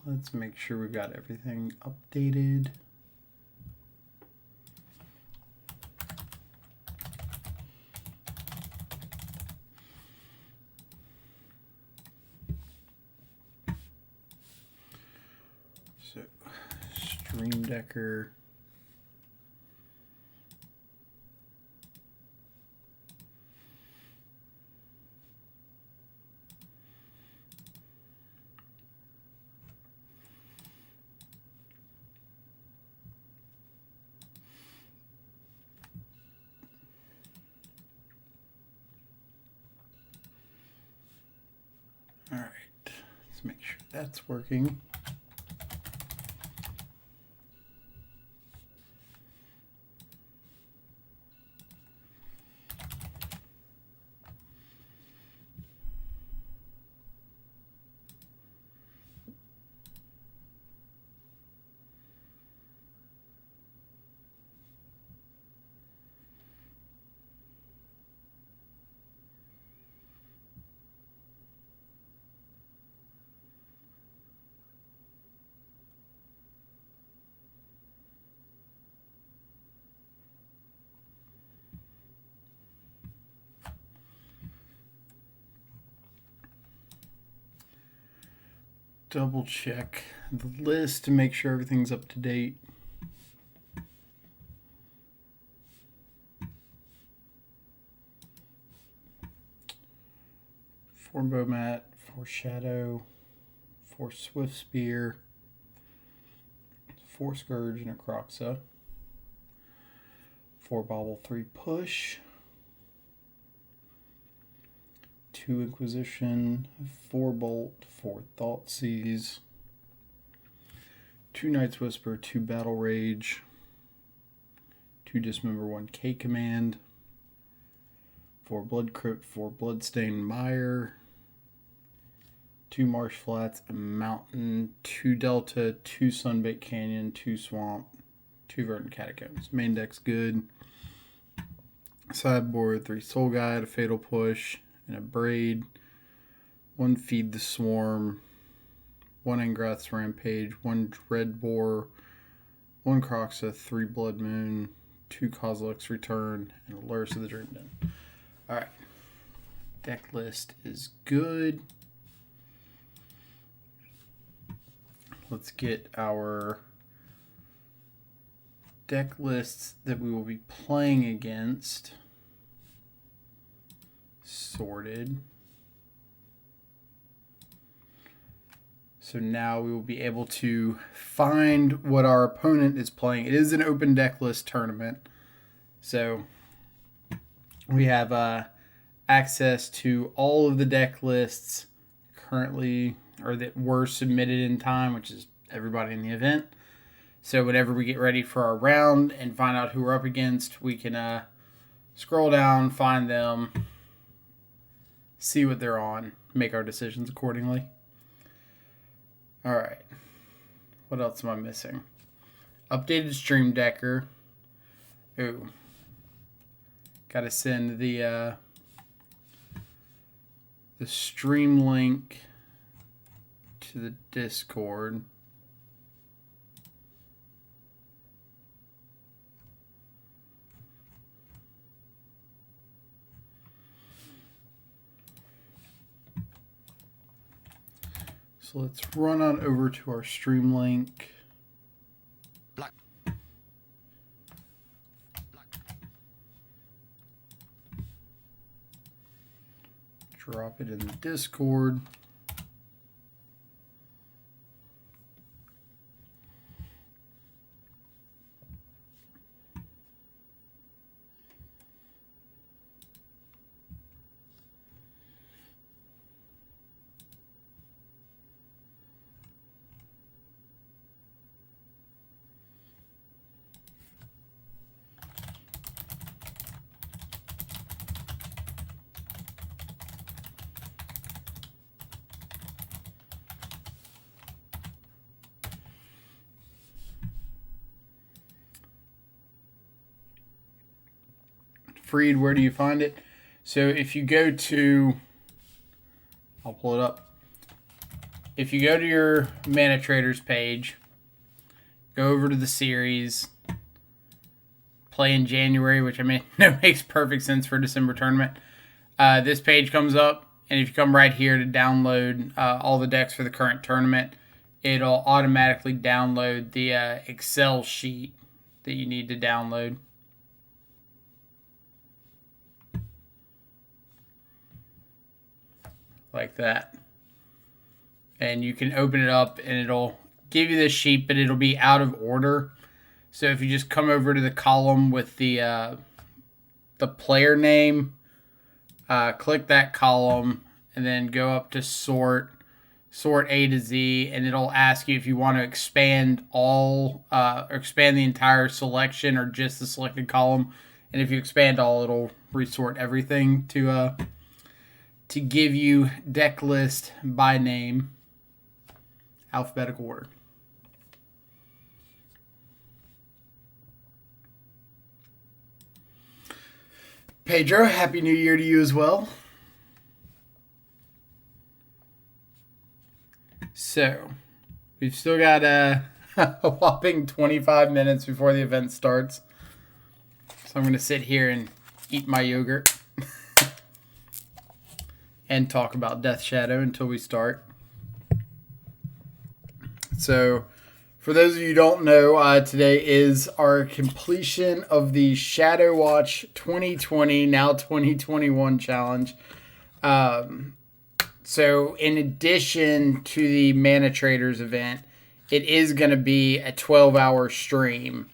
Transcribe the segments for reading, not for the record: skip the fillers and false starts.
Let's make sure we've got everything updated. So, Stream Decker. All right, let's make sure that's working. Double check the list to make sure everything's up to date. For Bowmat, for Shadow, for Swift Spear, for Scourge and a Croxa, for Bobble 3 Push, 2 Inquisition, 4 Bolt, 4 Thoughtseize, 2 Night's Whisper, 2 Battle Rage, 2 Dismember, 1 K Command, 4 Blood Crypt, 4 Bloodstained Mire, 2 Marsh Flats, a Mountain, 2 Delta, 2 Sunbaked Canyon, 2 Swamp, 2 Verdant Catacombs. Main deck's good. Sideboard, 3 Soul Guide, a Fatal Push, and a Braid, 1 Feed the Swarm, 1 Angrath's Rampage, 1 Dreadbore, 1 Croxa, 3 Blood Moon, 2 Kozilek's Return, and a Lurrus of the Dream Den. Alright. Deck list is good. Let's get our deck lists that we will be playing against sorted. So now we will be able to find what our opponent is playing. It is an open deck list tournament. So we have access to all of the deck lists currently, or that were submitted in time, which is everybody in the event. So whenever we get ready for our round and find out who we're up against, we can scroll down, find them, see what they're on, make our decisions accordingly. All right. What else am I missing? Updated Stream Decker. Ooh. Gotta send the stream link to the Discord. So let's run on over to our stream link. Drop it in the Discord. Freed, where do you find it? So if you go to, I'll pull it up. if you go to your Mana Traders page, go over to the series, play in January, which I mean, that makes perfect sense for a December tournament. This page comes up, and if you come right here to download all the decks for the current tournament, it'll automatically download the Excel sheet that you need to download. Like that. And you can open it up and it'll give you this sheet, but it'll be out of order. So if you just come over to the column with the player name, click that column and then go up to sort A to Z, and it'll ask you if you want to expand expand the entire selection or just the selected column. And if you expand all, it'll resort everything to give you deck list by name, alphabetical order. Pedro, Happy New Year to you as well. So, we've still got a whopping 25 minutes before the event starts. So I'm going to sit here and eat my yogurt and talk about Death Shadow until we start. So, for those of you who don't know, today is our completion of the Shadow Watch 2020, now 2021 challenge. So, in addition to the Mana Traders event, it is going to be a 12-hour stream.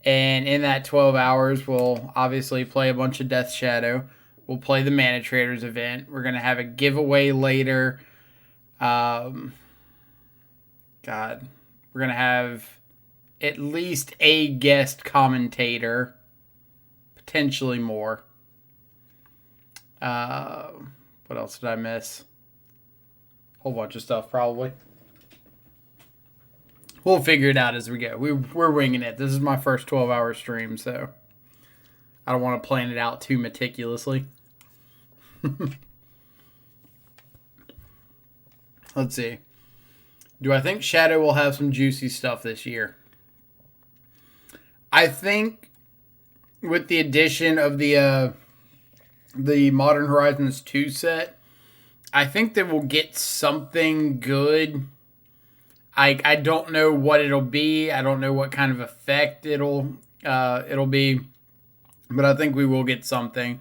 And in that 12 hours, we'll obviously play a bunch of Death Shadow. We'll play the Mana Traders event. We're going to have a giveaway later. We're going to have at least a guest commentator. Potentially more. What else did I miss? Whole bunch of stuff, probably. We'll figure it out as we go. We're winging it. This is my first 12-hour stream, so I don't want to plan it out too meticulously. Let's see. Do I think Shadow will have some juicy stuff this year? I think with the addition of the Modern Horizons 2 set, I think that we'll get something good. I don't know what it'll be. I don't know what kind of effect it'll be, but I think we will get something.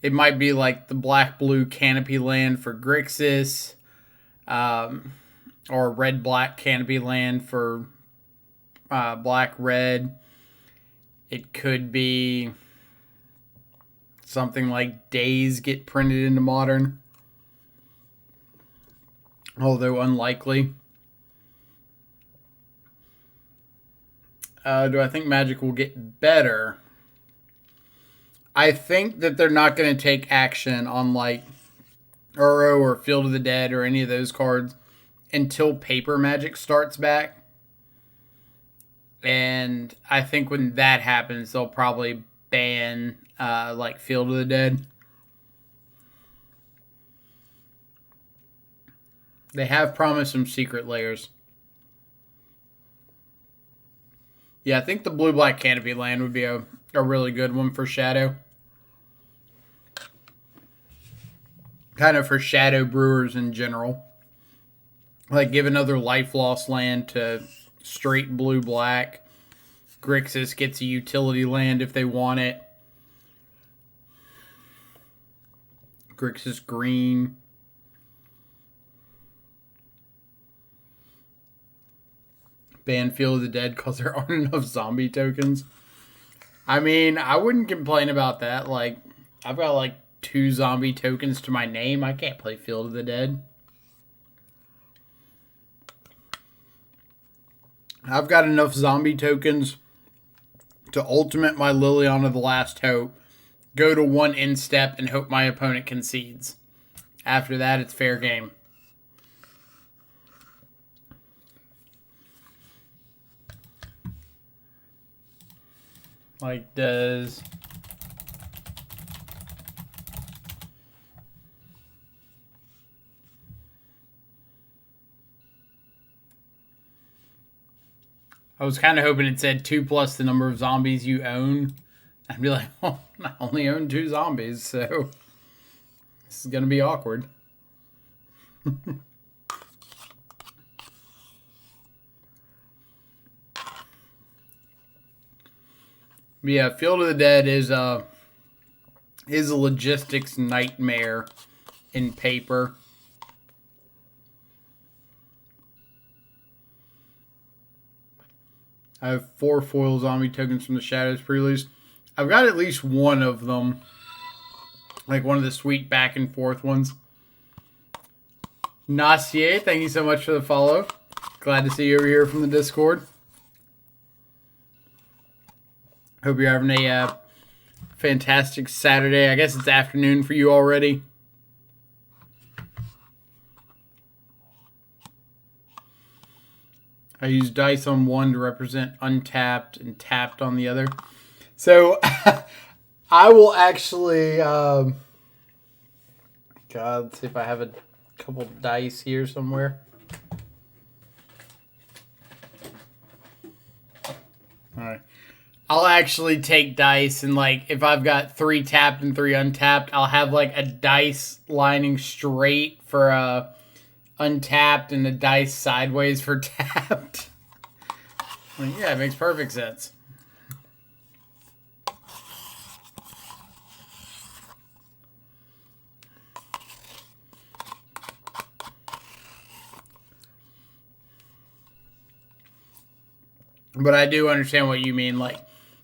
It might be like the black-blue canopy land for Grixis, or red-black canopy land for black-red. It could be something like Days get printed into Modern, although unlikely. Do I think Magic will get better? I think that they're not going to take action on like Uro or Field of the Dead or any of those cards until Paper Magic starts back. And I think when that happens, they'll probably ban like Field of the Dead. They have promised some secret layers. Yeah, I think the blue-black canopy land would be a really good one for Shadow. Kind of for Shadow Brewers in general. Like, give another life loss land to straight blue-black. Grixis gets a utility land if they want it. Grixis green. Ban Field of the Dead because there aren't enough zombie tokens. I mean, I wouldn't complain about that. Like, I've got like 2 zombie tokens to my name. I can't play Field of the Dead. I've got enough zombie tokens to ultimate my Liliana the Last Hope, go to 1 instep, and hope my opponent concedes. After that, it's fair game. Like, does... I was kind of hoping it said 2 plus the number of zombies you own. I'd be like, oh, I only own 2 zombies, so this is going to be awkward. But yeah, Field of the Dead is a logistics nightmare in paper. I have 4 foil zombie tokens from the Shadows pre-release. I've got at least one of them. Like one of the sweet back and forth ones. Nacier, thank you so much for the follow. Glad to see you over here from the Discord. Hope you're having a fantastic Saturday. I guess it's afternoon for you already. I use dice on one to represent untapped and tapped on the other. So I will actually... God, let's see if I have a couple dice here somewhere. All right. I'll actually take dice and, like, if I've got 3 tapped and 3 untapped, I'll have, like, a dice lining straight for untapped and a dice sideways for tapped. Like, yeah, it makes perfect sense. But I do understand what you mean, like,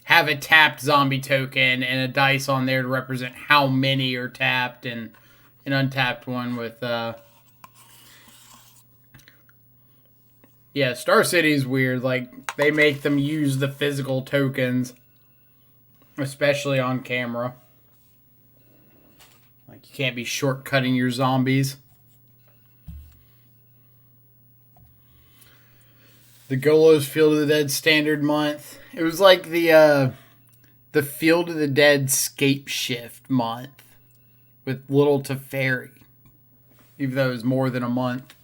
have a tapped zombie token and a dice on there to represent how many are tapped, and an untapped one with, yeah, Star City is weird. Like, they make them use the physical tokens, especially on camera. Like, you can't be shortcutting your zombies. The Golos Field of the Dead standard month. It was like the Field of the Dead scape shift month with Little Teferi. Even though it was more than a month.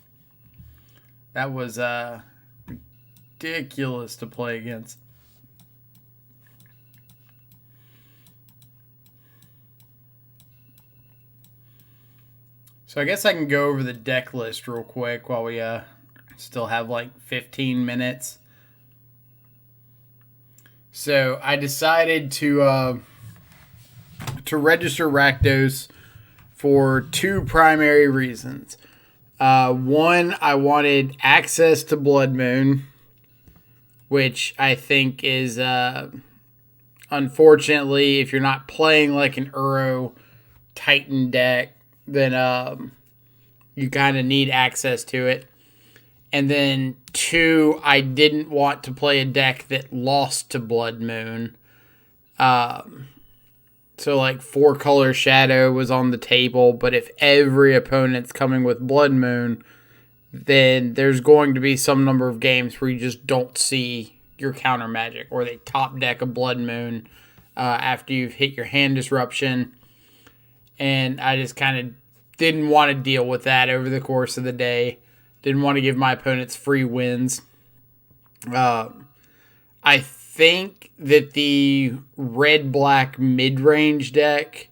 That was ridiculous to play against. So I guess I can go over the deck list real quick while we still have like 15 minutes. So I decided to register Rakdos for 2 primary reasons. One, I wanted access to Blood Moon, which I think is, unfortunately, if you're not playing like an Uro Titan deck, then you kind of need access to it. And then 2, I didn't want to play a deck that lost to Blood Moon. So like 4-color Shadow was on the table, but if every opponent's coming with Blood Moon, then there's going to be some number of games where you just don't see your counter magic, or they top deck a Blood Moon after you've hit your hand disruption. And I just kind of didn't want to deal with that over the course of the day. Didn't want to give my opponents free wins. I think that the red-black mid-range deck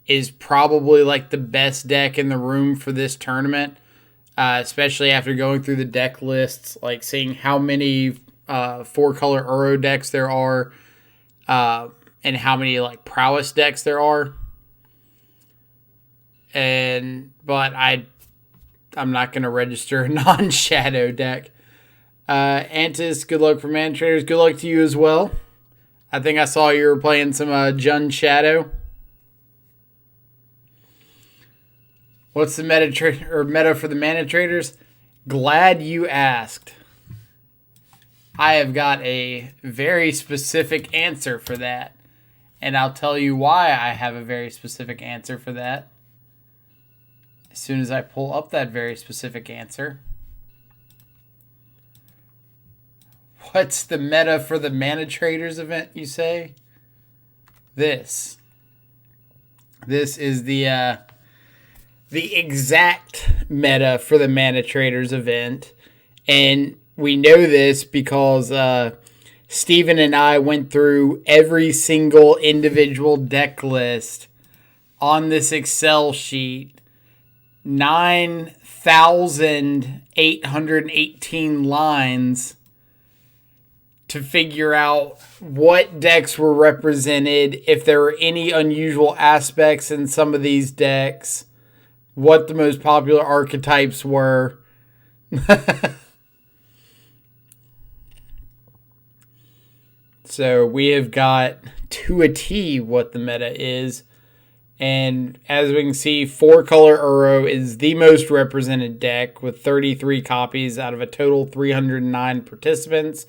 is probably like the best deck in the room for this tournament, especially after going through the deck lists, like seeing how many 4-color Uro decks there are, and how many like prowess decks there are. But I'm not going to register a non-shadow deck. Antis, good luck for Man Traders. Good luck to you as well. I think I saw you were playing some Jund Shadow. What's the meta for the Mana Traders? Glad you asked. I have got a very specific answer for that. And I'll tell you why I have a very specific answer for that as soon as I pull up that very specific answer. What's the meta for the Mana Traders event, you say? This is the exact meta for the Mana Traders event. And we know this because Steven and I went through every single individual deck list on this Excel sheet. 9,818 lines to figure out what decks were represented, if there were any unusual aspects in some of these decks, what the most popular archetypes were. So we have got to a T what the meta is. And as we can see, 4-color Uro is the most represented deck with 33 copies out of a total 309 participants.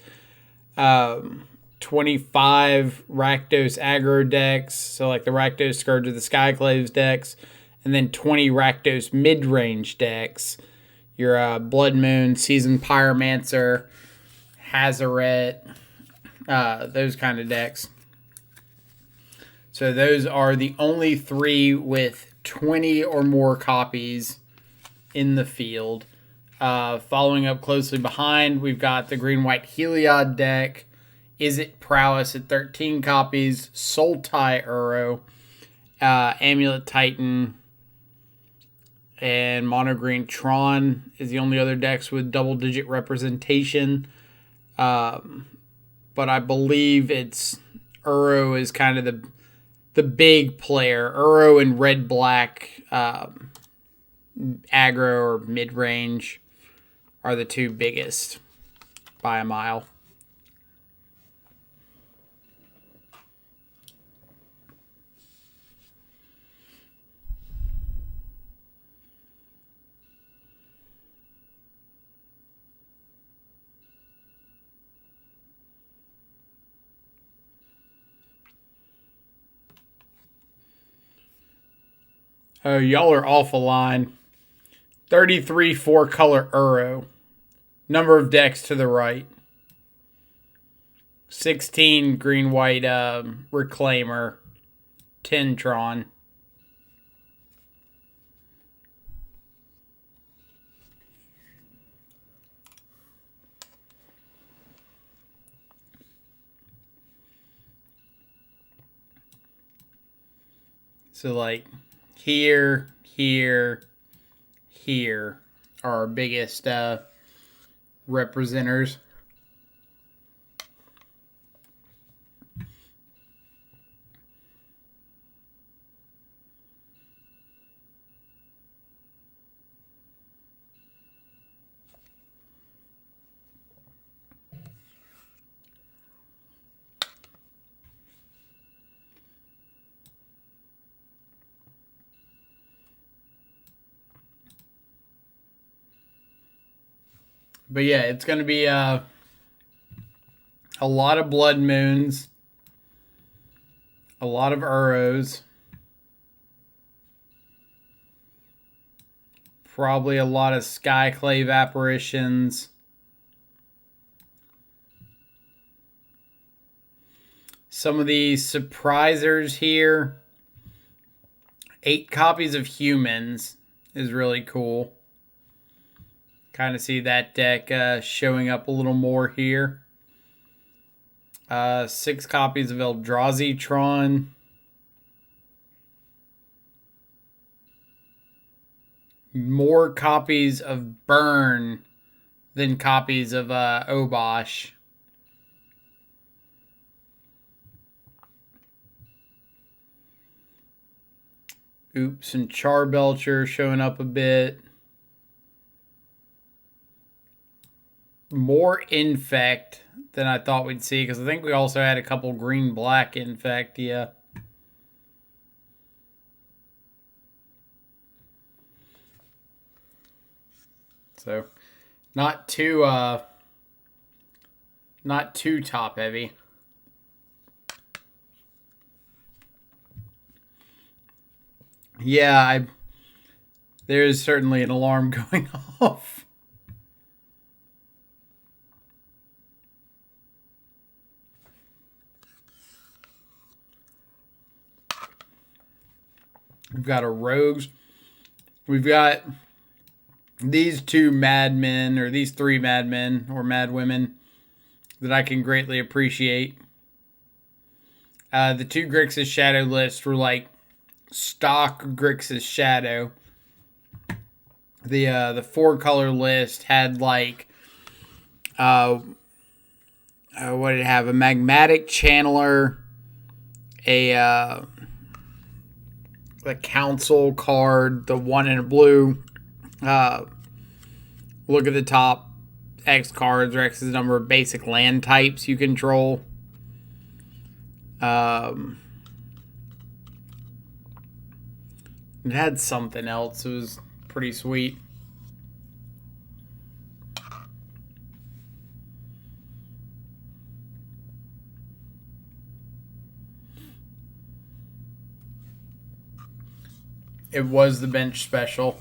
25 Rakdos aggro decks, so like the Rakdos Scourge of the Skyclaves decks, and then 20 Rakdos mid-range decks. Your Blood Moon, Seasoned Pyromancer, Hazaret, those kind of decks. So those are the only 3 with 20 or more copies in the field. Following up closely behind, we've got the Green-White Heliod deck, Is It Prowess at 13 copies, Sultai Uro, Amulet Titan, and Mono Green Tron is the only other decks with double-digit representation. But I believe it's Uro is kind of the big player. Uro and red-black aggro or mid-range are the 2 biggest by a mile. Oh, y'all are off a line. 33 4-color Uro. Number of decks to the right. 16 green-white Reclaimer. 10 Tron. So like here are our biggest representers. But yeah, it's going to be a lot of Blood Moons, a lot of Uros, probably a lot of Skyclave Apparitions, some of these surprisers here. 8 copies of Humans is really cool. Kind of see that deck showing up a little more here. 6 copies of Eldrazi Tron. More copies of Burn than copies of Obosh. Oops, and Charbelcher showing up a bit. More Infect than I thought we'd see, because I think we also had a couple green-black Infect, yeah. So, not too top heavy. Yeah, there's certainly an alarm going off. We've got our Rogues. We've got these two madmen, or these three madmen or madwomen that I can greatly appreciate. The two Grixis Shadow lists were like stock Grixis Shadow. The 4-color list had like what did it have? A Magmatic Channeler, the Council card, the one in blue. Look at the top. X cards, or X is the number of basic land types you control. It had something else. It was pretty sweet. It was the bench special.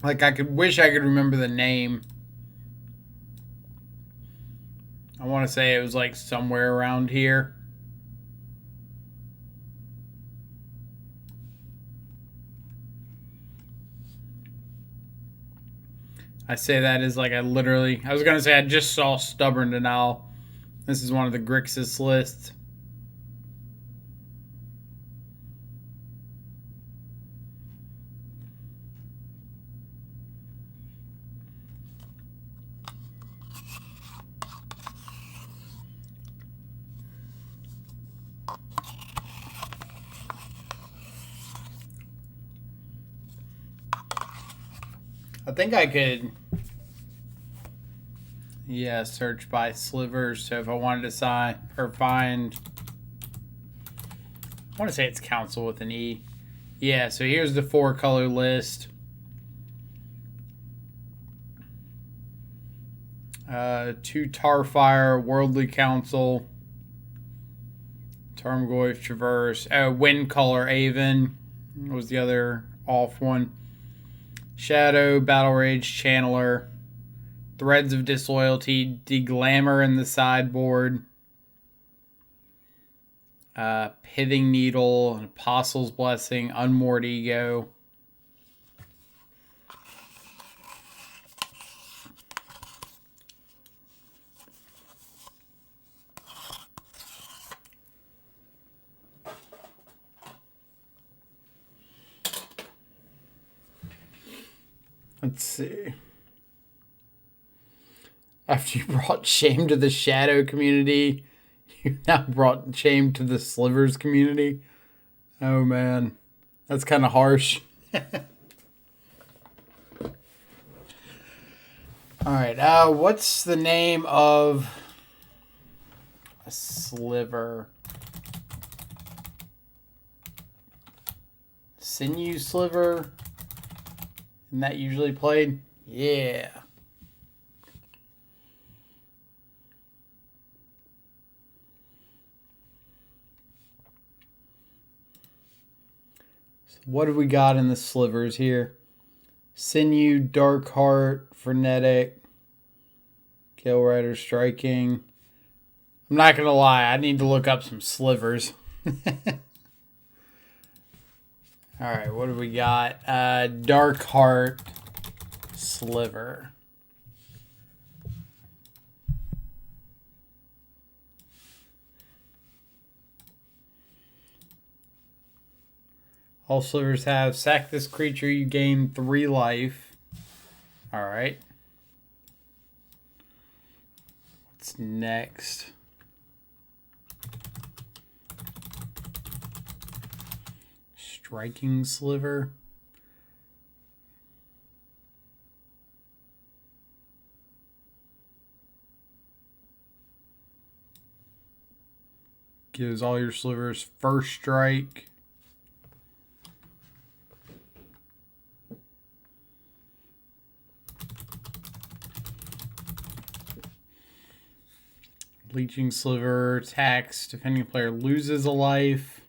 Like, wish I could remember the name. I want to say it was like somewhere around here. I say that as like I was going to say I just saw Stubborn Denial. This is one of the Grixis lists. I think I could, search by slivers. So if I wanted to find, I want to say it's Council with an E. Yeah, so here's the 4-color list. 2 Tarfire, Worldly Council, Tarmogoyf Traverse. Wind Color Aven was the other off one. Shadow, Battle Rage, Channeler, Threads of Disloyalty, Deglamour in the sideboard, Pithing Needle, Apostle's Blessing, Unmoored Ego. Let's see. After you brought shame to the Shadow community, you now brought shame to the Slivers community. Oh, man. That's kind of harsh. Alright, what's the name of a sliver? Sinew Sliver? Isn't that usually played? Yeah. So what have we got in the slivers here? Sinew, Dark Heart, Frenetic, Gale Rider Striking. I'm not going to lie, I need to look up some slivers. Alright, what do we got? Dark Heart Sliver. All slivers have sack this creature, you gain 3 life. Alright. What's next? Striking Sliver. Gives all your slivers first strike. Leeching Sliver attacks. Defending player loses a life.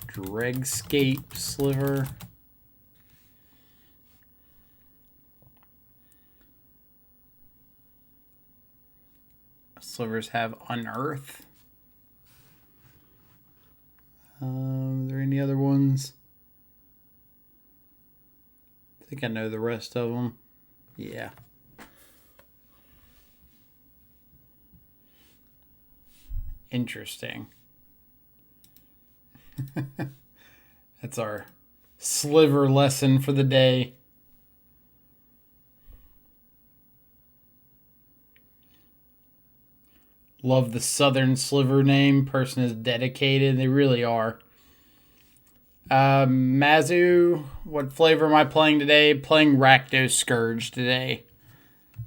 Dregscape Sliver. Slivers have Unearth. Are there any other ones? I think I know the rest of them. Yeah. Interesting. That's our sliver lesson for the day. Love the Southern Sliver name. Person is dedicated. They really are. Mazu, what flavor am I playing today? Playing Rakdos Scourge today.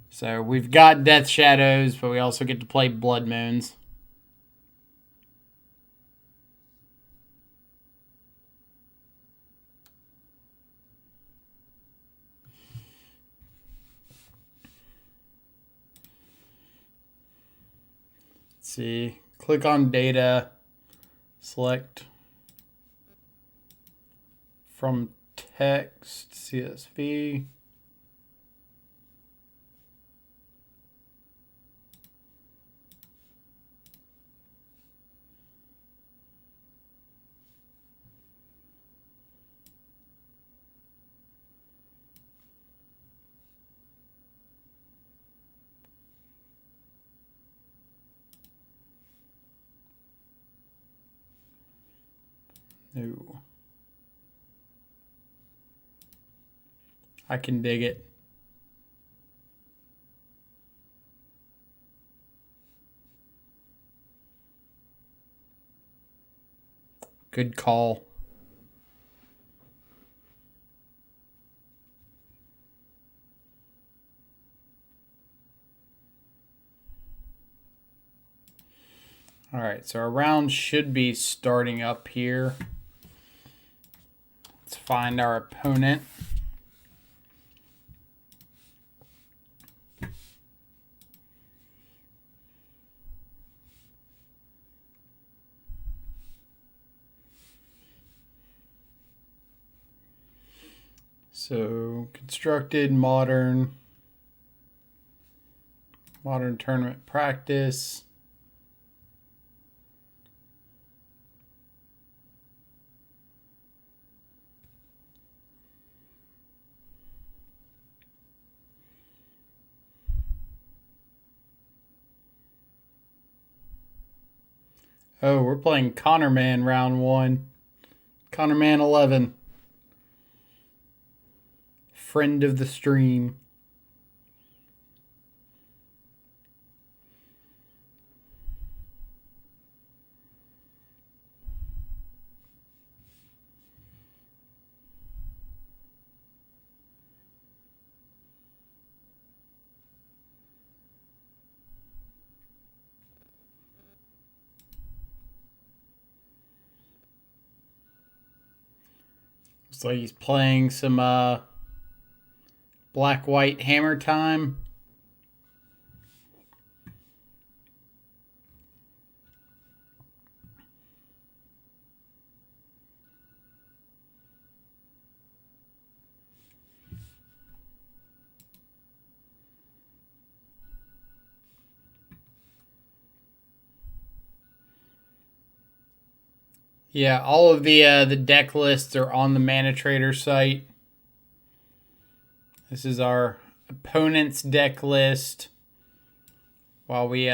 So we've got Death Shadows, but we also get to play Blood Moons. Let's see. Click on data. Select from text CSV. No. I can dig it. Good call. All right, so our round should be starting up here. Let's find our opponent. So constructed, modern tournament practice. Oh, we're playing Connor Man round 1. Connor Man 11. Friend of the stream. Looks like he's playing some black-white hammer time. Yeah, all of the deck lists are on the Mana Trader site. This is our opponent's deck list while we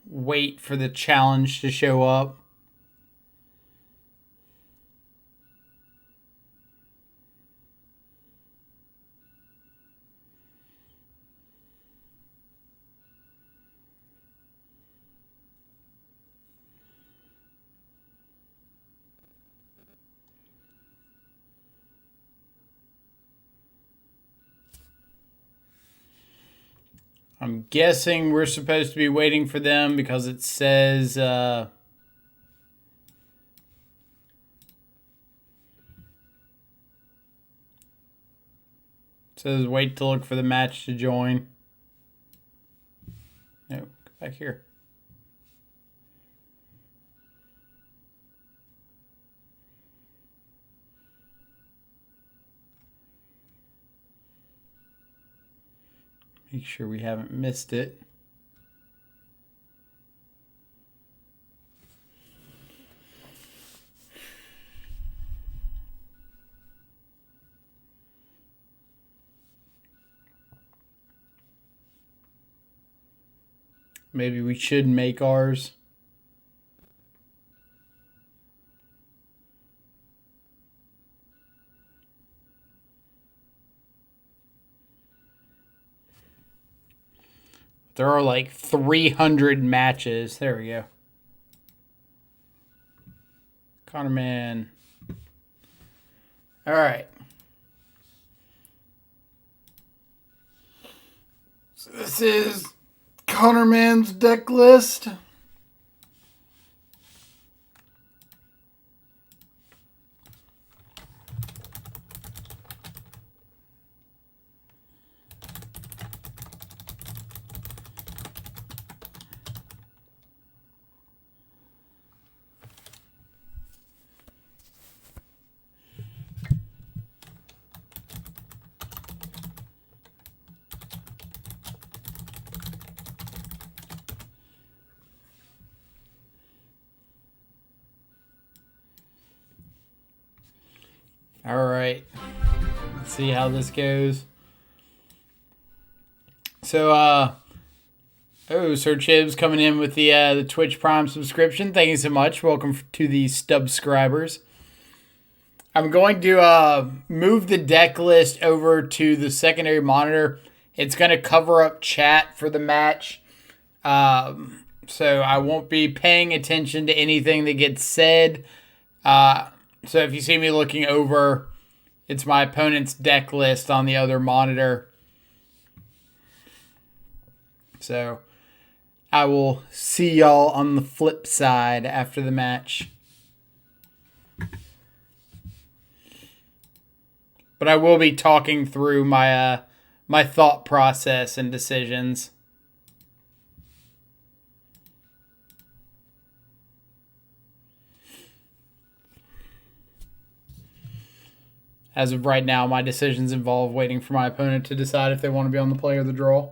wait for the challenge to show up. I'm guessing we're supposed to be waiting for them because it says wait to look for the match to join. No, go back here. Make sure we haven't missed it. Maybe we should make ours. There are like 300 matches. There we go. Connor Man. All right. So this is Connor Man's deck list. All right. Let's see how this goes. So, Sir Chibs coming in with the Twitch Prime subscription. Thank you so much. Welcome to the subscribers. I'm going to move the deck list over to the secondary monitor. It's going to cover up chat for the match. So I won't be paying attention to anything that gets said. So if you see me looking over, it's my opponent's deck list on the other monitor. So I will see y'all on the flip side after the match. But I will be talking through my my thought process and decisions. As of right now, my decisions involve waiting for my opponent to decide if they want to be on the play or the draw.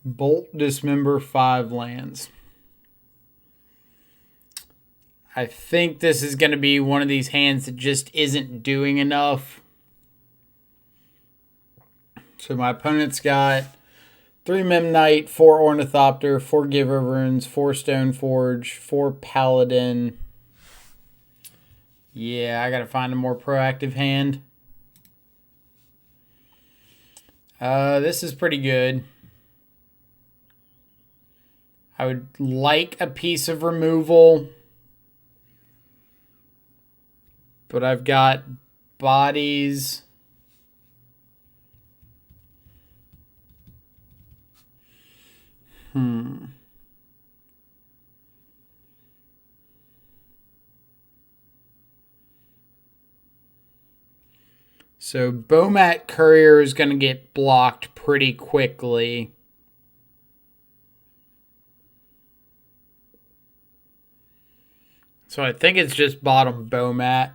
Bolt, Dismember, 5 lands. I think this is going to be one of these hands that just isn't doing enough. So my opponent's got 3 Memnite, 4 Ornithopter, 4 Giver Runes, 4 Stoneforge, 4 Paladin. Yeah, I got to find a more proactive hand. This is pretty good. I would like a piece of removal. But I've got bodies. So Bomat Courier is going to get blocked pretty quickly. So I think it's just bottom Bomat.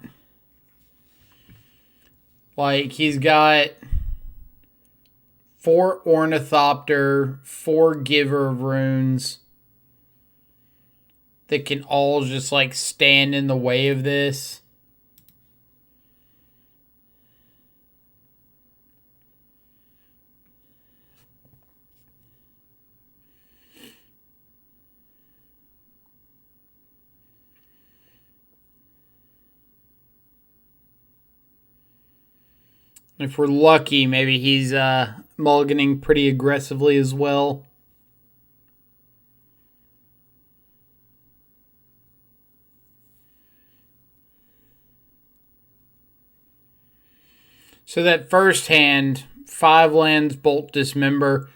Like, he's got 4 Ornithopter, 4 Giver Runes that can all just, like, stand in the way of this. If we're lucky, maybe he's mulliganing pretty aggressively as well. So that first hand, 5 lands, Bolt, Dismember.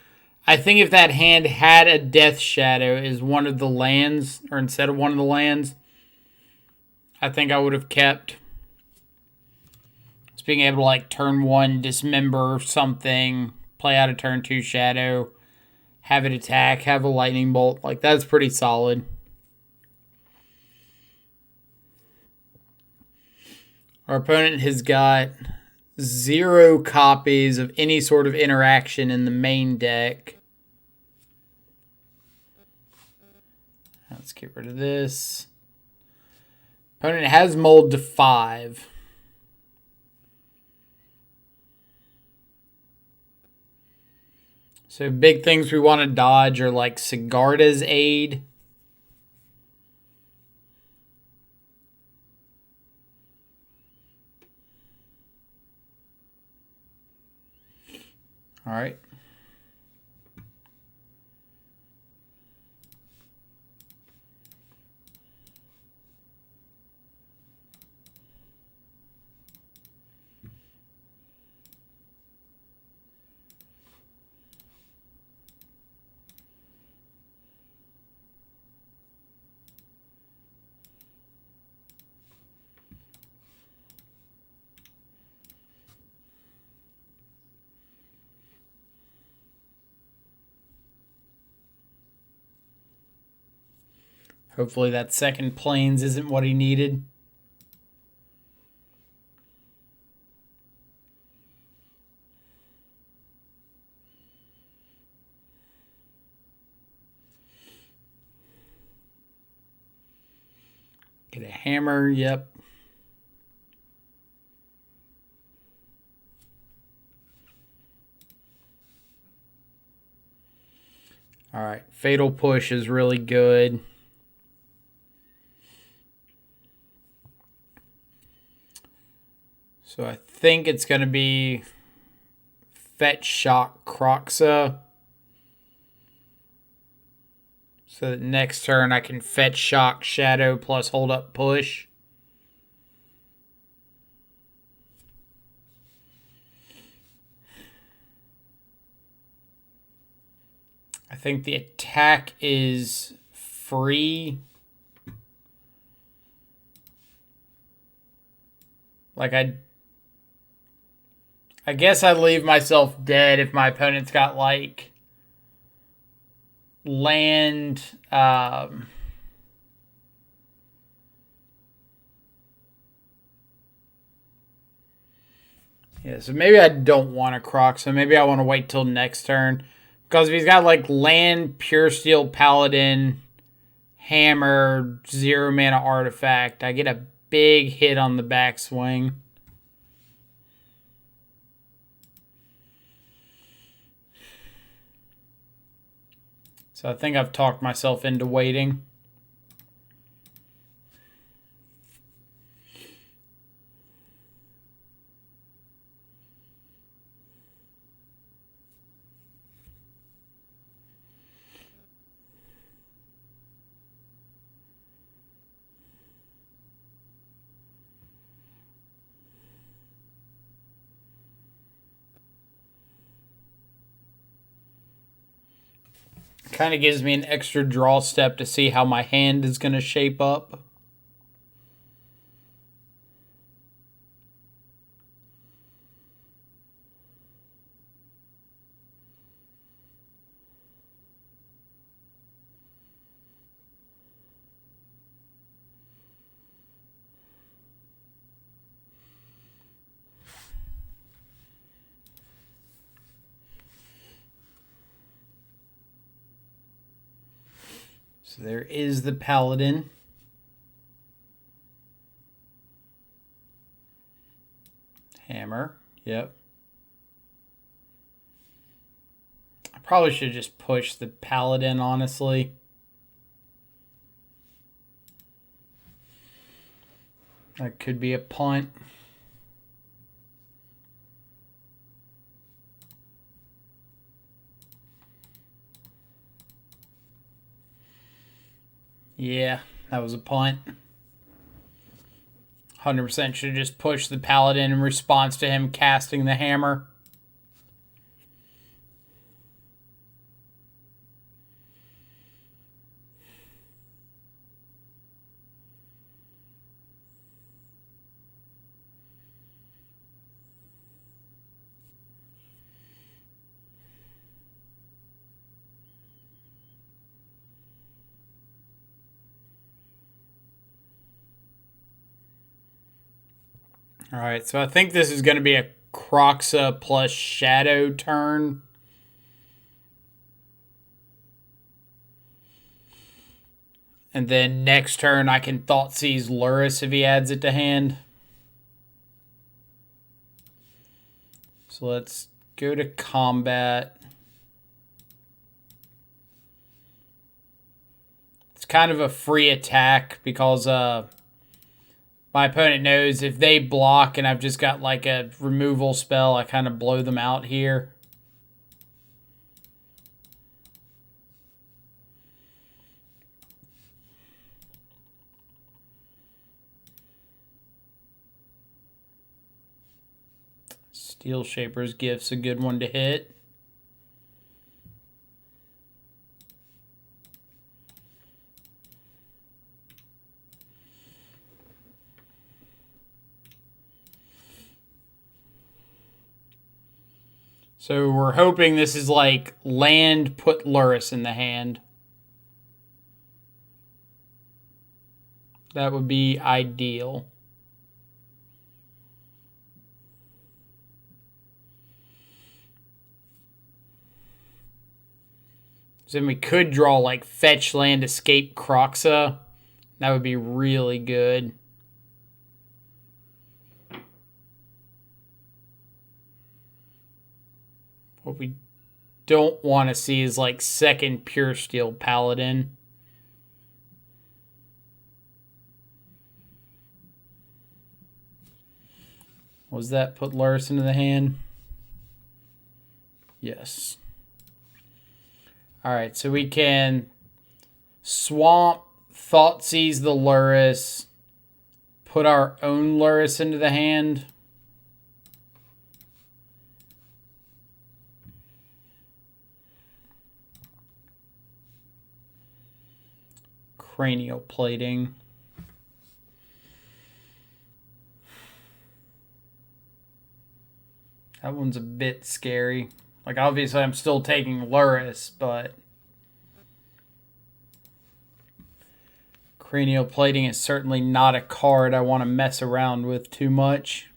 I think if that hand had a Death Shadow as one of the lands, or instead of one of the lands, I think I would have kept. Just being able to, like, turn 1, Dismember something, play out a turn 2 Shadow, have it attack, have a Lightning Bolt. Like, that's pretty solid. Our opponent has got 0 copies of any sort of interaction in the main deck. Let's get rid of this. Opponent has mold to 5. So big things we want to dodge are like Sigarda's Aid. All right. Hopefully that second plains isn't what he needed. Get a hammer, yep. All right, Fatal Push is really good. So I think it's going to be Fetch Shock Croxa. So that next turn I can Fetch Shock Shadow plus Hold Up Push. I think the attack is free. Like I guess I'd leave myself dead if my opponent's got like land. Yeah, so maybe I don't want a Croc, so maybe I want to wait till next turn. Because if he's got like land, Pure Steel Paladin, Hammer, 0 mana artifact, I get a big hit on the backswing. So I think I've talked myself into waiting. Kind of gives me an extra draw step to see how my hand is going to shape up. So there is the Paladin. Hammer. Yep. I probably should just push the Paladin, honestly. That could be a punt. Yeah, that was a punt. 100% should just push the Paladin in response to him casting the hammer. All right, so I think this is going to be a Croxa plus Shadow turn. And then next turn I can Thoughtseize Lurrus if he adds it to hand. So let's go to combat. It's kind of a free attack because my opponent knows if they block and I've just got like a removal spell, I kind of blow them out here. Steel Shaper's Gift's a good one to hit. So we're hoping this is like land, put Lurrus in the hand. That would be ideal. So then we could draw like fetch land, escape Kroxa. That would be really good. What we don't want to see is like second Pure Steel Paladin. Was that put Lurrus into the hand? Yes. Alright, so we can swamp, Thoughtseize the Lurrus, put our own Lurrus into the hand. Cranial Plating. That one's a bit scary. Like, obviously, I'm still taking Lurrus, but Cranial Plating is certainly not a card I want to mess around with too much.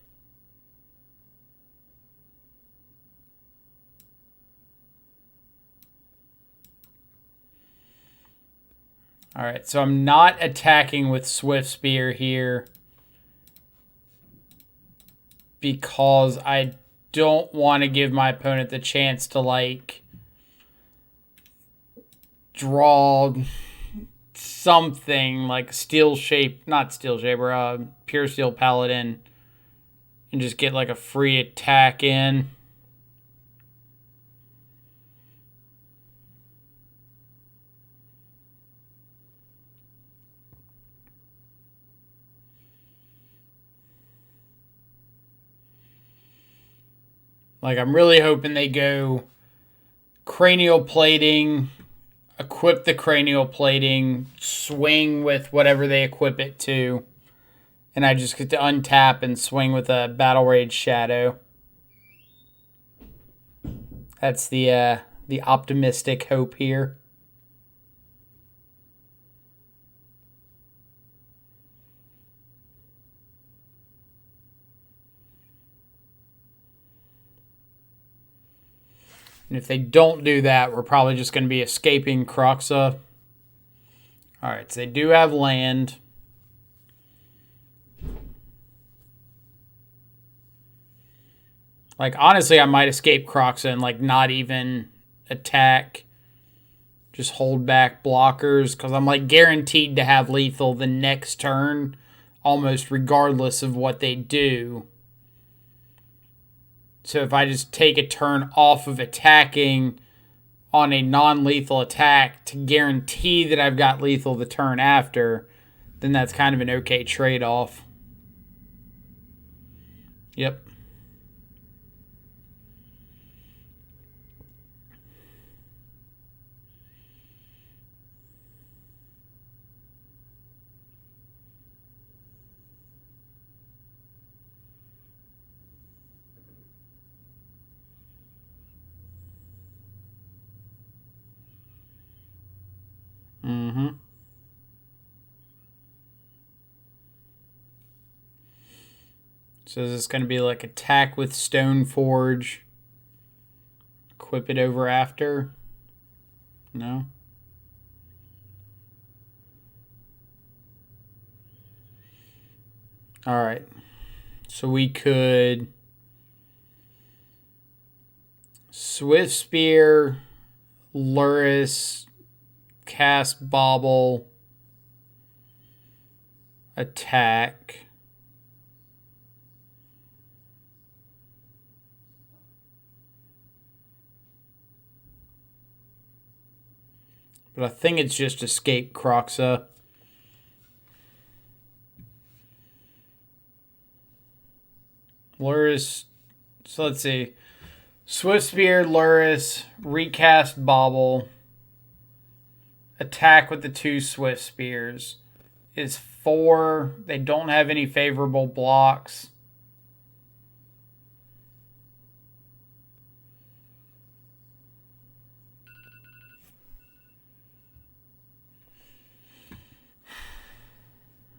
Alright, so I'm not attacking with Swift Spear here because I don't want to give my opponent the chance to, like, draw something like Pure Steel Paladin and just get, like, a free attack in. Like, I'm really hoping they go Cranial Plating, equip the Cranial Plating, swing with whatever they equip it to, and I just get to untap and swing with a Battle Rage Shadow. That's the optimistic hope here. And if they don't do that, we're probably just going to be escaping Kroxa. Alright, so they do have land. Like, honestly, I might escape Kroxa and, like, not even attack. Just hold back blockers. Because I'm, like, guaranteed to have lethal the next turn. Almost regardless of what they do. So if I just take a turn off of attacking on a non-lethal attack to guarantee that I've got lethal the turn after, then that's kind of an okay trade-off. Yep. Mm-hmm. So is this going to be like attack with Stoneforge? Equip it over after? No? All right. So we could Swift Spear, Luris, cast Bobble, attack. But I think it's just escape Croxa. Luris. So let's see. Swift Spear, Luris, recast Bobble, attack with the 2 Swift Spears is 4. They don't have any favorable blocks.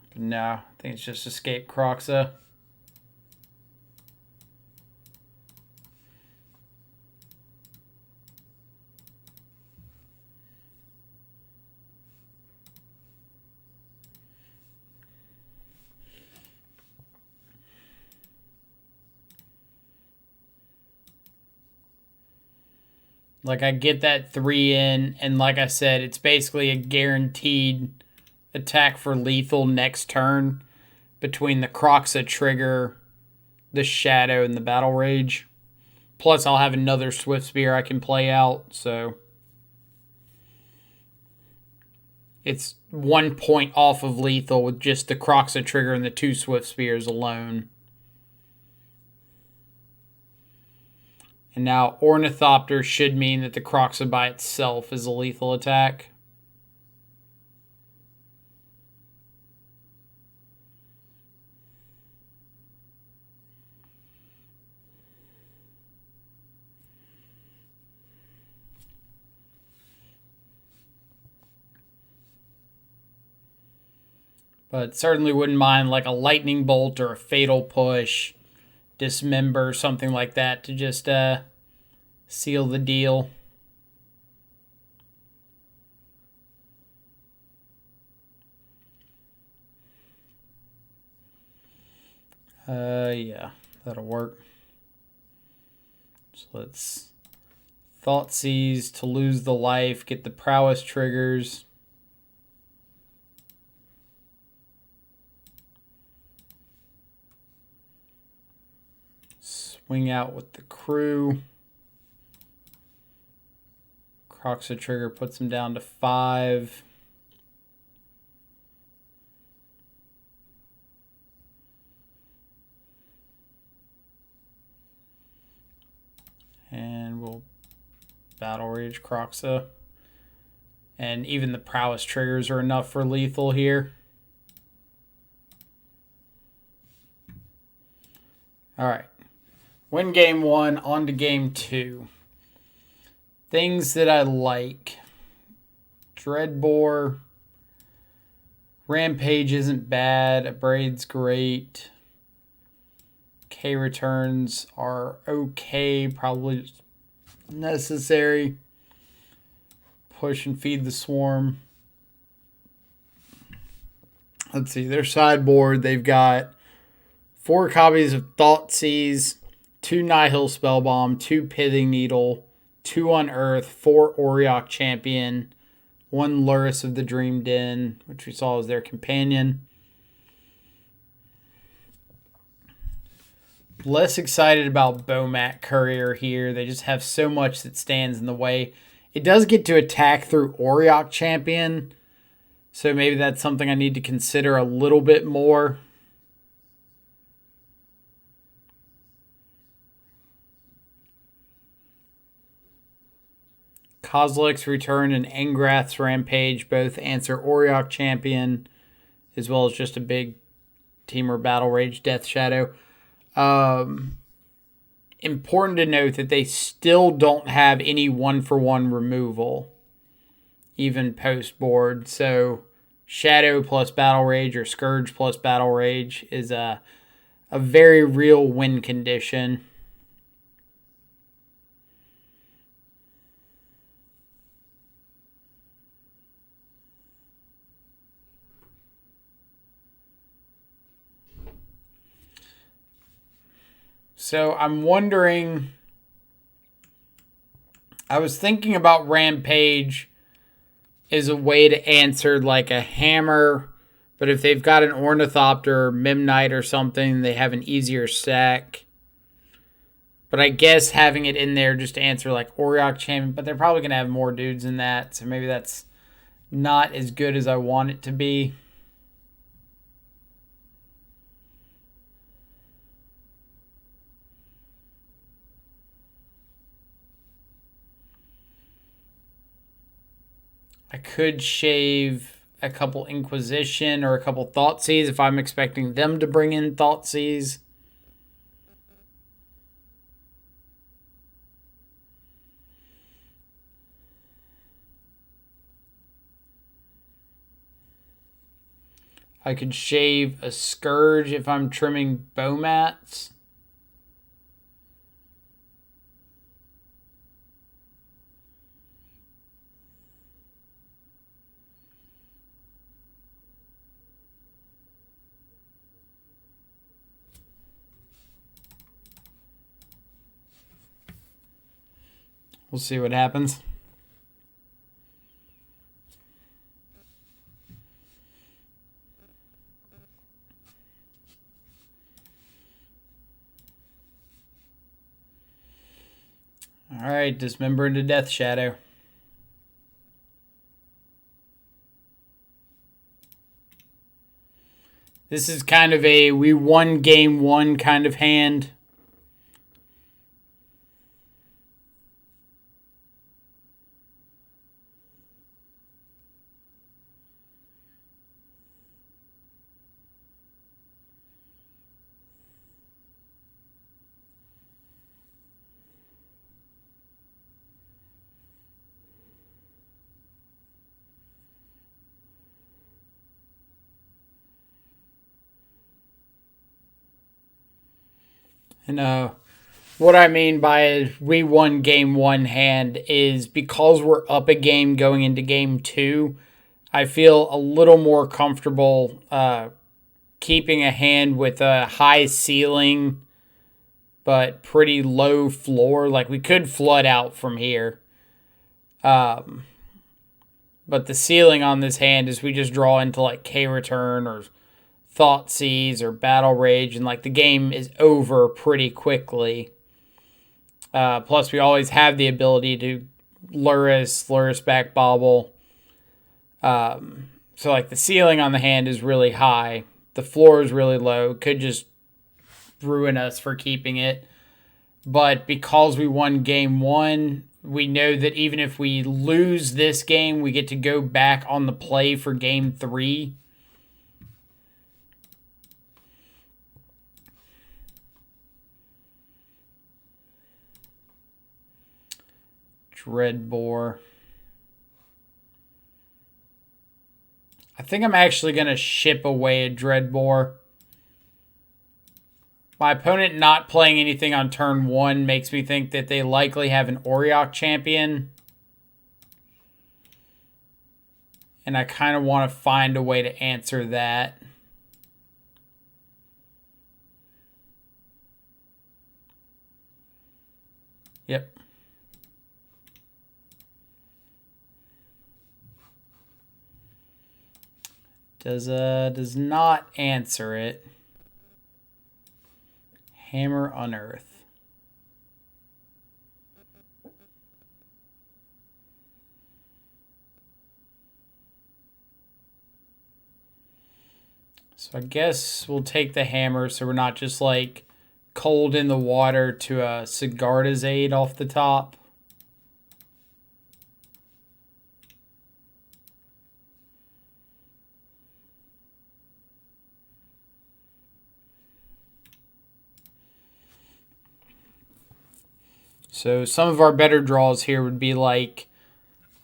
But no, I think it's just escape Croxa. Like, I get that 3 in, and like I said, it's basically a guaranteed attack for lethal next turn between the Croxa trigger, the Shadow, and the Battle Rage. Plus, I'll have another Swift Spear I can play out, so it's 1 point off of lethal with just the Croxa trigger and the 2 Swift Spears alone. And now Ornithopter should mean that the Croxa by itself is a lethal attack. But certainly wouldn't mind like a Lightning Bolt or a Fatal Push, Dismember, something like that to just seal the deal. Yeah, that'll work. So let's Thoughtseize to lose the life, get the prowess triggers. Swing out with the crew. Croxa trigger puts him down to 5. And we'll Battle Rage Croxa. And even the prowess triggers are enough for lethal here. All right. Win game 1, on to game 2. Things that I like. Dreadbore. Rampage isn't bad. Abrade's great. K returns are okay. Probably necessary. Push and feed the swarm. Let's see. Their sideboard, they've got 4 copies of Thoughtseize, 2 Nihil Spellbomb, 2 Pithing Needle, 2 Unearth, 4 Auriok Champion, 1 Luris of the Dream Den, which we saw as their companion. Less excited about Bomat Courier here. They just have so much that stands in the way. It does get to attack through Auriok Champion, so maybe that's something I need to consider a little bit more. Kozilek's Return and Engrath's Rampage both answer Auriok Champion, as well as just a big Teamer Battle Rage Death Shadow. Important to note that they still don't have any 1-for-1 removal, even post-board. So Shadow plus Battle Rage or Scourge plus Battle Rage is a very real win condition. So I'm wondering, I was thinking about Rampage as a way to answer like a hammer, but if they've got an Ornithopter or Memnite or something, they have an easier stack. But I guess having it in there just to answer like Auriok Champion, but they're probably going to have more dudes than that, so maybe that's not as good as I want it to be. I could shave a couple Inquisition or a couple Thoughtseize if I'm expecting them to bring in Thoughtseize. I could shave a Scourge if I'm trimming bow mats. We'll see what happens. Alright, Dismember into Death Shadow. This is kind of a we won game one kind of hand. And what I mean by we won game one hand is because we're up a game going into game two, I feel a little more comfortable keeping a hand with a high ceiling but pretty low floor. Like we could flood out from here. But the ceiling on this hand is we just draw into like K-Return or Thoughtseize or Battle Rage, and like the game is over pretty quickly. Plus, we always have the ability to Luris back bobble. So like the ceiling on the hand is really high. The floor is really low. Could just ruin us for keeping it. But because we won game one, we know that even if we lose this game, we get to go back on the play for game three. Dreadbore. I think I'm actually going to ship away a Dreadbore. My opponent not playing anything on turn one makes me think that they likely have an Auriok Champion. And I kind of want to find a way to answer that. Yep. Does not answer it. Hammer Unearth. So I guess we'll take the hammer so we're not just like cold in the water to a Sigarda's Aid off the top. So some of our better draws here would be like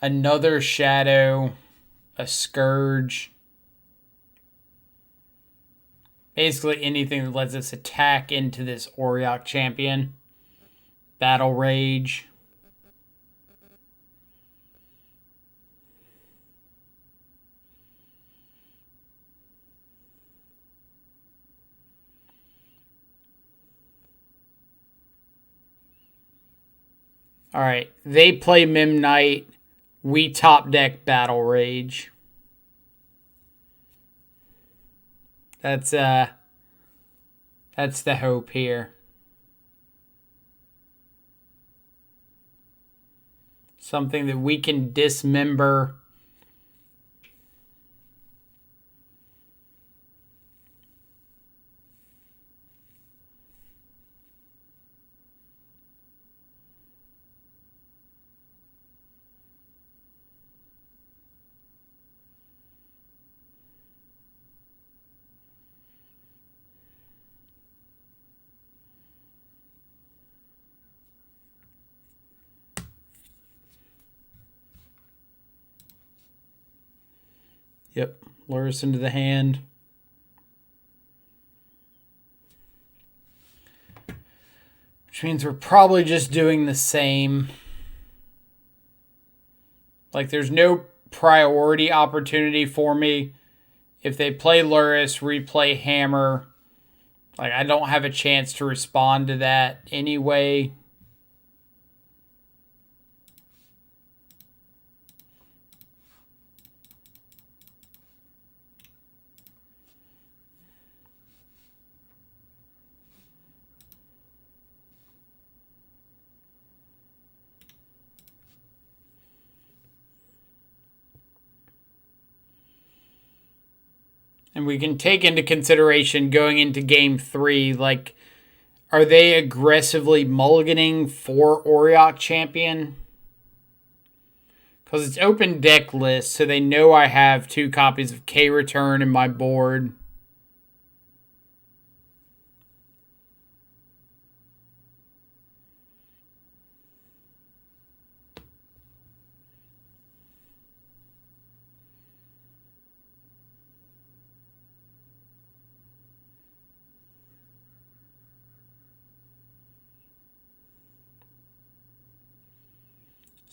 another Shadow, a Scourge. Basically anything that lets us attack into this Auriok Champion. Battle Rage. All right. They play Mim Knight. We top deck Battle Rage. That's the hope here. Something that we can dismember. Yep, lures into the hand. Which means we're probably just doing the same. Like, there's no priority opportunity for me. If they play Luris, replay Hammer, like, I don't have a chance to respond to that anyway. And we can take into consideration going into game 3, like, are they aggressively mulliganing for Auriok Champion? Because it's open deck list, so they know I have 2 copies of K-Return in my board.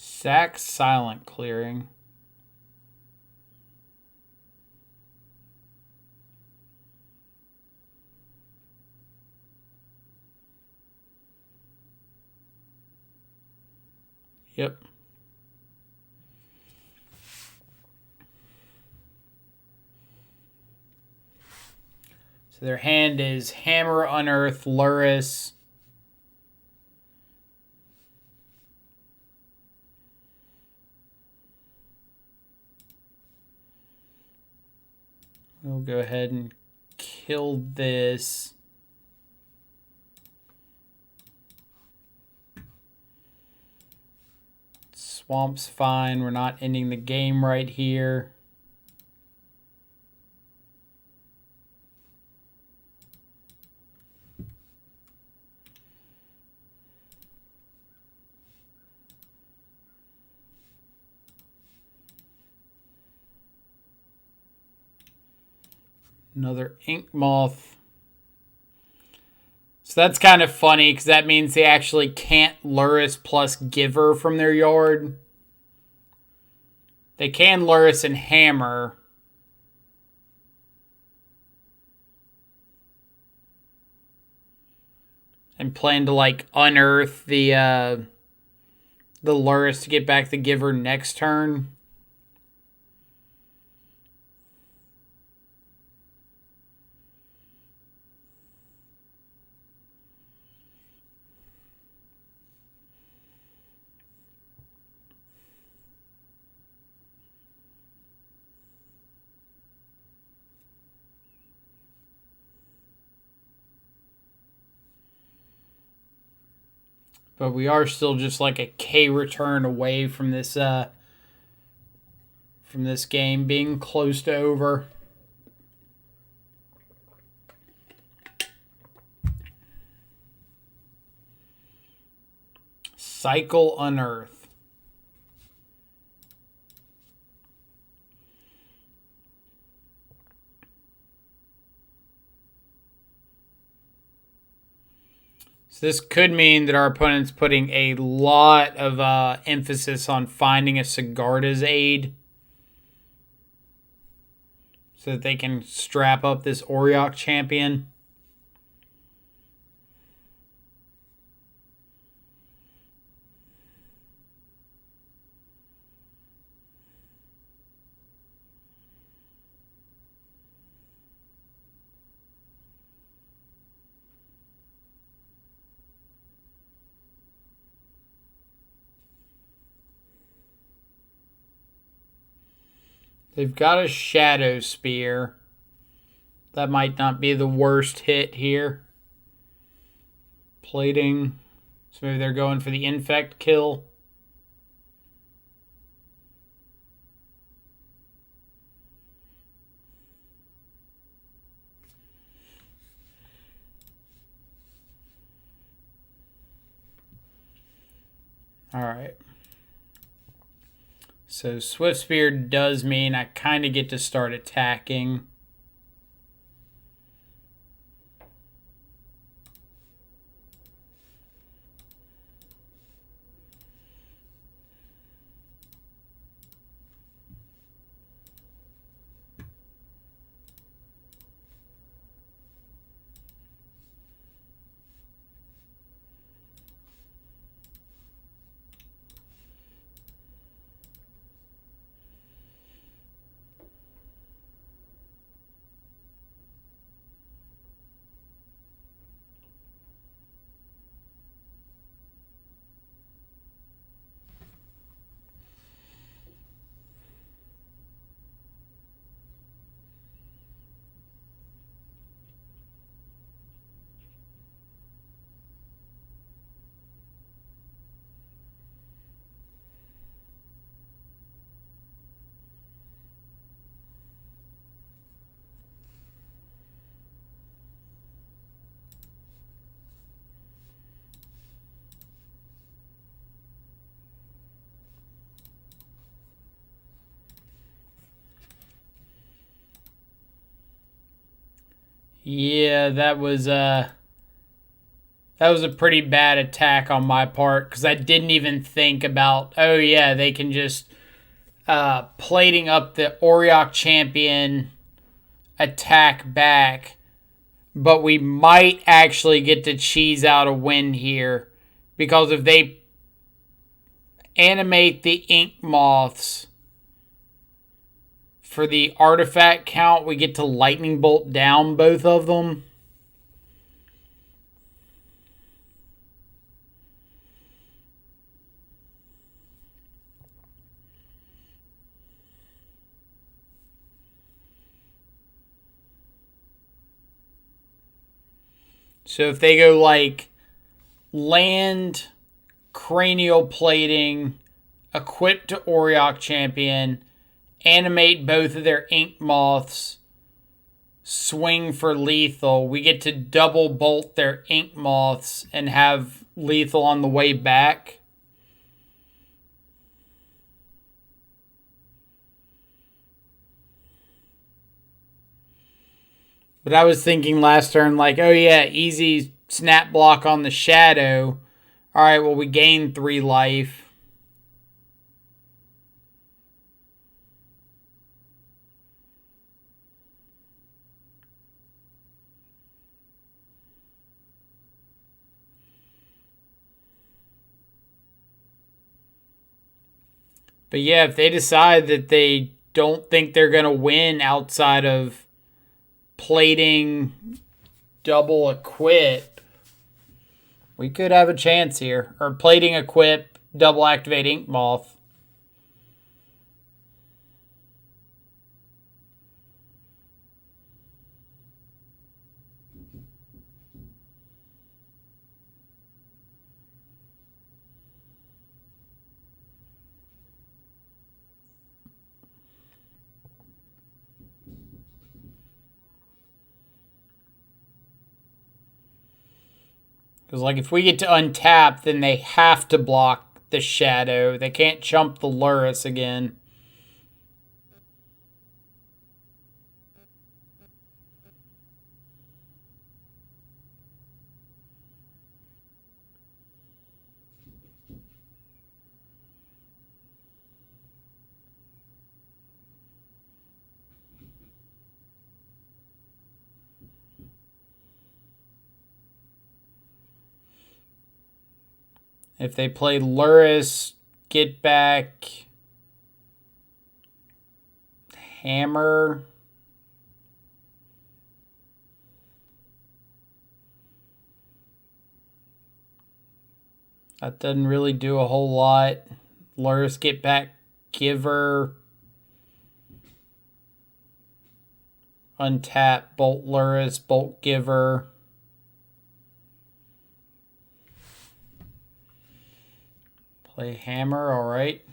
Sack Silent Clearing. Yep. So their hand is Hammer, Unearth, Luris. We'll go ahead and kill this. Swamp's fine. We're not ending the game right here. Another Ink Moth. So that's kind of funny because that means they actually can't Luris plus Giver from their yard. They can Luris and Hammer. And plan to, like, unearth the Luris to get back the Giver next turn. But we are still just like a K return away from this game being close to over. Cycle Unearth. So this could mean that our opponent's putting a lot of emphasis on finding a Sigarda's aid so that they can strap up this Auriok Champion. They've got a Shadow Spear. That might not be the worst hit here. Plating. So maybe they're going for the infect kill. Alright. So Swift Spear does mean I kind of get to start attacking. Yeah, that was a pretty bad attack on my part because I didn't even think about, oh yeah, they can just plating up the Auriok champion attack back, but we might actually get to cheese out a win here because if they animate the ink moths for the artifact count, we get to lightning bolt down both of them. So if they go like land, cranial plating, equip to Auriok champion, animate both of their ink moths, swing for lethal, we get to double bolt their ink moths and have lethal on the way back. But I was thinking last turn, like, oh yeah, easy snap block on the Shadow. Alright, well, we gain 3 life. But yeah, if they decide that they don't think they're going to win outside of plating double equip, we could have a chance here. Or plating equip, double activate ink moth. Because, like, if we get to untap, then they have to block the Shadow. They can't chump the Lurrus again. If they play Lurrus, get back, Hammer. That doesn't really do a whole lot. Lurrus, get back, Giver. Untap, Bolt Luris, Bolt Giver. Play Hammer, alright.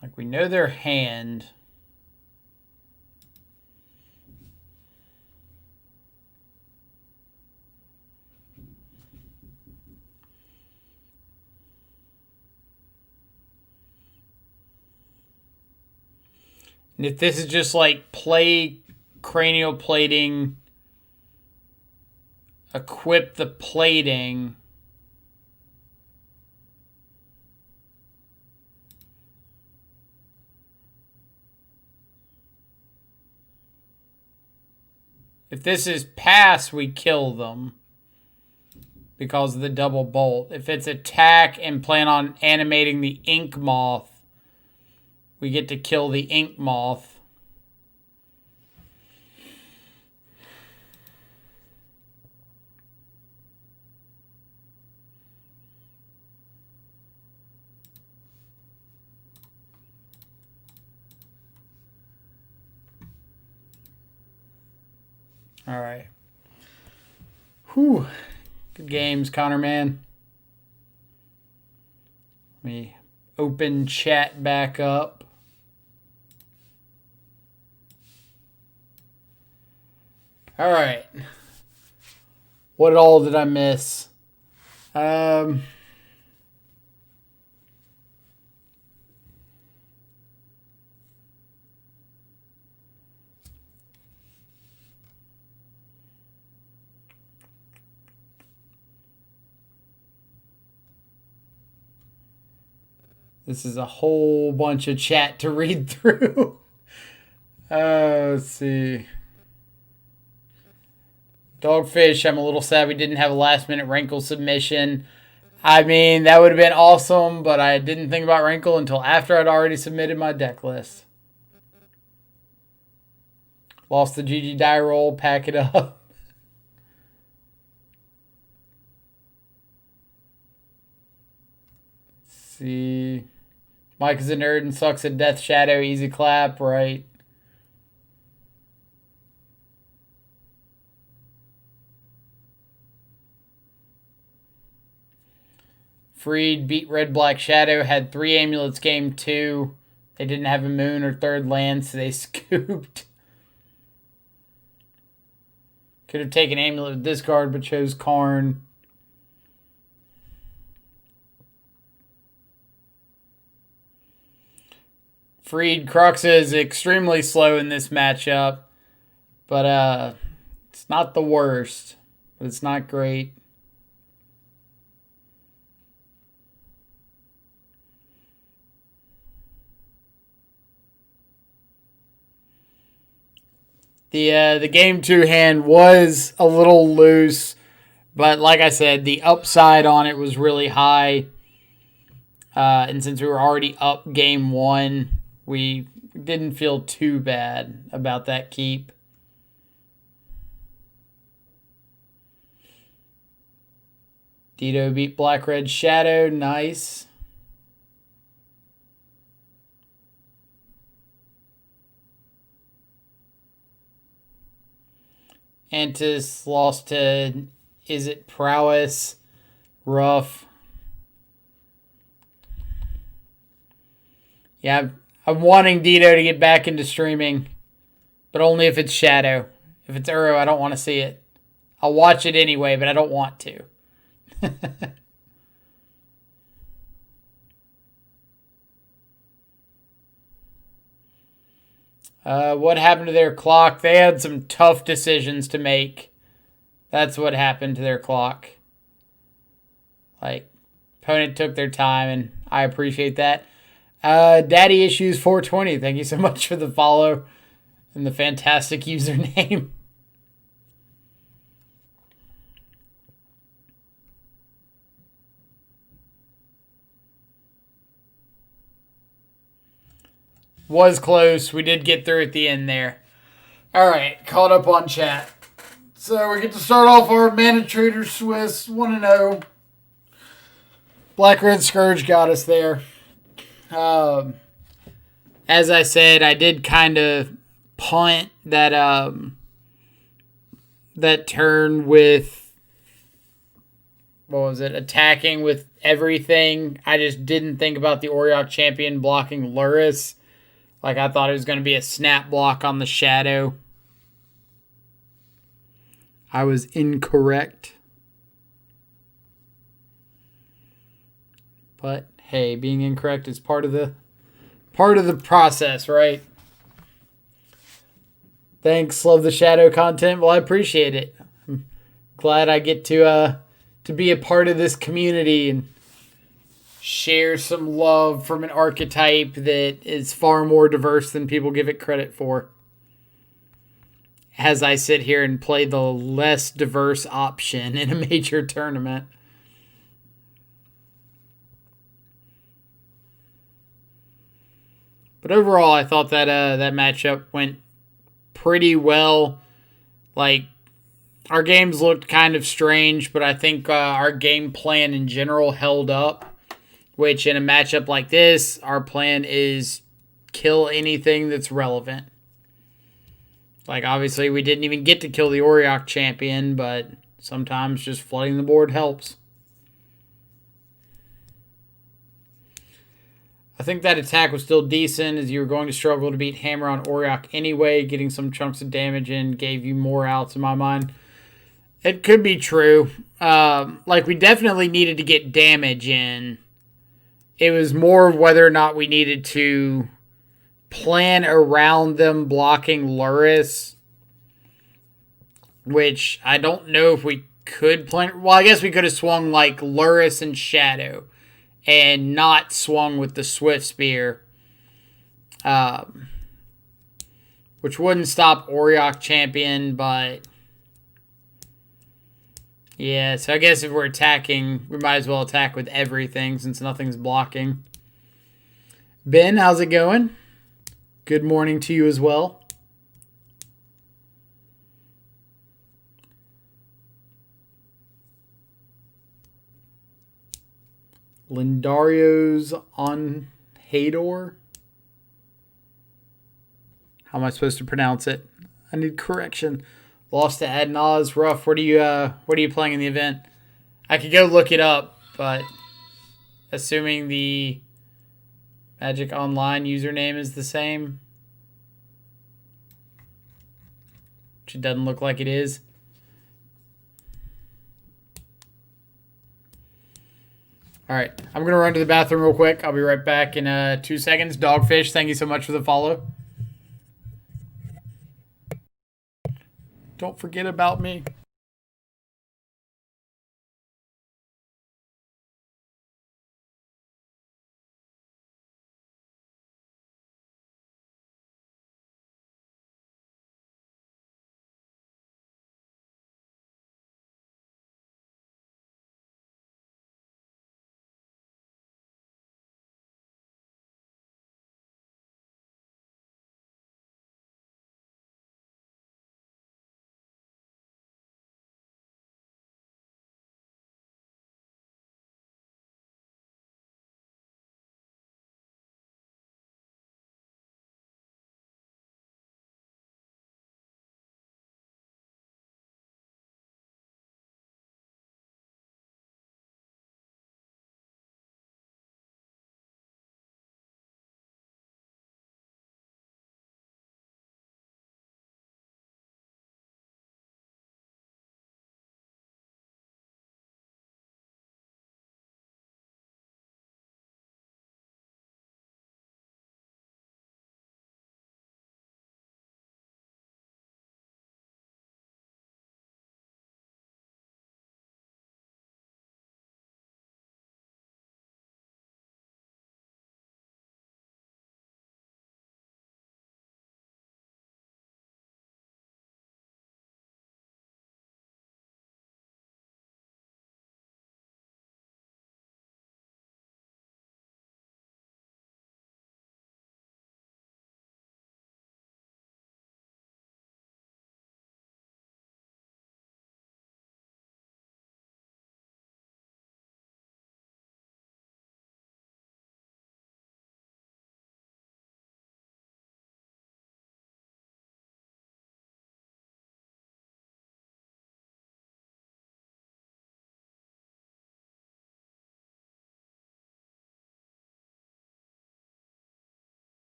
Like, we know their hand. And if this is just like play cranial plating, equip the plating. If this is pass, we kill them because of the double bolt. If it's attack and plan on animating the ink moth, we get to kill the ink moth. All right. Whew. Good games, Connor, man. Let me open chat back up. All right. What all did I miss? This is a whole bunch of chat to read through. Let's see. Dogfish, I'm a little sad we didn't have a last-minute Rankle submission. I mean, that would have been awesome, but I didn't think about Rankle until after I'd already submitted my deck list. Lost the GG die roll, pack it up. Let's see. Mike is a nerd and sucks at Death Shadow. Easy clap, right? Freed beat Red Black Shadow, had 3 amulets game 2. They didn't have a moon or third land, so they scooped. Could have taken amulet with discard, but chose Karn. Freed Cruxa is extremely slow in this matchup, but it's not the worst, but it's not great. The game 2 hand was a little loose, but like I said, the upside on it was really high. And since we were already up game 1, we didn't feel too bad about that keep. Dito beat Black Red Shadow, nice. Antis lost to Is It Prowess, rough. Yeah, I'm wanting Dito to get back into streaming, but only if it's Shadow. If it's Uro, I don't want to see it. I'll watch it anyway, but I don't want to. What happened to their clock? They had some tough decisions to make. That's what happened to their clock. Like, opponent took their time, and I appreciate that. Daddy Issues 420, thank you so much for the follow and the fantastic username. Was close. We did get through at the end there. All right, caught up on chat. So we get to start off our Mana Trader Swiss 1-0. Black-Red Scourge got us there. As I said, I did kind of punt that that turn with, what was it, attacking with everything. I just didn't think about the Auriok champion blocking Luris. Like, I thought it was going to be a snap block on the Shadow. I was incorrect. But hey, being incorrect is part of the process, right? Thanks, love the Shadow content. Well, I appreciate it. I'm glad I get to be a part of this community and share some love from an archetype that is far more diverse than people give it credit for. As I sit here and play the less diverse option in a major tournament. But overall, I thought that that matchup went pretty well. Like, our games looked kind of strange, but I think our game plan in general held up. Which, in a matchup like this, our plan is kill anything that's relevant. Like, obviously, we didn't even get to kill the Auriok champion, but sometimes just flooding the board helps. I think that attack was still decent, as you were going to struggle to beat Hammer on Auriok anyway. Getting some chunks of damage in gave you more outs in my mind. It could be true. Like, we definitely needed to get damage in. It was more whether or not we needed to plan around them blocking Luris, which I don't know if we could plan. Well, I guess we could have swung like Luris and Shadow and not swung with the Swift Spear, which wouldn't stop Auriok champion, but yeah, so I guess if we're attacking, we might as well attack with everything since nothing's blocking. Ben, how's it going? Good morning to you as well. Lindario's on Hador. How am I supposed to pronounce it? I need correction. Lost to Adnaz. Rough. What are you playing in the event? I could go look it up, but assuming the Magic Online username is the same, which it doesn't look like it is. All right, I'm going to run to the bathroom real quick. I'll be right back in 2 seconds. Dogfish, thank you so much for the follow. Don't forget about me.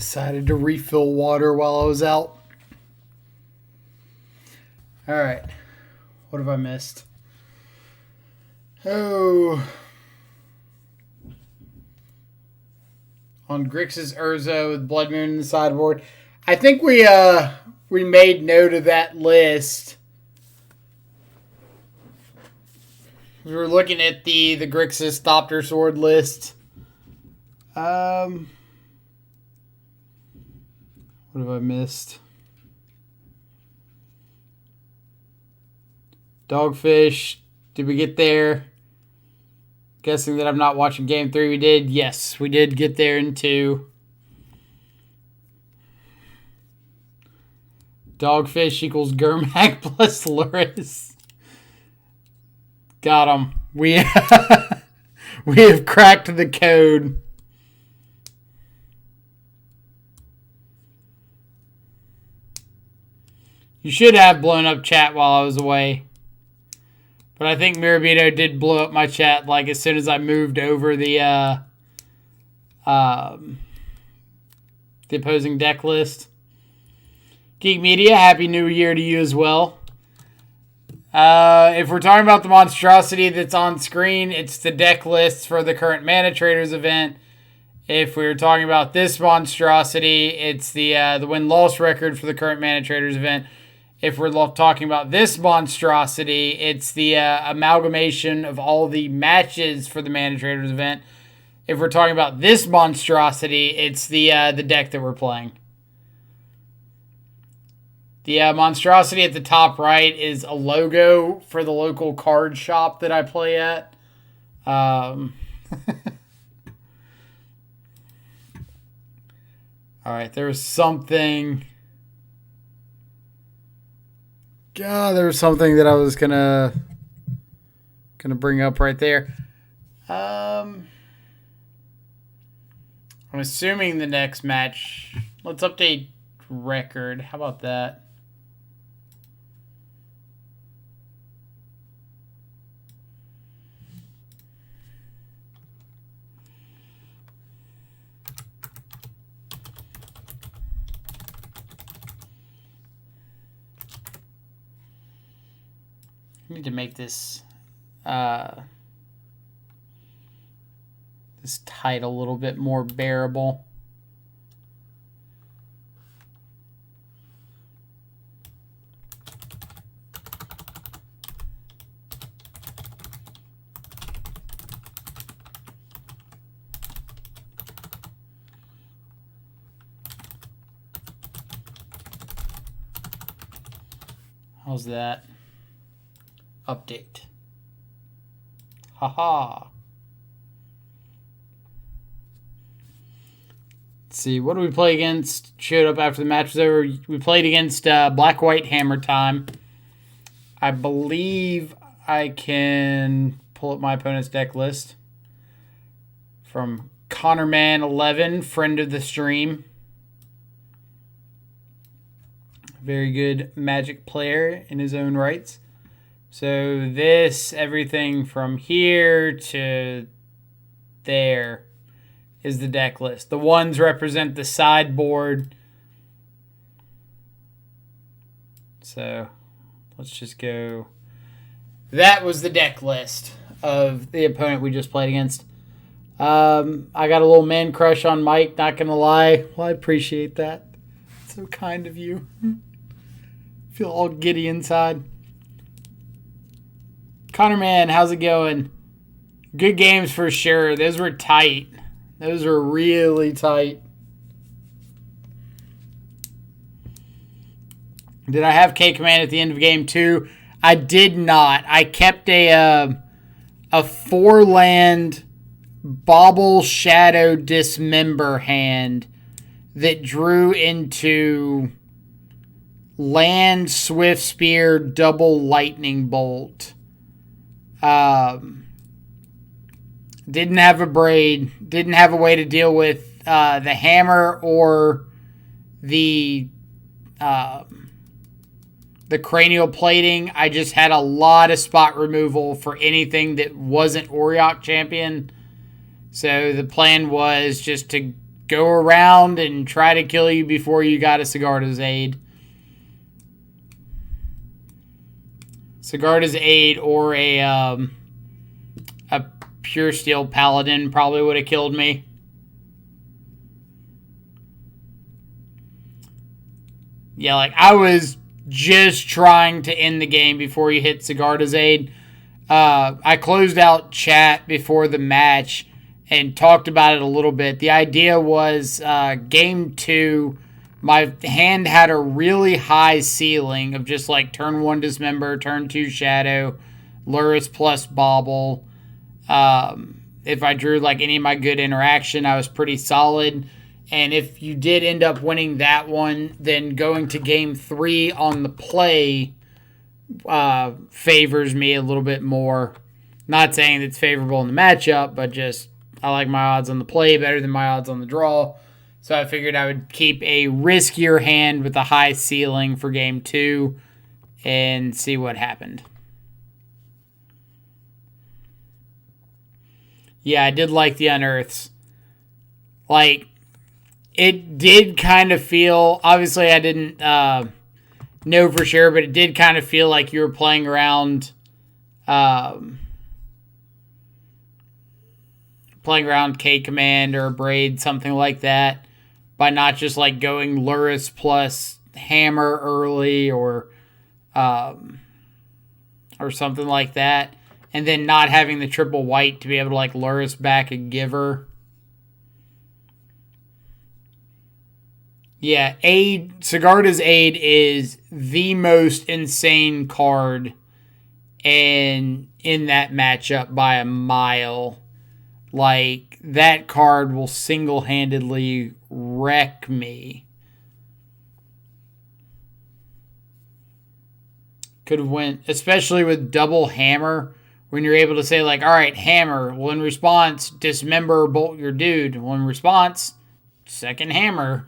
Decided to refill water while I was out. All right. What have I missed? Oh. On Grixis Urza with Blood Moon in the sideboard. I think we made note of that list. We were looking at the Grixis Thopter Sword list. What have I missed? Dogfish. Did we get there? Guessing that I'm not watching Game 3. We did. Yes, we did get there in 2. Dogfish equals Gurmak plus Luris. Got him. We have cracked the code. You should have blown up chat while I was away. But I think Mirabito did blow up my chat like as soon as I moved over the opposing deck list. Geek Media, Happy New Year to you as well. If we're talking about the monstrosity that's on screen, it's the deck list for the current Mana Traders event. If we're talking about this monstrosity, it's the win-loss record for the current Mana Traders event. If we're talking about this monstrosity, it's the amalgamation of all the matches for the Mana Traders event. If we're talking about this monstrosity, it's the deck that we're playing. The monstrosity at the top right is a logo for the local card shop that I play at. All right, there was something... God, there was something that I was gonna bring up right there. I'm assuming the next match. Let's update record. How about that? I need to make this this title a little bit more bearable. How's that? Update. Haha. Let's see. What did we play against? Showed up after the match was over. We played against Black White Hammer Time. I believe I can pull up my opponent's deck list. From ConnorMan11, friend of the stream. Very good Magic player in his own rights. So this, everything from here to there is the deck list. The ones represent the sideboard. So let's just go. That was the deck list of the opponent we just played against. I got a little man crush on Mike, not going to lie. Well, I appreciate that. It's so kind of you. Feel all giddy inside. Connor Man, how's it going? Good games for sure. Those were tight. Those were really tight. Did I have K-Command at the end of game 2? I did not. I kept a 4-land Bauble Shadow Dismember hand that drew into land Swift Spear double Lightning Bolt. Didn't have a braid. Didn't have a way to deal with the hammer or the cranial plating. I just had a lot of spot removal for anything that wasn't Auriok champion. So the plan was just to go around and try to kill you before you got a Sigarda's Aid. Sigarda's Aid or a Pure Steel Paladin probably would have killed me. Yeah, like, I was just trying to end the game before you hit Sigarda's Aid. I closed out chat before the match and talked about it a little bit. The idea was game 2, my hand had a really high ceiling of just like turn 1 Dismember, turn 2 Shadow, Lurrus plus Bauble. If I drew like any of my good interaction, I was pretty solid. And if you did end up winning that one, then going to game 3 on the play favors me a little bit more. Not saying it's favorable in the matchup, but just I like my odds on the play better than my odds on the draw. So I figured I would keep a riskier hand with a high ceiling for game 2 and see what happened. Yeah, I did like the Unearths. Like, it did kind of feel, obviously I didn't know for sure, but it did kind of feel like you were playing around K-Command or Braid, something like that, by not just like going Lurrus plus Hammer early or something like that, and then not having the triple white to be able to like Lurrus back a Giver. Yeah, Sigarda's Aid is the most insane card in that matchup by a mile. Like, that card will single-handedly wreck me. Could have went, especially with double Hammer, when you're able to say, like, all right, Hammer. Well, in response, Dismember, bolt your dude. Well, in response, second Hammer.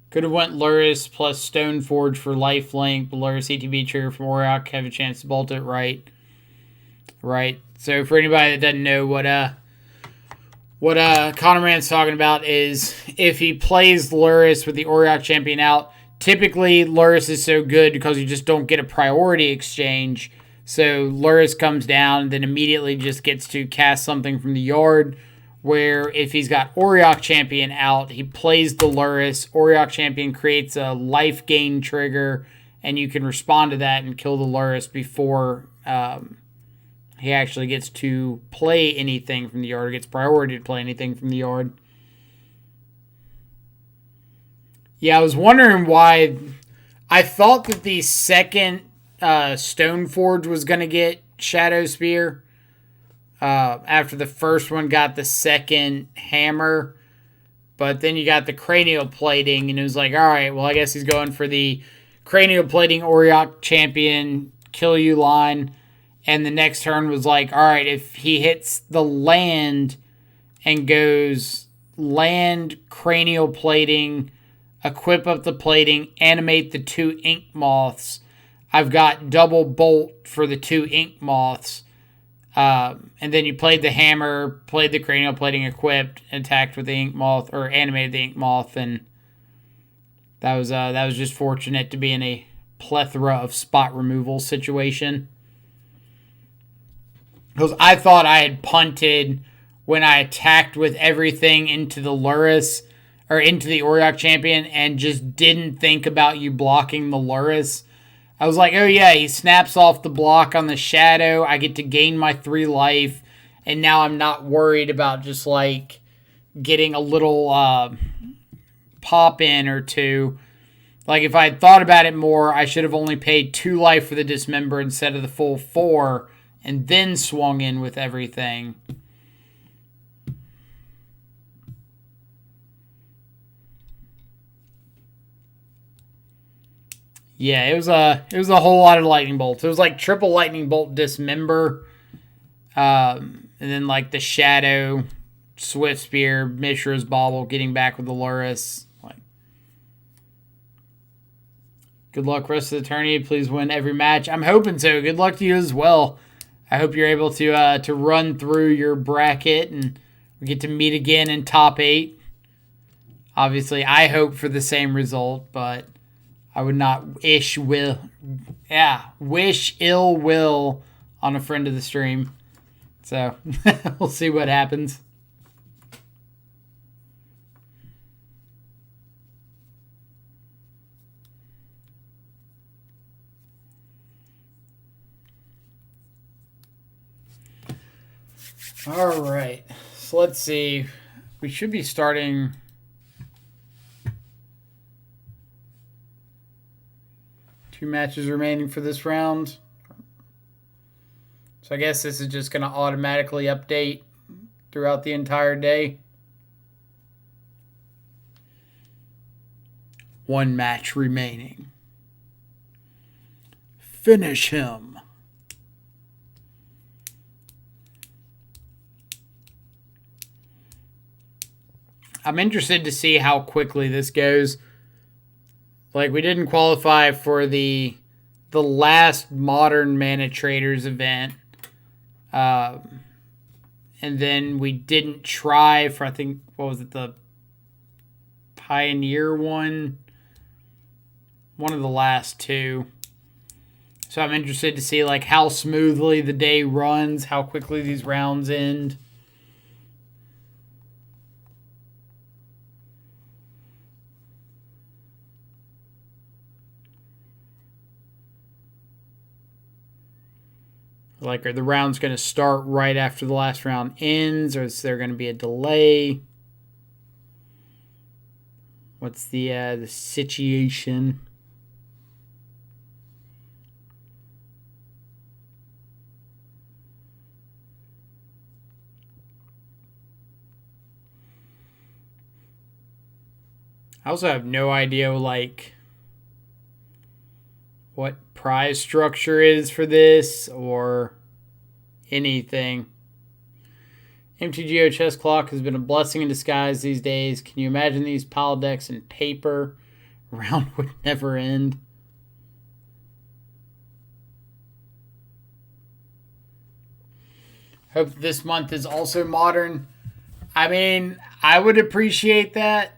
Could have went Lurrus plus Stoneforge for lifelink, but Lurrus ETB trigger from Auriok, have a chance to bolt it, right? Right. So for anybody that doesn't know what Conor Man's talking about is if he plays Lurrus with the Auriok champion out, typically Lurrus is so good because you just don't get a priority exchange. So Lurrus comes down and then immediately just gets to cast something from the yard. Where if he's got Auriok Champion out, he plays the Lurrus. Auriok Champion creates a life gain trigger, and you can respond to that and kill the Lurrus before he actually gets to play anything from the yard, or gets priority to play anything from the yard. Yeah, I was wondering why. I thought that the second Stoneforge was going to get Shadow Spear. After the first one got the second Hammer, but then you got the cranial plating, and it was like, all right, well, I guess he's going for the cranial plating Auriok champion kill you line, and the next turn was like, all right, if he hits the land and goes land, cranial plating, equip up the plating, animate the 2 ink moths, I've got double bolt for the 2 ink moths. And then you played the Hammer, played the cranial plating equipped, attacked with the ink moth, or animated the ink moth, and that was just fortunate to be in a plethora of spot removal situation. Because I thought I had punted when I attacked with everything into the Lurrus, or into the Auriok champion, and just didn't think about you blocking the Lurrus. I was like, oh yeah, he snaps off the block on the Shadow. I get to gain my 3 life. And now I'm not worried about just like getting a little pop in or 2. Like if I had thought about it more, I should have only paid 2 life for the Dismember instead of the full 4. And then swung in with everything. Yeah, it was a whole lot of lightning bolts. It was like triple lightning bolt Dismember, and then like the Shadow, Swift Spear, Mishra's Bauble, getting back with the Lurrus. Like, good luck rest of the tourney. Please win every match. I'm hoping so. Good luck to you as well. I hope you're able to run through your bracket and we get to meet again in top 8. Obviously, I hope for the same result, but I would not wish ill will on a friend of the stream. So we'll see what happens. All right, so let's see. We should be starting. Two matches remaining for this round. So I guess this is just going to automatically update throughout the entire day. One match remaining. Finish him. I'm interested to see how quickly this goes. Like, we didn't qualify for the last Modern Mana Traders event. And then we didn't try for, I think, what was it, the Pioneer one? One of the last two. So I'm interested to see, like, how smoothly the day runs, how quickly these rounds end. Like, are the rounds going to start right after the last round ends, or is there going to be a delay? What's the situation? I also have no idea, like, what prize structure is for this or anything. MTGO chess clock has been a blessing in disguise these days. Can you imagine these pile decks in paper? Round would never end. Hope this month is also modern. I mean, I would appreciate that.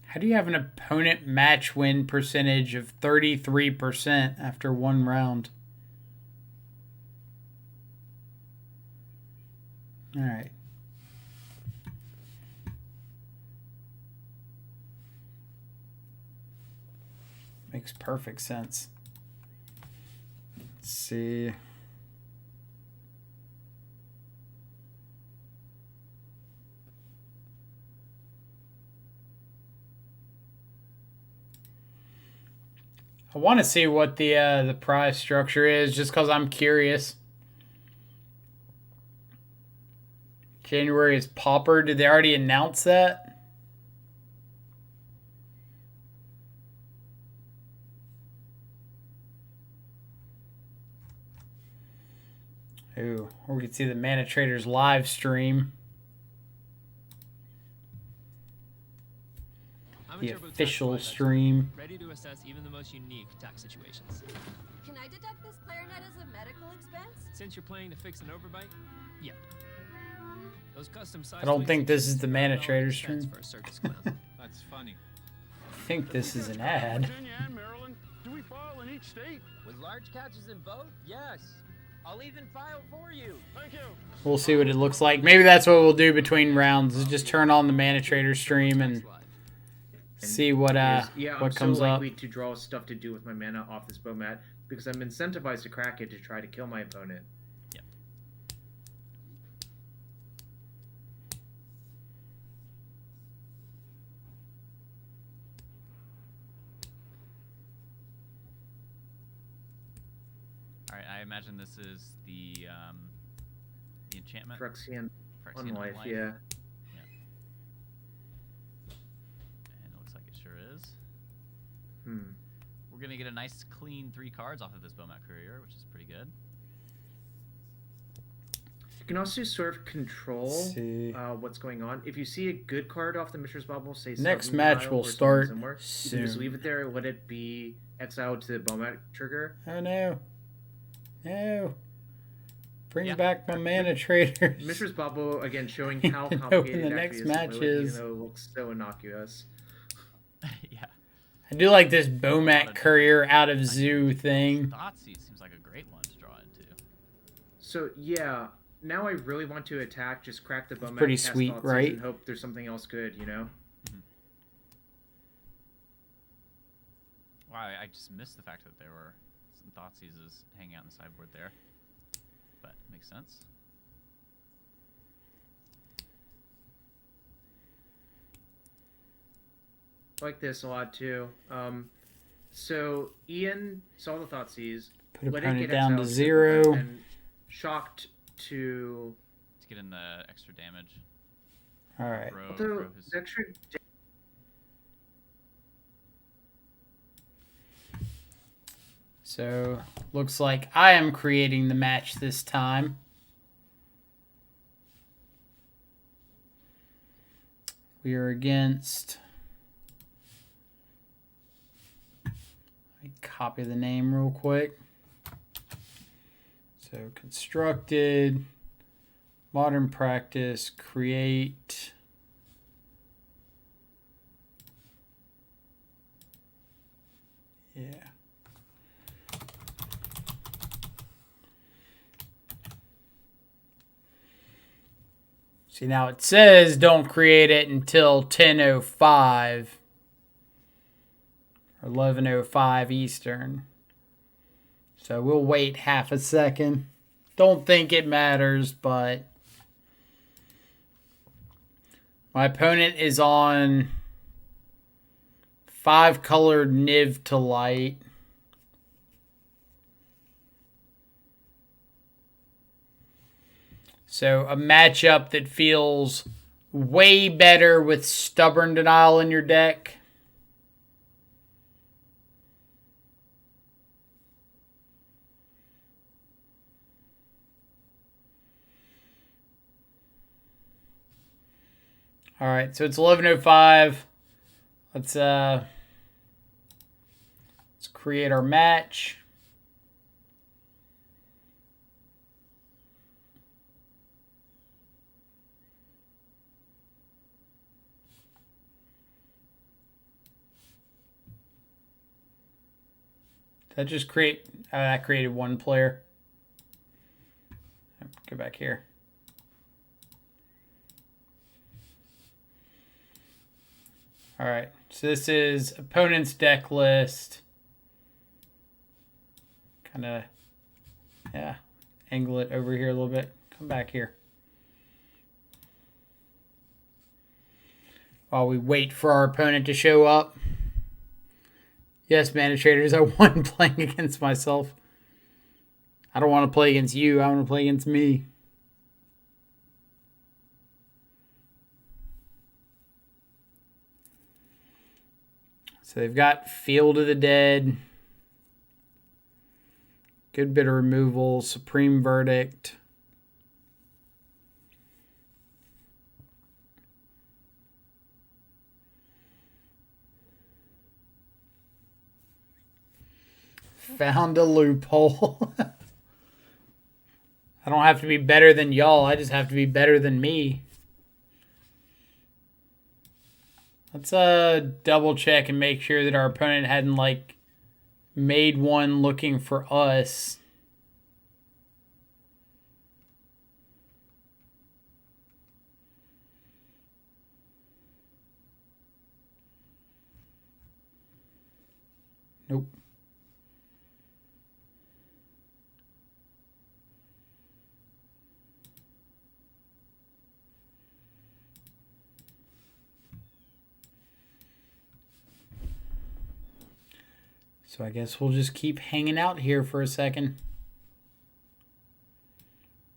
How do you have an opponent match win percentage of 33% after one round? All right. Makes perfect sense. Let's see. I want to see what the prize structure is, just because I'm curious. January is Pauper. Did they already announce that? Ooh, or we could see the Mana Traders live stream. The official stream. Ready to assess even the most unique tax situations. Can I deduct this clarinet as a medical expense? Since you're playing to fix an overbite, yeah. Those custom size I don't think this is the Mana Traders stream. for a circus clown. That's funny. I think this is an ad. Virginia and Maryland. Do we file in each state? With large catches in both? Yes. I'll even file for you. Thank you. We'll see what it looks like. Maybe that's what we'll do between rounds. Is just turn on the Mana Traders stream and see what I'm comes so up. likely to draw stuff to do with my mana off this bow mat because I'm incentivized to crack it to try to kill my opponent. Yep. All right, I imagine this is the enchantment? Phyrexian Phyrexian Unlife, Unlife? yeah. And it looks like it sure is. Hmm. We're going to get a nice clean 3 cards off of this Bomat Courier, which is pretty good. You can also sort of control what's going on. If you see a good card off the Mishra's Bubble, say Next Sudden match Denial will or something start similar, you soon. can just leave it there, let it be exiled to the Bomat trigger. Oh no. No. Bring Yeah. back my mana traders. Mishra's Bubble, again, showing You how know, complicated in it the actually next is to play with, matches. even though it looks so innocuous. Yeah. I do like this Bomat Courier out of zoo thing. Thoughtseize seems like a great one to draw into. So, yeah, now I really want to attack, just crack the Bomat, pretty cast sweet, Thoughtseize, right? and hope there's something else good, you know? Wow, I just missed the fact that there were some Thoughtseizes hanging out in the sideboard there. But makes sense. I like this a lot, too. So, Ian saw the Thoughtseize, Put let it opponent get down to exiled the 0. Bomat, and shocked to... To get in the extra damage. Alright. Although, the extra... So, looks like I am creating the match this time. We are against... Let me copy the name real quick. So, constructed, modern practice, create... Yeah. See, now it says don't create it until 10:05 or 11:05 Eastern. So we'll wait half a second. Don't think it matters, but my opponent is on 5-colored Niv to light. So a matchup that feels way better with Stubborn Denial in your deck. All right, so it's 11:05. Let's create our match. That just create, that created one player. Go back here. All right, so this is opponent's deck list. Kind of, yeah, angle it over here a little bit. Come back here. While we wait for our opponent to show up. Yes, Mana Traders, I won playing against myself. I don't want to play against you. I want to play against me. So they've got Field of the Dead. Good bit of removal. Supreme Verdict. Found a loophole. I don't have to be better than y'all. I just have to be better than me. Let's double check and make sure that our opponent hadn't like made one looking for us. Nope. So I guess we'll just keep hanging out here for a second.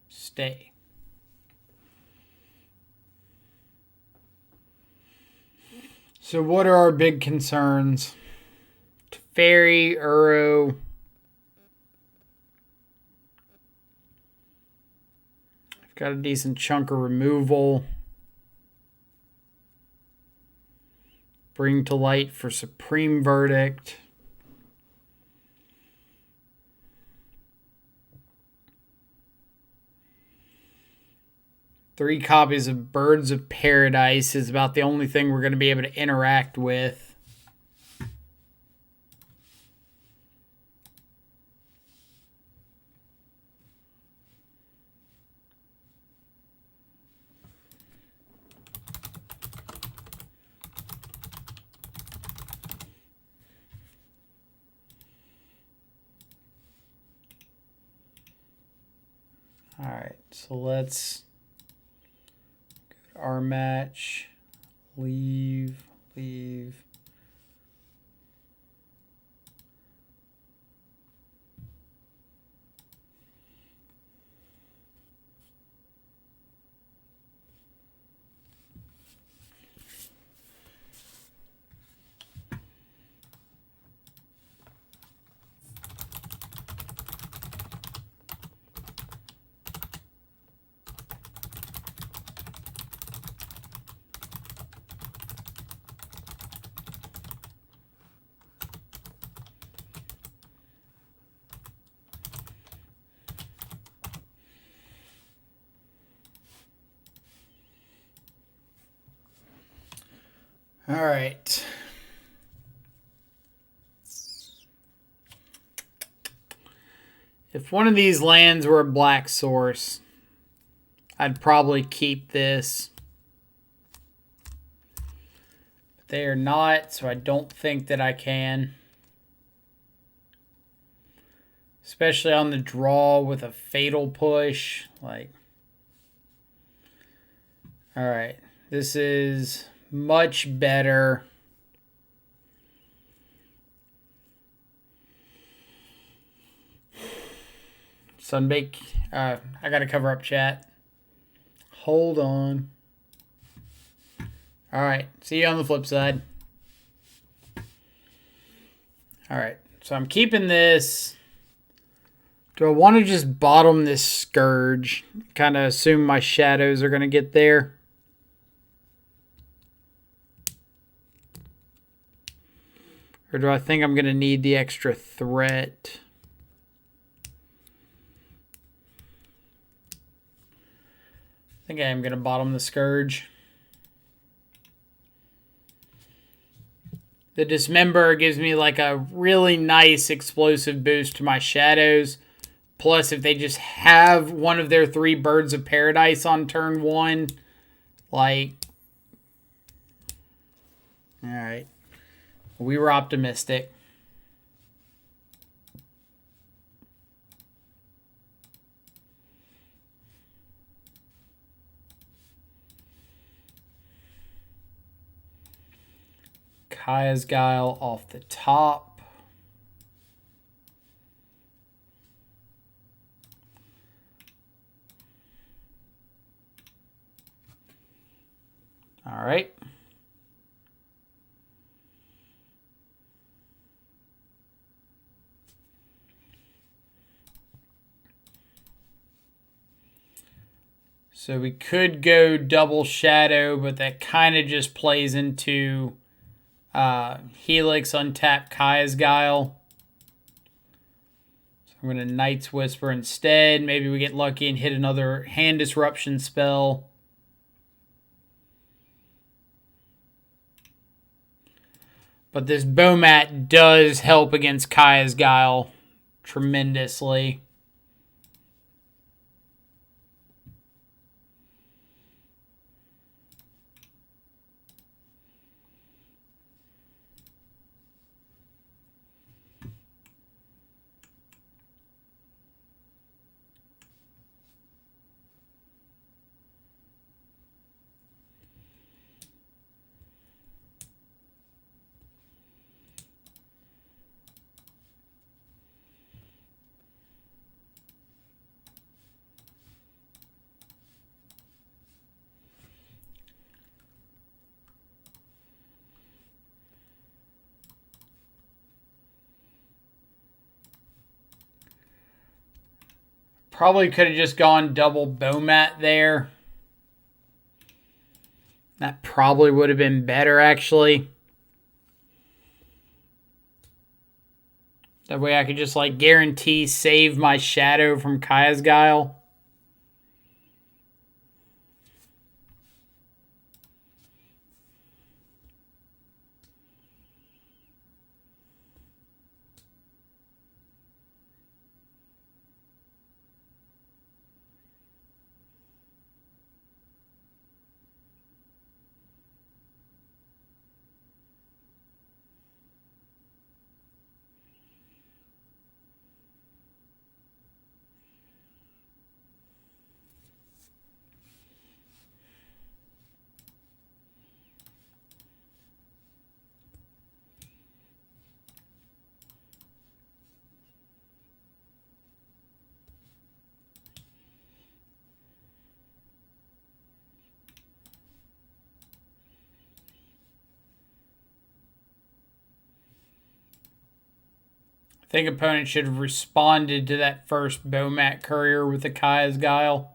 Stay. So what are our big concerns? Teferi, Uro. I've got a decent chunk of removal. Bring to light for Supreme Verdict. Three copies of Birds of Paradise is about the only thing we're going to be able to interact with. All right, so let's go to our match. Leave. All right. If one of these lands were a black source, I'd probably keep this. But they are not, so I don't think that I can. Especially on the draw with a fatal push. Like, all right. This is much better. Sunbake. I gotta cover up chat. Hold on. All right. See you on the flip side. All right. So I'm keeping this. Do I want to just bottom this Scourge? Kind of assume my shadows are going to get there. Or do I think I'm going to need the extra threat? I think I am going to bottom the Scourge. The Dismember gives me like a really nice explosive boost to my shadows. Plus, if they just have one of their 3 Birds of Paradise on turn 1, like... Alright. We were optimistic. Kaya's Guile off the top. All right. So we could go double shadow, but that kind of just plays into Helix, untap Kaya's Guile. So I'm going to Night's Whisper instead. Maybe we get lucky and hit another hand disruption spell. But this Bomat does help against Kaya's Guile tremendously. Probably could have just gone double Bomat there. That probably would have been better, actually. That way I could just, like, guarantee save my Shadow from Kaya's Guile. I think opponent should have responded to that first Bomat Courier with the Kaya's Guile.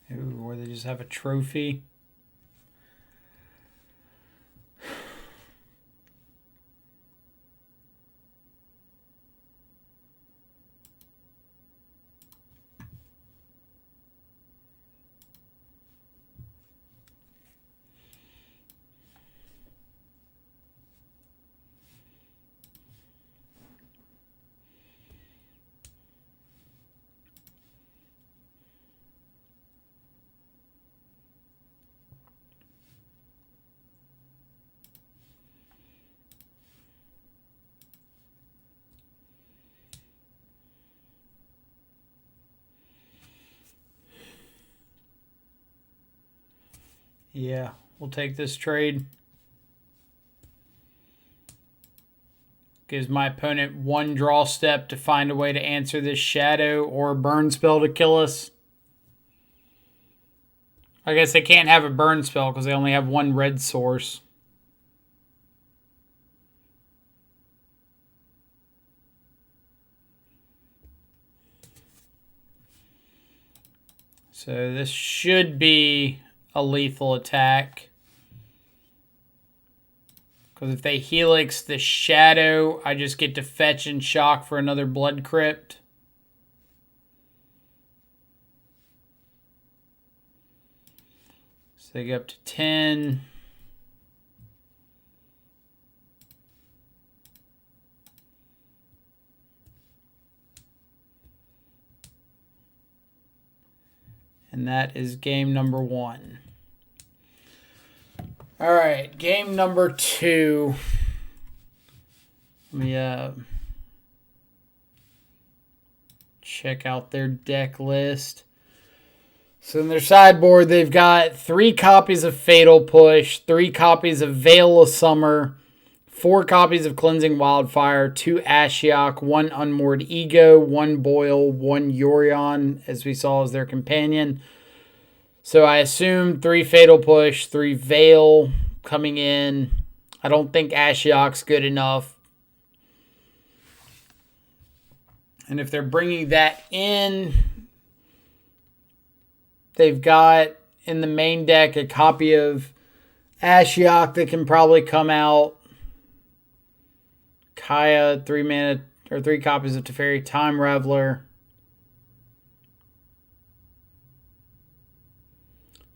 Ooh, or they just have a trophy. Yeah, we'll take this trade. Gives my opponent one draw step to find a way to answer this Shadow or a burn spell to kill us. I guess they can't have a burn spell because they only have one red source. So this should be a lethal attack. Because if they Helix the Shadow, I just get to fetch and shock for another Blood Crypt. So they go up to 10. And that is game number 1. All right, game number 2. Let me check out their deck list. So in their sideboard, they've got 3 copies of Fatal Push, 3 copies of Veil of Summer, 4 copies of Cleansing Wildfire, 2 Ashiok, 1 Unmoored Ego, 1 Boil, 1 Yorion, as we saw as their companion. So I assume 3 Fatal Push, 3 Veil coming in. I don't think Ashiok's good enough. And if they're bringing that in, they've got in the main deck a copy of Ashiok that can probably come out. Kaya, 3 mana or 3 copies of Teferi Time Reveler.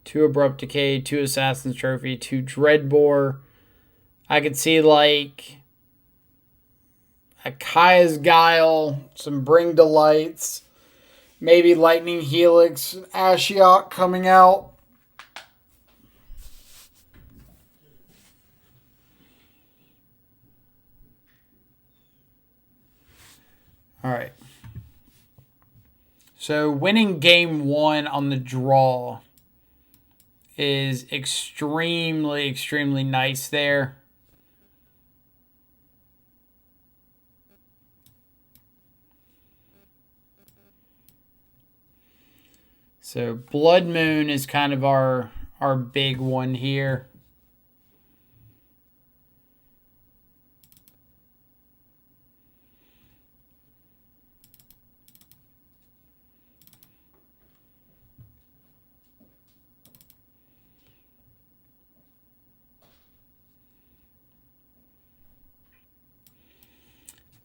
2 Abrupt Decay, 2 Assassin's Trophy, 2 Dreadbore. I could see like a Kaya's Guile, some Bring Delights, maybe Lightning Helix, and Ashiok coming out. All right. So winning game 1 on the draw is extremely, extremely nice there. So Blood Moon is kind of our big one here.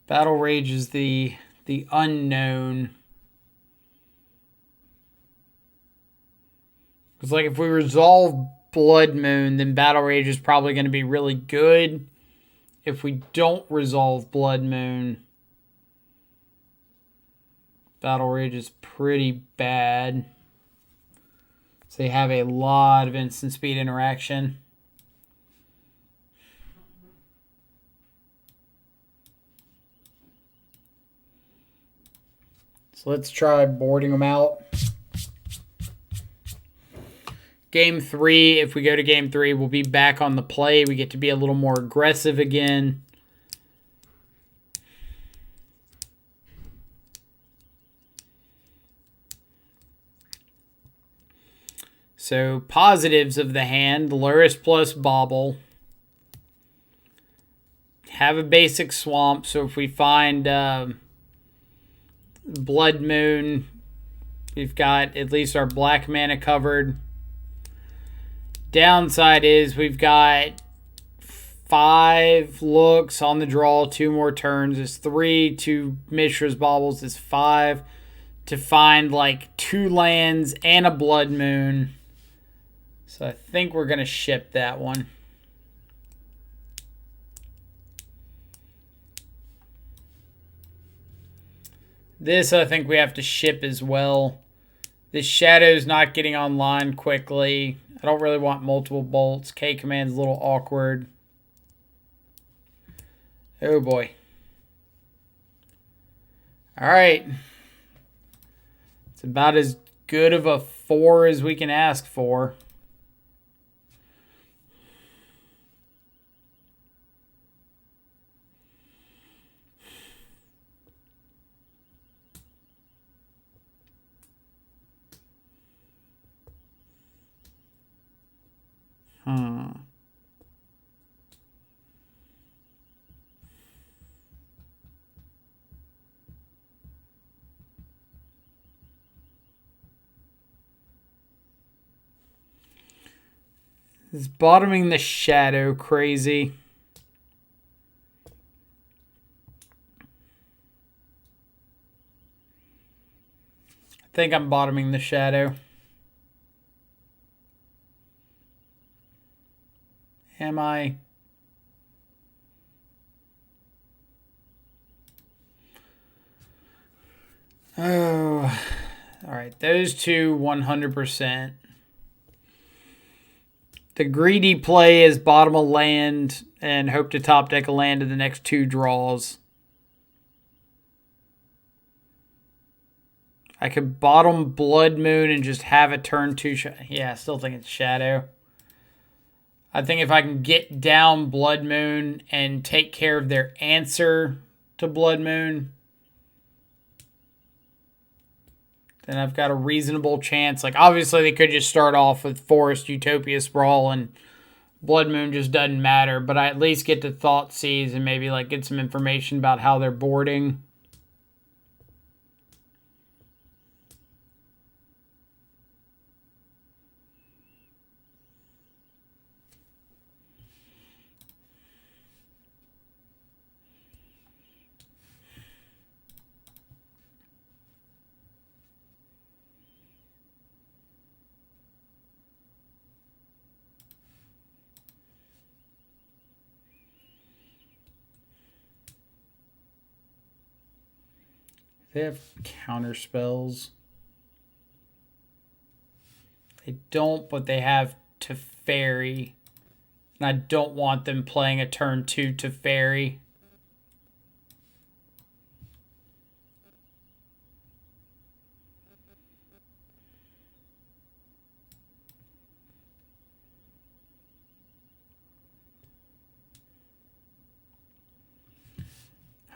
Battle Rage is the unknown. Because, like, if we resolve Blood Moon, then Battle Rage is probably going to be really good. If we don't resolve Blood Moon, Battle Rage is pretty bad. So they have a lot of instant speed interaction. So let's try boarding them out. Game 3, if we go to Game 3, we'll be back on the play. We get to be a little more aggressive again. So, positives of the hand, Luris plus Bauble. Have a basic swamp, so if we find Blood Moon, we've got at least our black mana covered. Downside is we've got 5 looks on the draw, 2 more turns. It's 3 to Mishra's Baubles. It's 5 to find like 2 lands and a Blood Moon. So I think we're going to ship that one. This I think we have to ship as well. This Shadow's not getting online quickly. I don't really want multiple bolts. K command's a little awkward. Oh boy. Alright. It's about as good of a 4 as we can ask for. Is bottoming the Shadow crazy? I think I'm bottoming the Shadow. Am I? Oh. Alright, those two 100%. The greedy play is bottom a land and hope to top deck a land in the next 2 draws. I could bottom Blood Moon and just have a turn 2. Yeah, I still think it's Shadow. I think if I can get down Blood Moon and take care of their answer to Blood Moon, then I've got a reasonable chance. Like, obviously, they could just start off with Forest Utopia Sprawl and Blood Moon just doesn't matter. But I at least get to Thoughtseize and maybe, like, get some information about how they're boarding. They have counter spells. They don't, but they have Teferi. And I don't want them playing a turn 2 Teferi.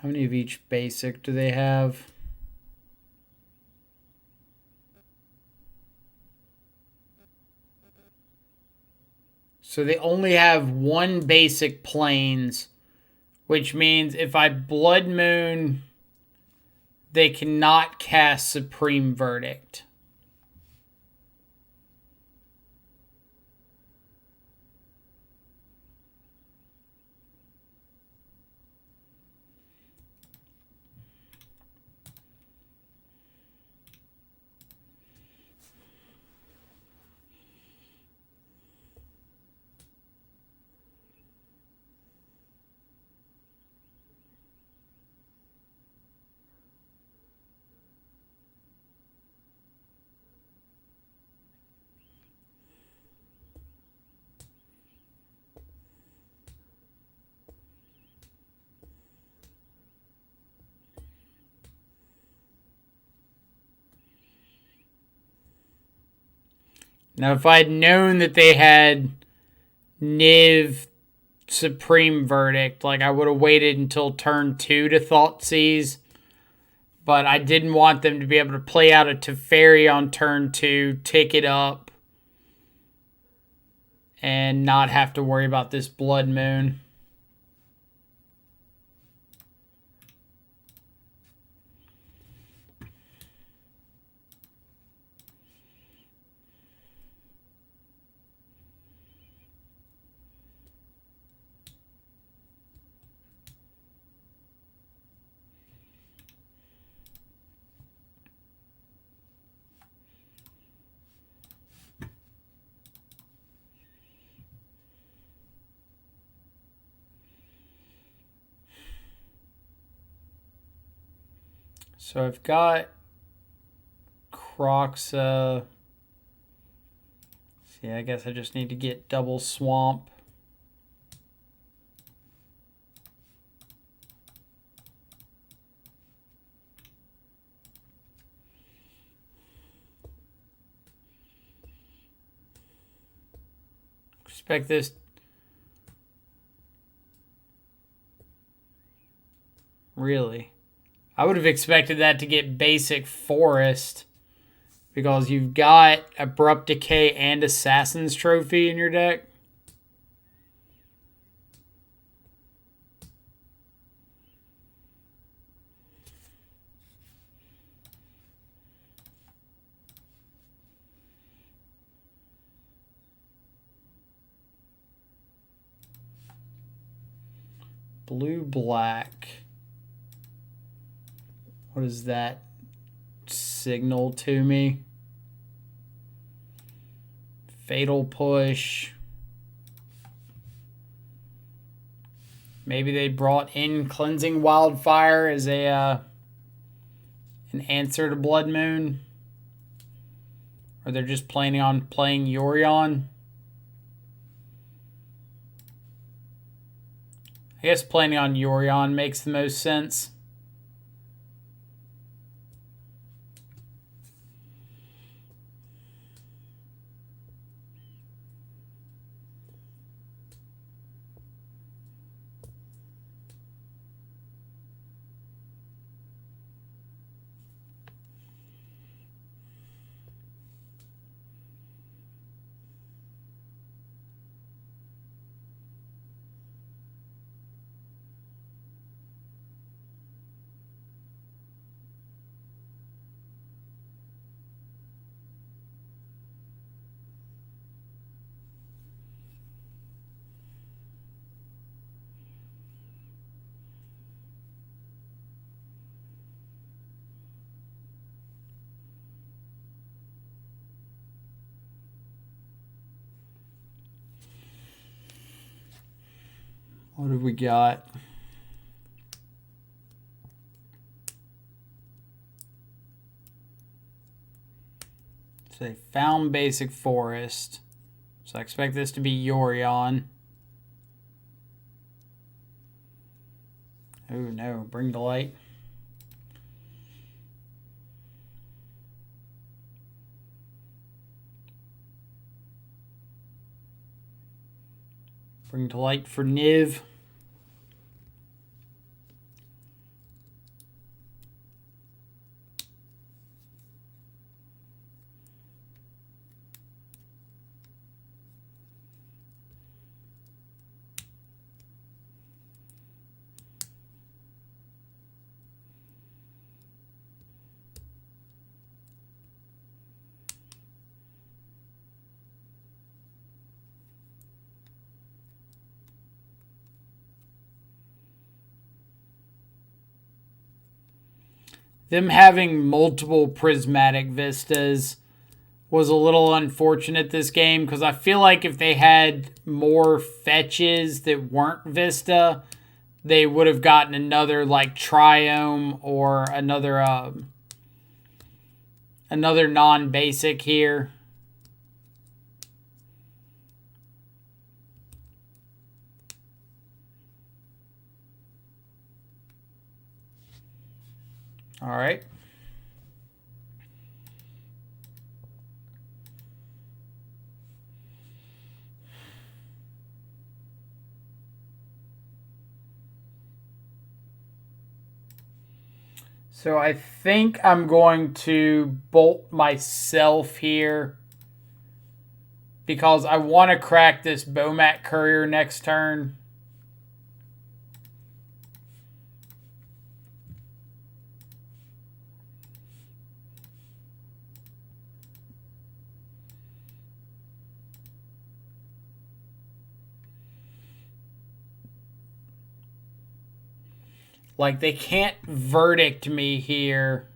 How many of each basic do they have? So they only have one basic planes, which means if I Blood Moon, they cannot cast Supreme Verdict. Now, if I'd known that they had Niv Supreme Verdict, like I would have waited until turn 2 to Thoughtseize. But I didn't want them to be able to play out a Teferi on turn 2, tick it up, and not have to worry about this Blood Moon. So I've got Croxa. See, I guess I just need to get double Swamp. Expect this. Really? I would have expected that to get basic Forest because you've got Abrupt Decay and Assassin's Trophy in your deck. Blue-black. What does that signal to me? Fatal Push. Maybe they brought in Cleansing Wildfire as a an answer to Blood Moon. Or they're just planning on playing Yorion. I guess planning on Yorion makes the most sense. What have we got? So they found basic Forest. So I expect this to be Yorion. Oh no, Bring to Light. Bring to Light for Niv. them having multiple prismatic vistas was a little unfortunate this game, because I feel like if they had more fetches that weren't Vista, they would have gotten another like Triome or another non-basic here. All right. So I think I'm going to bolt myself here because I want to crack this Bomat Courier next turn. Like, they can't verdict me here.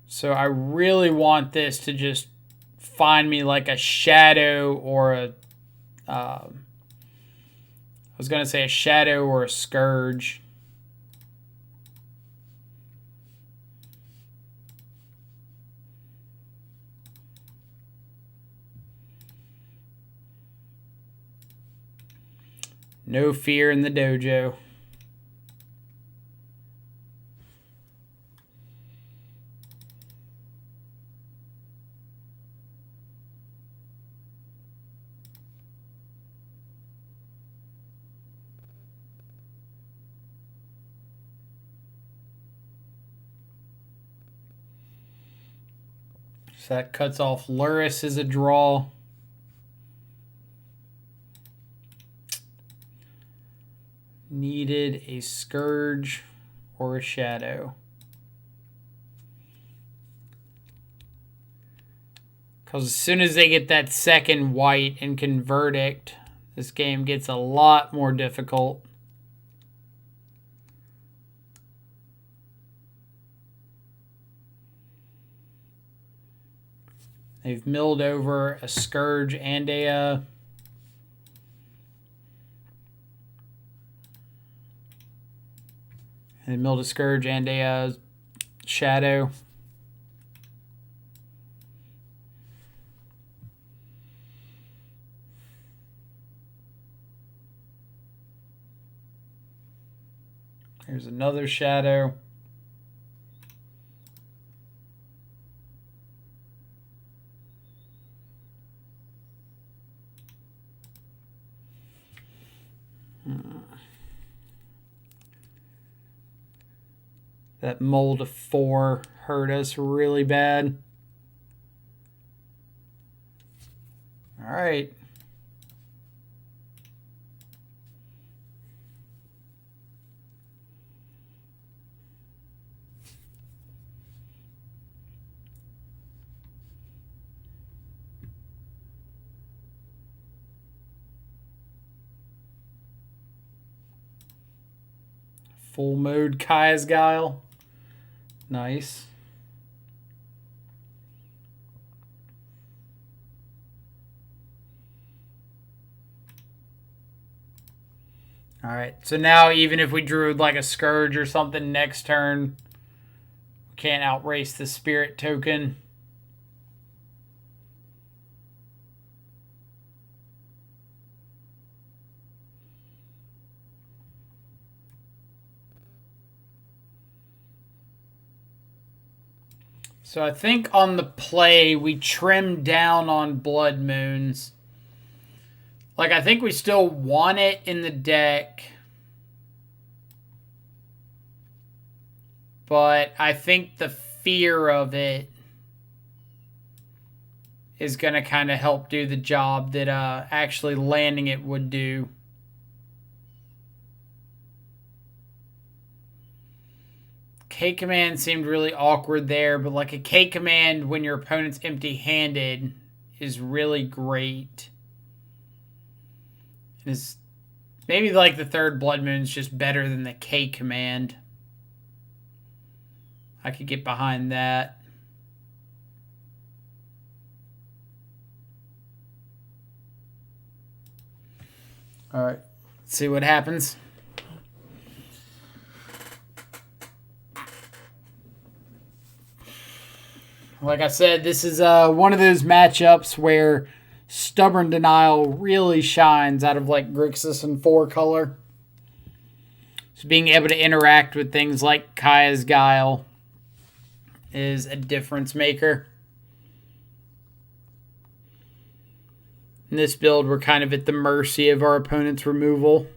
So I really want this to just find me like a Shadow or a... I was going to say a Shadow or a Scourge. No fear in the dojo. So that cuts off Luris as a draw. Needed a Scourge or a Shadow. Because as soon as they get that second white and can verdict, this game gets a lot more difficult. They've milled over a Scourge and a... They milled a Scourge and a Shadow. Here's another Shadow. That mold of 4 hurt us really bad. All right. Full mode Kaya's Guile. Nice. All right, so now even if we drew like a Scourge or something next turn, we can't outrace the Spirit token. So I think on the play, we trimmed down on Blood Moons. Like, I think we still want it in the deck. But I think the fear of it is going to kind of help do the job that actually landing it would do. K-Command seemed really awkward there, but like a K-Command when your opponent's empty-handed is really great. Is Maybe like the third Blood Moon's just better than the K command. I could get behind that. All right. Let's see what happens. Like I said, this is one of those matchups where Stubborn Denial really shines out of like Grixis and 4-color. So being able to interact with things like Kaya's Guile is a difference maker. In this build, we're kind of at the mercy of our opponent's removal.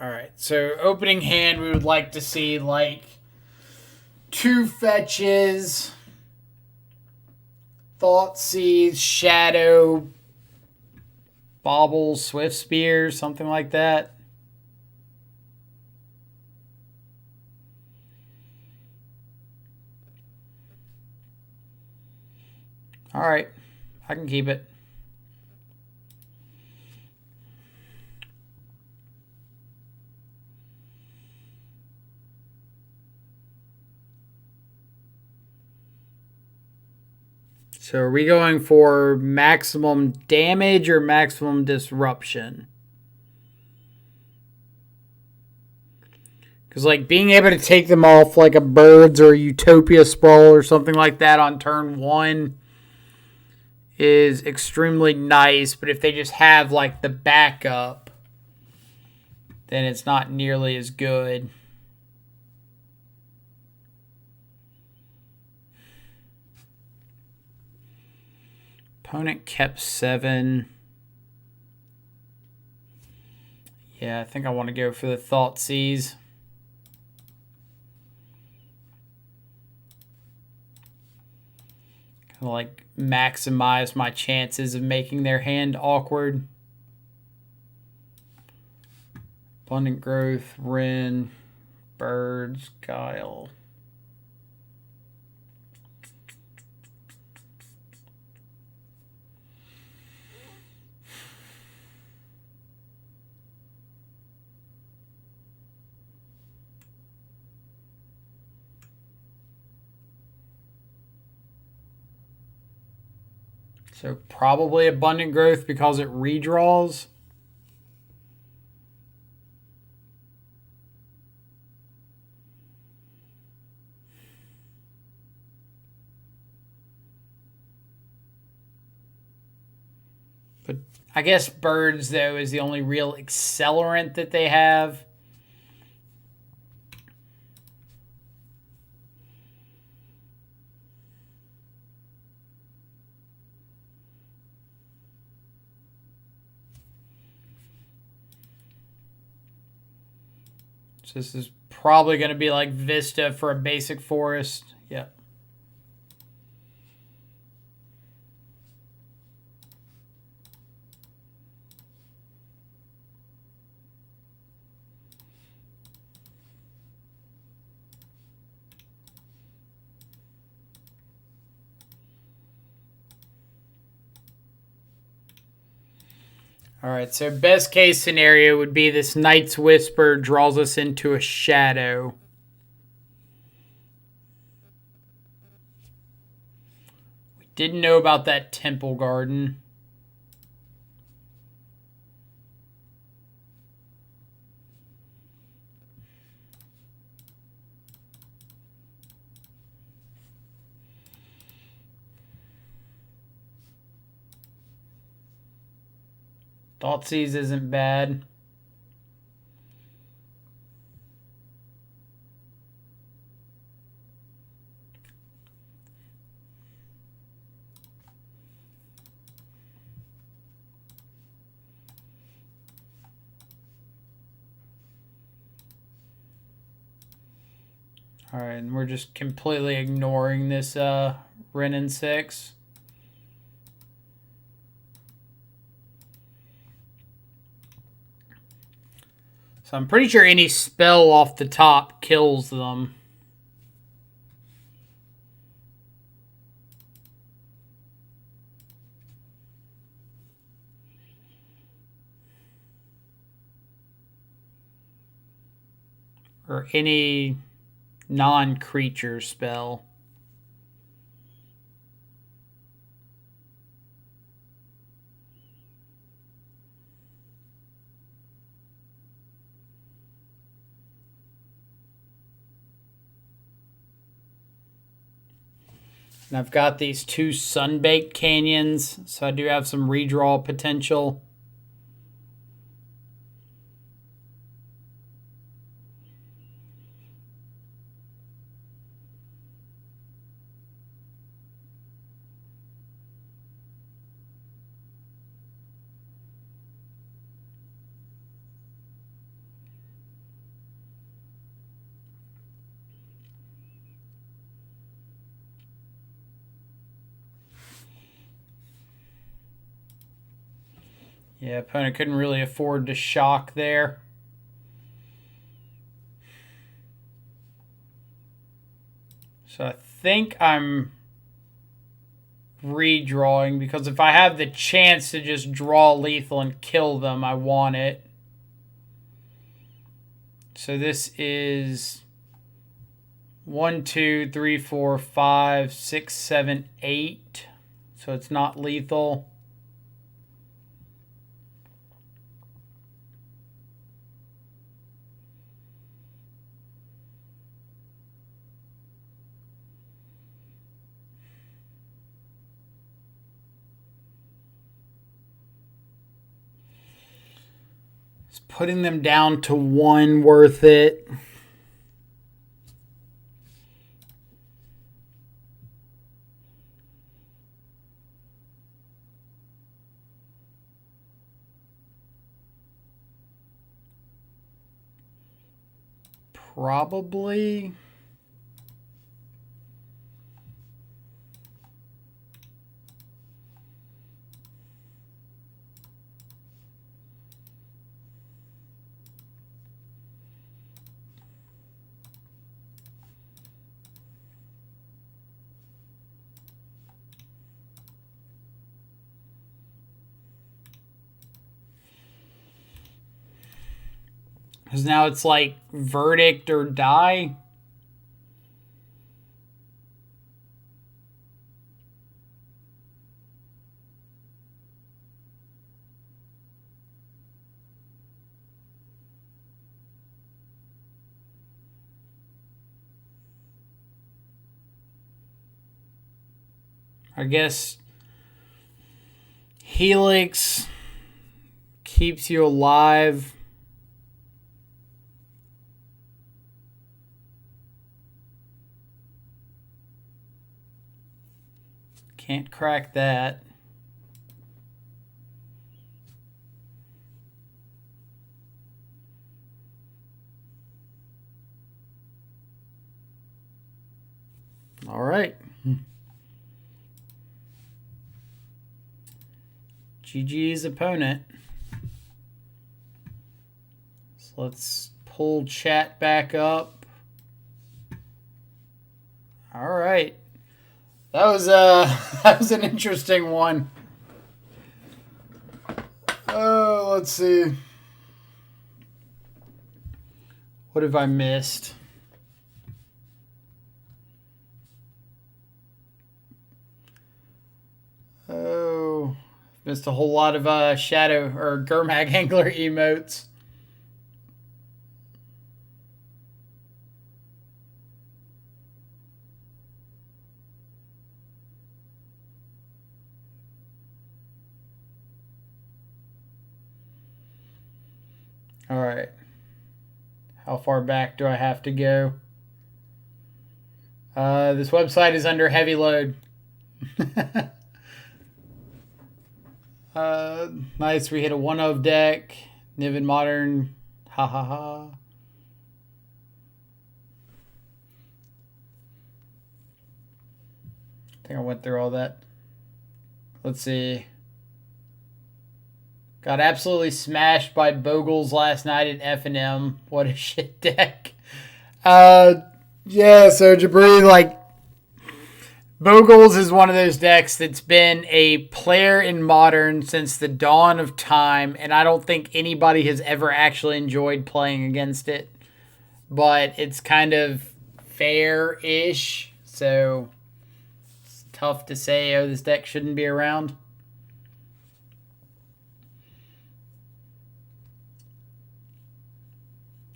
All right, so opening hand, we would like to see like 2 fetches, Thoughtseize, Shadow, Bauble, Swift Spear, something like that. All right, I can keep it. So are we going for maximum damage or maximum disruption? Because like being able to take them off like a Birds or a Utopia Sprawl or something like that on turn 1 is extremely nice. But if they just have like the backup, then it's not nearly as good. Opponent kept 7. Yeah, I think I want to go for the Thoughtseize. Kind of like maximize my chances of making their hand awkward. Abundant Growth, Wren, Birds, Guile. So probably Abundant Growth because it redraws. But I guess Birds, though, is the only real accelerant that they have. So this is probably going to be like Vista for a basic forest. Yep. All right, so best case scenario would be this Night's Whisper draws us into a shadow. We didn't know about that Temple Garden. Thoughtseize isn't bad. Alright, and we're just completely ignoring this Ren and 6. So I'm pretty sure any spell off the top kills them. Or any non-creature spell. And I've got these 2 Sunbaked Canyons, so I do have some redraw potential. Yeah, opponent couldn't really afford to shock there. So I think I'm redrawing, because if I have the chance to just draw lethal and kill them, I want it. So this is 1, 2, 3, 4, 5, 6, 7, 8. So it's not lethal. Is putting them down to 1 worth it? Probably. Because now it's like verdict or die. I guess Helix keeps you alive. Can't crack that. All right. GG's opponent. So let's pull chat back up. All right. That was an interesting one. Oh, let's see. What have I missed? Oh, missed a whole lot of Shadow or Gurmag Angler emotes. All right. How far back do I have to go? This website is under heavy load. Nice. We hit a 1-of deck. Niven Modern. Ha ha ha. think I went through all that. Let's see. Got absolutely smashed by Bogles last night at F&M. What a shit deck. Yeah, so Jabri, like, Bogles is one of those decks that's been a player in Modern since the dawn of time, and I don't think anybody has ever actually enjoyed playing against it. But it's kind of fair-ish, so it's tough to say, oh, this deck shouldn't be around.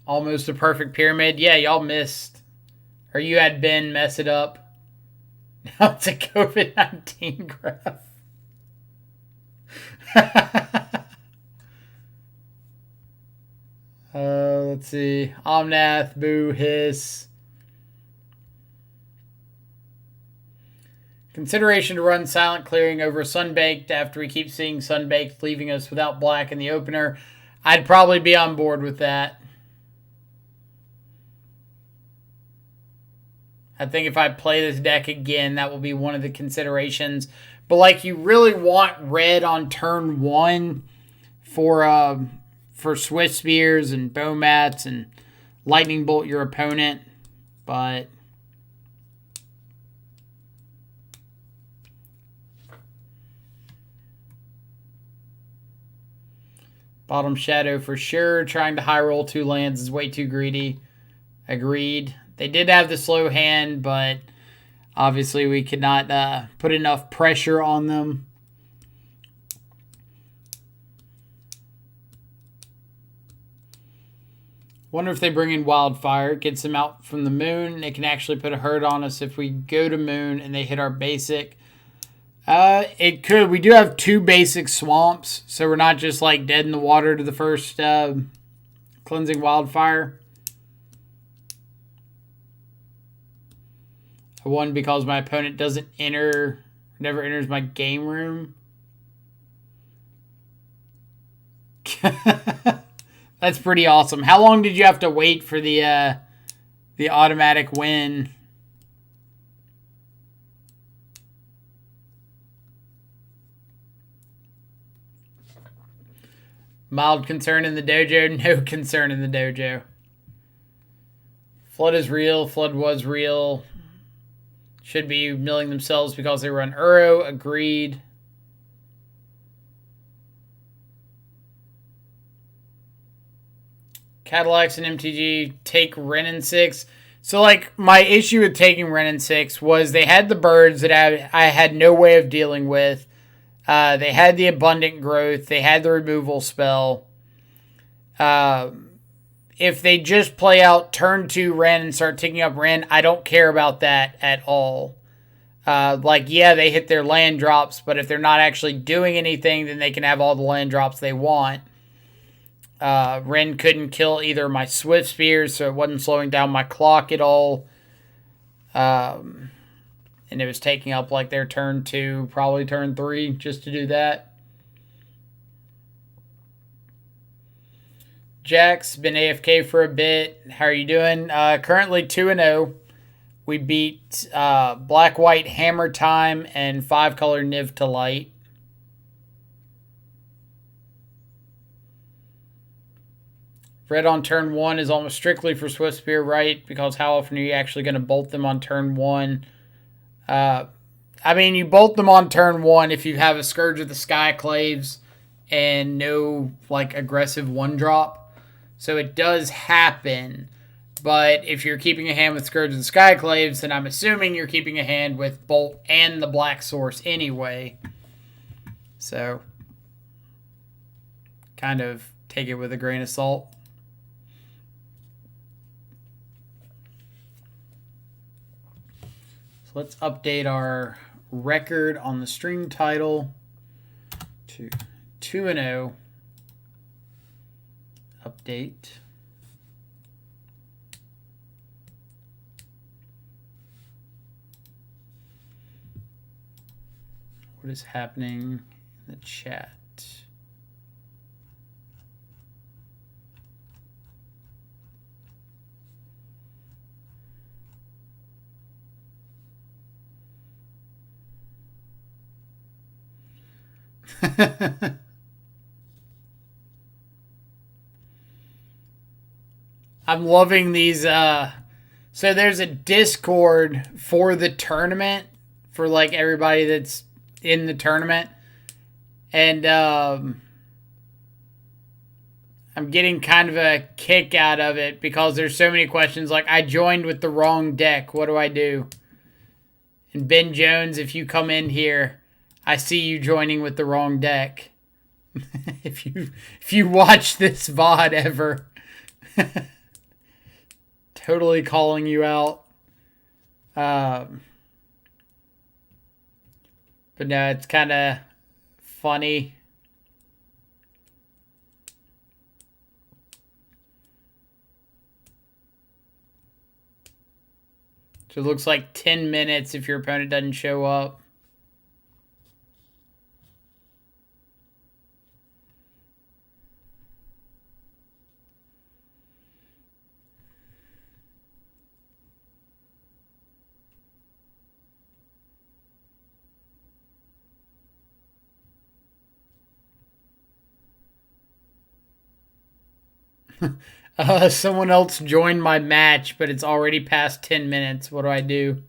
Almost a perfect pyramid. Yeah, y'all missed. Or you had Ben mess it up. Now it's a COVID-19 graph. Let's see. Omnath, Boo, Hiss. Consideration to run Silent Clearing over Sunbaked after we keep seeing Sunbaked leaving us without black in the opener. I'd probably be on board with that. I think if I play this deck again, that will be one of the considerations. But, like, you really want red on turn 1 for Swift Spears and Bow Mats and Lightning Bolt your opponent. But Bottom Shadow for sure. Trying to high roll 2 lands is way too greedy. Agreed. They did have the slow hand, but obviously we could not put enough pressure on them. Wonder if they bring in Wildfire. It gets them out from the moon. It can actually put a hurt on us if we go to moon and they hit our basic. It could. We do have 2 basic swamps, so we're not just like dead in the water to the first Cleansing Wildfire. I won because my opponent never enters my game room. That's pretty awesome. How long did you have to wait for the automatic win? Mild concern in the dojo, no concern in the dojo. Flood is real, Flood was real. Should be milling themselves because they run Uro. Agreed. Cadillacs and MTG take Ren and 6. So, like, my issue with taking Ren and 6 was they had the birds that I had no way of dealing with. They had the abundant growth. They had the removal spell. If they just play out turn 2 Ren and start taking up Ren, I don't care about that at all. Like, yeah, they hit their land drops, but if they're not actually doing anything, then they can have all the land drops they want. Ren couldn't kill either my Swift Spears, so it wasn't slowing down my clock at all. And it was taking up like their turn 2, probably turn 3, just to do that. Jack's been AFK for a bit. How are you doing? Currently 2-0. We beat Black-White Hammer Time and 5-color Niv to Light. Red on turn 1 is almost strictly for Swift Spear, right? Because how often are you actually going to bolt them on turn 1? I mean, you bolt them on turn 1 if you have a Scourge of the Skyclaves and no, like, aggressive 1-drop. So it does happen. But if you're keeping a hand with Scourge of the Skyclaves, then I'm assuming you're keeping a hand with Bolt and the Black Source anyway. So, kind of take it with a grain of salt. So let's update our record on the stream title to 2-0. Update. What is happening in the chat? I'm loving these. So there's a Discord for the tournament for like everybody that's in the tournament, and I'm getting kind of a kick out of it because there's so many questions like, I joined with the wrong deck. What do I do? And Ben Jones, if you come in here, I see you joining with the wrong deck. if you watch this VOD ever. Totally calling you out. But no, it's kind of funny. So it looks like 10 minutes if your opponent doesn't show up. Someone else joined my match, but it's already past 10 minutes. What do I do?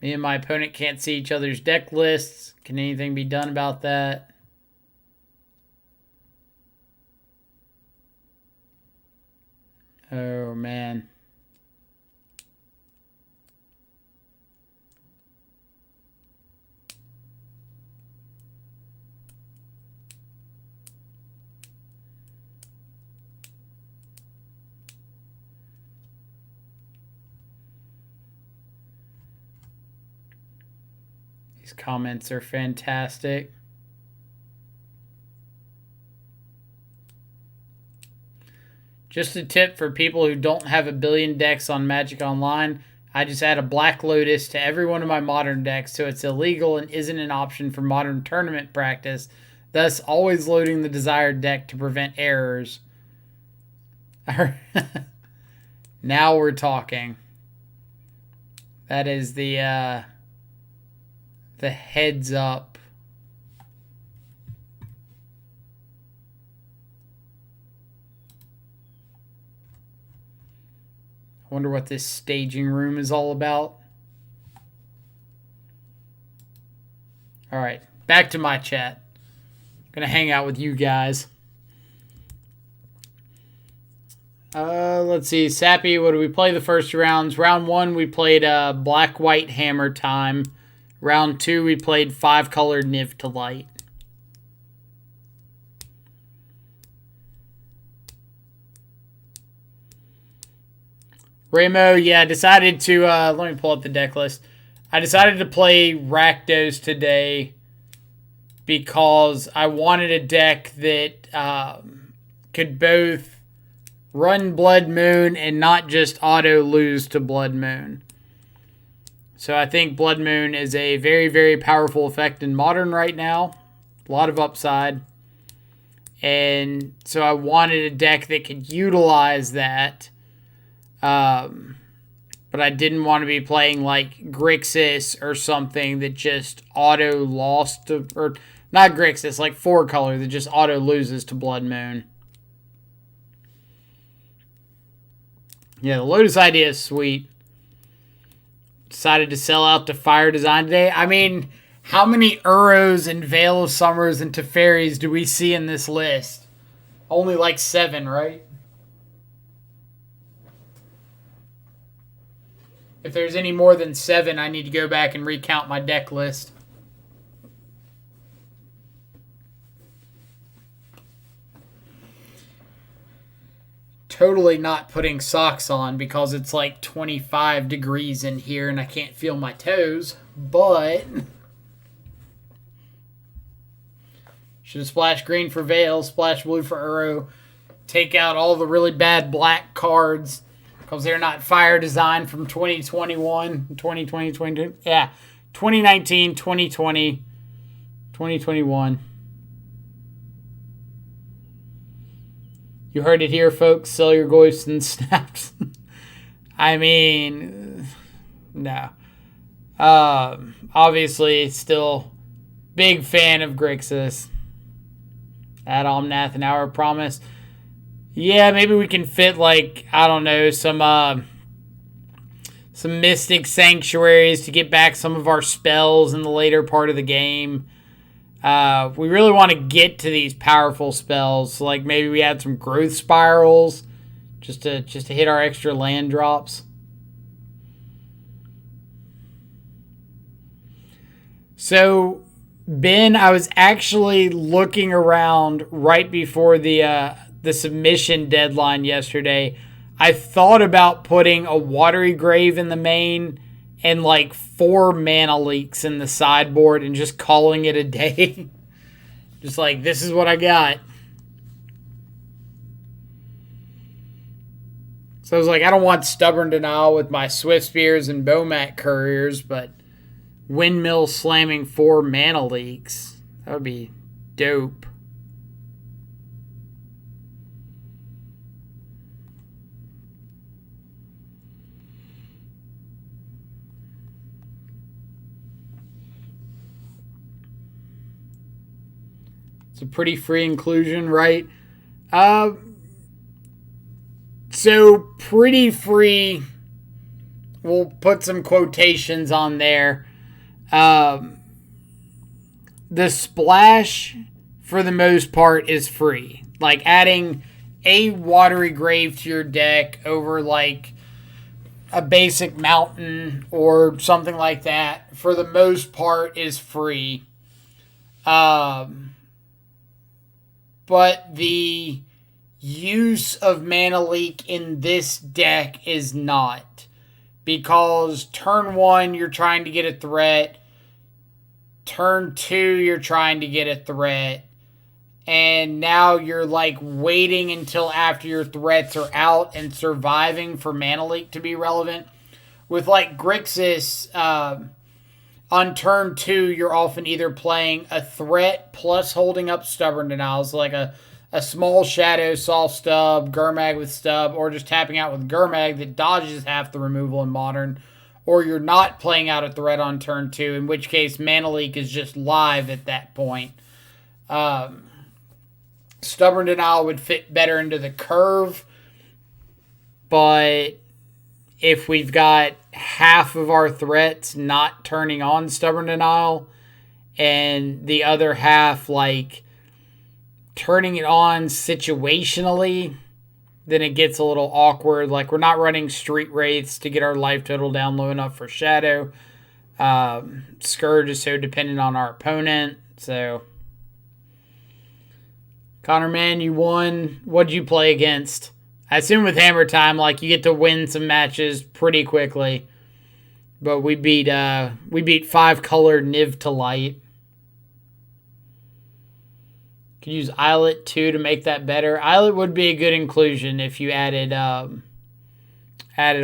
Me and my opponent can't see each other's deck lists. Can anything be done about that? Oh, man. These comments are fantastic. Just a tip for people who don't have a billion decks on Magic Online. I just add a Black Lotus to every one of my Modern decks, so it's illegal and isn't an option for Modern tournament practice, thus always loading the desired deck to prevent errors. Now we're talking. That is the heads up. I wonder what this staging room is all about. All right, back to my chat. Gonna hang out with you guys. Let's see, Sappy, what do we play the first rounds? Round 1, we played Black-White Hammer Time. Round 2, we played 5-color Niv to Light. Ramo, yeah, I decided to, let me pull up the deck list. I decided to play Rakdos today because I wanted a deck that could both run Blood Moon and not just auto lose to Blood Moon. So I think Blood Moon is a very, very powerful effect in Modern right now. A lot of upside. And so I wanted a deck that could utilize that. But I didn't want to be playing like Grixis or something that just auto lost to, or not Grixis, like 4-color that just auto loses to Blood Moon. Yeah, the Lotus idea is sweet. Decided to sell out to Fire Design today. I mean, how many Uros and Veil of Summers and Teferis do we see in this list? Only like 7, right? If there's any more than 7, I need to go back and recount my deck list. Totally not putting socks on because it's like 25 degrees in here and I can't feel my toes, but should have splashed green for Veil, splash blue for Uro, take out all the really bad black cards because they're not Fire Design from 2021, 2020, 2022. Yeah, 2019, 2020, 2021. You heard it here, folks. Sell your ghosts and snaps. I mean, no. Obviously, still big fan of Grixis. Ad Omnath and Hour of Promise. Yeah, maybe we can fit, like, I don't know, some Mystic Sanctuaries to get back some of our spells in the later part of the game. We really want to get to these powerful spells. So, like, maybe we add some Growth Spirals just to hit our extra land drops. So, Ben, I was actually looking around right before the submission deadline yesterday. I thought about putting a Watery Grave in the main and like 4 Mana Leaks in the sideboard and just calling it a day. Just like, this is what I got. So I was like, I don't want Stubborn Denial with my Swift Spears and Bomat Couriers, but Windmill slamming 4 Mana Leaks. That would be dope. It's a pretty free inclusion, right? So pretty free. We'll put some quotations on there. The splash, for the most part, is free. Like adding a Watery Grave to your deck over like a basic mountain or something like that, for the most part, is free. But the use of Mana Leak in this deck is not. Because turn 1, you're trying to get a threat. Turn 2, you're trying to get a threat. And now you're like waiting until after your threats are out and surviving for Mana Leak to be relevant. With like Grixis, on turn 2, you're often either playing a threat plus holding up Stubborn Denial, so like a small Shadow, soft stub, Gurmag with stub, or just tapping out with Gurmag that dodges half the removal in Modern, or you're not playing out a threat on turn 2, in which case Mana Leak is just live at that point. Stubborn Denial would fit better into the curve, but if we've got half of our threats not turning on Stubborn Denial and the other half like turning it on situationally, then it gets a little awkward. Like, we're not running Street Wraiths to get our life total down low enough for Shadow. Scourge is so dependent on our opponent. So, Connor, man, you won. What'd you play against? I assume with Hammer Time, like, you get to win some matches pretty quickly. But we beat 5-color Niv to Light. Could use Islet too to make that better. Islet would be a good inclusion if you added a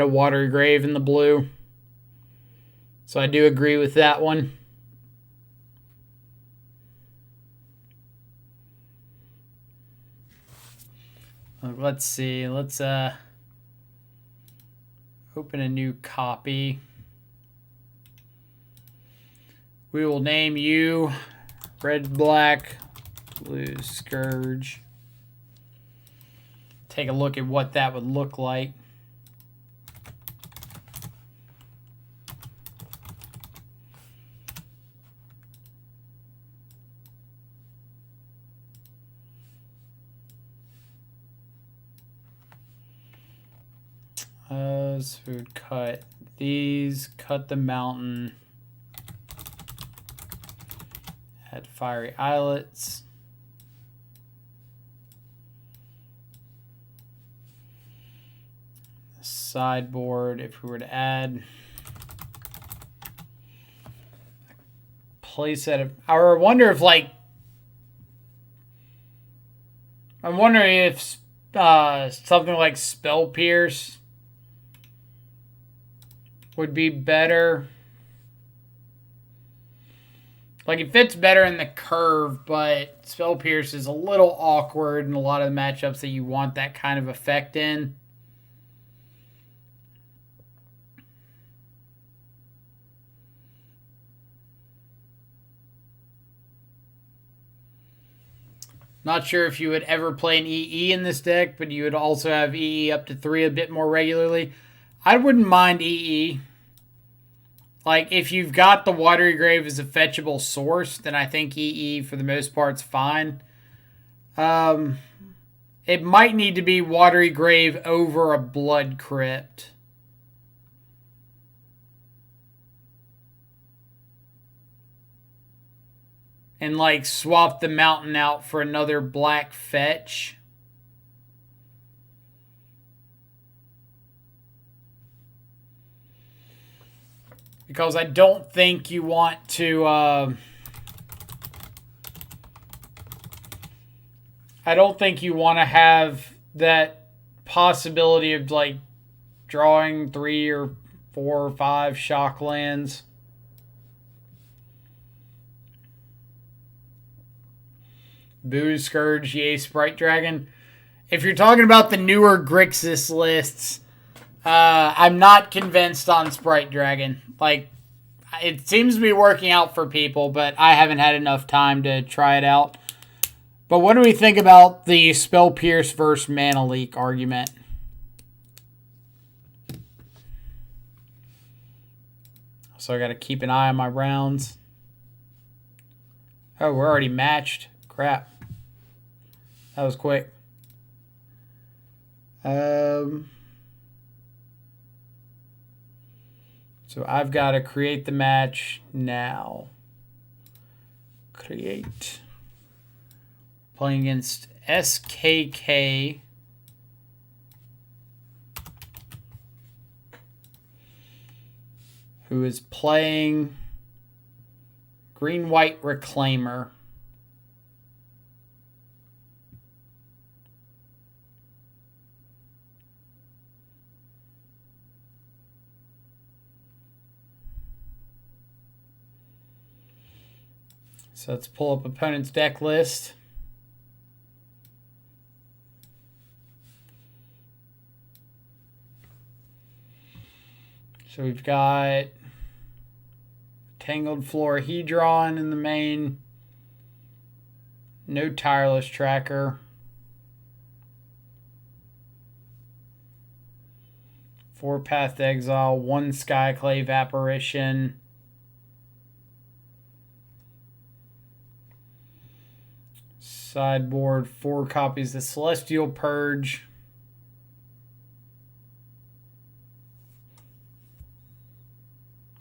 Watery Grave in the blue. So I do agree with that one. Let's see. Let's open a new copy. We will name you Red, Black, Blue Scourge. Take a look at what that would look like. So we would cut these, cut the mountain, add fiery islets. Sideboard, if we were to add a playset of, I wonder if like, I'm wondering if something like Spell Pierce would be better. Like, it fits better in the curve, but Spell Pierce is a little awkward in a lot of the matchups that you want that kind of effect in. Not sure if you would ever play an EE in this deck, but you would also have EE up to 3 a bit more regularly. I wouldn't mind EE. Like, if you've got the Watery Grave as a fetchable source, then I think EE for the most part's fine. It might need to be Watery Grave over a Blood Crypt. And, like, swap the mountain out for another black fetch. Because I don't think you want to... I don't think you want to have that possibility of, like, drawing 3 or 4 or 5 shock lands. Rakdos Scourge, yay, Sprite Dragon. If you're talking about the newer Grixis lists, I'm not convinced on Sprite Dragon. Like, it seems to be working out for people, but I haven't had enough time to try it out. But what do we think about the Spell Pierce versus Mana Leak argument? So I got to keep an eye on my rounds. Oh, we're already matched. Crap. That was quick. So I've got to create the match now. Create. Playing against SKK. Who is playing Green-White Reclaimer. So let's pull up opponent's deck list. So we've got Tangled Florahedron in the main. No Tireless Tracker. 4 Path to Exile, 1 Skyclave Apparition. Sideboard, 4 copies of Celestial Purge.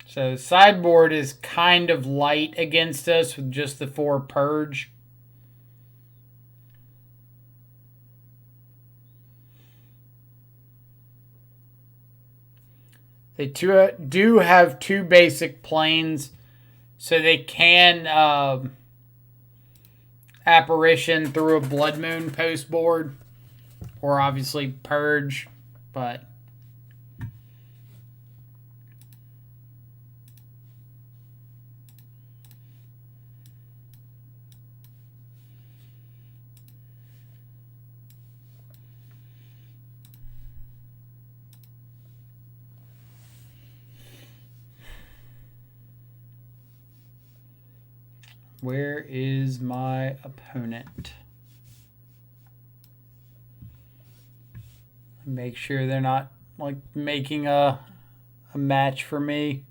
So sideboard is kind of light against us with just the 4 Purge. They do have 2 basic planes, so they can Apparition through a Blood Moon post board, or obviously Purge, but where is my opponent? Make sure they're not like making a match for me.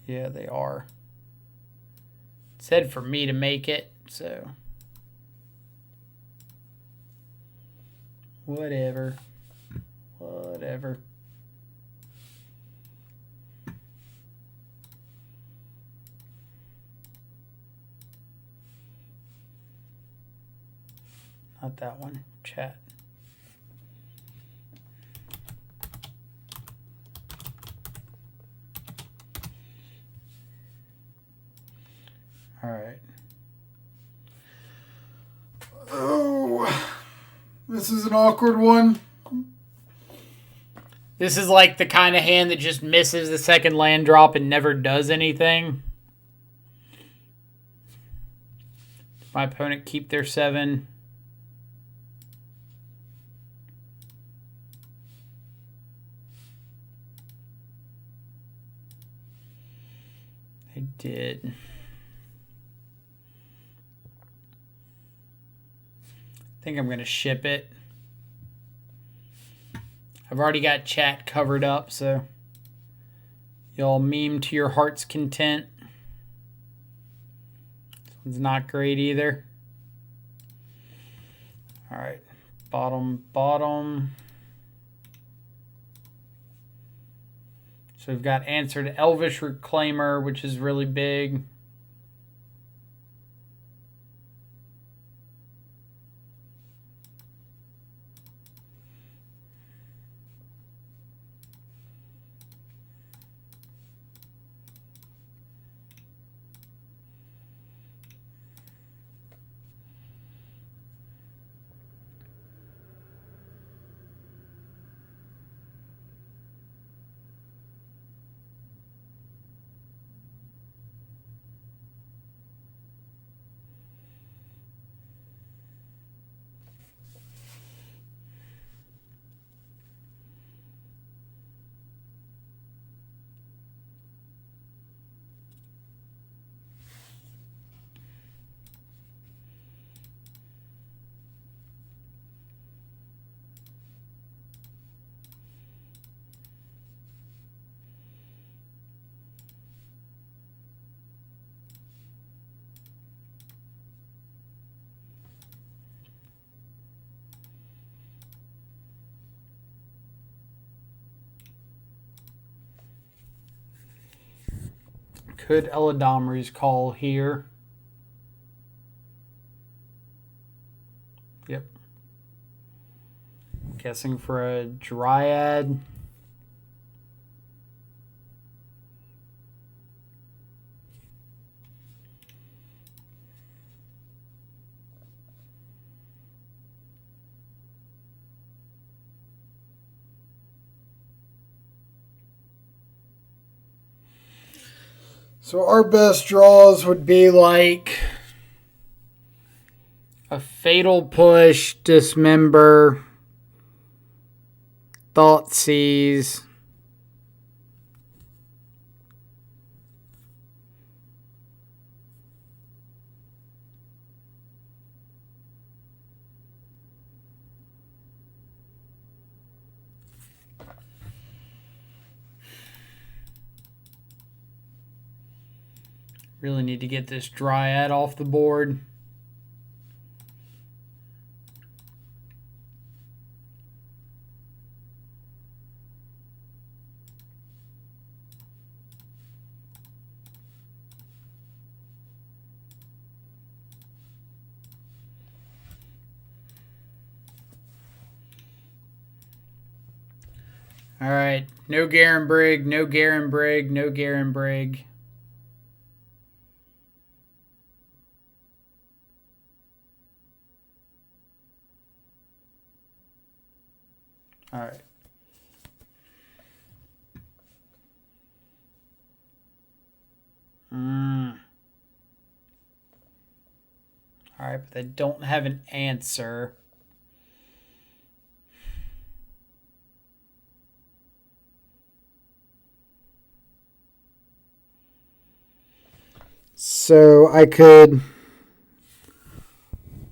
Yeah, they are. It said for me to make it, so whatever. Not that one. Chat. All right. Oh, this is an awkward one. This is like the kind of hand that just misses the second land drop and never does anything. My opponent keep their 7. I did. I think I'm going to ship it. I've already got chat covered up, so y'all meme to your heart's content. This one's not great either. All right, bottom. So we've got answered Elvish Reclaimer, which is really big. Could Eladomri's call here? Yep. Guessing for a Dryad. So our best draws would be like a Fatal Push, Dismember, Thoughtseize, really need to get this Dryad off the board. All right, no Garen Brigg, no Garen Brigg, no Garen Brigg. All right. All right, but they don't have an answer. So I could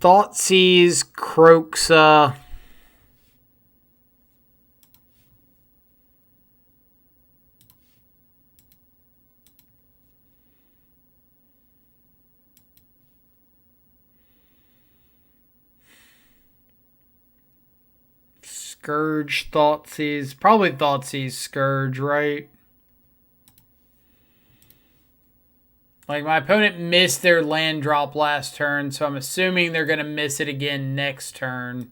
Thoughtseize, Croxa. Scourge, Thoughtseize. Probably Thoughtseize, Scourge, right? Like, my opponent missed their land drop last turn, so I'm assuming they're going to miss it again next turn.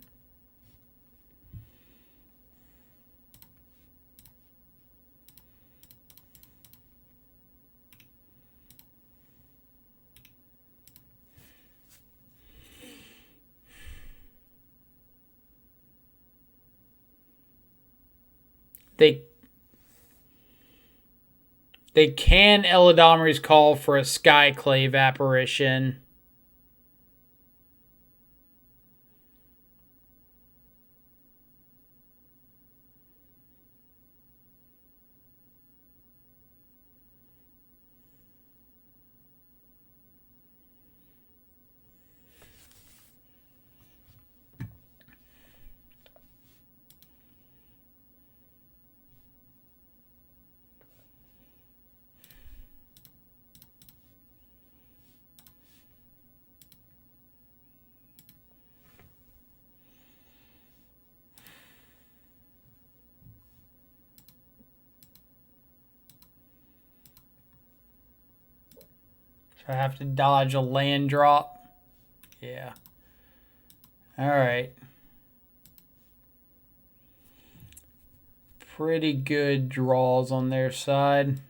They can Eladomri's call for a Skyclave apparition. I have to dodge a land drop. Yeah. Alright. Pretty good draws on their side.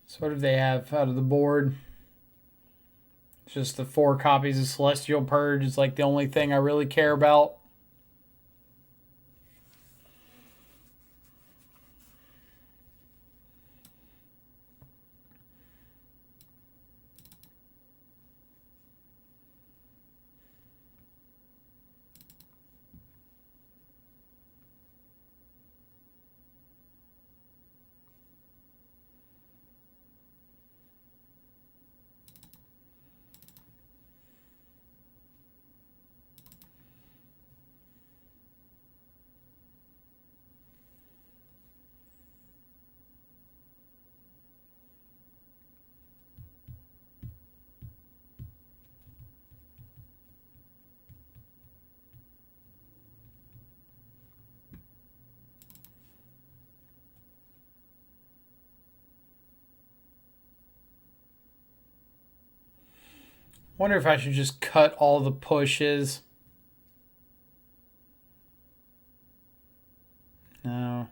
So what do they have out of the board? It's just the 4 copies of Celestial Purge is like the only thing I really care about. Wonder if I should just cut all the pushes. No.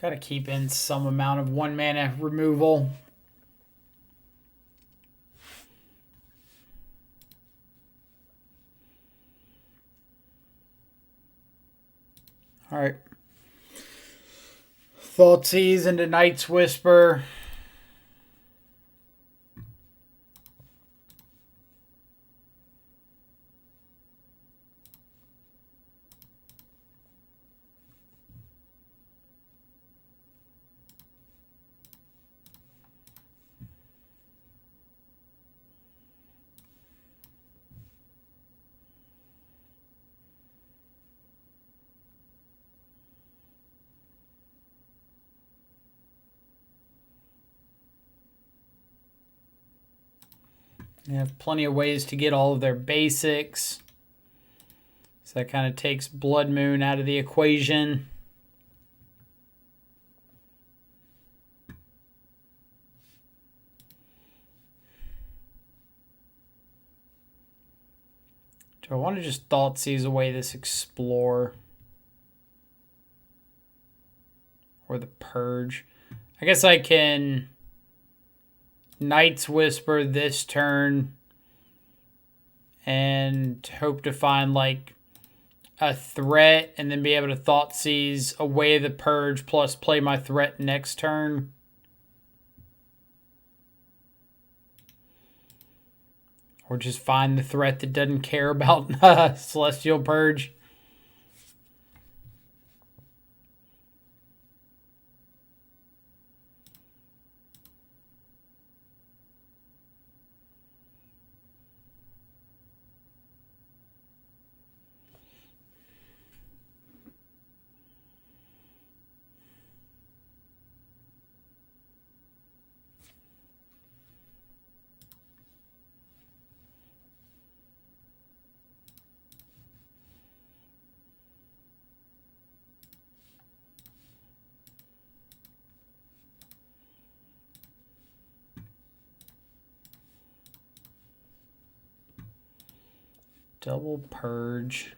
Got to keep in some amount of 1 mana removal. All right. Thoughtseize into Night's Whisper. They have plenty of ways to get all of their basics. So that kind of takes Blood Moon out of the equation. Do I want to just Thoughtseize away this Explore? Or the Purge? I guess I can Night's Whisper this turn and hope to find like a threat and then be able to Thoughtseize away the Purge plus play my threat next turn. Or just find the threat that doesn't care about Celestial Purge. Double Purge.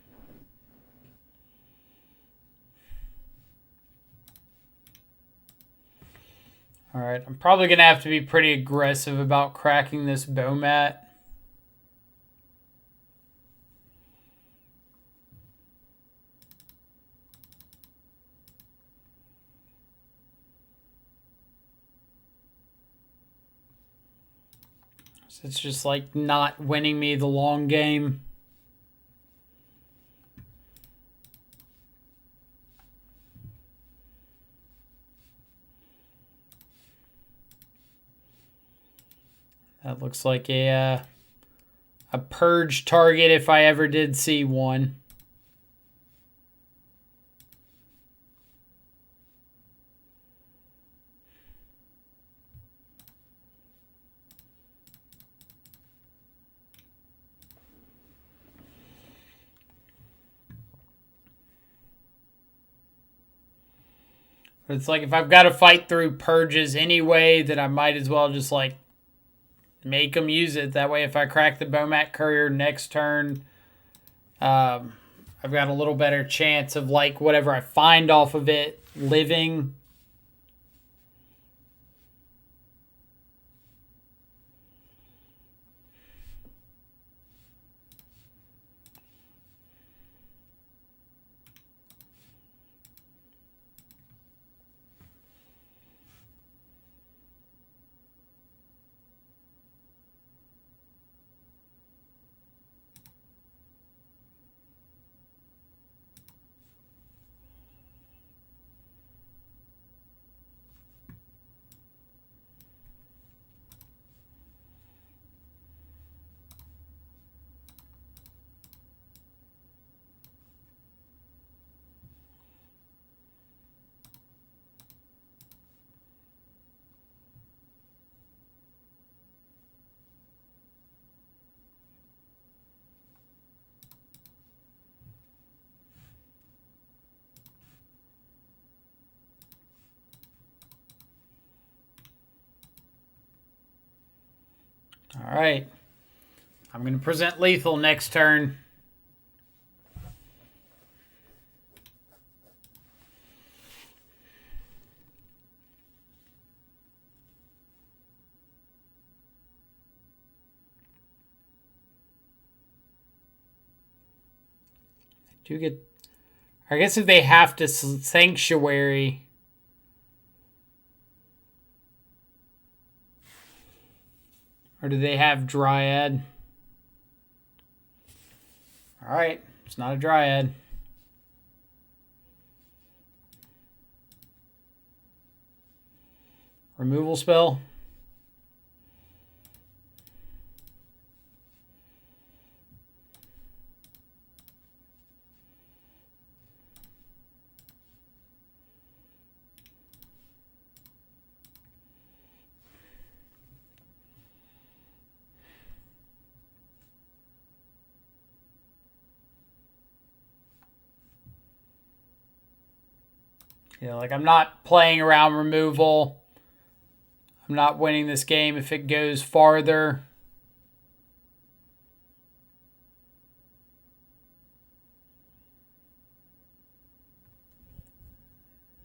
Alright, I'm probably going to have to be pretty aggressive about cracking this bow mat. So it's just like not winning me the long game. That looks like a purge target if I ever did see one. But it's like if I've got to fight through purges anyway, then I might as well just like make them use it. That way, if I crack the Bomat Courier next turn, I've got a little better chance of like whatever I find off of it living. All right. I'm going to present lethal next turn. Do get... I guess if they have to Sanctuary... Or do they have Dryad? Alright, it's not a Dryad. Removal spell. You know, like I'm not playing around removal. I'm not winning this game if it goes farther.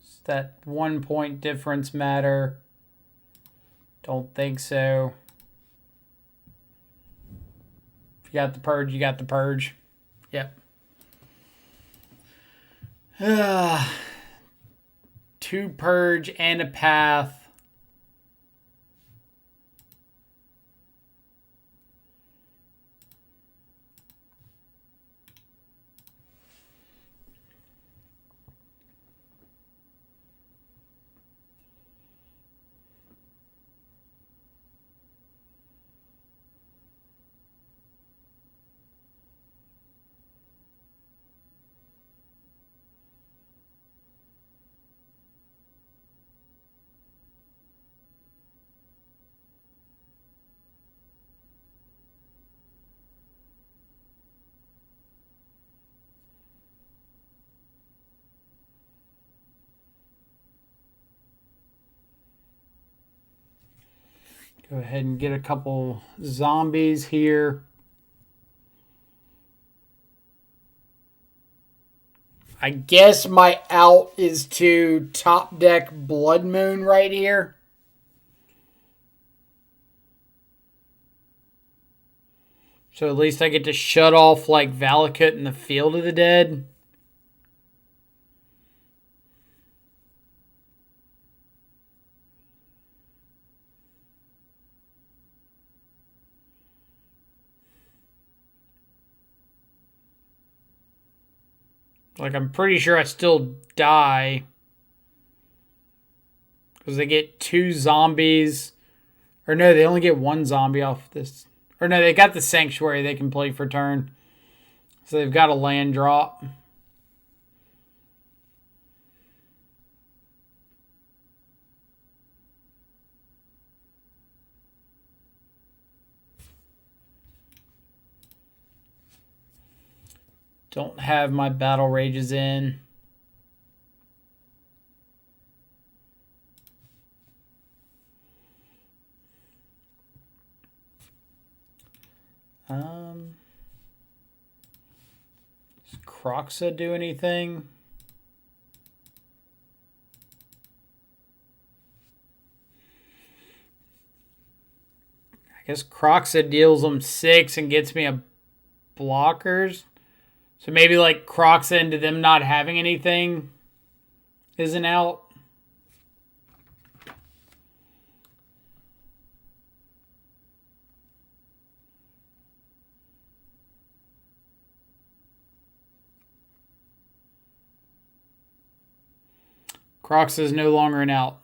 Does that 1 point difference matter? Don't think so. If you got the purge, you got the purge. Yep. 2 purge and a path. Go ahead and get a couple zombies here. I guess my out is to top deck Blood Moon right here. So at least I get to shut off like Valakut in the Field of the Dead. Like, I'm pretty sure I still die. Because they get 2 zombies. Or no, they only get 1 zombie off this. Or no, they got the Sanctuary they can play for turn. So they've got a land drop. Don't have my Battle Rages in. Croxa do anything? I guess Croxa deals them 6 and gets me a blockers. So maybe like Croxa into them not having anything isn't out. Croxa is no longer an out.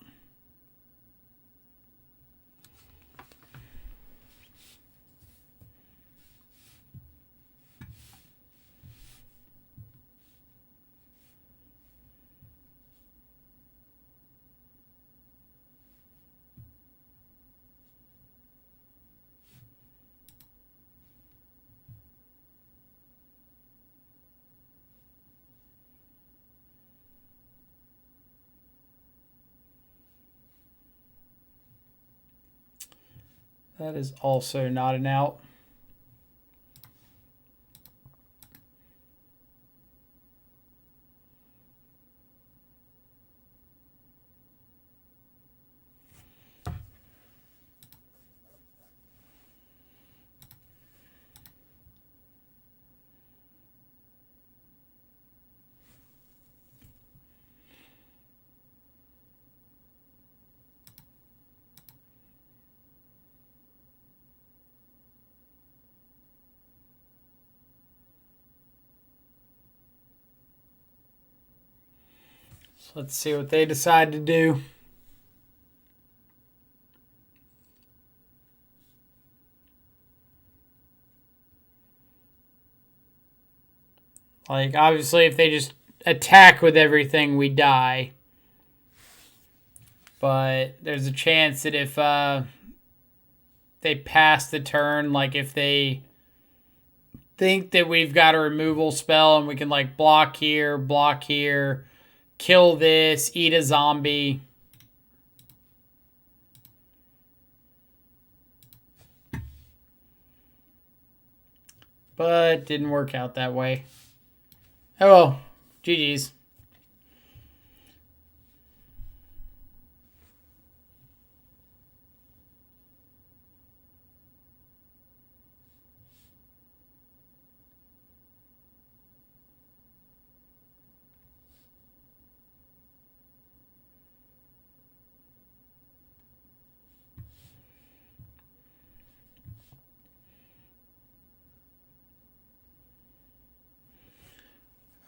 That is also not an out. So let's see what they decide to do. Like, obviously, if they just attack with everything, we die. But there's a chance that if they pass the turn, like if they think that we've got a removal spell and we can like block here, kill this, eat a zombie. But didn't work out that way. Oh well, GG's.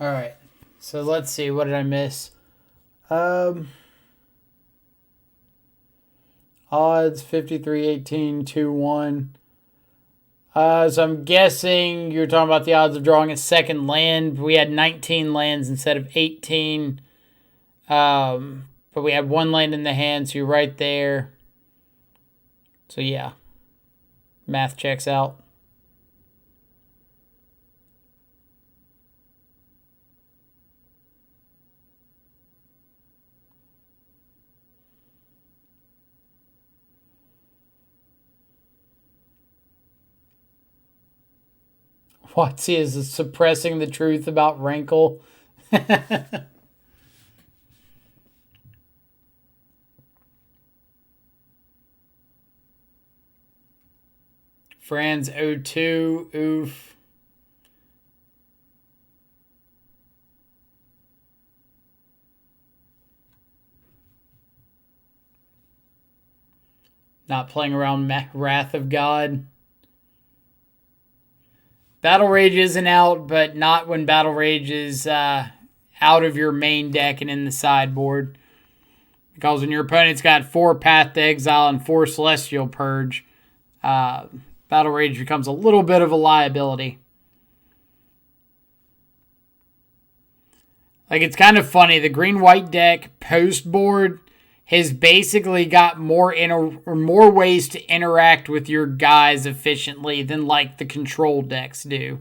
All right, so let's see. What did I miss? Odds 53, 18, 2, 1. So I'm guessing you're talking about the odds of drawing a second land. We had 19 lands instead of 18. But we had one land in the hand, so you're right there. So yeah, math checks out. Watsy is suppressing the truth about Rankle. Franz 02, oof. Not playing around Wrath of God. Battle Rage isn't out, but not when Battle Rage is out of your main deck and in the sideboard. Because when your opponent's got 4 Path to Exile and 4 Celestial Purge, Battle Rage becomes a little bit of a liability. Like, it's kind of funny. The green-white deck post-board has basically got more ways to interact with your guys efficiently than like the control decks do.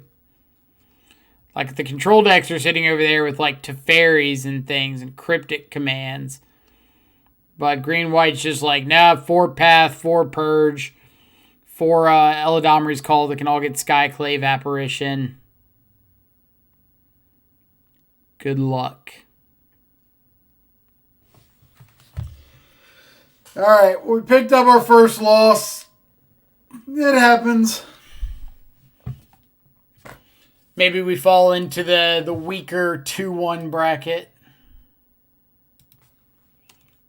Like the control decks are sitting over there with like Teferis and things and cryptic commands. But green-white's just like, nah, 4 Path, 4 Purge, 4 Eladamri's Call that can all get Skyclave Apparition. Good luck. All right, we picked up our first loss. It happens. Maybe we fall into the weaker 2-1 bracket.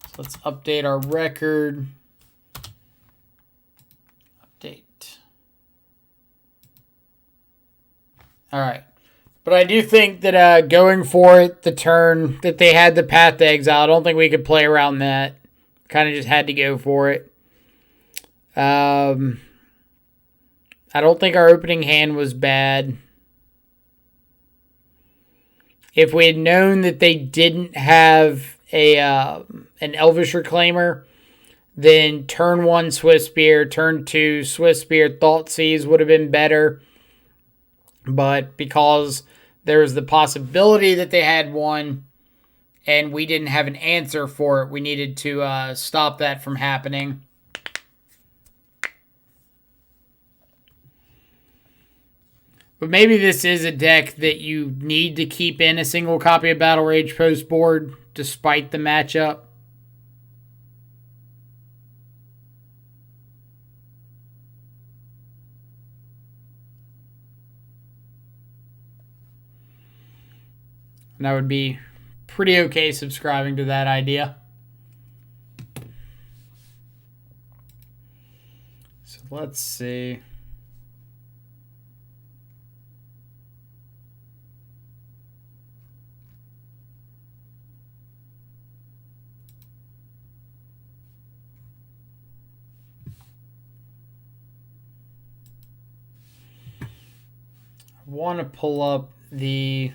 So let's update our record. Update. All right. But I do think that going for it, the turn that they had the path to exile, I don't think we could play around that. Kind of just had to go for it. I don't think our opening hand was bad. If we had known that they didn't have an Elvish Reclaimer, then turn 1 Swift Spear, turn 2 Swift Spear, Thoughtseize would have been better. But because there was the possibility that they had one and we didn't have an answer for it, we needed to stop that from happening. But maybe this is a deck that you need to keep in a single copy of Battle Rage post board, despite the matchup. And I would be pretty okay subscribing to that idea. So let's see. I want to pull up the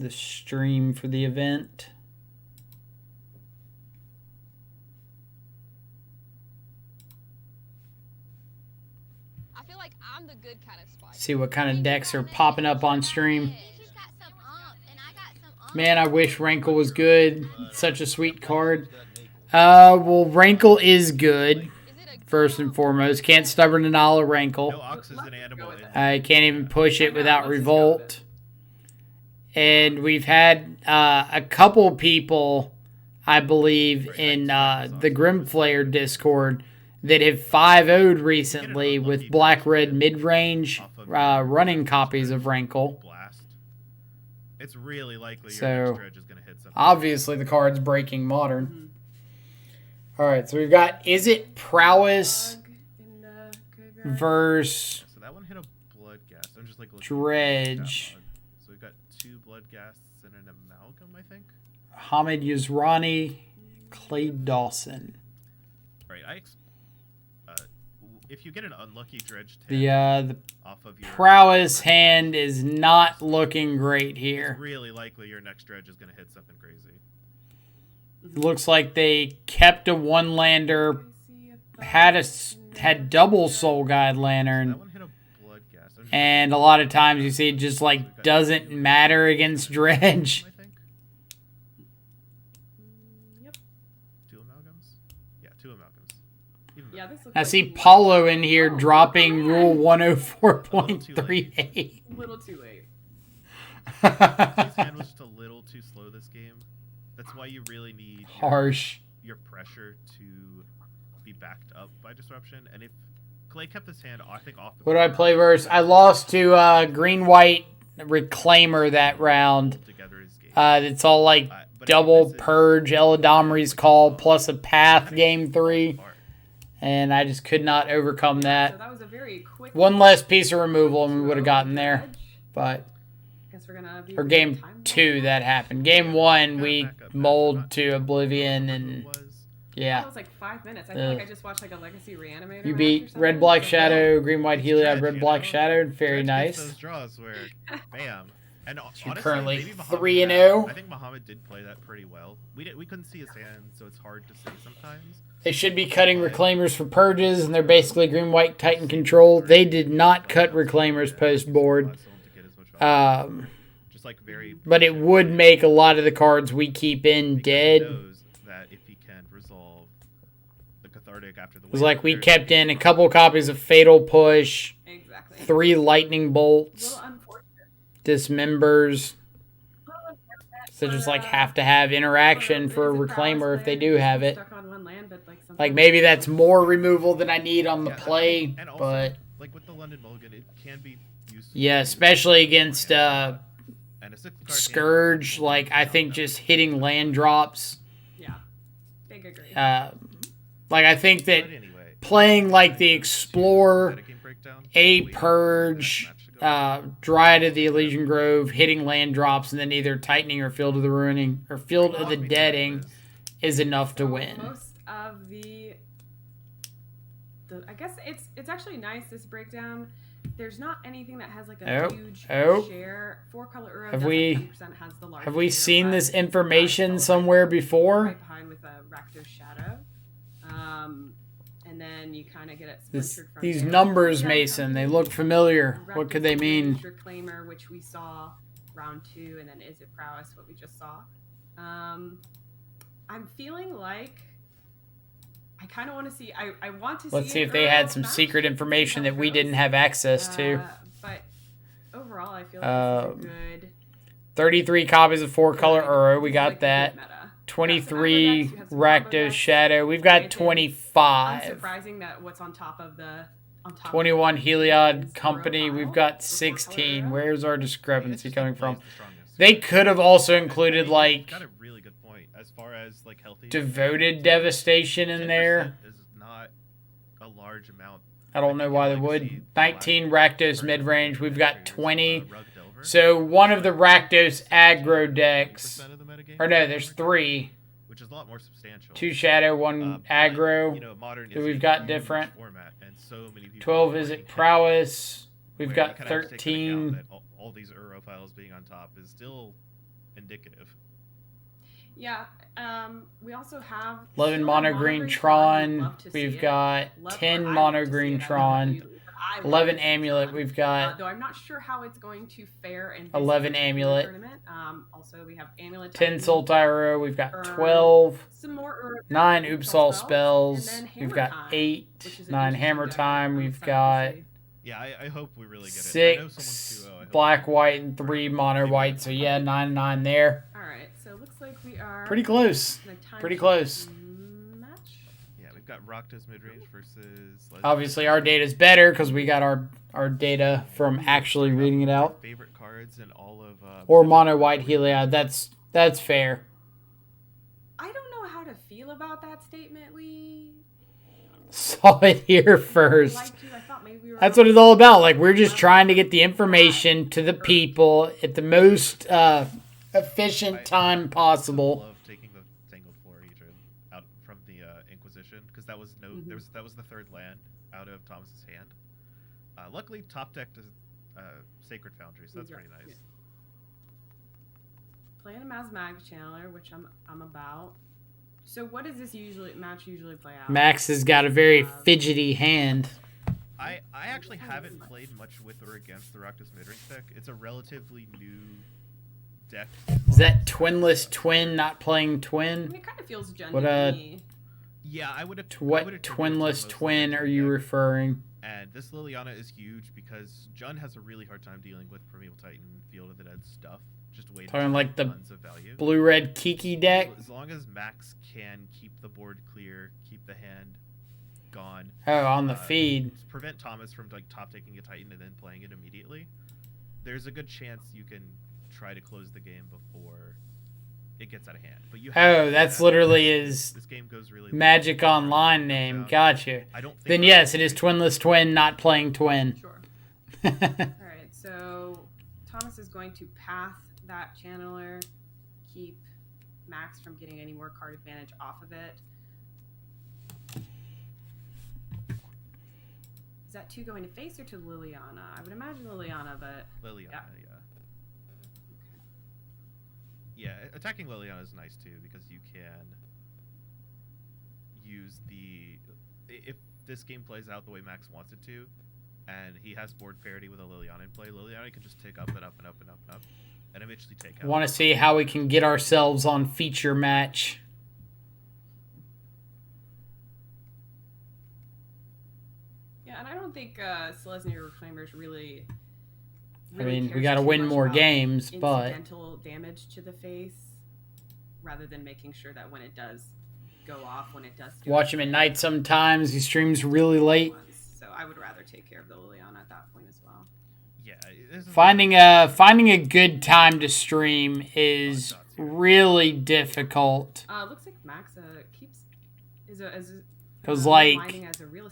stream for the event. I feel like I'm the good kind of spy. See what kind of decks are popping up on stream. Man, I wish Rankle was good. Such a sweet card. Well, Rankle is good. First and foremost. Can't Stubborn Denial or Rankle. No Ox is an animal. I can't even push it without Revolt. And we've had a couple people, I believe, in the Grimflayer Discord that have 5-0'd recently with black-red mid-range running copies of Rankle. It's really likely your So, next dredge is going to hit something. obviously the card's breaking Modern. All right, so we've got Is It Prowess versus So that one hit a blood gas. I'm just like looking Dredge. So we've got 2 blood gases and an amalgam, I think. Hamid Yusrani, Clay Dawson. Right. If you get an unlucky dredge The off of your Prowess hand is not looking great it's here. really likely your next dredge is going to hit something crazy. It looks like they kept a one-lander, had double Soul Guide That Lantern, one hit a blood gas. and a lot of times you see it just like doesn't matter against Dredge. I think. Yep. 2 amalgams? Yeah, 2 amalgams. Even Yeah, better. this looks I like see Paulo in here dropping Rule 104.38. a little too late. His hand was just a little too slow this game. That's why you really need Harsh. your pressure to be backed up by disruption. And if Clay kept his hand, I think, off the What do I play versus? I lost to Green-White Reclaimer that round. together his game. It's all like But double this is- Purge, Eladomri's Call, plus a Path game 3. And I just could not overcome So that. that was a very quick One less piece of removal and we would have gotten there. But Guess we're gonna be for game time 2 that happened. Game 1 we mold to Oblivion and That yeah. was like 5 minutes. I feel like I just watched like a Legacy Reanimator. You match or beat something. Red Black So- Shadow, Green White Heliod, Dredge, Red you Black know? Shadow. Very Dredge gets nice. Those draws where, bam. And honestly, currently maybe Muhammad 3-0. had- I think Muhammad did play that pretty well. We couldn't see his hand, so it's hard to say sometimes. They should be cutting Reclaimers for Purges, and they're basically Green White Titan control. They did not cut Reclaimers post board. Just like very. But it would make a lot of the cards we keep in because he dead. knows that if he can resolve the cathartic after the It was like we wave, kept in a couple copies of Fatal Push, exactly. 3 lightning A bolts, little unfortunate. dismembers. Little unfortunate So just for, like have to have interaction for a is it prowess reclaimer if they player do to have be it. Stuck on one land, but like Like sometimes maybe it's that's like- more removal than I need on the Yeah, I play, mean, and also, but like with the London Mulligan, it can be used. yeah, especially against and a sixth card Scourge. hand, Like I think just hitting land drops. Yeah, big agree. Like I think that But anyway, playing like the to Explorer, metagame breakdown, a waiting for the Purge, next match to go. Dryad of the Elysian Grove, hitting land drops, and then either Tightening or Field of the Ruining or Field of the Deading is enough to So win. Most of the I guess it's actually nice, this breakdown. There's not anything that has like a huge share. 4-color Uro Have does, we- like 10% has the largest Have we share, seen but this information followed somewhere right before? behind with a Rakdos Shadow. And then you kind of get it This, splintered from these there. numbers, Yeah, Mason, they something- look familiar. What could they Rakdos mean? Reclaimer, which we saw round 2, and then Is It Prowess, what we just saw. I'm feeling like I kind of want to see. I want to Let's see. see an if they had Uro some match, secret information see how that it we goes. didn't have access to. But overall, I feel like this is a good. 33 copies of 4-color good- Uro. We this is got like a good that. meta. 23 You have some combo Rakdos decks. Shadow. We've got Granted, 25. Unsurprising that what's on top of the 21 is Heliod Uro Company. pile, We've got the 16. 4-color Uro. Where's our It's discrepancy just coming that from? plays the strongest. They could have also included like Got a really good point as far as like healthy. Devoted Devastation in 10% there. is not a large amount. I don't know why they would. 19 Rakdos mid-range. We've got 20. So one of the Rakdos aggro decks, or no, there's 3. which is a lot more substantial. 2 Shadow, 1 But, aggro. you know, modern that is we've a got huge different. format, and so many people 12 are Is playing It it, Prowess. We've where got you kinda have to take into account 13. that all these Uro files being on top is still indicative. Yeah. We also have 11 still mono have green I'd Tron. love to see We've it. got Love- 10 or I'd mono love to see green it. I don't Tron. usually, but I would 11 love to see Amulet. Tron. We've got Though I'm not sure how it's going to fare in this 11 particular Amulet. tournament. Also, we have Amulet. 10 Titan, Soul Tyro. We've got Burn, 12. some more Uro 9 Upsal Upsal spells. and then We've Hammer got Time, 8. which is an 9 interesting Hammer deck Time. I'm We've excited to got see. Yeah, I hope we really get it. I know someone's 6 2-0. I hope black, we- white, and 3 mono white. So yeah, 9 there. All right, so it looks like we are Pretty close. in a time Pretty check close. match. Yeah, we've got Rakdos midrange versus. Obviously, our data's better because we got our data from actually reading it out. Favorite cards in all of. Or mono white Heliod. That's fair. I don't know how to feel about that statement, Lee. Saw it here I first. liked you. I thought maybe we were That's what it's all about. Like we're just trying to get the information to the people at the most efficient time I possible. love taking the Tangled Floor Hatred out from the Inquisition because that was that was the third land out of Thomas's hand. Luckily, top deck does Sacred Foundry, so that's pretty nice. playing him as Mag Channeler, which I'm about. So what does this match usually play out? Max has got a very fidgety hand. I actually haven't played much with or against the Rakdos midrange deck. It's a relatively new deck. Is that Twinless Twin not playing I Twin? mean, it kind of feels gendered What, to me. Yeah, I would have. To what Twinless Twin are you referring? And this Liliana is huge because Jun has a really hard time dealing with Primeval Titan, Field of the Dead stuff. Just waiting Talking for like the tons of value. Blue-red Kiki deck? As long as Max can keep the board clear, keep the hand gone. Oh, on the feed. Prevent Thomas from like top taking a Titan and then playing it immediately. There's a good chance you can try to close the game before it gets out of hand. But you have Oh, to that's have- literally his this game goes really Magic long. Online name. Gotcha. I don't think Then yes, it is Twinless Twin not playing Twin. Sure. All right, so Thomas is going to path that Channeler, keep Max from getting any more card advantage off of it. Is that 2 going to face or to Liliana? I would imagine Liliana, but Liliana, Yeah. yeah. Attacking Liliana is nice too because you can use if this game plays out the way Max wants it to, and he has board parity with a Liliana in play, Liliana can just take up and up and up and up and up, and eventually take out. Want to see how we can get ourselves on feature match. yeah, Yeah, and I don't think Selesnya Reclaimers really. I mean, we cares got to too win much more about games, but incidental damage to the face, rather than making sure that when it does go off, when it does. Watch him at night sometimes. He streams really late. So I would rather take care of the Liliana at that point as well. Yeah, Finding a good time to stream is really difficult. Looks like Max keeps because like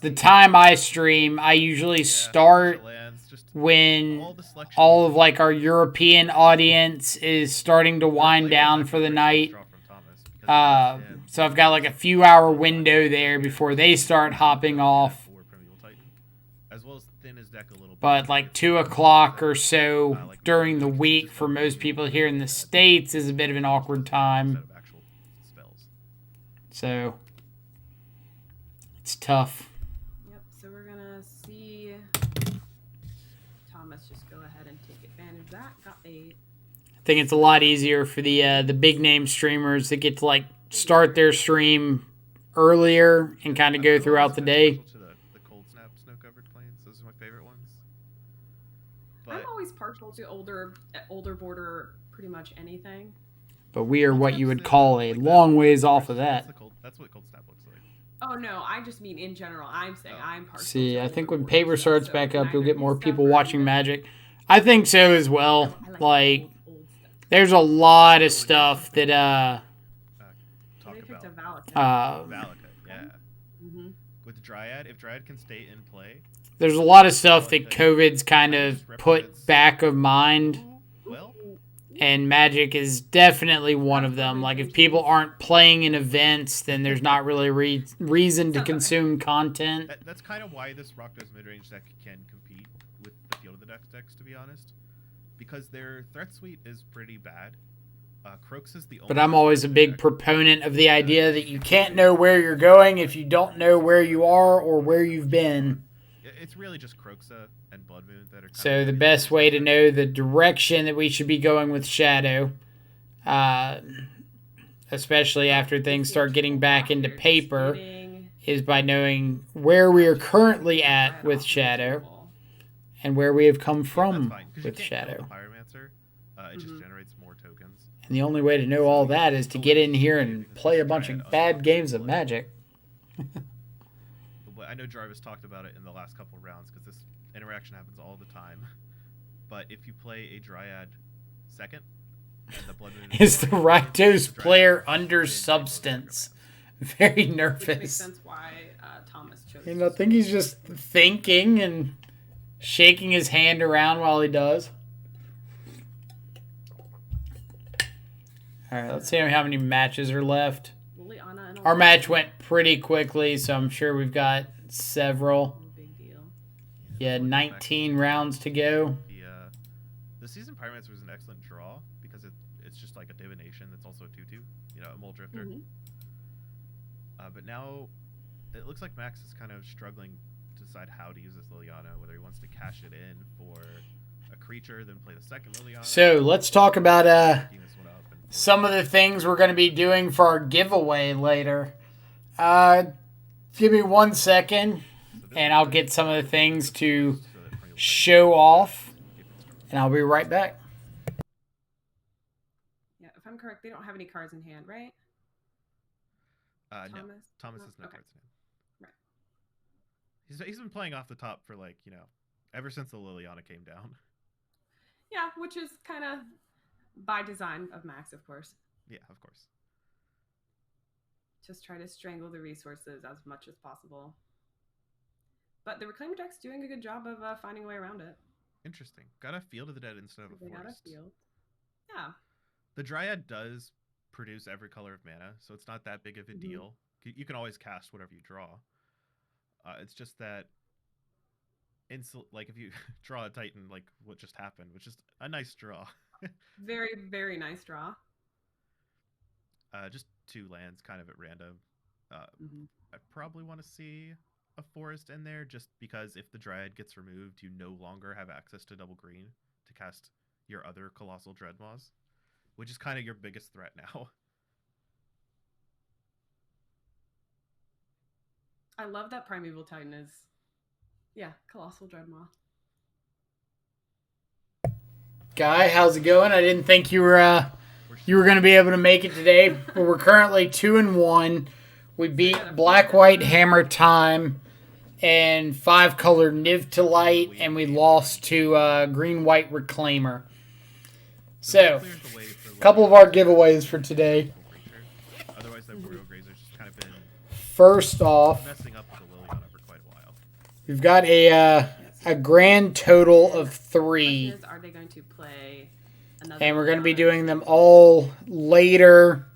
the time I stream, I usually start when all of like our European audience is starting to wind down for the night. So I've got like a few hour window there before they start hopping off. But like 2 o'clock or so during the week for most people here in the States is a bit of an awkward time. So it's tough. Yep, so we're gonna see Thomas just go ahead and take advantage of that. Got a I think it's a lot easier for the big name streamers that get to like start their stream earlier and kind of go throughout the day. The cold snap snow covered plains. Those are my favorite ones. I'm always partial to older border pretty much anything. But we are what you would call a long ways off of that. That's what cold snap looks like. Oh no, I just mean in general. I'm saying I'm partial. See, I think when paper starts back up, you'll get more people watching Magic. I think so as well. Like, there's a lot of stuff that Valakut, yeah. With Dryad, if Dryad can stay in play. There's a lot of stuff that COVID's kind of put back of mind. And Magic is definitely one of them. Like, if people aren't playing in events, then there's not really reason to consume content. That's kind of why this Rakdos midrange deck can compete with the Field of the decks, to be honest. Because their threat suite is pretty bad. Croaks is the only... But I'm always a big proponent of the idea that you can't know where you're going if you don't know where you are or where you've been. It's really just Croxa and Blood Moon that are so the best way to know the direction that we should be going with Shadow, especially after things start getting back into paper, is by knowing where we are currently at with Shadow and where we have come from with Shadow. It just generates more tokens. And the only way to know all that is to get in here and play a bunch of bad games of Magic. I know Jarvis talked about it in the last couple of rounds because this interaction happens all the time. But if you play a Dryad second, and the Blood Moon is the Rakdos player under substance? Very nervous. Which makes sense why Thomas chose. I think he's just thinking and shaking his hand around while he does. All right, let's see how many matches are left. Our match went pretty quickly, so I'm sure we've got several. Big deal. Yeah, 19 rounds to go. The Seasoned Pyromancer was an excellent draw because it's just like a divination that's also a 2/2, a Mole Drifter. But now it looks like Max is kind of struggling to decide how to use this Liliana, whether he wants to cash it in for a creature, then play the second Liliana. So let's talk about some of the things we're going to be doing for our giveaway later. Give me 1 second, and I'll get some of the things to show off, and I'll be right back. Yeah, if I'm correct, they don't have any cards in hand, right? No. Thomas has no cards in hand. Right. He's been playing off the top for ever since the Liliana came down. Yeah, which is kind of by design of Max, of course. Yeah, of course. Just try to strangle the resources as much as possible. But the Reclaimer deck's doing a good job of finding a way around it. Interesting. Got a Field of the Dead instead of a Forest. Got a field. Yeah. The Dryad does produce every color of mana, so it's not that big of a deal. You can always cast whatever you draw. It's just that if you draw a Titan, like what just happened, which is a nice draw. Very, very nice draw. Just 2 lands kind of at random. I probably want to see a forest in there just because if the Dryad gets removed, you no longer have access to double green to cast your other Colossal Dreadmaws, which is kind of your biggest threat now. I love that Primeval Titan is Yeah, Colossal Dreadmaw. Guy, how's it going? I didn't think you were going to be able to make it today, but we're currently 2-1. We beat Black White Hammer Time and 5-color Niv to Light, and we lost to Green White Reclaimer. So, a couple of our giveaways for today. Otherwise, that Royal Grazer's just kind of been First off, messing up with the Liliana for quite a while. we've got a grand total of 3. Question is, are they going to play another? And we're going to be doing them all later.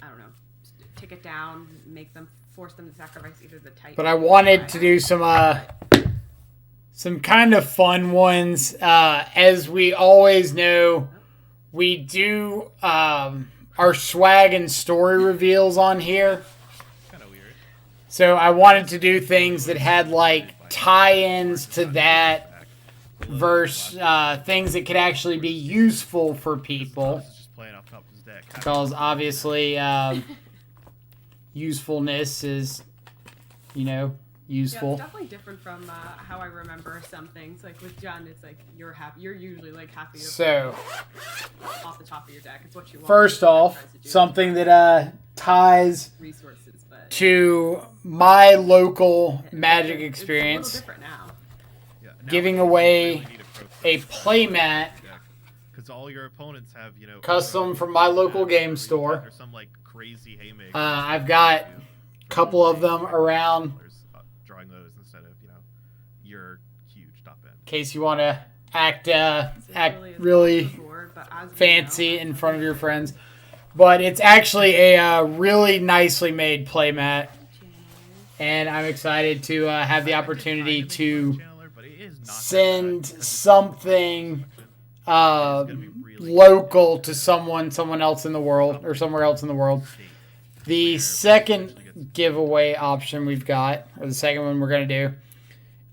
I don't know. Tick it down, force them to sacrifice either the Titan. But I wanted to do some kind of fun ones. As we always know, we do our swag and story reveals on here. Kind of weird. So I wanted to do things that had like tie-ins to that versus things that could actually be useful for people. This is just playing off top of his deck. Because obviously usefulness is, Yeah, useful. it's definitely different from how I remember some things. Like with John, it's like you're happy. You're usually like happy to So, play off the top of your deck. It's what you want. first off, something that ties resources, but to my local Magic experience, It's a little different now. Yeah, giving away a playmat because all your opponents have custom from my local game store. There's some like crazy haymaker. I've got a couple of them around Drawing those instead of your huge top end. in case you want to act It's really board, but as we fancy know, in front of your friends. But it's actually a really nicely made playmat, and I'm excited to have the opportunity to send something local to someone else in the world, or somewhere else in the world. The second giveaway option we've got, or the second one we're going to do,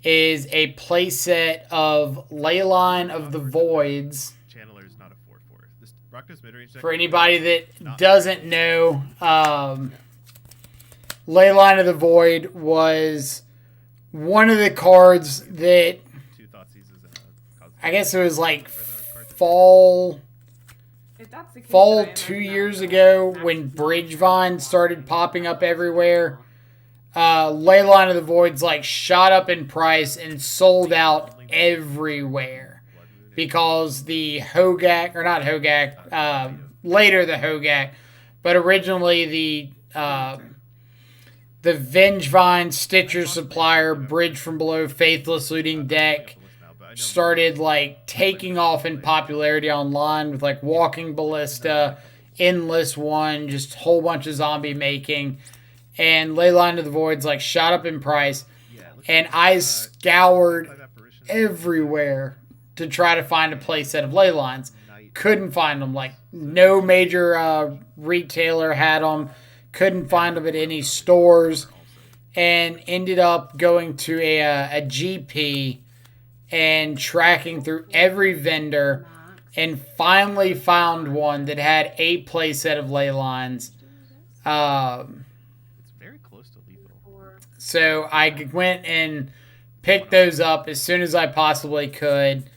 is a playset of Leyline of the Voids. Channeler is not a 4/4. This Rakdos midrange deck. For anybody that doesn't know, Leyline of the Void was one of the cards that, Two Thoughtseizes and I guess it was like fall if that's the case, fall then I 2 imagine years that's ago the when max Bridgevine started popping up everywhere. Leyline of the Void's like shot up in price and sold out everywhere because the Hogak, or not Hogak, later the Hogak, but originally the Vengevine Stitcher Supplier Bridge from Below Faithless Looting deck started like taking off in popularity online with like Walking Ballista, Endless One, just a whole bunch of zombie making. And Leyline of the Void's like shot up in price. And I scoured everywhere to try to find a playset of Leylines. Couldn't find them. Like no major retailer had them. Couldn't find them at any stores. And ended up going to a GP and tracking through every vendor. And finally found one that had a playset of Leylines. So I went and picked those up as soon as I possibly could.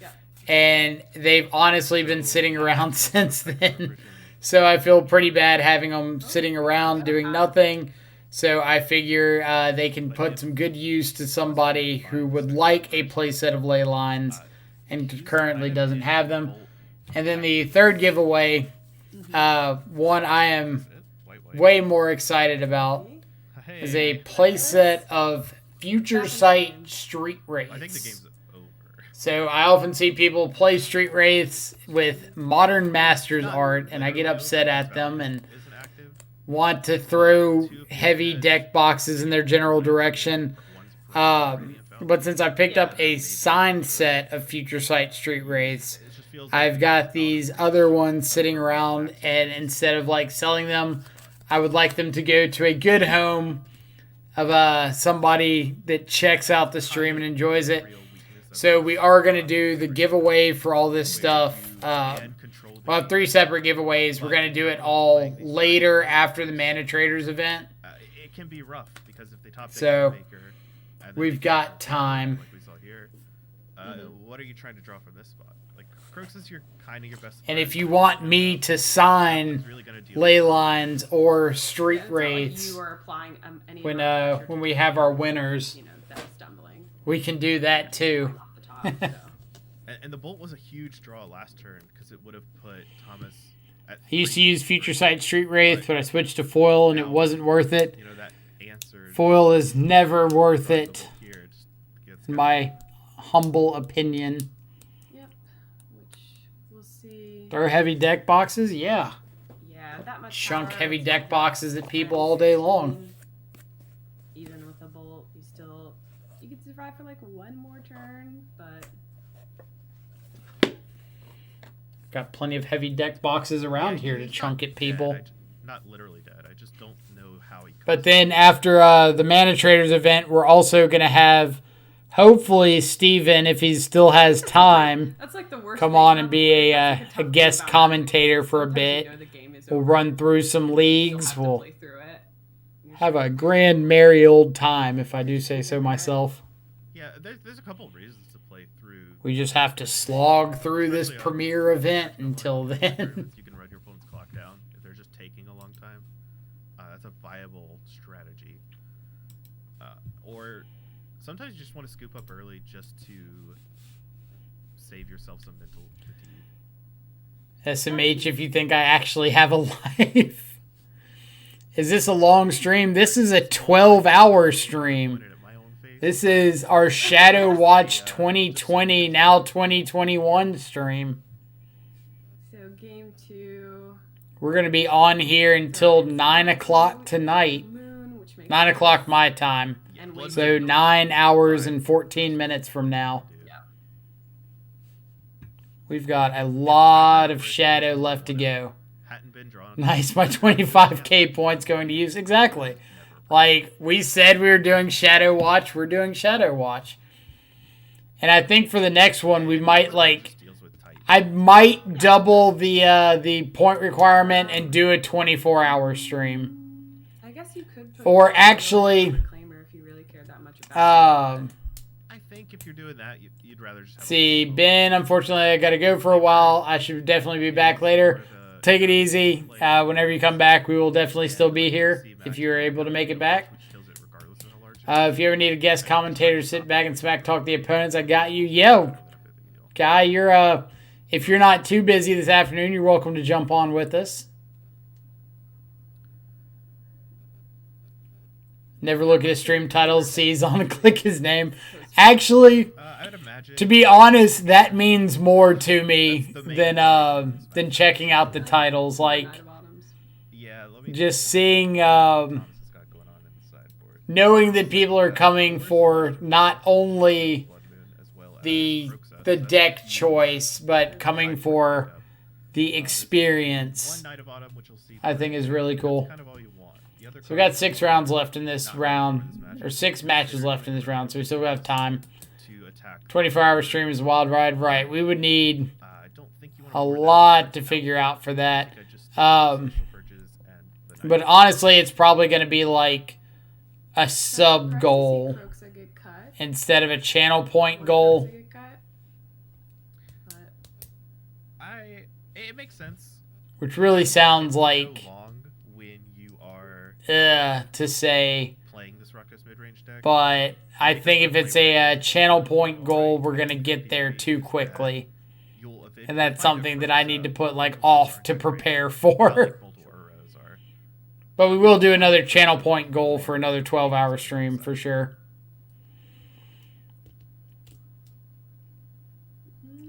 And they've honestly been sitting around since then. So I feel pretty bad having them sitting around doing nothing. So I figure they can put some good use to somebody who would like a playset of Leylines and currently doesn't have them. And then the third giveaway, one I am way more excited about, is a playset of Future Sight Street Wraiths. I think the game's over. So I often see people play Street Wraiths with Modern Masters art, and I get upset at them and want to throw heavy deck boxes in their general direction. But since I picked up a signed set of Future Sight Street Wraiths, I've got these other ones sitting around, and instead of like selling them, I would like them to go to a good home of somebody that checks out the stream and enjoys it. So we are going to do the giveaway for all this stuff. We'll have 3 separate giveaways. We're going to do it all later after the Mana Traders event. It can be rough because if they top So, Maker, And then We've you got get time. like we saw here. What are you trying to draw from this spot? Like Crooks is your kind of your best. And friend. if you want me to sign It's really gonna deal ley with- lines or street Yeah, it's not like wraiths you are applying any when pressure when to we the have our people, winners, you know, that are stumbling we can do that too. off the top. So. And the bolt was a huge draw last turn because it would have put Thomas at. I used to 3 use Future for- Sight Street Wraith, but I switched to foil and it Now, wasn't worth it. You know that answered. Foil is never worth drawing the it, bolt here just gets in my humble opinion. Yep. Which we'll see. Throw heavy deck boxes? Yeah. Yeah, that much. Chunk power, heavy it's deck like boxes at 10, people all day 16. long. Even with a bolt, you could survive for like one more turn, but Got plenty of heavy deck boxes around Yeah, here to he's chunk not at people. dead. Not literally dead. I just don't know how he. But comes then back. after the Mana Traders event, we're also going to have, hopefully, Steven, if he still has time, that's like the worst. come thing on and ever. be That's a like tough thing guest about commentator for a Sometimes bit. you know the game is We'll over. run through some You leagues. still have to We'll play through it. You're have sure a it's grand, merry old time, if I do say so myself. Yeah, there's a couple of reasons to play through. We just have to slog through this Especially on premier event on until tournaments, then. You can run your opponent's clock down if they're just taking a long time. That's a viable strategy. Or sometimes you just want to scoop up early just to save yourself some mental fatigue. SMH, if you think I actually have a life. Is this a long stream? This is a 12-hour stream. Pointed at my own face. This is our Shadow Watch 2020, now 2021 stream. So game 2. We're going to be on here until 9 o'clock tonight. Moon, which makes 9 sense. o'clock my time. And Blood wait. So 9 hours and 14 minutes from now. Yeah. We've got a lot of Shadow left to go. Hadn't been drawn. Nice, my 25k points going to use. Exactly. Like, we said we were doing Shadow Watch, we're doing Shadow Watch. And I think for the next one, we might, like, Just deals with type. I might double the point requirement and do a 24-hour stream. I guess you could put Or a actually, reclaimer if you really care that much about it. I think if you're doing that, you'd rather just have See, Ben, unfortunately, I got to go for a while. I should definitely be back later. Take it easy. Whenever you come back, we will definitely still be here if you're able to make it back. Which kills it regardless of how large it If you ever need a guest commentator, sit back and smack talk the opponents. I got you. Yo, guy, you're if you're not too busy this afternoon, you're welcome to jump on with us. Never look at his stream titles, sees on and click his name. Actually, I would imagine. to be honest, that means more to me That's the main than checking out the titles. Like, Knight of Autumns. Yeah, let me just seeing, Thomas has got going on in the sideboard. knowing that people are coming for not only Blood Moon as well as the Roxa. deck choice, but coming for the One experience, Night of Autumn, which you'll see. I think is really cool. That's kind of all you want. The other So we got cards 6 rounds left in this round, or 6 matches left in this round, so we still have time. to attack. 24-hour stream is a wild ride, right? We would need I don't think you want a to word that lot right to now. figure out for I that. think I just Um, Social Purges and the But Night. honestly, it's probably going to be like a sub Surprised to see goal Kroxa get cut. instead of a channel point Or goal, Kroxa get cut. But It makes sense. which really sounds It's like so long when you are to say. playing this Rakdos mid-range deck. But I think if it's a channel point goal, we're going to get there too quickly. You'll eventually And that's find a something that I Kroxa need to put like with off Dark to Range, prepare not for. like multiple Uros are. But we will do another channel point goal for another 12-hour stream for sure.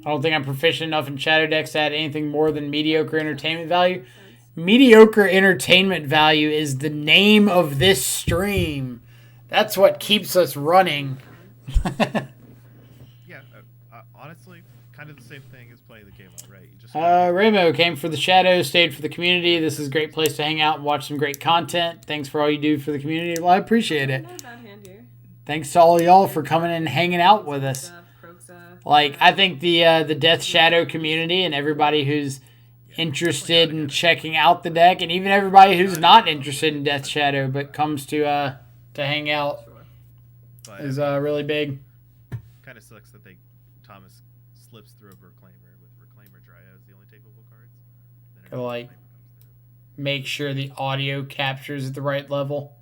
I don't think I'm proficient enough in Shadow decks to add anything more than mediocre entertainment value. Mediocre entertainment value is the name of this stream. That's what keeps us running. Yeah, honestly, kind of the same thing as playing the game outright. You just Ramo came for the shadows, stayed for the community. This is a great place to hang out and watch some great content. Thanks for all you do for the community. Well, I appreciate I it. know about hand here. Thanks to all y'all for coming and hanging out with us. Kroxa. Like, I think the Death Shadow community and everybody who's interested in checking out the deck, and even everybody who's not interested in Death Shadow but comes to hang out, But is really big. Kind of sucks that Thomas slips through a Reclaimer with Reclaimer Dryad as the only takeable cards. Then Gotta, like, Reclaimer comes make sure the audio captures at the right level.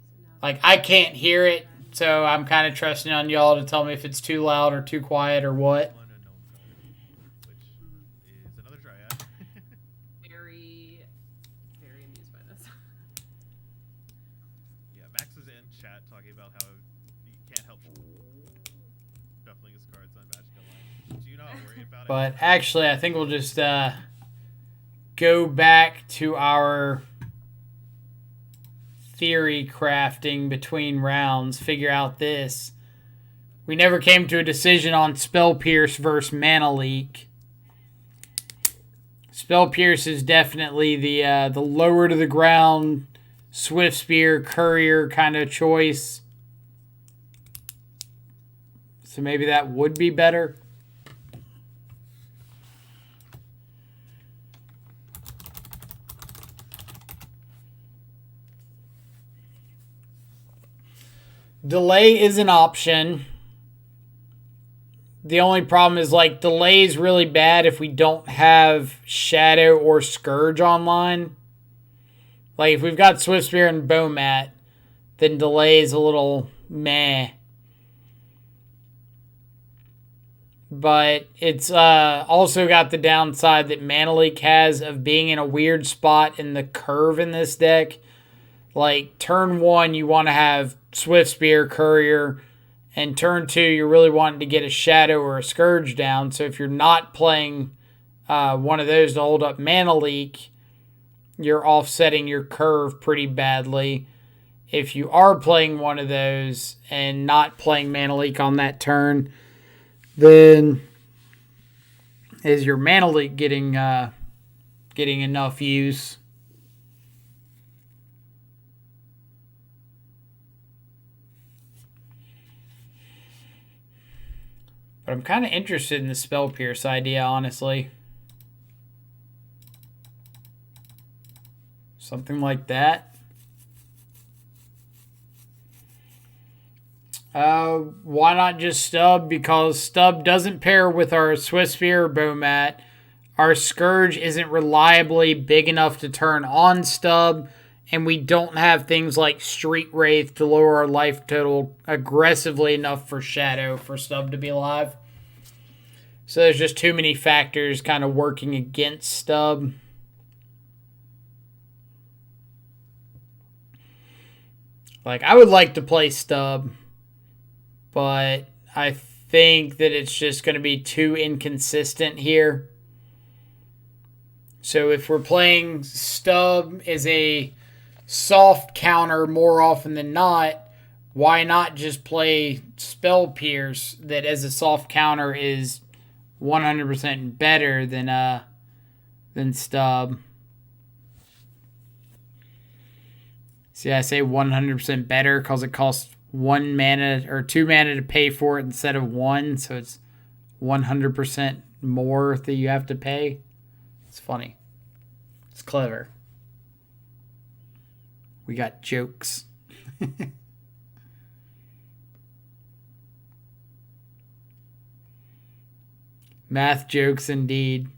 So now Like, I can't hear it, so I'm kind of trusting on y'all to tell me if it's too loud or too quiet or what. through one unknown card, which is another Dryad. very, very amused by this. Yeah, Max is in chat talking about how he can't help shuffling his cards on Magic Online. Do you not worry about it? But actually, I think we'll just go back to our theory crafting between rounds, figure out this. We never came to a decision on Spell Pierce versus Mana Leak. Spell Pierce is definitely the lower to the ground, Swift Spear, Courier kind of choice. So maybe that would be better. Delay is an option. The only problem is, like, delay is really bad if we don't have Shadow or Scourge online. Like, if we've got Swift Spear and Bowmat, then delay is a little meh. But it's also got the downside that Mana Leak has of being in a weird spot in the curve in this deck. Like, turn 1, you want to have Swift Spear, Courier, and turn 2, you're really wanting to get a Shadow or a Scourge down. So if you're not playing one of those to hold up Mana Leak, you're offsetting your curve pretty badly. If you are playing one of those and not playing Mana Leak on that turn, then is your Mana Leak getting enough use? But I'm kind of interested in the Spell Pierce idea, honestly. Something like that. Why not just Stub? Because Stub doesn't pair with our Swift Spear or Bowmat. Our Scourge isn't reliably big enough to turn on Stub. And we don't have things like Street Wraith to lower our life total aggressively enough for Shadow for Stub to be alive. So there's just too many factors kind of working against Stub. Like, I would like to play Stub, but I think that it's just going to be too inconsistent here. So if we're playing Stub as a soft counter more often than not, why not just play Spell Pierce that as a soft counter is 100% better than Stub? See, I say 100% better because it costs 1 mana or 2 mana to pay for it instead of 1, so it's 100% more that you have to pay. It's funny. It's clever. We got jokes. Math jokes indeed.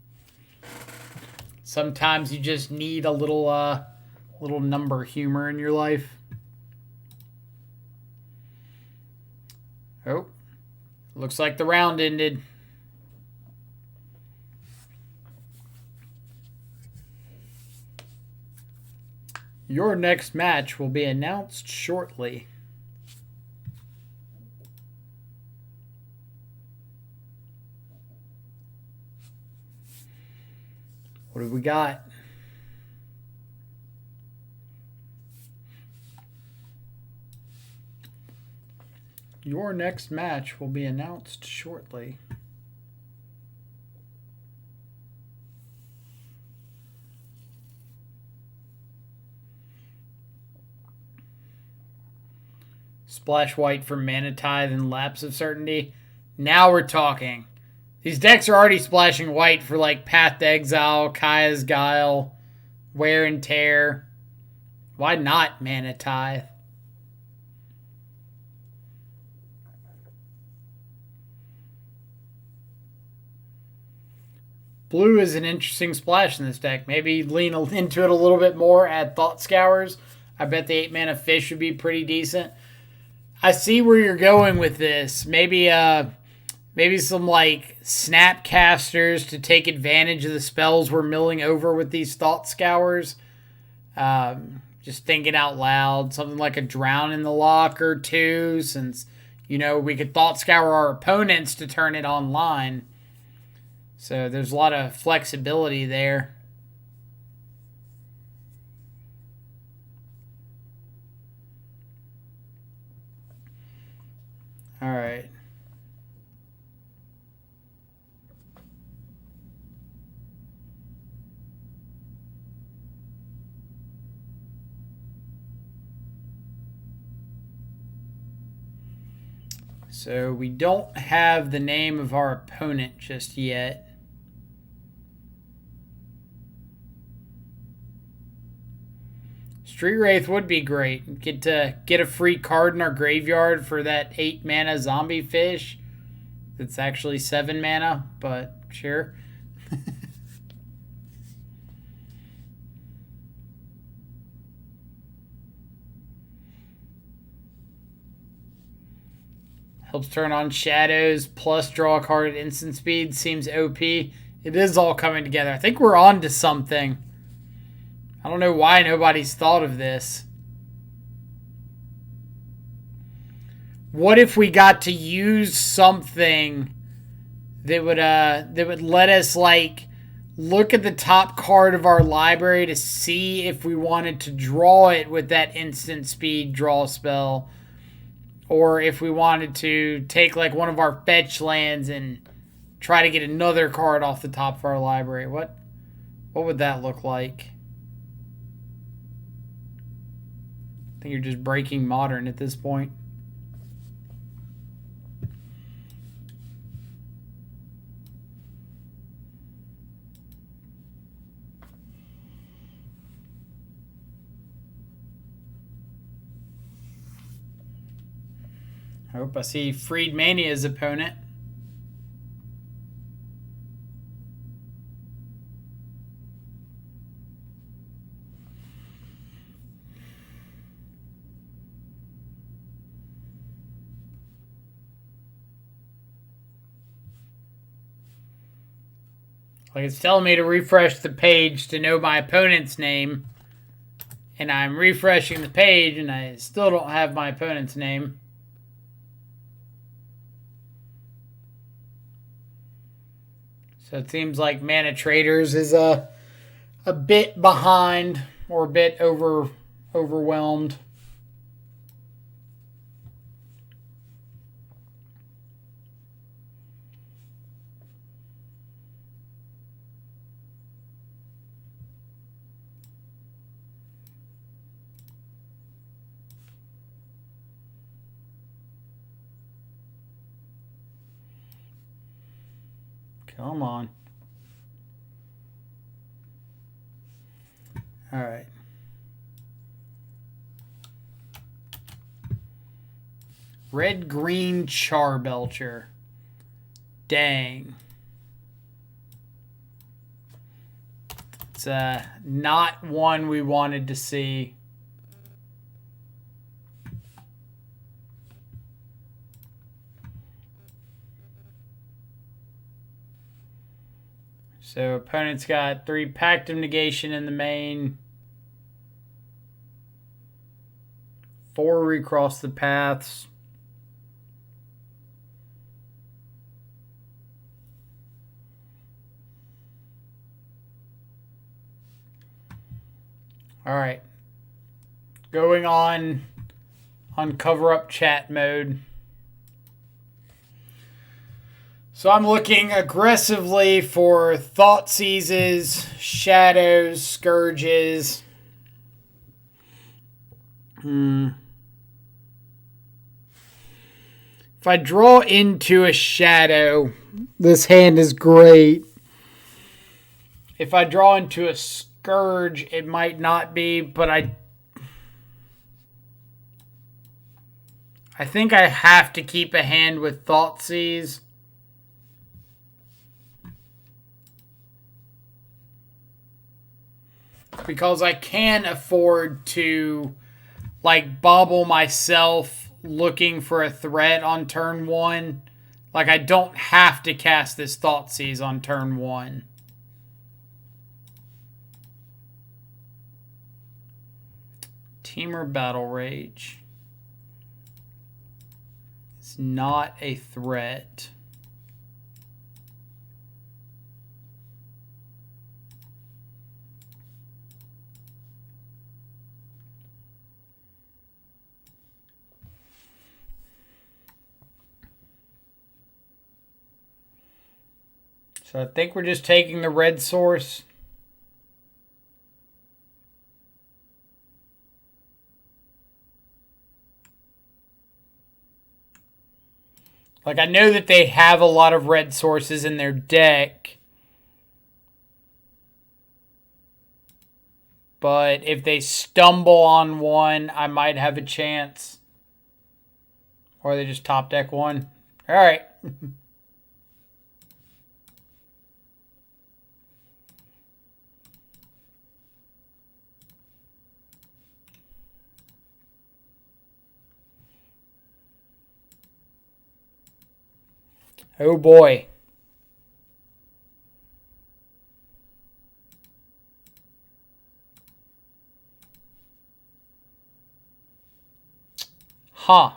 Sometimes you just need a little number humor in your life. Oh, looks like the round ended. Your next match will be announced shortly. What do we got? Your next match will be announced shortly. Splash white for Mana Tithe and Lapse of Certainty. Now we're talking. These decks are already splashing white for like Path to Exile, Kaya's Guile, Wear and Tear. Why not Mana Tithe? Blue is an interesting splash in this deck. Maybe lean into it a little bit more, add Thought Scours. I bet the 8-mana fish would be pretty decent. I see where you're going with this. Maybe some like Snapcasters to take advantage of the spells we're milling over with these Thought Scours. Just thinking out loud, something like a Drown in the Locker too, since we could Thought Scour our opponents to turn it online. So there's a lot of flexibility there. All right. So we don't have the name of our opponent just yet. Street Wraith would be great. Get a free card in our graveyard for that 8-mana zombie fish. It's actually 7 mana, but sure. Helps turn on shadows, plus draw a card at instant speed. Seems OP. It is all coming together. I think we're on to something. I don't know why nobody's thought of this. What if we got to use something that would let us like look at the top card of our library to see if we wanted to draw it with that instant speed draw spell, or if we wanted to take like one of our fetch lands and try to get another card off the top of our library. What would that look like? I think you're just breaking Modern at this point. I hope I see Freed Mania's opponent. Like it's telling me to refresh the page to know my opponent's name. And I'm refreshing the page and I still don't have my opponent's name. So it seems like Mana Traders is a bit behind or a bit overwhelmed. Come on. All right. Red-green Charbelcher. Dang. It's not one we wanted to see. So opponent's got 3 Pact of Negation in the main. 4 Recross the Paths. All right. Going on cover up chat mode. So I'm looking aggressively for Thought Seizes, Shadows, Scourges. If I draw into a Shadow, this hand is great. If I draw into a Scourge, it might not be, but I think I have to keep a hand with Thoughtseize. because I can afford to, like, bobble myself looking for a threat on turn 1. Like, I don't have to cast this Thoughtseize on turn 1. Teamer Battle Rage. It's not a threat. So I think we're just taking the red source. Like, I know that they have a lot of red sources in their deck. But if they stumble on one, I might have a chance. Or they just top deck one. All right. Oh boy. Huh.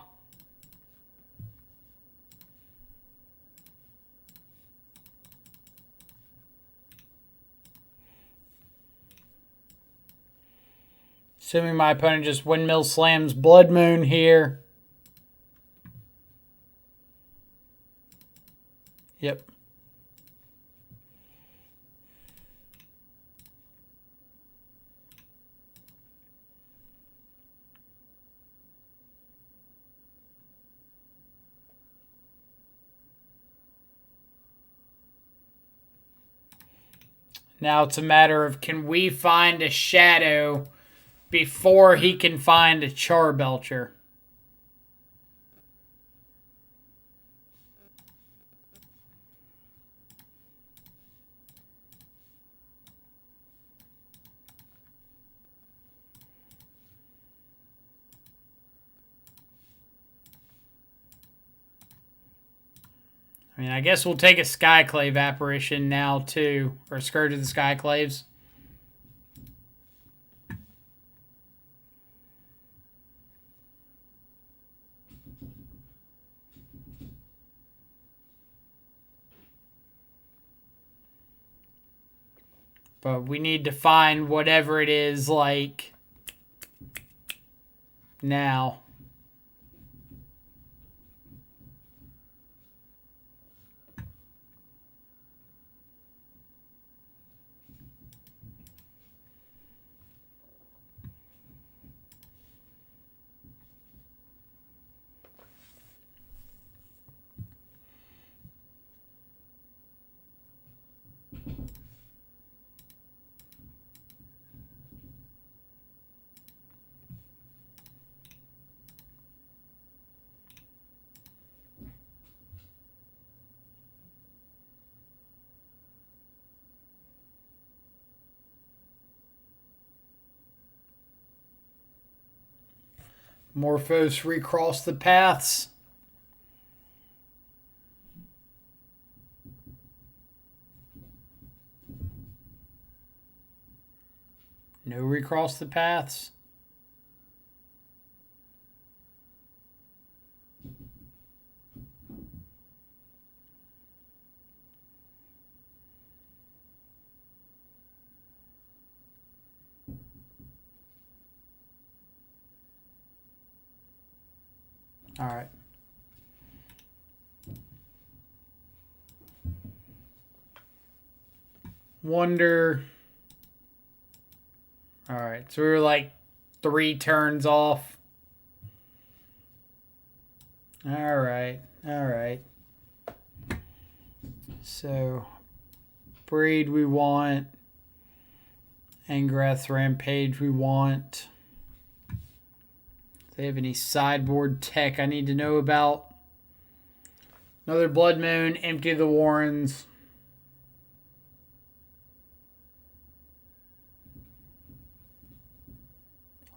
Assuming my opponent just windmill slams Blood Moon here. Yep. Now it's a matter of, can we find a shadow before he can find a Charbelcher? I mean, I guess we'll take a Skyclave Apparition now, too. Or Scourge of the Skyclaves. But we need to find whatever it is, like, now. Morphos recross the paths. No recross the paths. All right. Wonder. All right. So we were like 3 turns off. All right. All right. So Breed we want. Angrath's Rampage we want. If they have any sideboard tech I need to know about. Another Blood Moon, empty the Warrens.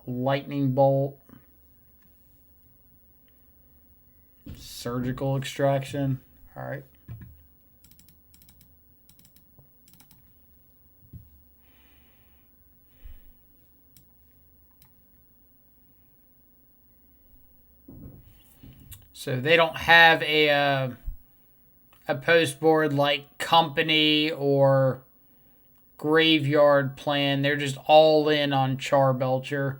Lightning bolt. Surgical extraction. All right. So they don't have a post board like company or graveyard plan. They're just all in on Charbelcher.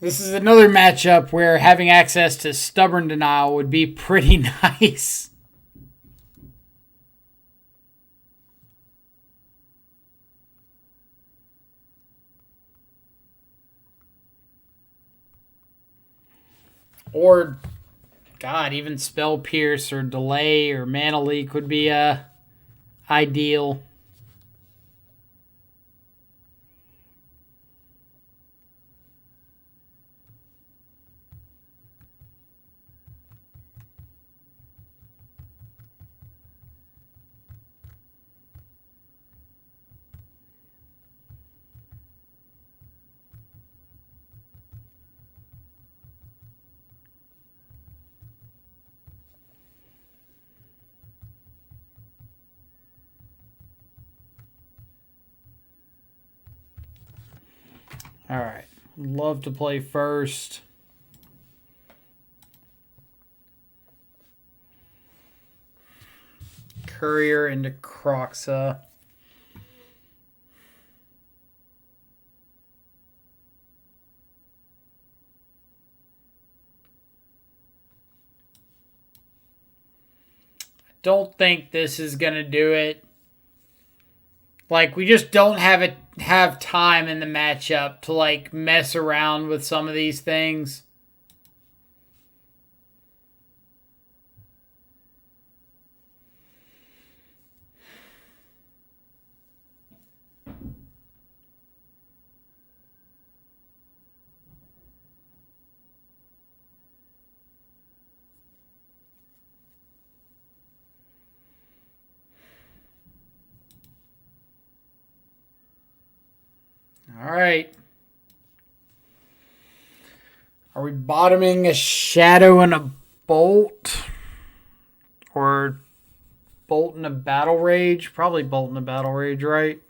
This is another matchup where having access to Stubborn Denial would be pretty nice. Or, God, even Spell Pierce or Delay or Mana Leak would be ideal. All right. Love to play first. Courier into Croxa. Don't think this is going to do it. Like, we just don't have time in the matchup to, like, mess around with some of these things. All right. Are we bottoming a Shadow and a Bolt? Or Bolt and a Battle Rage? Probably Bolt and a Battle Rage, right?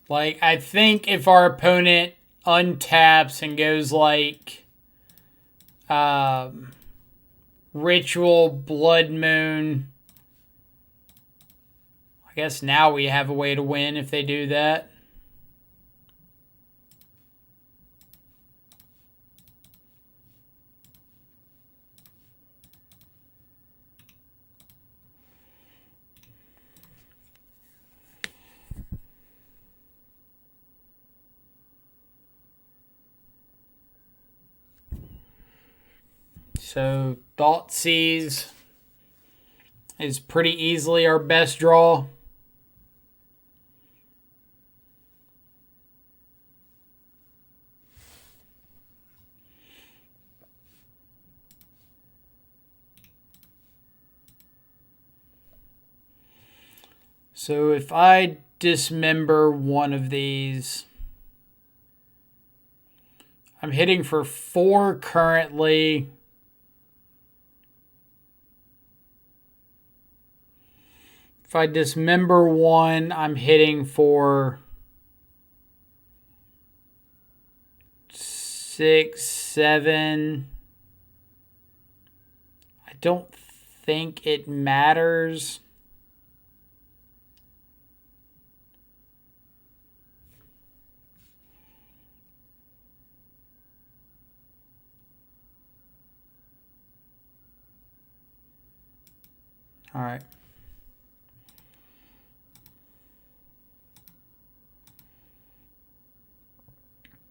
Like, I think if our opponent untaps and goes like Ritual, Blood Moon, I guess now we have a way to win if they do that. So Thoughtseize is pretty easily our best draw. So if I dismember one of these, I'm hitting for 4 currently. If I dismember one, I'm hitting for 6, 7. I don't think it matters. All right.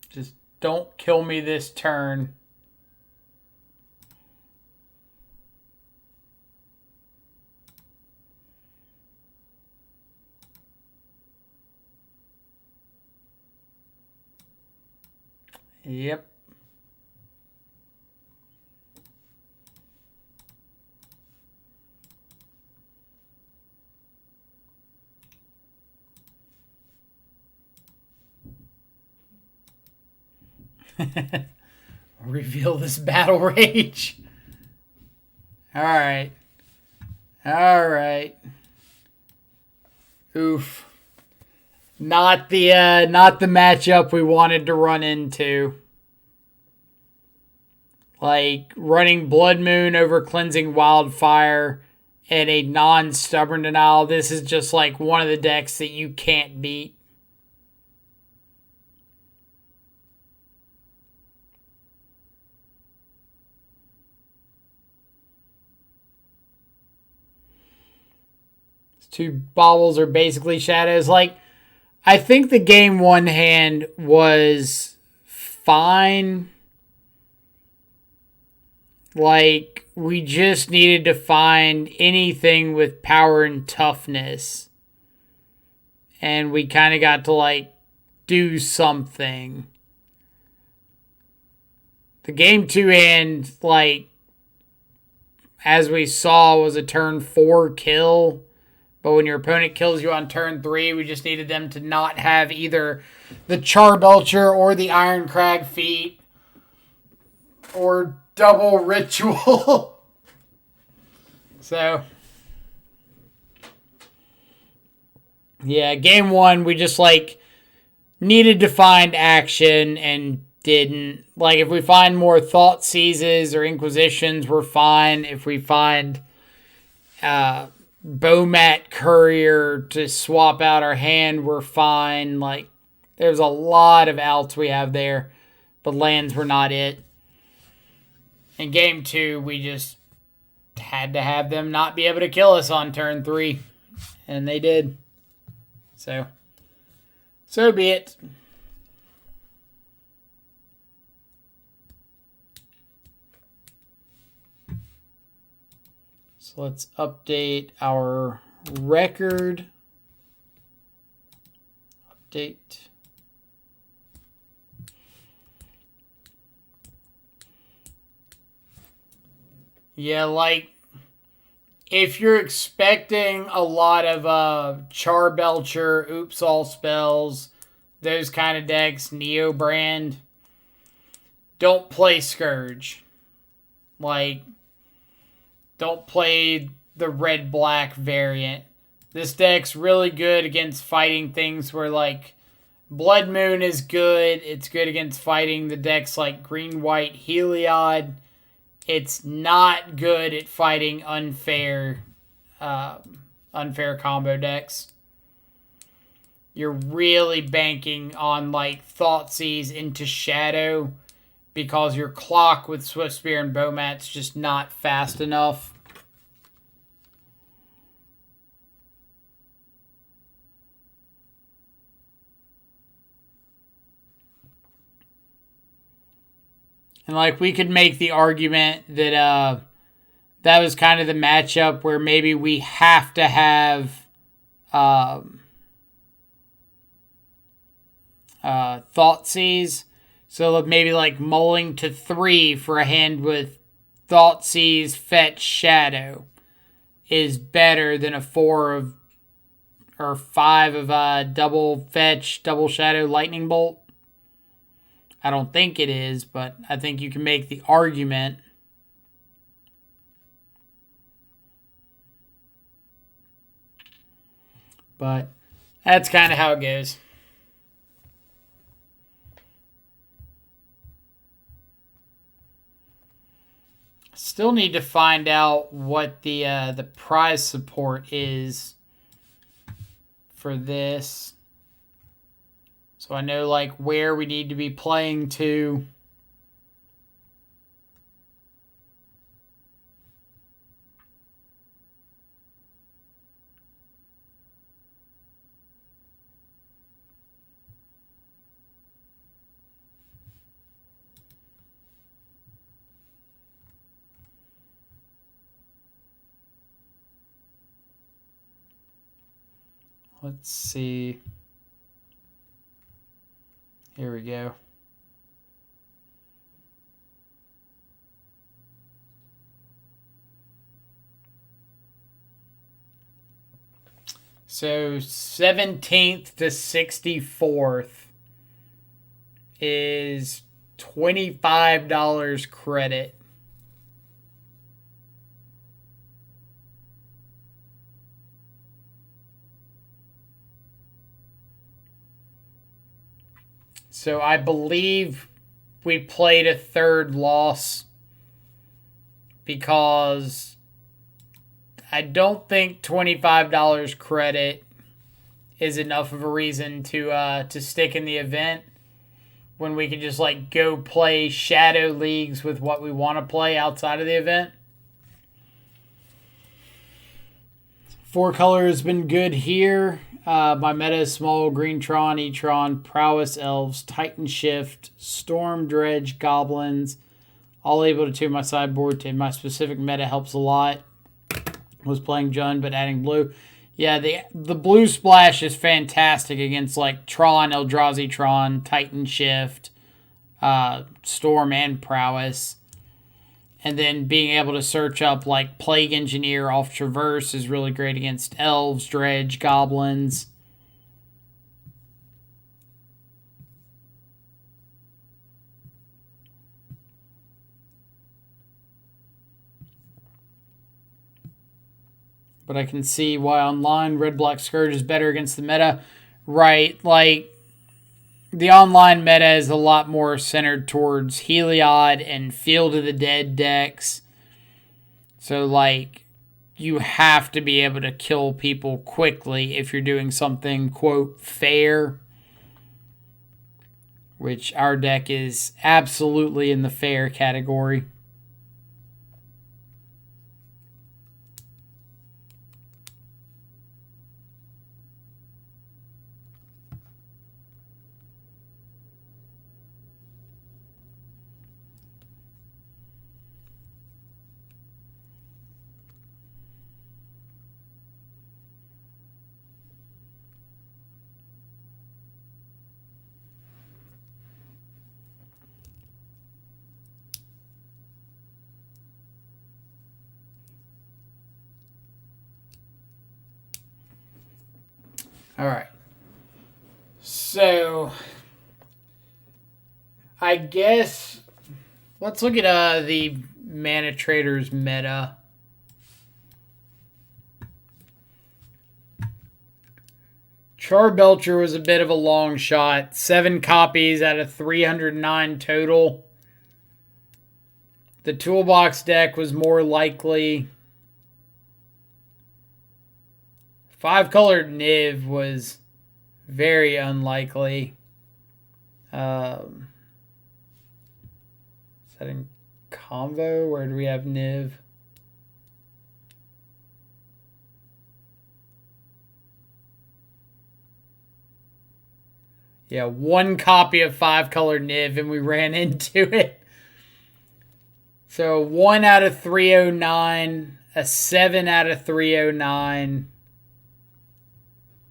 Just don't kill me this turn. Yep. Reveal this battle rage. All right. All right. Oof. Not the matchup we wanted to run into. Like running Blood Moon over Cleansing Wildfire and a non-stubborn denial. This is just like one of the decks that you can't beat. Two baubles are basically shadows. Like, I think the game one hand was fine. Like, we just needed to find anything with power and toughness. And we kind of got to, like, do something. The game two hand, like, as we saw, was a turn 4 kill. But when your opponent kills you on turn 3, we just needed them to not have either the Charbelcher or the Iron Crag feat or double ritual. So, yeah, game one, we just like needed to find action and didn't. Like, if we find more Thought Seizes or Inquisitions, we're fine. If we find Bowmat Courier to swap out our hand, we're fine. Like, there's a lot of outs we have there, but lands were not it. In game two, we just had to have them not be able to kill us on turn 3, and they did. So be it. So let's update our record. Update. Yeah, like, if you're expecting a lot of Charbelcher, Oops All Spells, those kind of decks, Neo Brand, don't play Scourge. Like, don't play the red-black variant. This deck's really good against fighting things where, like, Blood Moon is good. It's good against fighting the decks like green-white Heliod. It's not good at fighting unfair combo decks. You're really banking on, like, Thoughtseize into Shadow because your clock with Swiftspear and Bowmat's just not fast enough. And, like, we could make the argument that that was kind of the matchup where maybe we have to have Thoughtseize. So maybe, like, mulling to 3 for a hand with Thoughtseize, Fetch, Shadow is better than a 4 of or 5 of double Fetch, double Shadow, Lightning Bolt. I don't think it is, but I think you can make the argument. But that's kind of how it goes. Still need to find out what the prize support is for this. So I know, like, where we need to be playing to. let's see. Here we go. So 17th to 64th is $25 credit. So I believe we played a third loss because I don't think $25 credit is enough of a reason to stick in the event when we can just like go play shadow leagues with what we want to play outside of the event. 4 color has been good here. My meta is small, Greentron, E-Tron, Prowess, Elves, Titan Shift, Storm, Dredge, Goblins. All able to tune my sideboard to my specific meta helps a lot. Was playing Jund, but adding blue. Yeah, the blue splash is fantastic against like Tron, Eldrazi Tron, Titan Shift, Storm, and Prowess. And then being able to search up like Plague Engineer off Traverse is really great against Elves, Dredge, Goblins. But I can see why online Red-Black Scourge is better against the meta. Right, like the online meta is a lot more centered towards Heliod and Field of the Dead decks. So, like, you have to be able to kill people quickly if you're doing something, quote, fair. Which our deck is absolutely in the fair category. All right. So, I guess let's look at the Mana Traders meta. Charbelcher was a bit of a long shot. 7 copies out of 309 total. The Toolbox deck was more likely. 5-colored Niv was very unlikely. Is that in Convo? Where do we have Niv? Yeah, 1 copy of 5-colored Niv and we ran into it. So 1 out of 309, a 7 out of 309.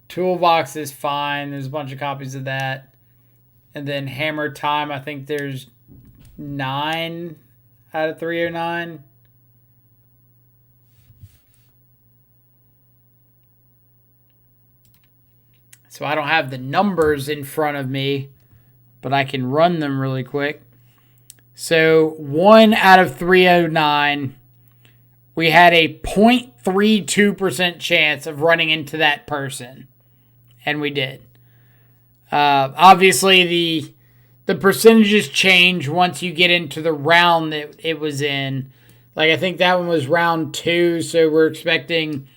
Toolbox is fine. There's a bunch of copies of that. And then Hammer Time, I think there's 9 out of 309. So I don't have the numbers in front of me, but I can run them really quick. So 1 out of 309, we had a 0.32% chance of running into that person. And we did. Obviously, the percentages change once you get into the round that it was in. Like, I think that one was round 2, so we're expecting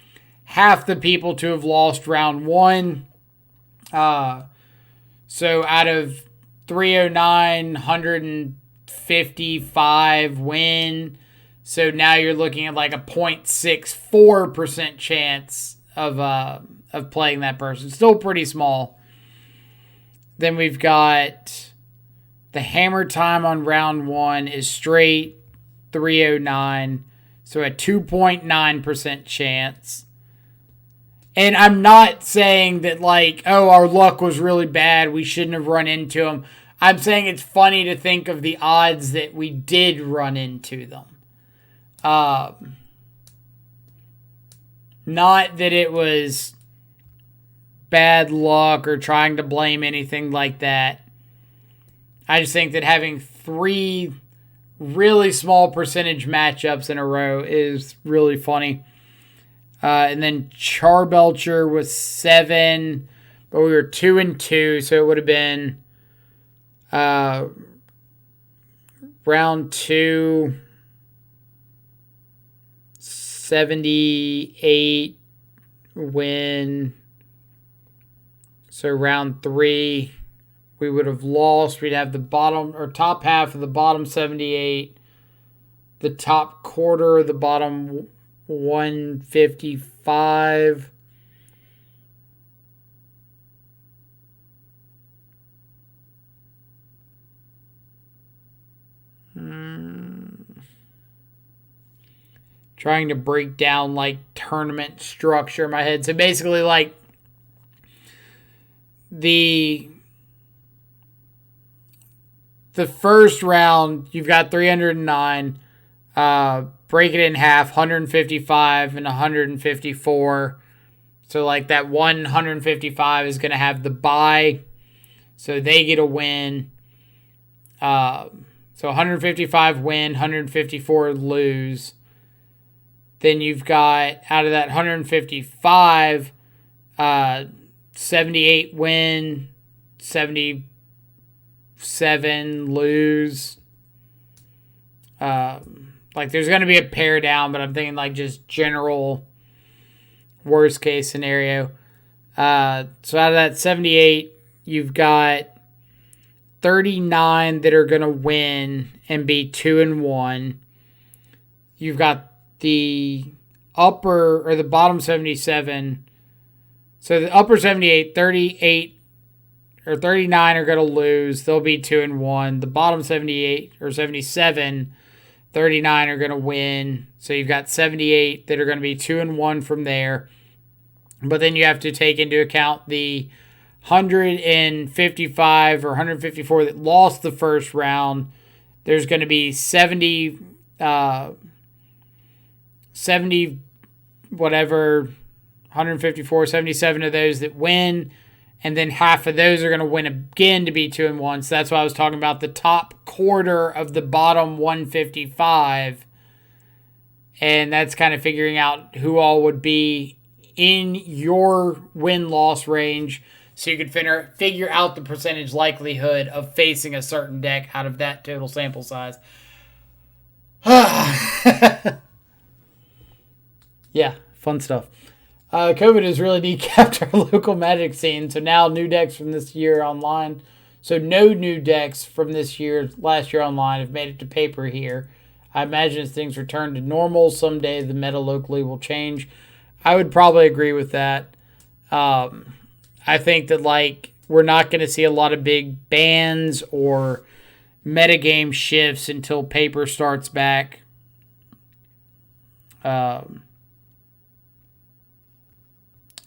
half the people to have lost round 1. So out of 309, 155 win. So now you're looking at like a 0.64% chance of playing that person. Still pretty small. Then we've got the Hammer Time on round 1 is straight 309. So a 2.9% chance. And I'm not saying that, like, oh, our luck was really bad, we shouldn't have run into them. I'm saying it's funny to think of the odds that we did run into them. Not that it was bad luck or trying to blame anything like that. I just think that having 3 really small percentage matchups in a row is really funny. And then Charbelcher was 7, but we were 2-2, so it would have been round 2, 78 win. So round 3, we would have lost. We'd have the bottom or top half of the bottom 78, the top quarter of the bottom 155. Trying to break down like tournament structure in my head. So basically, like the first round, you've got 309. Break it in half, 155 and 154. So like that 155 is going to have the bye, so they get a win. So 155 win, 154 lose. Then you've got, out of that 155, 78 win, 77 lose. Like there's going to be a pair down, but I'm thinking like just general worst case scenario. So out of that 78, you've got 39 that are going to win and be 2-1. You've got the upper or the bottom 77. So the upper 78, 38 or 39 are going to lose. They'll be 2-1. The bottom 78 or 77, 39 are going to win. So you've got 78 that are going to be 2-1 from there. But then you have to take into account the 155 or 154 that lost the first round. There's going to be 70 whatever, 154, 77 of those that win. And then half of those are going to win again to be 2-1. So that's why I was talking about the top quarter of the bottom 155. And that's kind of figuring out who all would be in your win-loss range. So you could figure out the percentage likelihood of facing a certain deck out of that total sample size. Yeah, fun stuff. COVID has really decapped our local Magic scene, so now new decks from this year online. So no new decks from last year online have made it to paper here. I imagine as things return to normal, someday the meta locally will change. I would probably agree with that. I think that like we're not going to see a lot of big bans or metagame shifts until paper starts back.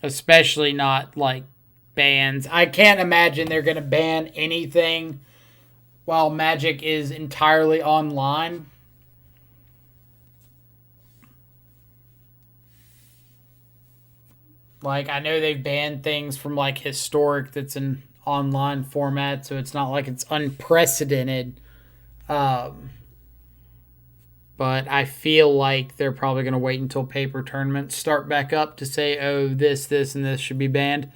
Especially not like bans. I can't imagine they're going to ban anything while Magic is entirely online. Like, I know they've banned things from like Historic that's in online format, so it's not like it's unprecedented. But I feel like they're probably going to wait until paper tournaments start back up to say, oh, this, and this should be banned.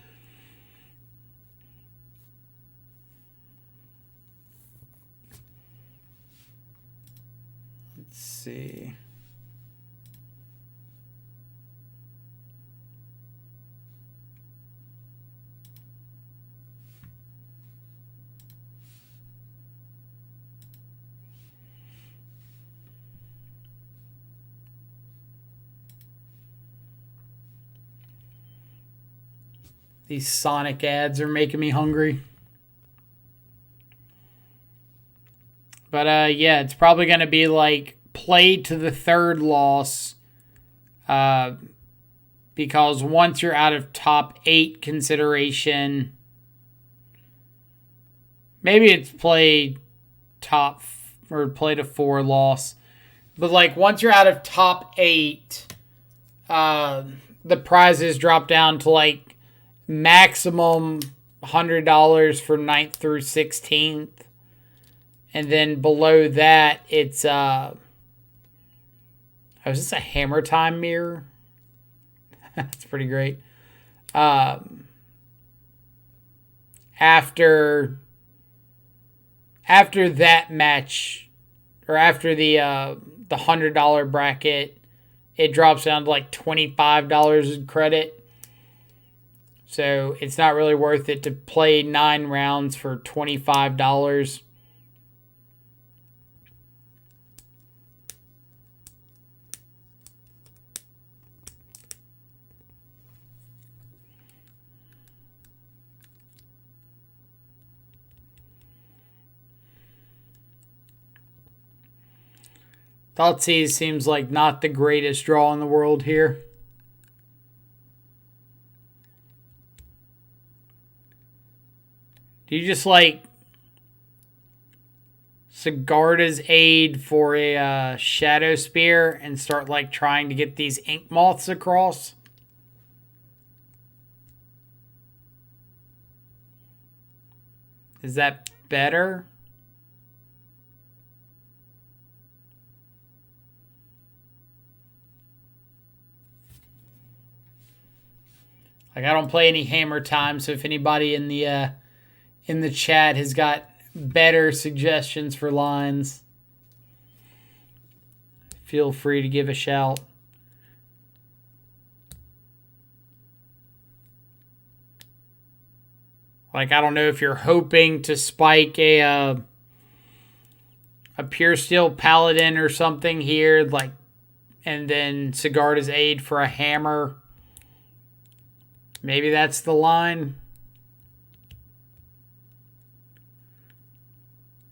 Let's see. These Sonic ads are making me hungry. But yeah, it's probably going to be like play to the third loss. because once you're out of top 8 consideration, maybe it's play top or play to 4 loss. But like once you're out of top 8, the prizes drop down to like maximum $100 for 9th through 16th. And then below that, it's oh, is this a hammer time mirror? That's pretty great. After that match, or after the $100 bracket, it drops down to like $25 in credit. So it's not really worth it to play 9 rounds for $25. Thoughtseize seems like not the greatest draw in the world here. Do you just like Sigarda's Aid for a Shadow Spear and start like trying to get these ink moths across? Is that better? Like, I don't play any hammer time, so if anybody in the chat has got better suggestions for lines, feel free to give a shout. Like, I don't know if you're hoping to spike a Pure Steel Paladin or something here, like, and then Sigarda's Aid for a hammer. Maybe that's the line.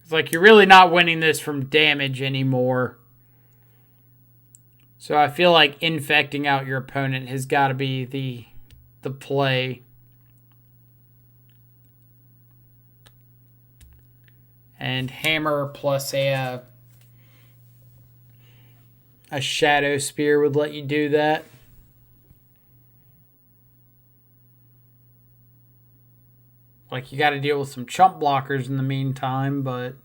It's like you're really not winning this from damage anymore. So I feel like infecting out your opponent has got to be the play. And hammer plus a Shadow Spear would let you do that. Like, you got to deal with some chump blockers in the meantime, but...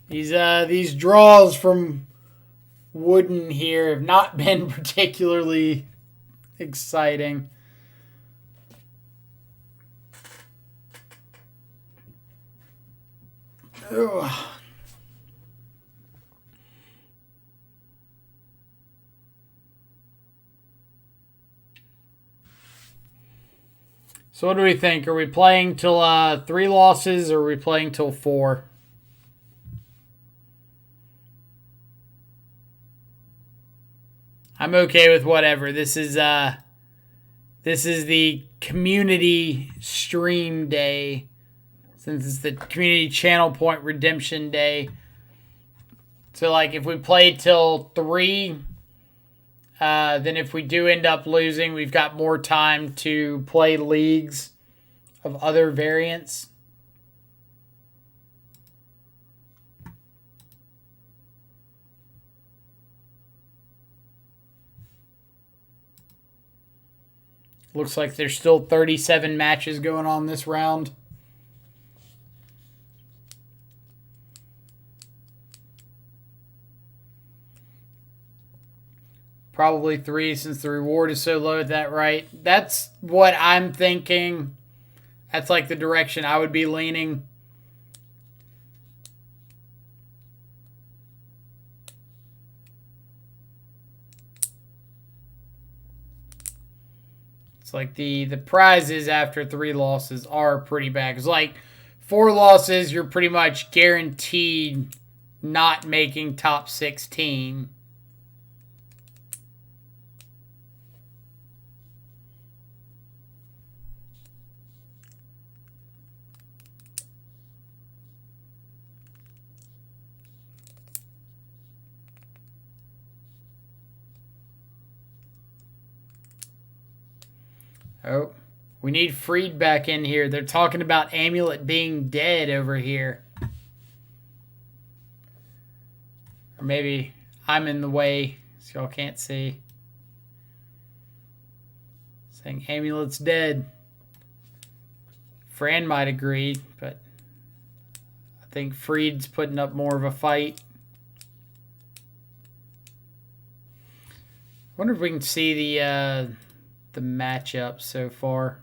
These draws from Wooden here have not been particularly exciting. Ugh. So what do we think? Are we playing till 3 losses, or are we playing till 4? I'm okay with whatever. This is the community stream day, since it's the community channel point redemption day. So like if we play till 3, then if we do end up losing, we've got more time to play leagues of other variants. Looks like there's still 37 matches going on this round. Probably 3 since the reward is so low at that, right? That's what I'm thinking. That's like the direction I would be leaning. It's like the prizes after 3 losses are pretty bad. Because like 4 losses, you're pretty much guaranteed not making top 16. Oh, we need Freed back in here. They're talking about Amulet being dead over here. Or maybe I'm in the way so y'all can't see. Saying Amulet's dead. Fran might agree, but I think Freed's putting up more of a fight. I wonder if we can see the matchup so far.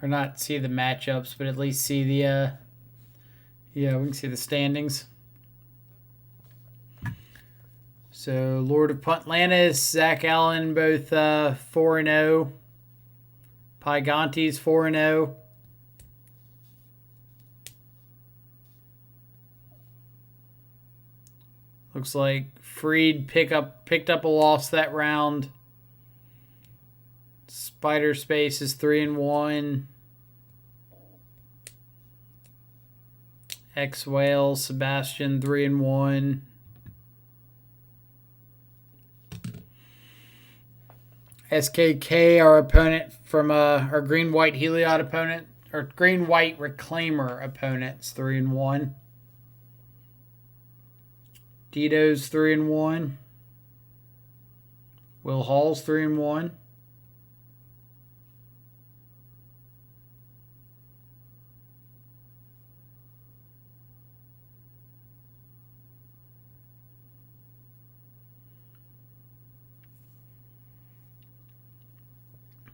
Or not see the matchups, but at least see the yeah, we can see the standings. So, Lord of Puntlantis, Zach Allen, both 4-0. Pygonti's 4-0. Looks like Freed picked up a loss that round. Spider Space is 3-1. X Whale, Sebastian 3-1. SKK, our opponent from our green-white Heliod opponent, or green-white Reclaimer opponent's 3-1. Dito's 3-1. Will Hall's 3-1.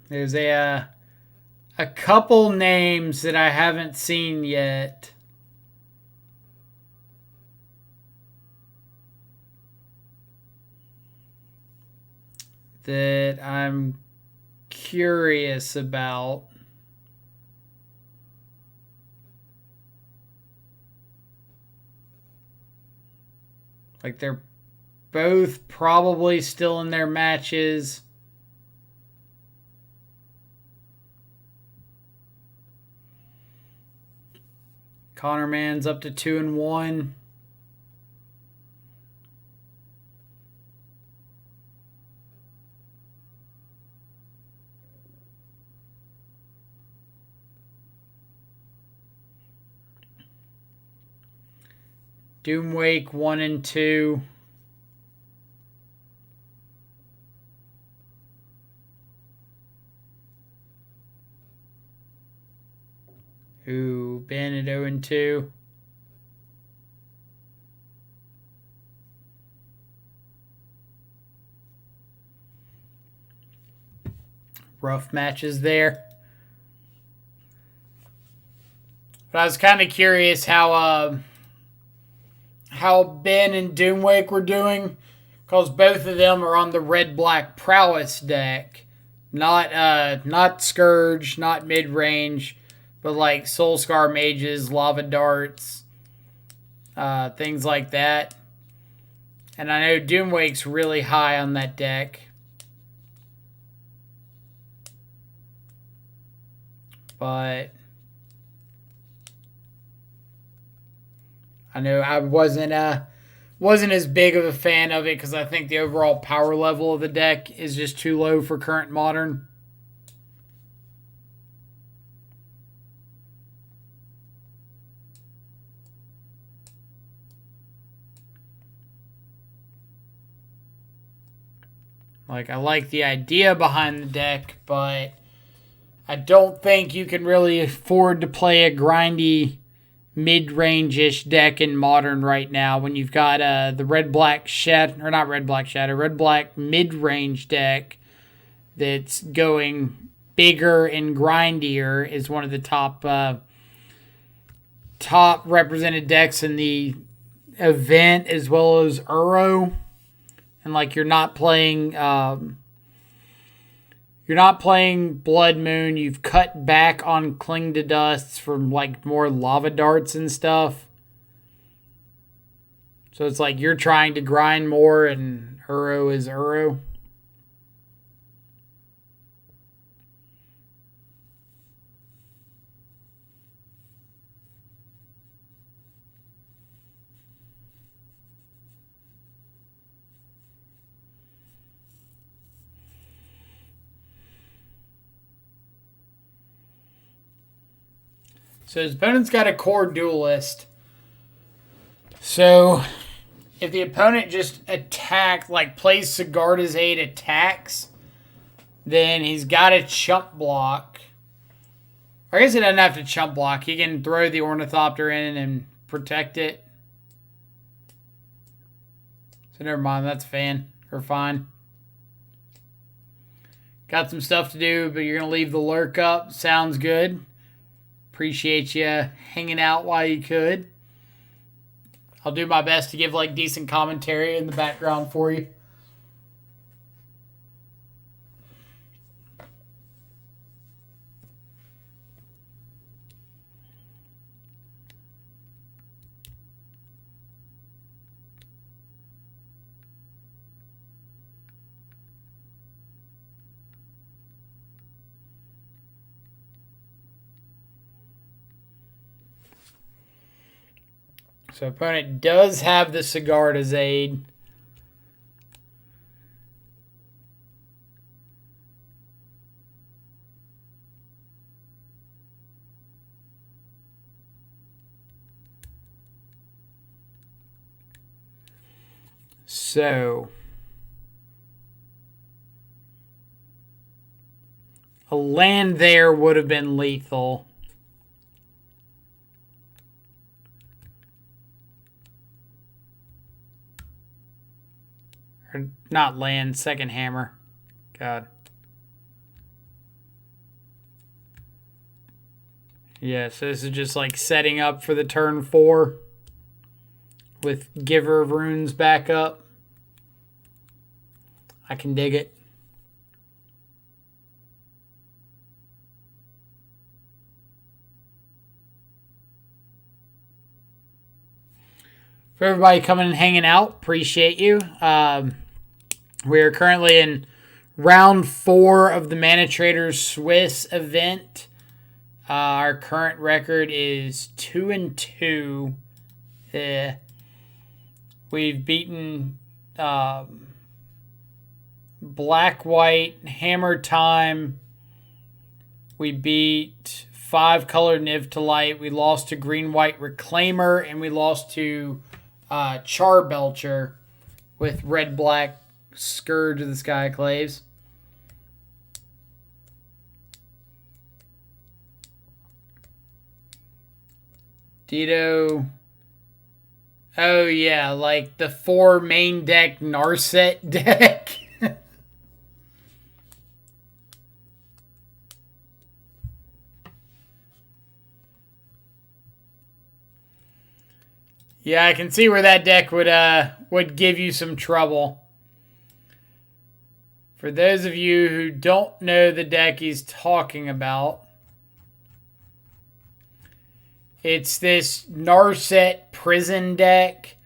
There's a couple names that I haven't seen yet. That I'm curious about. Like they're both probably still in their matches. Connor Mann's up to 2-1. Doomwake 1-2. Ooh, Ben at 0-2. Rough matches there. But I was kind of curious how Ben and Doomwake were doing, because both of them are on the red-black prowess deck. Not Scourge, not mid-range, but like Soulscar Mages, Lava Darts, things like that. And I know Doomwake's really high on that deck. But I know I wasn't as big of a fan of it because I think the overall power level of the deck is just too low for current Modern. Like, I like the idea behind the deck, but I don't think you can really afford to play a grindy mid-range-ish deck in Modern right now when you've got the red-black shadow, or not red-black shadow, red-black mid-range deck that's going bigger and grindier is one of the top top represented decks in the event, as well as Uro. And like you're not playing Blood Moon. You've cut back on Cling to Dusts from like more Lava Darts and stuff. So it's like you're trying to grind more, and Uro is Uro. So his opponent's got a core duelist. So if the opponent just plays Sigarda's Aid attacks, then he's got a chump block. I guess he doesn't have to chump block. He can throw the Ornithopter in and protect it. So never mind, that's fine. Got some stuff to do, but you're going to leave the lurk up. Sounds good. Appreciate you hanging out while you could. I'll do my best to give like decent commentary in the background for you. So opponent does have the Sigarda's Aid. So a land there would have been lethal. Or not land, second hammer. God. Yeah, so this is just like setting up for the turn 4 with Giver of Runes back up. I can dig it. For everybody coming and hanging out, appreciate you. We are currently in round 4 of the Mana Traders Swiss event. Our current record is 2-2. We've beaten Black White, Hammer Time. We beat 5-color Nivtalite. We lost to Green White Reclaimer, and we lost to Charbelcher with Red Black Scourge of the Skyclaves. Dito. Oh yeah, like the 4 main deck Narset deck. Yeah, I can see where that deck would give you some trouble. For those of you who don't know the deck he's talking about, it's this Narset prison deck.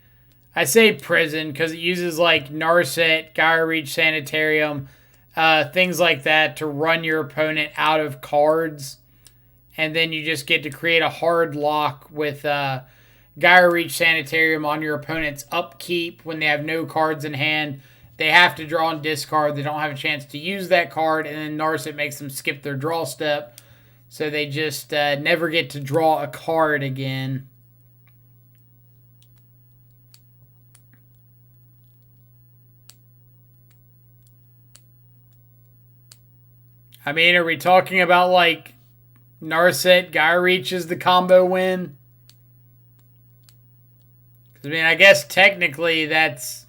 I say prison because it uses like Narset, Gyre Reach Sanitarium, things like that to run your opponent out of cards. And then you just get to create a hard lock with Gyre Reach Sanitarium on your opponent's upkeep when they have no cards in hand. They have to draw and discard. They don't have a chance to use that card, and then Narset makes them skip their draw step. So they just never get to draw a card again. I mean, are we talking about like Narset, Gyre Reach is the combo win? I mean, I guess technically that's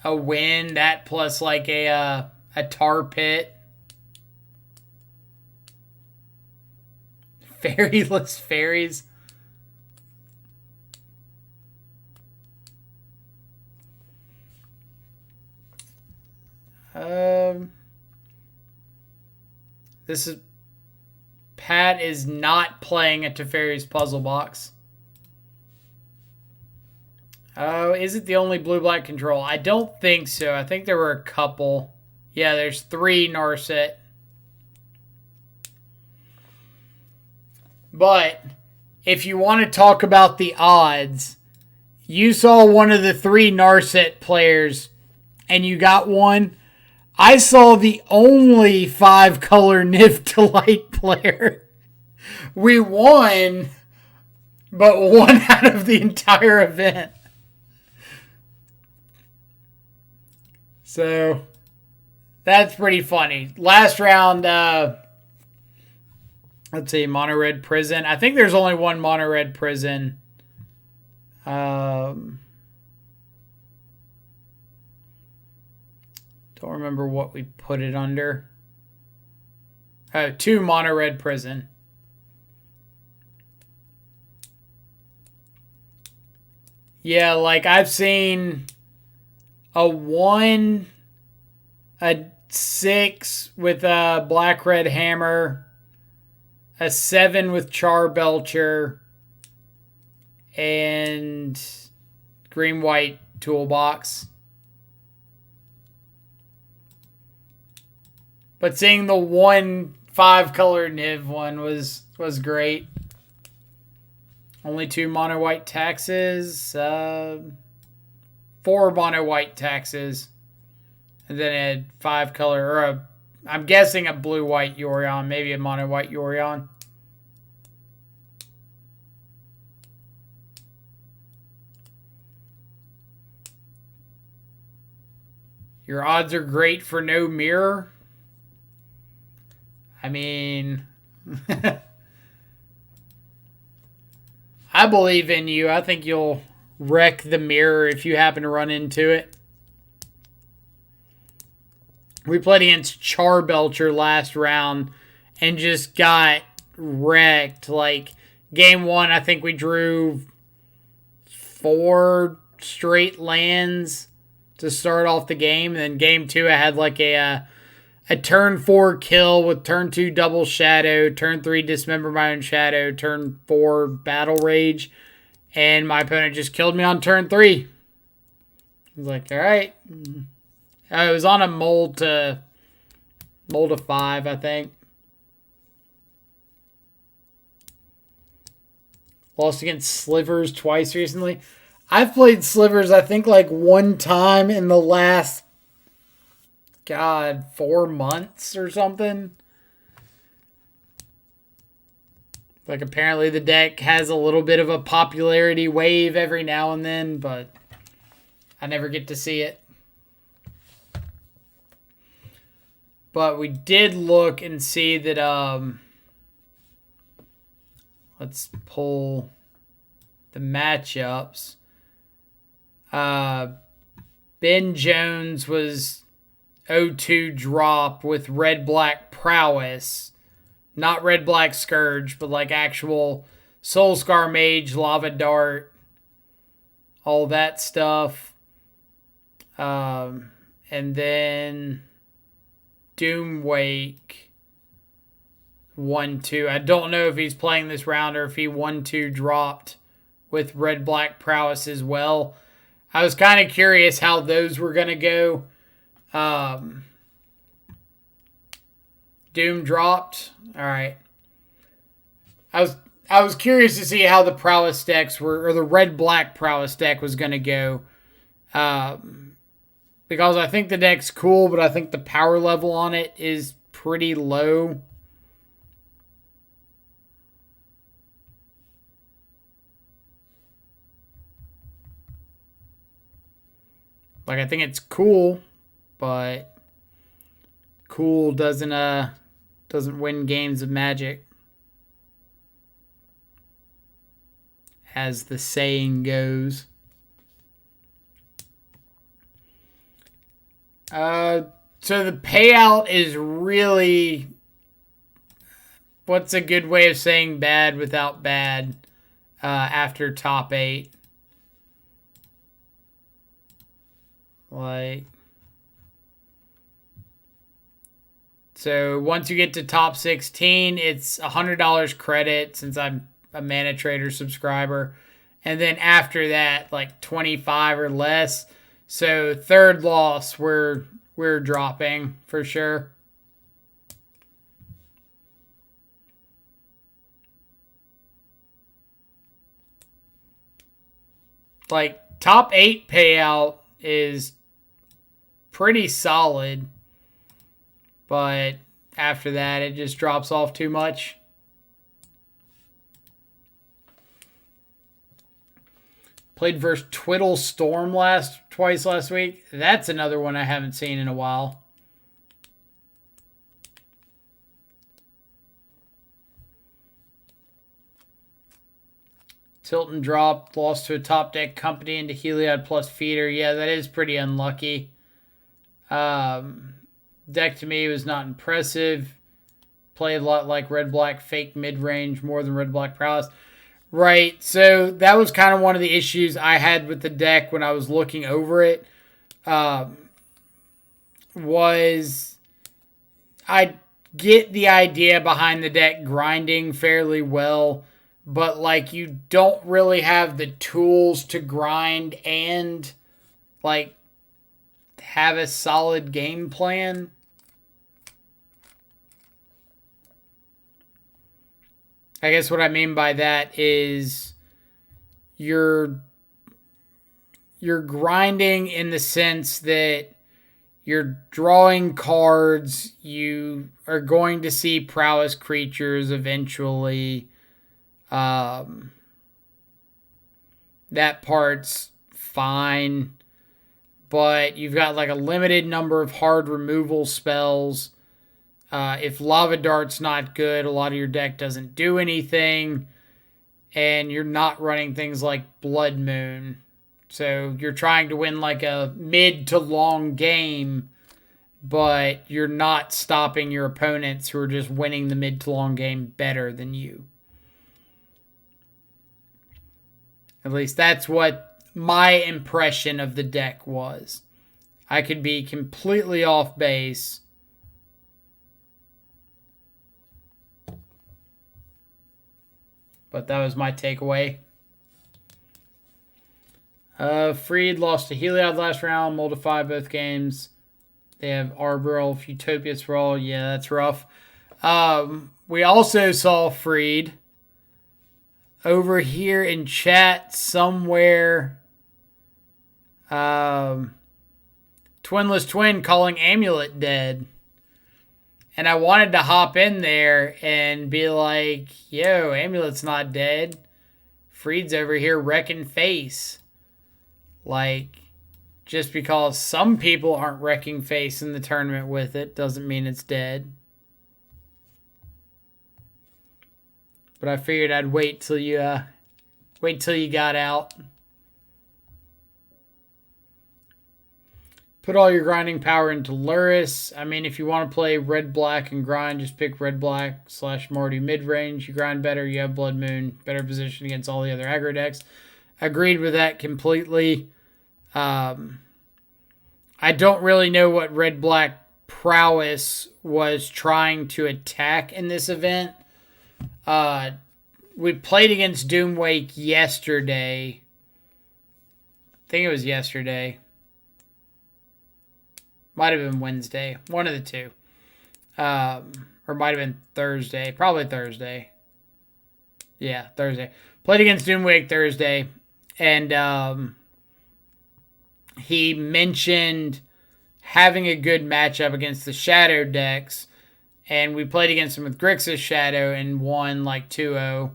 a win. That plus like a tar pit. Fairyless fairies. This is Pat is not playing a Teferi's puzzle box. Oh, is it the only blue-black control? I don't think so. I think there were a couple. Yeah, there's 3 Narset. But if you want to talk about the odds, you saw one of the 3 Narset players and you got one. I saw the only 5-color Niv to Light player. We won, but 1 out of the entire event. So, that's pretty funny. Last round, let's see, Mono Red Prison. I think there's only 1 Mono Red Prison. Don't remember what we put it under. 2 Mono Red Prison. Yeah, like I've seen a 1, a 6 with a Black Red Hammer, a 7 with Char Belcher, and Green White Toolbox. But seeing the 1 5-color Niv one was great. Only 2 mono white taxes, 4 mono white taxes, and then a 5-color, or I'm guessing a blue white Yorion, maybe a mono white Yorion. Your odds are great for no mirror. I mean, I believe in you. I think you'll wreck the mirror if you happen to run into it. We played against Char Belcher last round and just got wrecked. Like, game 1, I think we drew 4 straight lands to start off the game. And then game 2, I had like a turn 4 kill with turn 2 double shadow, turn 3 dismember my own shadow, turn 4 battle rage, and my opponent just killed me on turn 3. I was like, all right. It was on a mold to 5, I think. Lost against Slivers twice recently. I've played Slivers, I think, like 1 time in the last 4 months or something. Like, apparently the deck has a little bit of a popularity wave every now and then, but I never get to see it. But we did look and see that, let's pull the matchups. Ben Jones was 0-2 drop with red-black prowess. Not red-black Scourge, but like actual Soulscar Mage, Lava Dart, all that stuff. And then Doomwake 1-2. I don't know if he's playing this round or if he 1-2 dropped with red-black prowess as well. I was kind of curious how those were going to go. Doom dropped. All right. I was curious to see how the prowess decks were, or the red-black prowess deck was going to go. Because I think the deck's cool, but I think the power level on it is pretty low. Like, I think it's cool, but cool doesn't win games of Magic, as the saying goes. So the payout is really, what's a good way of saying bad without bad, after top 8? Like, So once you get to top 16, it's $100 credit since I'm a Mana Trader subscriber. And then after that, like 25 or less. So third loss, we're dropping for sure. Like top 8 payout is pretty solid. But after that, it just drops off too much. Played versus Twiddle Storm twice last week. That's another one I haven't seen in a while. Tilt and drop. Lost to a top deck company into Heliod plus feeder. Yeah, that is pretty unlucky. Deck to me was not impressive. Played a lot like red-black fake mid-range more than red-black prowess. Right, so that was kind of one of the issues I had with the deck when I was looking over it. Was I get the idea behind the deck grinding fairly well, but like you don't really have the tools to grind and like have a solid game plan. I guess what I mean by that is you're grinding in the sense that you're drawing cards, you are going to see prowess creatures eventually. That part's fine, but you've got like a limited number of hard removal spells. If Lava Dart's not good, a lot of your deck doesn't do anything, and you're not running things like Blood Moon. So you're trying to win like a mid to long game, but you're not stopping your opponents who are just winning the mid to long game better than you. At least that's what my impression of the deck was. I could be completely off base. But that was my takeaway. Freed lost to Heliod last round. Moldify both games. They have Arboreal, Utopia Sprawl. Yeah, that's rough. We also saw Freed over here in chat somewhere. Twinless Twin calling Amulet dead. And I wanted to hop in there and be like, yo, Amulet's not dead. Freed's over here wrecking face. Like, just because some people aren't wrecking face in the tournament with it doesn't mean it's dead. But I figured I'd wait till you got out. Put all your grinding power into Luris. I mean, if you want to play red-black and grind, just pick red-black / Mardu mid-range. You grind better, you have Blood Moon. Better position against all the other aggro decks. Agreed with that completely. I don't really know what red-black prowess was trying to attack in this event. We played against Doomwake yesterday. I think it was yesterday. Might have been Wednesday. One of the two. Or might have been Thursday. Probably Thursday. Yeah, Thursday. Played against Doomwake Thursday. And he mentioned having a good matchup against the Shadow decks. And we played against him with Grixis Shadow and won like 2-0.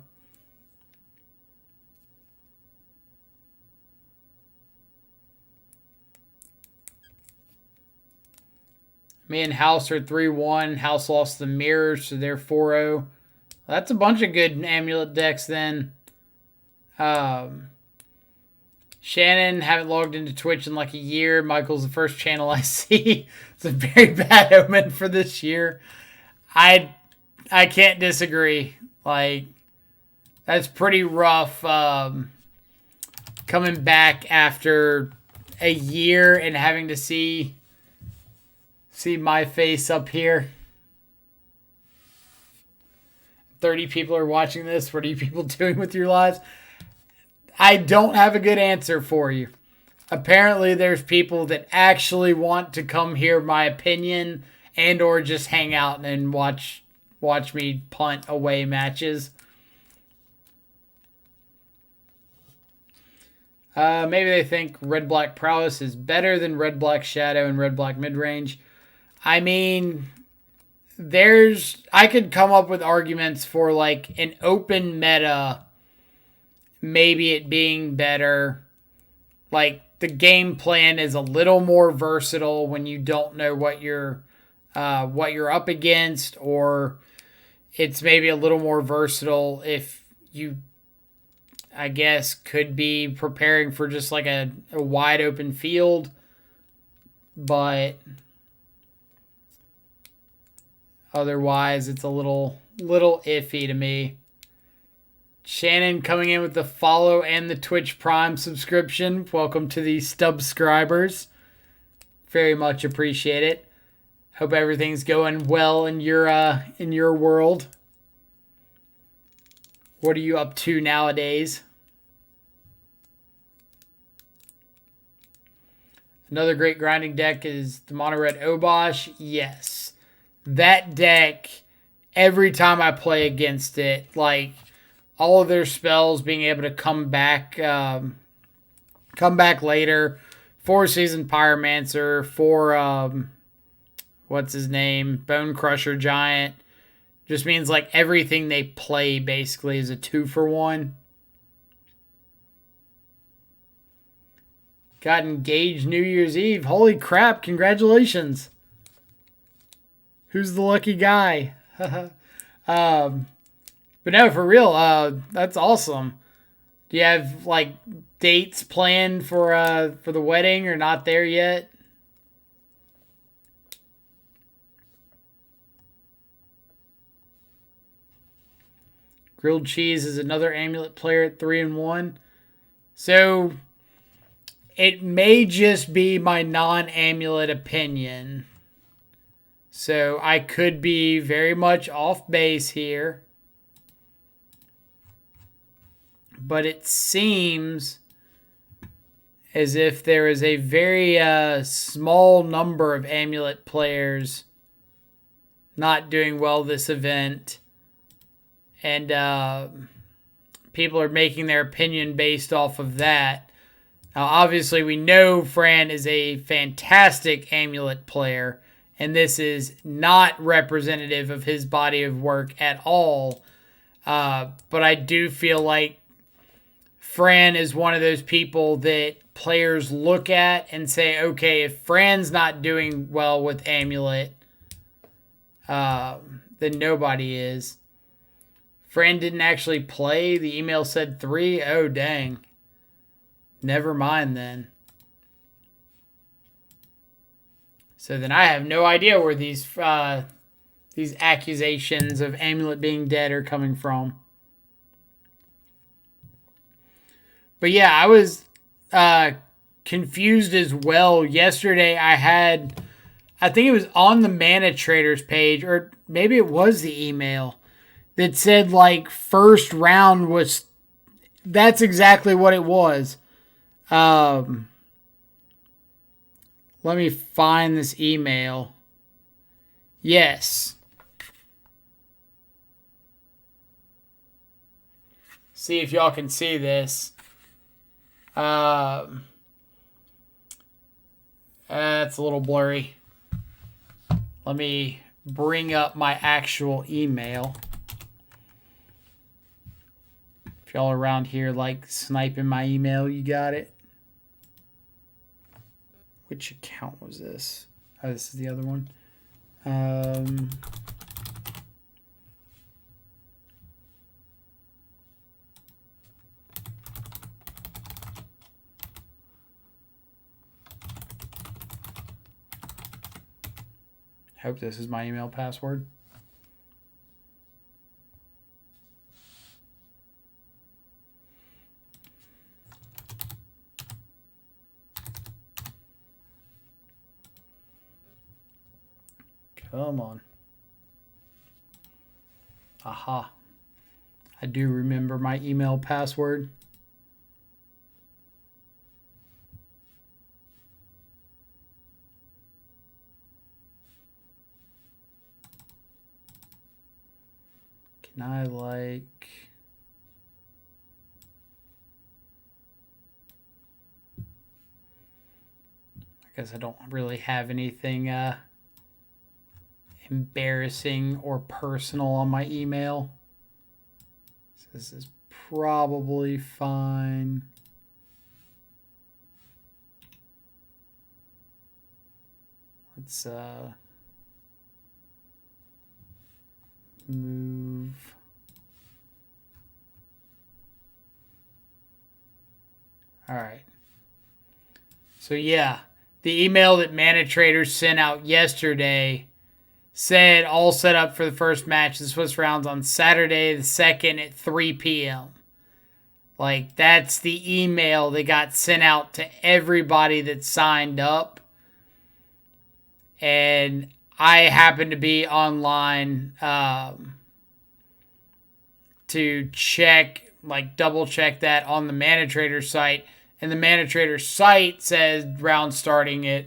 Me and House are 3-1. House lost the Mirrors, so they're 4-0. That's a bunch of good Amulet decks then. Shannon, haven't logged into Twitch in like a year. Michael's the first channel I see. It's a very bad omen for this year. I can't disagree. Like, that's pretty rough coming back after a year and having to see my face up here. 30 people are watching this. What are you people doing with your lives? I don't have a good answer for you. Apparently, there's people that actually want to come hear my opinion and or just hang out and watch me punt away matches. Maybe they think red-black prowess is better than red-black shadow and red-black mid-range. I mean, I could come up with arguments for like an open meta, maybe it being better. Like the game plan is a little more versatile when you don't know what you're up against, or it's maybe a little more versatile if you, I guess, could be preparing for just like a wide open field. But otherwise, it's a little iffy to me. Shannon coming in with the follow and the Twitch Prime subscription. Welcome to the subscribers. Very much appreciate it. Hope everything's going well in your world. What are you up to nowadays? Another great grinding deck is the Mono Red Obosh. Yes. That deck, every time I play against it, like all of their spells being able to come back later. 4-season Pyromancer, 4 what's his name? Bone Crusher Giant. Just means like everything they play basically is a 2-for-1. Got engaged New Year's Eve. Holy crap, congratulations. Who's the lucky guy? But no, for real, that's awesome. Do you have like dates planned for the wedding or not there yet? Grilled Cheese is another amulet player at 3-1. So it may just be my non-amulet opinion. So I could be very much off base here. But it seems as if there is a very small number of amulet players not doing well this event. And people are making their opinion based off of that. Now, obviously, we know Fran is a fantastic amulet player, and this is not representative of his body of work at all. But I do feel like Fran is one of those people that players look at and say, okay, if Fran's not doing well with amulet, then nobody is. Fran didn't actually play. The email said 3. Oh, dang. Never mind then. So then I have no idea where these accusations of amulet being dead are coming from. But yeah, I was confused as well. Yesterday I think it was on the Mana Traders page, or maybe it was the email, that said like first round was, that's exactly what it was. Let me find this email. Yes. See if y'all can see this. It's a little blurry. Let me bring up my actual email. If y'all are around here like sniping my email, you got it. Which account was this? Oh, this is the other one. Hope this is my email password. Come on. Aha. I do remember my email password. Can I like... I guess I don't really have anything embarrassing or personal on my email. So this is probably fine. Let's move. All right. So yeah, the email that Mana Traders sent out yesterday said all set up for the first match of the Swiss rounds on Saturday the 2nd at 3 p.m. Like, that's the email that got sent out to everybody that signed up. And I happened to be online to check, like double check that on the Mana Trader site. And the Mana Trader site says round starting at,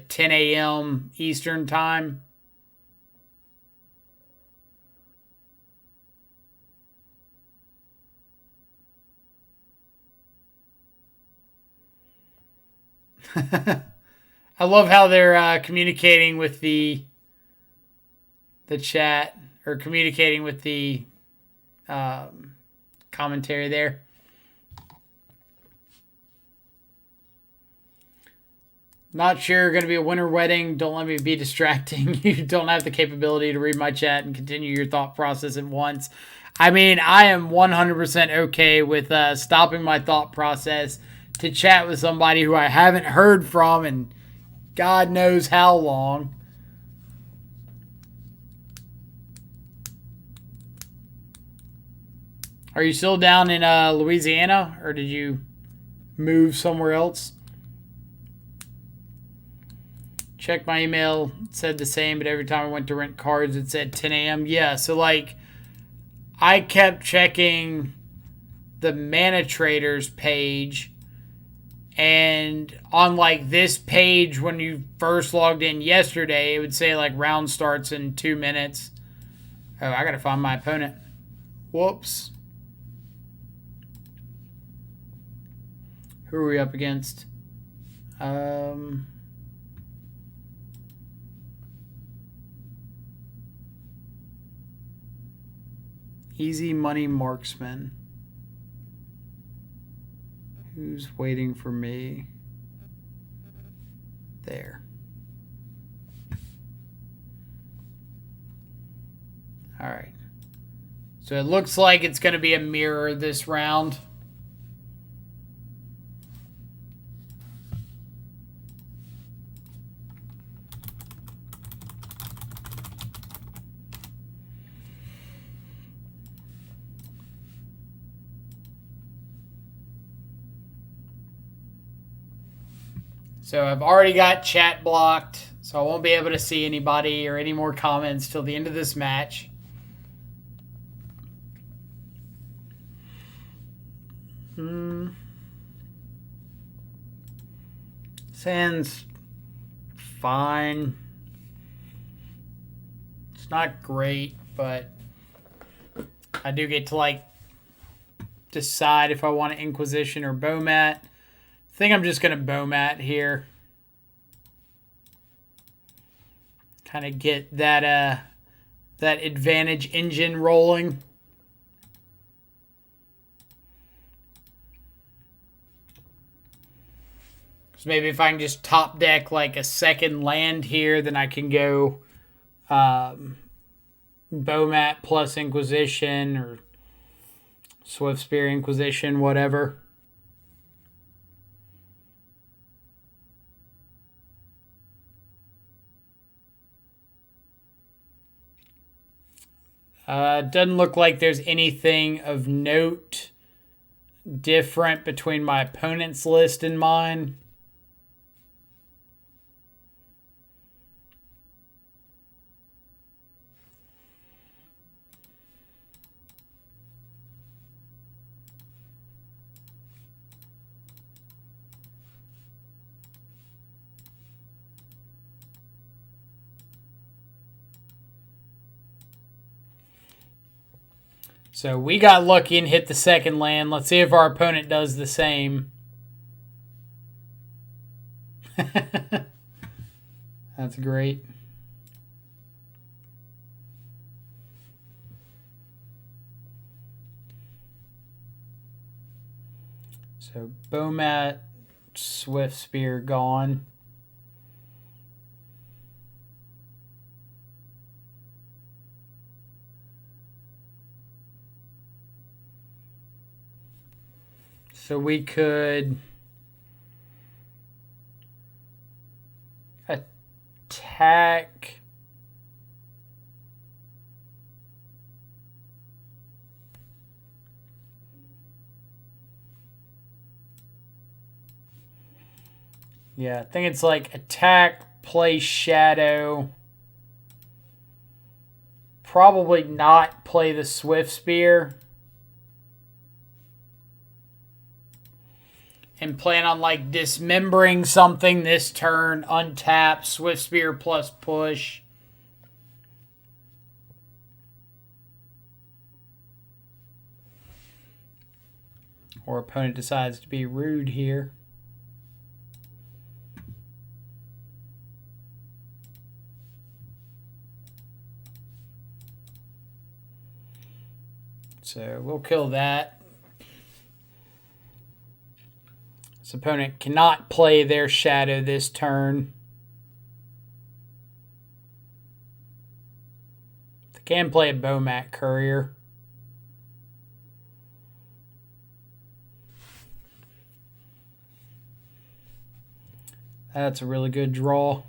10 a.m. Eastern time. I love how they're communicating with the chat, or communicating with the commentary there. Not sure, going to be a winter wedding. Don't let me be distracting. You don't have the capability to read my chat and continue your thought process at once. I mean, I am 100% okay with stopping my thought process to chat with somebody who I haven't heard from in God knows how long. Are you still down in Louisiana, or did you move somewhere else? Check my email. It said the same, but every time I went to rent cards, it said 10 a.m. Yeah, so like, I kept checking the Mana Traders page, and on like this page, when you first logged in yesterday, it would say like round starts in 2 minutes. Oh, I gotta find my opponent. Whoops. Who are we up against? Easy Money Marksman. Who's waiting for me? There. All right. So it looks like it's going to be a mirror this round. So I've already got chat blocked, so I won't be able to see anybody or any more comments till the end of this match. Sand's fine. It's not great, but I do get to like decide if I want an Inquisition or Bowmat. I think I'm just going to Bowmat here. Kind of get that that advantage engine rolling. So maybe if I can just top deck like a second land here, then I can go Bowmat plus Inquisition or Swift Spear Inquisition, whatever. Doesn't look like there's anything of note different between my opponent's list and mine. So we got lucky and hit the second land. Let's see if our opponent does the same. That's great. So Bomat, Swift Spear gone. So we could attack. Yeah, I think it's like attack, play shadow. Probably not play the Swift Spear. And plan on like dismembering something this turn, untap, Swift Spear plus push. Or opponent decides to be rude here. So we'll kill that. This opponent cannot play their shadow this turn. They can play a Bomat Courier. That's a really good draw.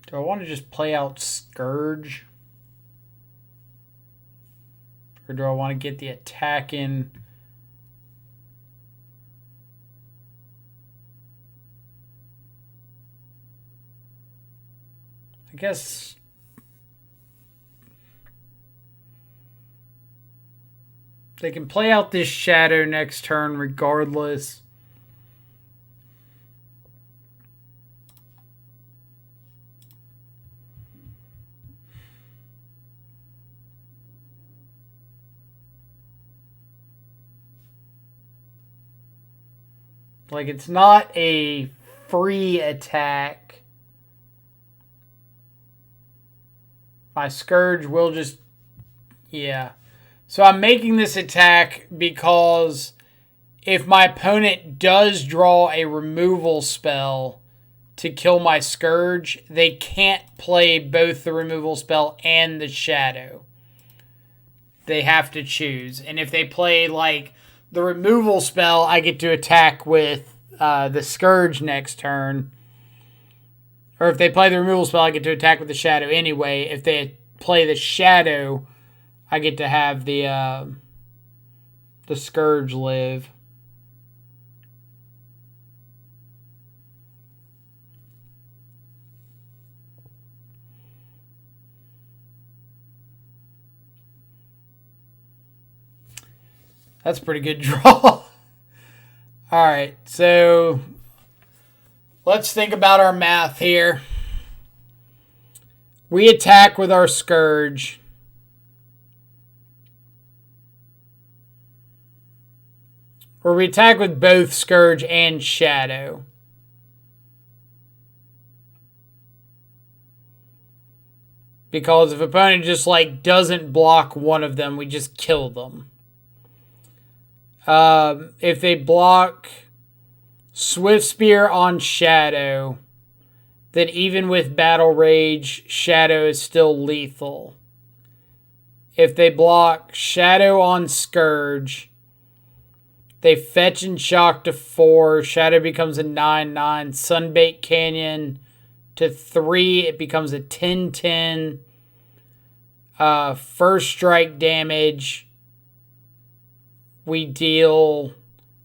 Do I want to just play out Scourge? Or do I want to get the attack in? I guess they can play out this shadow next turn regardless. Like, it's not a free attack. My Scourge will just... Yeah. So I'm making this attack because if my opponent does draw a removal spell to kill my Scourge, they can't play both the removal spell and the shadow. They have to choose. And if they play, like, the removal spell, I get to attack with the Scourge next turn. Or if they play the removal spell, I get to attack with the shadow anyway. If they play the shadow, I get to have the Scourge live. That's a pretty good draw. Alright, so let's think about our math here. We attack with our Scourge. Or we attack with both Scourge and Shadow. Because if opponent just like doesn't block one of them, we just kill them. If they block Swift Spear on Shadow, then even with Battle Rage, Shadow is still lethal. If they block Shadow on Scourge, they fetch and shock to 4. Shadow becomes a 9/9. Sunbait Canyon to 3. It becomes a 10/10. First strike damage. We deal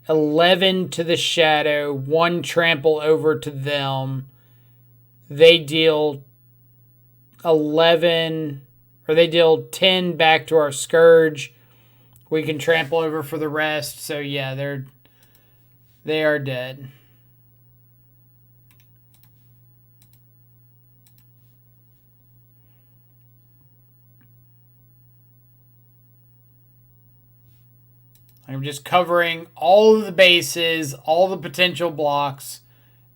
11 to the Shadow, 1 trample over to them. They deal 11, or they deal 10 back to our Scourge. We can trample over for the rest. So yeah, they are dead. I'm just covering all of the bases, all the potential blocks,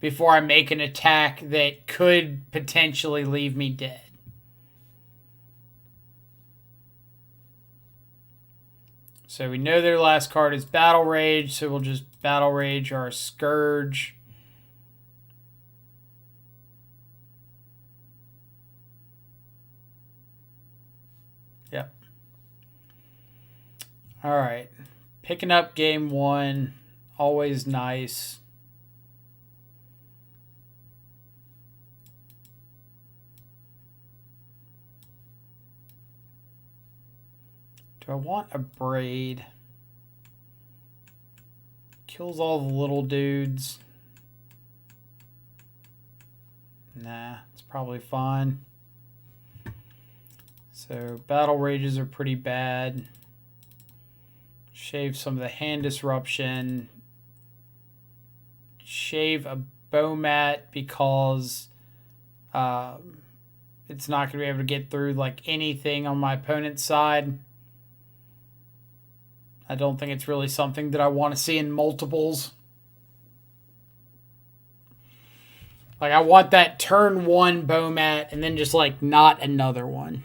before I make an attack that could potentially leave me dead. So we know their last card is Battle Rage, so we'll just Battle Rage our Scourge. Yep. All right. Picking up game one, always nice. Do I want a Braid? Kills all the little dudes. Nah, it's probably fine. So Battle Rages are pretty bad. Shave some of the hand disruption. Shave a Bowmat because it's not going to be able to get through like anything on my opponent's side. I don't think it's really something that I want to see in multiples. Like, I want that turn one Bowmat and then just, like, not another one.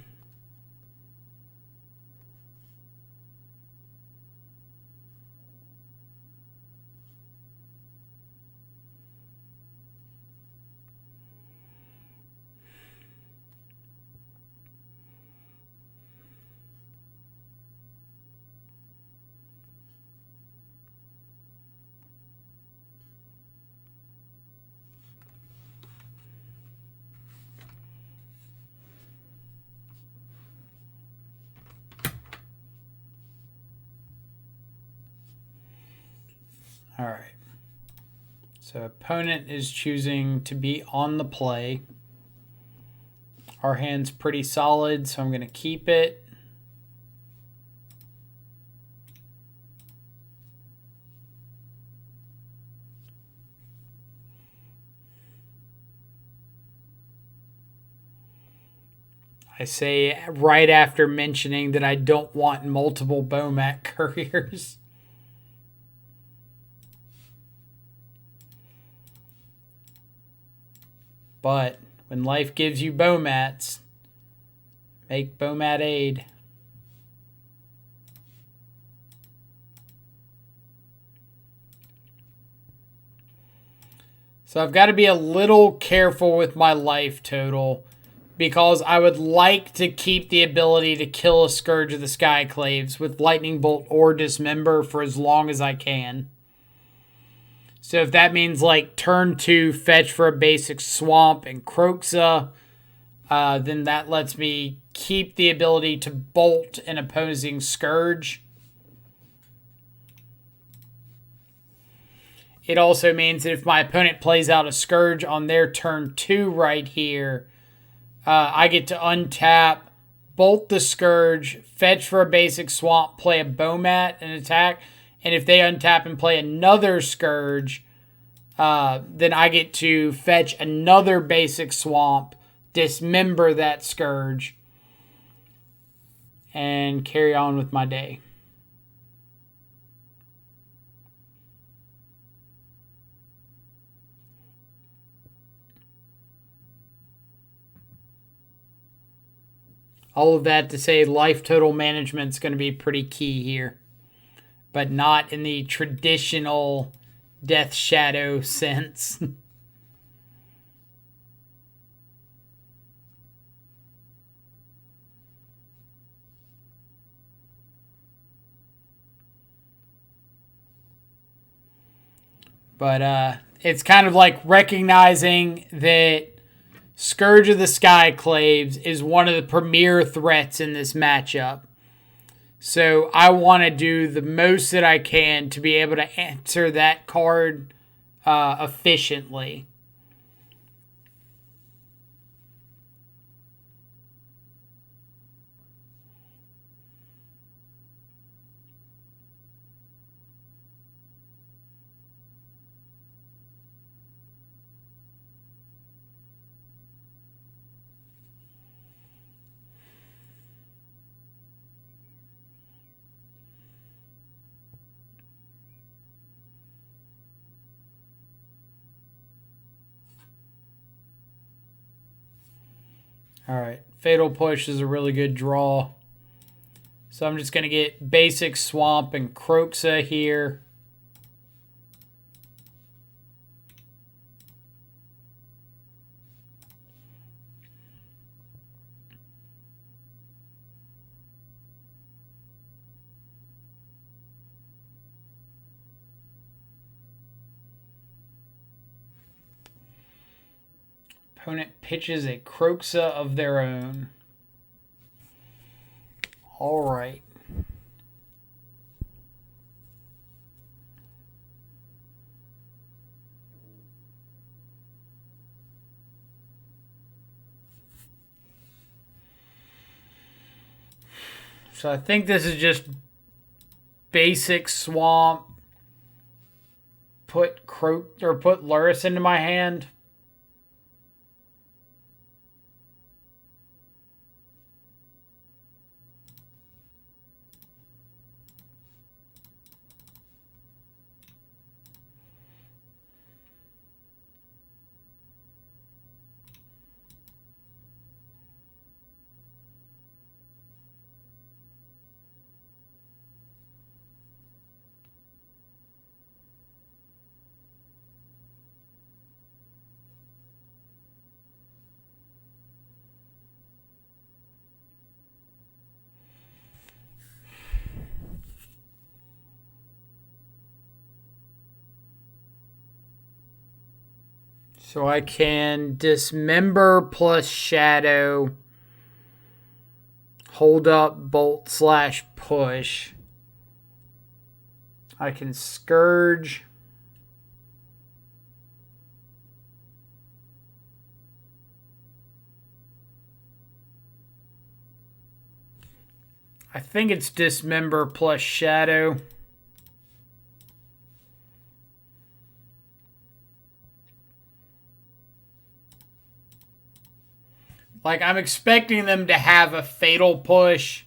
All right. So opponent is choosing to be on the play. Our hand's pretty solid, so I'm going to keep it. I say right after mentioning that I don't want multiple Bowmat couriers. But when life gives you Bowmats, make Bowmat aid. So I've got to be a little careful with my life total because I would like to keep the ability to kill a Scourge of the Skyclaves with Lightning Bolt or Dismember for as long as I can. So if that means like turn 2, fetch for a basic Swamp and Kroxa, then that lets me keep the ability to bolt an opposing Scourge. It also means that if my opponent plays out a Scourge on their turn 2 right here, I get to untap, bolt the Scourge, fetch for a basic Swamp, play a Bowmat and attack. And if they untap and play another Scourge, then I get to fetch another basic Swamp, dismember that Scourge, and carry on with my day. All of that to say life total management is going to be pretty key here, but not in the traditional Death Shadow sense. But it's kind of like recognizing that Scourge of the Skyclaves is one of the premier threats in this matchup. So I want to do the most that I can to be able to answer that card efficiently. Alright, Fatal Push is a really good draw. So I'm just going to get basic Swamp and Croxa here. Opponent pitches a Croxa of their own. All right. So I think this is just basic Swamp. Put Lurrus into my hand. So I can dismember plus shadow, hold up, bolt / push. I can scourge. I think it's dismember plus shadow. Like, I'm expecting them to have a Fatal Push.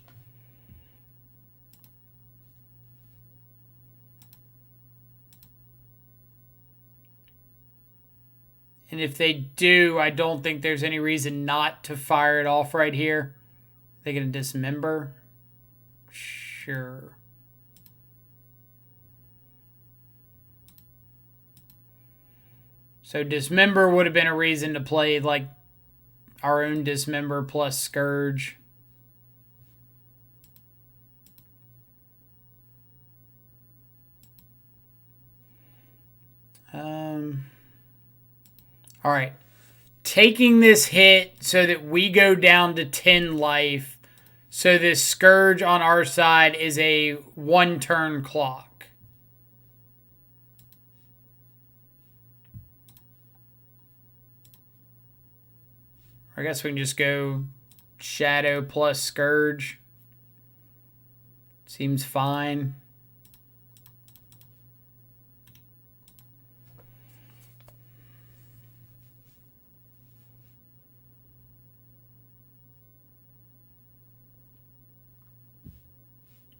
And if they do, I don't think there's any reason not to fire it off right here. They're going to dismember. Sure. So dismember would have been a reason to play, like, our own dismember plus scourge. All right. Taking this hit so that we go down to 10 life. So this scourge on our side is a 1-turn clock. I guess we can just go shadow plus scourge. Seems fine.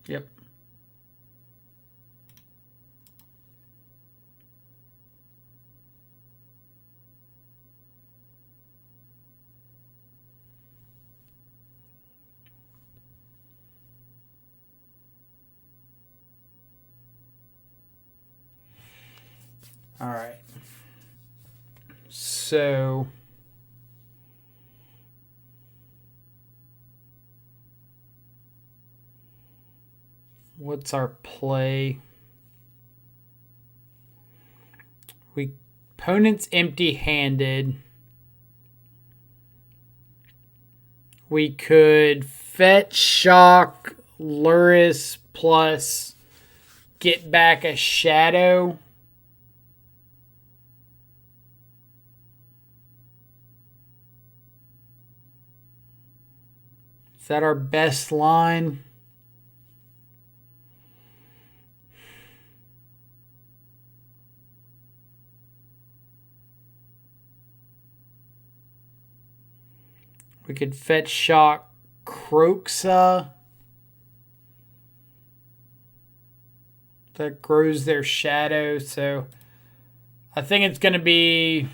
Yep. All right. So what's our play? Opponent's empty-handed. We could fetch shock Lurrus plus get back a shadow. Is that our best line? We could fetch shock Croxa. That grows their shadow, so I think it's going to be...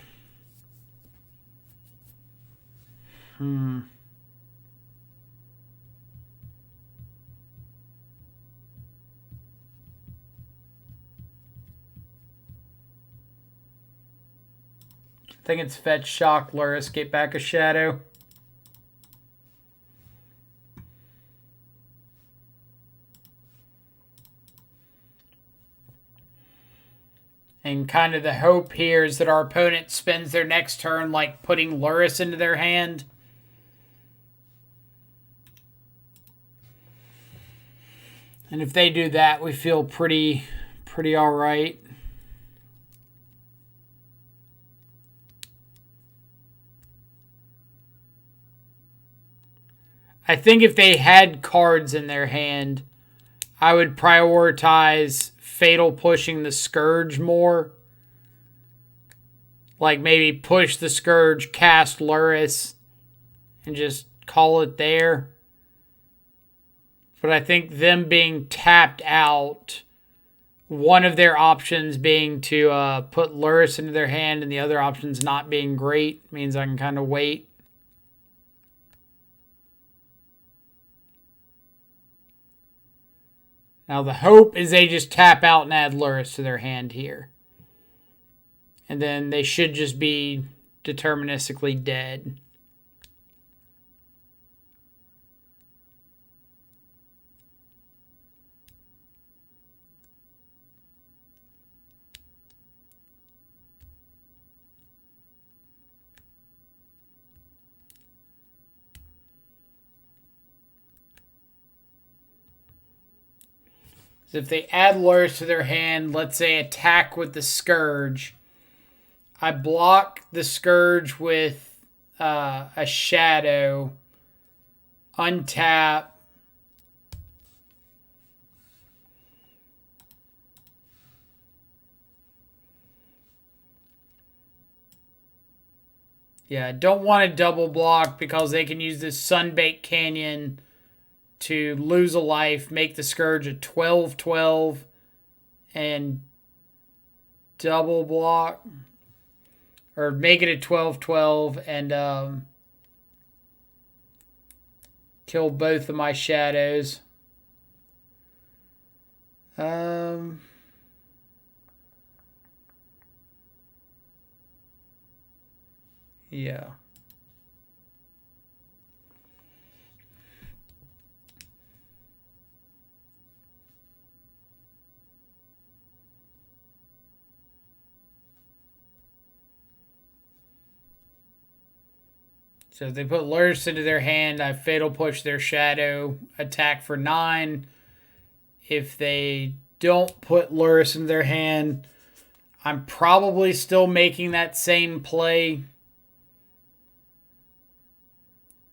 I think it's fetch, shock, Luris, get back a shadow. And kind of the hope here is that our opponent spends their next turn like putting Luris into their hand. And if they do that, we feel pretty all right. I think if they had cards in their hand, I would prioritize Fatal pushing the Scourge more. Like maybe push the Scourge, cast Luris, and just call it there. But I think them being tapped out, one of their options being to put Luris into their hand and the other options not being great, means I can kind of wait. Now the hope is they just tap out and add Luris to their hand here. And then they should just be deterministically dead. So if they add Luris to their hand, let's say attack with the Scourge, I block the Scourge with a Shadow, untap, yeah, don't want to double block because they can use this Sunbaked Canyon to lose a life, make the Scourge a 12/12, and double block. Or make it a 12/12 and kill both of my shadows. Yeah. So if they put Luris into their hand, I Fatal Push their Shadow, attack for 9. If they don't put Luris into their hand, I'm probably still making that same play.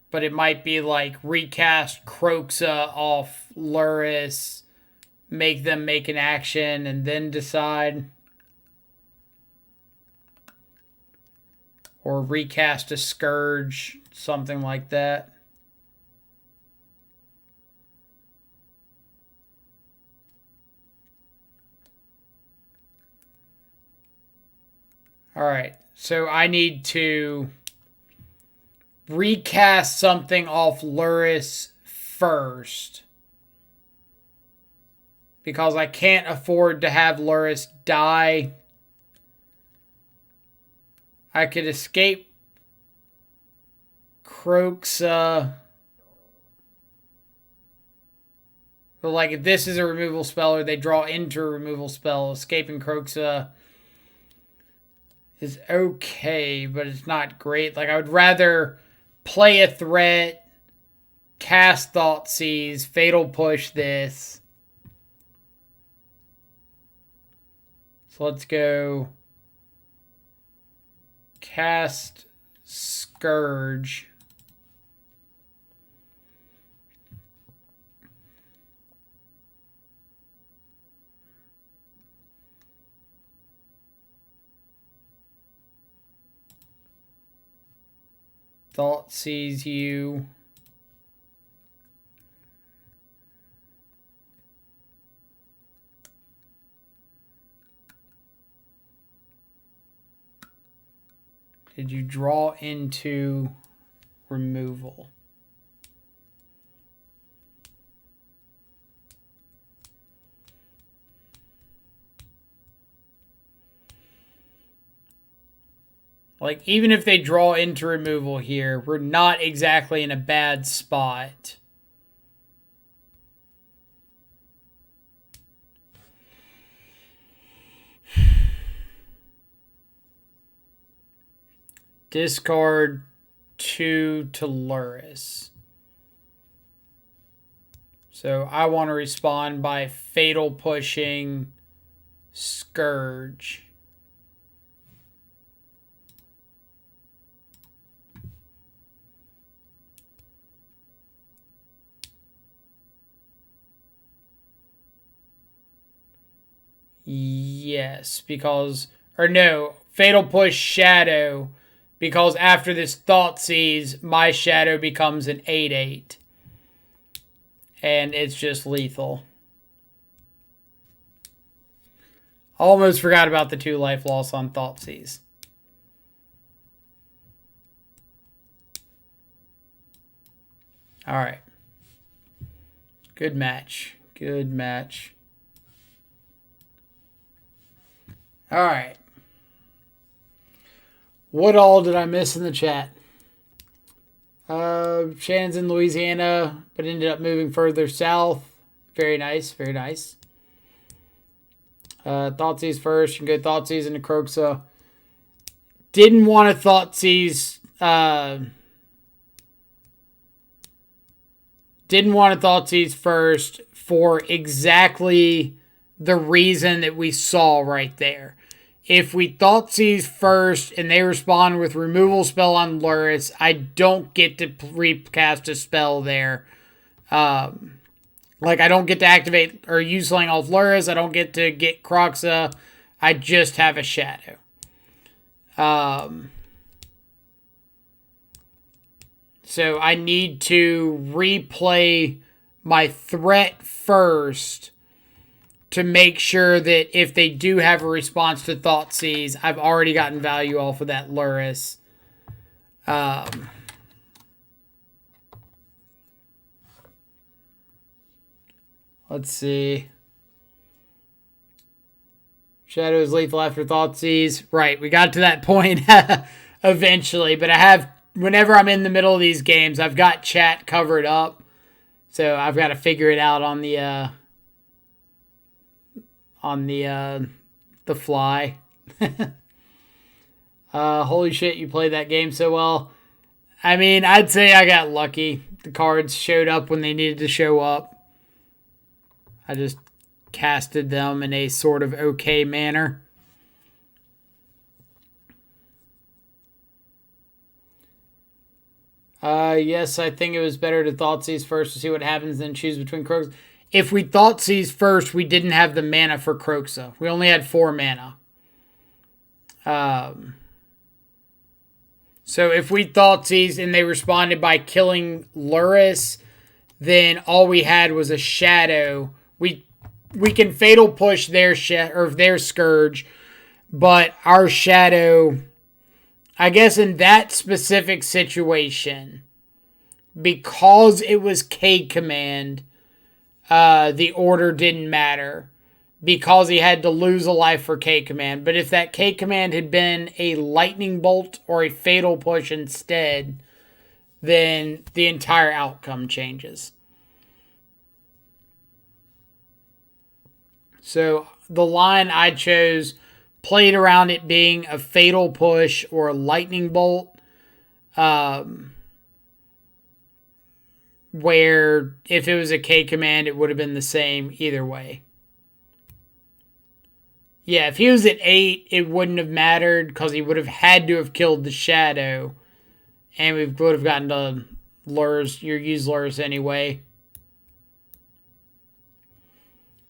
But it might be like recast Croxa off Luris, make them make an action, and then decide. Or recast a Scourge, something like that. Alright, so I need to recast something off Luris first. Because I can't afford to have Luris die. I could escape Croxa. But like if this is a removal spell or they draw into a removal spell, escaping Croxa is okay, but it's not great. Like I would rather play a threat, cast Thoughtseize, Fatal Push this. So let's go cast Scourge. Thoughtseize you. Did you draw into removal? Like, even if they draw into removal here, we're not exactly in a bad spot. Discard 2 to Luris. So I want to respond by Fatal Pushing Scourge. Yes, because... Or no, Fatal Push Shadow, because after this Thoughtseize, my Shadow becomes an 8/8. And it's just lethal. Almost forgot about the 2 life loss on Thoughtseize. Alright. Good match. Good match. Alright. What all did I miss in the chat? Shannon's in Louisiana, but ended up moving further south. Very nice, very nice. Thoughtseize first. You can go Thoughtseize into Croxa. Didn't want to Thoughtseize. Didn't want to Thoughtseize first for exactly the reason that we saw right there. If we Thoughtseize first and they respond with removal spell on Luris, I don't get to recast a spell there. Like, I don't get to activate or use Slaying off Luris. I don't get to get Croxa. I just have a Shadow. So I need to replay my threat first to make sure that if they do have a response to Thoughtseize, I've already gotten value off of that Luris. Let's see. Shadow is lethal after Thoughtseize. Right, we got to that point eventually, but I have, whenever I'm in the middle of these games, I've got chat covered up, so I've got to figure it out on the fly. Holy shit, you played that game so well. I mean, I'd say I got lucky. The cards showed up when they needed to show up. I just casted them in a sort of okay manner. Yes, I think it was better to Thoughtseize first to see what happens, then choose between Croxa. If we Thoughtseize first, we didn't have the mana for Croxa. We only had 4 mana. So if we Thoughtseize and they responded by killing Luris, then all we had was a Shadow. We can Fatal Push their their Scourge, but our Shadow, I guess in that specific situation, because it was K-Command, the order didn't matter because he had to lose a life for K-Command. But if that K-Command had been a Lightning Bolt or a Fatal Push instead, then the entire outcome changes. So the line I chose played around it being a Fatal Push or a Lightning Bolt, where if it was a K-Command, it would have been the same either way. Yeah, if he was at 8, it wouldn't have mattered because he would have had to have killed the Shadow, and we would have gotten to Luris, your use Luris anyway.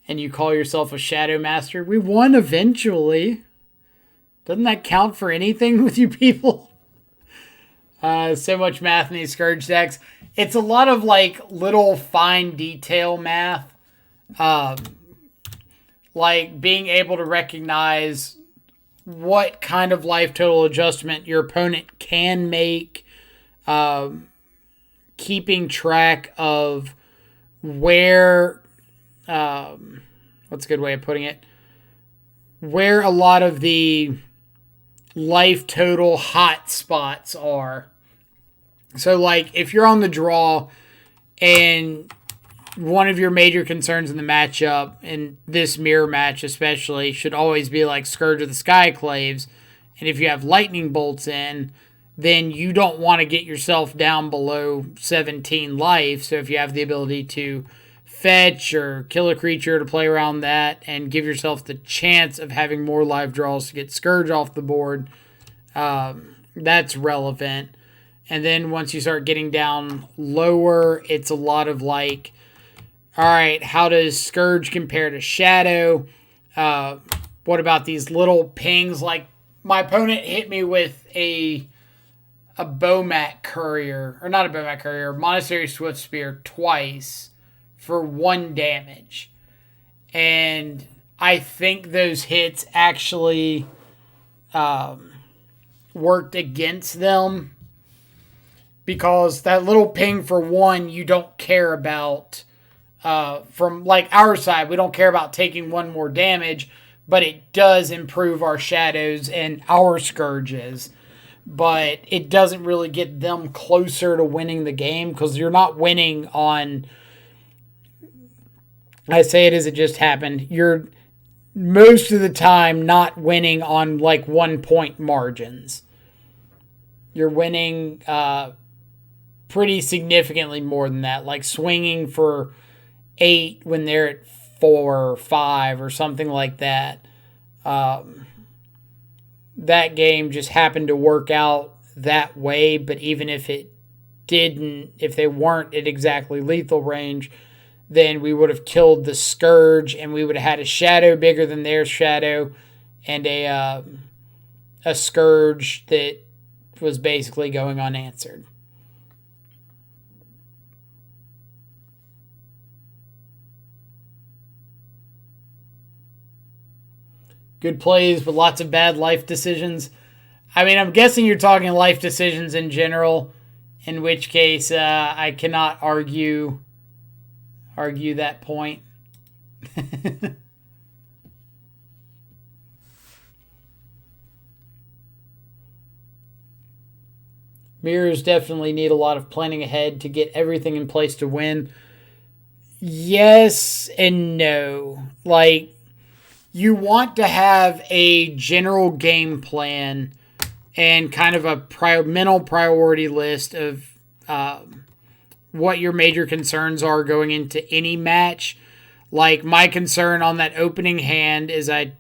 And you call yourself a Shadow Master. We won eventually. Doesn't that count for anything with you people? So much math in these Scourge decks. It's a lot of like little fine detail math. Like being able to recognize what kind of life total adjustment your opponent can make. Keeping track of where... what's a good way of putting it? Where a lot of the life total hot spots are. So, like, if you're on the draw and one of your major concerns in the matchup, and this mirror match especially, should always be like Scourge of the Skyclaves, and if you have lightning bolts in, then you don't want to get yourself down below 17 life. So if you have the ability to fetch or kill a creature to play around that and give yourself the chance of having more live draws to get Scourge off the board, that's relevant. And then once you start getting down lower, it's a lot of like, all right, how does Scourge compare to Shadow? What about these little pings? Like, my opponent hit me with a Bowmat Courier, or not a Bowmat Courier, a Monastery Swift Spear twice for 1 damage. And I think those hits actually worked against them, because that little ping for 1 you don't care about. From like our side, we don't care about taking 1 more damage, but it does improve our shadows and our scourges. But it doesn't really get them closer to winning the game, because you're not winning on, I say it as it just happened, you're most of the time not winning on like 1 point margins. You're winning pretty significantly more than that, like swinging for 8 when they're at 4 or 5 or something like that. That game just happened to work out that way, but even if it didn't, if they weren't at exactly lethal range, then we would have killed the Scourge, and we would have had a Shadow bigger than their Shadow, and a Scourge that was basically going unanswered. Good plays, but lots of bad life decisions. I mean, I'm guessing you're talking life decisions in general, in which case I cannot argue that point. Mirrors definitely need a lot of planning ahead to get everything in place to win. Yes and no. Like, you want to have a general game plan and kind of a mental priority list of what your major concerns are going into any match. Like, my concern on that opening hand, as I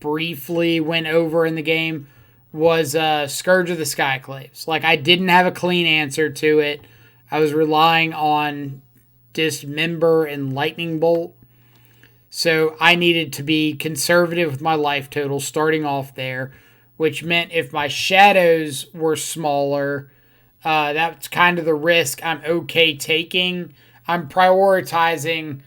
briefly went over in the game, was Scourge of the Skyclaves. Like, I didn't have a clean answer to it. I was relying on Dismember and Lightning Bolt. So I needed to be conservative with my life total starting off there, which meant if my shadows were smaller, that's kind of the risk I'm okay taking. I'm prioritizing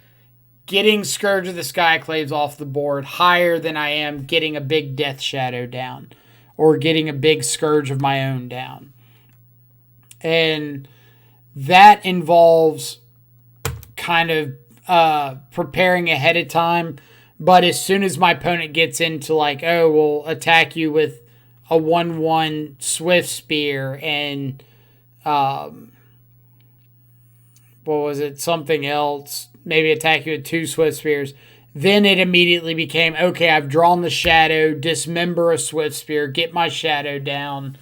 getting Scourge of the Skyclaves off the board higher than I am getting a big Death Shadow down or getting a big Scourge of my own down. And that involves kind of preparing ahead of time. But as soon as my opponent gets into like, oh, we'll attack you with a 1/1 Swift Spear and what was it? Something else. Maybe attack you with 2 Swift Spears. Then it immediately became, okay, I've drawn the Shadow, dismember a Swift Spear, get my Shadow down.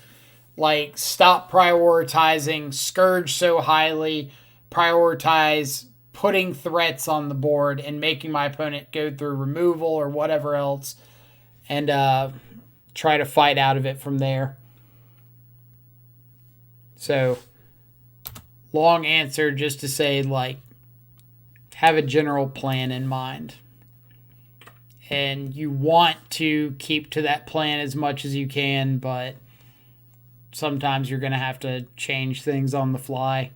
Like, stop prioritizing Scourge so highly. Prioritize putting threats on the board and making my opponent go through removal or whatever else, and try to fight out of it from there. So, long answer just to say, like, have a general plan in mind. And you want to keep to that plan as much as you can, but sometimes you're going to have to change things on the fly.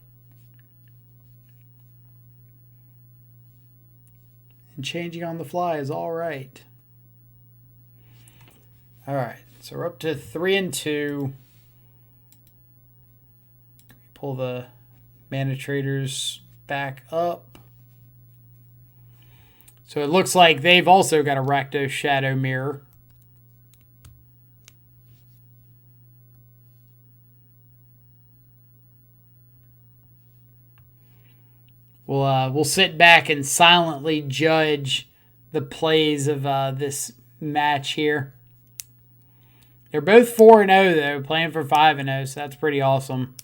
And changing on the fly is all right. All right, so we're up to 3-2. Pull the Mana Traders back up. So it looks like they've also got a Rakdos Shadow Mirror. we'll sit back and silently judge the plays of this match here. They're both 4-0 though, playing for 5-0, so that's pretty awesome.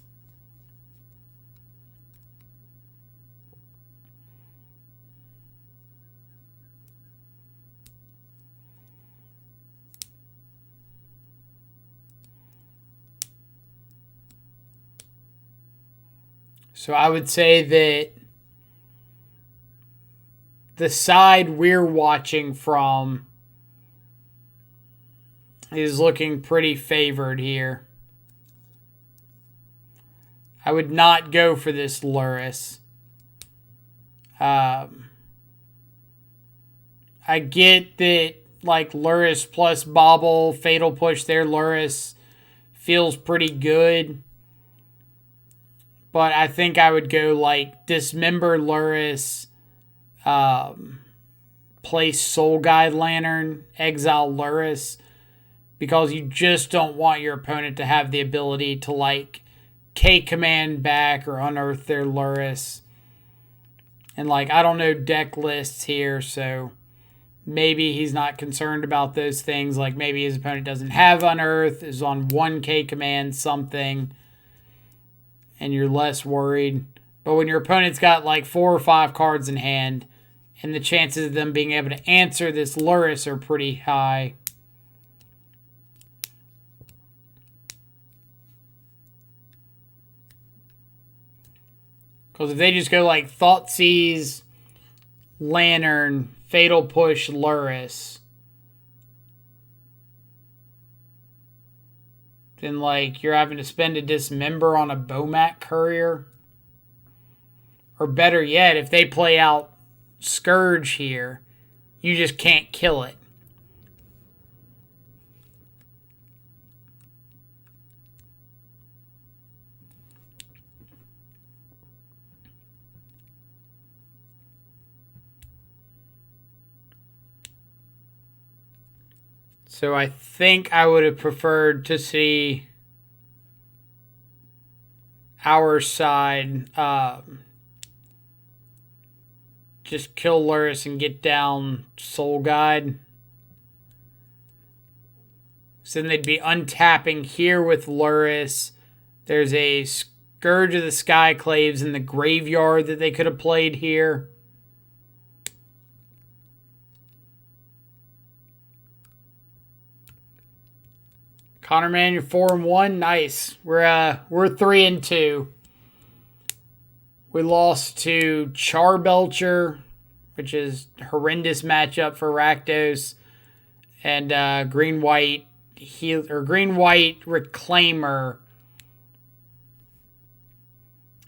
So I would say that the side we're watching from is looking pretty favored here. I would not go for this Luris. I get that like Luris plus Bobble, Fatal Push there, Luris feels pretty good. But I think I would go like Dismember Luris, place Soul Guide Lantern, Exile Luris, because you just don't want your opponent to have the ability to like K-Command back or unearth their Luris. And like, I don't know deck lists here, so maybe he's not concerned about those things. Like maybe his opponent doesn't have unearth, is on 1 K-Command something, and you're less worried. But when your opponent's got like 4 or 5 cards in hand, and the chances of them being able to answer this Luris are pretty high. Because if they just go like Thoughtseize, Lantern, Fatal Push, Luris, then like you're having to spend a Dismember on a Bomat Courier. Or better yet, if they play out Scourge here, you just can't kill it. So I think I would have preferred to see our side just kill Luris and get down Soul Guide. So then they'd be untapping here with Luris. There's a Scourge of the Skyclaves in the graveyard that they could have played here. Connor, man, you're 4-1. Nice. We're 3-2. We lost to Charbelcher, which is a horrendous matchup for Rakdos, and green-white Reclaimer.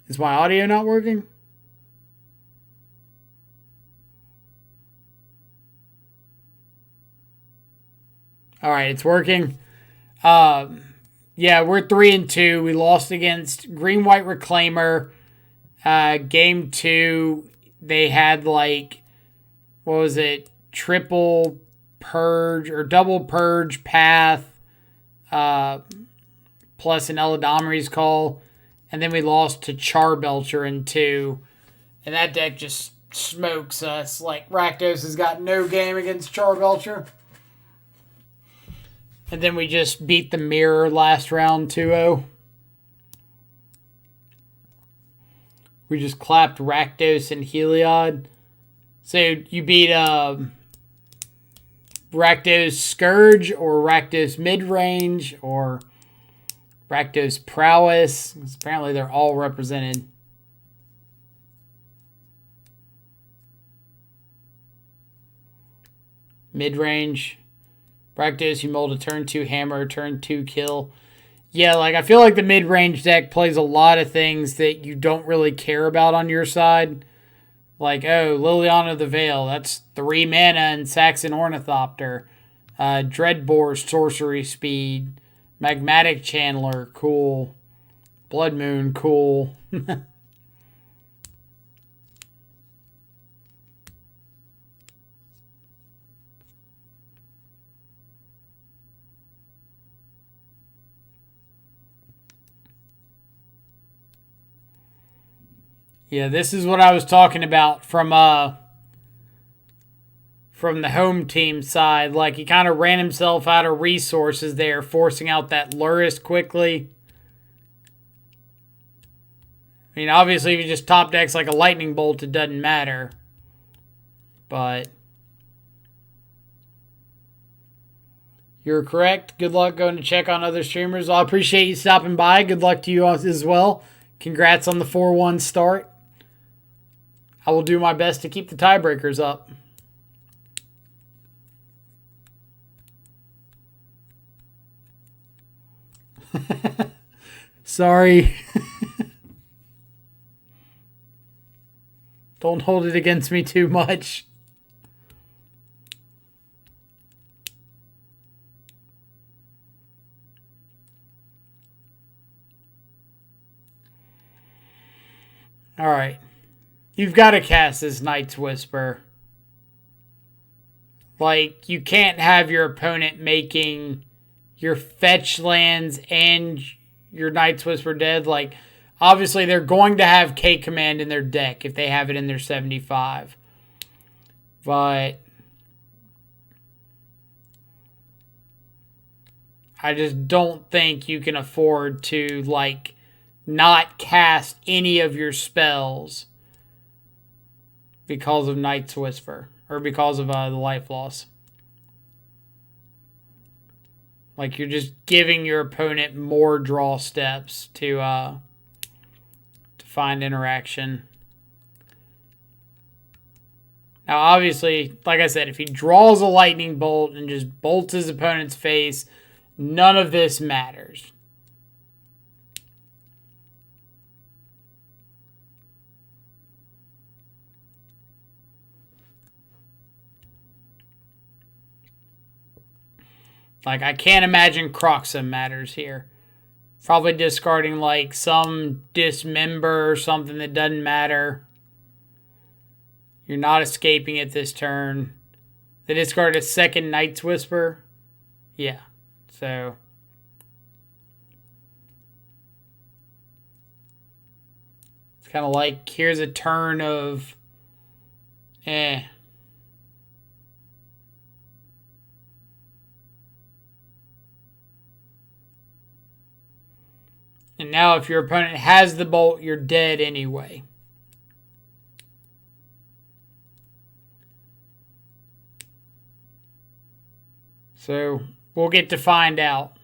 Is my audio not working? All right, it's working. Yeah, we're 3-2. We lost against green-white Reclaimer. Game 2, they had like, what was it? Triple Purge or double Purge Path, plus an Eladamri's Call. And then we lost to Charbelcher in 2. And that deck just smokes us. Like, Rakdos has got no game against Charbelcher. And then we just beat the Mirror last round 2-0. We just clapped Rakdos and Heliod. So you beat Rakdos Scourge or Rakdos Midrange or Rakdos Prowess. Apparently they're all represented. Midrange. Rakdos, you mold a turn 2 hammer, turn 2 kill. Yeah, like I feel like the mid-range deck plays a lot of things that you don't really care about on your side. Like, oh, Liliana of the Veil, that's 3 mana and Saxon Ornithopter. Dreadbore's sorcery speed. Magmatic Channeler, cool. Blood Moon, cool. Yeah, this is what I was talking about from the home team side. Like, he kind of ran himself out of resources there, forcing out that Luris quickly. I mean, obviously, if you just top decks like a lightning bolt, it doesn't matter. But you're correct. Good luck going to check on other streamers. I appreciate you stopping by. Good luck to you as well. Congrats on the 4-1 start. I will do my best to keep the tiebreakers up. Sorry. Don't hold it against me too much. All right. You've got to cast this Night's Whisper. Like, you can't have your opponent making your fetch lands and your Night's Whisper dead. Like, obviously, they're going to have K Command in their deck if they have it in their 75. But I just don't think you can afford to, like, not cast any of your spells because of Night's Whisper. Or because of the life loss. Like, you're just giving your opponent more draw steps to find interaction. Now, obviously, like I said, if he draws a lightning bolt and just bolts his opponent's face, none of this matters. Like, I can't imagine Croxa matters here. Probably discarding, like, some Dismember or something that doesn't matter. You're not escaping it this turn. They discard a second Night's Whisper. Yeah. So it's kind of like, here's a turn of And now if your opponent has the bolt, you're dead anyway. So we'll get to find out.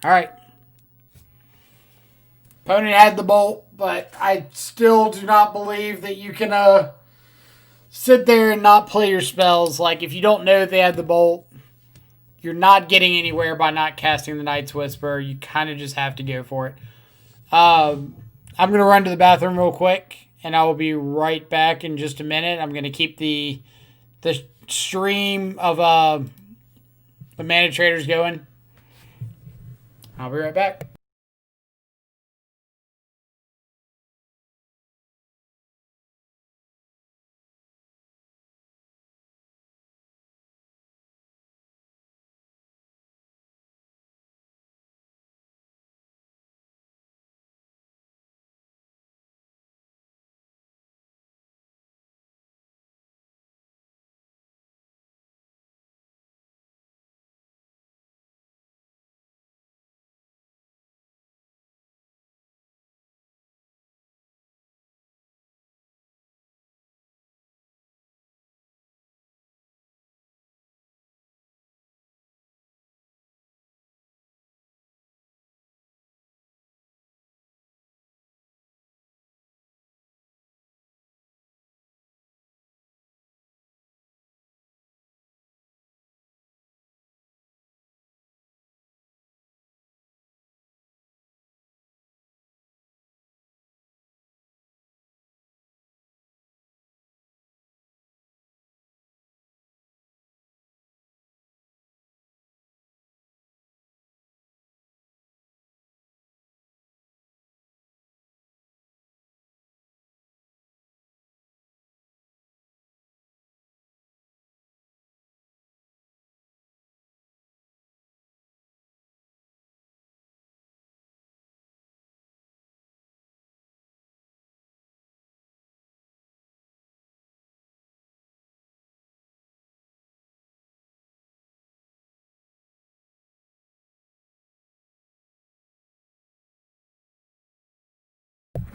All right. Opponent had the bolt, but I still do not believe that you can sit there and not play your spells. Like, if you don't know they had the bolt, you're not getting anywhere by not casting the Night's Whisper. You kind of just have to go for it. I'm going to run to the bathroom real quick, and I will be right back in just a minute. I'm going to keep the stream of the Mana Traders going. I'll be right back.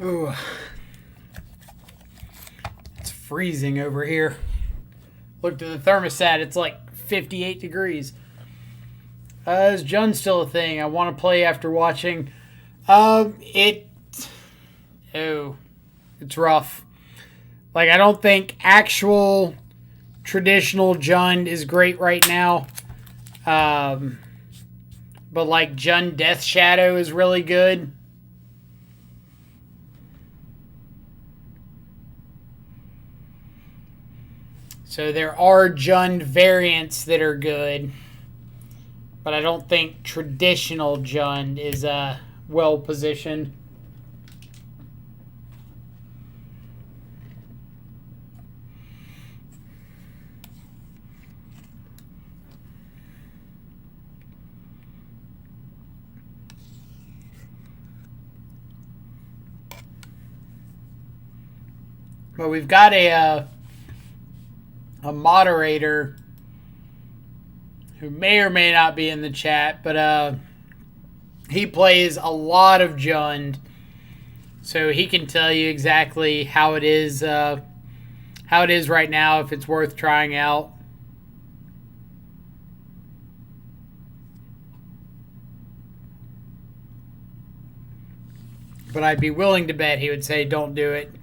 Ooh. It's freezing over here. Looked at the thermostat, it's like 58 degrees. Is Jund still a thing? I want to play after watching. It's rough. Like, I don't think actual traditional Jund is great right now. But like Jund Death Shadow is really good. So there are Jund variants that are good. But I don't think traditional Jund is well positioned. But we've got a moderator who may or may not be in the chat, but he plays a lot of Jund, so he can tell you exactly how it is right now, if it's worth trying out. But I'd be willing to bet he would say don't do it.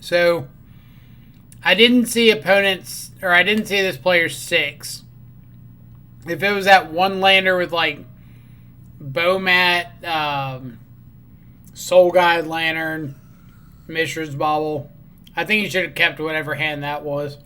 So, I didn't see opponents, or I didn't see this player 6. If it was that one lander with like Bowmat, Soul Guide Lantern, Mishra's Bauble, I think he should have kept whatever hand that was.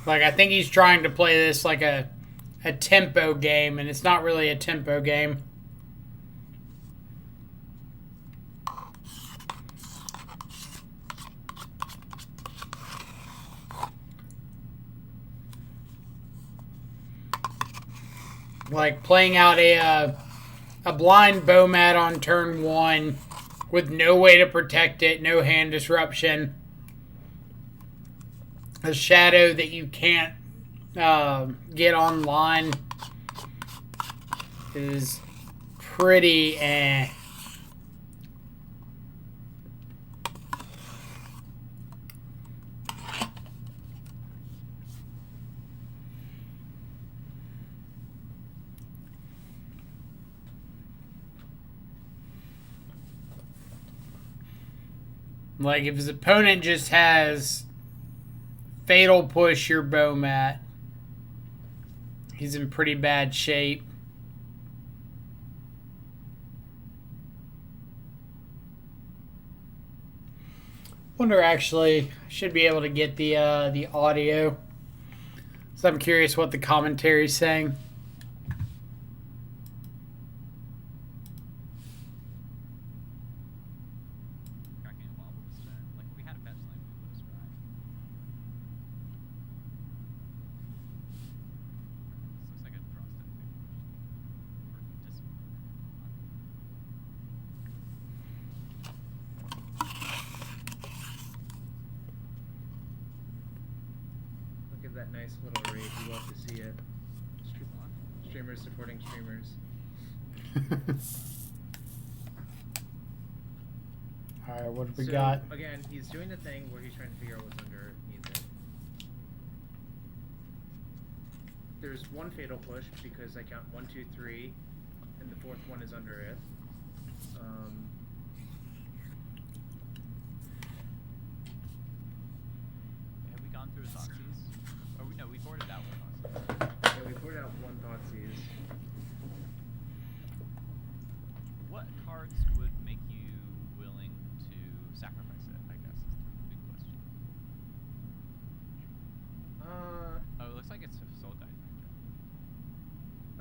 Like, I think he's trying to play this like a tempo game, and it's not really a tempo game. Like, playing out a blind Bowmat on turn 1 with no way to protect it, no hand disruption. A shadow that you can't get online is pretty eh. Like, if his opponent just has Fatal Push your Bowmat, he's in pretty bad shape. Wonder, actually, I should be able to get the audio. So I'm curious what the commentary is saying. That nice little raid. You love to see it. Streamers supporting streamers. Alright, what have we got? Again, he's doing the thing where he's trying to figure out what's underneath it. There's one Fatal Push because I count 1, 2, 3, and the fourth one is under it. Have we gone through Thoughtseize? Or no, we boarded out one. Yeah, we boarded out one Thoughtseize. What cards would make you willing to sacrifice it, I guess, is the big question. Oh, it looks like it's a Soul Guide Ranger.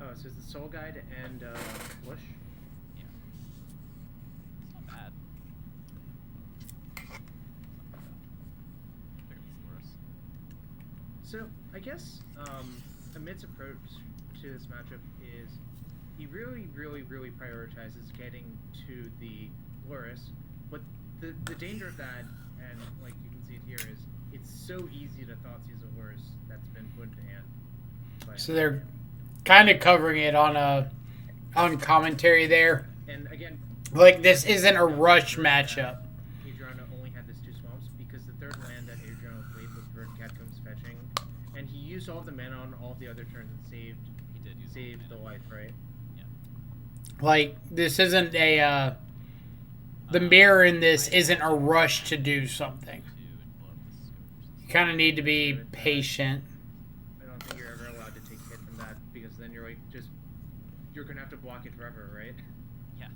Oh, so it's the Soul Guide and Push? Yeah. So I guess Amit's approach to this matchup is he really prioritizes getting to the Loris, but the danger of that, and like you can see it here, is it's so easy to Thoughtseize a Loris that's been put into hand. So they're kind of covering it on commentary there. And again, like this isn't a rush matchup. Adriano only had this 2 swamps because the third land that Adriano played was Verdant Catacombs fetching, and he used all the mana on all the other turns and saved the life, right? Yeah. Like this isn't a the mirror in this isn't a rush to do something. You kind of need to be patient. I don't think you're ever allowed to take hit from that because then you're like you're gonna have to block it forever, right? Yeah.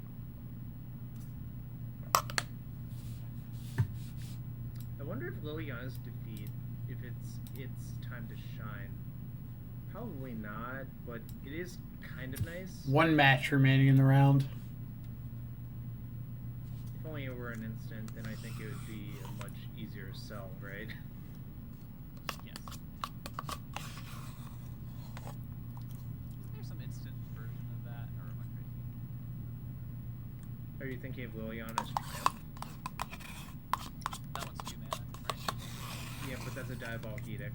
I wonder if Liliana's defeat, if it's time to shine. Probably not, but it is kind of nice. One match remaining in the round. If only it were an instant, then I think it would be a much easier sell, right? Yes. Is there some instant version of that, or am I crazy? Are you thinking of Liliana's Triumph? That one's 2 mana, right? Yeah, but that's a Diabolic Edict.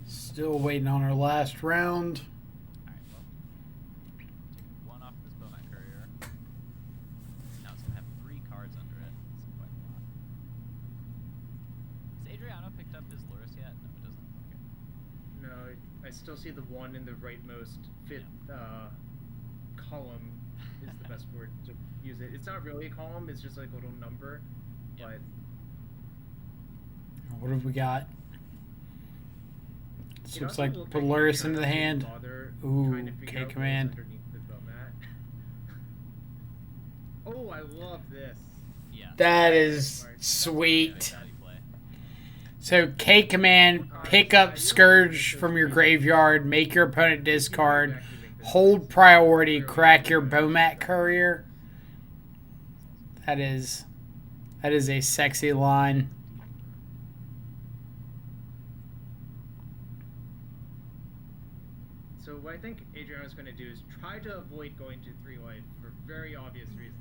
Still waiting on our last round. Alright, well. Take 1 off this Bowman Courier. Now it's gonna have 3 cards under it. It's quite a lot. Has Adriano picked up his Loris yet? No, it doesn't. Okay. No, I still see the 1 in the rightmost column is the best word to use it. It's not really a column, it's just like a little number. Yep. But What have we got? This it looks also like looked put he Luris was into the trying to hand. bother Ooh, trying to figure K out what was command. underneath the bow mat. Oh, I love this. Yeah. That is sweet. So K command, pick up Scourge from your graveyard, make your opponent discard, hold priority, crack your Bowmat Courier. That is a sexy line. So what I think Adriano's going to do is try to avoid going to 3 life for very obvious reasons.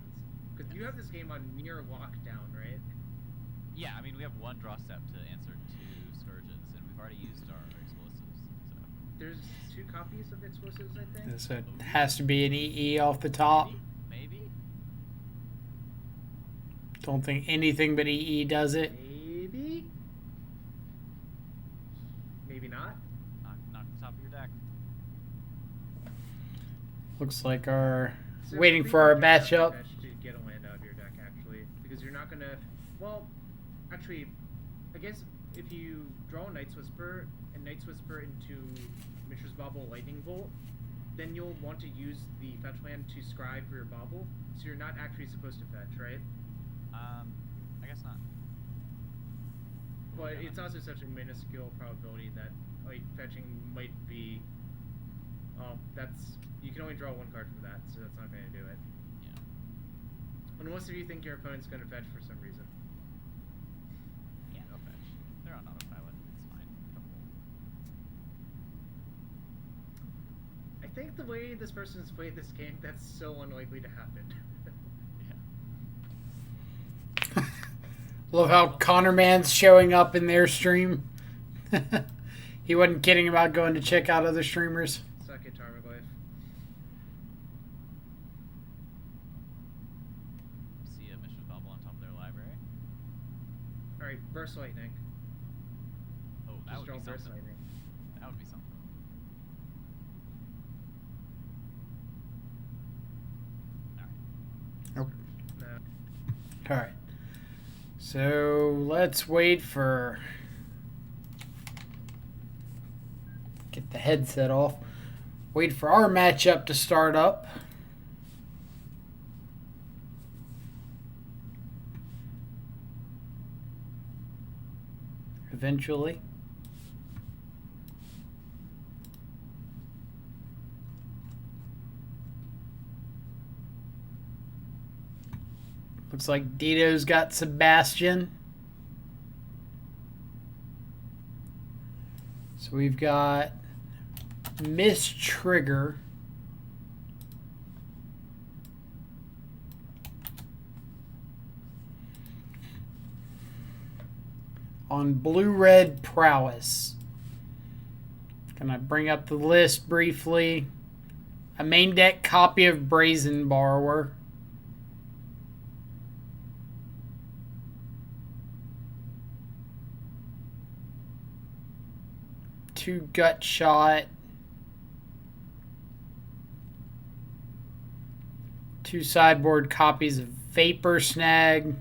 Because you have this game on near lockdown, right? Yeah, I mean, we have 1 draw step to answer 2 Scourges, and we've already used our explosives, so... There's 2 copies of explosives, I think. So it has to be an EE off the top. Maybe? Don't think anything but EE does it. Maybe? Maybe not? Knock the top of your deck. Looks like our So waiting we for our might just have matchup. to fetch to get a land out of your deck, actually. Because you're not going to... Well, actually, I guess if you draw Night's Whisper and Night's Whisper into Mishra's Bauble Lightning Bolt, then you'll want to use the fetch land to scry for your Bauble, so you're not actually supposed to fetch, right? I guess not. But it's also such a minuscule probability that like fetching might be... that's... You can only draw 1 card from that, so that's not going to do it. Yeah. Unless if you think your opponent's going to fetch for some reason. Yeah, they'll fetch. They're on autopilot. It's fine. I think the way this person's played this game, that's so unlikely to happen. Love how Connor Man's showing up in their stream. He wasn't kidding about going to check out other streamers. Suck it, Tarmogoyf. See a Mishra's Bubble on top of their library. Alright, Burst Lightning. Oh, that Just would draw be Burst something. Lightning. That would be something. Alright. No. All right. So let's wait for... Get the headset off. Wait for our matchup to start up. Eventually. Looks like Dito's got Sebastian. So we've got Miss Trigger. On Blue-Red Prowess. Can I bring up the list briefly? A main deck copy of Brazen Borrower. Two Gut Shot. Two sideboard copies of Vapor Snag.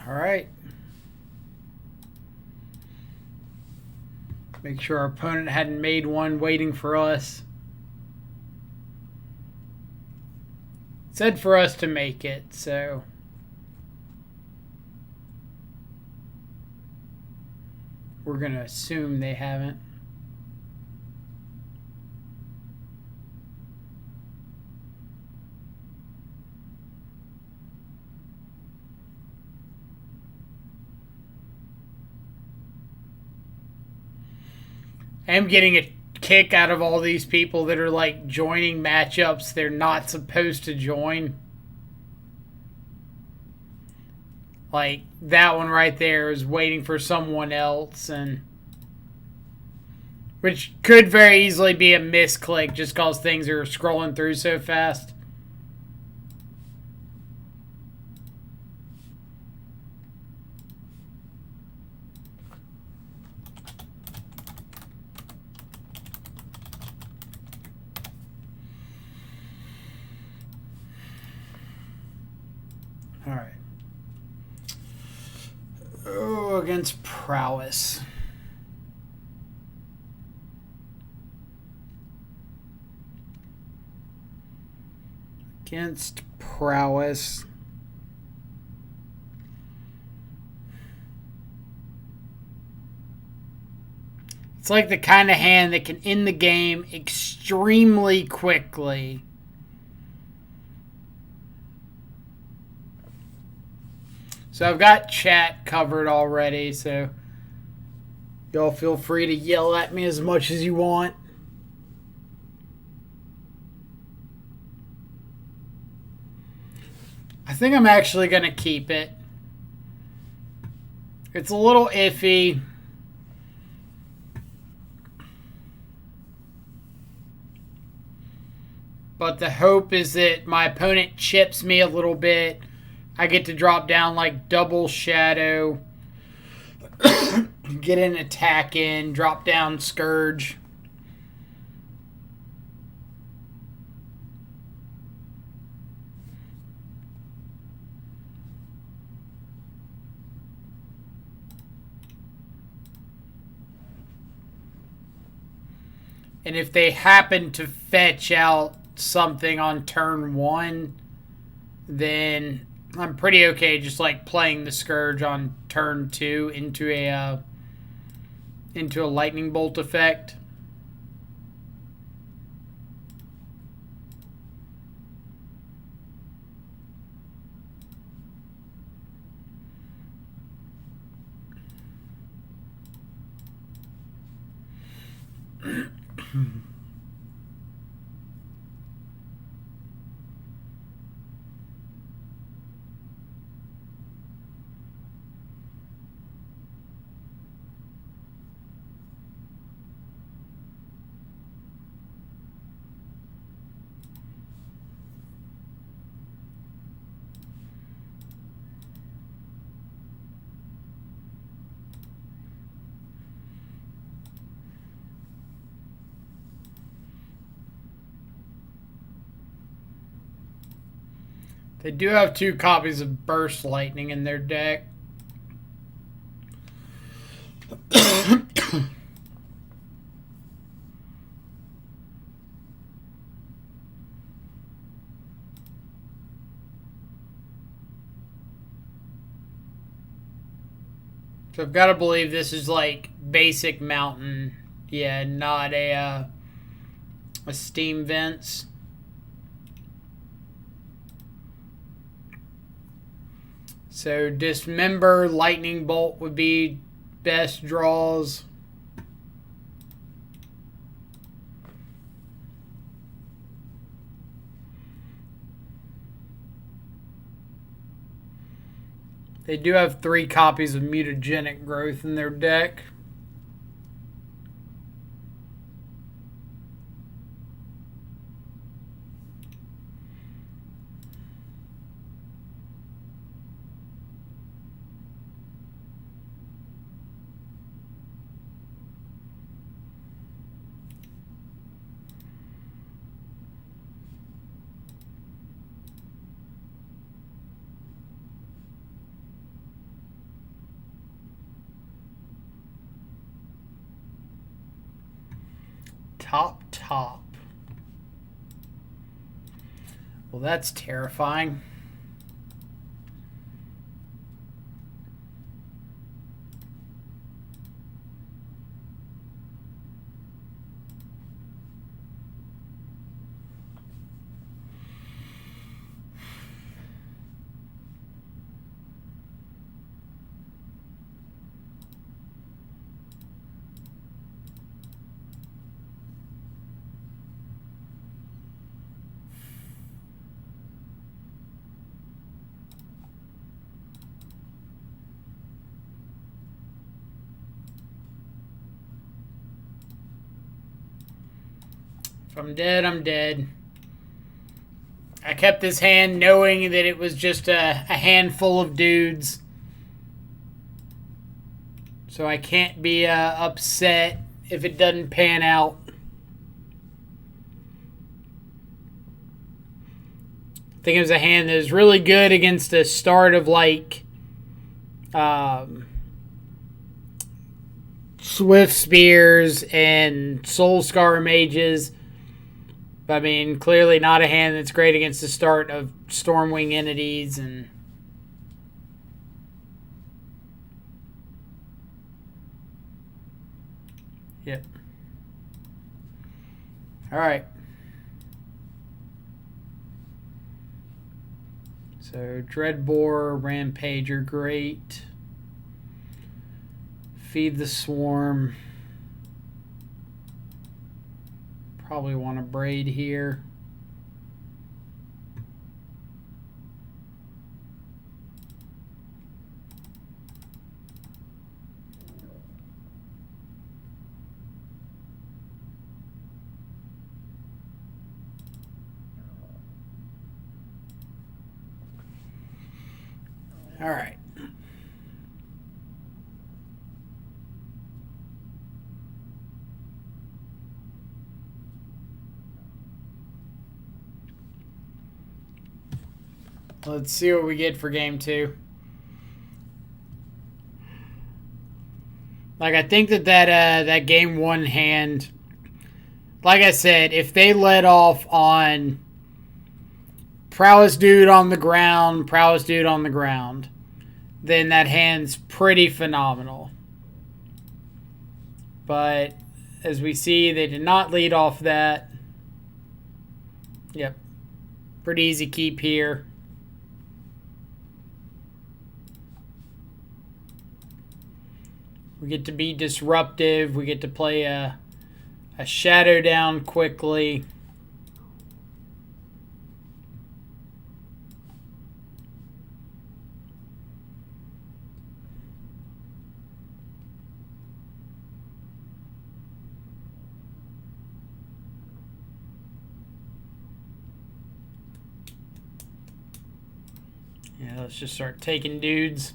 All right. Make sure our opponent hadn't made one waiting for us. It said for us to make it, so. We're going to assume they haven't. I'm getting a kick out of all these people that are like joining matchups they're not supposed to join. Like that one right there is waiting for someone else, and which could very easily be a misclick just because things are scrolling through so fast. All right. Oh, against Prowess. Against Prowess. It's like the kind of hand that can end the game extremely quickly. So I've got chat covered already, so y'all feel free to yell at me as much as you want. I think I'm actually going to keep it. It's a little iffy. But the hope is that my opponent chips me a little bit. I get to drop down like double Shadow. Get an attack in. Drop down Scourge. And if they happen to fetch out something on turn 1, then I'm pretty okay just like playing the Scourge on turn 2 into a lightning bolt effect. They do have 2 copies of Burst Lightning in their deck. So I've got to believe this is like basic mountain. Yeah, not a steam vents. So Dismember, Lightning Bolt would be best draws. They do have 3 copies of Mutagenic Growth in their deck. Top. Well, that's terrifying. If I'm dead, I'm dead. I kept this hand knowing that it was just a handful of dudes. So I can't be upset if it doesn't pan out. I think it was a hand that was really good against the start of like Swift Spears and Soul Scar Mages. But, I mean, clearly not a hand that's great against the start of Stormwing Entities and... Yep. Alright. So, Dreadbore, Rampager, great. Feed the Swarm. Probably want to braid here. All right. Let's see what we get for game 2. Like, I think that game 1 hand, like I said, if they let off on Prowess Dude on the ground, then that hand's pretty phenomenal. But as we see, they did not lead off that. Yep. Pretty easy keep here. We get to be disruptive. We get to play a shadow down quickly. Yeah, let's just start taking dudes.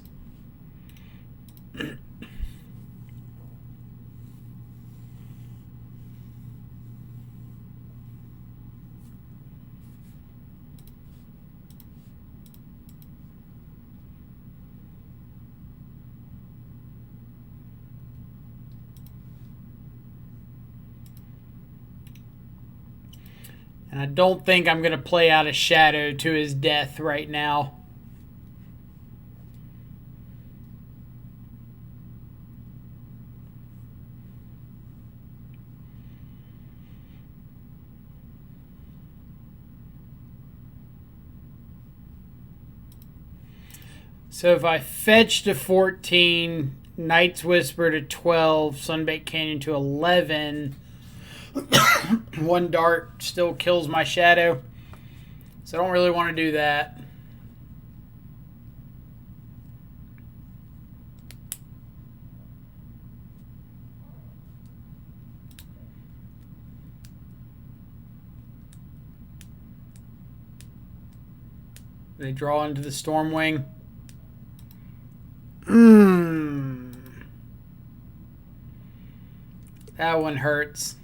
And I don't think I'm going to play out a shadow to his death right now. So if I fetch to 14, Night's Whisper to 12, Sunbaked Canyon to 11, one dart still kills my shadow. So I don't really want to do that. They draw into the Stormwing. That one hurts.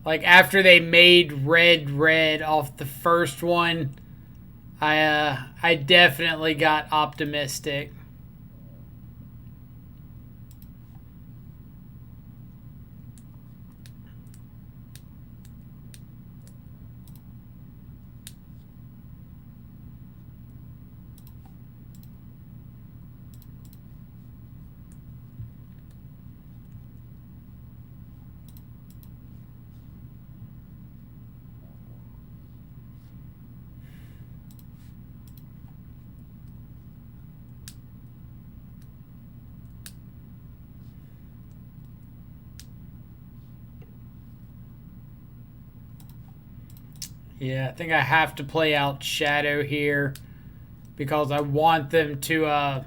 Like after they made red off the first one, I definitely got optimistic. Yeah, I think I have to play out Shadow here because I want them to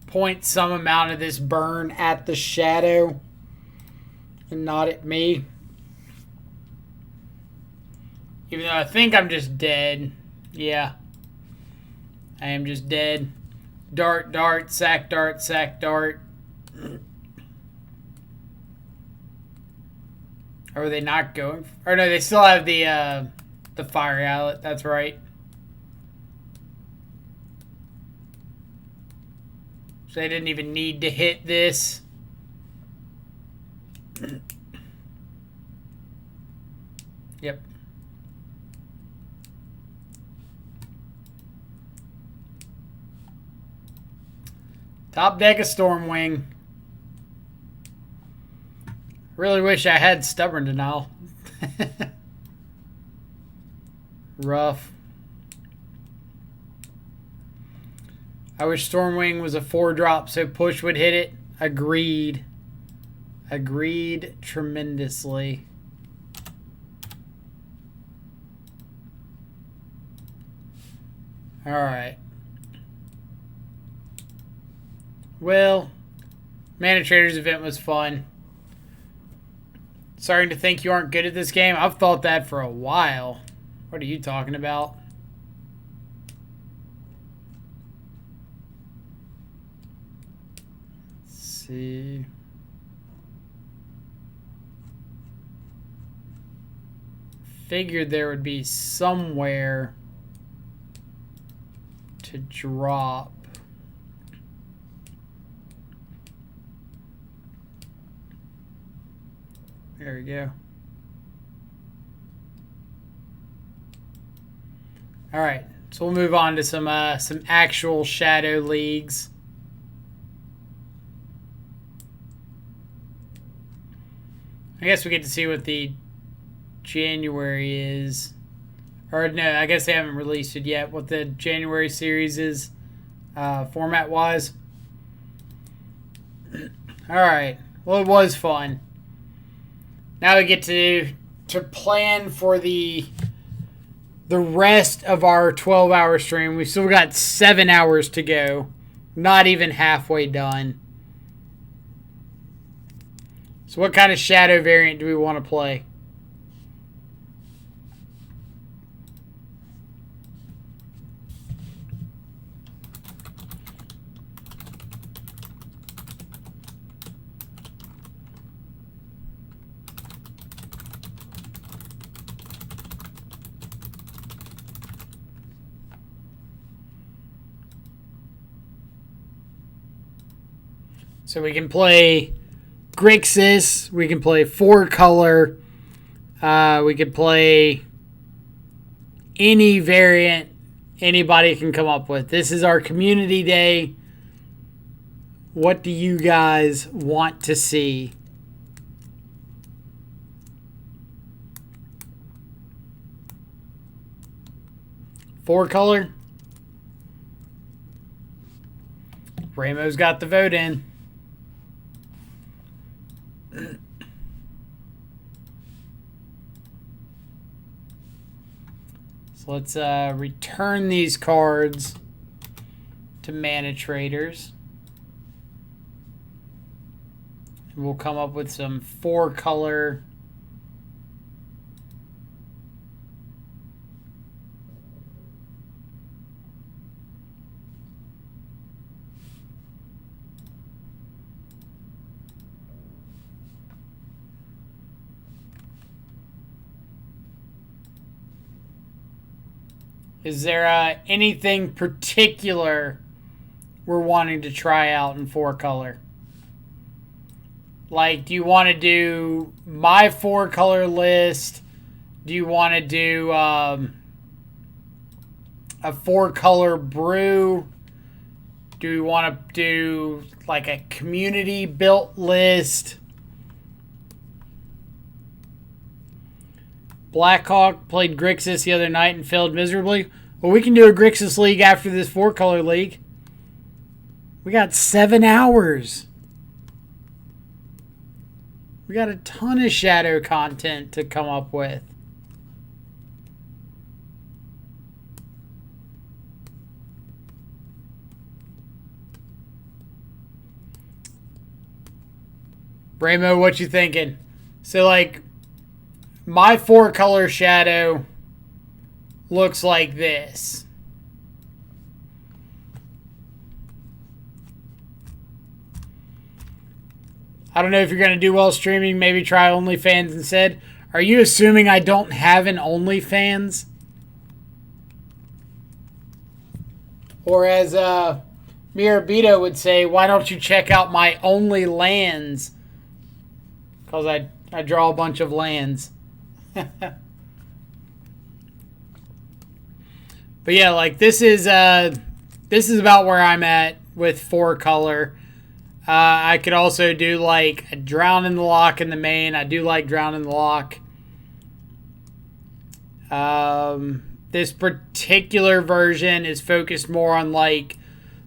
point some amount of this burn at the Shadow and not at me. Even though I think I'm just dead. Yeah. I am just dead. Dart, dart, sack, dart, sack, dart. Or are they not going? Or no, they still have the fire outlet. That's right. So they didn't even need to hit this. Yep. Top deck of Stormwing. Really wish I had Stubborn Denial. Rough. I wish Stormwing was a 4-drop so push would hit it. Agreed. Agreed tremendously. Alright. Well, Mana Traders event was fun. Starting to think you aren't good at this game? I've thought that for a while. What are you talking about? Let's see. Figured there would be somewhere to drop. There we go. All right, so we'll move on to some actual Shadow leagues. I guess we get to see what the January is. Or no, I guess they haven't released it yet. What the January series is, format-wise. All right. Well, it was fun. Now we get to plan for the rest of our 12-hour stream. We've still got 7 hours to go. Not even halfway done. So what kind of Shadow variant do we want to play? So we can play Grixis. We can play 4-color. We can play any variant anybody can come up with. This is our community day. What do you guys want to see? Four color. Ramo's got the vote in. So let's return these cards to mana traders. And we'll come up with some four color. Is there anything particular we're wanting to try out in four color? Like, do you want to do my four color list? Do you want to do a four color brew? Do we want to do like a community built list? Blackhawk played Grixis the other night and failed miserably. Well, we can do a Grixis league after this four color league. We got 7 hours. We got a ton of shadow content to come up with. Ramo, what you thinking? So, like, my four color shadow looks like this. I don't know if you're going to do well streaming. Maybe try OnlyFans instead. Are you assuming I don't have an OnlyFans? Or as Mirabito would say, why don't you check out my Only Lands? Because I draw a bunch of lands. But yeah, like this is about where I'm at with four color. I could also do like a Drown in the Lock in the main. I do like Drown in the Lock. This particular version is focused more on like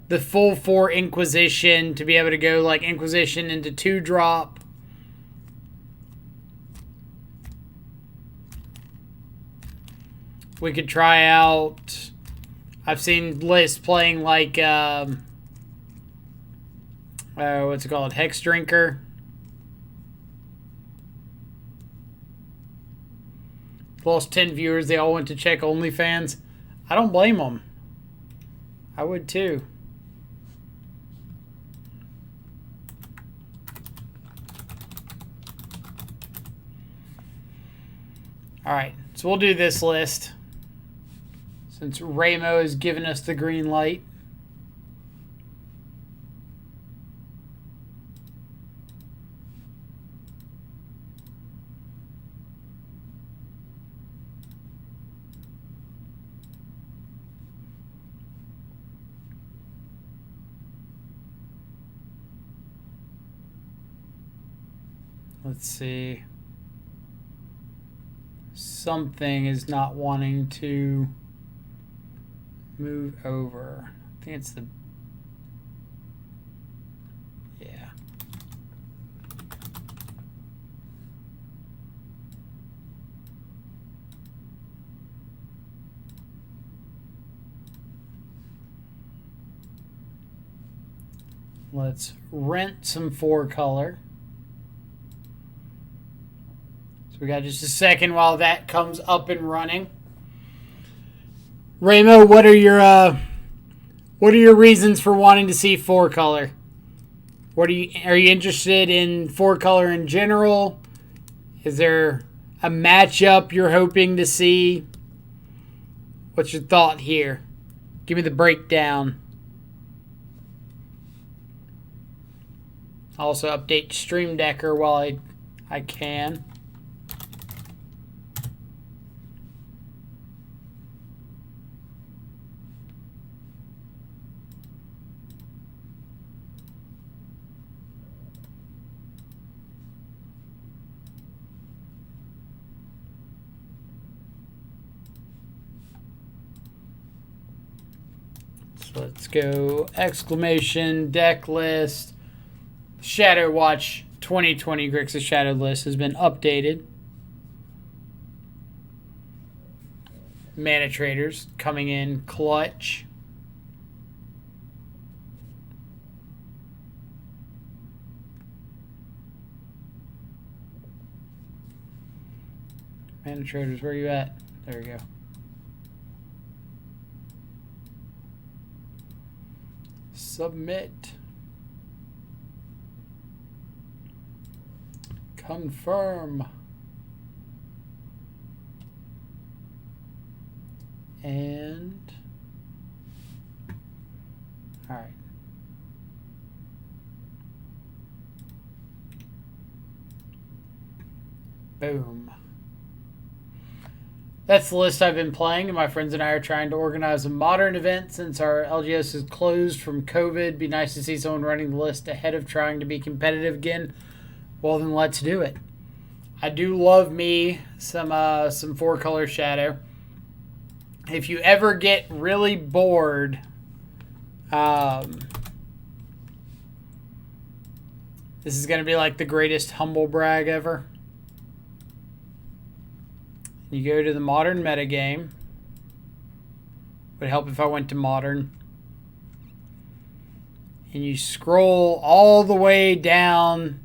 the full 4 Inquisition to be able to go like Inquisition into 2-drop. We could try out. I've seen lists playing like what's it called? Hex Drinker. Lost 10 viewers. They all went to check OnlyFans. I don't blame them. I would too. All right, so we'll do this list since Ramo has given us the green light. Let's see. Something is not wanting to move over. I think it's the... Yeah. Let's rent some 4 color. We got just a second while that comes up and running. Ramo, what are your reasons for wanting to see 4 color? Are you interested in 4 color in general? Is there a matchup you're hoping to see? What's your thought here? Give me the breakdown. I'll also update Stream Decker while I can. So let's go exclamation deck list. Shadow Watch 2020 Grixis Shadow list has been updated. Mana Traders coming in clutch. Mana Traders, where are you at? There we go. Submit. Confirm. And all right. Boom. That's the list I've been playing, and my friends and I are trying to organize a modern event since our LGS is closed from COVID. Be nice to see someone running the list ahead of trying to be competitive again. Well, then let's do it. I do love me some 4-color Shadow. If you ever get really bored, this is going to be like the greatest humble brag ever. You go to the modern metagame. Would help if I went to modern. And you scroll all the way down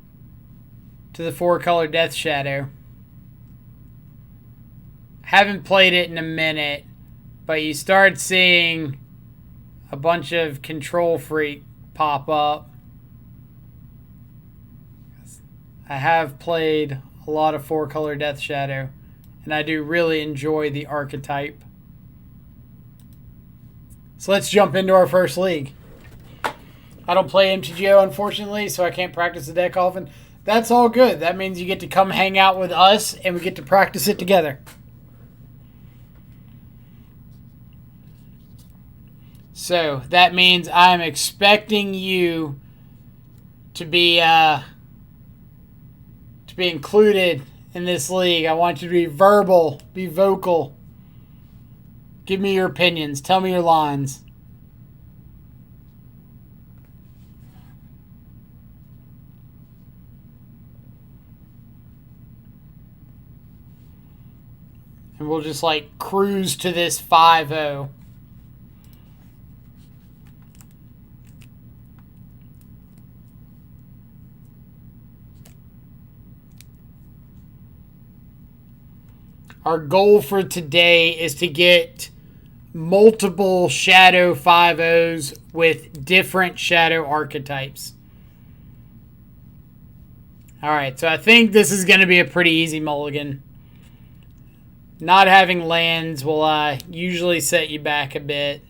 to the 4-color Death Shadow. Haven't played it in a minute, but you start seeing a bunch of control freak pop up. I have played a lot of 4-color Death Shadow, and I do really enjoy the archetype. So let's jump into our first league. I don't play MTGO, unfortunately, so I can't practice the deck often. That's all good. That means you get to come hang out with us, and we get to practice it together. So that means I'm expecting you to be included in this league. I want you to be verbal, be vocal. Give me your opinions. Tell me your lines. And we'll just like cruise to this 5-0. Our goal for today is to get multiple Shadow 5-0s with different Shadow archetypes. Alright, so I think this is going to be a pretty easy mulligan. Not having lands will usually set you back a bit.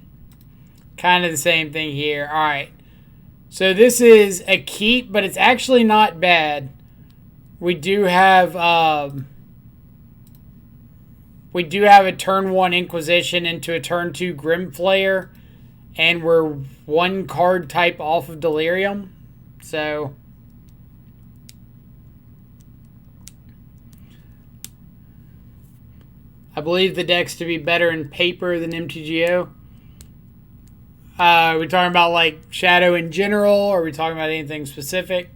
Kind of the same thing here. Alright, so this is a keep, but it's actually not bad. We do have a turn 1 Inquisition into a turn 2 Grimflayer, and we're 1 card type off of Delirium. So I believe the deck's to be better in paper than MTGO. Are we talking about like Shadow in general, or are we talking about anything specific?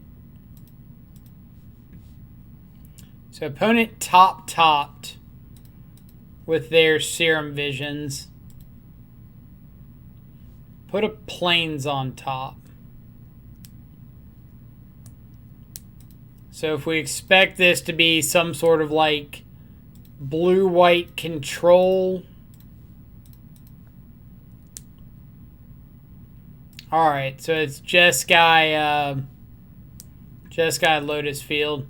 So opponent topped with their Serum Visions. Put a Plains on top. So if we expect this to be some sort of like blue-white control. Alright, so it's Jeskai Lotus Field.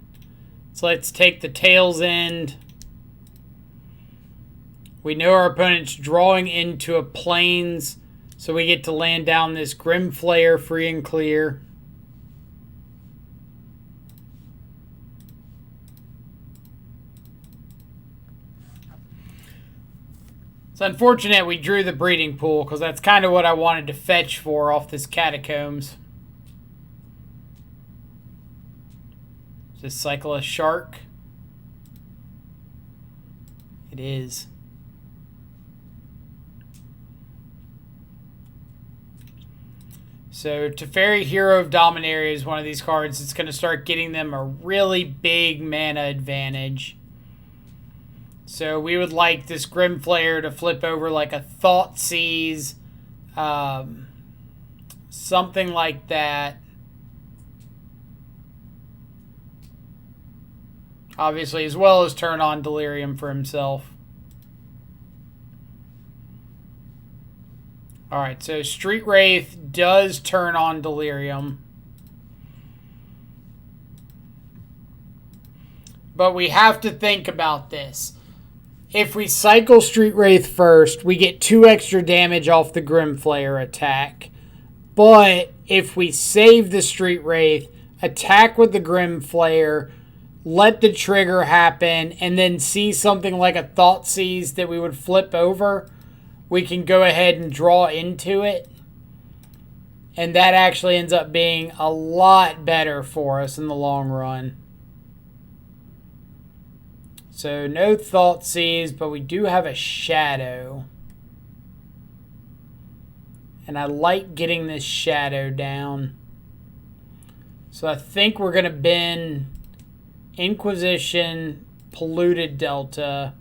So let's take the Tails End. We know our opponent's drawing into a Plains, so we get to land down this Grimflayer free and clear. It's unfortunate we drew the Breeding Pool, because that's kind of what I wanted to fetch for off this Catacombs. Just cycle a Shark. It is. So Teferi, Hero of Dominaria is one of these cards that's going to start getting them a really big mana advantage. So we would like this Grimflayer to flip over like a Thoughtseize, something like that. Obviously, as well as turn on Delirium for himself. Alright, so Street Wraith does turn on Delirium. But we have to think about this. If we cycle Street Wraith first, we get 2 extra damage off the Grimflayer attack. But if we save the Street Wraith, attack with the Grimflayer, let the trigger happen, and then see something like a Thoughtseize that we would flip over, we can go ahead and draw into it. And that actually ends up being a lot better for us in the long run. So no Thoughtseize, but we do have a Shadow. And I like getting this Shadow down. So I think we're going to bin Inquisition, Polluted Delta,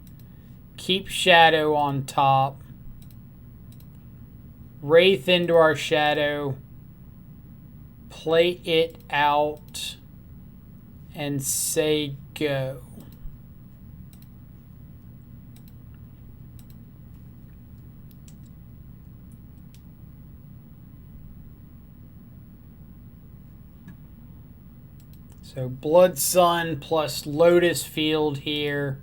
keep Shadow on top, Wraith into our Shadow, play it out, and say go. So Blood Sun plus Lotus Field here.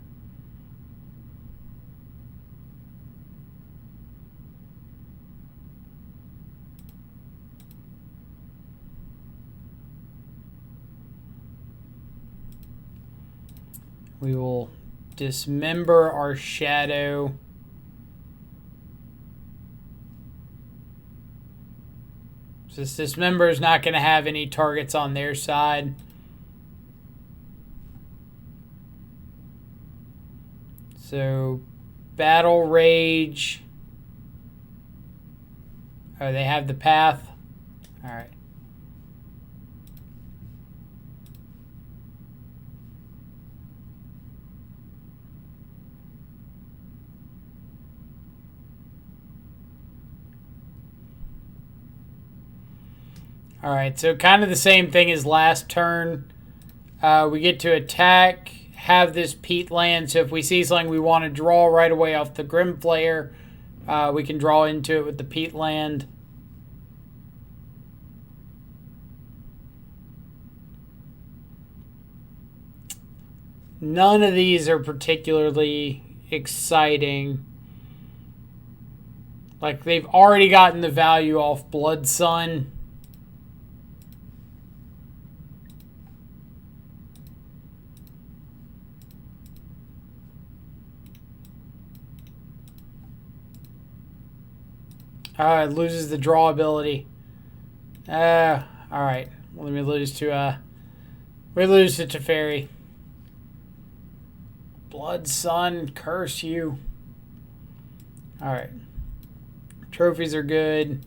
We will dismember our Shadow. This dismember is not going to have any targets on their side. So, Battle Rage. Oh, they have the path. All right. All right, so kind of the same thing as last turn. We get to attack, have this Peat land, so if we see something we want to draw right away off the Grimflayer, we can draw into it with the Peat land. None of these are particularly exciting. Like, they've already gotten the value off Blood Sun. It loses the draw ability. Alright. Well, let me lose to, we lose to Teferi. Blood Sun, curse you. Alright. Trophies are good.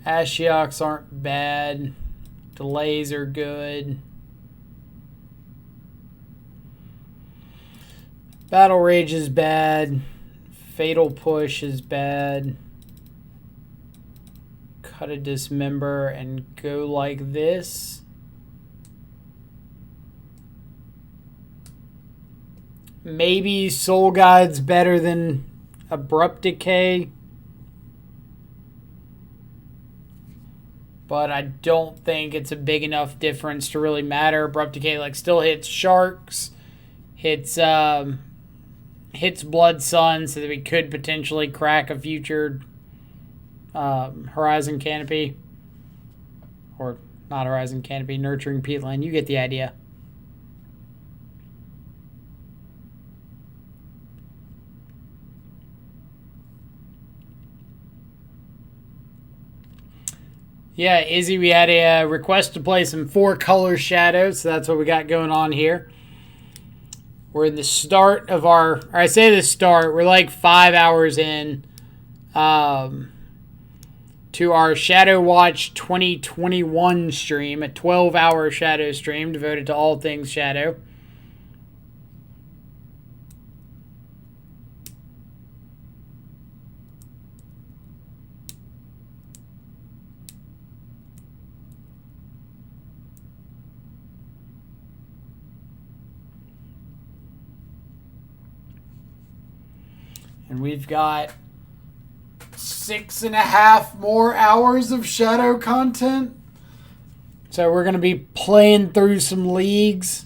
Ashioks aren't bad. Delays are good. Battle Rage is bad. Fatal Push is bad. Cut a Dismember and go like this. Maybe Soul Guide's better than Abrupt Decay. But I don't think it's a big enough difference to really matter. Abrupt Decay like still hits Sharks. Hits Blood Sun, so that we could potentially crack a future Horizon Canopy. Or not Horizon Canopy, Nurturing Peatland. You get the idea. Yeah, Izzy, we had a request to play some 4-color shadows, so that's what we got going on here. We're in the start of our, or I say the start, we're like 5 hours in to to our Shadow Watch 2021 stream, a 12-hour Shadow stream devoted to all things Shadow. And we've got 6.5 more hours of Shadow content. So we're going to be playing through some leagues.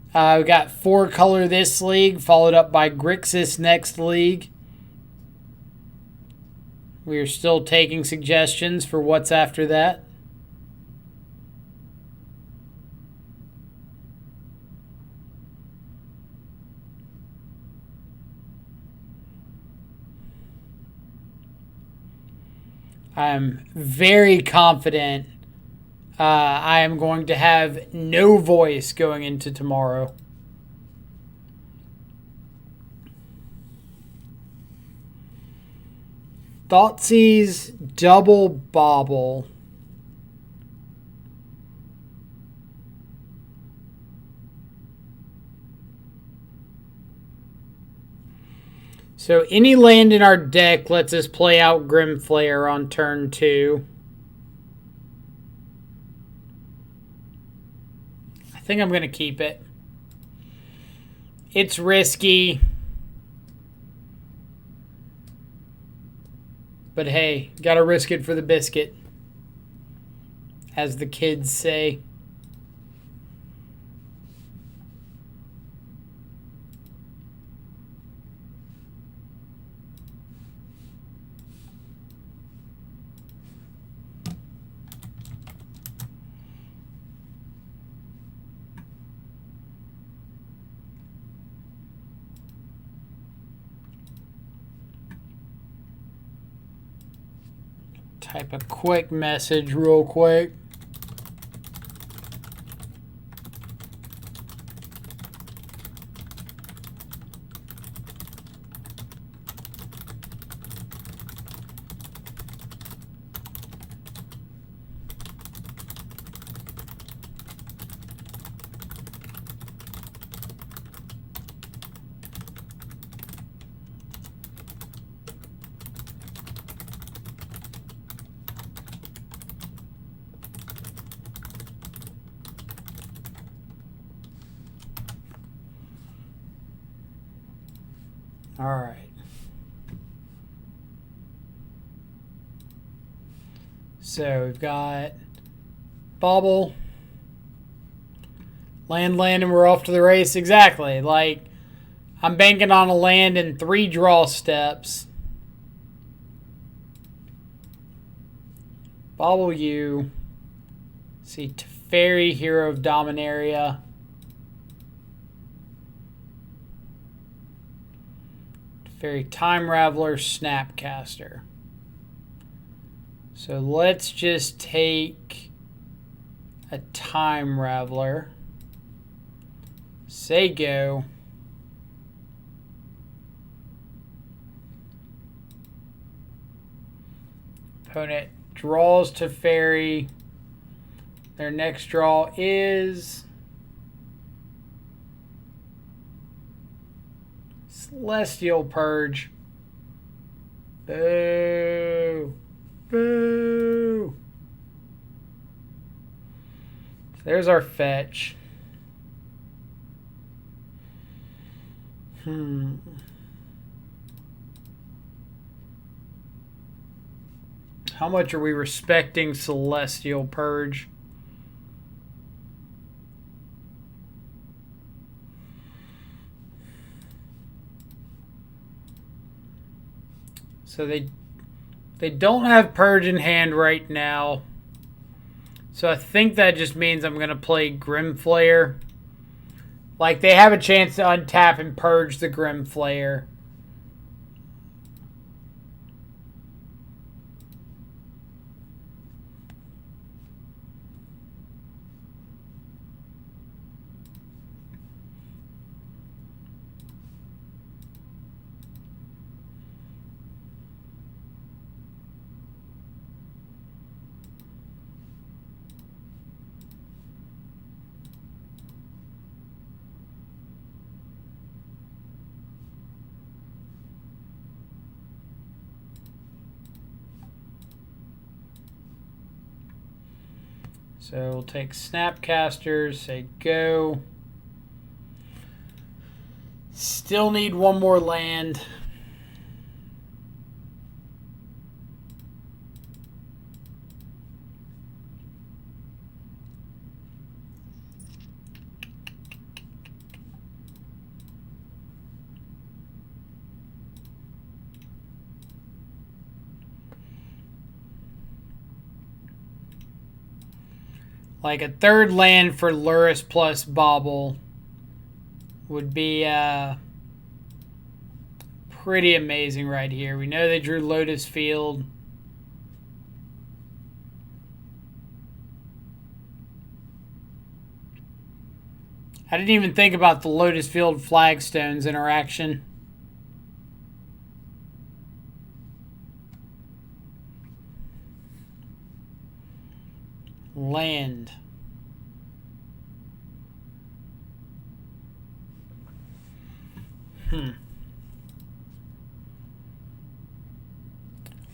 We got 4-color this league, followed up by Grixis next league. We are still taking suggestions for what's after that. I'm very confident I am going to have no voice going into tomorrow. Thoughtseize double bobble. So any land in our deck lets us play out Grimflayer on turn 2. I think I'm going to keep it. It's risky. But hey, gotta risk it for the biscuit, as the kids say. Type a quick message real quick. All right. So we've got Bobble, land, and we're off to the race. Exactly. Like, I'm banking on a land in 3 draw steps. Bobble you. See, Teferi, Hero of Dominaria. Fairy Time Raveler, Snapcaster. So let's just take a Time Raveler. Say go. Opponent draws to Fairy. Their next draw is Celestial Purge. Boo. Boo. There's our fetch. How much are we respecting Celestial Purge? So they don't have Purge in hand right now. So I think that just means I'm going to play Grimflayer. Like, they have a chance to untap and purge the Grimflayer. So we'll take Snapcasters, say go. Still need one more land. Like a third land for Luris plus Bauble would be pretty amazing right here. We know they drew Lotus Field. I didn't even think about the Lotus Field Flagstones interaction. Land.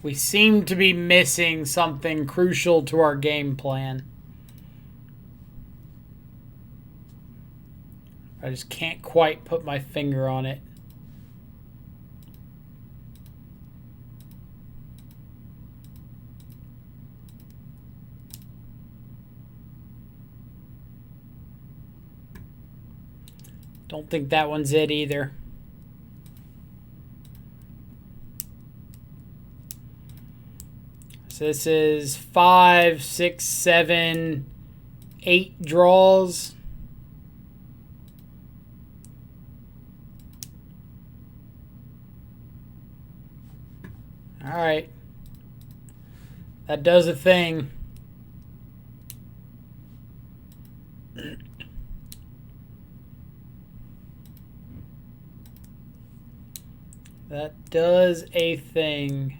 We seem to be missing something crucial to our game plan. I just can't quite put my finger on it. Don't think that one's it either. So this is 5, 6, 7, 8 draws. All right. That does a thing. That does a thing.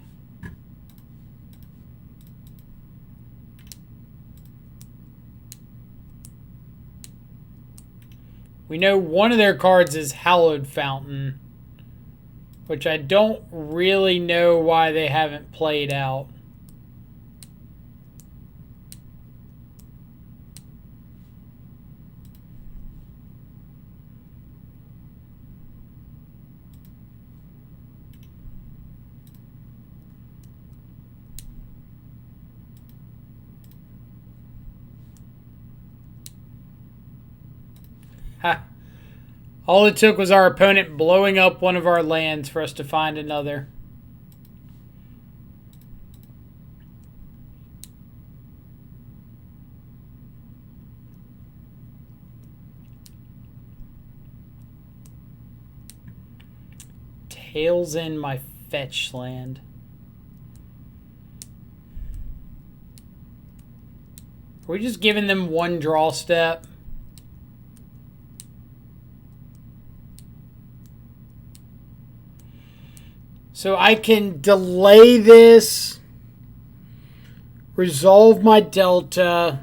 We know one of their cards is Hallowed Fountain, which I don't really know why they haven't played out. Ha. All it took was our opponent blowing up one of our lands for us to find another. Tails in my fetch land. Are we just giving them one draw step? So I can delay this, resolve my delta,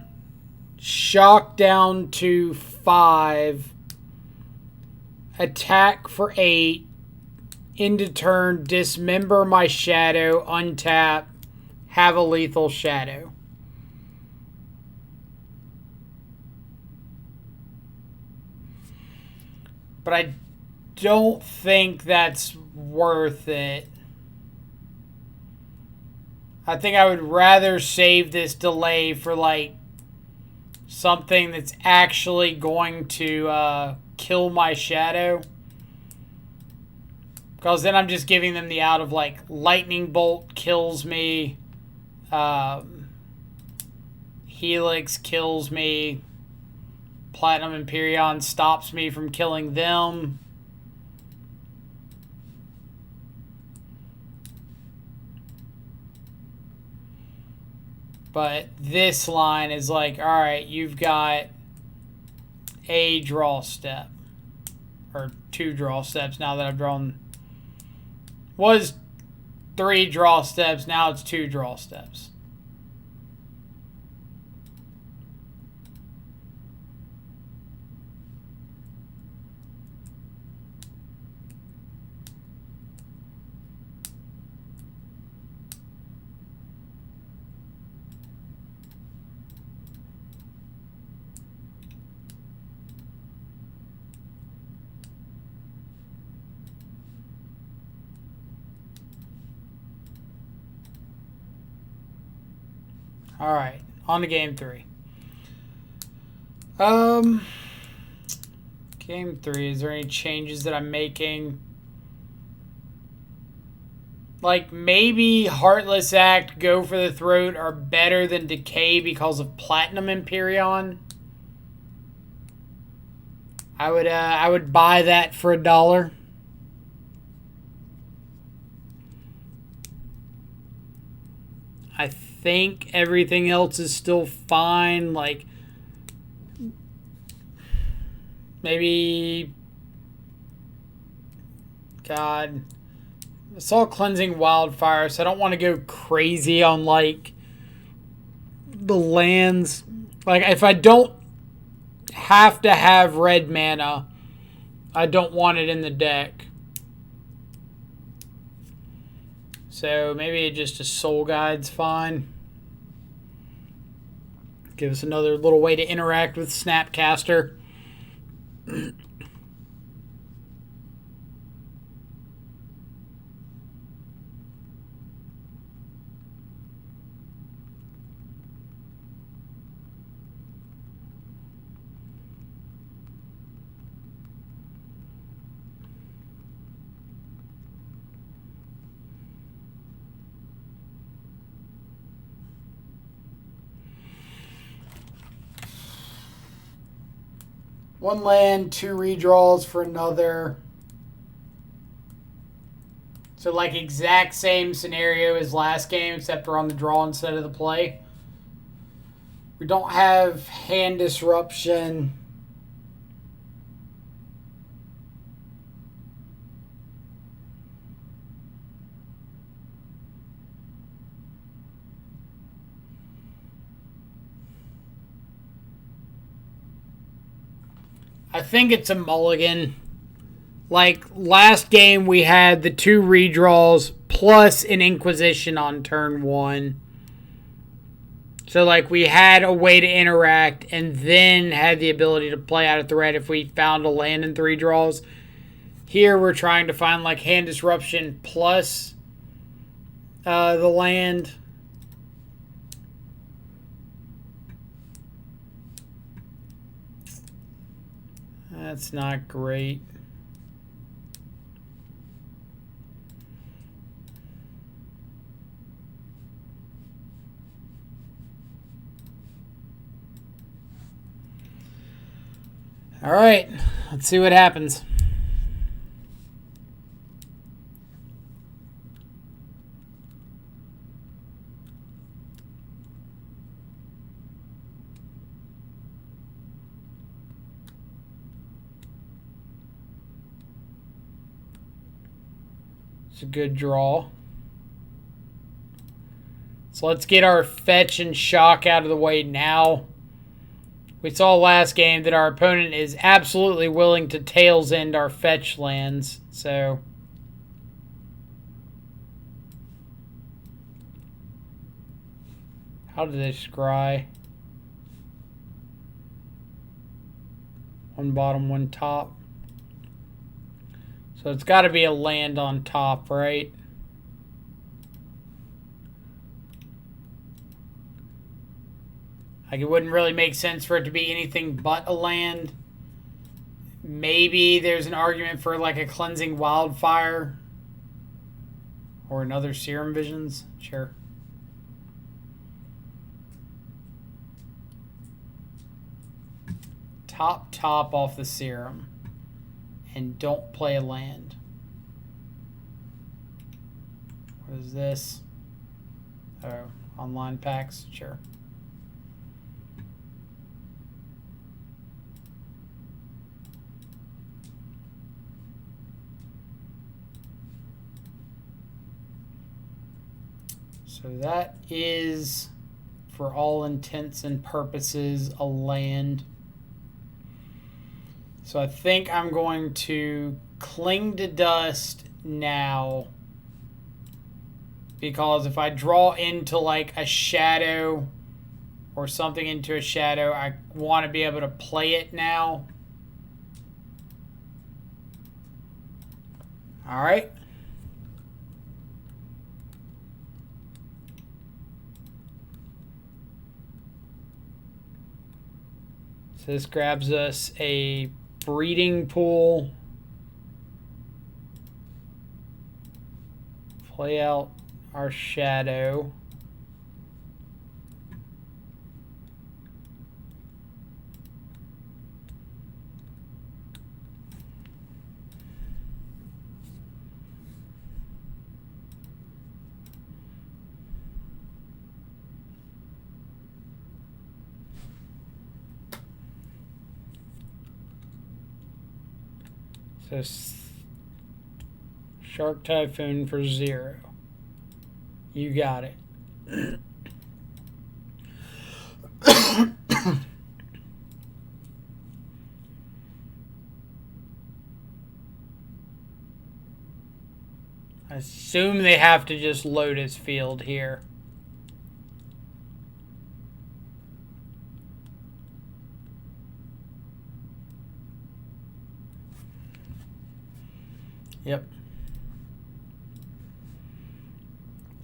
shock down to 5, attack for 8, end of turn, dismember my shadow, untap, have a lethal shadow. But I don't think that's worth it. I think I would rather save this delay for like something that's actually going to kill my shadow. Because then I'm just giving them the out of like Lightning Bolt kills me. Helix kills me. Platinum Empyrean stops me from killing them. But this line is like, all right, you've got a draw step. Or 2 draw steps now that I've drawn. Was 3 draw steps, now it's 2 draw steps. All right, on to game 3. Game 3. Is there any changes that I'm making? Like, maybe Heartless Act, Go for the Throat are better than Decay because of Platinum Empyrean. I would buy that for $1. I think everything else is still fine. Like, maybe, God, I saw Cleansing Wildfire, so I don't want to go crazy on, like, the lands. Like, if I don't have to have red mana, I don't want it in the deck. So maybe just a Soul Guide's fine. Give us another little way to interact with Snapcaster. One land, 2 redraws for another. So like exact same scenario as last game, except we're on the draw instead of the play. We don't have hand disruption. I think it's a mulligan. Like, last game we had the 2 redraws plus an Inquisition on turn 1. So, like, we had a way to interact and then had the ability to play out of threat if we found a land in 3 draws. Here we're trying to find, like, hand disruption plus the land. That's not great. All right, let's see what happens. It's a good draw. So let's get our fetch and shock out of the way now. We saw last game that our opponent is absolutely willing to tails end our fetch lands. So how did they scry? One bottom, one top. So it's got to be a land on top, right? Like, it wouldn't really make sense for it to be anything but a land. Maybe there's an argument for, like, a Cleansing Wildfire. Or another Serum Visions. Sure. Top off the Serum. And don't play a land. What is this? Oh, online packs? Sure. So that is, for all intents and purposes, a land. So I think I'm going to Cling to Dust now. Because if I draw into like a shadow or something into a shadow, I want to be able to play it now. All right. So this grabs us a breeding pool. Play out our shadow. So Shark Typhoon for 0. You got it. I assume they have to just Lotus Field here. Yep.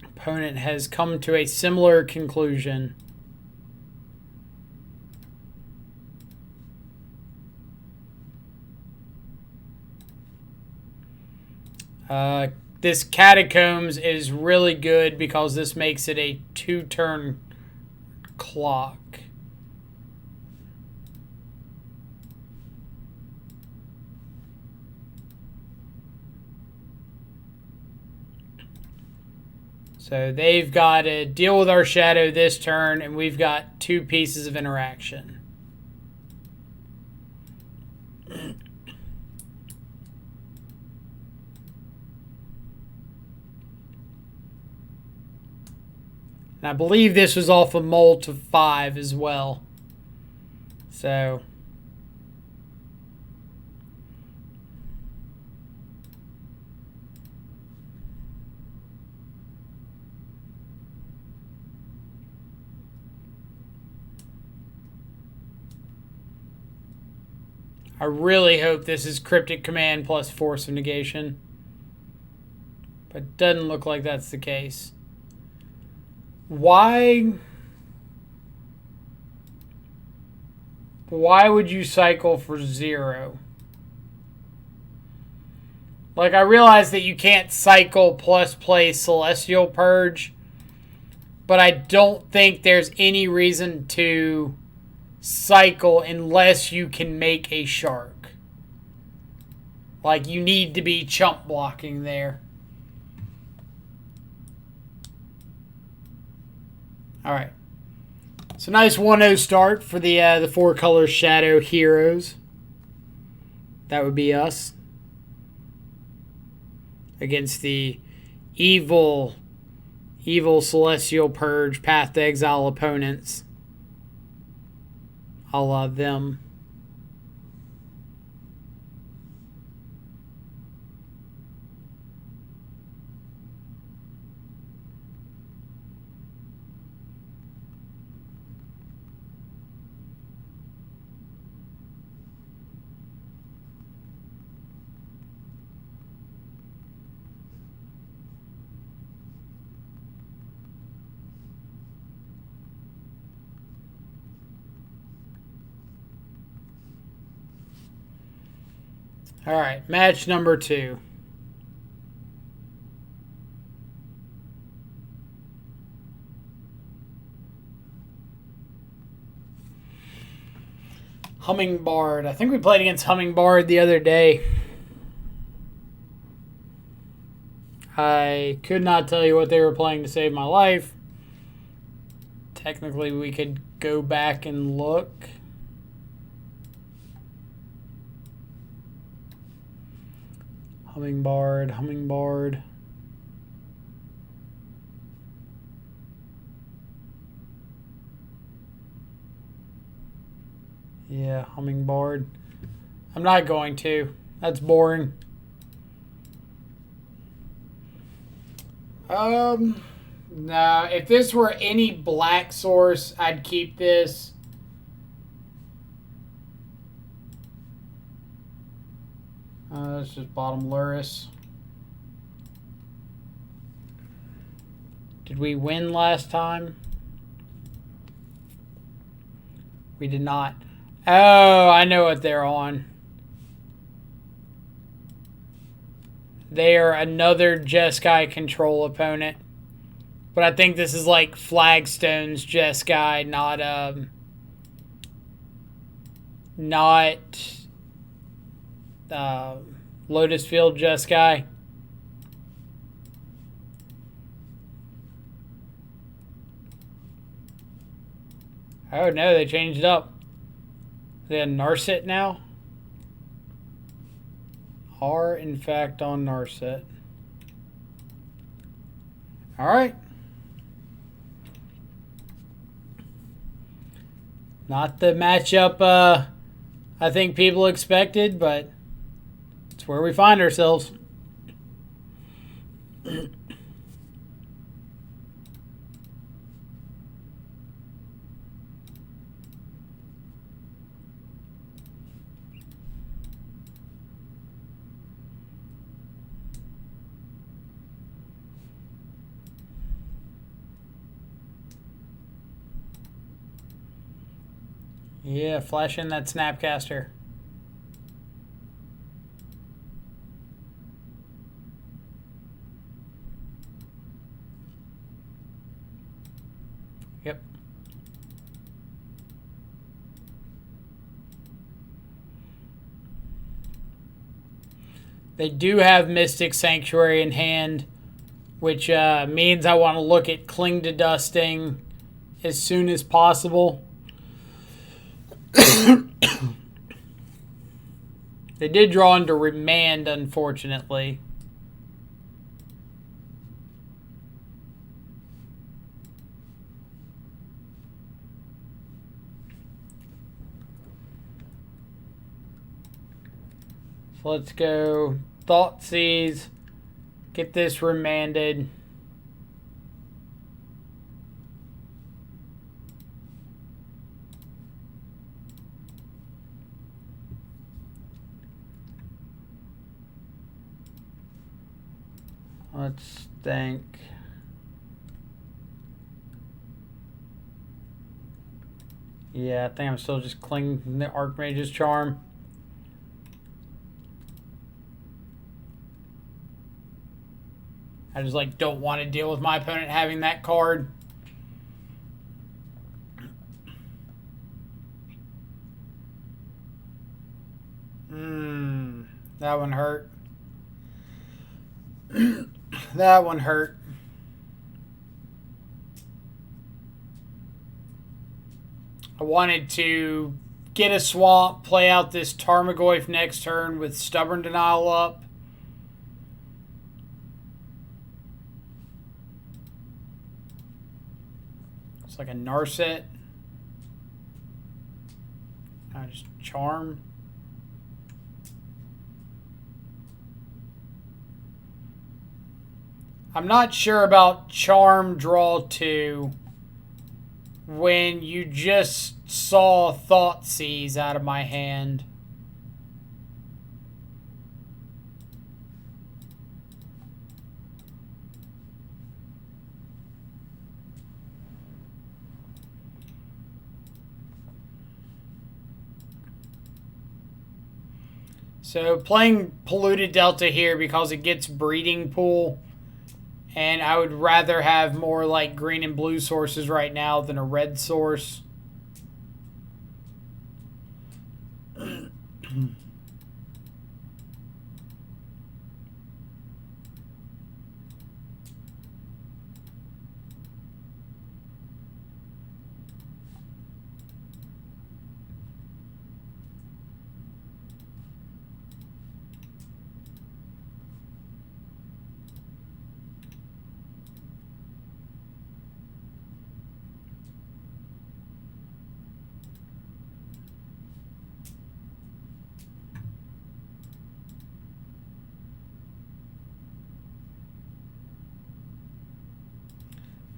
Opponent has come to a similar conclusion. This Catacombs is really good because this makes it a 2-turn clock. So they've got to deal with our shadow this turn, and we've got 2 pieces of interaction. And I believe this was off a Molt of 5 as well. So I really hope this is Cryptic Command plus Force of Negation. But it doesn't look like that's the case. Why would you cycle for 0? Like, I realize that you can't cycle plus play Celestial Purge, but I don't think there's any reason to cycle unless you can make a shark. Like, you need to be chump blocking there. Alright. So nice 1-0 start for the 4-color Shadow Heroes. That would be us. Against the evil Celestial Purge Path to Exile opponents. A la them. All right, match number 2. Hummingbird. I think we played against Hummingbird the other day. I could not tell you what they were playing to save my life. Technically, we could go back and look. Hummingbird. Yeah, Hummingbird. I'm not going to. That's boring. No, if this were any black source, I'd keep this. That's just bottom Luris. Did we win last time? We did not. Oh, I know what they're on. They are another Jeskai control opponent. But I think this is like Flagstone's Jeskai, not Lotus Field Jeskai. Oh no, they changed it up. They have Narset now. Are in fact on Narset. Alright. Not the matchup I think people expected, but it's where we find ourselves. Yeah, flash in that Snapcaster. Yep. They do have Mystic Sanctuary in hand, which means I want to look at Cling to Dusting as soon as possible. They did draw into Remand, unfortunately. So let's go Thoughtseize, get this remanded. Let's think. Yeah, I think I'm still just clinging the Archmage's Charm. I just like don't want to deal with my opponent having that card. That one hurt. That one hurt. I wanted to get a swamp, play out this Tarmogoyf next turn with Stubborn Denial up. It's like a Narset. I just Charm. I'm not sure about Charm Draw 2 when you just saw Thoughtseize out of my hand. So playing Polluted Delta here because it gets Breeding Pool. And I would rather have more like green and blue sources right now than a red source.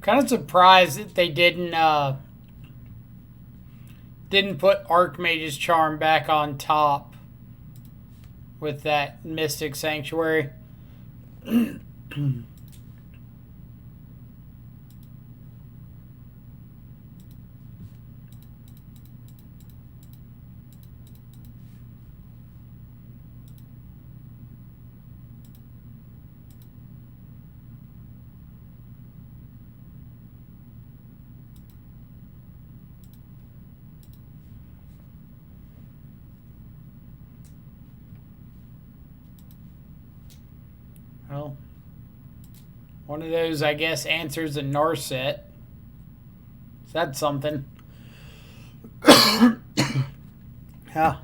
Kind of surprised that they didn't put Archmage's Charm back on top with that Mystic Sanctuary. Well, one of those, I guess, answers a Narset. So that's something. Yeah.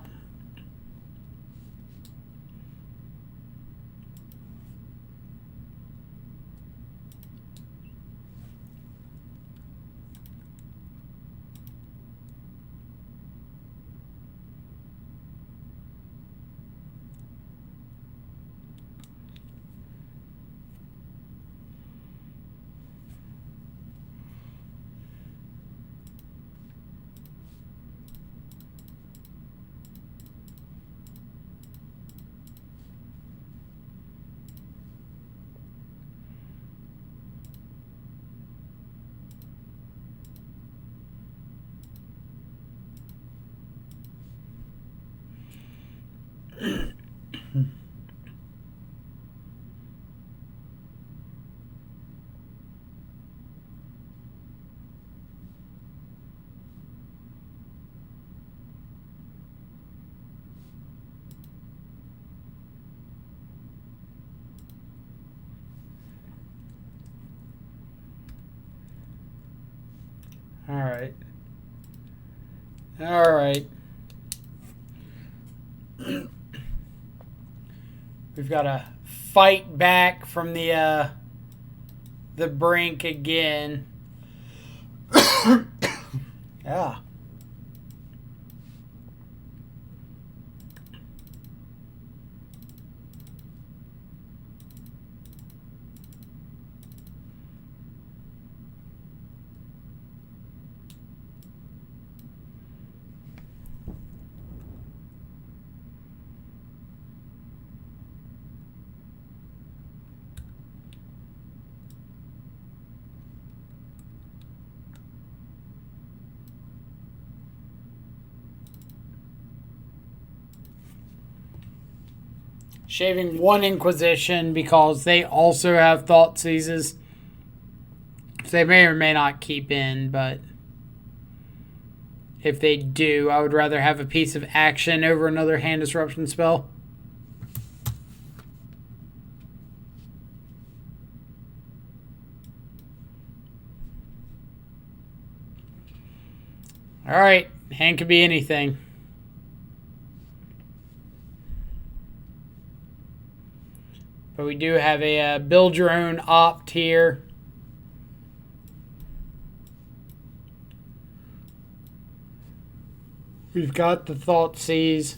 All right. All right. We've got to fight back from the brink again. Yeah. Shaving one Inquisition because they also have Thought Seizes. They may or may not keep in, but if they do, I would rather have a piece of action over another hand disruption spell. Alright, hand could be anything. But we do have a build your own opt here. We've got the Thought Seize.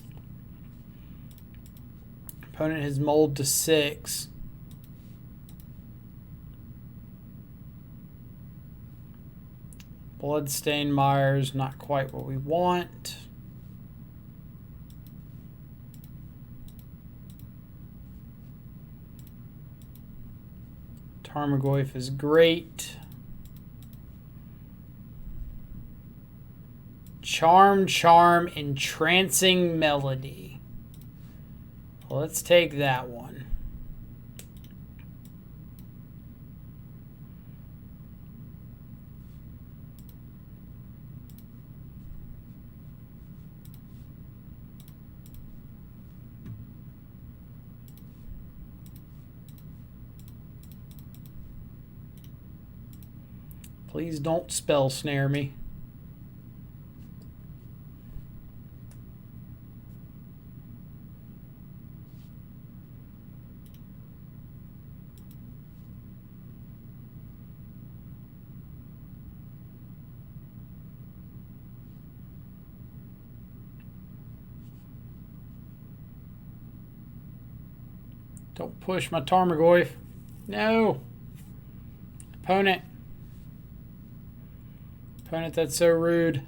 Opponent has mulled to 6. Bloodstained Mire's not quite what we want. Tarmogoyf is great. Charm, Entrancing Melody. Well, let's take that one. Please don't spell snare me. Don't push my Tarmogoyf. No. Opponent. Opponent, that's so rude.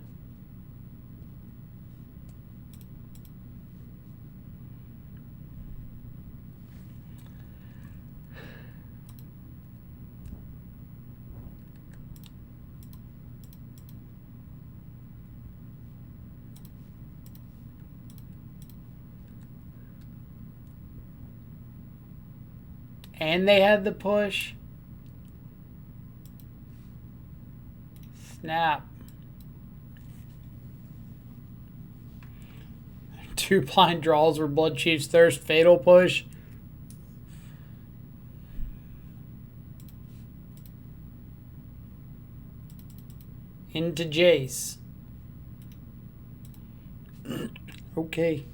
And they had the push. Snap. 2 blind draws were Blood Chief's Thirst, Fatal Push. Into Jace. Okay.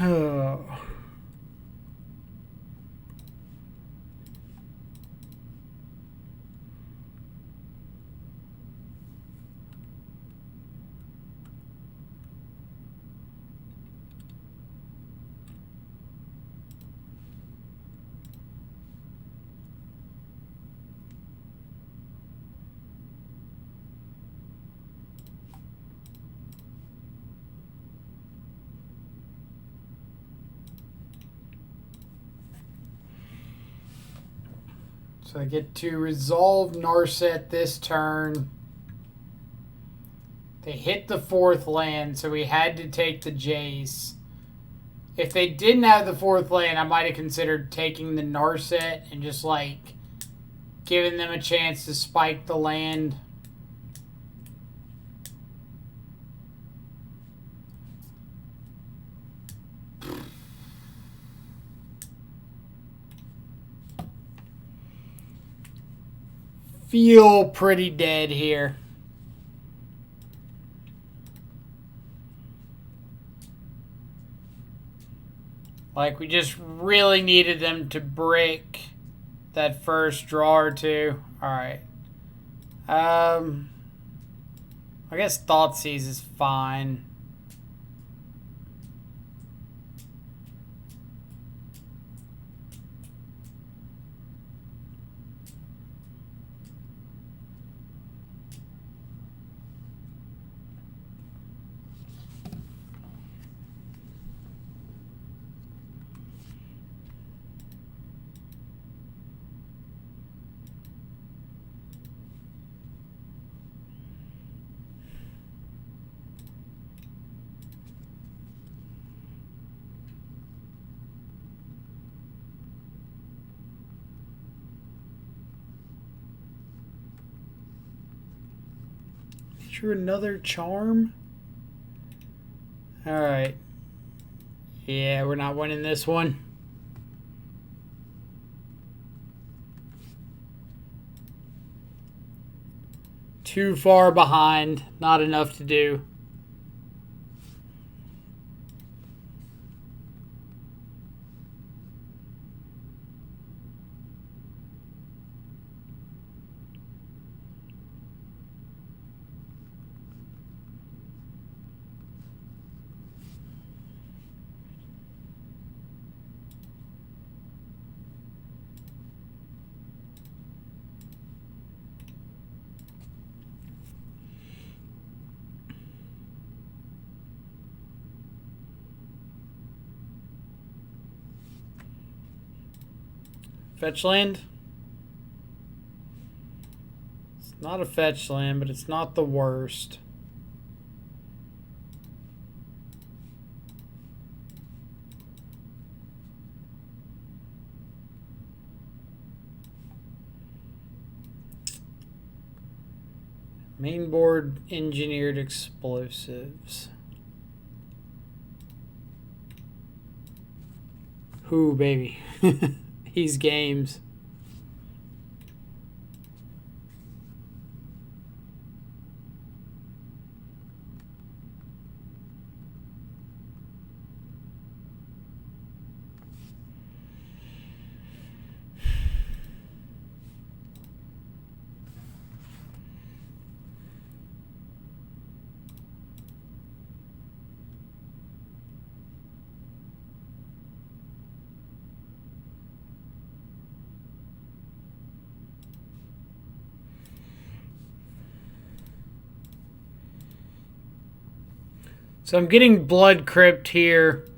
Oh. So I get to resolve Narset this turn. They hit the 4th land, so we had to take the Jace. If they didn't have the 4th land, I might have considered taking the Narset and just, like, giving them a chance to spike the land. Feel pretty dead here. Like, we just really needed them to break that first draw or two. Alright. I guess Thoughtseize is fine. Drew another charm. Alright. Yeah, we're not winning this one. Too far behind. Not enough to do. Fetch land? It's not a fetch land, but it's not the worst. Mainboard engineered explosives. Who, baby? These games. So I'm getting Blood Crypt here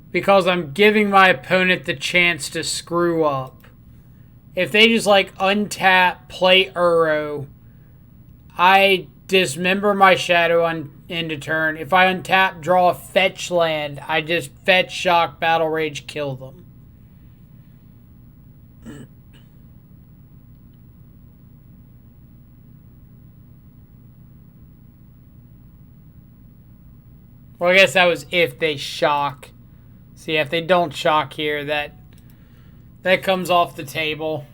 because I'm giving my opponent the chance to screw up. If they just like untap, play Uro, I dismember my Shadow on end of turn. If I untap, draw a fetch land, I just fetch, shock, battle rage, kill them. Well, I guess that was if they shock. See, if they don't shock here, that comes off the table.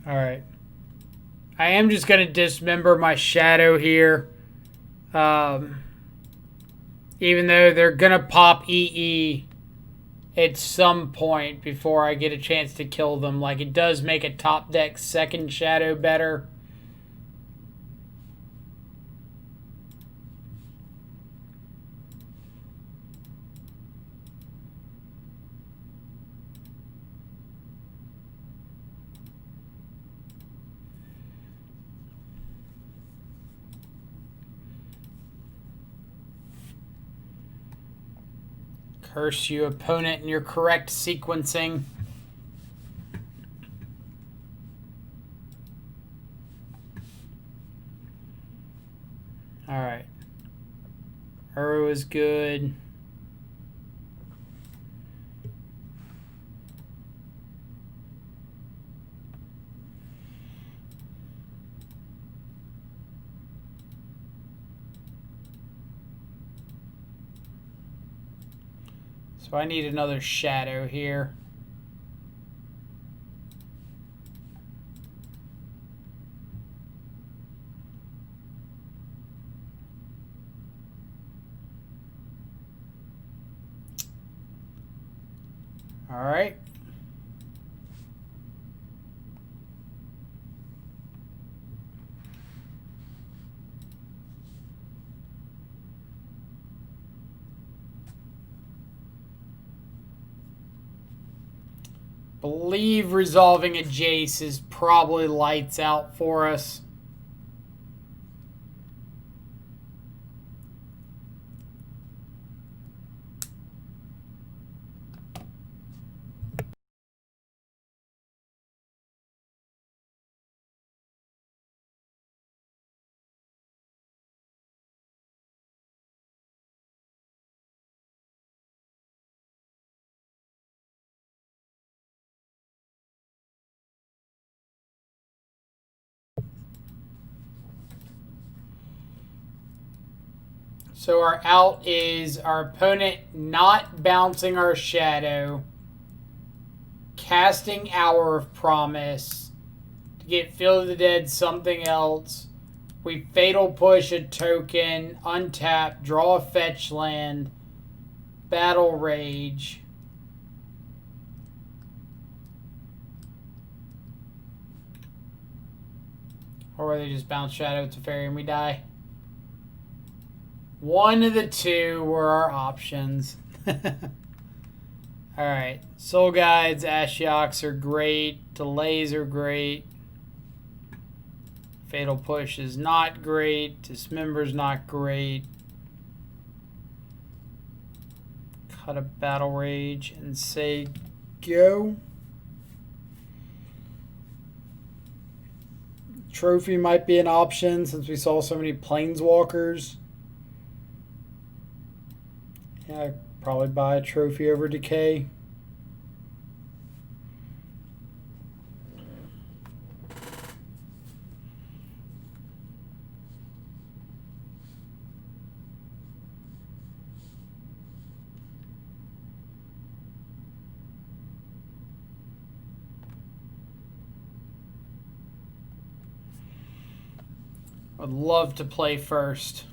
All right. I am just going to dismember my shadow here. Even though they're going to pop EE at some point before I get a chance to kill them. Like, it does make a top deck second shadow better. Curse you, opponent, in your correct sequencing. Alright. Uro is good. So I need another shadow here. All right. Believe resolving a Jace is probably lights out for us. So our out is our opponent not bouncing our shadow, casting Hour of Promise to get Field of the Dead something else. We Fatal Push a token, untap, draw a fetch land, Battle Rage. Or they just bounce Shadow to Fairy and we die. One of the two were our options. Alright. Soul Guides, Ashioks are great. Delays are great. Fatal Push is not great. Dismember's not great. Cut a Battle Rage and say go. Trophy might be an option since we saw so many Planeswalkers. Yeah, I'd probably buy a trophy over Decay. I'd love to play first.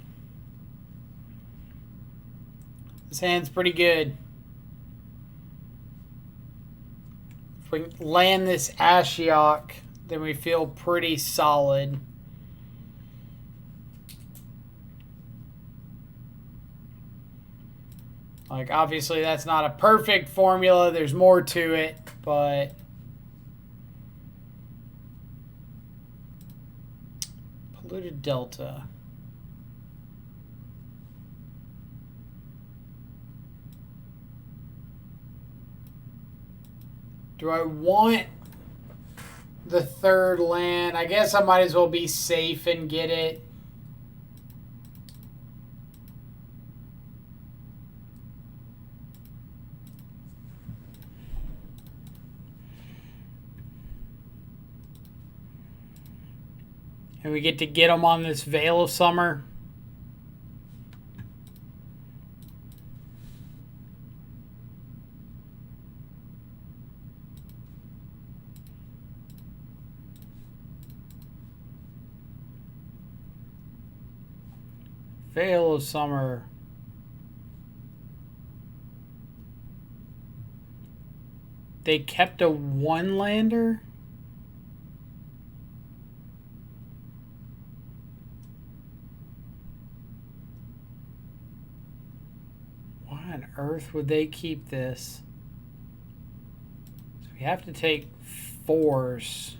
This hand's pretty good. If we land this Ashiok, then we feel pretty solid. Like, obviously, that's not a perfect formula. There's more to it, but... Polluted Delta. Do I want the third land? I guess I might as well be safe and get it. And we get to get them on this Veil of Summer. Veil of Summer. They kept a one-lander? Why on earth would they keep this? So we have to take 4s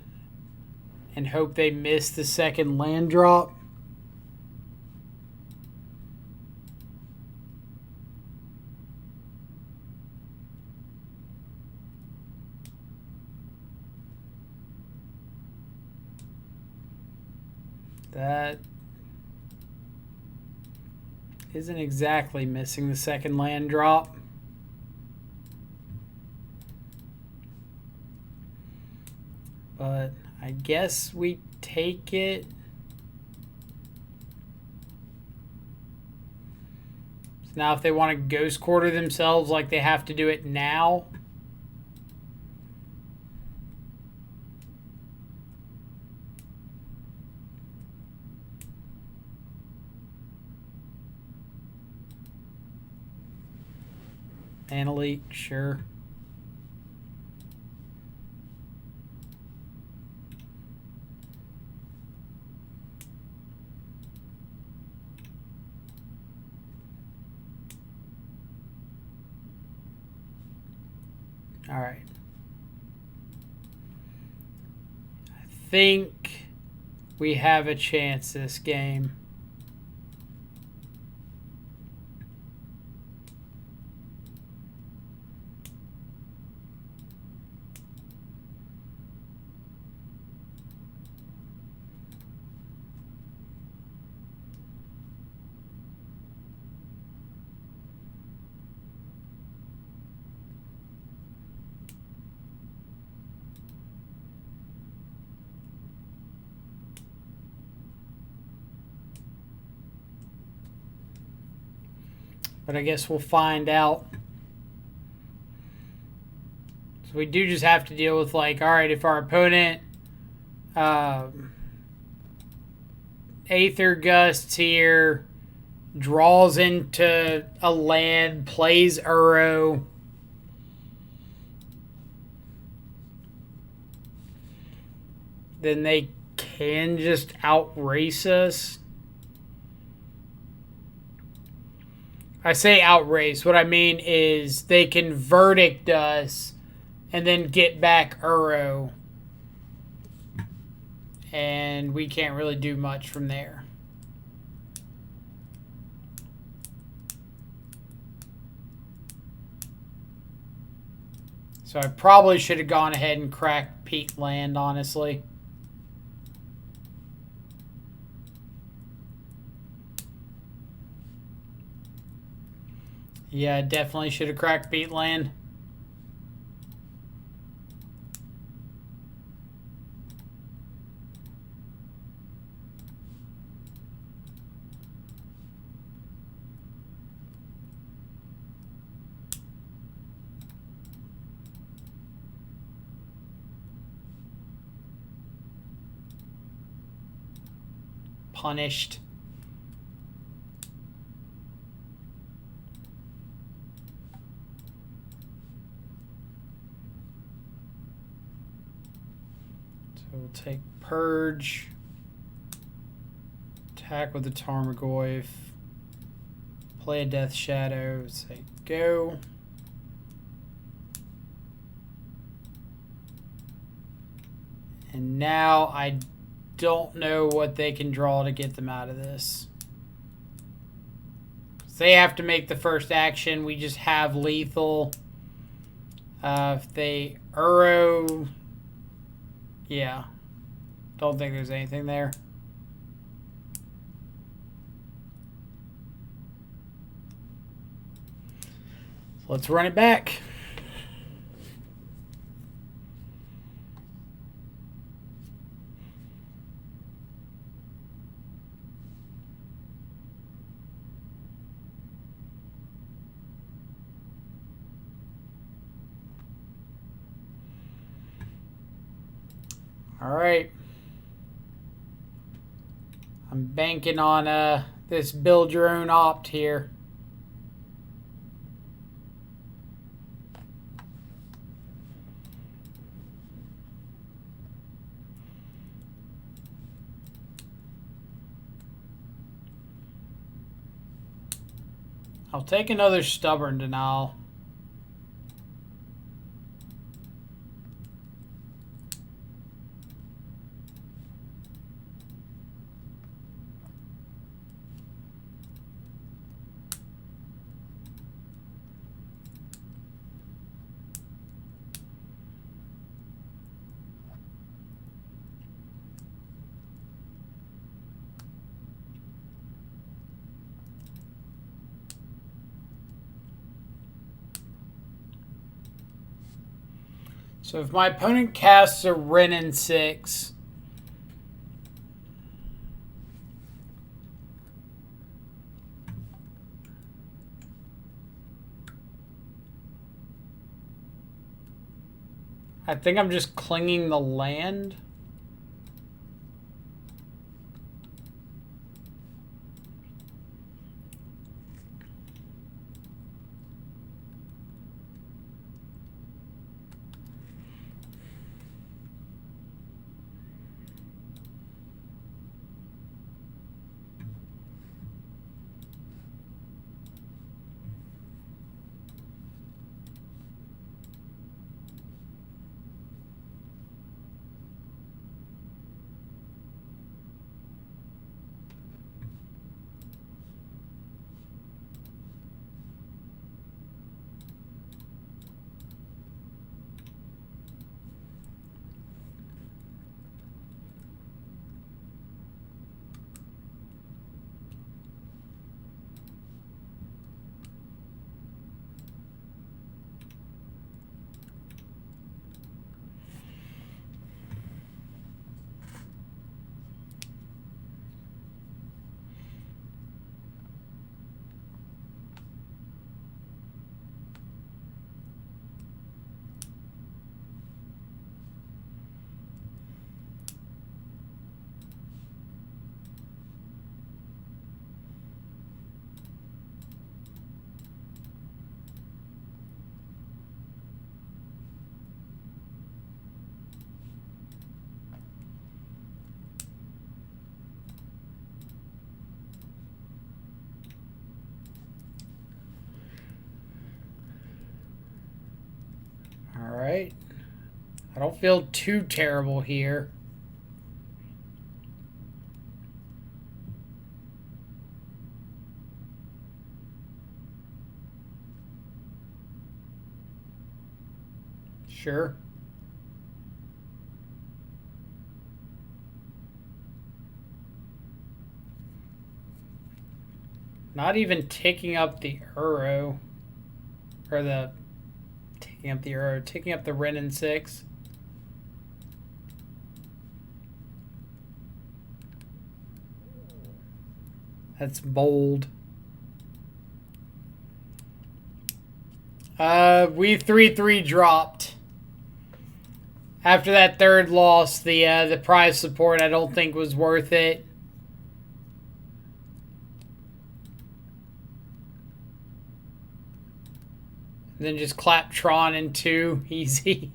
and hope they miss the second land drop. That isn't exactly missing the second land drop. But I guess we take it. So now if they want to ghost quarter themselves, like they have to do it now. Mana leak, sure. All right. I think we have a chance this game. But I guess we'll find out. So we do just have to deal with, like, all right, if our opponent Aether Gusts here, draws into a land, plays Uro, then they can just outrace us. I say outrace. What I mean is they can verdict us and then get back Uro. And we can't really do much from there. So I probably should have gone ahead and cracked Peak Land, honestly. Yeah, I definitely should have cracked Beat Land. Punished. We'll take Purge, attack with the Tarmogoyf, play a Death Shadow, say go. And now I don't know what they can draw to get them out of this. So they have to make the first action. We just have lethal. If they Uro... Yeah. Don't think there's anything there. So let's run it back. All right. I'm banking on this build your own opt here. I'll take another stubborn denial. So if my opponent casts a Wrenn and 6, I think I'm just clinging the land. All right. I don't feel too terrible here. Sure. Not even taking up the Uro. Or the... Taking up the Uro. Taking up the Wrenn and 6. That's bold. We 3-3 dropped. After that third loss, the prize support I don't think was worth it. And then just clap Tron in 2. Easy.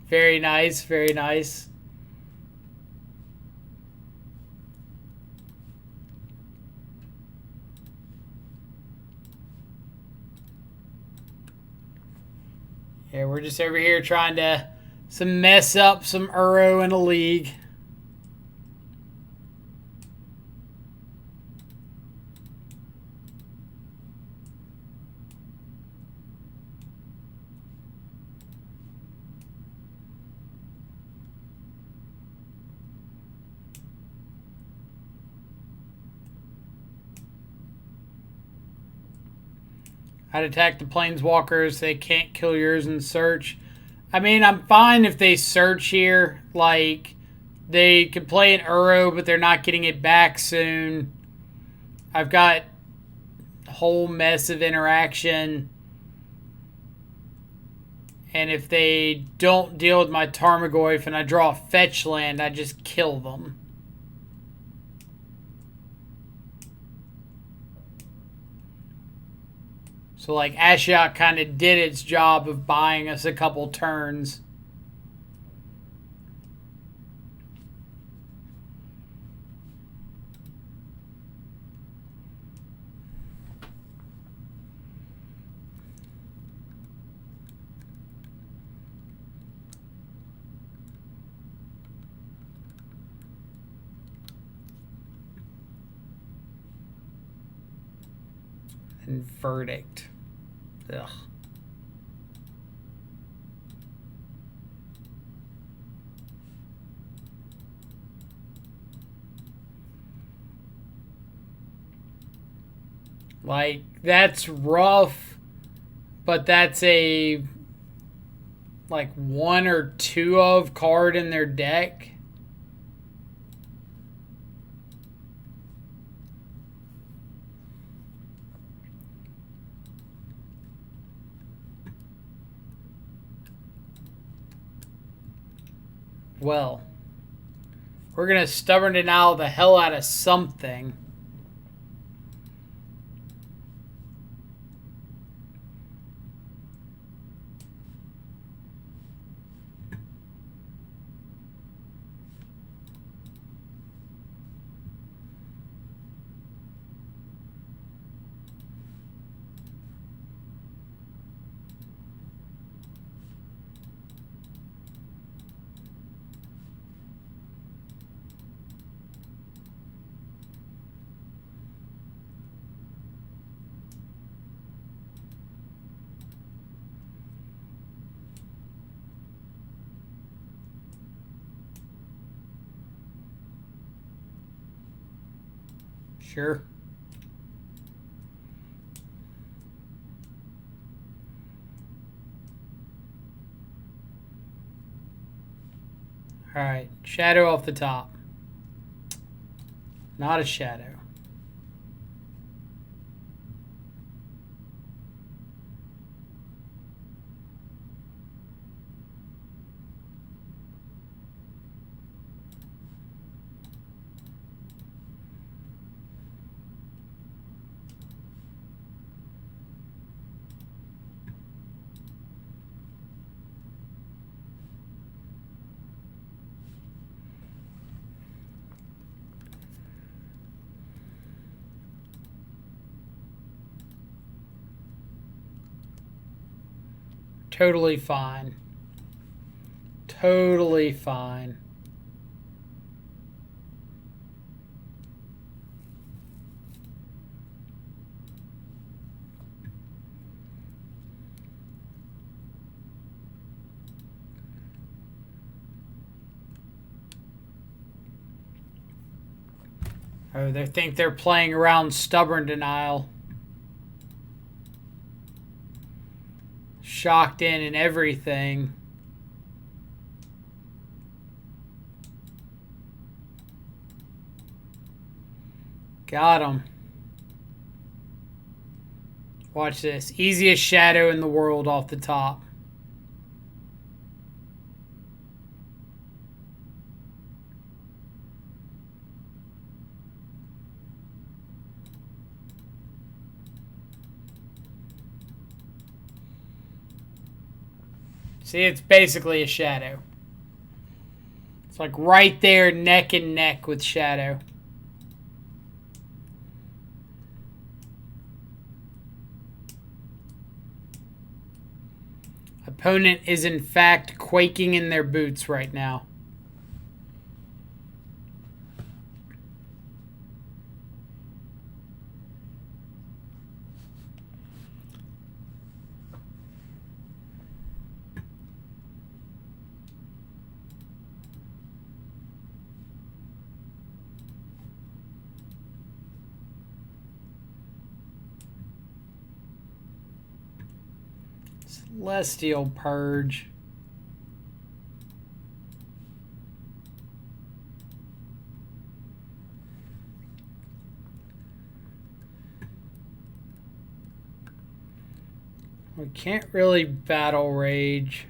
Very nice, very nice. Yeah, we're just over here trying to mess up some Uro in a league. I'd attack the planeswalkers. They can't kill yours in search. I mean, I'm fine if they search here. Like, they could play an Uro, but they're not getting it back soon. I've got a whole mess of interaction. And if they don't deal with my Tarmogoyf and I draw a fetch land, I just kill them. So, like, Ashiok kind of did its job of buying us a couple turns. And Verdict. Ugh. Like, that's rough, but that's a, like, 1 or 2 of card in their deck. Well, we're going to stubborn denial the hell out of something. Sure. All right, shadow off the top. Not a shadow. Totally fine. Totally fine. Oh, they think they're playing around stubborn denial. Shocked in and everything. Got him. Watch this. Easiest shadow in the world off the top. See, it's basically a shadow. It's like right there, neck and neck with shadow. Opponent is in fact quaking in their boots right now. Celestial Purge. We can't really battle rage.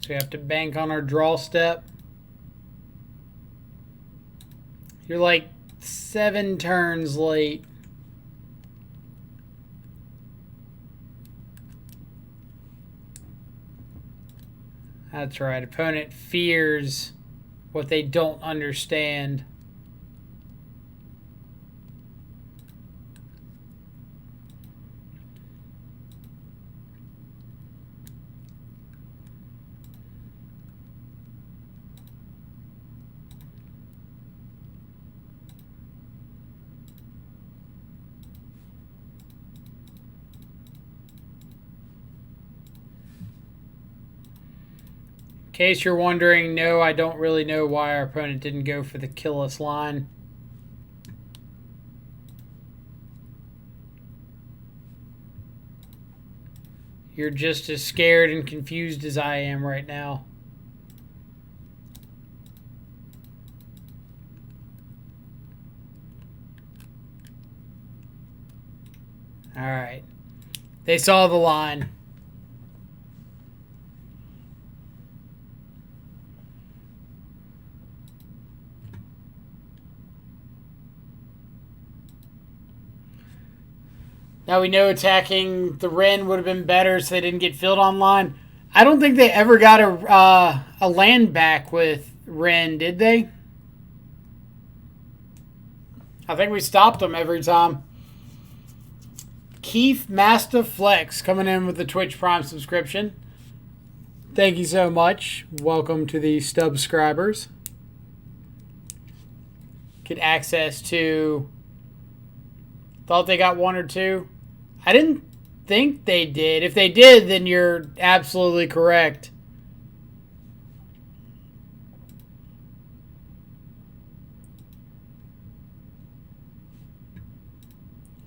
So we have to bank on our draw step. You're like 7 turns late. That's right. Opponent fears what they don't understand. In case you're wondering, no, I don't really know why our opponent didn't go for the kill us line. You're just as scared and confused as I am right now. All right. They saw the line. Now we know attacking the Ren would have been better so they didn't get filled online. I don't think they ever got a land back with Ren, did they? I think we stopped them every time. Keith Master Flex coming in with the Twitch Prime subscription. Thank you so much. Welcome to the subscribers. Get access to... Thought they got 1 or 2. I didn't think they did. If they did, then you're absolutely correct.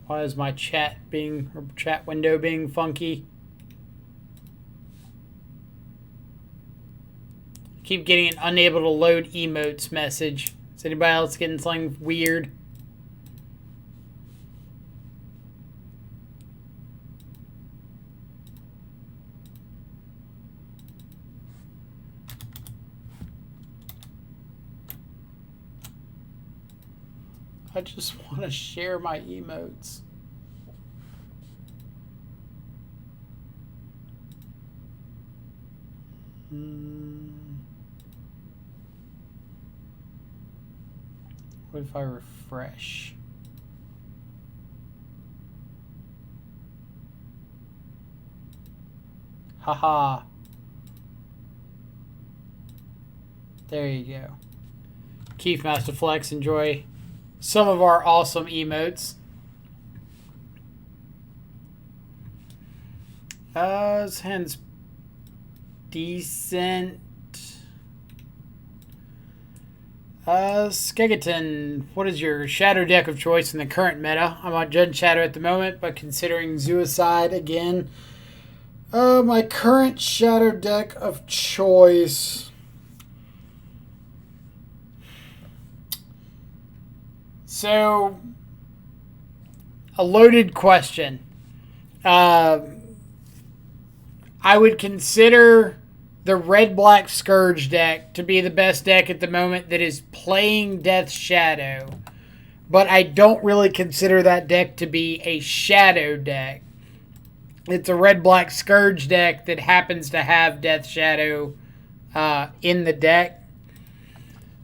Why is my chat window being funky? Keep getting an unable to load emotes message. Is anybody else getting something weird? I just want to share my emotes. What if I refresh? Haha. There you go. Keith Master Flex, enjoy some of our awesome emotes. His hand's decent. Skegaton, what is your shadow deck of choice in the current meta? I'm on Judge Shadow at the moment, but considering Suicide again. My current shadow deck of choice... So, a loaded question. I would consider the Red-Black Scourge deck to be the best deck at the moment that is playing Death's Shadow. But I don't really consider that deck to be a Shadow deck. It's a Red-Black Scourge deck that happens to have Death's Shadow in the deck.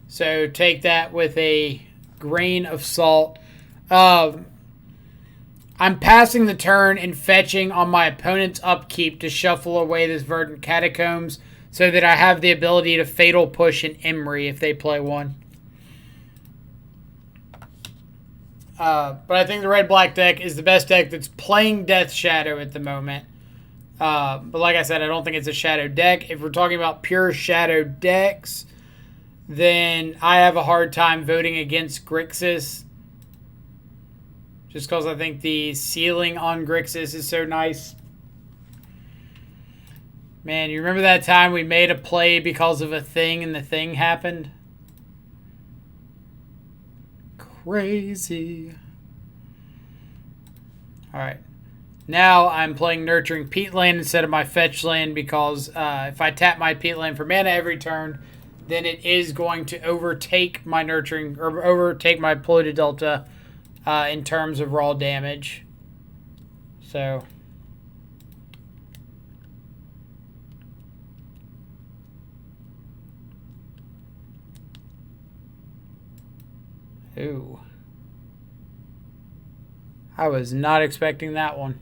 So take that with a grain of salt. I'm passing the turn and fetching on my opponent's upkeep to shuffle away this Verdant Catacombs so that I have the ability to Fatal Push an Emery if they play one. But I think the red-black deck is the best deck that's playing Death Shadow at the moment. But like I said, I don't think it's a Shadow deck. If we're talking about pure Shadow decks, then I have a hard time voting against Grixis. Just because I think the ceiling on Grixis is so nice. Man, you remember that time we made a play because of a thing and the thing happened? Crazy. Alright. Now I'm playing Nurturing Peatland instead of my Fetch Land because if I tap my Peatland for mana every turn, then it is going to overtake my Nurturing, or overtake my Polluted Delta in terms of raw damage. So... Ooh. I was not expecting that one.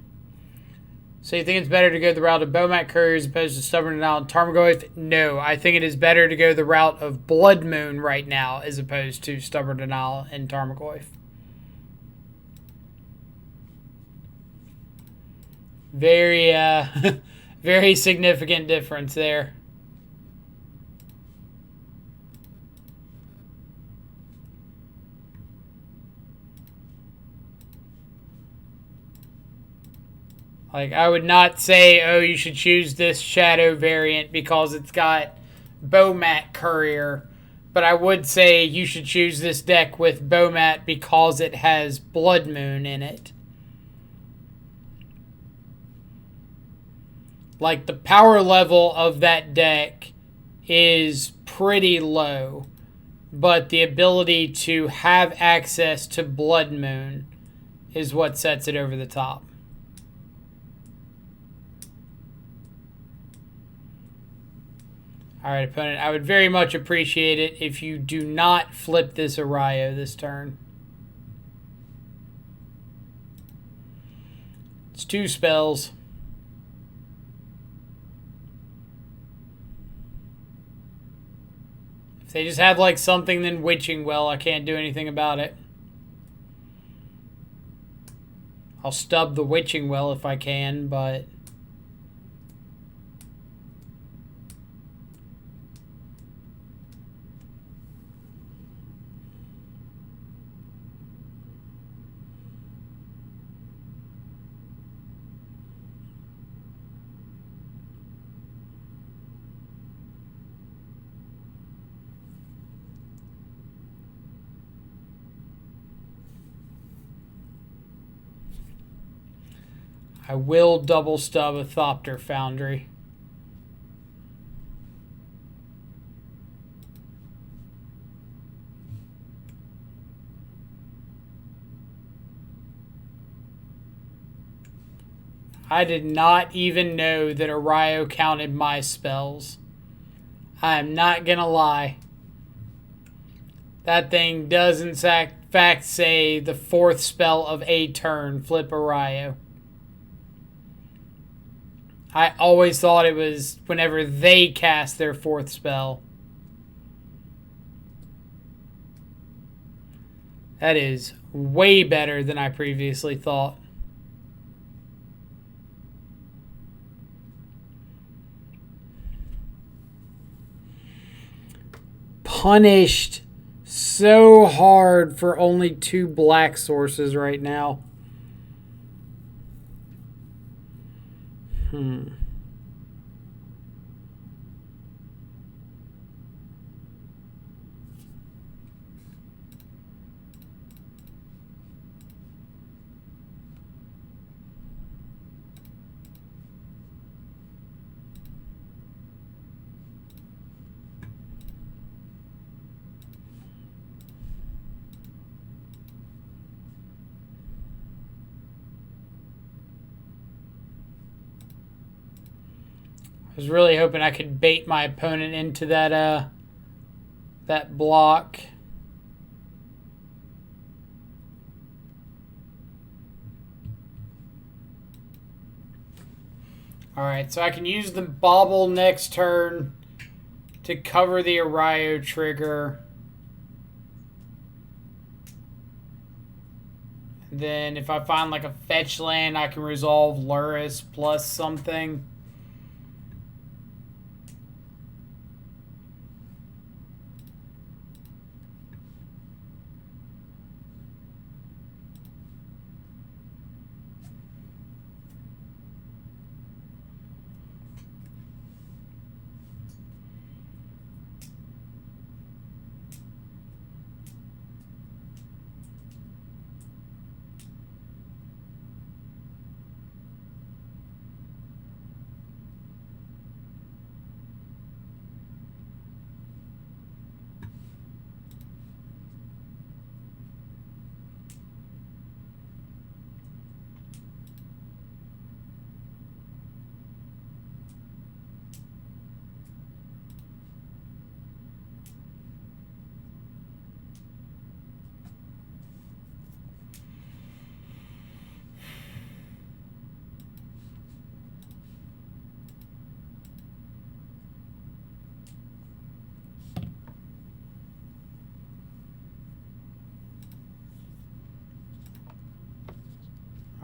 So you think it's better to go the route of Bomat Courier as opposed to Stubborn Denial and Tarmogoyf? No, I think it is better to go the route of Blood Moon right now as opposed to Stubborn Denial and Tarmogoyf. Very, very significant difference there. Like, I would not say, oh, you should choose this Shadow variant because it's got Bomat Courier. But I would say you should choose this deck with Bomat because it has Blood Moon in it. Like, the power level of that deck is pretty low. But the ability to have access to Blood Moon is what sets it over the top. Alright, opponent, I would very much appreciate it if you do not flip this Arayo this turn. It's 2 spells. If they just have like something, then Witching Well, I can't do anything about it. I'll stub the Witching Well if I can, but... I will double stub a Thopter Foundry. I did not even know that Arayo counted my spells. I am not gonna lie. That thing does in fact say the 4th spell of a turn, flip Arayo. I always thought it was whenever they cast their 4th spell. That is way better than I previously thought. Punished so hard for only 2 black sources right now. I was really hoping I could bait my opponent into that block. Alright, so I can use the bobble next turn to cover the Arayo trigger. Then if I find like a fetch land, I can resolve Luris plus something.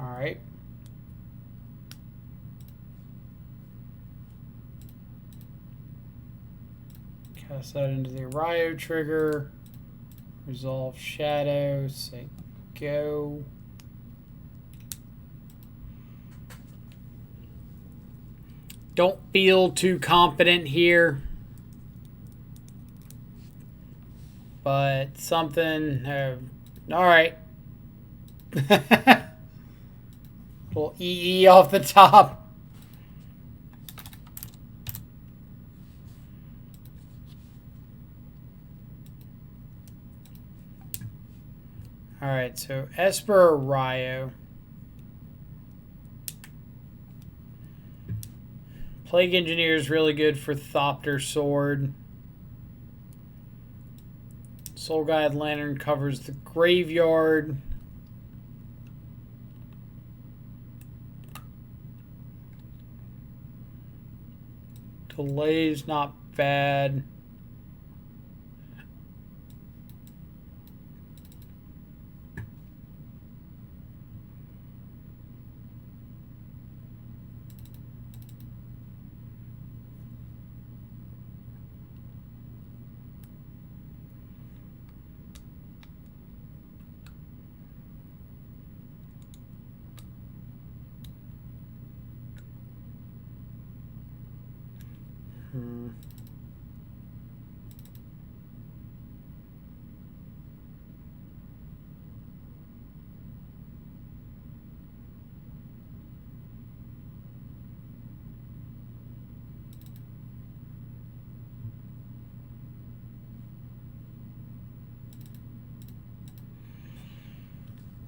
Alright. Cast that into the Arayo trigger. Resolve Shadow. Say go. Don't feel too confident here. But something... Alright. Little EE off the top. Alright, so Esper Arayo. Plague Engineer is really good for Thopter Sword. Soul Guide Lantern covers the graveyard. Delay's not bad.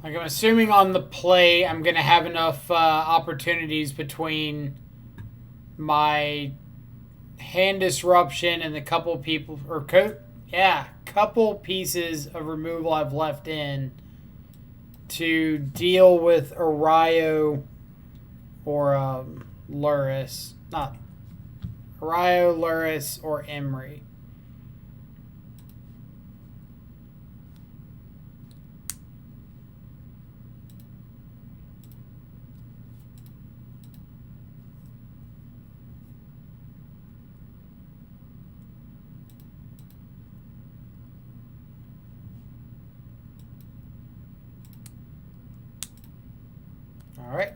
Like, I'm assuming on the play, I'm going to have enough opportunities between my hand disruption and the couple people, or couple pieces of removal I've left in to deal with Arayo or Luris. Not Arayo, Luris, or Emery. All right.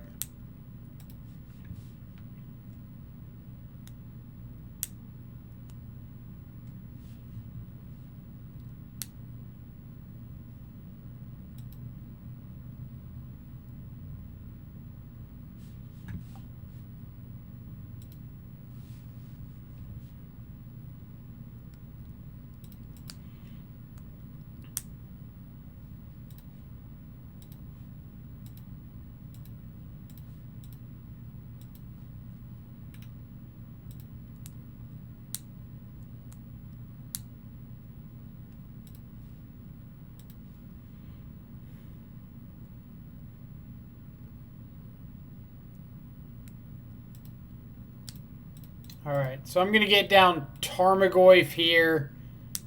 Alright, so I'm going to get down Tarmogoyf here.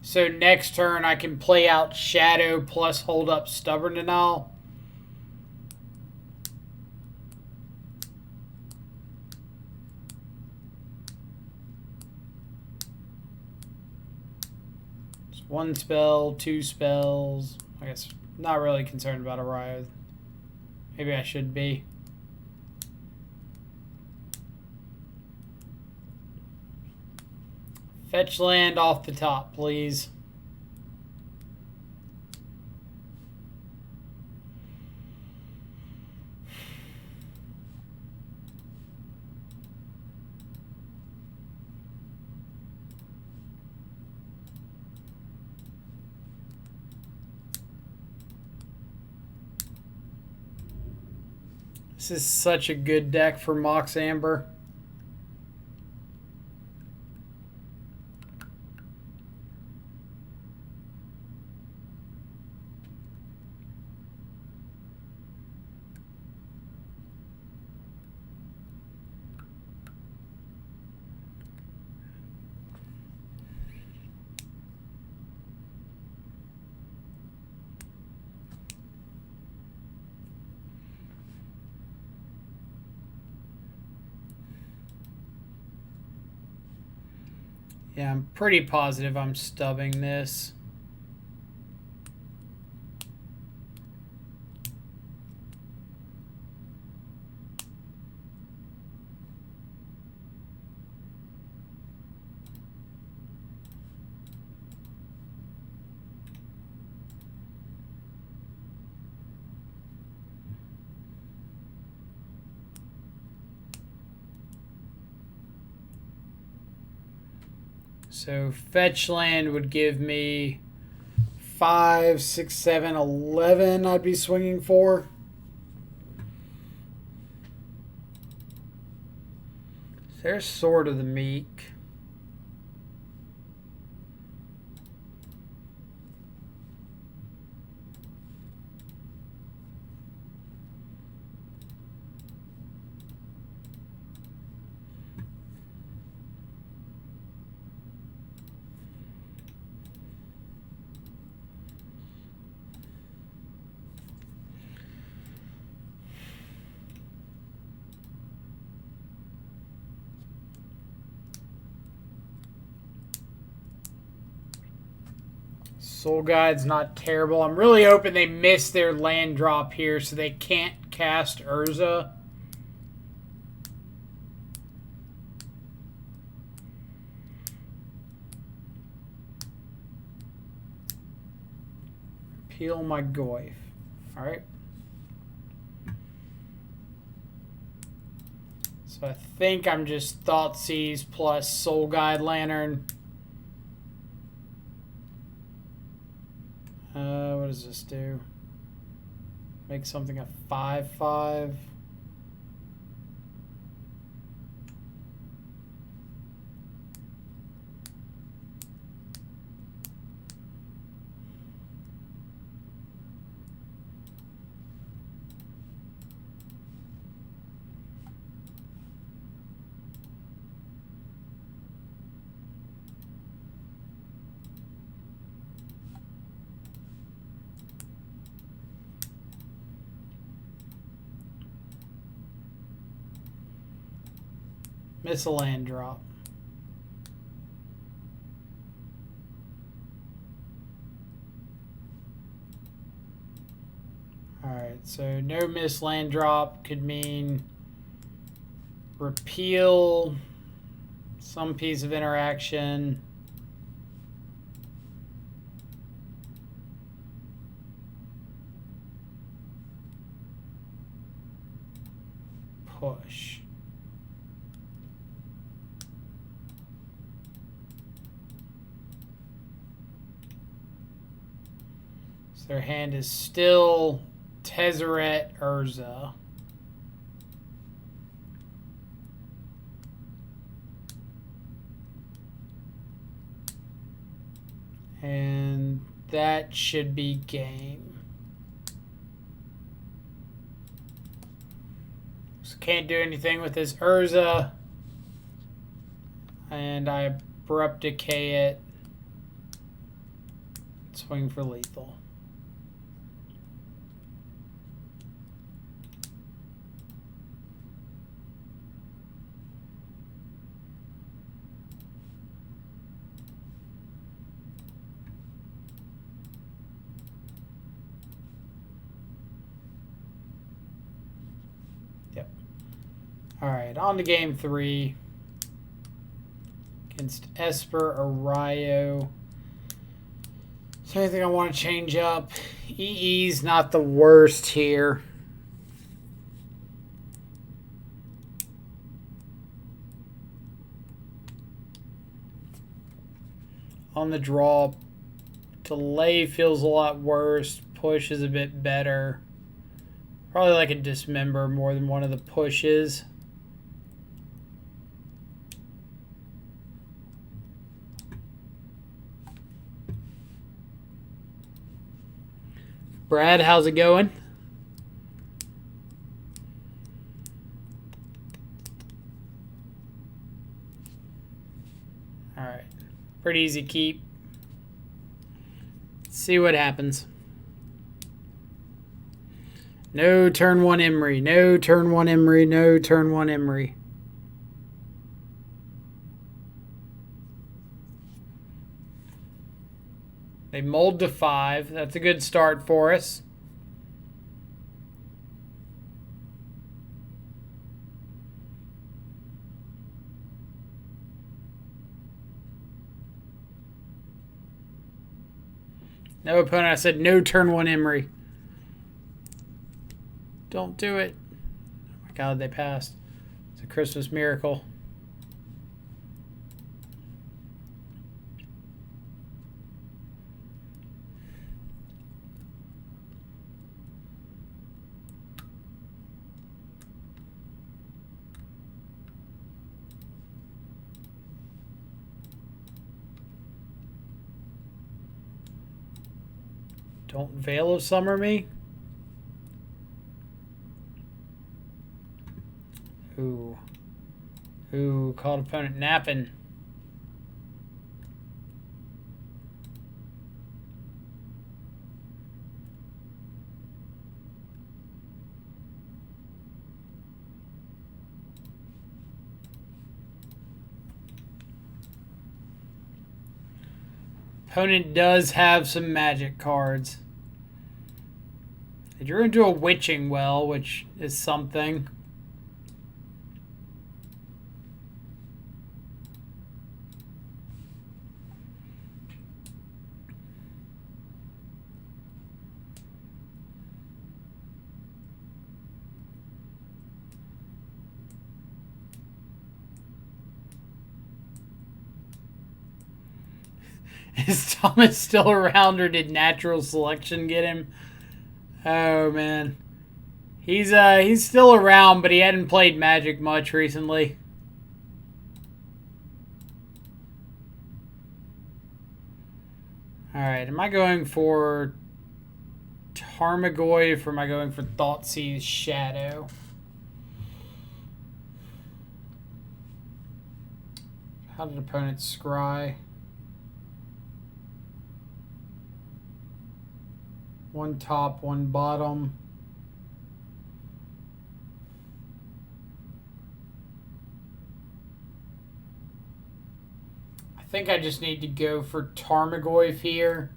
So next turn I can play out Shadow plus hold up Stubborn Denial. It's 1 spell, 2 spells. I guess not really concerned about a Riot. Maybe I should be. Fetch land off the top, please. This is such a good deck for Mox Amber. Yeah, I'm pretty positive I'm stubbing this. So fetch land would give me 5, 6, 7, 11 I'd be swinging for. There's Sword of the Meek. Soul Guide's not terrible. I'm really hoping they miss their land drop here so they can't cast Urza. Peel my Goyf. Alright. So I think I'm just Thoughtseize plus Soul Guide Lantern. What does this do? Make something a 5/5. Miss a land drop. Alright, so no miss land drop could mean repeal some piece of interaction. Push. Their hand is still Tezzeret Urza. And that should be game. So can't do anything with this Urza. And I abrupt decay it. Swing for lethal. Yep. All right, on to game 3 against Esper Arayo. Is there anything I want to change up? EE's not the worst here. On the draw, delay feels a lot worse. Push is a bit better. Probably like a dismember more than one of the pushes. Brad, how's it going? All right. Pretty easy keep. See what happens. No turn 1 Emery. No turn 1 Emery. No turn 1 Emery. They mold to 5. That's a good start for us. No opponent. I said no turn 1 Emery. Don't do it. Oh my God, they passed. It's a Christmas miracle. Don't Veil of Summer me. Ooh, called opponent napping. Opponent does have some magic cards. They drew into a Witching Well, which is something. Is Thomas still around, or did natural selection get him? Oh man, he's still around, but he hadn't played Magic much recently. All right, am I going for Tarmogoyf or am I going for Thoughtseize Shadow? How did opponent scry? One top, one bottom. I think I just need to go for Tarmogoyf here.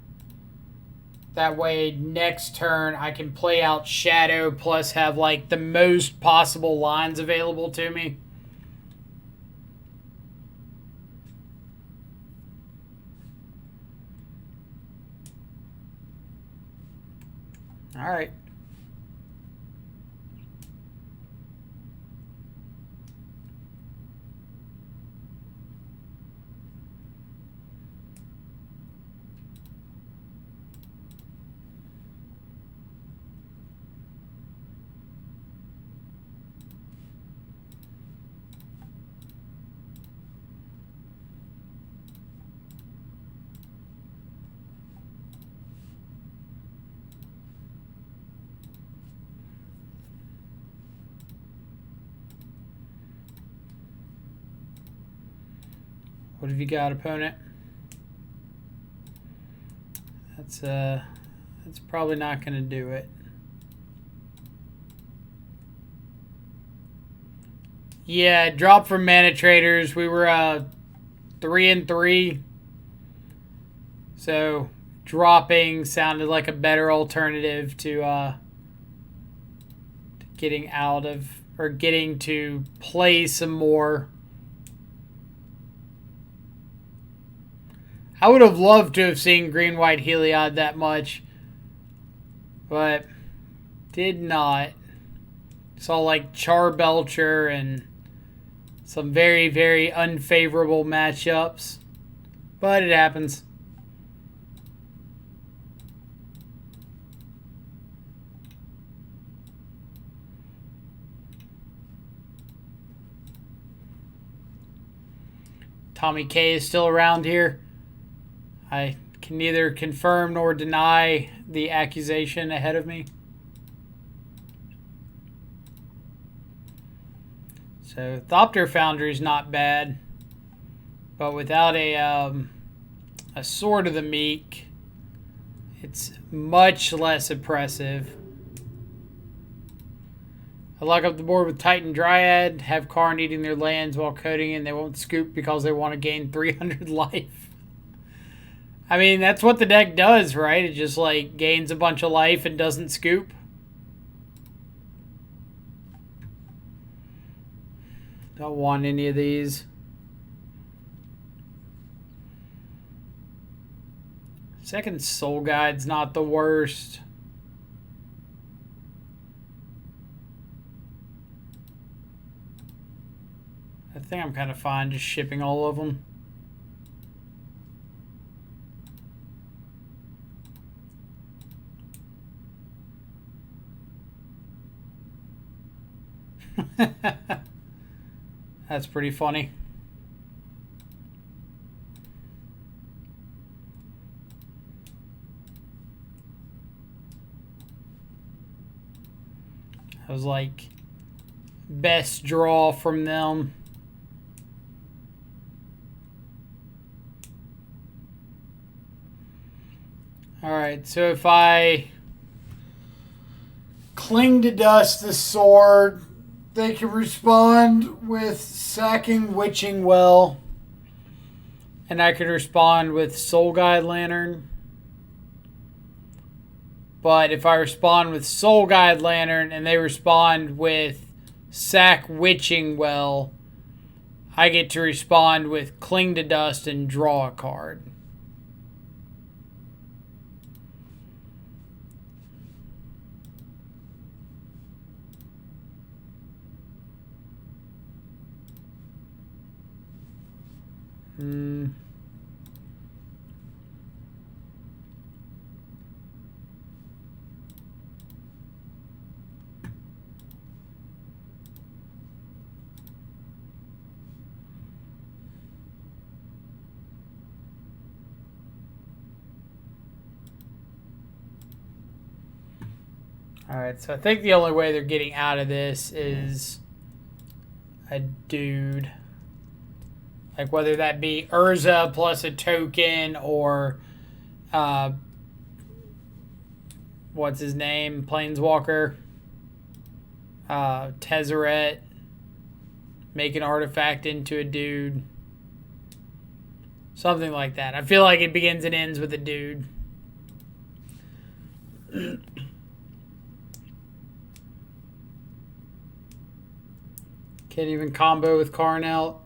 That way, next turn, I can play out Shadow plus have, like, the most possible lines available to me. All right. What have you got, opponent? That's probably not going to do it. Yeah, drop from Mana Traders. We were 3-3. So dropping sounded like a better alternative to getting out of, or getting to play some more. I would have loved to have seen green-white Heliod that much, but did not. Saw like Charbelcher and some very, very unfavorable matchups, but it happens. Tommy K is still around here. I can neither confirm nor deny the accusation ahead of me. So Thopter Foundry is not bad, but without a Sword of the Meek, it's much less oppressive. I lock up the board with Titan Dryad, have Karn eating their lands while coding in. They won't scoop because they want to gain 300 life. I mean, that's what the deck does, right? It just, like, gains a bunch of life and doesn't scoop. Don't want any of these. Second Soul Guide's not the worst. I think I'm kind of fine just shipping all of them. That's pretty funny. I was like, best draw from them. Alright, so if I cling to dust the sword, they can respond with sacking Witching Well. And I could respond with Soul Guide Lantern. But if I respond with Soul Guide Lantern and they respond with sack Witching Well, I get to respond with Cling to Dust and draw a card. Alright, so I think the only way they're getting out of this is a dude. Like whether that be Urza plus a token or what's his name? Planeswalker. Tezzeret. Make an artifact into a dude. Something like that. I feel like it begins and ends with a dude. Can't even combo with Karn out.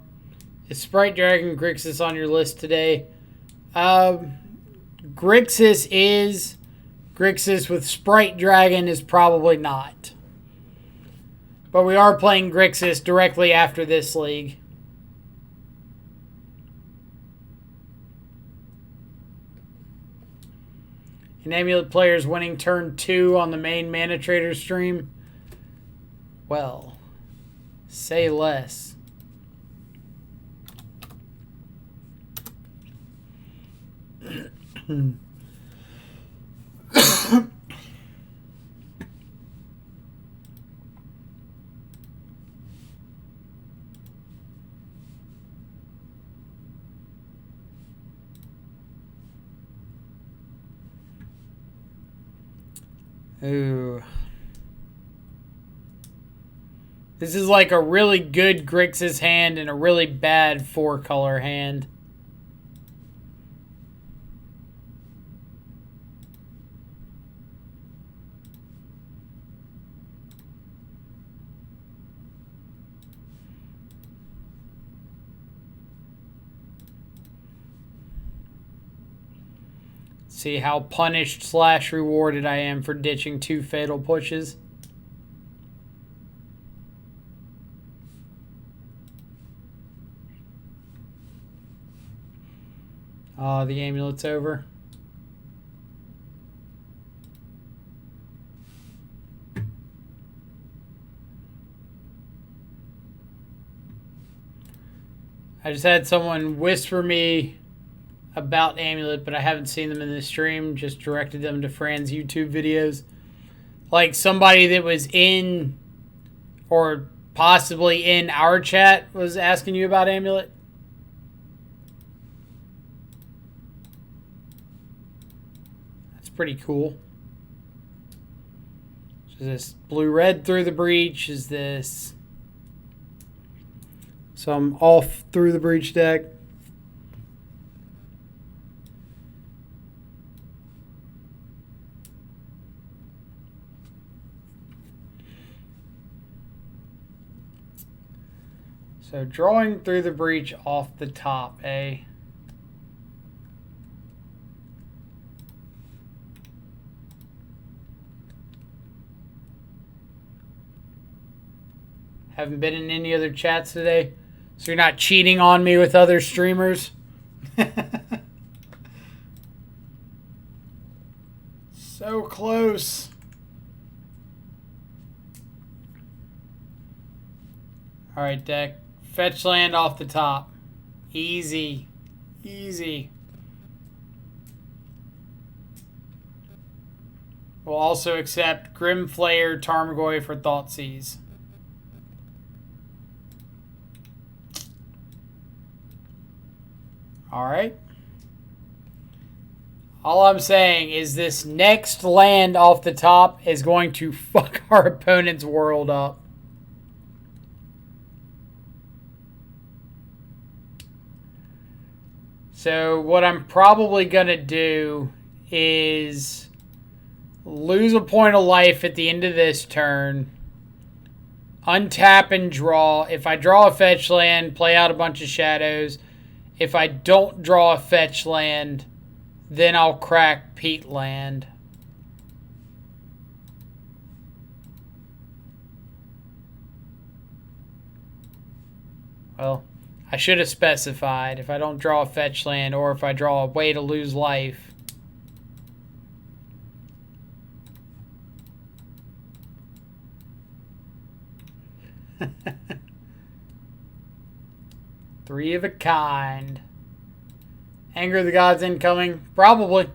Is Sprite Dragon Grixis on your list today? Grixis is. Grixis with Sprite Dragon is probably not. But we are playing Grixis directly after this league. An Amulet player's winning turn 2 on the main Mana Trader stream. Well, say less. Ooh. This is like a really good Grixis hand and a really bad 4-color hand. See how punished / rewarded I am for ditching 2 fatal pushes. Oh, the amulet's over. I just had someone whisper me about Amulet, but I haven't seen them in the stream. Just directed them to Fran's YouTube videos. Like somebody that was in or possibly in our chat was asking you about Amulet. That's pretty cool. So this blue-red through the breach. Is this some off through the breach deck? So drawing through the breach off the top, eh? Haven't been in any other chats today, so you're not cheating on me with other streamers. So close. All right, deck. Fetch land off the top. Easy. Easy. We'll also accept Grim Flayer, Tarmogoyf for Thoughtseize. Alright. All I'm saying is this next land off the top is going to fuck our opponent's world up. So what I'm probably going to do is lose a point of life at the end of this turn. Untap and draw. If I draw a fetch land, play out a bunch of shadows. If I don't draw a fetch land, then I'll crack Peat land. Well, I should have specified if I don't draw a fetch land or if I draw a way to lose life. Three of a kind. Anger of the Gods incoming. Probably.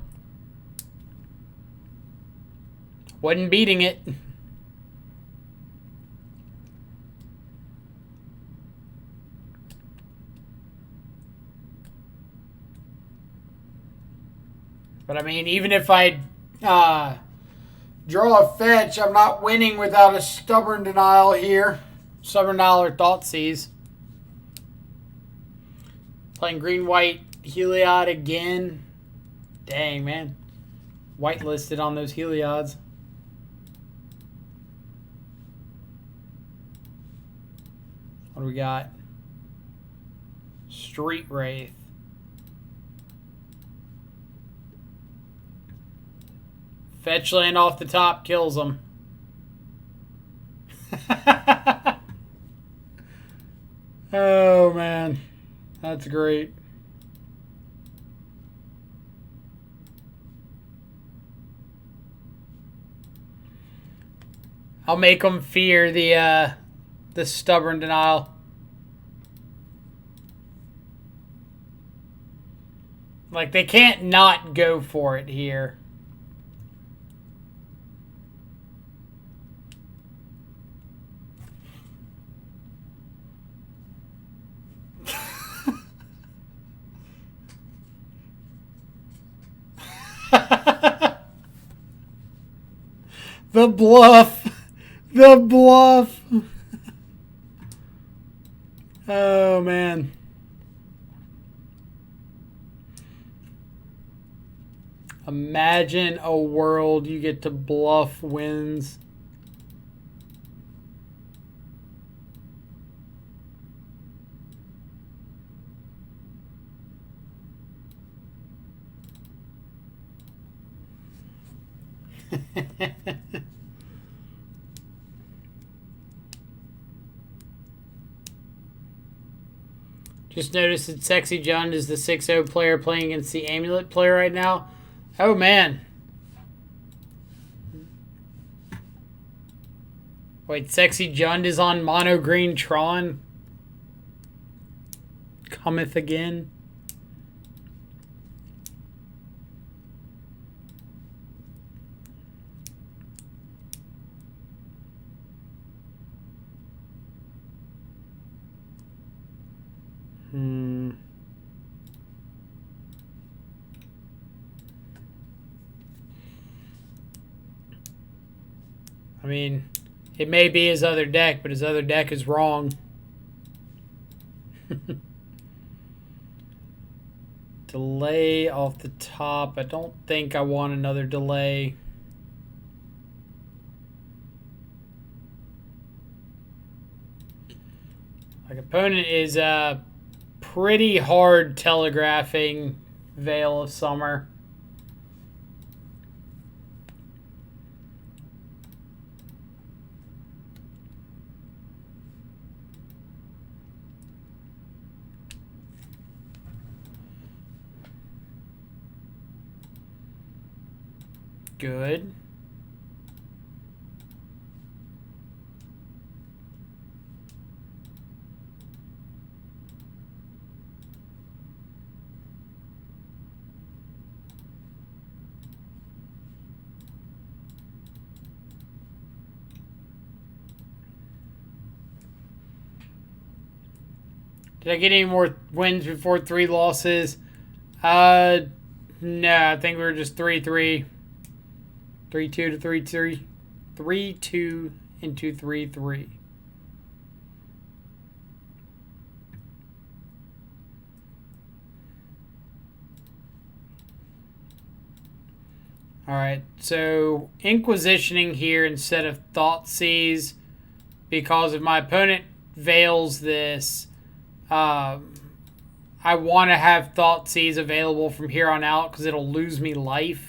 Wasn't beating it. But I mean, even if I draw a fetch, I'm not winning without a Stubborn Denial here. Stubborn Denial or Thoughtseize. Playing green-white Heliod again. Dang, man. Whitelisted on those Heliods. What do we got? Street Wraith. Fetch land off the top kills them. Oh, man. That's great. I'll make them fear the Stubborn Denial. Like, they can't not go for it here. The bluff. The bluff. Oh, man. Imagine a world you get to bluff wins. Just noticed that Sexy John is the 6-0 player playing against the Amulet player right now. Oh, man. Wait, Sexy John is on Mono Green Tron? Cometh again? I mean, it may be his other deck, but his other deck is wrong. Delay off the top. I don't think I want another delay. Like, opponent is pretty hard telegraphing Veil of Summer. Good. Did I get any more wins before 3 losses? No, I think we were just 3-3. 3-2 to 3-3. 3-2 into 3-3. Alright, so Inquisitioning here instead of Thoughtseize, because if my opponent veils this, I want to have Thoughtseize available from here on out because it'll lose me life.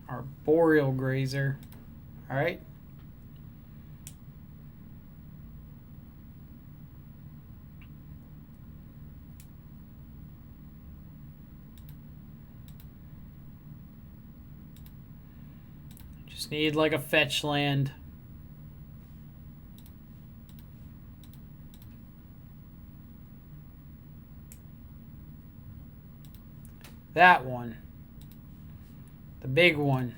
Arboreal Grazer. Alright. Just need like a fetch land. That one. The big one.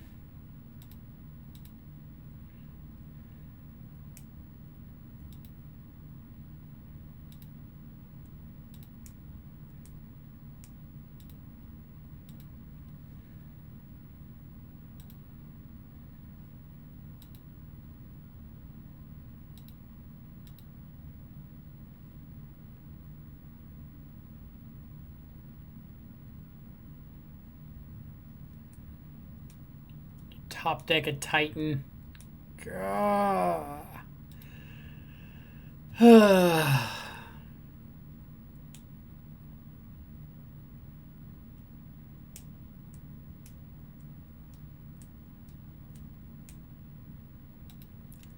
Top deck a Titan.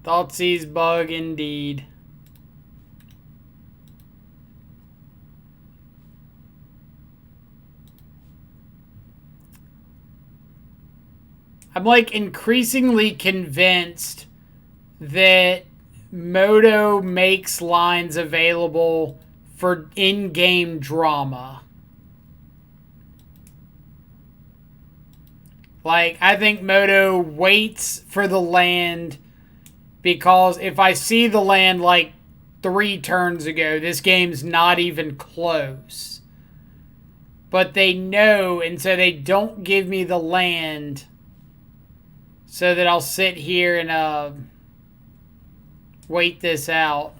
Thoughtseize bug indeed. I'm like increasingly convinced that Moto makes lines available for in-game drama. Like, I think Moto waits for the land because if I see the land like 3 turns ago, this game's not even close. But they know, and so they don't give me the land so that I'll sit here and wait this out.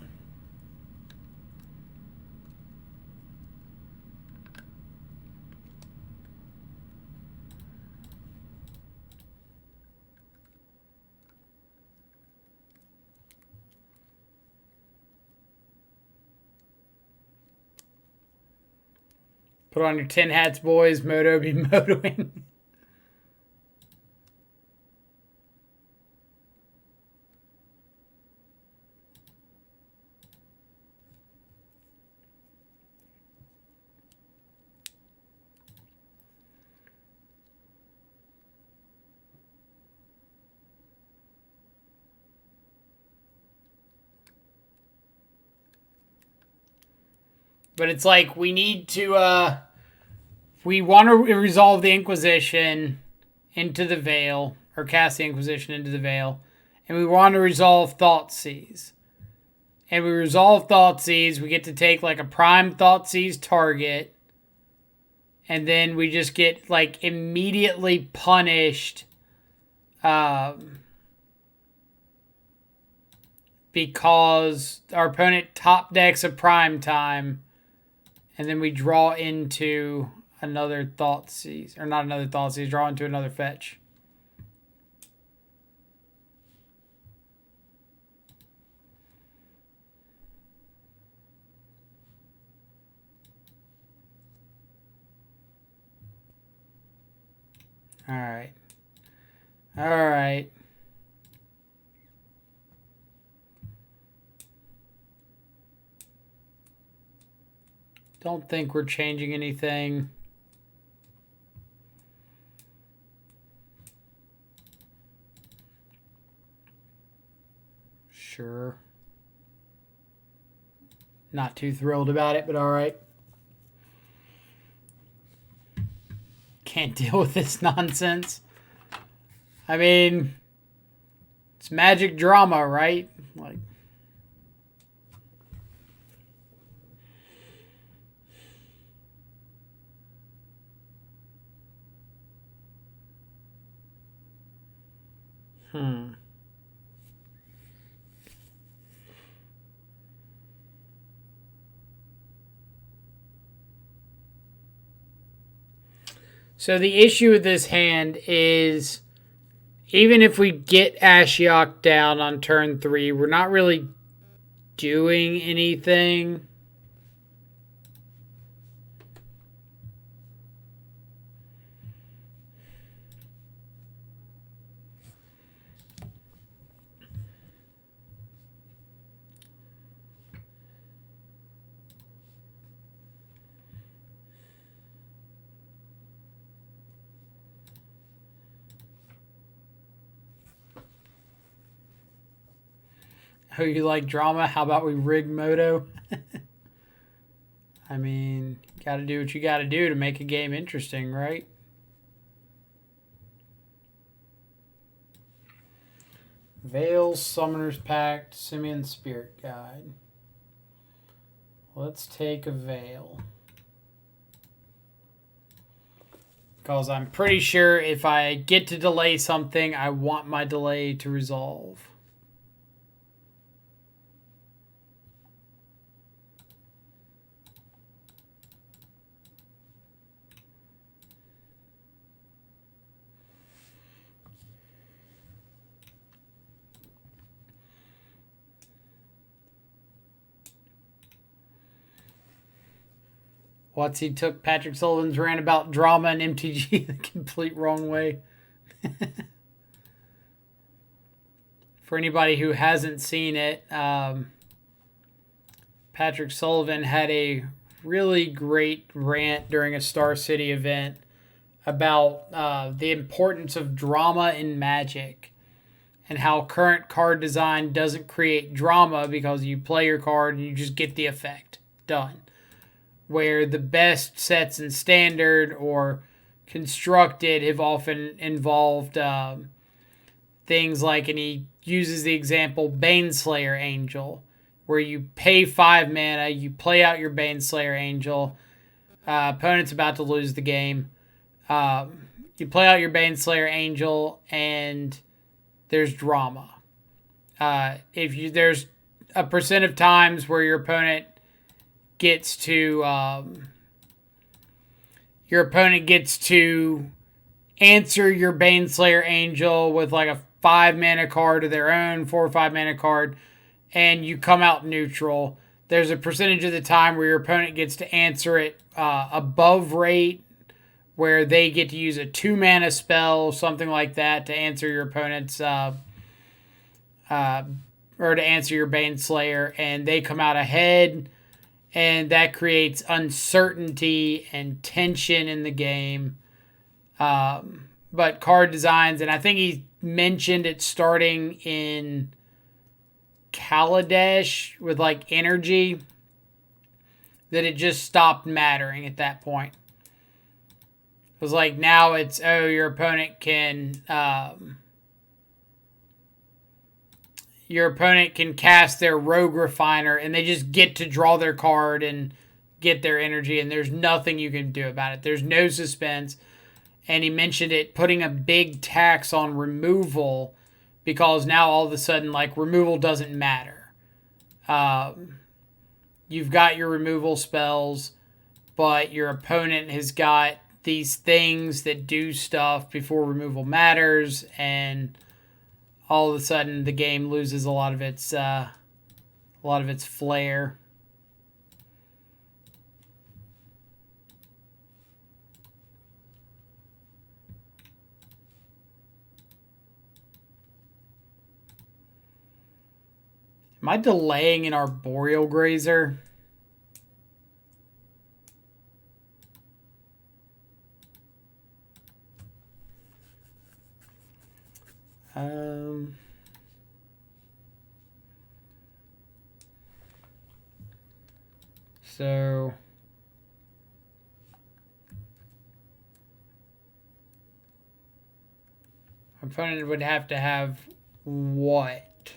Put on your tin hats, boys. Moto be motoing. But it's like we need to, we want to resolve the Inquisition into the Veil, or cast the Inquisition into the Veil, and we want to resolve Thoughtseize. And we resolve Thoughtseize, we get to take like a prime Thoughtseize target, and then we just get like immediately punished because our opponent top decks a prime time. And then we draw into another Thoughtseize. Or not another Thoughtseize, draw into another fetch. Alright. Alright. Don't think we're changing anything. Sure. Not too thrilled about it, but alright. Can't deal with this nonsense. I mean, it's magic drama, right? Like, So the issue with this hand is, even if we get Ashiok down on turn 3, we're not really doing anything. Oh, you like drama? How about we rig Moto? I mean, you gotta do what you gotta do to make a game interesting, right? Veil, Summoner's Pact, Simian Spirit Guide. Let's take a Veil. Because I'm pretty sure if I get to delay something, I want my delay to resolve. He took Patrick Sullivan's rant about drama and MTG the complete wrong way. For anybody who hasn't seen it, Patrick Sullivan had a really great rant during a Star City event about the importance of drama in Magic and how current card design doesn't create drama because you play your card and you just get the effect. Done. Where the best sets in Standard or constructed have often involved things like, and he uses the example Baneslayer Angel, where you pay 5 mana, you play out your Baneslayer Angel, opponent's about to lose the game. You play out your Baneslayer Angel, and there's drama. There's a percent of times where your opponent gets to answer your Baneslayer Angel with like a 5 mana card of their own, 4 or 5 mana card, and you come out neutral. There's a percentage of the time where your opponent gets to answer it above rate, where they get to use a 2 mana spell, something like that, to answer your opponent's or to answer your Baneslayer, and they come out ahead, and that creates uncertainty and tension in the game. But card designs, and I think he mentioned it starting in Kaladesh with like energy, that it just stopped mattering at that point. It was like, now it's, your opponent can cast their Rogue Refiner, and they just get to draw their card and get their energy, and there's nothing you can do about it. There's no suspense. And he mentioned it putting a big tax on removal, because now all of a sudden, like, removal doesn't matter. You've got your removal spells, but your opponent has got these things that do stuff before removal matters, and all of a sudden the game loses a lot of its flair. Am I delaying an Arboreal Grazer? So my opponent would have to have what?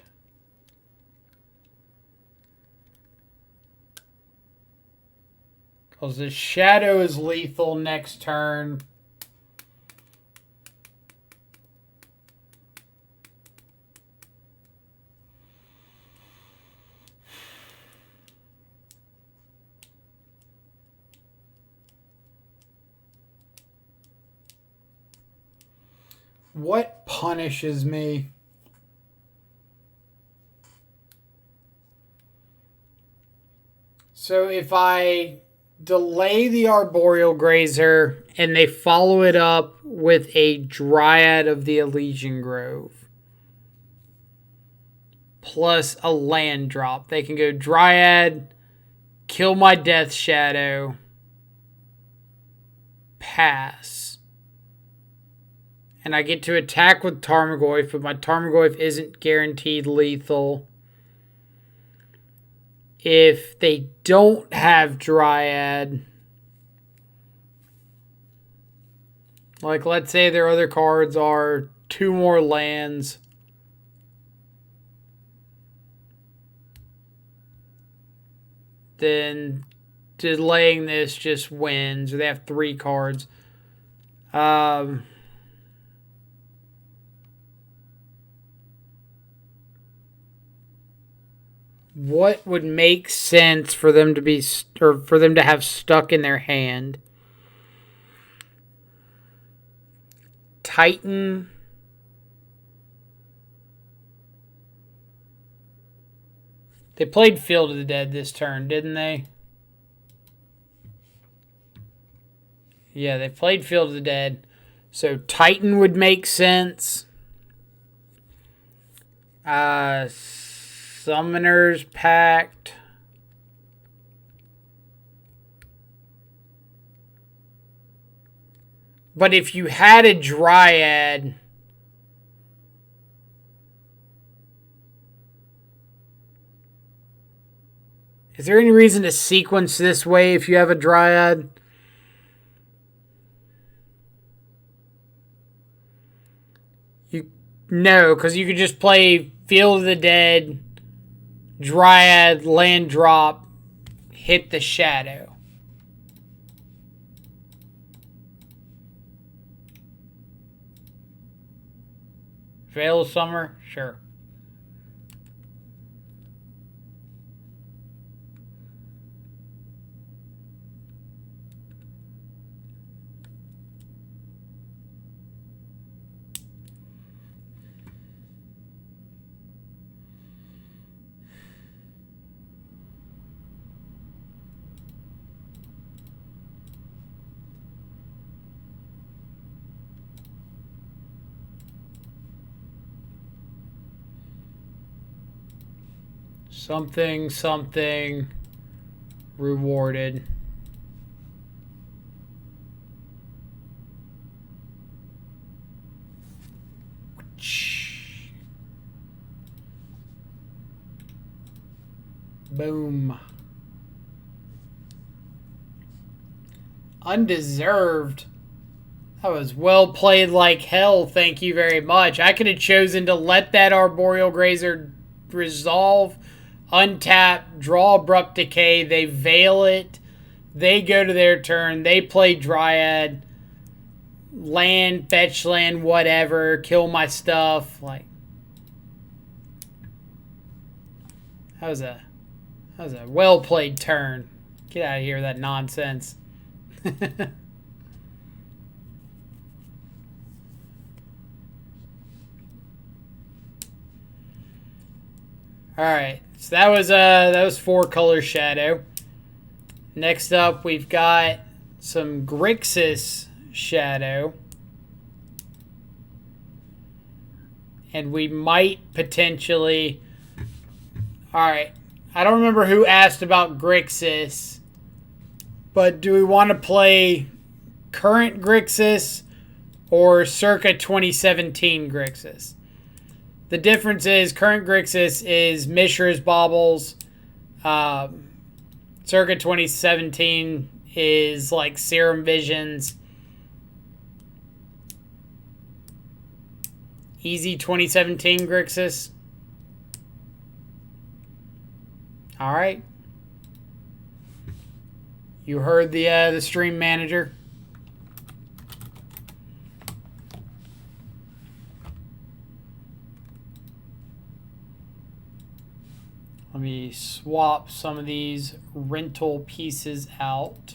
Because the Shadow is lethal next turn. What punishes me? So if I delay the Arboreal Grazer and they follow it up with a Dryad of the Elysian Grove plus a land drop, they can go Dryad, kill my Death Shadow, pass. And I get to attack with Tarmogoyf, but my Tarmogoyf isn't guaranteed lethal. If they don't have Dryad, like let's say their other cards are 2 more lands, then delaying this just wins, or they have 3 cards. What would make sense for them to be, or for them to have stuck in their hand? Titan. They played Field of the Dead this turn, didn't they? Yeah, they played Field of the Dead. So Titan would make sense. Summoner's Pact. But if you had a Dryad, is there any reason to sequence this way if you have a Dryad? No, because you could just play Field of the Dead, Dryad, land drop, hit the shadow. Veil of Summer? Sure. Something, something rewarded. Boom. Undeserved. That was well played like hell, thank you very much. I could have chosen to let that Arboreal Grazer resolve, untap, draw Abrupt Decay, they veil it, they go to their turn, they play Dryad, land, fetch land, whatever, kill my stuff. Like, that was a well played turn. Get out of here with that nonsense. All right, so that was 4-color shadow. Next up, we've got some Grixis shadow, and we might potentially. All right, I don't remember who asked about Grixis, but do we want to play current Grixis or circa 2017 Grixis? The difference is current Grixis is Mishra's Baubles. Circa 2017 is like Serum Visions. Easy 2017 Grixis. All right. You heard the stream manager. Let me swap some of these rental pieces out.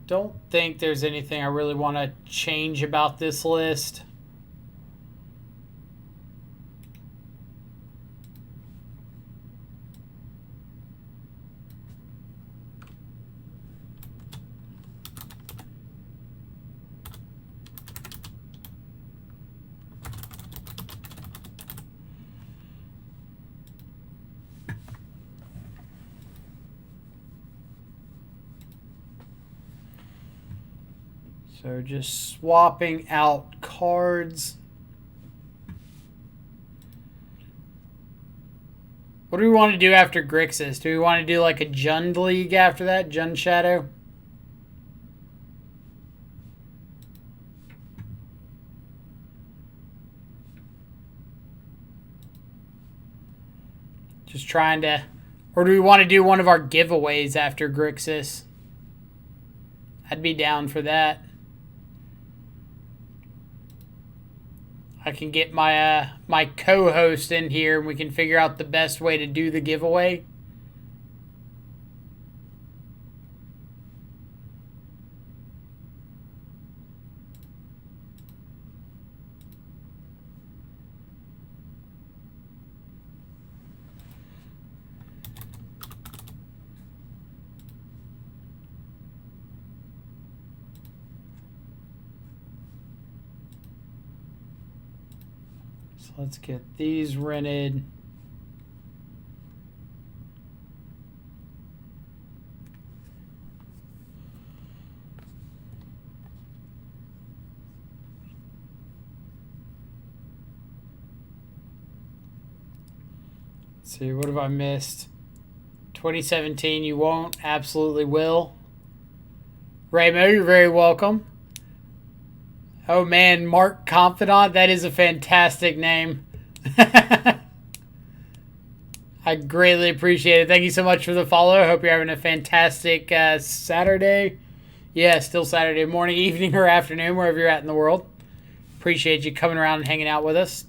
Don't think there's anything I really want to change about this list. So just swapping out cards. What do we want to do after Grixis? Do we want to do like a Jund League after that? Jund Shadow? Just trying to... Or do we want to do one of our giveaways after Grixis? I'd be down for that. I can get my my co-host in here and we can figure out the best way to do the giveaway. Let's get these rented. Let's see, what have I missed? 2017, you won't. Absolutely will. Raymo, you're very welcome. Oh man, Mark Confidant, that is a fantastic name. I greatly appreciate it. Thank you so much for the follow. I hope you're having a fantastic Saturday. Yeah, still Saturday morning, evening, or afternoon, wherever you're at in the world. Appreciate you coming around and hanging out with us.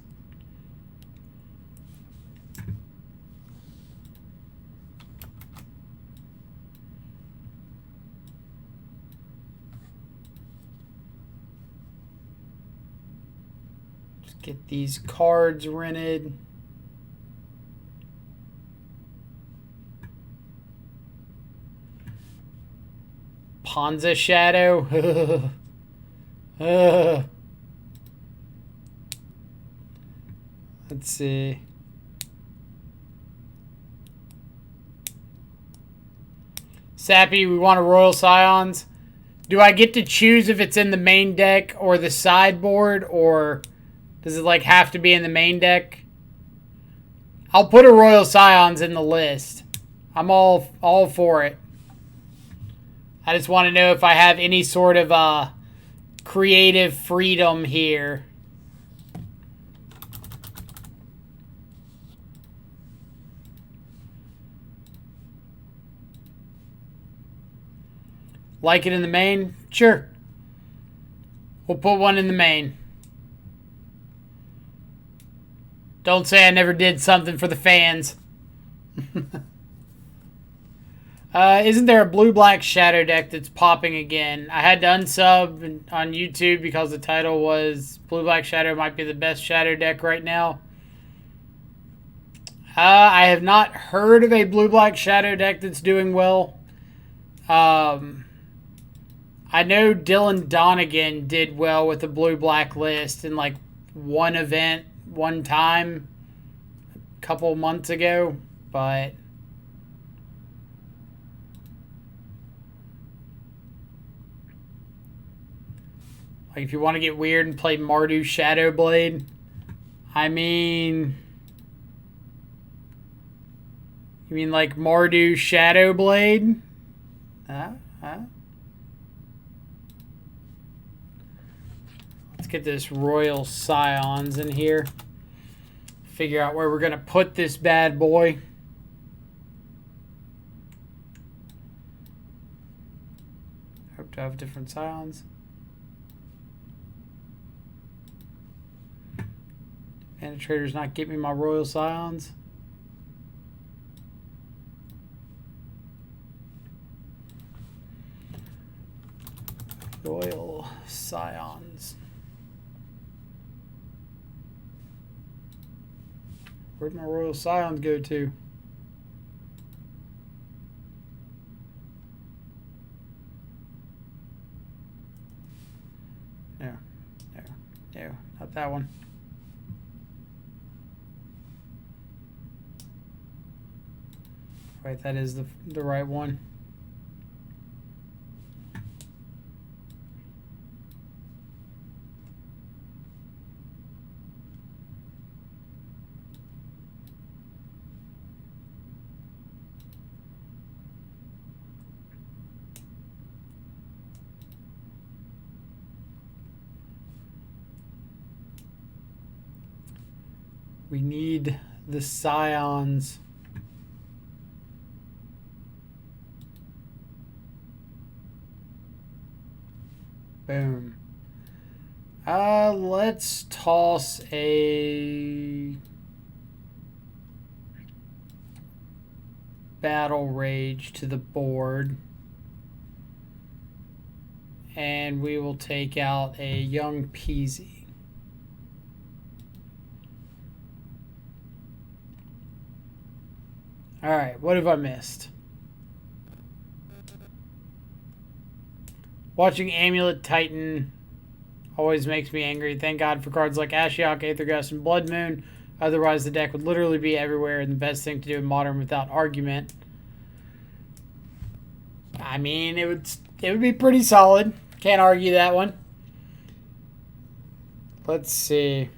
Just get these cards rented. Ponza Shadow. Let's see. Sappy, we want a Royal Scions. Do I get to choose if it's in the main deck or the sideboard, or does it like have to be in the main deck? I'll put a Royal Scions in the list. I'm all for it. I just want to know if I have any sort of creative freedom here. Like it in the main? Sure. We'll put one in the main. Don't say I never did something for the fans. Isn't there a blue-black shadow deck that's popping again? I had to unsub on YouTube because the title was Blue-Black Shadow might be the best shadow deck right now. I have not heard of a blue-black shadow deck that's doing well. I know Dylan Donegan did well with the blue-black list in like one event, one time, a couple months ago, but... like, if you want to get weird and play Mardu Shadowblade, I mean... you mean like Mardu Shadowblade? Let's get this Royal Scions in here. Figure out where we're going to put this bad boy. Hope to have different Scions. And the trader's not getting me my Royal Scions. Royal Scions. Where'd my Royal Scions go to? No, not that one. Right, that is the right one. We need the Scions. Boom. Let's toss a Battle Rage to the board. And we will take out a Young Peasy. Alright, what have I missed? Watching Amulet Titan always makes me angry. Thank God for cards like Ashiok, Aethergust, and Blood Moon. Otherwise, the deck would literally be everywhere, and the best thing to do in Modern without argument. I mean, it would be pretty solid. Can't argue that one. Let's see.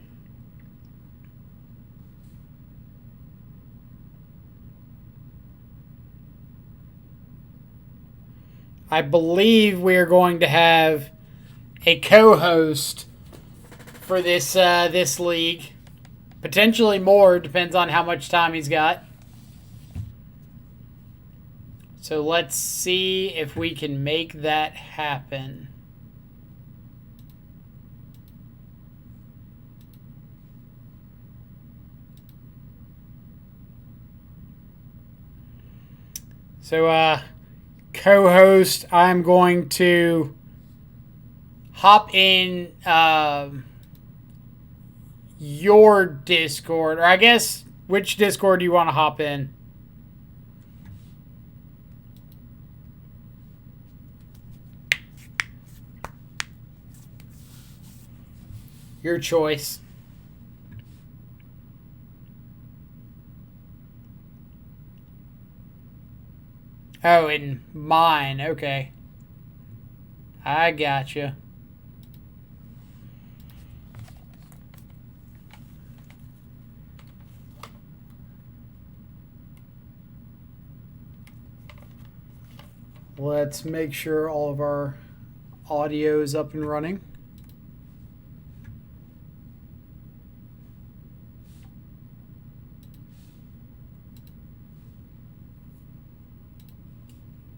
I believe we are going to have a co-host for this league. Potentially more, depends on how much time he's got. So let's see if we can make that happen. So, co-host, I'm going to hop in your Discord, or I guess, which Discord do you want to hop in? Your choice. Oh, and mine. Okay. I gotcha. Let's make sure all of our audio is up and running.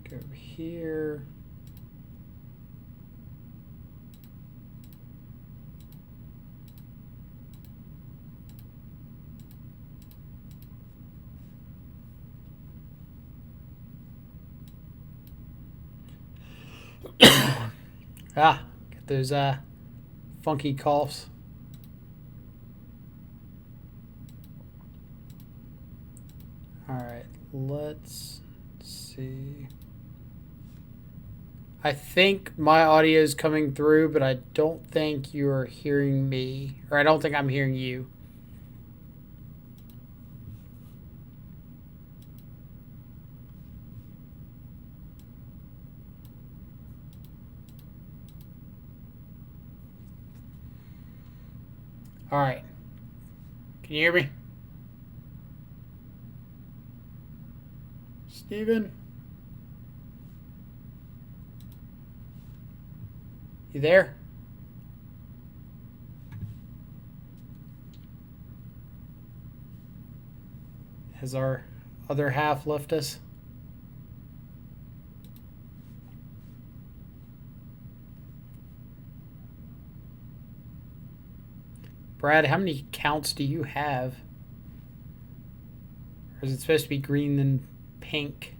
Go here. Get those funky coughs. All right, let's see. I think my audio is coming through, but I don't think you're hearing me, or I don't think I'm hearing you. All right. Can you hear me? Steven? You there? Has our other half left us? Brad, how many counts do you have? Or is it supposed to be green then pink?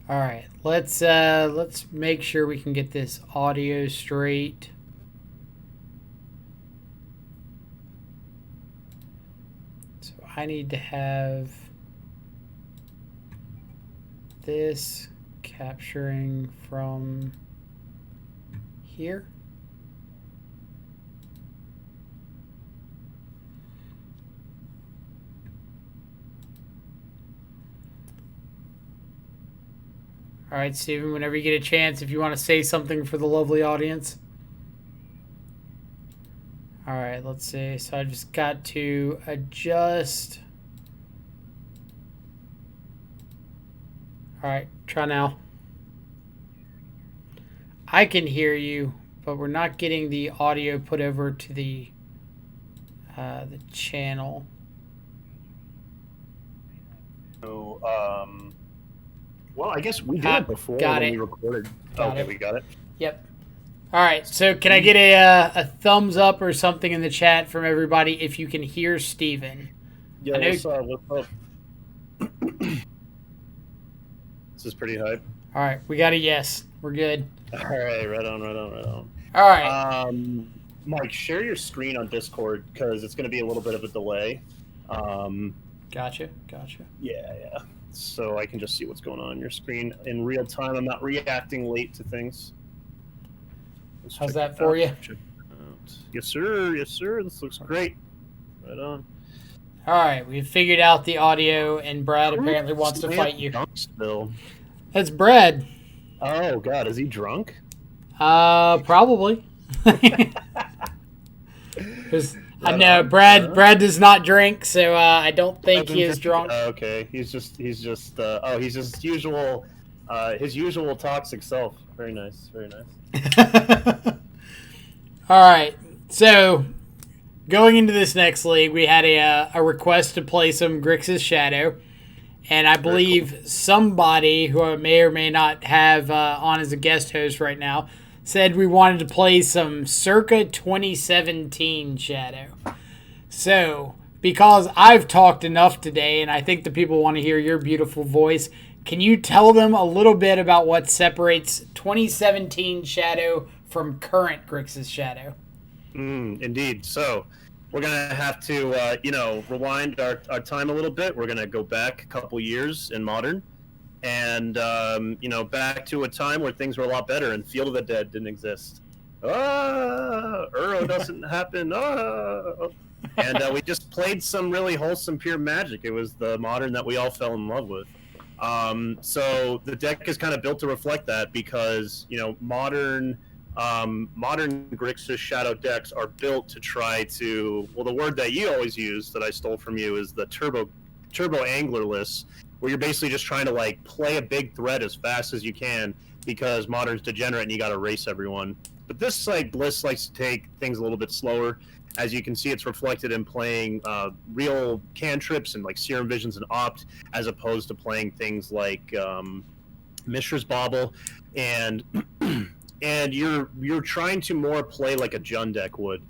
All right, let's make sure we can get this audio straight. So I need to have this capturing from here. All right, Steven, whenever you get a chance, if you want to say something for the lovely audience. All right, let's see. So I just got to adjust. All right, try now. I can hear you, but we're not getting the audio put over to the channel. So, well, I guess we did it before when we recorded. Okay, we got it. Yep. All right, so can I get a thumbs up or something in the chat from everybody if you can hear Steven? Yeah, what's up? This is pretty hype. All right, we got a yes. We're good. All right, right on. All right. Mike, share your screen on Discord because it's going to be a little bit of a delay. Gotcha. Yeah. So I can just see what's going on your screen in real time. I'm not reacting late to things. How's that for you? Yes, sir. This looks great. Right on. All right, we've figured out the audio, and Brad apparently wants to fight you. Still. That's Brad. Oh, God. Is he drunk? Probably. I know Brad does not drink, so I don't think he is drunk. Okay, he's just he's his usual toxic self. Very nice, very nice. All right, so going into this next league, we had a request to play some Grixis Shadow, and I believe somebody who I may or may not have on as a guest host right now said we wanted to play some circa 2017 Shadow. So, because I've talked enough today, and I think the people want to hear your beautiful voice, can you tell them a little bit about what separates 2017 Shadow from current Grixis Shadow? Indeed. So, we're going to have to, rewind our time a little bit. We're going to go back a couple years in Modern. And, back to a time where things were a lot better and Field of the Dead didn't exist. Uro doesn't happen. And we just played some really wholesome, pure Magic. It was the Modern that we all fell in love with. So the deck is kind of built to reflect that because, modern Grixis Shadow decks are built to try to, well, the word that you always use that I stole from you is the turbo anglerless, where you're basically just trying to play a big threat as fast as you can because Modern's degenerate and you got to race everyone. But this Bliss likes to take things a little bit slower. As you can see, it's reflected in playing real cantrips and Serum Visions and Opt, as opposed to playing things like Mishra's Bauble, and you're trying to more play like a Jund deck would,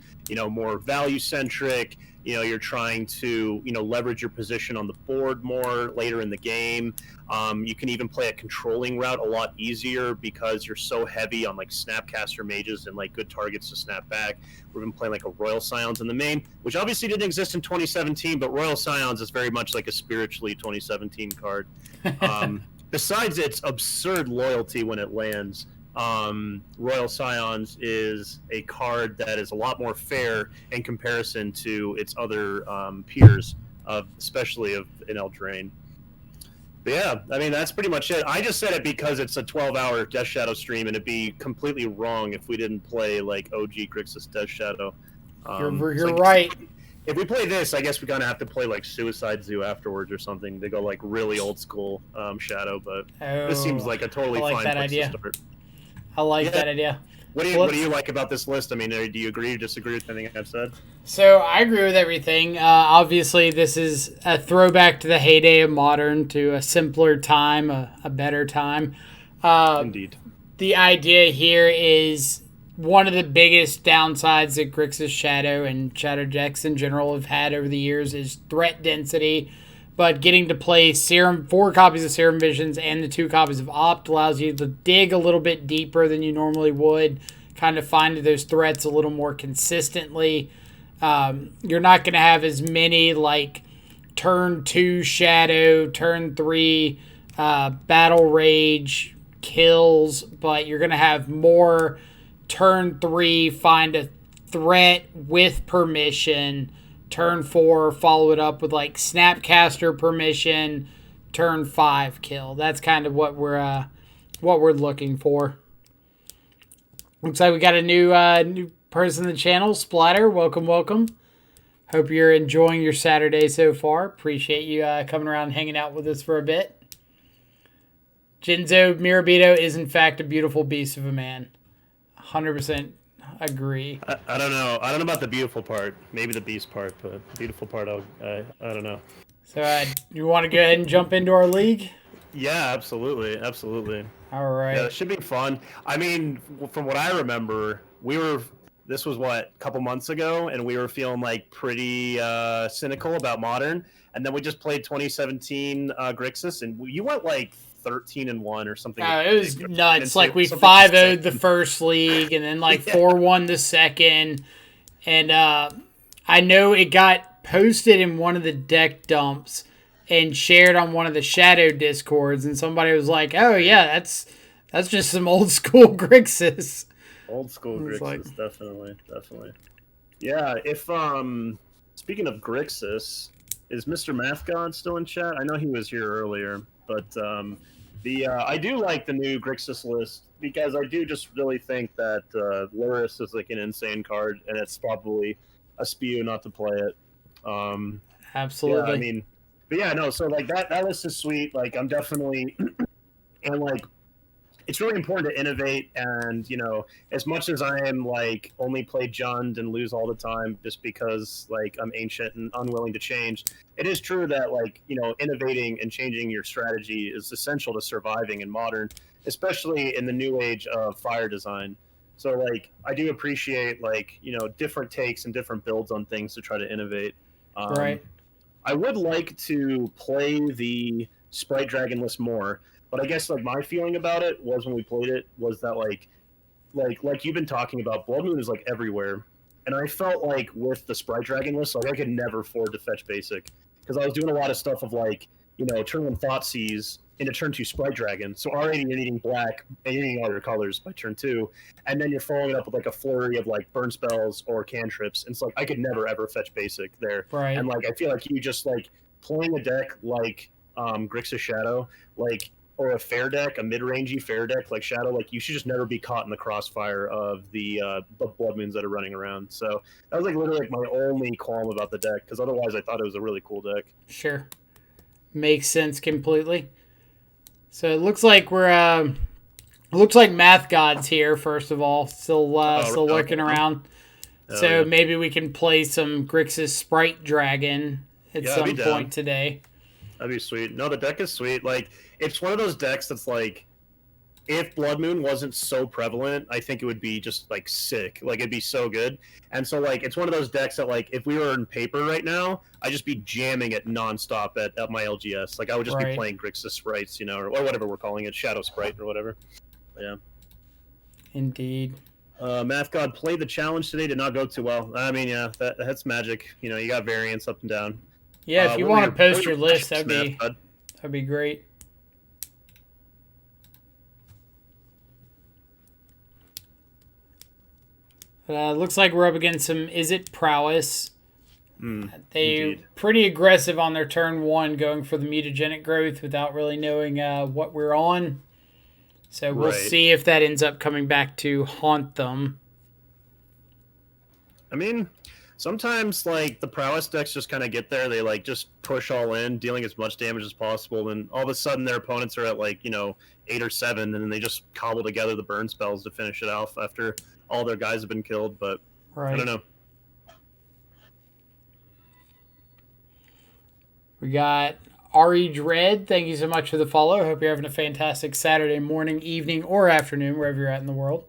more value centric. You're trying to, leverage your position on the board more later in the game. You can even play a controlling route a lot easier because you're so heavy on Snapcaster mages and good targets to snap back. We're even playing a Royal Scions in the main, which obviously didn't exist in 2017, but Royal Scions is very much a spiritually 2017 card. Besides its absurd loyalty when it lands, Royal Scions is a card that is a lot more fair in comparison to its other peers, especially of in Eldraine. But yeah, I mean, that's pretty much it. I just said it because it's a 12-hour Death Shadow stream, and it'd be completely wrong if we didn't play OG Grixis Death Shadow. You're right. If we play this, I guess we're gonna have to play Suicide Zoo afterwards or something to go really old school Shadow. But this seems like a totally fine place to start. I like that idea. What do you like about this list? I mean, do you agree or disagree with anything I've said? So I agree with everything. Obviously, this is a throwback to the heyday of Modern, to a simpler time, a better time. Indeed. The idea here is one of the biggest downsides that Grixis Shadow and Shadow decks in general have had over the years is threat density. But getting to play 4 copies of Serum Visions and the 2 copies of Opt allows you to dig a little bit deeper than you normally would, kind of find those threats a little more consistently. You're not going to have as many turn 2 Shadow, turn 3 Battle Rage kills, but you're going to have more turn 3 find a threat with permission. Turn 4, follow it up with Snapcaster permission. Turn 5 kill. That's kind of what we're looking for. Looks like we got a new person in the channel, Splatter. Welcome. Hope you're enjoying your Saturday so far. Appreciate you coming around and hanging out with us for a bit. Jinzo Mirabito is in fact a beautiful beast of a man. 100%. Agree. I don't know. I don't know about the beautiful part. Maybe the beast part, but the beautiful part, I don't know. So, you want to go ahead and jump into our league? Yeah, absolutely. All right. Yeah, it should be fun. I mean, from what I remember, this was a couple months ago, and we were feeling pretty cynical about Modern, and then we just played 2017 Grixis, and you went 13-1 or something. It was nuts. We 5-0'd the first league and then 4-1 the second. And I know it got posted in one of the deck dumps and shared on one of the Shadow Discords, and somebody was like, "Oh yeah, that's just some old school Grixis." Old school Grixis, definitely. Yeah, if speaking of Grixis, is Mr. Math God still in chat? I know he was here earlier, but I do like the new Grixis list because I do just really think that Luris is an insane card, and it's probably a spew not to play it. Absolutely. Yeah, I mean, but yeah, no. So like that list is sweet. Like I'm definitely and like it's really important to innovate. And as much as I am like only play Jund and lose all the time just because like I'm ancient and unwilling to change, it is true that like innovating and changing your strategy is essential to surviving in modern, especially in the new age of fire design. So like I do appreciate like different takes and different builds on things to try to innovate. Right. I would like to play the Sprite Dragon list more, but I guess like my feeling about it was when we played it was that like you've been talking about, Blood Moon is like everywhere, and I felt like with the Sprite Dragon list, like I could never afford to fetch basic because I was doing a lot of stuff of like turn one Thoughtseize into turn two Sprite Dragon. So already you're needing black and you're needing all your colors by turn two, and then you're following it up with like a flurry of like burn spells or cantrips. And it's like I could never ever fetch basic there. Right. And like I feel like you just like playing a deck like Grixis Shadow, like or a fair deck, a mid-rangey fair deck like Shadow, like you should just never be caught in the crossfire of the Blood Moons that are running around. So that was like literally like my only qualm about the deck, because otherwise I thought it was a really cool deck. Sure. Makes sense completely. So it looks like looks like Math God's here, first of all. Still lurking around. So yeah. Maybe we can play some Grixis Sprite Dragon at some point today. That'd be sweet. No, the deck is sweet. Like, it's one of those decks that's like, if Blood Moon wasn't so prevalent, I think it would be just like sick. Like, it'd be so good. And so like it's one of those decks that like if we were in paper right now, I'd just be jamming it nonstop at my LGS. Like I would just be playing Grixis Sprites, or whatever we're calling it, Shadow Sprite or whatever. But, yeah. Indeed. Math God played the challenge today, did not go too well. I mean, yeah, that's magic. You got variance up and down. Yeah, if you want to post your list, that'd be great. Looks like we're up against some Is It Prowess. They're pretty aggressive on their turn one, going for the mutagenic growth without really knowing what we're on. So we'll see if that ends up coming back to haunt them. I mean, sometimes like the Prowess decks just kind of get there. They like just push all in, dealing as much damage as possible, and all of a sudden their opponents are at like 8 or 7, and then they just cobble together the burn spells to finish it off after all their guys have been killed. But I don't know. We got Ari Dread. Thank you so much for the follow. Hope you're having a fantastic Saturday morning, evening, or afternoon, wherever you're at in the world.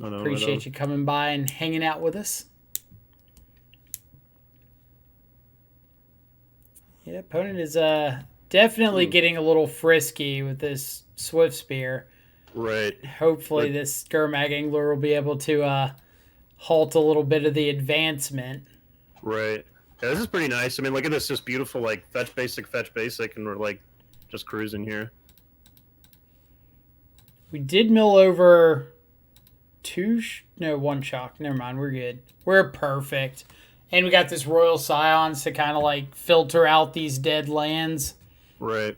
Appreciate you coming by and hanging out with us. Yeah, opponent is definitely getting a little frisky with this Swift Spear. Right. Hopefully this Gurmag Angler will be able to halt a little bit of the advancement. Right. Yeah, this is pretty nice. I mean, look at this, just beautiful, like, fetch basic, and we're, like, just cruising here. We did mill over one shock. Never mind, we're good. We're perfect. And we got this Royal Scions to kind of, like, filter out these dead lands. Right.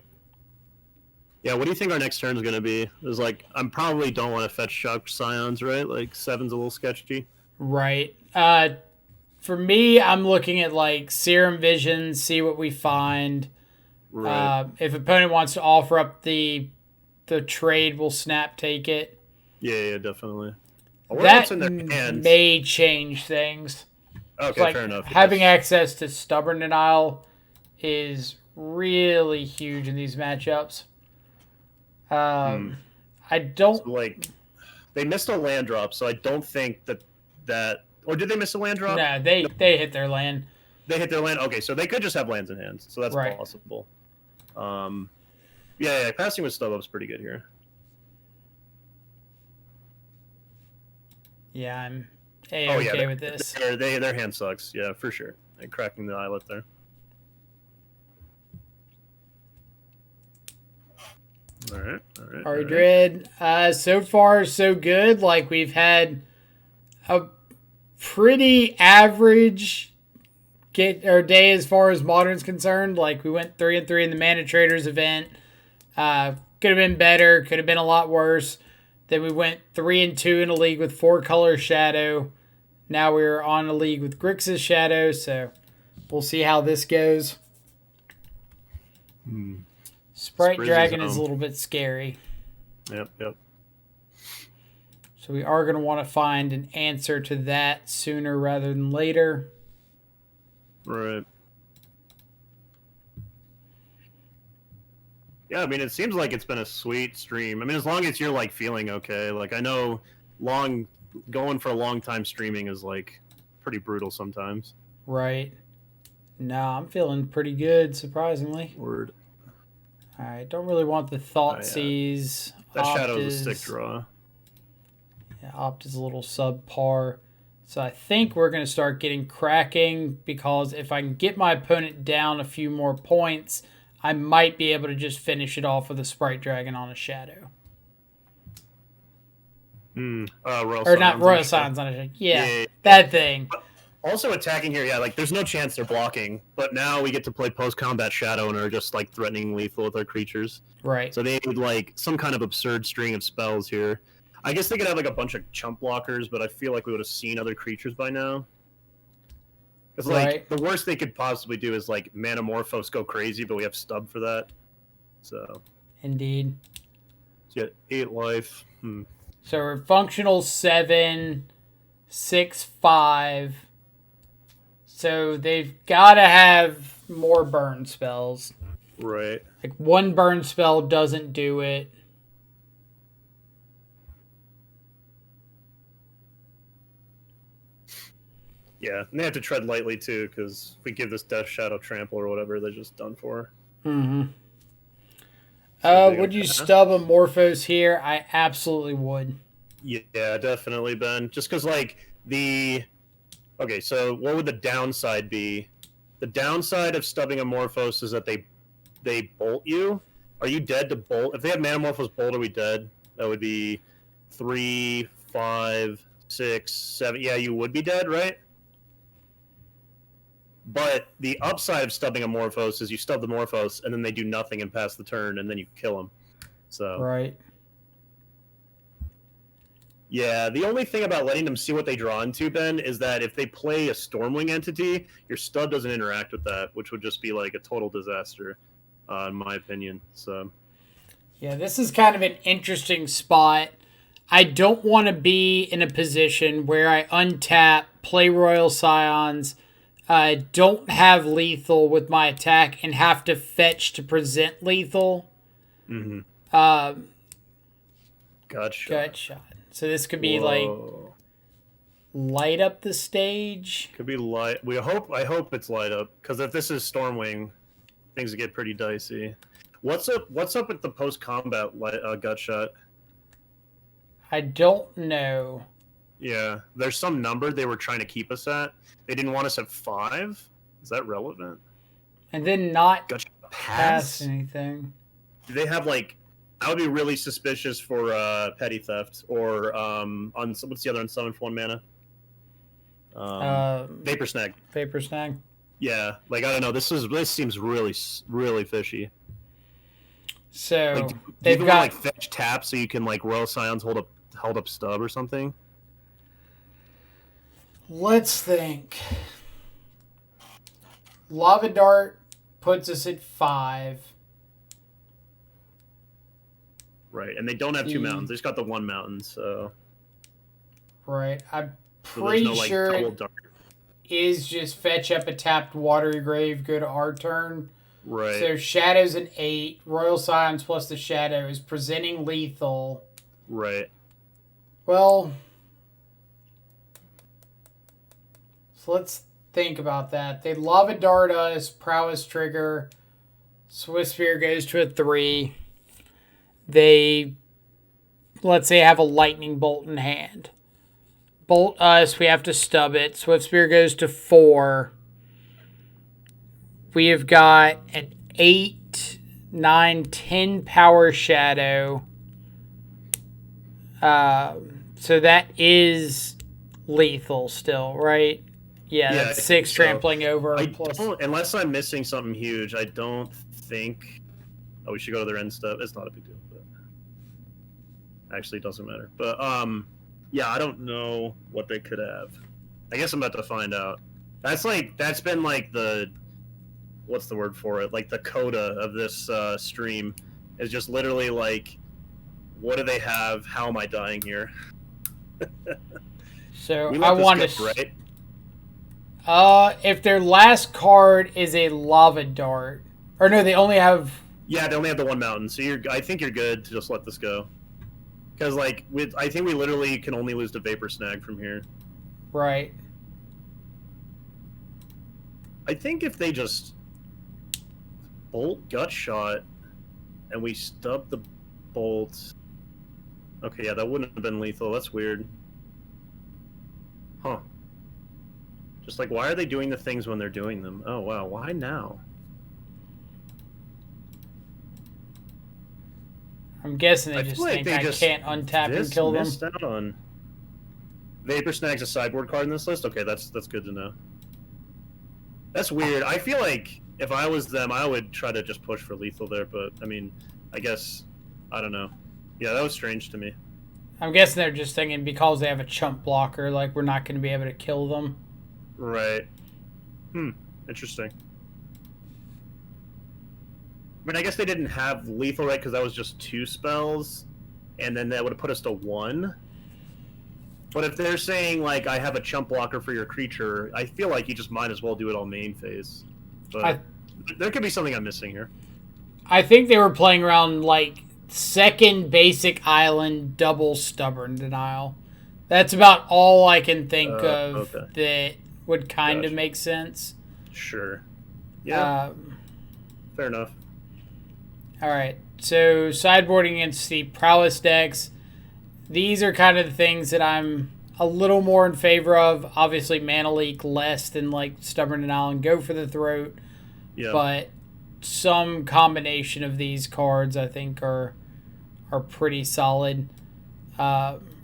Yeah, what do you think our next turn is going to be? It's like, I probably don't want to fetch shock Scions, right? Like, 7's a little sketchy. Right. For me, I'm looking at like Serum Vision, see what we find. Right. If opponent wants to offer up the trade, we'll snap take it. Yeah, definitely. That may change things. Okay, fair enough. Having access to Stubborn Denial is really huge in these matchups. I don't they missed a land drop, so I don't think that. Or did they miss a land drop? No, they hit their land. They hit their land? Okay, so they could just have lands in hand, so that's possible. Yeah, passing with stub up's pretty good here. Yeah, I'm okay with this. Their hand sucks, yeah, for sure. They're cracking the eyelet there. All right. Ari Dread. So far, so good. Like, we've had a pretty average day as far as Modern's concerned. Like, we went 3-3 in the Mana Traders event. Could have been better. Could have been a lot worse. Then we went 3-2 in a league with 4-color Shadow. now we're on a league with Grix's Shadow, so we'll see how this goes. Sprite Sprizzy's Dragon is a home. little bit scary. Yep. So we are going to want to find an answer to that sooner rather than later. Right. Yeah, I mean, it seems like it's been a sweet stream. I mean, as long as you're, like, feeling okay. Like, I know going for a long time streaming is, like, pretty brutal sometimes. Right. No, I'm feeling pretty good, surprisingly. Word. All right, don't really want the Thoughtseize. That Opt Shadow's a is- stick draw. Yeah, Opt is a little subpar. So I think we're going to start getting cracking, because if I can get my opponent down a few more points, I might be able to just finish it off with a Sprite Dragon on a Shadow. Royal Or not Scions Royal on a Scions on a Shadow. Yeah, Yeah. that thing. Also attacking here, yeah, like, there's no chance they're blocking. But now we get to play post-combat Shadow and are just, like, threatening lethal with our creatures. Right. So they need, like, some kind of absurd string of spells here. I guess they could have, like, a bunch of chump blockers, but I feel like we would have seen other creatures by now. It's like, Right. the worst they could possibly do is, like, Manamorphose go crazy, but we have Stub for that. So Indeed. you get 8 life. So we're functional 7, 6, 5. So they've got to have more burn spells. Right. Like, one burn spell doesn't do it. Yeah, and they have to tread lightly, too, because if we give this Death Shadow Trample or whatever, they're just done for. Mm-hmm. So Would you stub a Morphos here? I absolutely would. Yeah, definitely, Ben. Just because, like, Okay, so what would the downside be? The downside of stubbing a Morphos is that they bolt you. Are you dead to bolt? If they have Manamorphose bolt, are we dead? That would be 3, 5, 6, 7. Yeah, you would be dead, right? But the upside of stubbing a Morphos is you stub the Morphos, and then they do nothing and pass the turn, and then you kill them. So Right. yeah, the only thing about letting them see what they draw into, Ben, is that if they play a Stormwing entity, your stub doesn't interact with that, which would just be like a total disaster, in my opinion. So Yeah, this is kind of an interesting spot. I don't want to be in a position where I untap, play Royal Scions, don't have lethal with my attack, and have to fetch to present lethal. Mm-hmm. Gut shot. So this could be like light up the stage. Could be light. I hope it's light up, because if this is Stormwing, things get pretty dicey. What's up with the post combat gut shot? I don't know. Yeah, there's some number they were trying to keep us at. They didn't want us at 5. Is that relevant? And then not Gut shot pass anything. Do they have, like? I would be really suspicious for petty theft or what's the other one? Summon for 1 mana. Vapor Snag. Vapor Snag. Yeah, like, I don't know. This seems really fishy. So Like, they've do you got like fetch tap so you can, like, Royal Scions hold up stub or something. Let's think. Lava Dart puts us at 5. Right, and they don't have 2 mountains. They just got the 1 mountain, so. Right, I'm So there's pretty no, like, sure double it dart. is just fetch up a tapped Watery Grave, go to our turn. Right. So Shadow's an 8. Royal Scions plus the Shadow is presenting lethal. Right. Well, so let's think about that. They Lava Dart us, Prowess trigger. Swift Spear goes to a 3. They, let's say, have a Lightning Bolt in hand. Bolt us, we have to stub it. Swift Spear goes to 4. We have got an 8, 9, 10 power Shadow. So that is lethal still, right? Yeah, that's 6 trampling over. Unless I'm missing something huge, I don't think. Oh, we should go to their end step. It's not a big deal, but actually, it doesn't matter. But yeah, I don't know what they could have. I guess I'm about to find out. That's been like the, what's the word for it? Like the coda of this stream is just literally like, what do they have? How am I dying here? So We I let this want go, to. right? If their last card is a lava dart, or no, they only have. Yeah, they only have the one mountain, so I think you're good to just let this go. Because like I think we literally can only lose to Vapor Snag from here. Right. I think if they just bolt gut shot and we stub the bolt. Okay, yeah, that wouldn't have been lethal. That's weird. Huh. Just like, why are they doing the things when they're doing them? Oh, wow. Why now? I'm guessing they I just feel like think they I just can't untap and kill them. missed out on... Vapor Snag's a sideboard card in this list? Okay, that's good to know. That's weird. I feel like if I was them, I would try to just push for lethal there, but, I mean, I guess... I don't know. Yeah, that was strange to me. I'm guessing they're just thinking because they have a chump blocker, like, we're not going to be able to kill them. Right. Interesting. I mean, I guess they didn't have lethal, right, because that was just 2 spells, and then that would have put us to 1. But if they're saying, like, I have a chump blocker for your creature, I feel like you just might as well do it all main phase. But there could be something I'm missing here. I think they were playing around, like, second basic island double stubborn denial. That's about all I can think of that would kind of make sense. Sure. Yeah. Fair enough. All right. So sideboarding against the prowess decks. These are kind of the things that I'm a little more in favor of. Obviously, Mana Leak less than like Stubborn Denial and Go for the Throat. Yeah. But some combination of these cards I think are pretty solid.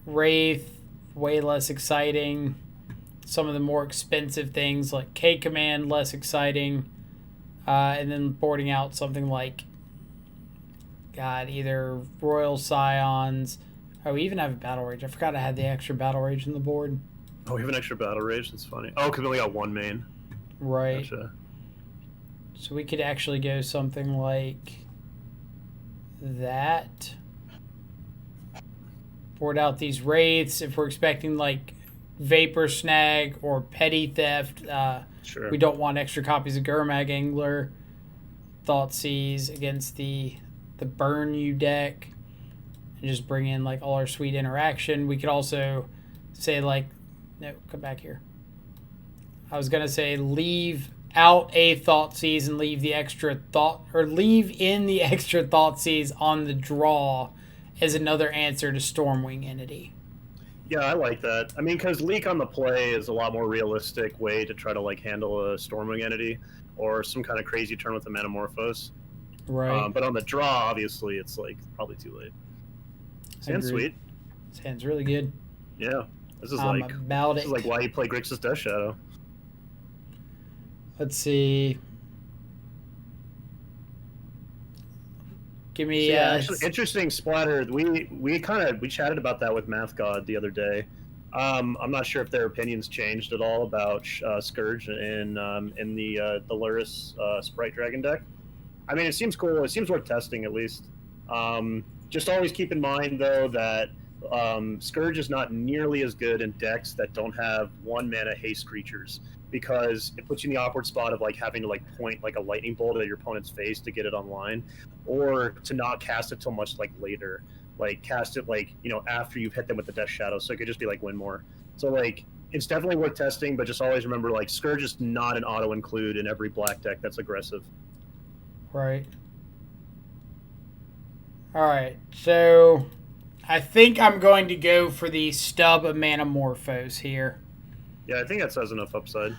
Wraith, way less exciting. Some of the more expensive things like K-Command, less exciting. And then boarding out something like, God, either Royal Scions. Oh, we even have a Battle Rage. I forgot I had the extra Battle Rage on the board. Oh, we have an extra Battle Rage? That's funny. Oh, because we only got 1 main. Right. Gotcha. So we could actually go something like that. Board out these Wraiths. If we're expecting like Vapor Snag or Petty Theft, sure. We don't want extra copies of Gurmag Angler. Thoughtseize against the Burn You deck. And just bring in like all our sweet interaction. We could also say like, no, come back here. I was going to say leave out a Thoughtseize and leave the extra leave in the extra Thoughtseize on the draw as another answer to Stormwing Entity. Yeah, I like that. I mean, because Leak on the play is a lot more realistic way to try to like handle a Stormwing Entity or some kind of crazy turn with a Metamorphose. Right. But on the draw, obviously, it's like probably too late. Sounds sweet. Sounds really good. Yeah, this is like why you play Grixis Death Shadow. Let's see. Give me. Actually, interesting splatter. We chatted about that with Math God the other day. I'm not sure if their opinions changed at all about Scourge in the Luris Sprite Dragon deck. I mean, it seems cool. It seems worth testing at least. Just always keep in mind though that Scourge is not nearly as good in decks that don't have 1 mana haste creatures, because it puts you in the awkward spot of like having to like point like a lightning bolt at your opponent's face to get it online, or to not cast it till much like later, like cast it like, you know, after you've hit them with the Death Shadow, so it could just be like win more. So like it's definitely worth testing, but just always remember like Scourge is not an auto include in every black deck that's aggressive. Right. All right, so I think I'm going to go for the stub of Manamorphose here. Yeah, I think that has enough upside.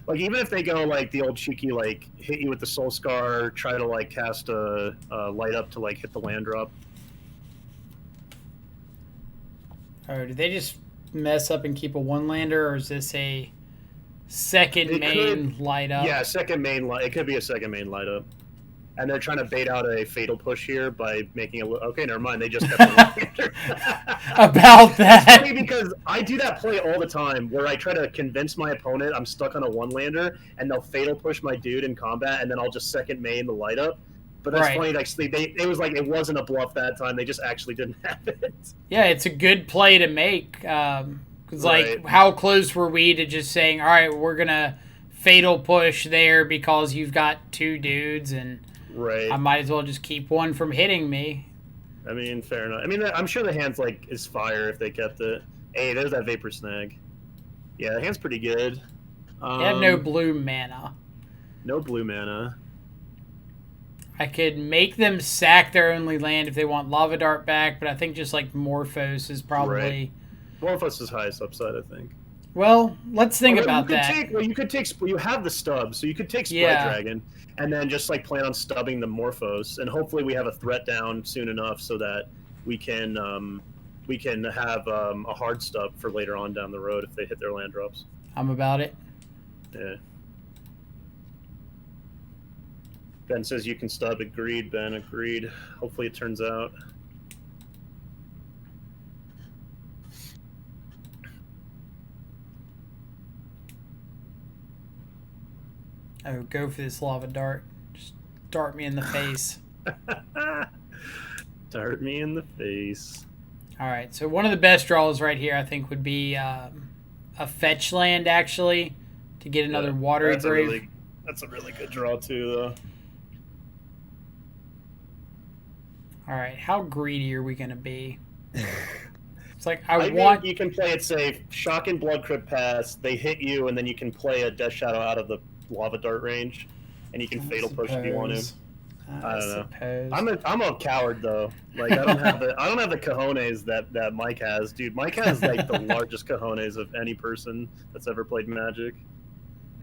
Like, even if they go, like, the old cheeky, like, hit you with the Soul Scar, try to, like, cast a light up to, like, hit the land drop. Oh, did they just mess up and keep a 1-lander, or is this a second main light up? Yeah, second main light. It could be a second main light up. and they're trying to bait out a fatal push here by making a. Okay, never mind. They just kept the About that. It's funny because I do that play all the time, where I try to convince my opponent I'm stuck on a one-lander, and they'll fatal push my dude in combat, and then I'll just second main the light up. But that's funny. Actually, it was like it wasn't a bluff that time. They just actually didn't have it. Yeah, it's a good play to make. Because like, how close were we to just saying, all right, we're gonna fatal push there because you've got 2 dudes, and I might as well just keep one from hitting me. I mean, fair enough. I mean, I'm sure the hand's like is fire if they kept it. Hey, there's that Vapor Snag. Yeah, the hand's pretty good. They have no blue mana. No blue mana. I could make them sack their only land if they want Lava Dart back, but I think just like Morphos is probably... Morphos is highest upside, I think. Well, let's think about that. You could take... You have the stub, so you could take Spread Dragon, and then just like plan on stubbing the Morphos, and hopefully we have a threat down soon enough so that we can have a hard stub for later on down the road if they hit their land drops. I'm about it. Yeah. Ben says you can stub. Agreed, Ben. Agreed. Hopefully it turns out. Oh, go for this Lava Dart. Just dart me in the face. Dart me in the face. All right, so one of the best draws right here, I think, would be a fetch land, actually, to get another Watery Grave. That's a really good draw, too, though. All right, how greedy are we going to be? It's like, I think you can play it safe. Shock and Blood Crypt pass, they hit you, and then you can play a Death Shadow out of the Lava Dart range, and you can Fatal Push if you want to. I don't know. I'm a coward though. Like I don't have the cojones that Mike has, dude. Mike has like the largest cojones of any person that's ever played Magic.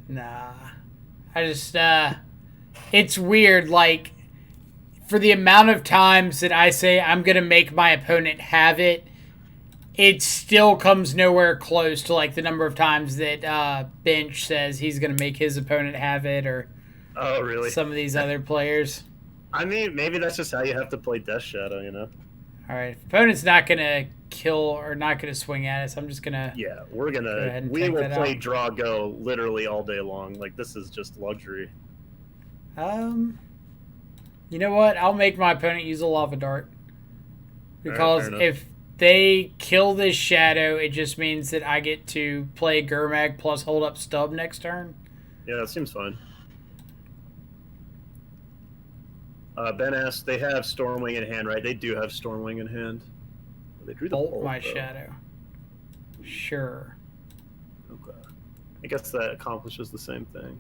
Nah, I just it's weird. Like for the amount of times that I say I'm gonna make my opponent have it, it still comes nowhere close to like the number of times that Bench says he's gonna make his opponent have it, or some of these other players. I mean, maybe that's just how you have to play Death Shadow, you know? All right. If opponent's not going to kill or not going to swing at us, I'm just going to... Yeah, we will play Draw Go literally all day long. Like, this is just luxury. You know what? I'll make my opponent use a Lava Dart. Because if they kill this Shadow, it just means that I get to play Gurmag plus hold up Stub next turn. Yeah, that seems fine. Ben asked, they have Stormwing in hand, right? They do have Stormwing in hand. They drew the Bolt my Shadow. Sure. Okay. I guess that accomplishes the same thing.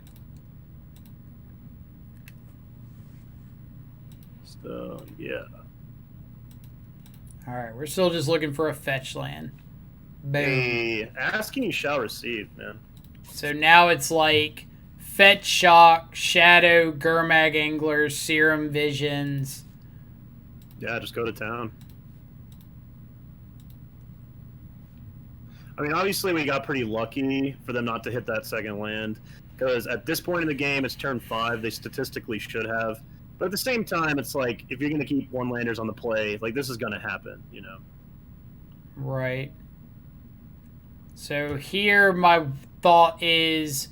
So, yeah. Alright, we're still just looking for a fetch land. Boom. Hey, ask and you shall receive, man. So now it's like... Fetch, Shock, Shadow, Gurmag Anglers, Serum Visions. Yeah, just go to town. I mean, obviously we got pretty lucky for them not to hit that second land, because at this point in the game, it's turn 5. They statistically should have. But at the same time, it's like, if you're going to keep one-landers on the play, like, this is going to happen, you know? Right. So here, my thought is...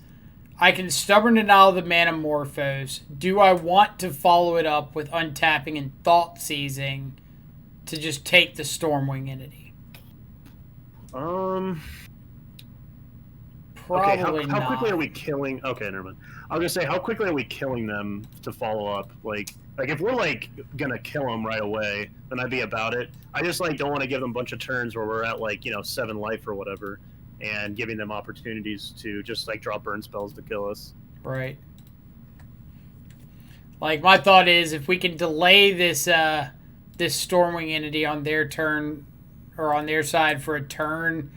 I can Stubborn Denial the Manamorphose. Do I want to follow it up with untapping and Thought Seizing to just take the Stormwing entity? Probably not. How quickly are we killing... Okay, never mind. I was going to say, how quickly are we killing them to follow up? Like if we're, like, going to kill them right away, then I'd be about it. I just, like, don't want to give them a bunch of turns where we're at, like, 7 life or whatever. And giving them opportunities to just like draw burn spells to kill us. Right. Like my thought is, if we can delay this this Stormwing entity on their turn or on their side for a turn,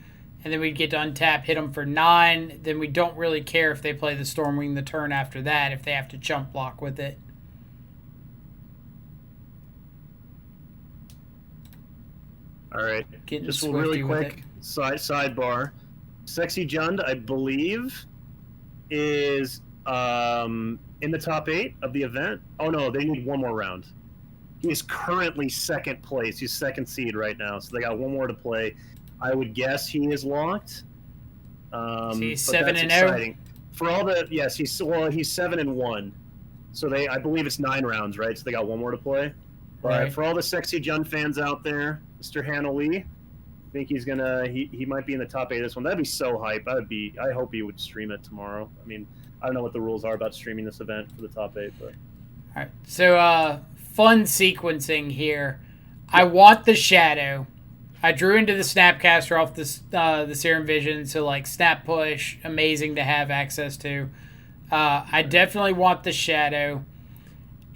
and then we get to untap, hit them for 9, then we don't really care if they play the Stormwing the turn after that if they have to chump block with it. All right. Getting just really quick sidebar. Sexy Jund, I believe, is in the top 8 of the event. Oh no, they need one more round. He is currently second place. He's second seed right now, so they got one more to play. I would guess he is locked. So he's but 7-0. For all the he's 7-1. So I believe it's 9 rounds, right? So they got one more to play. But Right. for all the Sexy Jun fans out there, Mr. Hannah Lee, I think he's gonna he might be in the top 8 of this one. That'd be so hype. I hope he would stream it tomorrow. I mean, I don't know what the rules are about streaming this event for the top 8, but All right. So fun sequencing here. I want the Shadow. I drew into the Snapcaster off the Serum Vision, so like Snap Push, amazing to have access to. I definitely want the Shadow.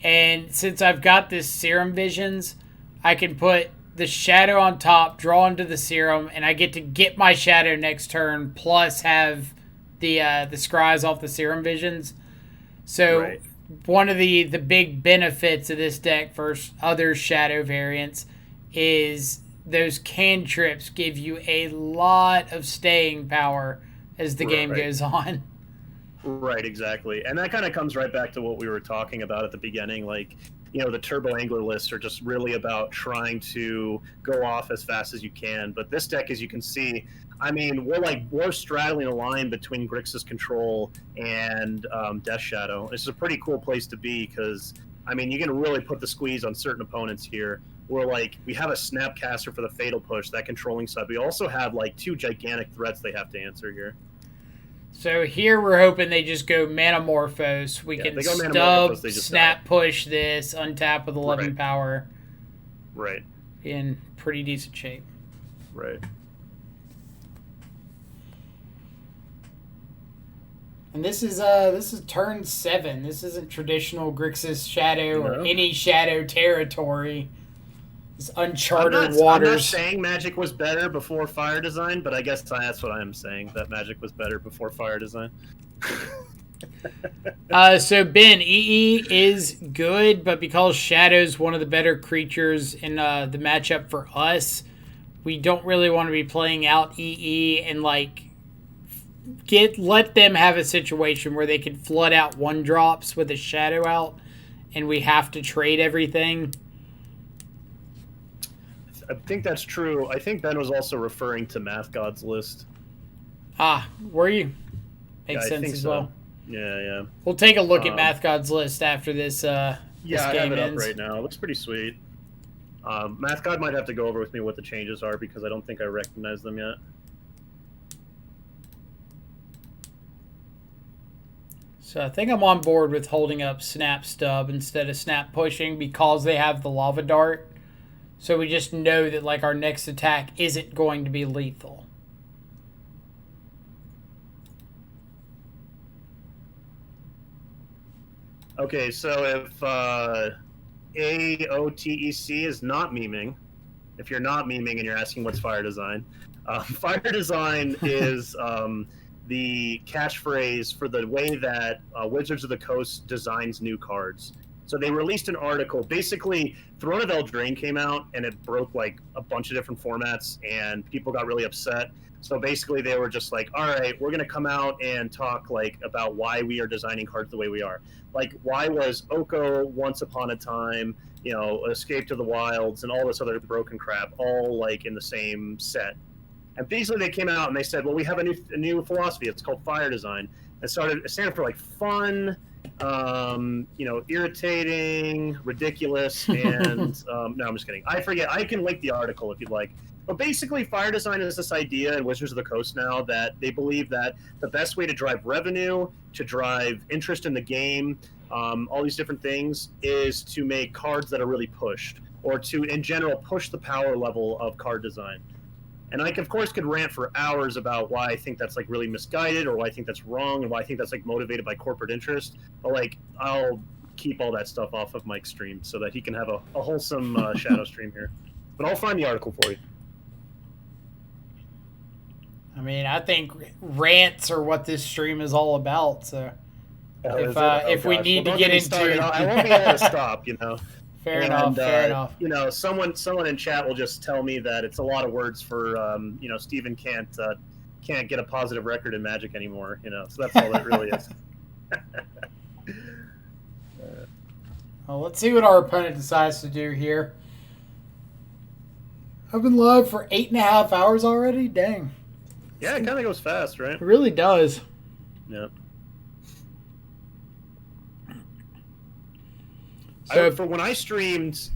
And since I've got this Serum Visions, I can put the Shadow on top, draw into the Serum, and I get to get my Shadow next turn, plus have the Scries off the Serum Visions. So Right. one of the big benefits of this deck versus other Shadow variants is those cantrips give you a lot of staying power as the game Right. goes on. Right, exactly. And that kind of comes right back to what we were talking about at the beginning. Like, the Turbo Angler lists are just really about trying to go off as fast as you can. But this deck, as you can see, I mean, we're straddling a line between Grixis Control and Death Shadow. It's a pretty cool place to be because, I mean, you can really put the squeeze on certain opponents here. We have a Snapcaster for the Fatal Push, that controlling side. We also have, 2 gigantic threats they have to answer here. So here we're hoping they just go Manamorphose. We can they go stub, Manamorphose, they just snap push this, untap with 11 Right. power. Right, In pretty decent shape. right. And this is turn 7. This isn't traditional Grixis Shadow or No. any Shadow territory. It's uncharted I'm not waters. saying Magic was better before Fire Design, but I guess that's what I am saying, that Magic was better before Fire Design. So Ben, EE is good, but because Shadow's one of the better creatures in the matchup for us, we don't really want to be playing out EE and let them have a situation where they can flood out 1-drops with a Shadow out, and we have to trade everything. I think that's true. I think Ben was also referring to Math God's list. Were you? Makes I sense think as so. well. Yeah. We'll take a look at Math God's list after this. This I have game it ends. up right now. It looks pretty sweet. Math God might have to go over with me what the changes are because I don't think I recognize them yet. So I think I'm on board with holding up Snap Stub instead of Snap Pushing because they have the Lava Dart. So we just know that our next attack isn't going to be lethal. Okay, so if AOTEC is not memeing, if you're not memeing and you're asking what's Fire Design, Fire Design is the catchphrase for the way that Wizards of the Coast designs new cards. So they released an article. Basically, Throne of Eldraine came out, and it broke a bunch of different formats, and people got really upset. So basically, they were just like, all right, we're going to come out and talk about why we are designing cards the way we are. Why was Oko Once Upon a Time, Escape to the Wilds, and all this other broken crap all in the same set. And basically, they came out and they said, well, we have a new philosophy. It's called Fire Design. It stands for fun, irritating, ridiculous, and no, I'm just kidding. I forget. I can link the article if you'd like. But basically, Fire Design is this idea in Wizards of the Coast now that they believe that the best way to drive revenue, to drive interest in the game, all these different things, is to make cards that are really pushed, or to, in general, push the power level of card design. And I, of course, could rant for hours about why I think that's really misguided, or why I think that's wrong, and why I think that's motivated by corporate interest. But I'll keep all that stuff off of Mike's stream so that he can have a wholesome shadow stream here. But I'll find the article for you. I mean, I think rants are what this stream is all about. So if we need to get into, I won't be able to stop. Fair enough. Someone in chat will just tell me that it's a lot of words for Steven can't get a positive record in Magic anymore. So that's all that really is. Well, let's see what our opponent decides to do here. I've been live for 8.5 hours already? Dang. Yeah, it kind of goes fast, right? It really does. Yeah. So For when I streamed,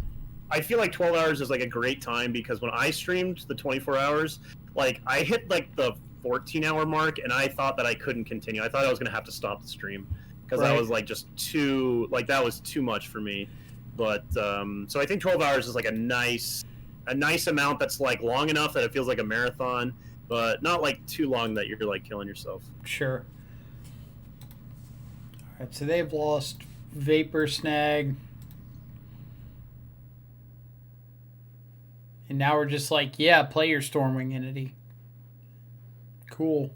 I feel like 12 hours is like a great time because when I streamed the 24 hours, like I hit like the 14-hour mark and I thought that I couldn't continue. I thought I was going to have to stop the stream because I was like just too, like that was too much for me. But so I think 12 hours is like a nice amount that's like long enough that it feels like a marathon, but not like too long that you're like killing yourself. Sure. All right, so they've lost Vapor Snag. And now we're just like, yeah, play your Stormwing entity. Cool.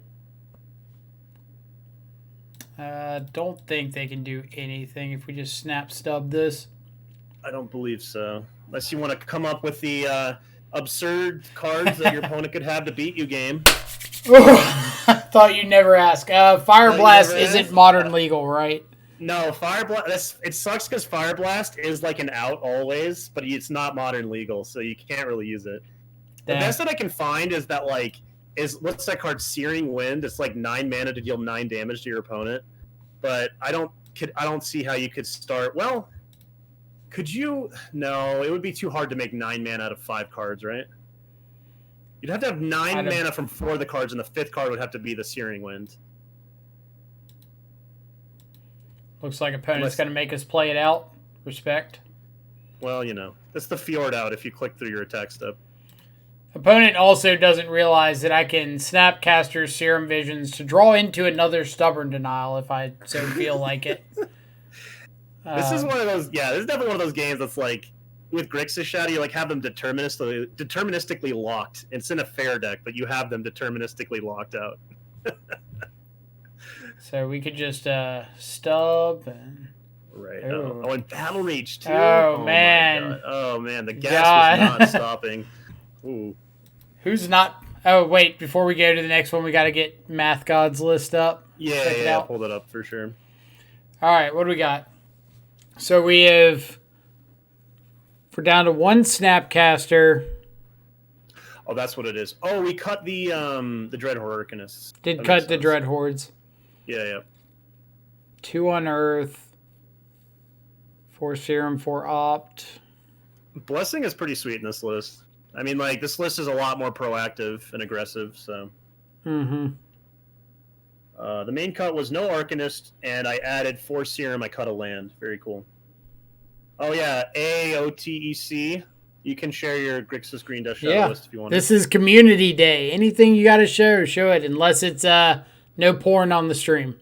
Don't think they can do anything if we just snap stub this. I don't believe so. Unless you want to come up with the absurd cards that your opponent could have to beat you game. I thought you'd never ask. Fire Blast isn't modern legal, right? No, Fire Blast. It sucks because Fire Blast is like an out always, but it's not modern legal, so you can't really use it. The best that I can find is that what's that card? Searing Wind. It's like 9 mana to deal 9 damage to your opponent. But I don't see how you could start. Well, could you? No, it would be too hard to make 9 mana out of 5 cards, right? You'd have to have 9 mana from 4 of the cards, and the 5th card would have to be the Searing Wind. Looks like opponent's going to make us play it out. Respect. Well, you know, that's the Fjord out if you click through your attack step. Opponent also doesn't realize that I can Snapcaster Serum Visions to draw into another Stubborn Denial if I so feel like it. This is one of those, this is definitely one of those games that's like, with Grixis Shadow, you like have them deterministically locked. It's in a fair deck, but you have them deterministically locked out. So we could just stub and... Right. Oh, and Battle Rage too. Oh man. Oh man, the gas was not stopping. Ooh. Who's not? Oh wait, before we go to the next one, we got to get Math God's list up. Yeah, pull it up for sure. All right, what do we got? So we're down to 1 Snapcaster. Oh, that's what it is. Oh, we cut the Dreadhorde Arcanists. Did cut the Dreadhordes. Yeah. 2 Unearth. 4 Serum, 4 Opt. Blessing is pretty sweet in this list. I mean, like, this list is a lot more proactive and aggressive, so... Mm-hmm. The main cut was no Arcanist, and I added 4 Serum, I cut a land. Very cool. Oh, yeah, AOTEC. You can share your Grixis Green Dust Shadow list if you want. This is Community Day. Anything you got to show it, unless it's no porn on the stream.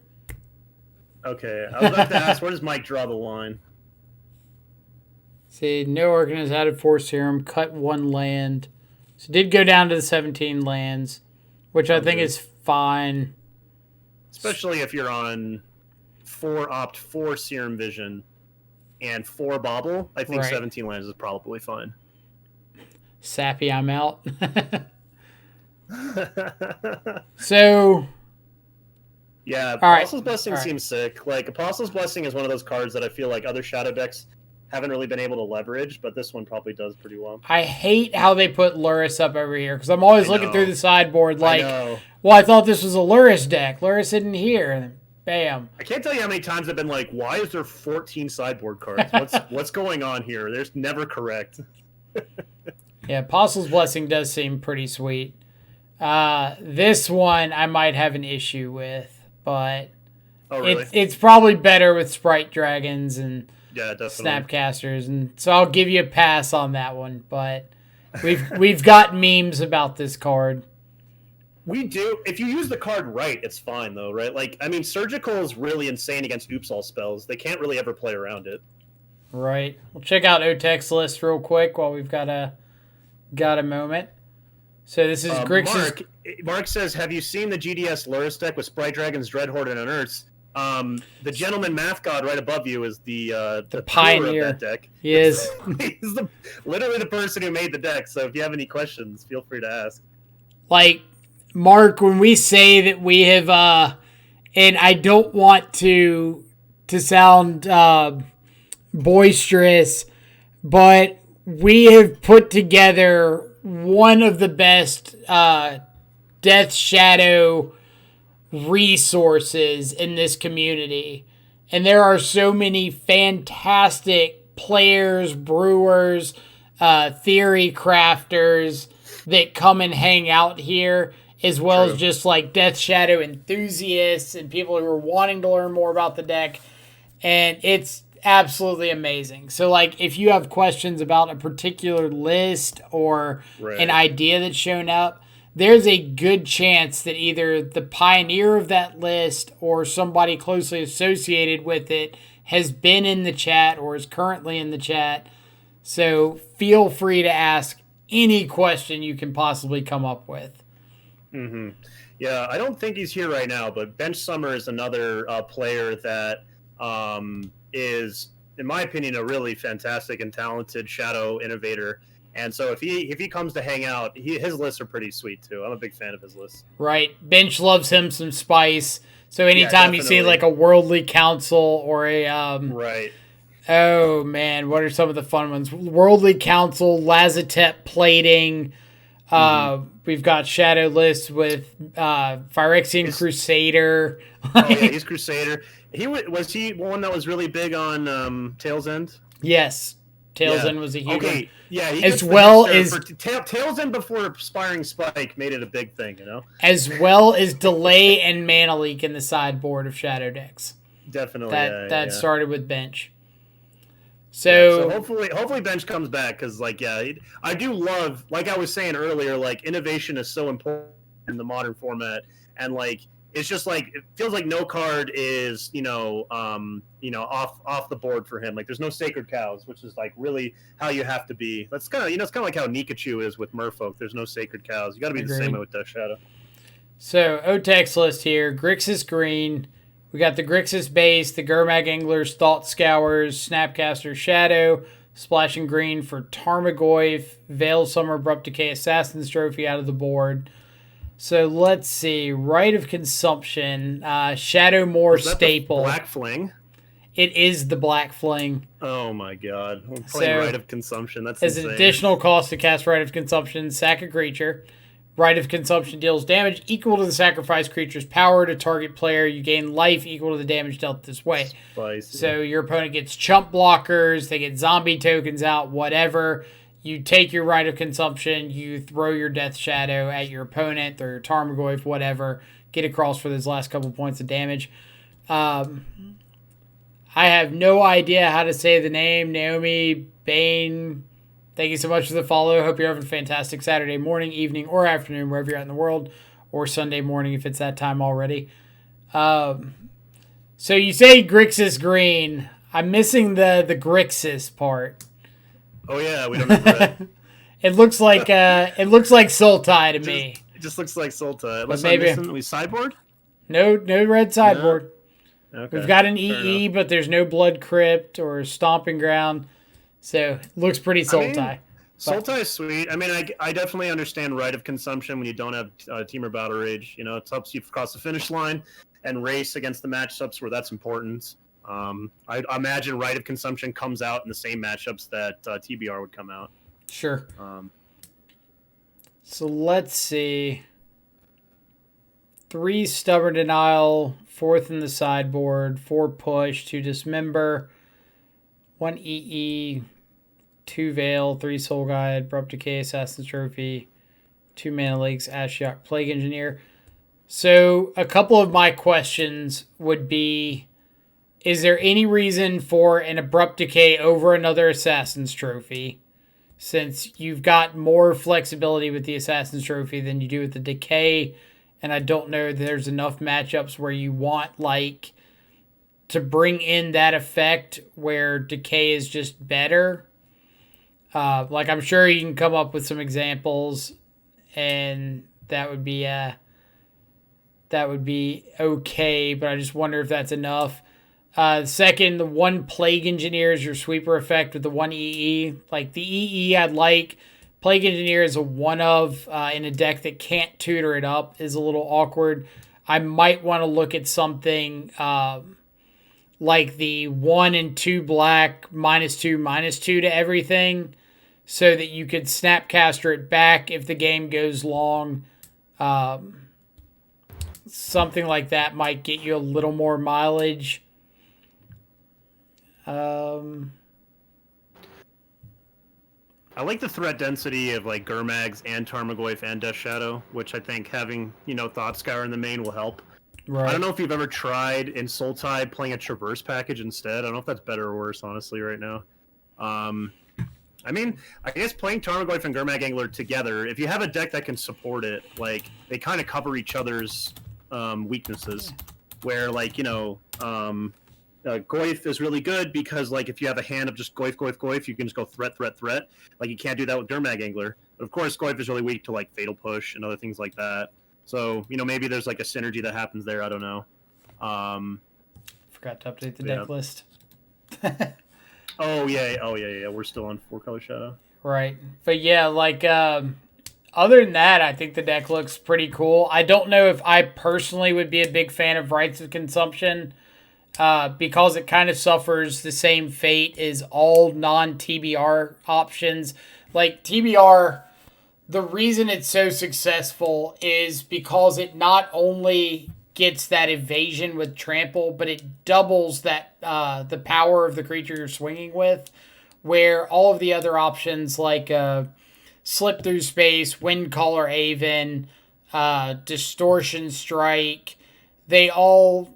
Okay, I was about to ask, where does Mike draw the line? See, no Arcanist, added 4 Serum, cut 1 land. So did go down to the 17 lands, which I think is fine. Especially if you're on 4 Opt, 4 Serum Vision, and 4 Bobble. I think 17 lands is probably fine. Sappy, I'm out. So... Yeah, Apostle's Blessing seems sick. Like, Apostle's Blessing is one of those cards that I feel like other Shadow decks haven't really been able to leverage, but this one probably does pretty well. I hate how they put Luris up over here, because I'm always looking through the sideboard like, well, I thought this was a Luris deck. Luris isn't here. And bam. I can't tell you how many times I've been like, why is there 14 sideboard cards? What's going on here? There's never correct. Yeah, Apostle's Blessing does seem pretty sweet. This one I might have an issue with, but it's probably better with Sprite Dragons and Snapcasters, and so I'll give you a pass on that one. But we've got memes about this card. We do. If you use the card right, it's fine though, right? Like, I mean, Surgical is really insane against Oops All spells. They can't really ever play around it. Right. We'll check out Otech's list real quick while we've got a moment. So this is Grixis. Mark says, have you seen the GDS Luris deck with Sprite Dragons, Dreadhorde, and Unearths? The gentleman Math God right above you is the pioneer of that deck. He is. He's literally the person who made the deck, so if you have any questions, feel free to ask. Like, Mark, when we say that we have and I don't want to sound boisterous, but we have put together one of the best Death Shadow resources in this community. And there are so many fantastic players, brewers, theory crafters that come and hang out here, as well as just like Death Shadow enthusiasts and people who are wanting to learn more about the deck. And it's absolutely amazing. So like if you have questions about a particular list or an idea that's shown up, there's a good chance that either the pioneer of that list or somebody closely associated with it has been in the chat or is currently in the chat. So feel free to ask any question you can possibly come up with. Mm-hmm. Yeah, I don't think he's here right now, but Bench Summer is another player that is, in my opinion, a really fantastic and talented Shadow innovator. And so if he comes to hang out, his lists are pretty sweet too. I'm a big fan of his lists. Right. Bench loves him some spice. So anytime you see like a Worldly Council or a right. Oh man, what are some of the fun ones? Worldly Council, Lazatep plating. We've got Shadow lists with Phyrexian Crusader. Oh yeah, he's Crusader. Was he one that was really big on Tail's End? Yes. Tail's End was a huge one. Yeah, as well as Tail's End before Aspiring Spike made it a big thing, you know. As well as Delay and Mana Leak in the sideboard of Shadow decks. Definitely, that started with Bench. So hopefully Bench comes back because I do love, like I was saying earlier, like innovation is so important in the modern format, and like it's just like it feels like no card is off the board for him. Like there's no sacred cows, which is like really how you have to be. That's kind of it's kind of like how Nikachu is with Merfolk. There's no sacred cows. You got to be the same way with Death Shadow. So Otex list here: Grixis green. We got the Grixis base, the Gurmag Anglers, Thought Scours, Snapcaster Shadow, splashing green for Tarmogoyf, Veil Summer, Abrupt Decay, Assassin's Trophy out of the board. So let's see. Rite of Consumption, Shadow Moor staple. Black Fling? It is the Black Fling. Oh my god. I'm playing Rite of Consumption. That's insane. As an additional cost to cast Rite of Consumption, sack a creature. Rite of Consumption deals damage equal to the sacrificed creature's power to target player. You gain life equal to the damage dealt this way. Spicy. So your opponent gets chump blockers, they get zombie tokens out, whatever. You take your Rite of Consumption, you throw your Death Shadow at your opponent or your Tarmogoyf, whatever. Get across for those last couple points of damage. I have no idea how to say the name. Naomi Bain, thank you so much for the follow. Hope you're having a fantastic Saturday morning, evening, or afternoon, wherever you're at in the world, or Sunday morning if it's that time already. So you say Grixis green. I'm missing the Grixis part. Oh yeah, we don't have red. It looks like Sultai to me. It just looks like Sultai. But maybe we sideboard? No red sideboard. No? Okay. We've got an EE, but there's no Blood Crypt or Stomping Ground, so it looks pretty Sultai. Sultai is sweet. I mean, I definitely understand Rite of Consumption when you don't have Temur Battle Rage. You know, it helps you cross the finish line and race against the matchups where that's important. I imagine Rite of Consumption comes out in the same matchups that TBR would come out. Sure. So let's see. 3 Stubborn Denial, 4th in the sideboard, 4 Push, 2 Dismember, 1 EE, 2 Veil, 3 Soul Guide, Abrupt Decay, Assassin's Trophy, 2 Mana Leaks, Ashiok, Plague Engineer. So a couple of my questions would be, is there any reason for an Abrupt Decay over another Assassin's Trophy? Since you've got more flexibility with the Assassin's Trophy than you do with the Decay, and I don't know that there's enough matchups where you want, like, to bring in that effect where Decay is just better. Like, I'm sure you can come up with some examples, and that would be okay, but I just wonder if that's enough. Second, the 1 Plague Engineer is your sweeper effect with the 1 EE. Like, the EE I'd like. Plague Engineer is a 1 of in a deck that can't tutor it up is a little awkward. I might want to look at something like the 1 and 2 black -2/-2 to everything, so that you could Snapcaster it back if the game goes long. Something like that might get you a little more mileage. I like the threat density of like Gurmags and Tarmogoyf and Death Shadow, which I think having, Thought Scour in the main will help. Right. I don't know if you've ever tried in Sultai playing a Traverse package instead. I don't know if that's better or worse, honestly, right now. I mean, I guess playing Tarmogoyf and Gurmag Angler together, if you have a deck that can support it, like, they kind of cover each other's weaknesses. Where, like, Goyf is really good because, like, if you have a hand of just Goyf, you can just go threat. Like, you can't do that with Gurmag Angler. But, of course, Goyf is really weak to, like, Fatal Push and other things like that. So, maybe there's, like, a synergy that happens there. I don't know. Forgot to update the deck list. Oh, yeah. We're still on 4-color Shadow. Right. But, yeah, like, other than that, I think the deck looks pretty cool. I don't know if I personally would be a big fan of Rites of Consumption, because it kind of suffers the same fate as all non-TBR options. Like, TBR, the reason it's so successful is because it not only gets that evasion with trample, but it doubles that the power of the creature you're swinging with, where all of the other options like Slip Through Space, Windcaller Aven, Distortion Strike, they all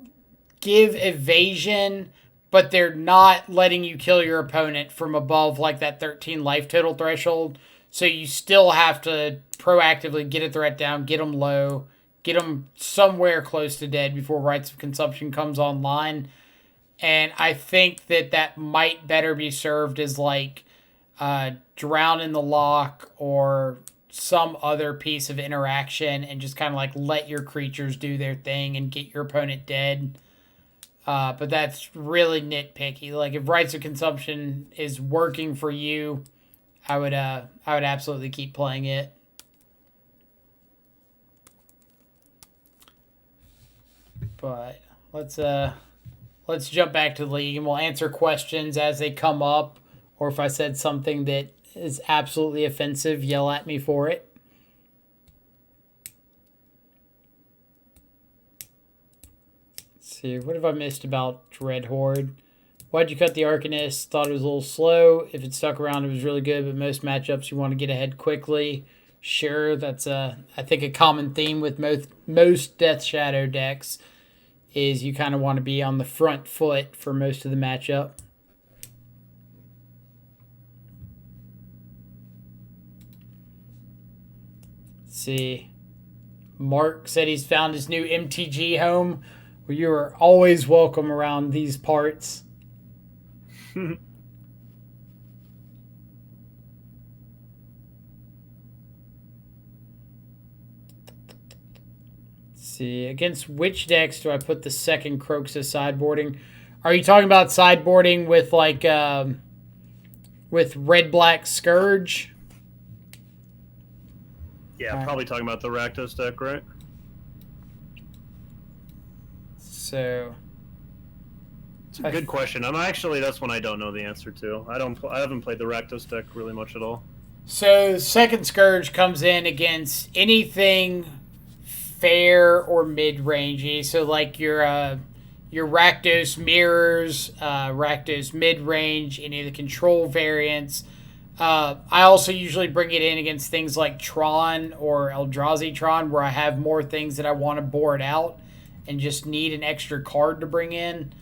give evasion, but they're not letting you kill your opponent from above like that 13 life total threshold. So you still have to proactively get a threat down, get them low, get them somewhere close to dead before Rites of Consumption comes online. And I think that might better be served as like Drown in the Lock or some other piece of interaction, and just kind of like let your creatures do their thing and get your opponent dead. But that's really nitpicky. Like, if Rites of Consumption is working for you, I would absolutely keep playing it. But let's jump back to the league, and we'll answer questions as they come up. Or if I said something that is absolutely offensive, yell at me for it. See, what have I missed about Dread Horde? Why'd you cut the Arcanist? Thought it was a little slow. If it stuck around, it was really good, but most matchups you want to get ahead quickly. Sure, that's I think a common theme with most Death Shadow decks is you kind of want to be on the front foot for most of the matchup. Let's see. Mark said he's found his new MTG home. Well, you are always welcome around these parts. See, against which decks do I put the second Croxus sideboarding? Are you talking about sideboarding with like with red-black Scourge? Yeah, probably talking about the Rakdos deck, right? So it's a good question. That's one I don't know the answer to. I haven't played the Rakdos deck really much at all. So second Scourge comes in against anything fair or mid-rangey. So like your Rakdos Mirrors, Rakdos mid-range, any of the control variants. I also usually bring it in against things like Tron or Eldrazi Tron, where I have more things that I want to board out and just need an extra card to bring in.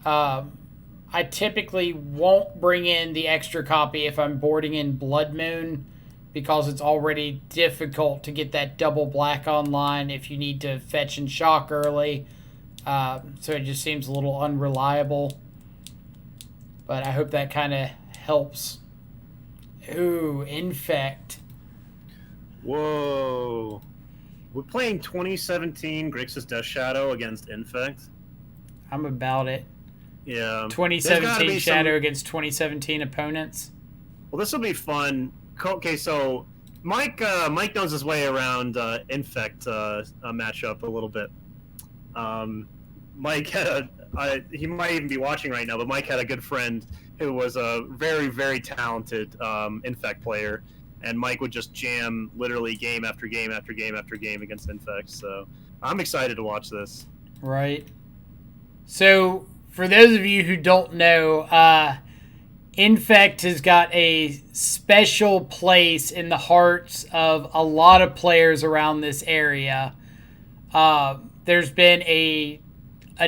I typically won't bring in the extra copy if I'm boarding in Blood Moon, because it's already difficult to get that double black online if you need to fetch and shock early. So it just seems a little unreliable. But I hope that kind of helps. Ooh, Infect. Whoa. We're playing 2017 Grixis Death Shadow against Infect. I'm about it. Yeah. 2017 Shadow against 2017 opponents. Well, this will be fun. Okay, so Mike knows his way around Infect matchup a little bit. Mike had he might even be watching right now, but Mike had a good friend who was a very, very talented Infect player, and Mike would just jam literally game after game after game after game against Infect. So I'm excited to watch this. Right. So for those of you who don't know, Infect has got a special place in the hearts of a lot of players around this area. There's been a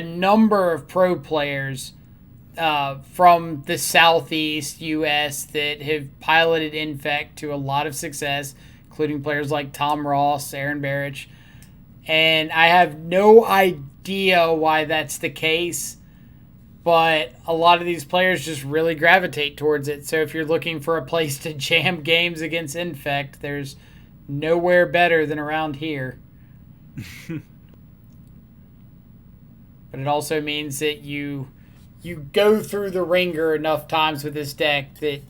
number of pro players from the southeast U.S. that have piloted Infect to a lot of success, including players like Tom Ross, Aaron Barrich. And I have no idea why that's the case, but a lot of these players just really gravitate towards it. So if you're looking for a place to jam games against Infect, there's nowhere better than around here. But it also means that you go through the ringer enough times with this deck that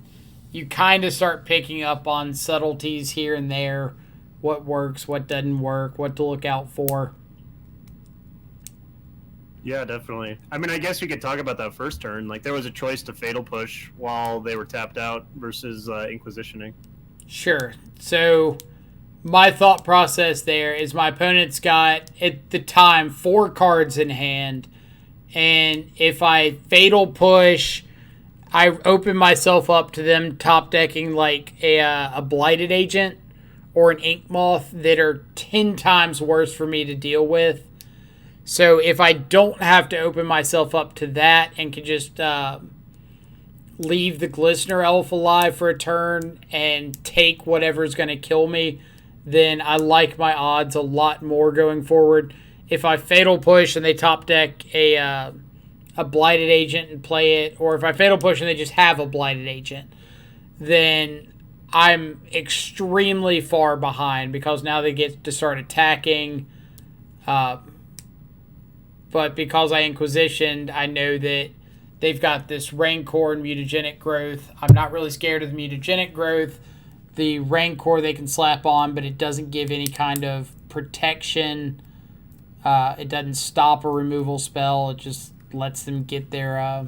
you kind of start picking up on subtleties here and there, what works, what doesn't work, what to look out for. Yeah, definitely. I mean, I guess we could talk about that first turn. Like, there was a choice to Fatal Push while they were tapped out versus Inquisitioning. Sure. So my thought process there is my opponent's got, at the time, 4 cards in hand. And if I Fatal Push, I open myself up to them top decking like a Blighted Agent or an Ink Moth that are 10 times worse for me to deal with. So if I don't have to open myself up to that and can just leave the Glistener Elf alive for a turn and take whatever's going to kill me, then I like my odds a lot more going forward. If I Fatal Push and they top deck a Blighted Agent and play it, or if I Fatal Push and they just have a Blighted Agent, then I'm extremely far behind because now they get to start attacking. But because I Inquisitioned, I know that they've got this Rancor and Mutagenic Growth. I'm not really scared of the Mutagenic Growth. The Rancor they can slap on, but it doesn't give any kind of protection. It doesn't stop a removal spell. It just lets them get their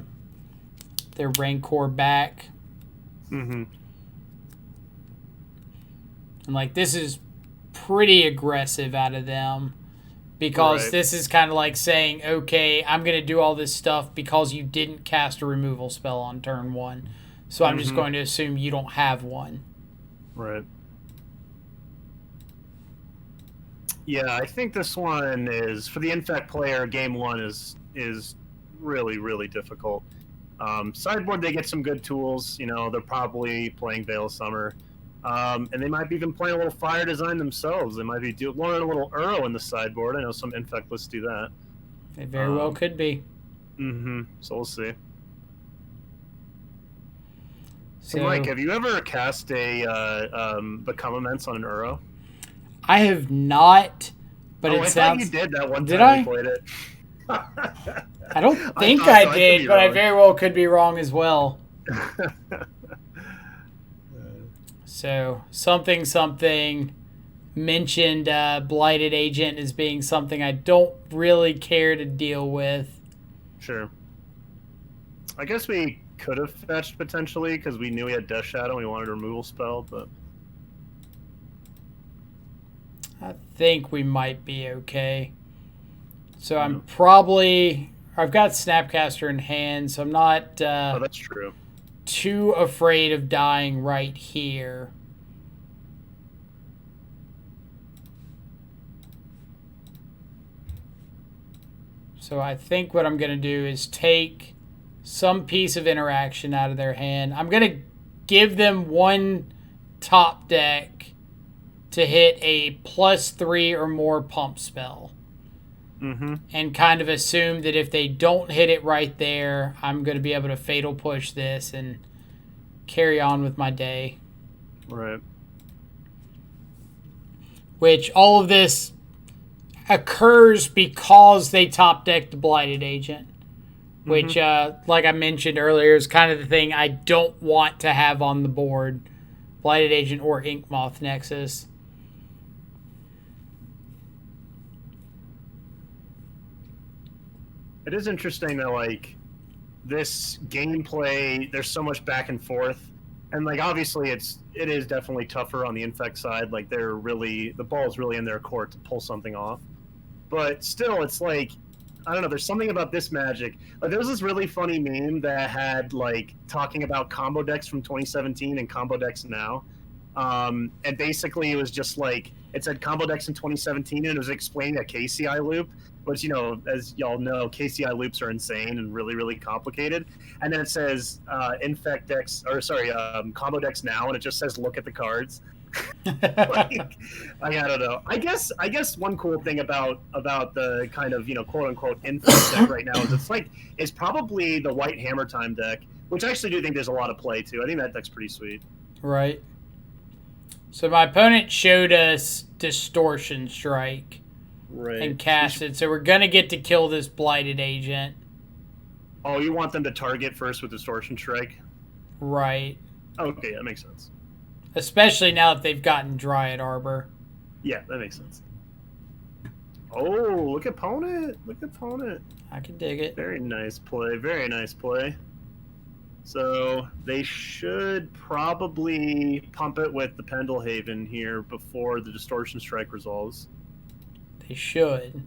Rancor back. Mm-hmm. And like, this is pretty aggressive out of them. Because this is kind of like saying, okay, I'm going to do all this stuff because you didn't cast a removal spell on turn 1. So I'm just going to assume you don't have one. Right. Yeah, I think this one is, for the Infect player, game 1 is really, really difficult. Sideboard, they get some good tools. You know, they're probably playing Veil of Summer. And they might be even playing a little Fire Design themselves. They might be running a little Uro in the sideboard. I know some Infect lists do that. It very well could be. Mm-hmm. So we'll see. So, hey, Mike, have you ever cast a Become Immense on an Uro? I have not, but it I sounds... thought you did that one time. Did I? We played it. I don't think I did, but I very well could be wrong as well. So, something mentioned Blighted Agent as being something I don't really care to deal with. Sure. I guess we could have fetched potentially because we knew he had Death Shadow and we wanted a removal spell, but... I think we might be okay. So I'm probably... I've got Snapcaster in hand, so I'm not... oh, that's true. Too afraid of dying right here. So I think what I'm going to do is take some piece of interaction out of their hand. I'm going to give them one top deck to hit a +3 or more pump spell. Mm-hmm. And kind of assume that if they don't hit it right there, I'm going to be able to Fatal Push this and carry on with my day. Right. Which all of this occurs because they top decked the Blighted Agent. Which, like I mentioned earlier, is kind of the thing I don't want to have on the board. Blighted Agent or Ink Moth Nexus. It is interesting that like this gameplay, there's so much back and forth, and like obviously it is definitely tougher on the infect side. Like the ball's really in their court to pull something off, but still, it's like I don't know. There's something about this Magic. Like there was this really funny meme that had like talking about combo decks from 2017 and combo decks now, and basically it was just like it said combo decks in 2017 and it was explaining a KCI loop. Which, you know, as y'all know, KCI loops are insane and really, really complicated. And then it says infect decks, or sorry, combo decks now, and it just says look at the cards. Like, I don't know. I guess one cool thing about the kind of, you know, quote unquote infect deck right now is it's probably the white Hammer Time deck, which I actually do think there's a lot of play to. I think that deck's pretty sweet. Right. So my opponent showed us Distortion Strike. Right. And cast it. So we're going to get to kill this Blighted Agent. Oh, you want them to target first with Distortion Strike? Right. Okay, that makes sense. Especially now that they've gotten Dryad Arbor. Yeah, that makes sense. Oh, look at opponent. Look at opponent. I can dig it. Very nice play. Very nice play. So they should probably pump it with the Pendelhaven here before the Distortion Strike resolves. They should.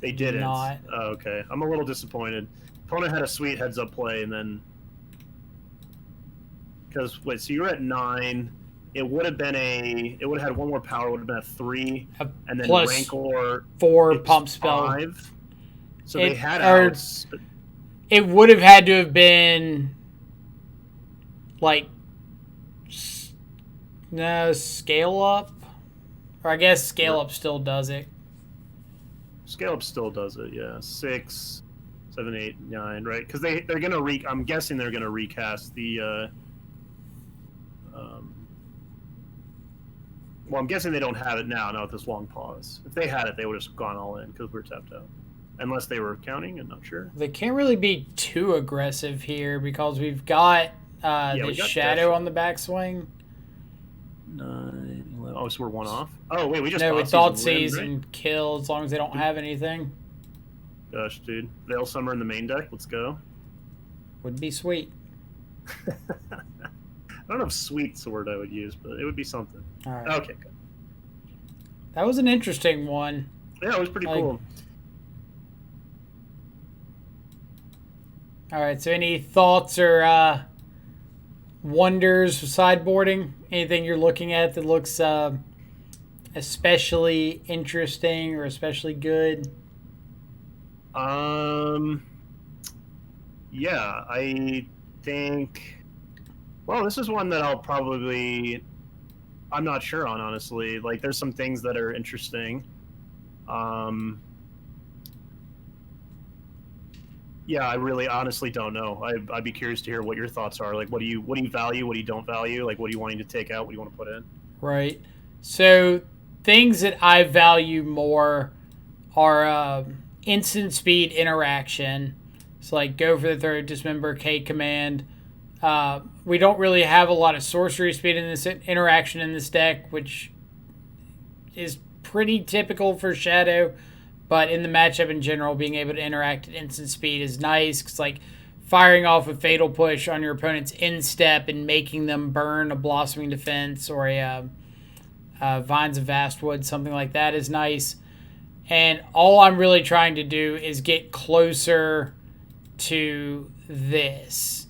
They didn't. Not. Oh, okay. I'm a little disappointed. Opponent had a sweet heads-up play, and then... Because, wait, so you're at 9. It would have been a... It would have had one more power. It would have been a 3. And then plus Rancor... 4 pump spell. 5. So they had outs. It would have had to have been... Like... No, Scale Up? Or I guess Scale Up still does it. Scale Up still does it, yeah. 6, 7, 8, 9, right? Because they're gonna I'm guessing they're gonna recast the. Well, I'm guessing they don't have it now. Now with this long pause, if they had it, they would have gone all in because we're tapped out. Unless they were counting, I'm not sure. They can't really be too aggressive here because we've got the Shadow on the backswing. 9, 11. Oh, so we're one off? Oh, wait, we just we thought seize right? and kill as long as they don't have anything. Gosh, dude. Veil Summer in the main deck. Let's go. Would be sweet. I don't know if sweet's the word I would use, but it would be something. All right. Okay, good. That was an interesting one. Yeah, it was pretty cool. All right, so any thoughts or wonders of sideboarding? Anything you're looking at that looks especially interesting or especially good? Yeah, I think... Well, this is one that I'll probably... I'm not sure on, honestly. Like, there's some things that are interesting. Yeah, I really honestly don't know. I'd be curious to hear what your thoughts are. Like, what do you value? What do you don't value? Like, what are you wanting to take out? What do you want to put in? Right. So, things that I value more are instant speed interaction. So, like, go for the third, dismember, K command. We don't really have a lot of sorcery speed in this interaction in this deck, which is pretty typical for Shadow. But in the matchup in general, being able to interact at instant speed is nice. Because, like, firing off a Fatal Push on your opponent's instep and making them burn a Blossoming Defense or a Vines of Vastwood, something like that is nice. And all I'm really trying to do is get closer to this.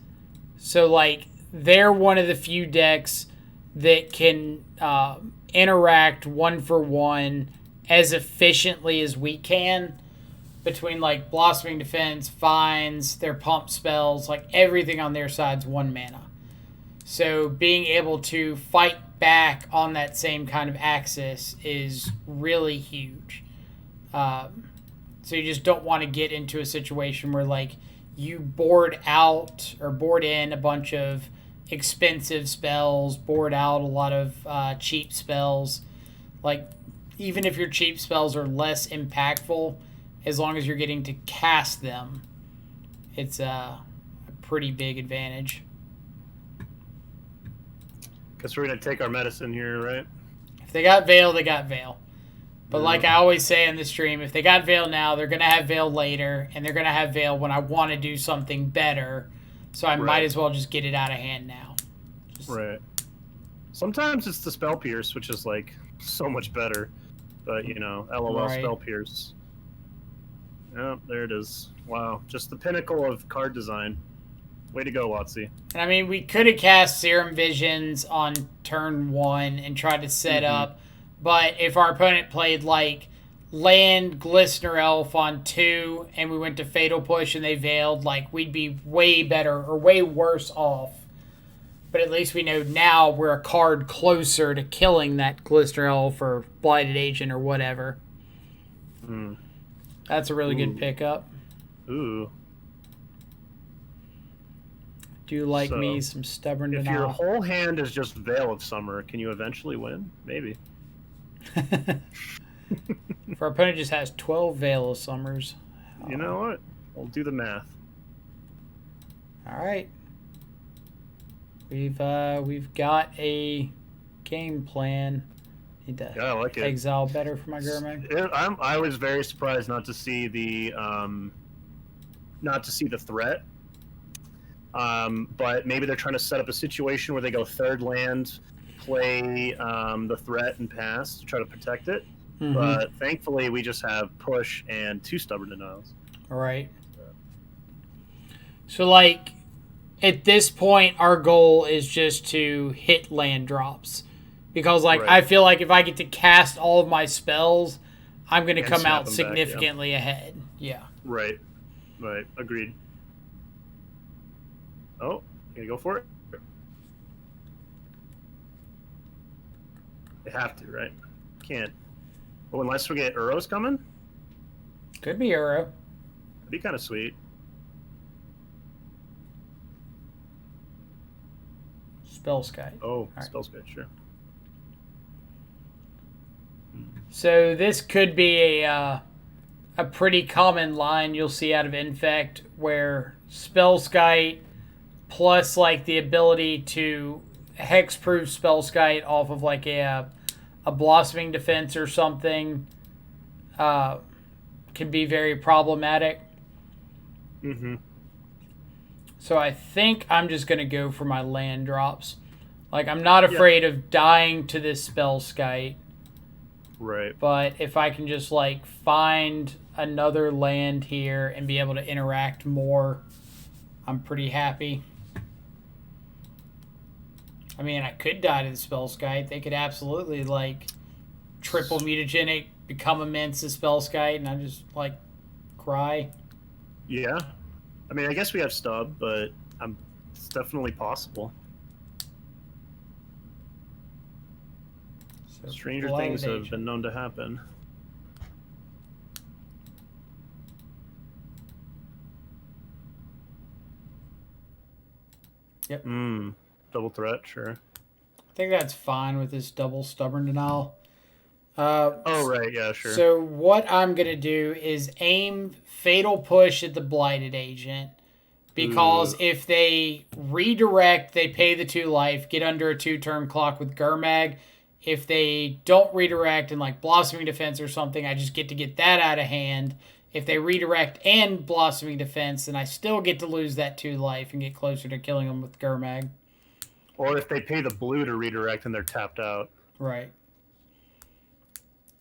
So, like, they're one of the few decks that can interact 1-for-1 as efficiently as we can between, like, Blossoming Defense, Vines, their pump spells, like, everything on their side's 1 mana. So being able to fight back on that same kind of axis is really huge. So you just don't want to get into a situation where, like, you board out or board in a bunch of expensive spells, board out a lot of cheap spells. Like, even if your cheap spells are less impactful, as long as you're getting to cast them, it's a pretty big advantage. Guess we're going to take our medicine here, right? If they got Veil, they got Veil. But like I always say in the stream, if they got Veil now, they're going to have Veil later, and they're going to have Veil when I want to do something better. So I might as well just get it out of hand now. Right. Sometimes it's the Spell Pierce, which is like so much better. But, you know, LOL Spell Pierce. Oh, there it is. Wow. Just the pinnacle of card design. Way to go, Watsy. And I mean, we could have cast Serum Visions on turn 1 and tried to set up. But if our opponent played like land Glistener Elf on 2 and we went to Fatal Push and they Veiled, like we'd be way better or way worse off. But at least we know now we're a card closer to killing that Glistener Elf or Blighted Agent or whatever. That's a really good pickup. Ooh. Do you like me some Stubborn Denial? If your whole hand is just Veil of Summer, can you eventually win? Maybe. If our opponent just has 12 Veil of Summers. You know what? We'll do the math. All right. We've got a game plan. Need to I like it. exile better for my Gurmag. I was very surprised not to see the threat. But maybe they're trying to set up a situation where they go third land, play the threat and pass to try to protect it. But thankfully, we just have push and 2 Stubborn Denials. All right. So, like, at this point, our goal is just to hit land drops. Because, like, I feel like if I get to cast all of my spells, I'm going to come out significantly ahead. Yeah. Right. Agreed. Oh, you gonna go for it? They have to, right? Can't. Oh, unless we get Uros coming? Could be Uro. That'd be kind of sweet. Spellskite. Oh, right. Spellskite, sure. So this could be a pretty common line you'll see out of Infect, where Spellskite plus like the ability to hexproof Spellskite off of like a Blossoming Defense or something can be very problematic. So I think I'm just going to go for my land drops. Like, I'm not afraid of dying to this Spellskite. Right. But if I can just, like, find another land here and be able to interact more, I'm pretty happy. I mean, I could die to the Spellskite. They could absolutely, like, triple mutagenic, become immense as Spellskite, and I just, like, cry. Yeah. I mean, I guess we have Stub, but it's definitely possible. So stranger things have been known to happen. Yep. Double threat, sure. I think that's fine with this double Stubborn Denial. Oh, right, yeah, sure. So what I'm going to do is aim Fatal Push at the Blighted Agent. Because if they redirect, they pay the 2 life, get under a 2-turn clock with Gurmag. If they don't redirect and like Blossoming Defense or something, I just get to get that out of hand. If they redirect and Blossoming Defense, then I still get to lose that 2 life and get closer to killing them with Gurmag. Or if they pay the blue to redirect and they're tapped out. Right.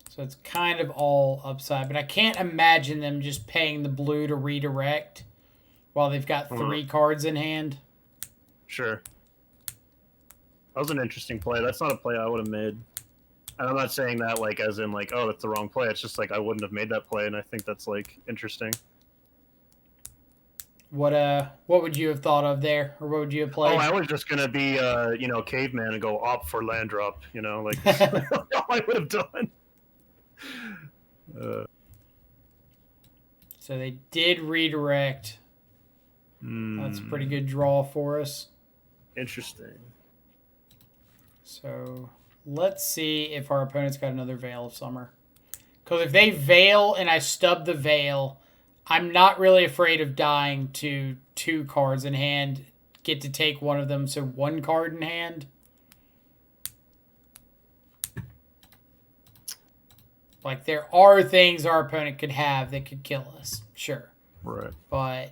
So it's kind of all upside. But I can't imagine them just paying the blue to redirect while they've got 3 cards in hand. Sure. That was an interesting play. That's not a play I would have made. And I'm not saying that like as in like, oh, that's the wrong play. It's just like I wouldn't have made that play, and I think that's like interesting. What would you have thought of there, or what would you have played? Oh, I was just gonna be caveman and go opt for land drop. You know, like that's all I would have done. So they did redirect. That's a pretty good draw for us. Interesting. So let's see if our opponent's got another Veil of Summer. Because if they Veil and I stub the Veil, I'm not really afraid of dying to 2 cards in hand. Get to take one of them, so 1 card in hand. Like, there are things our opponent could have that could kill us. Sure. Right. But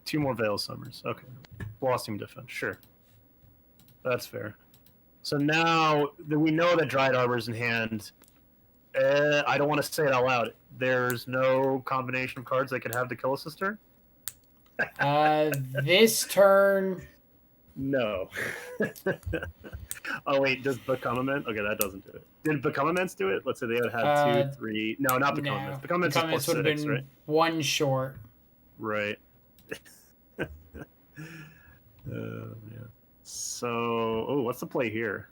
2 more Veil Summers. Okay. Lost Team Defense. Sure. That's fair. So now that we know that Dryad Arbor's in hand, I don't want to say it out loud. There's no combination of cards that could have to kill us this turn? this turn... No. Oh, wait. Does Become Immense? Okay, that doesn't do it. Did Become Immense do it? Let's say they would have 2, 3... No, not Become Immense. Become Immense is would have +6, been right? 1 short. Right. Yeah. So, what's the play here?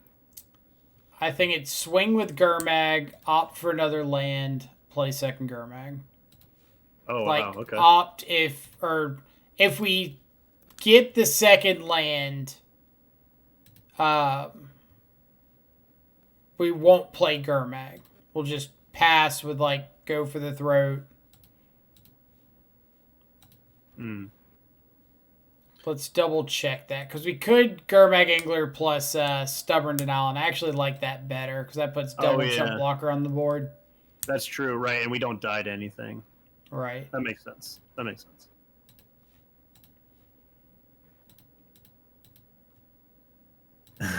I think it's swing with Gurmag, opt for another land, play second Gurmag. Oh, like, wow, okay. Opt if we get the second land, we won't play Gurmag. We'll just pass with, like, go for the throat. Let's double check that, because we could Gurmag Angler plus Stubborn Denial, and I actually like that better, because that puts double chump blocker on the board. That's true, right, and we don't die to anything. Right. That makes sense.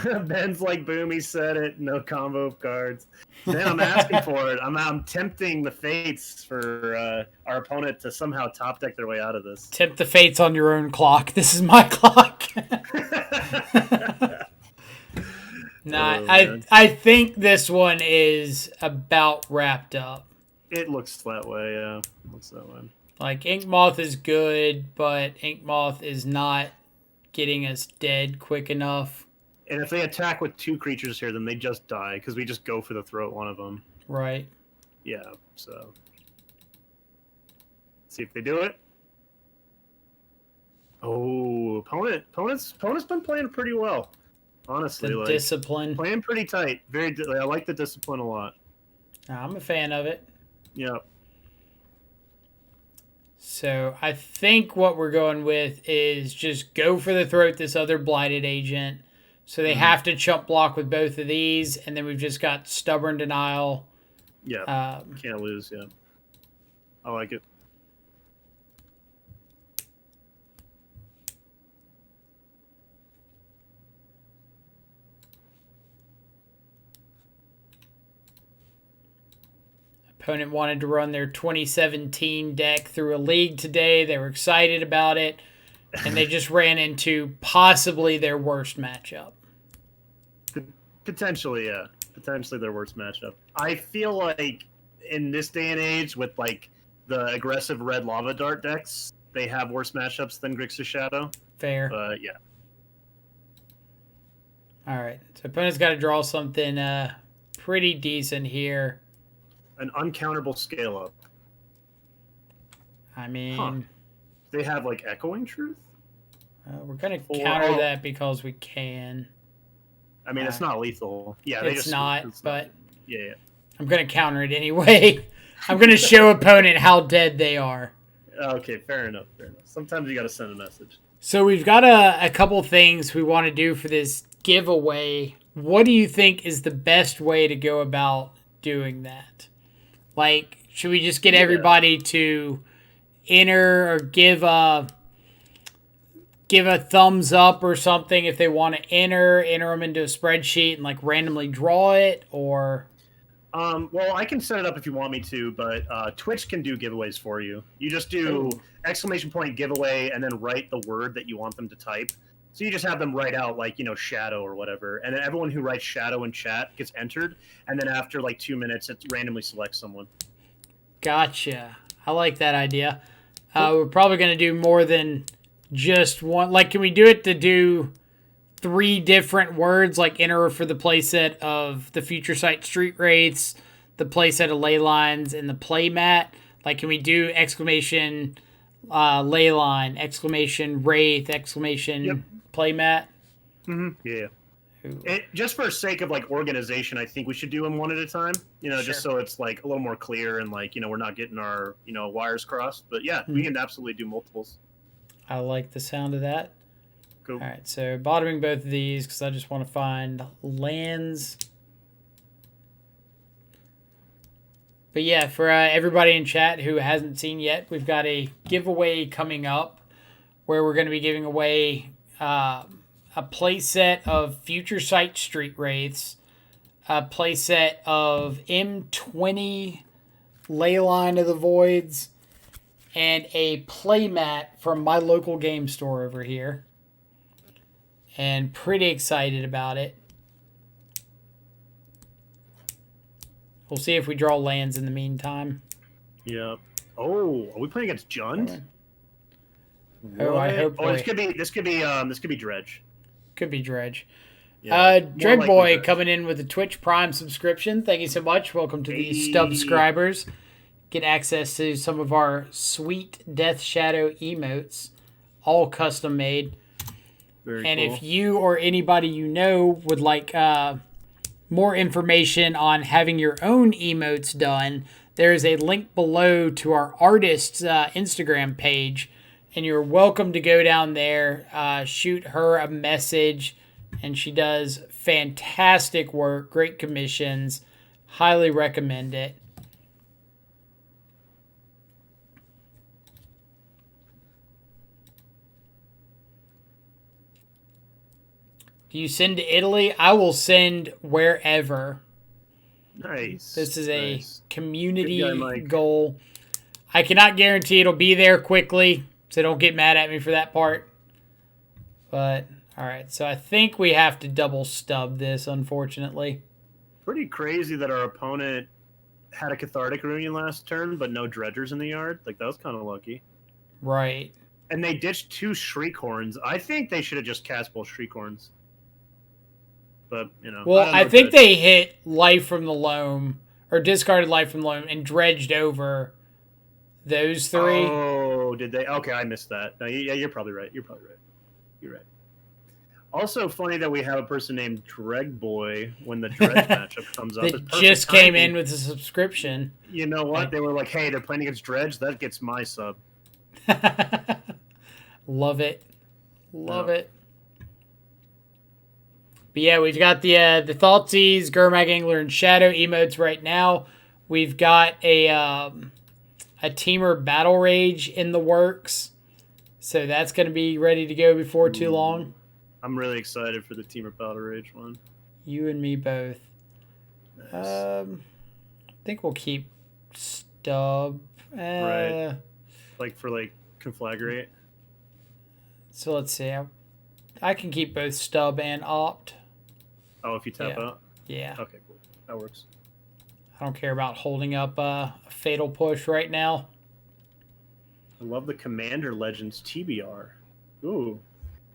Ben's like, boom, he said it. No combo of cards. Man, I'm asking for it. I'm tempting the fates for our opponent to somehow top deck their way out of this. Tempt the fates on your own clock. This is my clock. I think this one is about wrapped up. It looks that way, yeah. Like, Ink Moth is good, but Ink Moth is not getting us dead quick enough. And if they attack with 2 creatures here, then they just die, because we just go for the throat one of them. Right. Yeah, so... See if they do it. Oh, opponent's been playing pretty well. Honestly, the discipline. Playing pretty tight. I like the discipline a lot. I'm a fan of it. Yeah. So I think what we're going with is just go for the throat this other Blighted Agent. So they have to chump block with both of these, and then we've just got Stubborn Denial. Yeah, can't lose, yeah. I like it. Opponent wanted to run their 2017 deck through a league today. They were excited about it, and they just ran into possibly their worst matchup. Potentially, yeah. Potentially their worst matchup. I feel like in this day and age, with like the aggressive red lava dart decks, they have worse matchups than Grixis Shadow. Fair. But yeah. All right. So opponent's got to draw something pretty decent here. An uncounterable scale up. I mean, they have like Echoing Truth. We're gonna counter that because we can. I mean, it's not lethal. Yeah, it's not. But yeah, I'm gonna counter it anyway. I'm gonna show opponent how dead they are. Okay, fair enough. Sometimes you gotta send a message. So we've got a couple things we want to do for this giveaway. What do you think is the best way to go about doing that? Like, should we just get everybody to enter or give a thumbs up or something if they want to enter them into a spreadsheet and like randomly draw it? Or well, I can set it up if you want me to, but Twitch can do giveaways for you. You just do ! giveaway and then write the word that you want them to type. So you just have them write out, like, shadow or whatever. And then everyone who writes shadow in chat gets entered. And then after, like, 2 minutes, it randomly selects someone. Gotcha. I like that idea. We're probably going to do more than just one. Like, can we do it to do 3 different words? Like, enter for the playset of the Future Sight Street Wraiths, the playset of Ley Lines, and the playmat? Like, can we do exclamation ley line, exclamation wraith, exclamation playmat? Yeah. Just for sake of like organization, I think we should do them one at a time. Just so it's like a little more clear and like we're not getting our wires crossed. But yeah, we can absolutely do multiples. I like the sound of that. Cool. All right, so bottoming both of these because I just want to find lands. But yeah, for everybody in chat who hasn't seen yet, we've got a giveaway coming up where we're going to be giving away a playset of Future Sight Street Wraiths, a playset of M20 Leyline of the Voids, and a playmat from my local game store over here. And pretty excited about it. We'll see if we draw lands in the meantime. Yeah. Oh, are we playing against Jund? Oh, I hope. Oh, this could be Dredge. Could be Dredge. Yeah, Dread Boy coming in with a Twitch Prime subscription. Thank you so much. Welcome to the subscribers. Get access to some of our sweet Death Shadow emotes, all custom made. Very and cool. if you or anybody you know would like more information on having your own emotes done, there is a link below to our artist's Instagram page, and you're welcome to go down there, shoot her a message, and she does fantastic work, great commissions, highly recommend it. Do you send to Italy? I will send wherever. Nice. This is a nice. community Good guy, Mike. goal. I cannot guarantee it'll be there quickly, so don't get mad at me for that part. But, alright, so I think we have to double stub this, unfortunately. Pretty crazy that our opponent had a Cathartic Reunion last turn, but no Dredgers in the yard. Like, that was kind of lucky. Right. And they ditched 2 Shriekhorns. I think they should have just cast both Shriekhorns. But, you know. Well, I think they hit Life from the Loam, or discarded Life from the Loam, and dredged over those 3. Oh, did they? Okay, I missed that. No, yeah, you're probably right. You're right. Also, funny that we have a person named Dreg Boy when the Dredge matchup comes up. That just came in with a subscription. You know what? They were like, hey, they're playing against Dredge. That gets my sub. Love it. Love it. But yeah, we've got the Thoughtseize, Gurmag Angler, and Shadow emotes right now. We've got a Teamer Battle Rage in the works. So that's going to be ready to go before too long. I'm really excited for the Teamer Battle Rage one. You and me both. Nice. I think we'll keep Stub. Right. Like for Conflagrate. So let's see. I can keep both Stub and Opt. Oh, if you tap out? Yeah. Okay, cool. That works. I don't care about holding up a Fatal Push right now. I love the Commander Legends TBR. Ooh.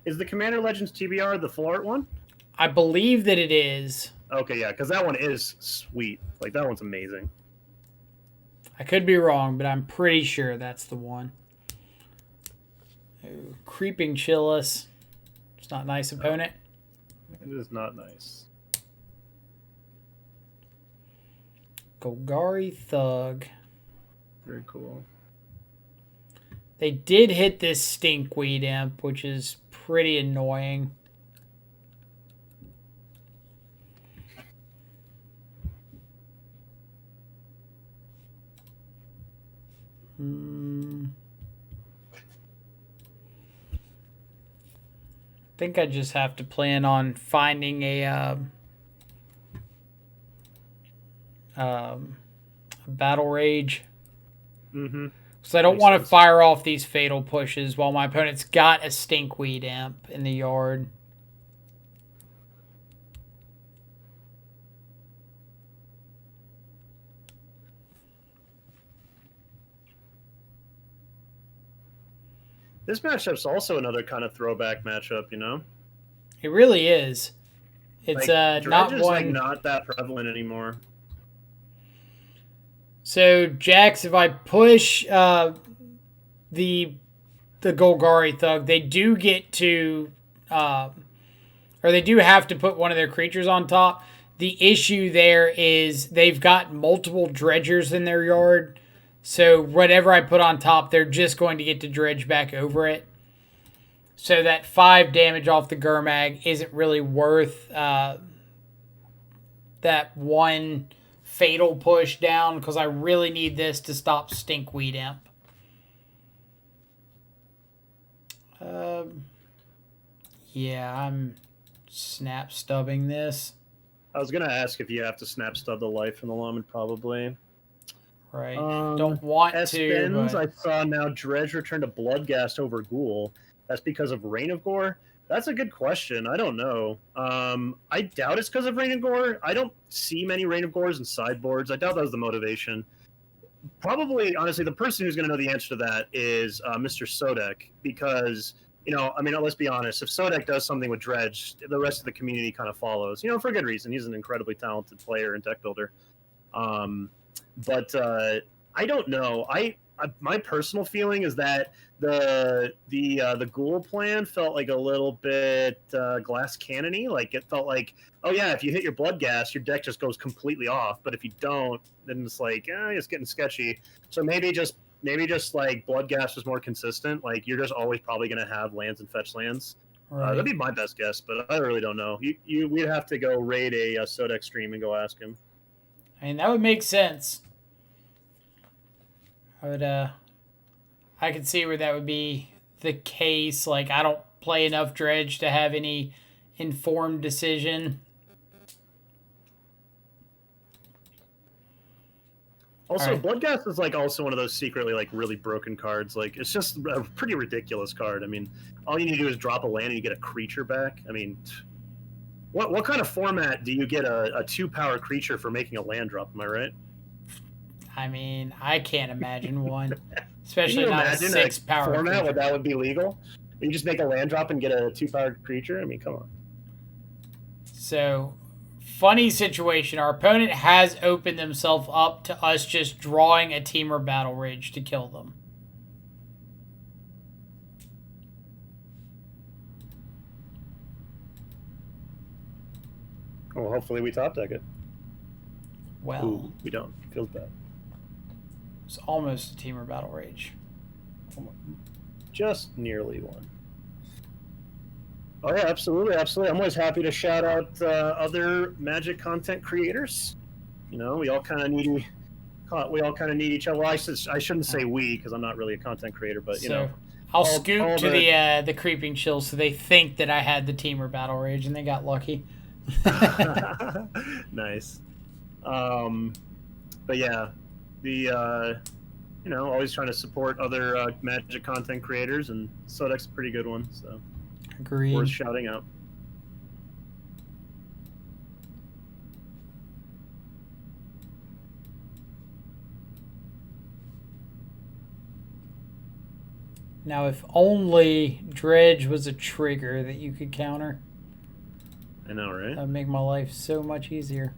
Is the Commander Legends TBR the full art one? I believe that it is. Okay, yeah, because that one is sweet. Like, that one's amazing. I could be wrong, but I'm pretty sure that's the one. Ooh, Creeping Chillus. It's not a nice opponent. It is not nice. Golgari Thug. Very cool. They did hit this Stinkweed Imp, which is pretty annoying. I think I just have to plan on finding a Battle Rage. Mm-hmm. So I don't want to fire off these Fatal Pushes while my opponent's got a Stinkweed Imp in the yard. This matchup's also another kind of throwback matchup, you know? It really is. It's not is one not that prevalent anymore. So Jax, if I push the Golgari Thug, they do get to or they do have to put one of their creatures on top. The issue there is they've got multiple dredgers in their yard. So whatever I put on top, they're just going to get to dredge back over it. So that 5 damage off the Gurmag isn't really worth that 1 Fatal Push down because I really need this to stop Stinkweed Imp. Yeah, I'm snap stubbing this. I was gonna ask if you have to snap stub the life in the Lawman, probably. Right. Don't want to. Spins, But... I saw now Dredge returned to Bloodghast over Ghoul. That's because of Reign of Gore? That's a good question. I don't know. I doubt it's because of Reign of Gore. I don't see many Reign of Gores in sideboards. I doubt that was the motivation. Probably, honestly, the person who's going to know the answer to that is Mr. Sodek, because, let's be honest. If Sodek does something with Dredge, the rest of the community kind of follows, for good reason. He's an incredibly talented player and deck builder. But I don't know. My personal feeling is that the Ghoul plan felt like a little bit glass cannon-y. Like, it felt like, oh yeah, if you hit your Bloodghast, your deck just goes completely off. But if you don't, then it's like, it's getting sketchy. So maybe just like Bloodghast was more consistent. Like, you're just always probably going to have lands and fetch lands. Right. That'd be my best guess, but I really don't know. We'd have to go raid a Sodek stream and go ask him. I mean, that would make sense. I could see where that would be the case. Like, I don't play enough Dredge to have any informed decision. Also, right. Bloodghast is like also one of those secretly like really broken cards. Like, it's just a pretty ridiculous card. I mean, all you need to do is drop a land and you get a creature back. I mean, what kind of format do you get a 2-power creature for making a land drop? Am I right? I mean, I can't imagine one, especially Can you not a imagine 6-power format creature. where that would be legal? You just make a land drop and get a 2-power creature. I mean, come on. So, funny situation. Our opponent has opened themselves up to us just drawing a Teamer Battle Rage to kill them. Well, hopefully we top deck it. Well, Ooh, we don't. Feels bad. it's almost a Teamer Battle Rage. Just nearly one. Oh yeah, absolutely. I'm always happy to shout out other Magic content creators. We all kind of need each other. Well, I shouldn't say we because I'm not really a content creator, but I'll scoot to the Creeping Chill so they think that I had the Teamer Battle Rage and they got lucky. Nice. But yeah, always trying to support other Magic content creators, and Sodek's a pretty good one, so Agreed. worth shouting out. Now, if only Dredge was a trigger that you could counter. I know, right? That would make my life so much easier.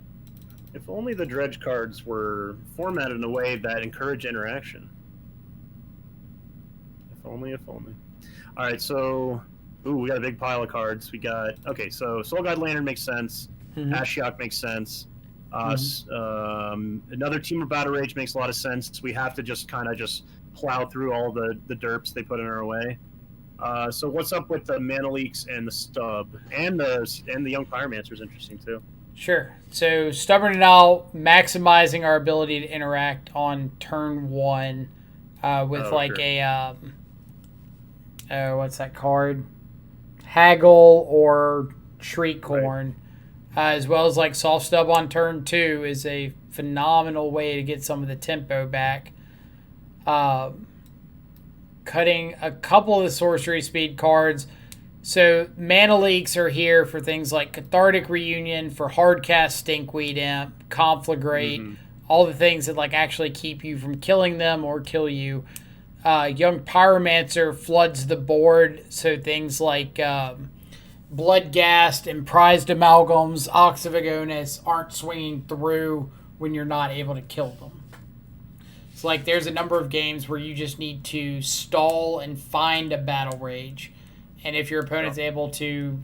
If only the Dredge cards were formatted in a way that encouraged interaction. If only. All right, so we got a big pile of cards. We got so Soul Guide Lantern makes sense. Mm-hmm. Ashiok makes sense. Another Teamer Battle Rage makes a lot of sense. We have to just kind of plow through all the derps they put in our way. So what's up with the Mana Leaks and the Stub and the Young Pyromancer is interesting too. Sure. So Stubborn and Owl maximizing our ability to interact on turn 1 with what's that card? Haggle or Shriekhorn. Right. As well as like Soft Stub on turn 2 is a phenomenal way to get some of the tempo back. Cutting a couple of the sorcery speed cards. So Mana Leaks are here for things like Cathartic Reunion, for Hardcast Stinkweed Imp, Conflagrate, all the things that like actually keep you from killing them or kill you. Young Pyromancer floods the board, so things like Bloodghast and Prized Amalgams, Ox of Agonis aren't swinging through when you're not able to kill them. It's like there's a number of games where you just need to stall and find a Battle Rage. And if your opponent's able to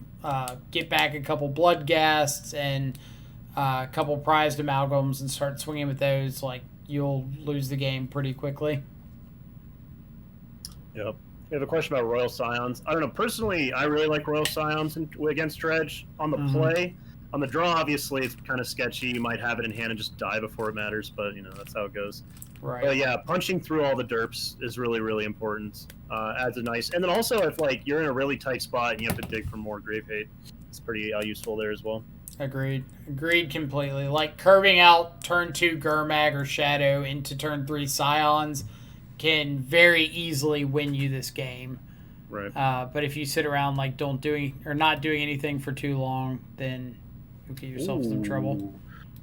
get back a couple Bloodghasts and a couple Prized Amalgams and start swinging with those, like you'll lose the game pretty quickly. Yep. We have a question about Royal Scions. I don't know. Personally, I really like Royal Scions against Dredge on the play. On the draw, obviously, it's kind of sketchy. You might have it in hand and just die before it matters, but, that's how it goes. Right. But yeah, punching through all the derps is really, really important. Adds a nice... And then also, if, you're in a really tight spot and you have to dig for more Grave Hate, it's pretty useful there as well. Agreed. Agreed completely. Like, curving out turn 2 Gurmag or Shadow into turn 3 Scions can very easily win you this game. Right. But if you sit around, not doing anything for too long, then you'll get yourself some trouble. Look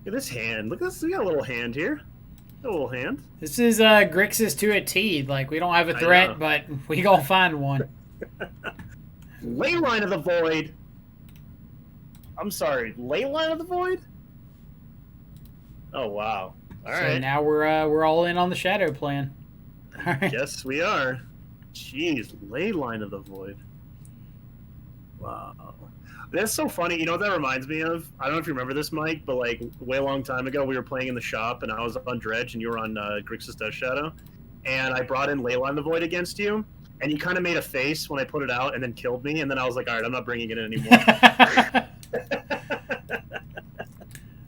at this hand. Look at this. We got a little hand here. A little hand. This is Grixis to a T. We don't have a threat, but we gonna find one. Leyline of the Void. I'm sorry, Leyline of the Void? Oh, wow. All right. So now we're all in on the Shadow plan. All right. Yes, we are. Jeez, Leyline of the Void. Wow. That's so funny. You know what that reminds me of? I don't know if you remember this, Mike, but way a long time ago, we were playing in the shop, and I was on Dredge, and you were on Grixis Death Shadow, and I brought in Leyline of the Void against you, and you kind of made a face when I put it out, and then killed me, and then I was like, all right, I'm not bringing it in anymore.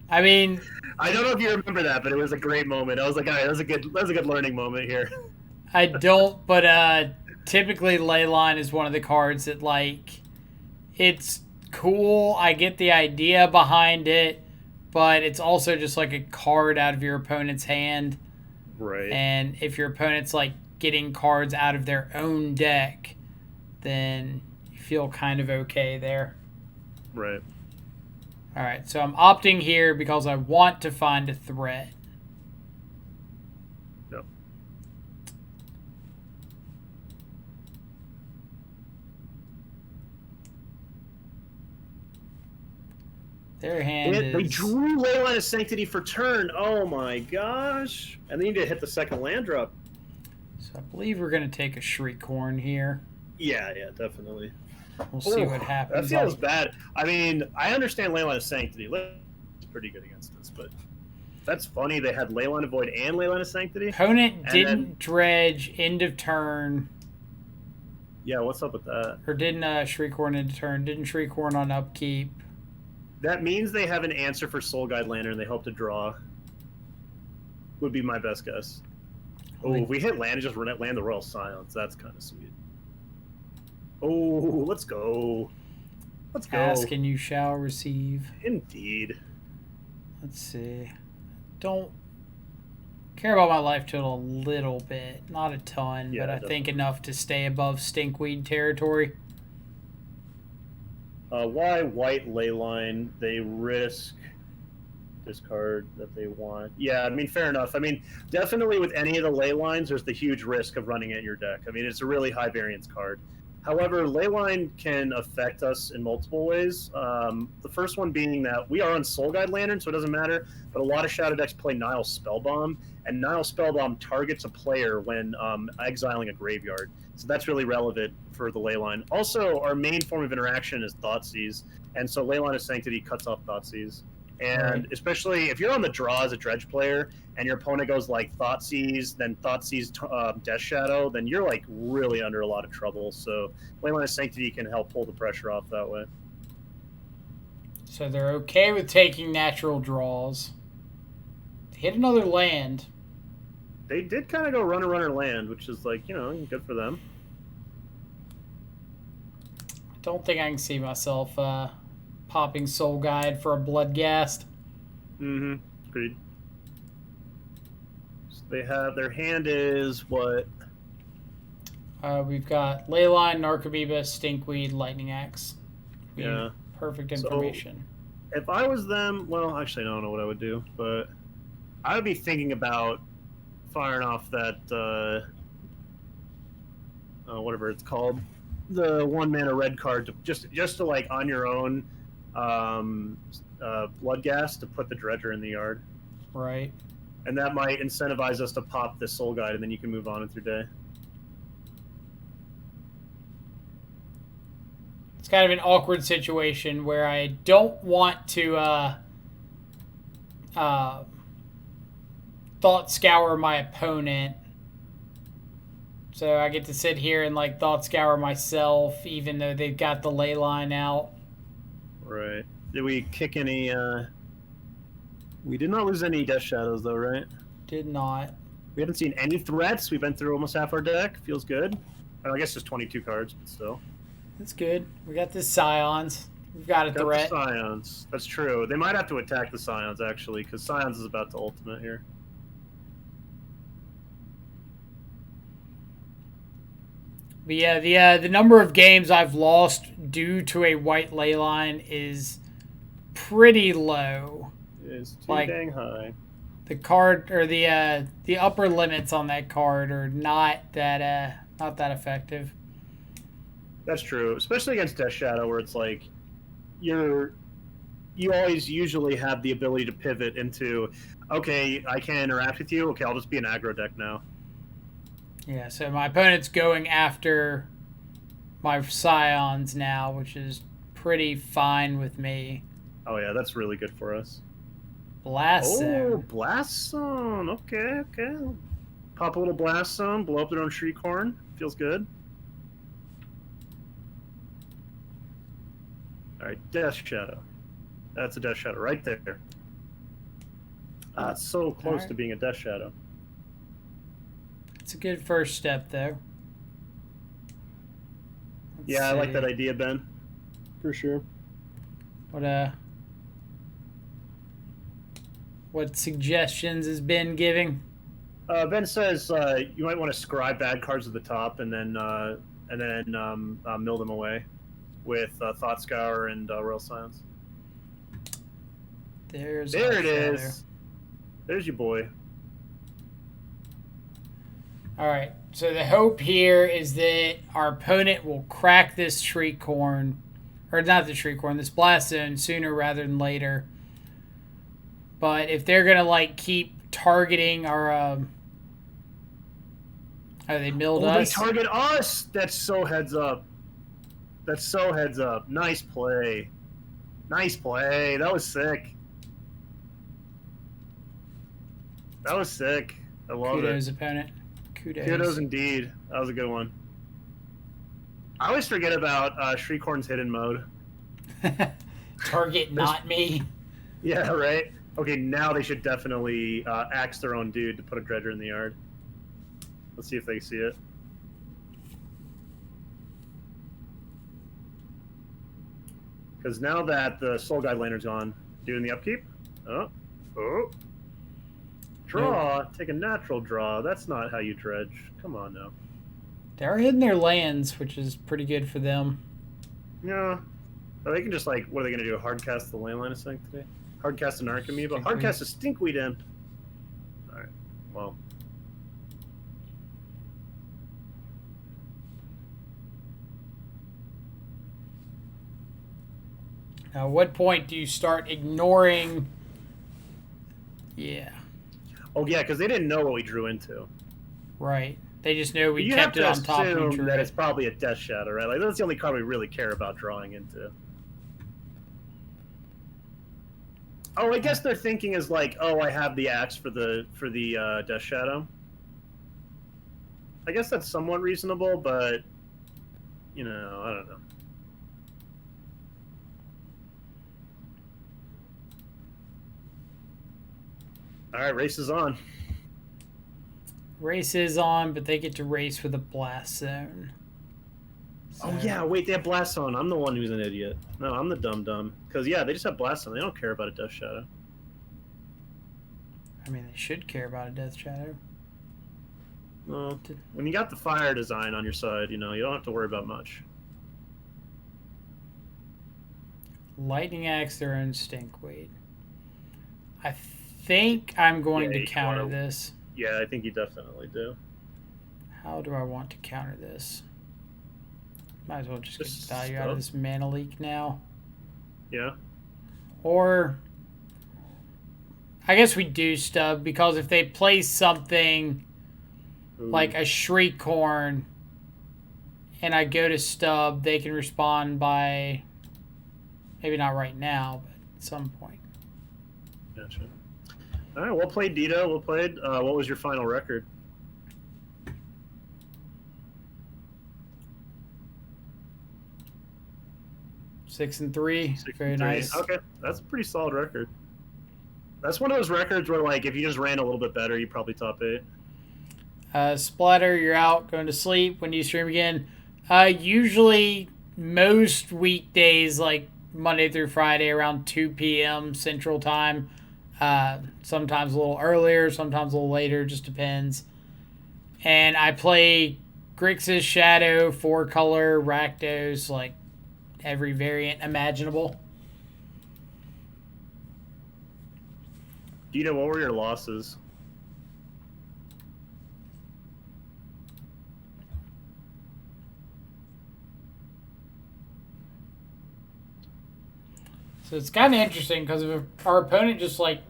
I mean, I don't know if you remember that, but it was a great moment. I was like, all right, that was a good learning moment here. I don't, but typically Leyline is one of the cards that it's cool. I get the idea behind it, but it's also just a card out of your opponent's hand. Right. And if your opponent's getting cards out of their own deck, then you feel kind of okay there. Right. All right, so I'm opting here because I want to find a threat. Yep. Their hand is... They drew Leyline of Sanctity for turn. Oh my gosh. And they need to hit the second land drop. So I believe we're going to take a Shriekhorn here. Yeah, definitely. We'll see what happens. That feels bad. I mean, I understand Leyline of Sanctity. It's pretty good against us, but that's funny. They had Leyline of Void and Leyline of Sanctity. Opponent didn't dredge end of turn. Yeah, what's up with that? Or didn't Shriekhorn end of turn. Didn't Shriekhorn on upkeep. That means they have an answer for Soul Guide Lantern they hope to draw. Would be my best guess. Oh, if we hit land and just land the Royal Silence, that's kind of sweet. Oh, let's go. Let's go. Ask and you shall receive. Indeed. Let's see. Don't care about my life total a little bit. Not a ton, but I think enough to stay above stinkweed territory. Why white Leyline? They risk discard that they want. Yeah, I mean, fair enough. I mean, definitely with any of the Leylines, there's the huge risk of running it in your deck. I mean, it's a really high variance card. However, Leyline can affect us in multiple ways. The first one being that we are on Soul Guide Lantern, so it doesn't matter, but a lot of Shadow decks play Nile Spellbomb, and Nile Spellbomb targets a player when exiling a graveyard. So that's really relevant for the Leyline. Also, our main form of interaction is Thoughtseize, and so Leyline of Sanctity cuts off Thoughtseize. And especially if you're on the draw as a Dredge player, and your opponent goes Thoughtseize, then Thoughtseize Death Shadow, then you're really under a lot of trouble. So Leyline of Sanctity can help pull the pressure off that way. So they're okay with taking natural draws. Hit another land. They did kind of go runner land, which is good for them. I don't think I can see myself popping Soul Guide for a Bloodghast. Mm-hmm. Agreed. So they have their hand is what? We've got Leyline, Narcomoeba, Stinkweed, Lightning Axe. Yeah. Perfect information. So if I was them, well, actually, I don't know what I would do, but I would be thinking about firing off that, whatever it's called, the 1 mana red card to just to on your own Bloodghast to put the Dredger in the yard. Right. And that might incentivize us to pop this Soul Guide, and then you can move on with your day. It's kind of an awkward situation where I don't want to Thought Scour my opponent. So I get to sit here and Thought Scour myself, even though they've got the Leyline out. Right. Did we kick any? We did not lose any Death Shadows though, right? Did not. We haven't seen any threats. We've been through almost half our deck. Feels good. I guess just 22 cards, but still. That's good. We got the Scions. We've got a threat. The Scions. That's true. They might have to attack the Scions, actually, because Scions is about to ultimate here. But yeah, the number of games I've lost due to a white ley line is pretty low. It's too dang high. The card or the upper limits on that card are not that effective. That's true, especially against Death Shadow, where it's like you always usually have the ability to pivot into, okay, I can't interact with you. Okay, I'll just be an aggro deck now. Yeah, so my opponent's going after my Scions now, which is pretty fine with me. Oh yeah, that's really good for us. Blast Zone. Oh, Blast Zone. Okay. Pop a little Blast Zone, blow up their own Shriekhorn. Feels good. Alright, Death Shadow. That's a Death Shadow right there. It's so close to being a Death Shadow. It's a good first step, though. Let's see. I like that idea, Ben. For sure. What suggestions has Ben giving? Ben says you might want to scribe bad cards at the top and then mill them away with Thought Scour and Royal Scions. There it is. There's your boy. All right. So the hope here is that our opponent will crack this Shriekhorn, or not the Shriekhorn, this Blast Zone sooner rather than later. But if they're gonna keep targeting our, they milled us. They target us. That's so heads up. Nice play. That was sick. I love it. Kudos, opponent. Kudos indeed. That was a good one. I always forget about Shriekhorn's hidden mode. Target not me. Yeah, right? Okay, now they should definitely axe their own dude to put a dredger in the yard. Let's see if they see it. Because now that the Soul Guide Lantern's gone, doing the upkeep. Oh. Draw. Nope. Take a natural draw. That's not how you dredge. Come on now. They're hitting their lands, which is pretty good for them. Yeah. They can just what are they going to do? Hardcast the landline, I think, today? Hardcast an Archamoeba? Hardcast a Stinkweed Imp. Alright. Well. Now, at what point do you start ignoring... Yeah. Oh, yeah, because they didn't know what we drew into. Right. They just know we kept it on top of that it's probably a Death Shadow, right? That's the only card we really care about drawing into. Oh, I guess their thinking is oh, I have the axe for the Death Shadow. I guess that's somewhat reasonable, but I don't know. All right, race is on. Race is on, but they get to race with a Blast Zone. So... Oh, yeah, wait, they have Blast Zone. I'm the one who's an idiot. No, I'm the dumb. Because, yeah, they just have Blast Zone. They don't care about a Death Shadow. I mean, they should care about a Death Shadow. Well, when you got the fire design on your side, you don't have to worry about much. Lightning Axe their own Stinkweed. I think I'm going to counter this. Yeah, I think you definitely do. How do I want to counter this? Might as well just get value out of this mana leak now. Yeah. Or I guess we do stub, because if they play something like a Shriekhorn and I go to stub, they can respond by, maybe not right now, but at some point. Gotcha. All right, well played, Dito. Well played. What was your final record? 6-3. 6 Very and 3. nice. Okay, that's a pretty solid record. That's one of those records where, like, if you just ran a little bit better, you probably top 8. Splatter, you're out, going to sleep. When do you stream again? Usually, most weekdays, like Monday through Friday, around 2 p.m. Central Time. Sometimes a little earlier, sometimes a little later, just depends. And I play Grixis Shadow, 4-color, Rakdos, like every variant imaginable. Gita, what were your losses? So it's kind of interesting because if our opponent just like,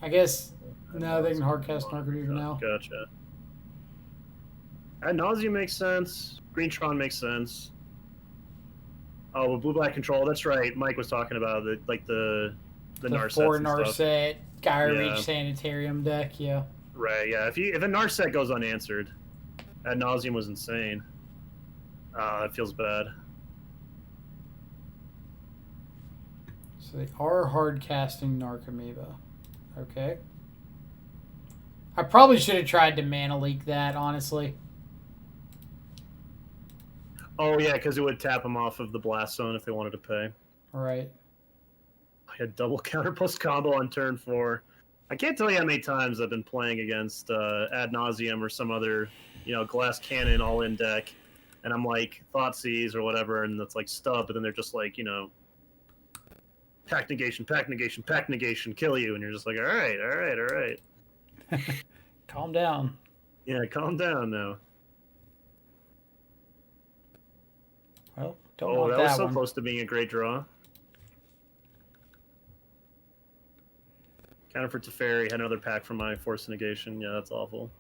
I guess, no, they can hardcast Narcomoeba now. Gotcha. Ad nauseam makes sense. Greentron makes sense. Oh, with blue-black control, that's right. Mike was talking about it, like the Narsets 4 and stuff. Narset, Gyre Yeah. Reach Sanitarium deck, yeah. Right, yeah. If a Narset goes unanswered, Ad nauseam was insane. It feels bad. So they are hard casting Narcomoeba. Okay. I probably should have tried to mana leak that, honestly. Oh yeah, because it would tap them off of the blast zone if they wanted to pay. Right. I had double counter plus combo on turn 4. I can't tell you how many times I've been playing against Ad nauseam or some other, glass cannon all in deck, and I'm like Thoughtseize or whatever, and it's like stub, but then they're just like, pack negation, pack negation, pack negation, kill you, and you're just like, all right. Calm down. Yeah, calm down now. Well, don't Oh, want that that was so one. close to being a great draw. Counter for Teferi, had another pack from my Force Negation. Yeah, that's awful.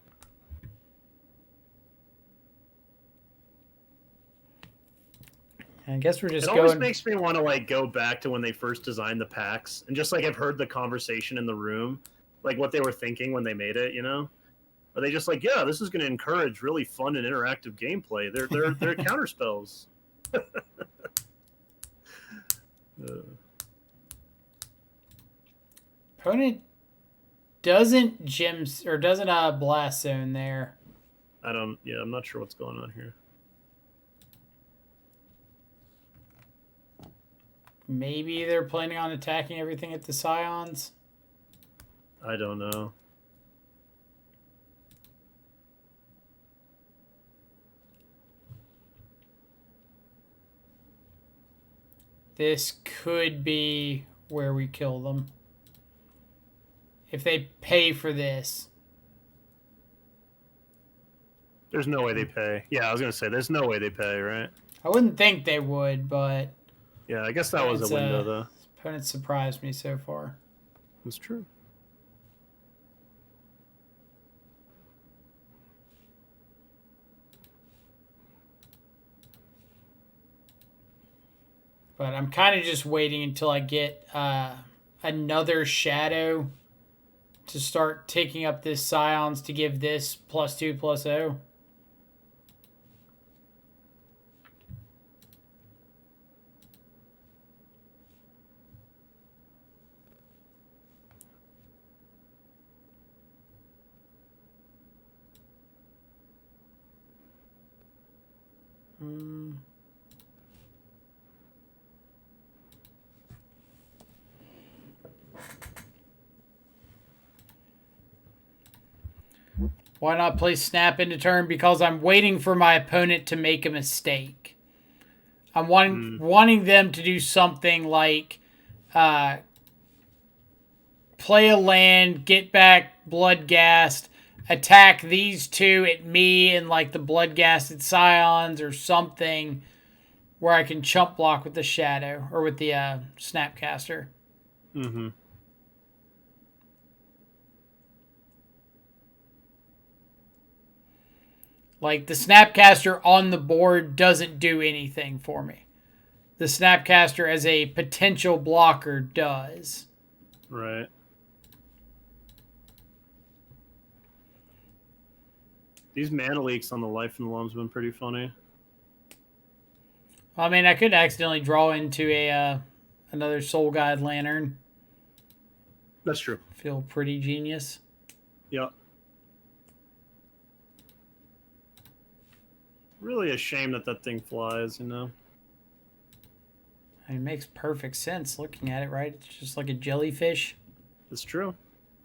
I guess we're just It going. always makes me want to like go back to when they first designed the packs and just like I've heard the conversation in the room, like what they were thinking when they made it. Are they just like, yeah, this is going to encourage really fun and interactive gameplay? They're counter spells. Opponent doesn't blast zone there. I'm not sure what's going on here. Maybe they're planning on attacking everything at the Scions. I don't know. This could be where we kill them. If they pay for this. There's no way they pay. Yeah, I was going to say, there's no way they pay, right? I wouldn't think they would, but... Yeah, I guess that was a window, though. Opponent surprised me so far. That's true. But I'm kind of just waiting until I get another Shadow to start taking up this Scions to give this +2/+0. Why not play Snap into turn? Because I'm waiting for my opponent to make a mistake. I'm wanting them to do something like play a land, get back Bloodghast, attack these two at me and like the Bloodghasted Scions or something where I can chump block with the Shadow or with the Snapcaster. Mm-hmm. Like, the Snapcaster on the board doesn't do anything for me. The Snapcaster as a potential blocker does. Right. These mana leaks on the Life and the Loam's been pretty funny. I mean, I could accidentally draw into a another Soul Guide Lantern. That's true. Feel pretty genius. Yeah. Really a shame that that thing flies, you know? I mean, it makes perfect sense looking at it, right? It's just like a jellyfish. It's true.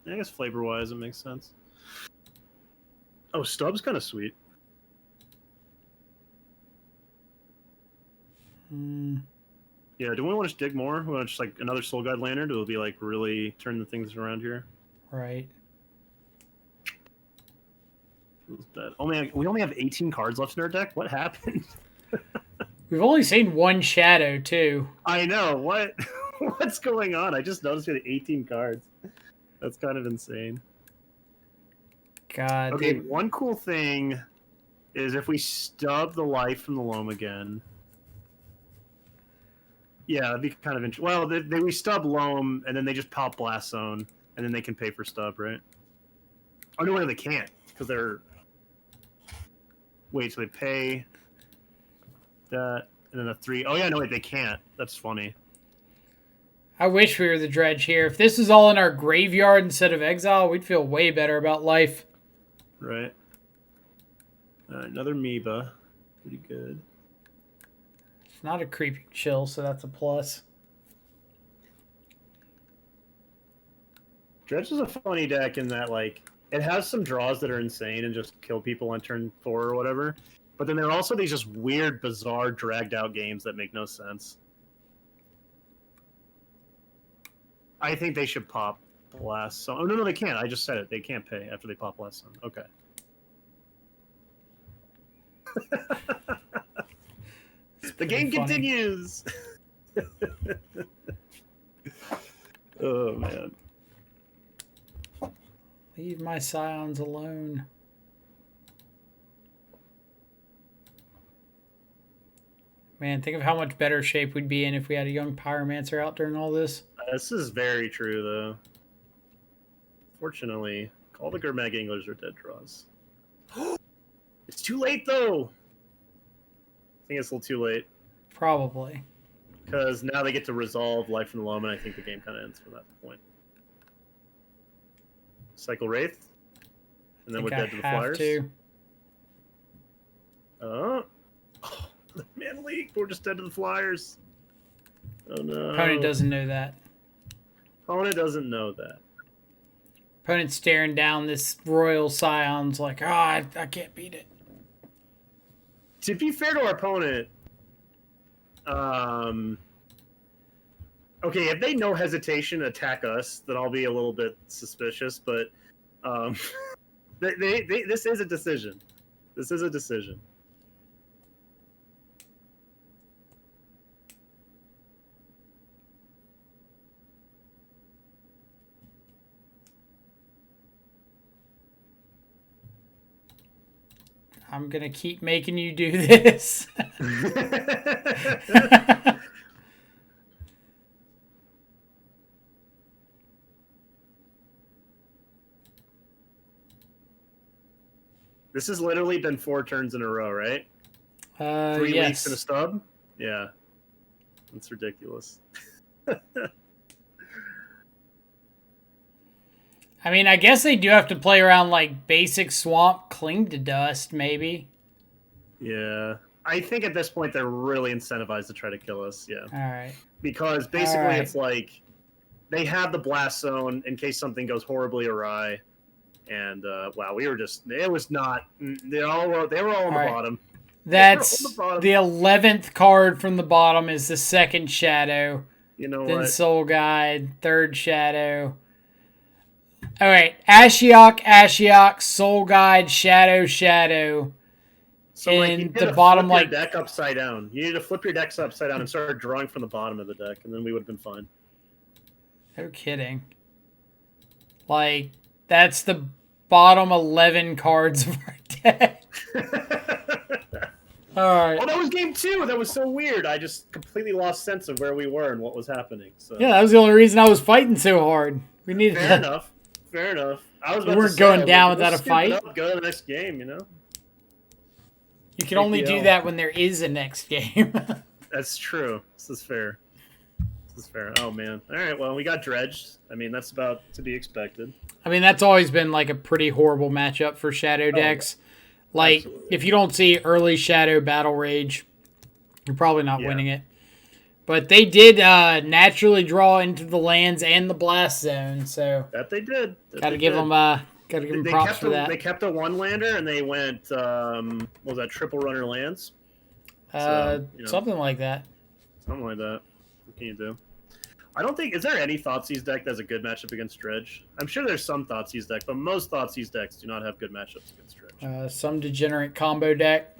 I guess flavor-wise, it makes sense. Oh, Stub's kind of sweet. Yeah, do we want to dig more? We want just like another Soul Guide Lantern? Do we be like really turn the things around here? Right. We only have 18 cards left in our deck? What happened? We've only seen one shadow, too. I know. What? What's going on? I just noticed we had 18 cards. That's kind of insane. God. Okay, one cool thing is if we stub the life from the loam again. Yeah, that'd be kind of interesting. Well, we stub loam, and then they just pop blast zone, and then they can pay for stub, right? Oh, no, they can't, because they're... Wait, so they pay that, and then the 3... Oh, yeah, no, wait, they can't. That's funny. I wish we were the Dredge here. If this was all in our graveyard instead of exile, we'd feel way better about life. Right. Another Amoeba. Pretty good. It's not a creeping chill, so that's a plus. Dredge is a funny deck in that, like, it has some draws that are insane and just kill people on turn 4 or whatever. But then there are also these just weird, bizarre, dragged-out games that make no sense. I think they should pop Blast Zone. Oh, no, they can't. I just said it. They can't pay after they pop Blast Zone. Okay. The game continues! Oh, man. Leave my Scions alone. Man, think of how much better shape we'd be in if we had a young Pyromancer out during all this. This is very true, though. Fortunately, all the Gurmag Anglers are dead draws. It's too late, though! I think it's a little too late. Probably. Because now they get to resolve Life from the Loam, and I think the game kind of ends from that point. Cycle Wraith. And then we're dead to the Flyers. Oh, Man League, we're just dead to the Flyers. Oh no. Opponent doesn't know that. Opponent doesn't know that. Opponent's staring down this Royal Scions like, I can't beat it. To be fair to our opponent, okay, if they no hesitation attack us, then I'll be a little bit suspicious, but this is a decision. This is a decision. I'm going to keep making you do this. This has literally been 4 turns in a row, right? 3 yes. weeks and a stub? Yeah. That's ridiculous. I mean, I guess they do have to play around like basic swamp, cling to dust, maybe. Yeah. I think at this point they're really incentivized to try to kill us, yeah. Alright. Because basically it's like they have the blast zone in case something goes horribly awry. And wow, we were just it was not they were all on the bottom. That's the 11th card from the bottom is the second shadow. You know then what? Soul Guide, third shadow. All right, Ashiok, Soul Guide, Shadow. So like, you in need the to bottom, flip like your deck upside down. You need to flip your decks upside down and start drawing from the bottom of the deck, and then we would have been fine. No kidding. Like that's the bottom 11 cards of our deck. All right. Oh, that was game 2. That was so weird. I just completely lost sense of where we were and what was happening. So yeah, that was the only reason I was fighting so hard. We needed fair enough. Fair enough. I was. We weren't going down without a fight. Go to the next game, you know. You can only do that when there is a next game. That's true. This is fair. This is fair. Oh man. All right. Well, we got dredged. I mean, that's about to be expected. I mean, that's always been like a pretty horrible matchup for Shadow decks. Like, absolutely. if you don't see early Shadow Battle Rage, you're probably not winning it. But they did naturally draw into the lands and the blast zone, so That they did. gotta give them props for that. They kept a one lander and they went what was that, triple runner lands? Something like that. Something like that. What can you do? I don't think, is there any Thoughtseize deck that's a good matchup against Dredge? I'm sure there's some Thoughtseize deck, but most Thoughtseize decks do not have good matchups against Dredge. Some degenerate combo deck.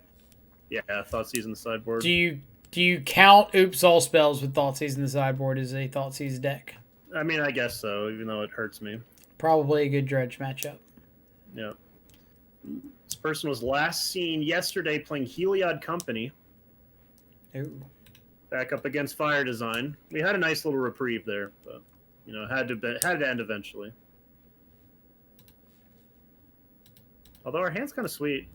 Yeah, Thoughtseize in the sideboard. Do you count Oops All Spells with Thoughtseize in the sideboard as a Thoughtseize deck? I mean, I guess so, even though it hurts me. Probably a good Dredge matchup. Yeah. This person was last seen yesterday playing Heliod Company. Ooh. Back up against Fire Design. We had a nice little reprieve there, but had to end eventually. Although our hand's kind of sweet.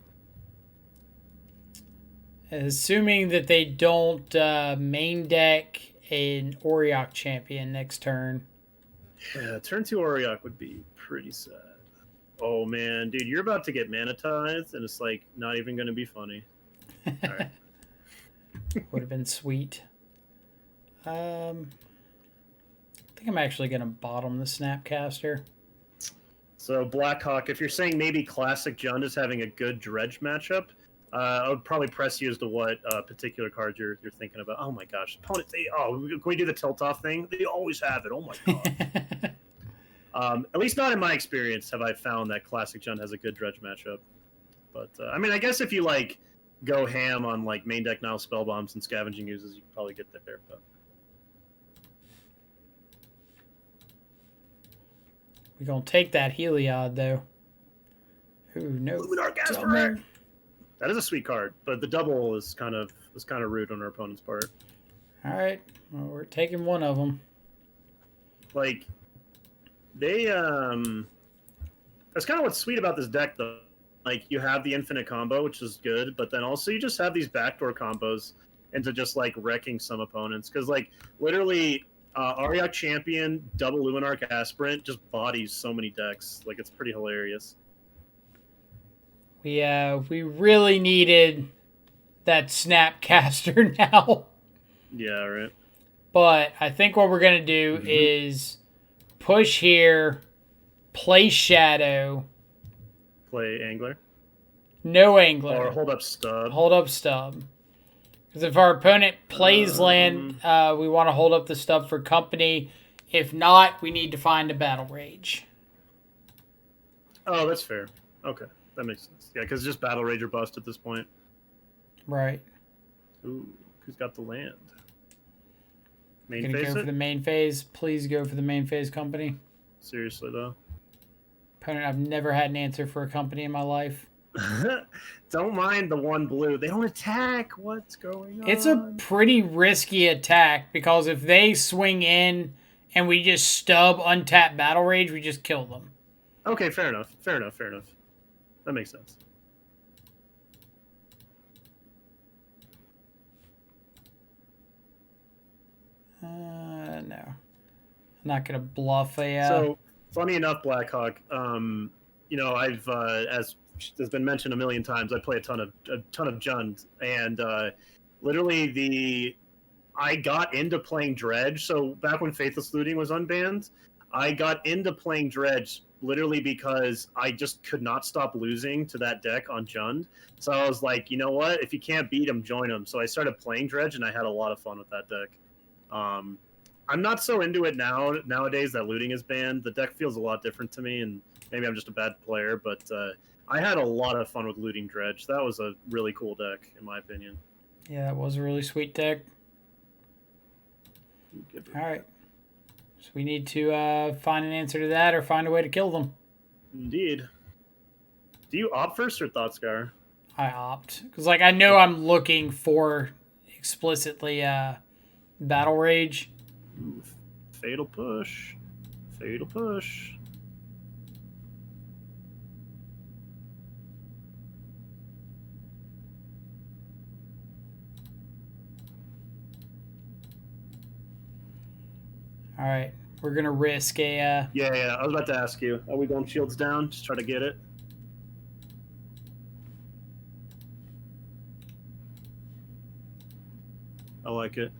Assuming that they don't main deck an Auriok champion next turn. Yeah, turn 2 Auriok would be pretty sad. Oh man, dude, you're about to get manatized, and it's like not even going to be funny. All right. Would have been sweet. I think I'm actually going to bottom the Snapcaster. So Blackhawk, if you're saying maybe Classic Jund is having a good Dredge matchup, I would probably press you as to what particular card you're thinking about. Oh my gosh, opponent! Can we do the tilt off thing? They always have it. Oh my god. At least not in my experience have I found that Classic Jund has a good Dredge matchup. But I mean, I guess if you like go ham on like main deck Nile spell bombs and scavenging uses, you can probably get there. But We're gonna take that Heliod though. Ooh, no. Luminar Gasper. That is a sweet card, but the double is kind of rude on our opponent's part. All right, well, we're taking one of them. Like they that's kind of what's sweet about this deck though. Like you have the infinite combo, which is good, but then also you just have these backdoor combos into just like wrecking some opponents. Because like literally, Auriok Champion double Luminarch Aspirant just bodies so many decks. Like it's pretty hilarious. We really needed that Snapcaster now. Yeah, right. But I think what we're gonna do is push here, play Shadow. Play Angler. No Angler. Or hold up Stub. Hold up Stub. Because if our opponent plays land, we want to hold up the Stub for company. If not, we need to find a Battle Rage. Oh, that's fair. Okay, that makes sense. Yeah, because just Battle Rage or bust at this point. Right. Ooh, who's got the land? Main Gonna phase go for the main phase. Please go for the main phase company. Seriously though. Opponent, I've never had an answer for a company in my life. Don't mind the one blue. They don't attack. What's going on? It's a pretty risky attack because if they swing in and we just stub untap Battle Rage, we just kill them. Okay, fair enough. That makes sense. No. I'm not going to bluff a... So, funny enough, Blackhawk, I've, as has been mentioned a million times, I play a ton of Jund, and literally I got into playing Dredge, so back when Faithless Looting was unbanned, I got into playing Dredge literally because I just could not stop losing to that deck on Jund. So I was like, you know what? If you can't beat him, join him. So I started playing Dredge, and I had a lot of fun with that deck. I'm not so into it nowadays that looting is banned. The deck feels a lot different to me, and maybe I'm just a bad player, but I had a lot of fun with looting Dredge. That was a really cool deck, in my opinion. Yeah, that was a really sweet deck. All right. So we need to find an answer to that or find a way to kill them. Indeed. Do you opt first or Thoughtscour? I opt. Because, I know I'm looking for explicitly Battle Rage. Fatal push. All right. We're going to risk a... Yeah. I was about to ask you. Are we going shields down? Just try to get it. I like it.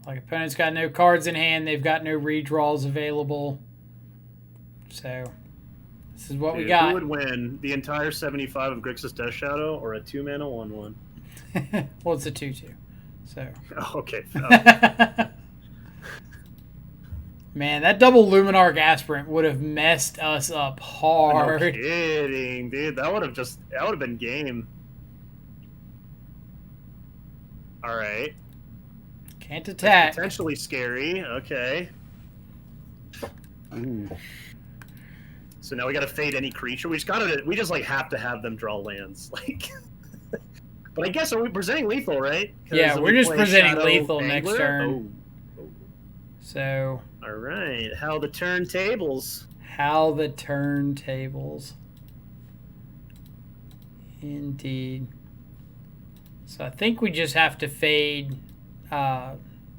Like, opponent's got no cards in hand. They've got no redraws available. So, this is what we got. Who would win? The entire 75 of Grixis Death Shadow or a 2-mana 1/1? Well, it's a 2/2. So. Oh, okay. Man, that double Luminarch Aspirant would have messed us up hard. No kidding, dude. That would have been game. All right. Can't attack. That's potentially scary. Okay. Ooh. So now we got to fade any creature. We just like have to have them draw lands. Like, but I guess are we presenting lethal, right? Yeah, we're just presenting lethal Angler? next turn. Oh. So. All right. How the turntables. How the turntables. Indeed. So I think we just have to fade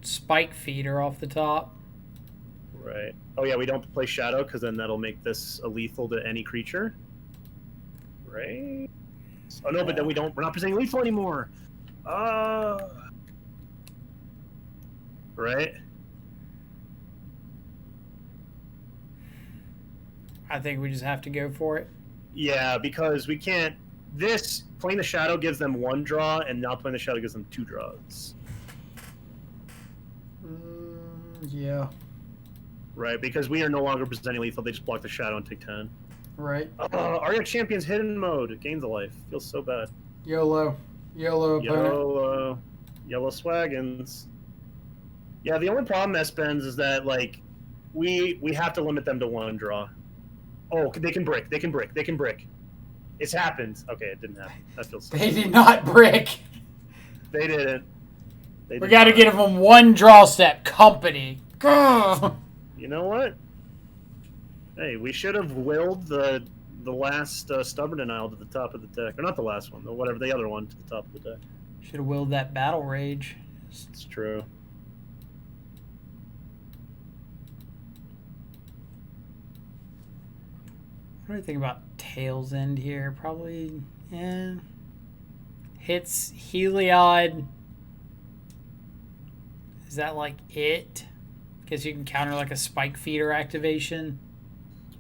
Spike Feeder off the top. Right. Oh yeah, we don't play Shadow because then that'll make this a lethal to any creature. Right. Oh no, but then we're not presenting lethal anymore. Right. I think we just have to go for it. Yeah, because we can't. Playing the Shadow gives them 1 draw, and not playing the Shadow gives them 2 draws. Yeah. Right, because we are no longer presenting lethal. They just block the Shadow and take 10. Right. Arya Champion's hidden mode. It gains a life. Feels so bad. YOLO. YOLO opponent. Yellow Swaggins. Yeah, the only problem, S-Bends, is that, like, we have to limit them to 1 draw. Oh, they can brick. They can brick. They can brick. It's happened. Okay, it didn't happen. That feels so They did not brick. They didn't. We got to get them 1 draw step. Company. Grr. You know what? Hey, we should have willed the last Stubborn Denial to the top of the deck. Or not the last one, or whatever, the other one to the top of the deck. Should have willed that Battle Rage. It's true. What do you think about Tail's End here? Probably, yeah. Hits Heliod. Is that like it? Guess you can counter like a Spike Feeder activation.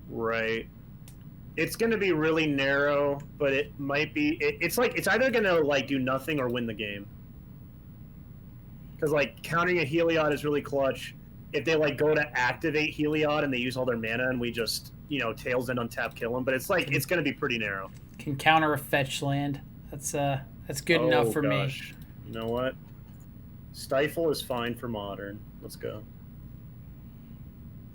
Right. It's going to be really narrow, but it might be... It's like, it's either going to like do nothing or win the game. Because like countering a Heliod is really clutch. If they like go to activate Heliod and they use all their mana and we just, you know, Tails End untap kill them, but it's like it's going to be pretty narrow. Can counter a fetch land. That's good enough for me. You know what? Stifle is fine for Modern. Let's go.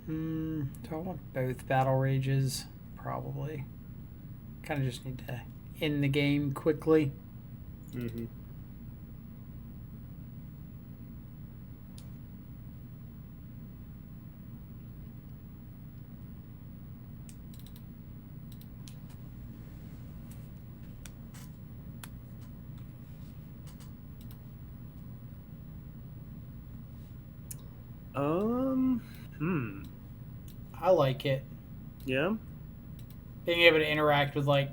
Do I want both Battle Rages? Probably. Kind of just need to end the game quickly. Mm-hmm. I like it. Yeah. Being able to interact with like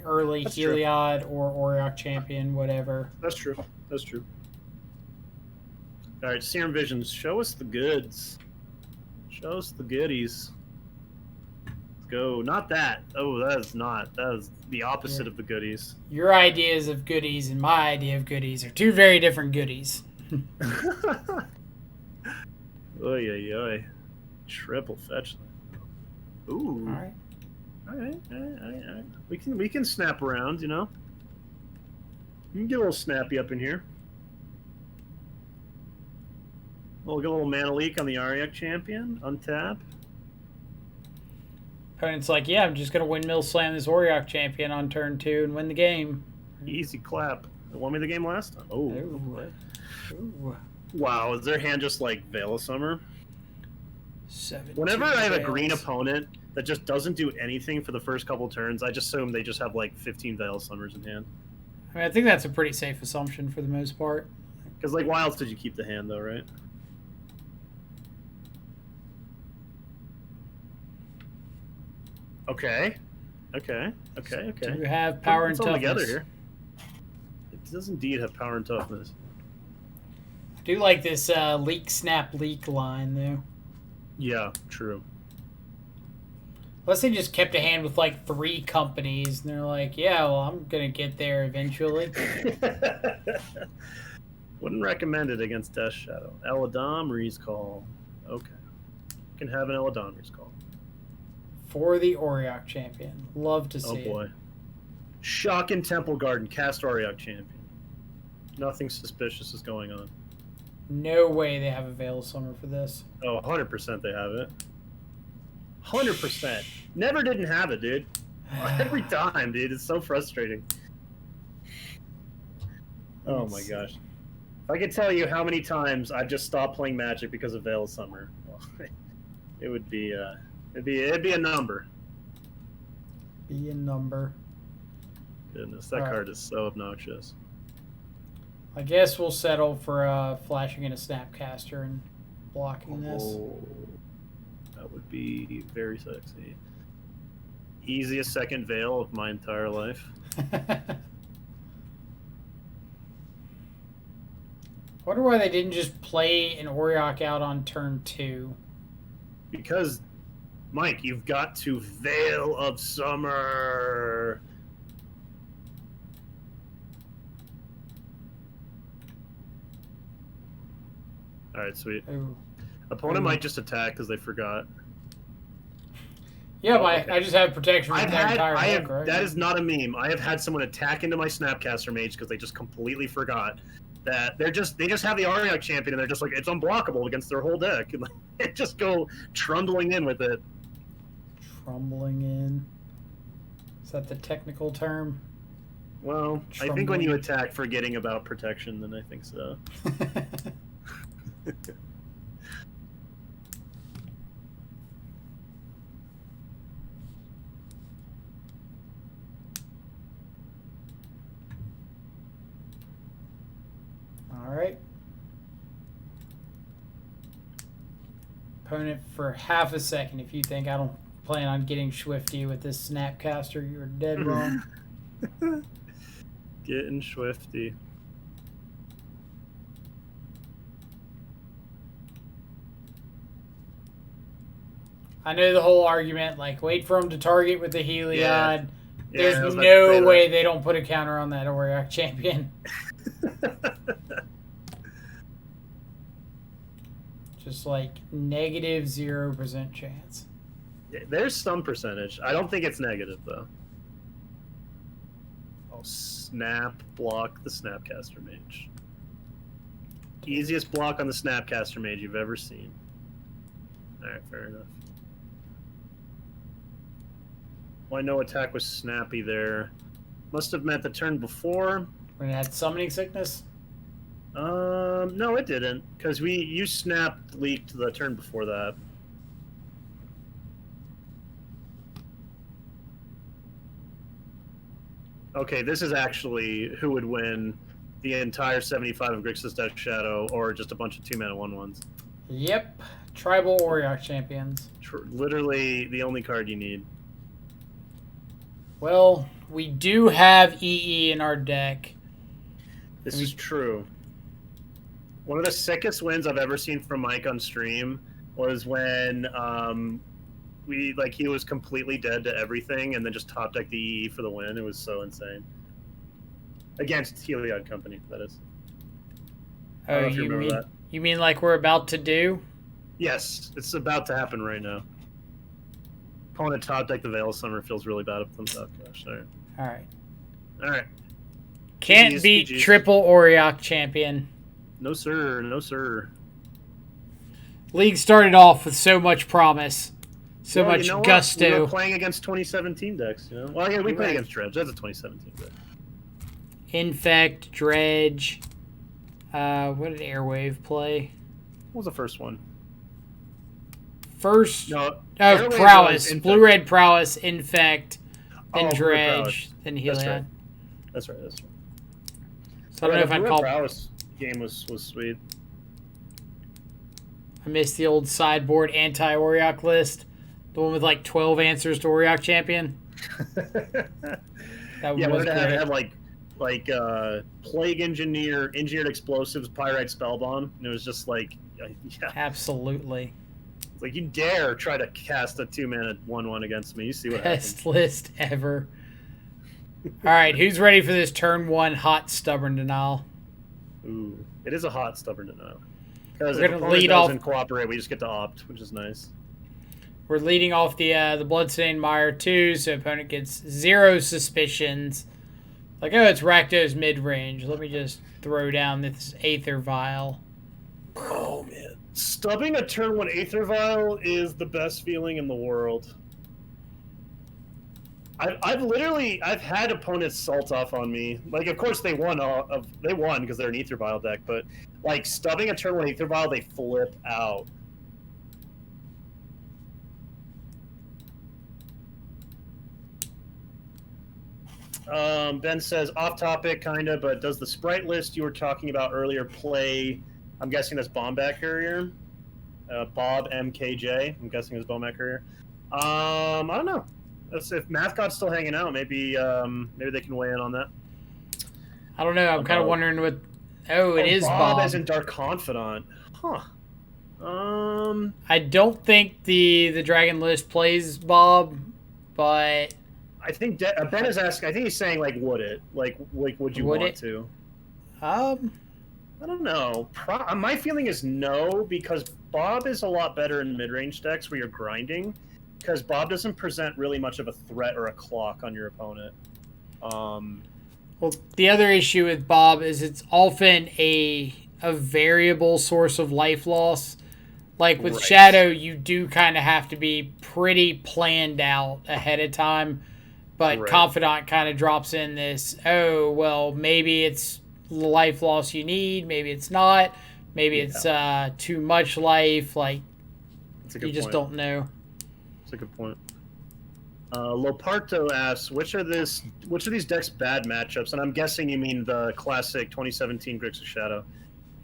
early That's Heliod or Auriok Champion, whatever. That's true. That's true. All right, Serum Visions, show us the goods. Show us the goodies. Let's go. Not that. Oh, that is not. That is the opposite of the goodies. Your ideas of goodies and my idea of goodies are 2 very different goodies. Oy, oy, oy. Triple fetch. Ooh. All right. All right. We can snap around, you know. You can get a little snappy up in here. We'll get a little mana leak on the Auriok Champion. Untap. Opponent's like, yeah, I'm just going to windmill slam this Auriok Champion on turn 2 and win the game. Easy clap. They won me the game last time. Oh. Ooh. Wow, is their hand just like Veil of Summer? 17 Whenever I have a veils. green opponent that just doesn't do anything for the first couple turns, I just assume they just have like 15 Veil of Summers in hand. I mean, I think that's a pretty safe assumption for the most part. Because like, why else did you keep the hand though, right? Okay. Okay. Do have power and It's all together toughness. here. It does indeed have power and toughness. I do like this leak, snap, leak line, though. Yeah, true. Unless they just kept a hand with like 3 companies, and they're like, yeah, well, I'm going to get there eventually. Wouldn't recommend it against Death Shadow. Eladamri's Call. Okay. Can have an Eladamri's Call. For the Auriok champion. Love to see it. Oh boy. Shocking Temple Garden. Cast Auriok champion. Nothing suspicious is going on. No way they have a Veil Summer for this. Oh, 100% they have it. 100%. Never didn't have it, dude. Every time, dude. It's so frustrating. Oh my gosh. If I could tell you how many times I've just stopped playing Magic because of Veil of Summer, well, it would be it'd be a number. Be a number. Goodness, that card is so obnoxious. I guess we'll settle for flashing in a Snapcaster and blocking this. That would be very sexy. Easiest second Veil of my entire life. Wonder why they didn't just play an Auriok out on turn 2. Because, Mike, you've got to Veil of Summer. All right, sweet. Ooh. Opponent might just attack because they forgot. Yeah, but I just have protection for the entire deck, right? That is not a meme. I have had someone attack into my Snapcaster Mage because they just completely forgot that they just have the Auriok champion and they're just like, it's unblockable against their whole deck, and they just go trundling in with it. Trumbling in. Is that the technical term? Well, I think when you attack forgetting about protection, then I think so. All right. Opponent for half a second. If you think I don't plan on getting Swifty with this Snapcaster, you're dead wrong. Getting Swifty. I know the whole argument, like, wait for him to target with the Heliod. Yeah, There's no way they don't put a counter on that Auriok champion. Just like negative 0% chance. There's some percentage. I don't think it's negative, though. Oh, snap block the Snapcaster Mage. Easiest block on the Snapcaster Mage you've ever seen. Alright, fair enough. Well, I know attack was snappy there. Must have meant the turn before. When it had Summoning Sickness? No, it didn't, because you snap leaked the turn before that. Okay, this is actually who would win the entire 75 of Grixis Death Shadow, or just a bunch of 2-mana 1/1s. Yep. Tribal Auriok champions. Literally the only card you need. Well, we do have EE in our deck. This is true. One of the sickest wins I've ever seen from Mike on stream was when he was completely dead to everything and then just top decked the EE for the win. It was so insane. Against Heliod Company, that is. I don't know if you remember that. You mean like we're about to do? Yes, it's about to happen right now. Opponent top deck the Veil of Summer feels really bad up themselves. Gosh, sorry. All right. Can't beat triple Auriok champion. No sir, no sir. League started off with so much promise, so much gusto. We were playing against 2017 decks, you know. Well, yeah, we played against Dredge. That's a 2017 deck. Infect, Dredge. What did Airwave play? What was the first one? Prowess. Blue-red Prowess, Infect, then Dredge, then Heliod. That's right. So I don't know if I'd call... Prowess game was sweet. I missed the old sideboard anti-Auriok list. The one with like 12 answers to Oriok Champion. That Yeah, was we're great. gonna have like Plague Engineer, Engineered Explosives, Pyrite Spellbomb, and it was just like, yeah, Absolutely. it's like you dare try to cast a 2-mana 1/1 against me. You see what Best happens. list ever. All right, who's ready for this turn 1 hot stubborn denial? Ooh, it is a hot stubborn denial. Because We're if gonna opponent lead off- doesn't cooperate, we just get to opt, which is nice. We're leading off the Bloodstained Mire 2, so opponent gets 0 suspicions. Like, oh, it's Rakdos mid-range. Let me just throw down this Aether Vial. Oh man, stubbing a turn 1 Aether Vial is the best feeling in the world. I've had opponents salt off on me. Like, of course they won because they're an Aether Vial deck, but like stubbing a turn 1 Aether Vial, they flip out. Ben says, off topic, kind of, but does the sprite list you were talking about earlier play? I'm guessing that's Bombat Courier. Bob MKJ. I'm guessing it's Bombat Courier. I don't know. If Math God's still hanging out, maybe they can weigh in on that. I don't know. I'm kind of wondering what. Oh, it is Bob. As in Dark Confidant. Huh. I don't think the Dragon list plays Bob, but I think Ben is asking. I think he's saying like, would it? Like would you want to? I don't know. My feeling is no, because Bob is a lot better in mid-range decks where you're grinding, because Bob doesn't present really much of a threat or a clock on your opponent. Well, the other issue with Bob is it's often a variable source of life loss. Like with Shadow, you do kind of have to be pretty planned out ahead of time. But Confidant kind of drops in this, oh, well, maybe it's life loss you need, maybe it's not, maybe it's too much life. Like, you just don't know. That's a good point. Loparto asks, which of these decks bad matchups? And I'm guessing you mean the classic 2017 Grixis Shadow.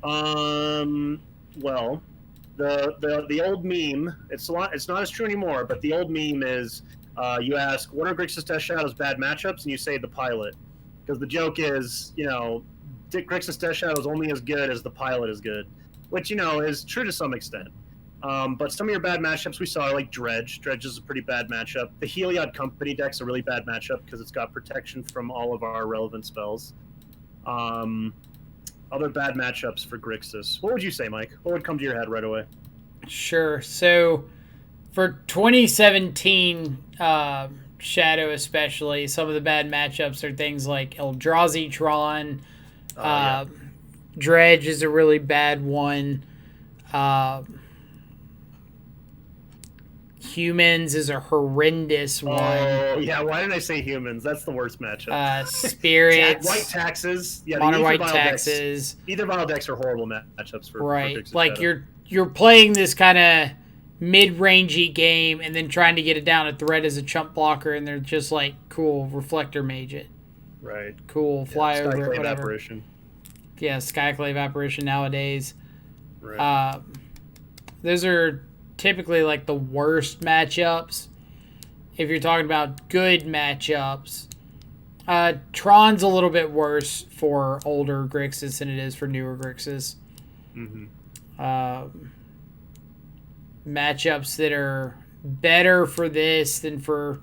Well, the old meme, it's not as true anymore, but the old meme is you ask, what are Grixis Death Shadow's bad matchups? And you say the pilot. Because the joke is, Grixis Death Shadow is only as good as the pilot is good. Which, is true to some extent. But some of your bad matchups we saw are like Dredge. Dredge is a pretty bad matchup. The Heliod Company deck's a really bad matchup because it's got protection from all of our relevant spells. Other bad matchups for Grixis. What would you say, Mike? What would come to your head right away? Sure. So, for 2017 Shadow especially, some of the bad matchups are things like Eldrazi Tron. Dredge is a really bad one. Humans is a horrendous one. Oh, yeah. Why didn't I say humans? That's the worst matchup. Spirits. White Taxes. Yeah, Mono White Taxes. Either Vial decks are horrible matchups for Grixis like Shadow. you're playing this kind of mid-rangey game and then trying to get it down a threat as a chump blocker, and they're just like, cool, Reflector Mage it. Right. Cool, fly over it, whatever. Apparition. Yeah, Skyclave Apparition nowadays. Right. Those are typically like the worst matchups. If you're talking about good matchups, Tron's a little bit worse for older Grixis than it is for newer Grixis. Matchups that are better for this than for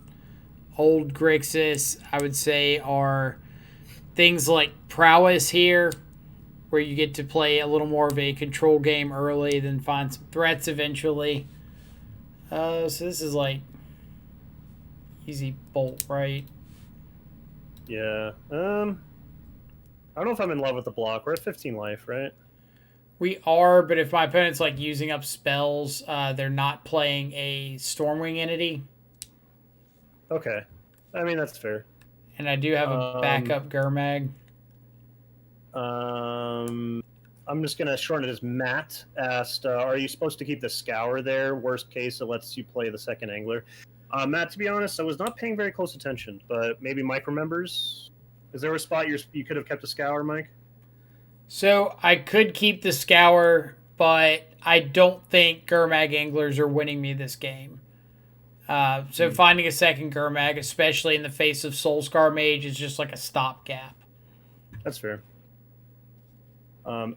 old Grixis, I would say, are things like Prowess here, where you get to play a little more of a control game early, then find some threats eventually. So this is like easy bolt, right? Yeah. I don't know if I'm in love with the block. We're at 15 life, right? We are, but if my opponent's like using up spells, they're not playing a Stormwing entity. Okay. I mean, that's fair. And I do have a backup Gurmag. I'm just going to shorten it as Matt asked, are you supposed to keep the Scour there? Worst case, it lets you play the second Angler. Matt, to be honest, I was not paying very close attention, but maybe Mike remembers. Is there a spot you could have kept a Scour, Mike? So I could keep the Scour, but I don't think Gurmag Anglers are winning me this game. So finding a second Gurmag, especially in the face of Soulscar Mage, is just like a stopgap. That's fair.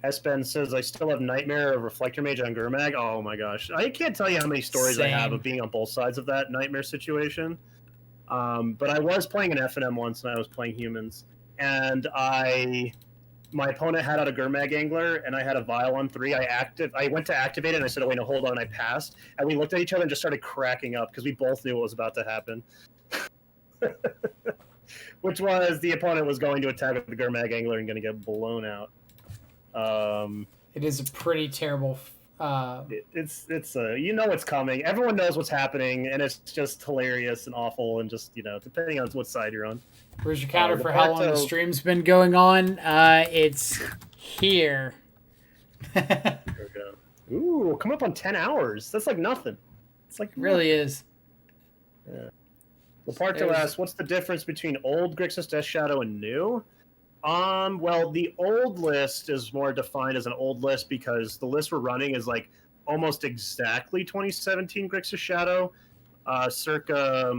S-Ben says, I still have Nightmare of Reflector Mage on Gurmag. Oh my gosh. I can't tell you how many stories I have Same. of being on both sides of that Nightmare situation. But I was playing an FNM once, and I was playing humans. And my opponent had out a Gurmag Angler, and I had a Vial on 3. I went to activate it, and I said, oh, wait, no, hold on, I passed. And we looked at each other and just started cracking up, because we both knew what was about to happen. Which was, the opponent was going to attack with the Gurmag Angler and going to get blown out. It is a pretty terrible. It's you know what's coming. Everyone knows what's happening, and it's just hilarious and awful, and just depending on what side you're on. Where's your counter for how long the stream's been going on? It's here. There we go. Ooh, come up on 10 hours. That's like nothing. It's like it really is. Yeah. Leparto asks, what's the difference between old Grixis Death Shadow and new? Well, the old list is more defined as an old list because the list we're running is like almost exactly 2017 Grixis Shadow, circa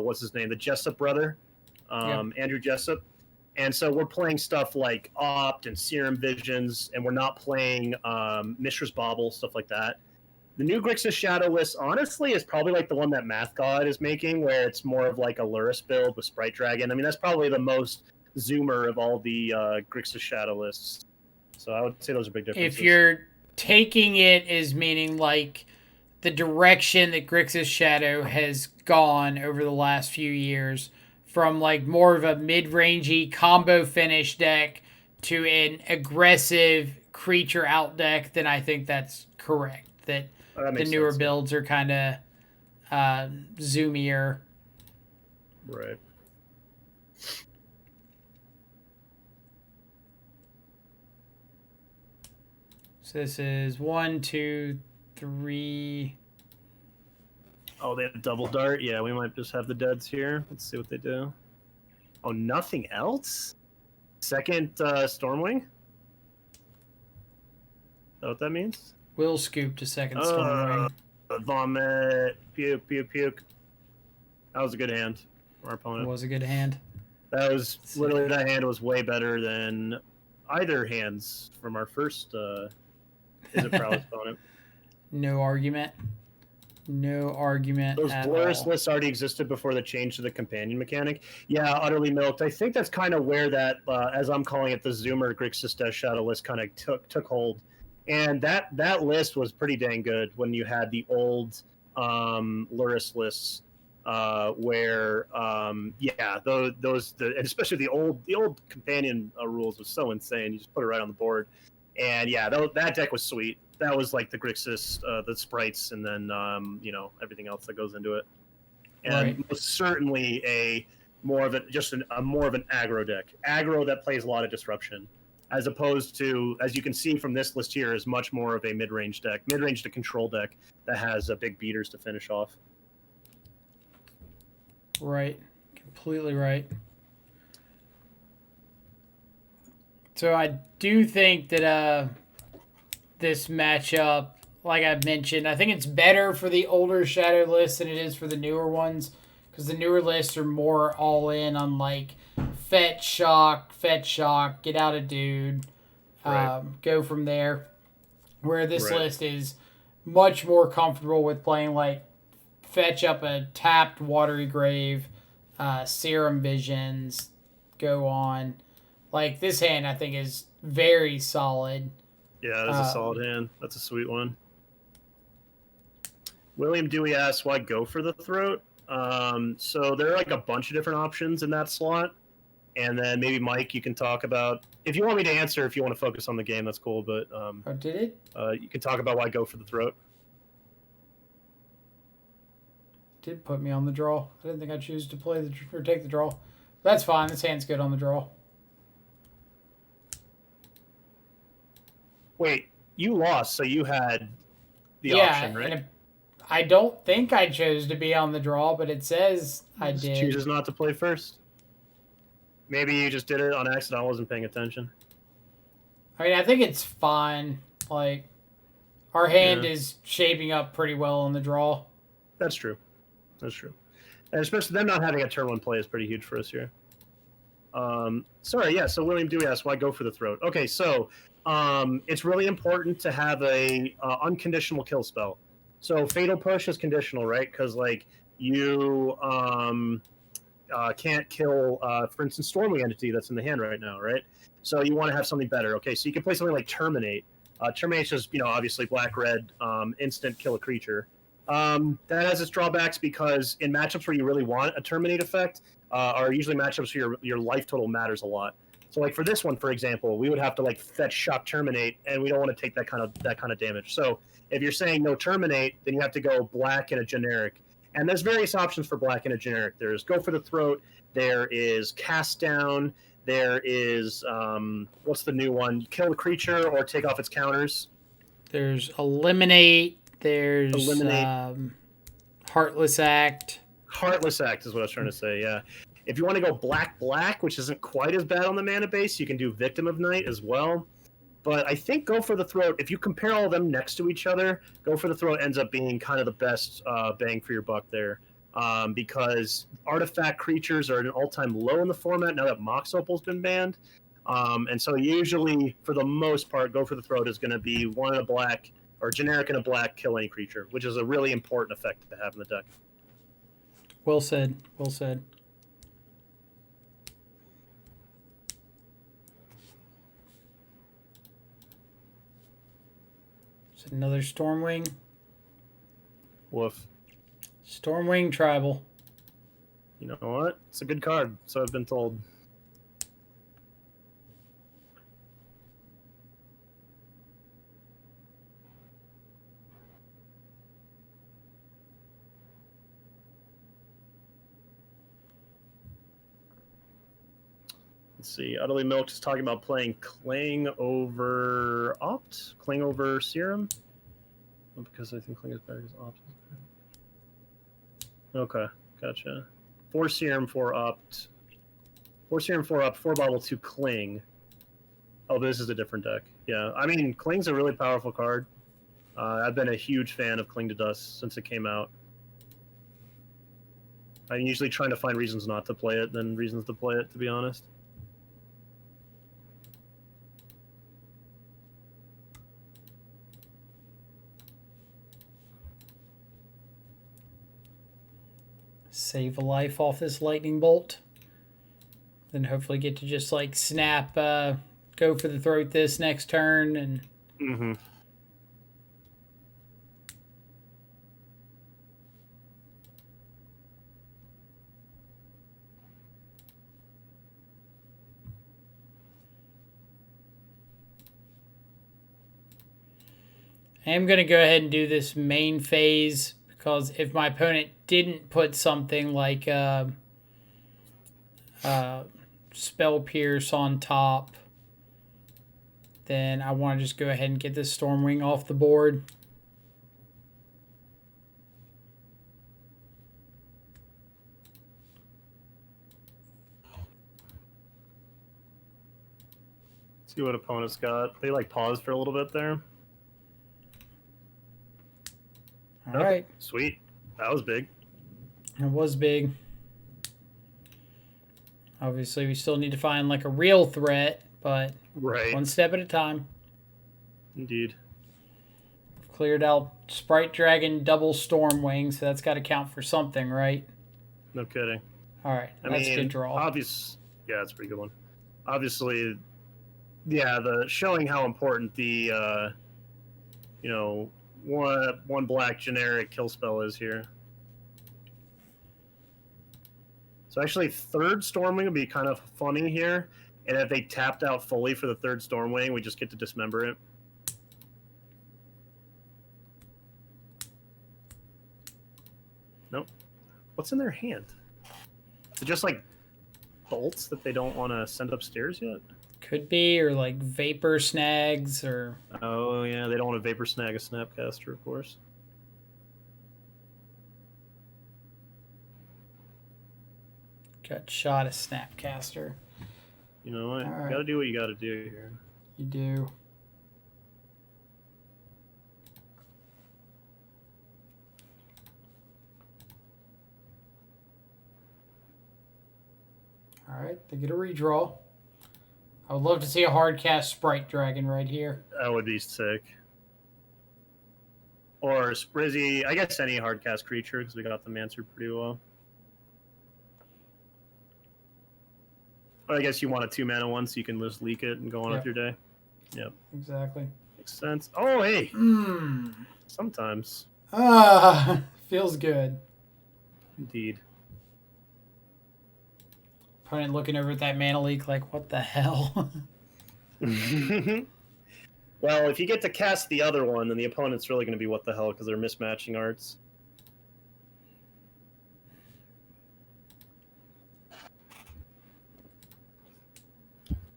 what's his name, the Jessup brother, Andrew Jessup, and so we're playing stuff like Opt and Serum Visions, and we're not playing Mishra's Bauble, stuff like that. The new Grixis Shadow list, honestly, is probably like the one that Math God is making, where it's more of like a Luris build with Sprite Dragon. I mean, that's probably the most zoomer of all the Grixis Shadow lists. So I would say those are big differences. If you're taking it as meaning like the direction that Grixis Shadow has gone over the last few years, from like more of a mid-rangey combo finish deck to an aggressive creature out deck, then I think that's correct. That the newer builds are kind of zoomier. Right. So this is 1, 2, 3. Oh, they have a double dart? Yeah, we might just have the deads here. Let's see what they do. Oh, nothing else? Second Stormwing? Is that what that means? Will scoop to second Stormwing. Vomit. Puke, puke, puke. That was a good hand from our opponent. It was a good hand. That was literally, that hand was way better than either hands from our first Is it Prowess opponent? No argument. No argument. Those Blurus lists already existed before the change to the companion mechanic. Yeah, utterly milked. I think that's kind of where that, as I'm calling it, the Zoomer Grixis Death Shadow list kind of took hold. And that list was pretty dang good when you had the old Luris lists, where especially the old companion rules was so insane. You just put it right on the board, and yeah, that deck was sweet. That was like the Grixis, the sprites, and then everything else that goes into it, and most certainly a more of an aggro deck, aggro that plays a lot of disruption, as opposed to, as you can see from this list here, is much more of a mid-range to control deck that has big beaters to finish off. Right, completely right. So I do think that this matchup, like I mentioned, I think it's better for the older Shadow lists than it is for the newer ones, because the newer lists are more all in on like fetch shock, get out a dude, go from there. Where this list is much more comfortable with playing like fetch up a tapped Watery Grave, Serum Visions, go on. Like, this hand, I think, is very solid. Yeah, that's a solid hand. That's a sweet one. William Dewey asks, why go for the throat? So there are like a bunch of different options in that slot. And then maybe, Mike, you can talk about... If you want me to answer, if you want to focus on the game, that's cool. But did it? You can talk about why go for the throat. Did put me on the draw. I didn't think I'd choose to play or take the draw. That's fine. This hand's good on the draw. Wait, you lost, so you had the option, right? And I don't think I chose to be on the draw, but it says I did. Chooses not to play first. Maybe you just did it on accident. I wasn't paying attention. I mean, I think it's fine. Like, our hand is shaping up pretty well on the draw. That's true. That's true. And especially them not having a turn 1 play is pretty huge for us here. Sorry, yeah, so William Dewey asks, why go for the throat? Okay, so it's really important to have a unconditional kill spell. So Fatal Push is conditional, right? Because, like, you can't kill, for instance, Stormwing Entity that's in the hand right now, right? So you want to have something better. Okay, so you can play something like Terminate. Terminate's just, obviously black-red, instant kill a creature. That has its drawbacks because in matchups where you really want a Terminate effect are usually matchups where your life total matters a lot. So, like, for this one, for example, we would have to, like, fetch Shock Terminate, and we don't want to take that kind of damage. So if you're saying no Terminate, then you have to go black and a generic. And there's various options for black and a generic. There's Go for the Throat. There is Cast Down. There is, what's the new one? Kill the creature or take off its counters. There's Eliminate. There's Heartless Act. Heartless Act is what I was trying to say, yeah. If you want to go black, which isn't quite as bad on the mana base, you can do Victim of Night as well. But I think Go for the Throat, if you compare all of them next to each other, Go for the Throat ends up being kind of the best bang for your buck there. Because artifact creatures are at an all-time low in the format now that Mox Opal's been banned. And so usually, for the most part, Go for the Throat is going to be one in a black, or generic in a black, kill any creature, which is a really important effect to have in the deck. Well said. Well said. Is it another Stormwing? Woof. Stormwing Tribal. You know what? It's a good card, so I've been told. Let's see. Utterly Milk is talking about playing Cling over Opt? Cling over Serum? Well, because I think Cling is better as Opt. Okay, gotcha. 4 Serum, 4 Opt. 4 Serum, 4 Opt, 4 Bobble, 2 Cling. Oh, this is a different deck. Yeah, I mean, Cling's a really powerful card. I've been a huge fan of Cling to Dust since it came out. I'm usually trying to find reasons not to play it than reasons to play it, to be honest. Save a life off this lightning bolt. Then hopefully get to just like snap, Go for the Throat this next turn and. Mm-hmm. I am going to go ahead and do this main phase because if my opponent didn't put something like Spell Pierce on top, then I want to just go ahead and get this Stormwing off the board. See what opponents got. They like paused for a little bit there. All right. Sweet. That was big. It was big. Obviously, we still need to find like a real threat, but right. One step at a time. Indeed. Cleared out Sprite Dragon double Stormwing, so that's got to count for something, right? No kidding. All right. That's a good draw. Yeah, that's a pretty good one. Obviously, yeah, the showing how important the, one black generic kill spell is here. So actually, third Stormwing would be kind of funny here. And if they tapped out fully for the third Stormwing, we just get to dismember it. Nope. What's in their hand? Is it just like bolts that they don't want to send upstairs yet? Could be, or like Vapor Snags, or... Oh, yeah, they don't want to Vapor Snag a Snapcaster, of course. Got shot a Snapcaster. You know what? Right. You gotta do what you gotta do here. You do. right, they get a redraw. I would love to see a hard cast Sprite Dragon right here. That would be sick. Or Sprizzy, I guess any hard cast creature, because we got them answered pretty well. But I guess you want a 2-mana one so you can just leak it and go on with your day. Yep. Exactly. Makes sense. Oh, hey! Mmm. Sometimes. Feels good. Indeed. Opponent looking over at that mana leak like, what the hell? Well, if you get to cast the other one, then the opponent's really going to be what the hell, because they're mismatching arts.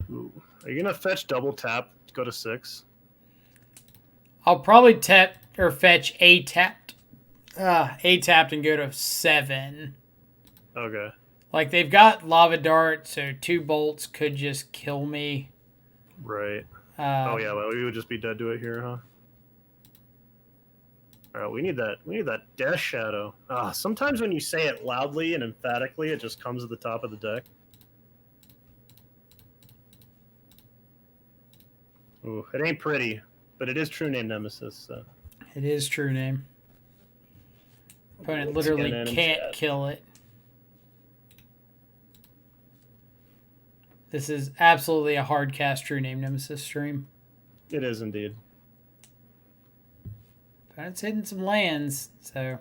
Ooh. Are you going to fetch double tap, go to 6? I'll probably tap or fetch a tapped and go to 7. Okay. Like, they've got Lava Dart, so 2 bolts could just kill me. Right. Oh yeah, well, we would just be dead to it here, huh? All right, we need that Death Shadow. Sometimes when you say it loudly and emphatically, it just comes at the top of the deck. Ooh, it ain't pretty, but it is True Name Nemesis. So. It is True Name. Opponent literally can't kill it. This is absolutely a hard cast True Name Nemesis stream. It is indeed. Opponent's hitting some lands, so.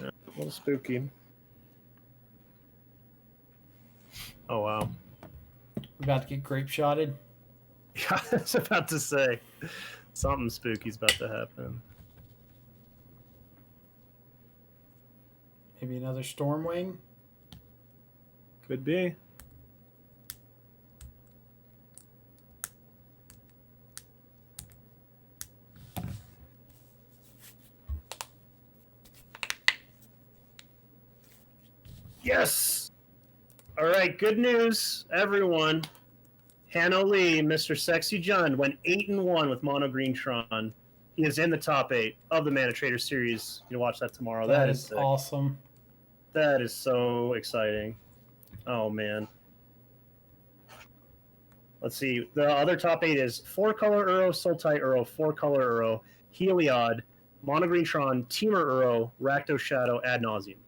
Yeah, a little spooky. Oh, wow. We're about to get grape shotted. Yeah, I was about to say. Something spooky's about to happen. Maybe another Stormwing? Could be. Yes! All right, good news, everyone. Hanno Lee, Mr. Sexy John, went 8-1 with Mono Green Tron. He is in the top 8 of the Mana Trader series. You can watch that tomorrow. That is sick. Awesome. That is so exciting. Oh, man. Let's see. The other top 8 is 4-color Uro, Sultai Uro, 4-color Uro, Heliod, Mono Green Tron, Teamer Uro, Rakdos Shadow, Ad Nauseam.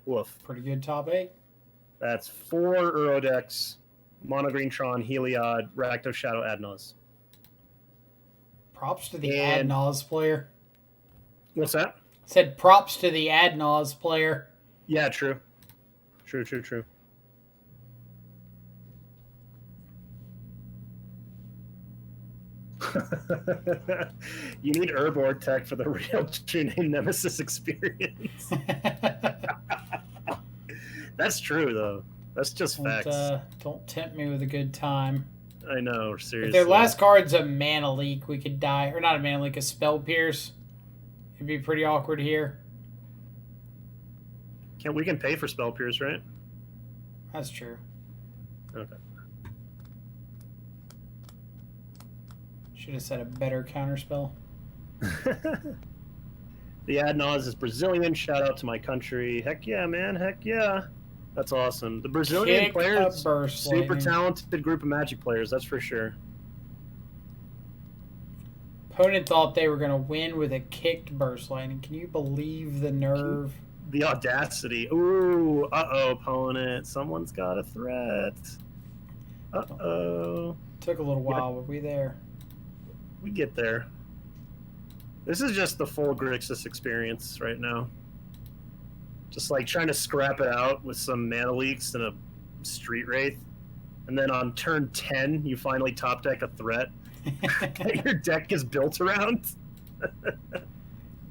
Woof. Pretty good top 8. That's 4 Uro decks. Mono Green Tron, Heliod, Rakdos Shadow, Ad Naus. Props to the Ad Naus player. What's that? Said props to the Ad Naus player. Yeah, true. True. You need Urborg tech for the real True Name Nemesis experience. That's true, though. That's just facts. Don't tempt me with a good time. I know, seriously. If their last card's a Mana Leak, we could die. Or not a Mana Leak, a Spell Pierce. It'd be pretty awkward here. We can pay for Spell Pierce, right? That's true. Okay. Should have said a better counterspell. The Ad Naus is Brazilian. Shout out to my country. Heck yeah, man. Heck yeah. That's awesome. The Brazilian players, super talented group of Magic players, that's for sure. Opponent thought they were going to win with a kicked Burst Lightning. Can you believe the nerve? The audacity. Ooh, uh-oh, opponent. Someone's got a threat. Uh-oh. Took a little while, but we there. We get there. This is just the full Grixis experience right now. Just like trying to scrap it out with some Mana Leaks and a Street Wraith. And then on turn 10, you finally top deck a threat that your deck is built around.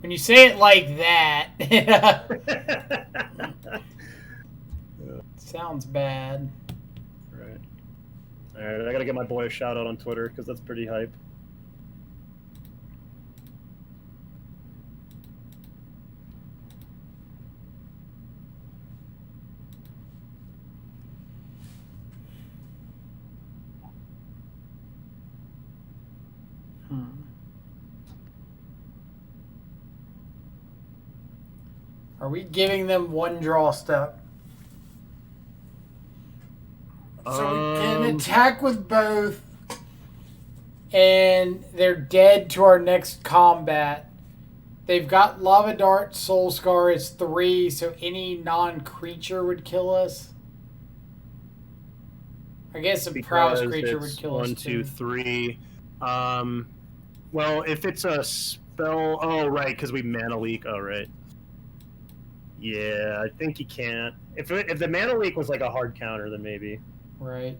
When you say it like that, sounds bad. Right. Alright, I gotta get my boy a shout out on Twitter because that's pretty hype. Are we giving them one draw step? So we can attack with both, and they're dead to our next combat. They've got Lava Dart, Soul Scar is 3, so any non-creature would kill us. I guess a prowess creature would kill us. 1, 2, 3. Well, if it's a spell, oh right, because we mana leak. Oh right. Yeah, I think you can't. If the mana leak was like a hard counter, then maybe. Right.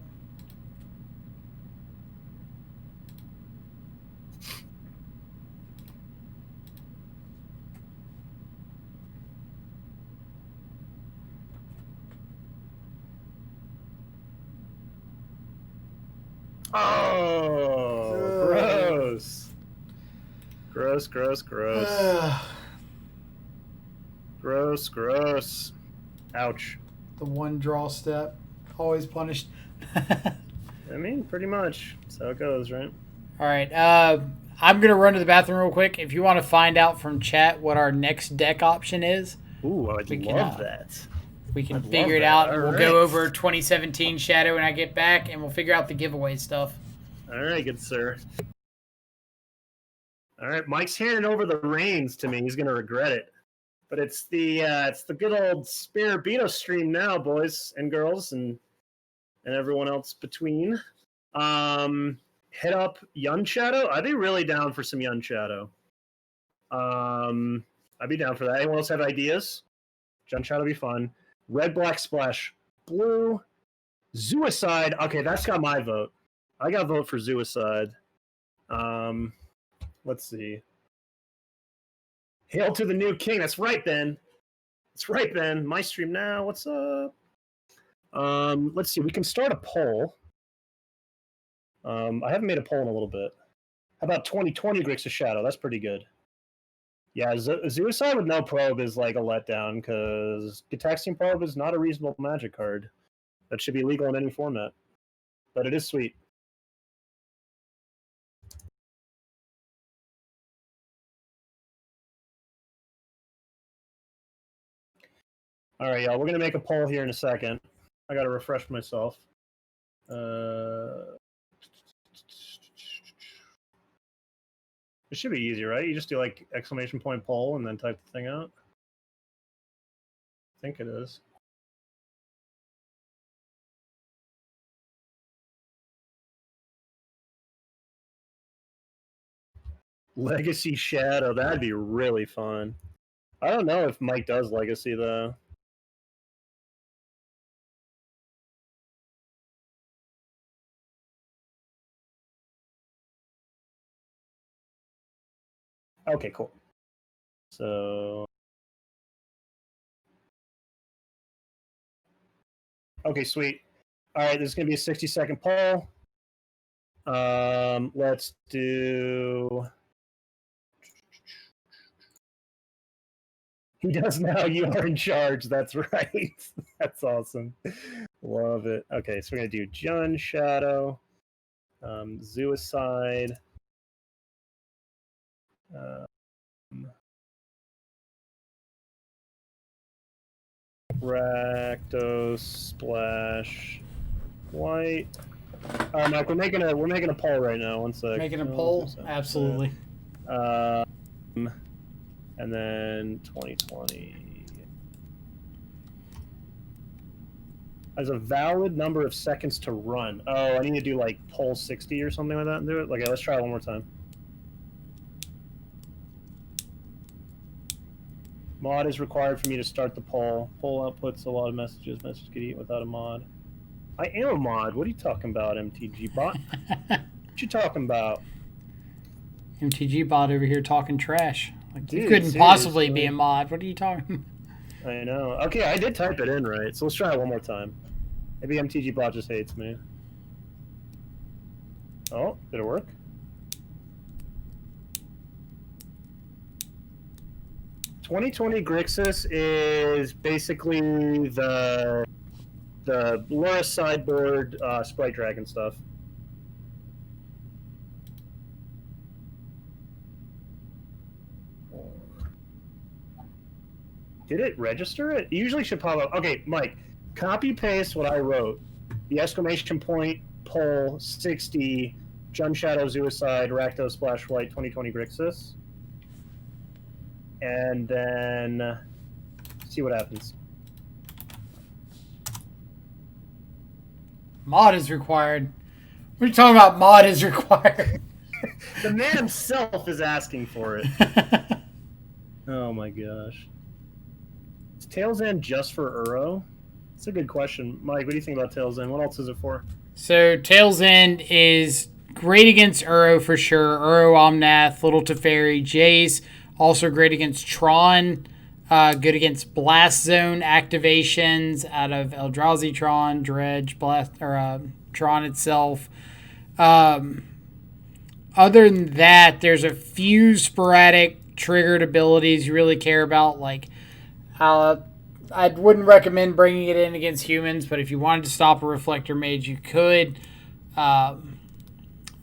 Oh, gross. Gross, gross, gross. Gross, gross. Ouch. The one draw step. Always punished. I mean, pretty much. That's how it goes, right? All right. I'm going to run to the bathroom real quick. If you want to find out from chat what our next deck option is. Ooh, I'd love that. We can figure it out. We'll go over 2017 Shadow when I get back, and we'll figure out the giveaway stuff. All right, good sir. All right, Mike's handing over the reins to me. He's going to regret it. But it's the good old Spear Beto stream now, boys and girls, and everyone else between. Hit up Yun Shadow. I'd be really down for some Yun Shadow. I'd be down for that. Anyone else have ideas? Yun Shadow would be fun. Red, black, splash, blue, Suicide. Okay, that's got my vote. I got a vote for Suicide. Let's see. Hail to the new king. That's right, Ben. That's right, Ben. My stream now. What's up? Let's see. We can start a poll. I haven't made a poll in a little bit. How about 2020 Grixis Shadow? That's pretty good. Yeah, Suicide with no probe is like a letdown because Gitaxian Probe is not a reasonable magic card that should be legal in any format. But it is sweet. All right, y'all. We're going to make a poll here in a second. I got to refresh myself. It should be easy, right? You just do like exclamation point poll and then type the thing out. I think it is. Legacy Shadow. That'd be really fun. I don't know if Mike does Legacy though. Okay, cool. So, okay, sweet. All right, this is gonna be a 60-second poll. Let's do. He does now. You are in charge. That's right. That's awesome. Love it. Okay, so we're gonna do Jun Shadow, Suicide. Rakdos Splash White. Mike, we're making a poll right now. 1 sec. Making a poll? Absolutely. And then 2020 has a valid number of seconds to run. Oh, I need to do like poll 60 or something like that and do it. Okay, let's try it one more time. Mod is required for me to start the poll. Poll outputs a lot of messages. Messages get eaten without a mod. I am a mod. What are you talking about, MTG bot? What you talking about? MTG bot over here talking trash. Like, Dude, you couldn't possibly be a mod. What are you talking about? I know. Okay, I did type it in right, so let's try it one more time. Maybe MTG bot just hates me. Oh, did it work? $2020 Grixis is basically the Lura sideboard Sprite Dragon stuff. Did it register it? It usually should pop up. Okay, Mike, copy paste what I wrote the exclamation point, pull 60, Jun Shadow, Suicide, Rakdos Splash White, 2020 Grixis. And then see what happens. Mod is required. What are you talking about? Mod is required. The man himself is asking for it. Oh my gosh. Is Tails End just for Uro? That's a good question. Mike, what do you think about Tails End? What else is it for? So Tails End is great against Uro for sure. Uro, Omnath, Little Teferi, Jace. Also great against Tron. Good against Blast Zone activations out of Eldrazi Tron, Dredge, Blast, or Tron itself. Other than that, there's a few sporadic triggered abilities you really care about. Like, I wouldn't recommend bringing it in against humans, but if you wanted to stop a Reflector Mage, you could.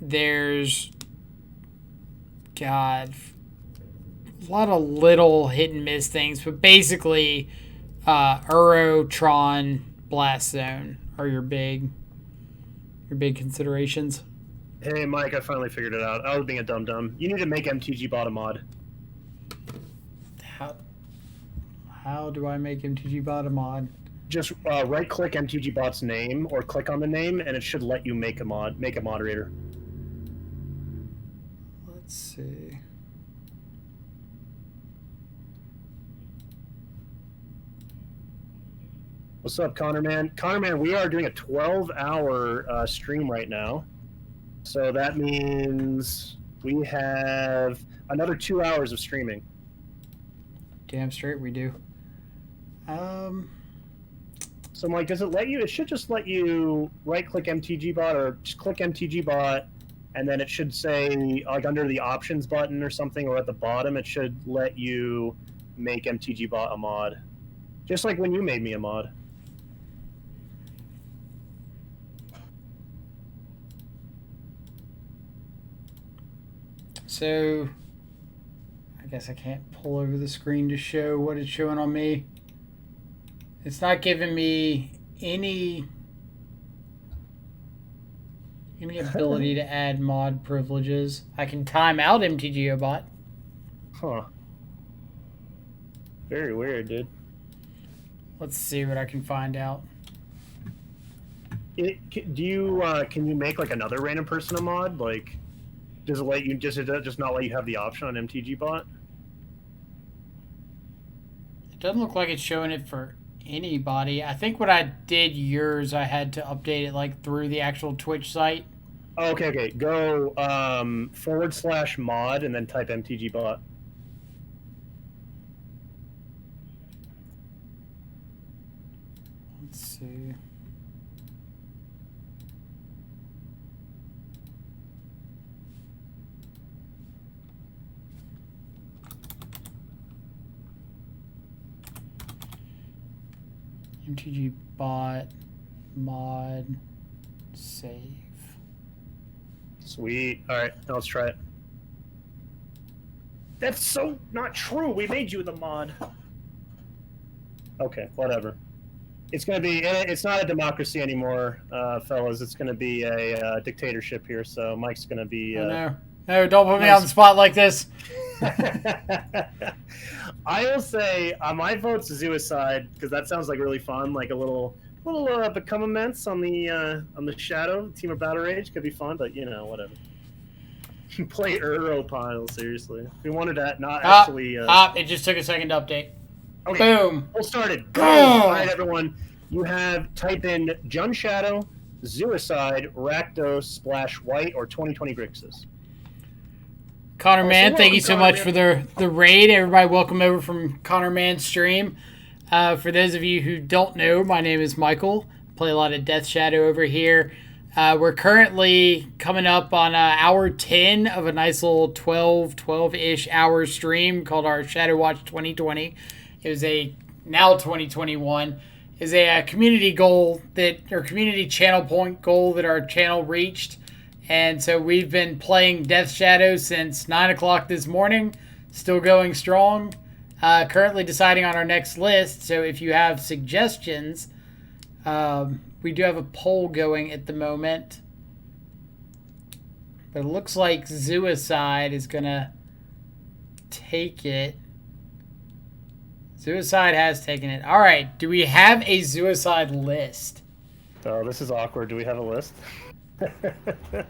There's, God, a lot of little hit and miss things, but basically, Uro, Tron, Blast Zone are your big considerations. Hey, Mike, I finally figured it out. I was being a dum-dum. You need to make MTG Bot a mod. How do I make MTG Bot a mod? Just right-click MTG Bot's name, or click on the name, and it should let you make a moderator. Let's see. What's up, Connor Man? Connor Man, we are doing a 12-hour stream right now. So that means we have another 2 hours of streaming. Damn straight we do. So, Mike, does it let you? It should just let you right-click MTG Bot or just click MTG Bot, and then it should say, like, under the options button or something, or at the bottom, it should let you make MTG Bot a mod. Just like when you made me a mod. So, I guess I can't pull over the screen to show what it's showing on me. It's not giving me any ability to add mod privileges. I can time out MTGObot. Huh. Very weird, dude. Let's see what I can find out. Do you can you make like another random person a mod? Like, does it let you just not let you have the option on MTG Bot? It doesn't look like it's showing it for anybody. I think when I did yours, I had to update it like through the actual Twitch site. Oh, okay. Go /mod and then type MTG Bot. Let's see. MTG Bot mod save. Sweet. All right, now let's try it. That's so not true. We made you the mod. Okay, whatever. It's gonna be. It's not a democracy anymore, fellas. It's gonna be a dictatorship here. So Mike's gonna be. No, don't put me on the spot like this. I will say my vote's Suicide because that sounds like really fun, like a little become immense on the Shadow Team of Battle Rage could be fun, but you know whatever. Play Europile, seriously. If we wanted to not actually. It just took a second to update. Okay, boom. We'll start it. Go. All right, everyone. You have type in Jun Shadow, Suicide, Rakdos, Splash White, or 2020 Grixis. Connor Man, thank you so much for the raid. Everybody, welcome over from Connor Man's stream. For those of you who don't know, my name is Michael. Play a lot of Death Shadow over here. We're currently coming up on hour 10 of a nice little 12-ish hour stream called our Shadow Watch 2020. It was now 2021. Is a community goal or community channel point goal that our channel reached. And so we've been playing Death Shadow since 9 o'clock this morning. Still going strong. Currently deciding on our next list. So if you have suggestions, we do have a poll going at the moment. But it looks like Suicide is going to take it. Suicide has taken it. All right. Do we have a Suicide list? Oh, this is awkward. Do we have a list? We're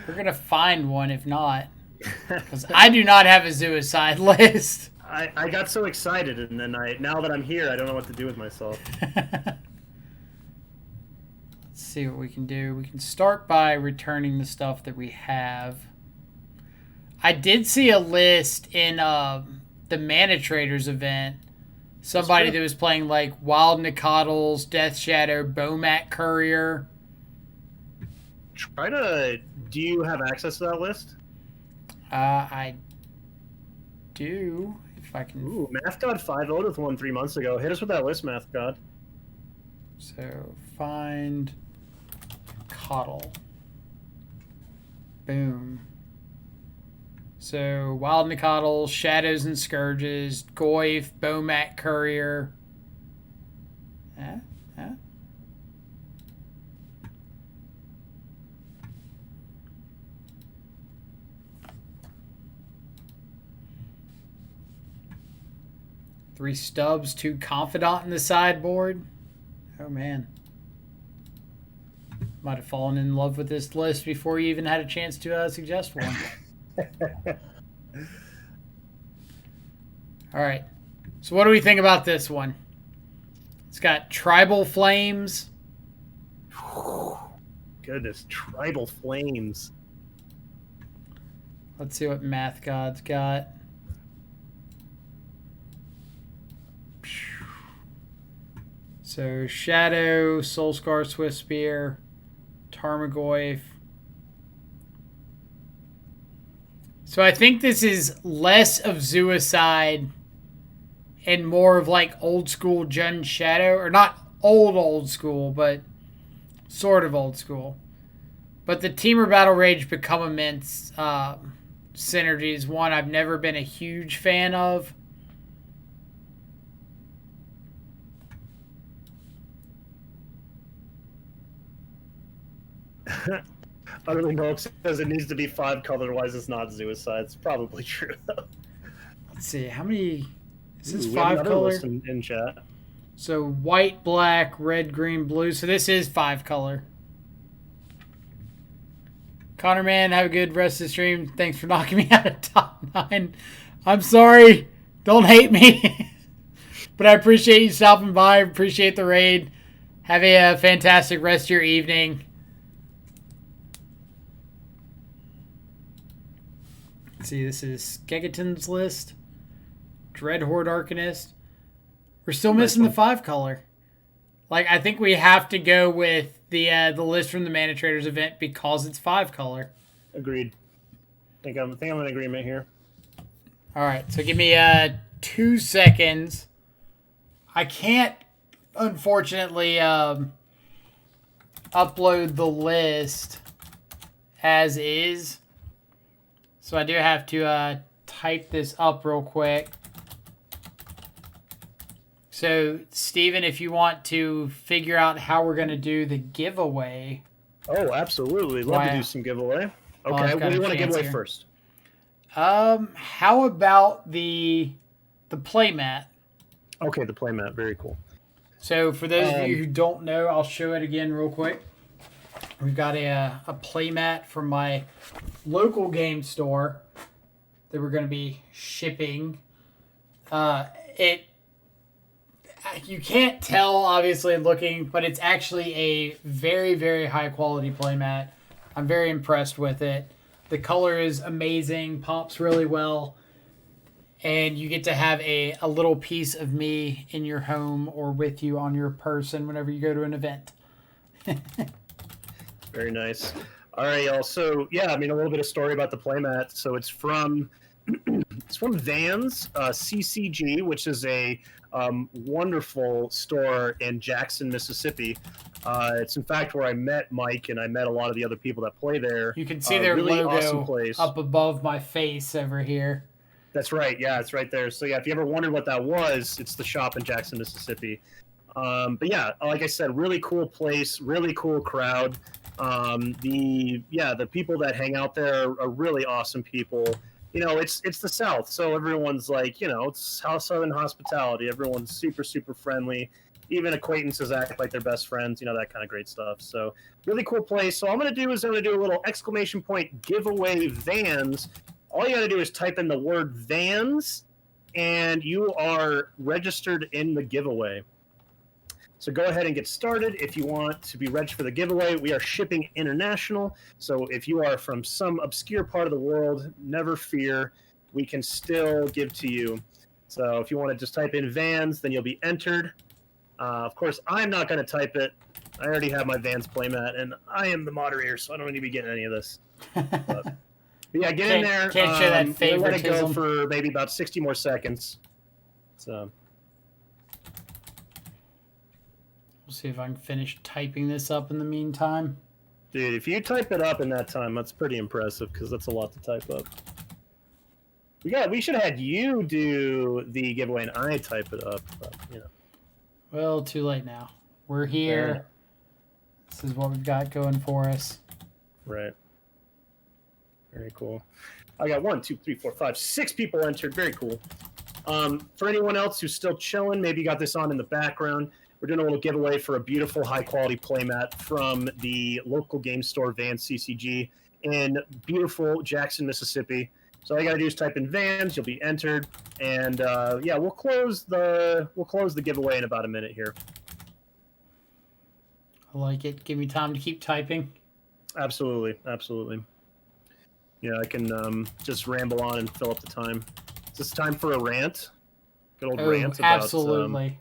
going to find one if not. Because I do not have a Suicide list. I got so excited, and then now that I'm here, I don't know what to do with myself. Let's see what we can do. We can start by returning the stuff that we have. I did see a list in the Mana Traders event. Somebody that was playing like Wild Nicodles, Death Shadow, Bomat Courier. Do you have access to that list? I do. If I can. Ooh, Math God 5-0'd with one 3 months ago. Hit us with that list, Math God. So find Coddle. Boom. So Wild Nicodles, Shadows and Scourges, Goyf, Bomat Courier. Three Stubs, 2 Confidant in the sideboard. Oh, man. Might have fallen in love with this list before you even had a chance to suggest one. All right. So what do we think about this one? It's got Tribal Flames. Goodness, Tribal Flames. Let's see what Math God's got. So Shadow, Soulscar, Swiftspear, Tarmogoyf. So I think this is less of Suicide and more of like old school Jund Shadow. Or not old school, but sort of old school. But the Teamer Battle Rage Become Immense synergy is one I've never been a huge fan of. Utterly no says it needs to be 5 color, otherwise it's not Suicide. It's probably true. Let's see, how many... Is this we have 5 another color? list in chat. So white, black, red, green, blue. So this is 5 color. Connor, man, have a good rest of the stream. Thanks for knocking me out of top 9. I'm sorry. Don't hate me. But I appreciate you stopping by. Appreciate the raid. Have a fantastic rest of your evening. Let's see, this is Gegaton's list. Dreadhorde Arcanist. We're still missing the 5 color. Like, I think we have to go with the list from the Mana Traders event because it's 5 color. Agreed. I think I'm in agreement here. All right, so give me 2 seconds. I can't, unfortunately, upload the list as is. So I do have to type this up real quick. So, Steven, if you want to figure out how we're going to do the giveaway. Oh, absolutely. Love to do some giveaway. Okay, what do you want to give away first? How about the playmat? Okay, the playmat. Very cool. So, for those of you who don't know, I'll show it again real quick. We've got a playmat from my local game store that we're going to be shipping. You can't tell, obviously, looking, but it's actually a very, very high quality playmat. I'm very impressed with it. The color is amazing, pops really well, and you get to have a little piece of me in your home or with you on your person whenever you go to an event. Very nice. All right, y'all. So, yeah, I mean, a little bit of story about the playmat. So it's from Vans CCG, which is a wonderful store in Jackson, Mississippi. It's in fact where I met Mike and I met a lot of the other people that play there. You can see their really logo awesome place. up above my face over here. That's right. Yeah, it's right there. So yeah, if you ever wondered what that was, it's the shop in Jackson, Mississippi. But yeah, like I said, really cool place, really cool crowd. The people that hang out there are really awesome people. You know, it's the South, so everyone's like, you know, it's Southern hospitality. Everyone's super, super friendly. Even acquaintances act like they're best friends, you know, that kind of great stuff. So really cool place. So all I'm going to do is I'm going to do a little exclamation point giveaway Vans. All you got to do is type in the word Vans, and you are registered in the giveaway. So go ahead and get started if you want to be registered for the giveaway. We are shipping international, so if you are from some obscure part of the world, never fear. We can still give to you. So if you want to just type in Vans, then you'll be entered. Of course, I'm not going to type it. I already have my Vans playmat, and I am the moderator, so I don't need to be getting any of this. But yeah, get in there. Can't show that we'll let it go favoritism. for maybe about 60 more seconds. So... We'll see if I can finish typing this up in the meantime. Dude, if you type it up in that time, that's pretty impressive because that's a lot to type up. We should have had you do the giveaway and I type it up, but you know. Well, too late now. We're here. Yeah. This is what we've got going for us. Right. Very cool. I got 1, 2, 3, 4, 5, 6 people entered. Very cool. For anyone else who's still chilling, maybe you got this on in the background. We're doing a little giveaway for a beautiful, high-quality playmat from the local game store, Vans CCG, in beautiful Jackson, Mississippi. So all you got to do is type in Vans. You'll be entered, and yeah, we'll close the giveaway in about a minute here. I like it. Give me time to keep typing. Absolutely, absolutely. Yeah, I can just ramble on and fill up the time. Is this time for a rant? Good old rant about... Absolutely.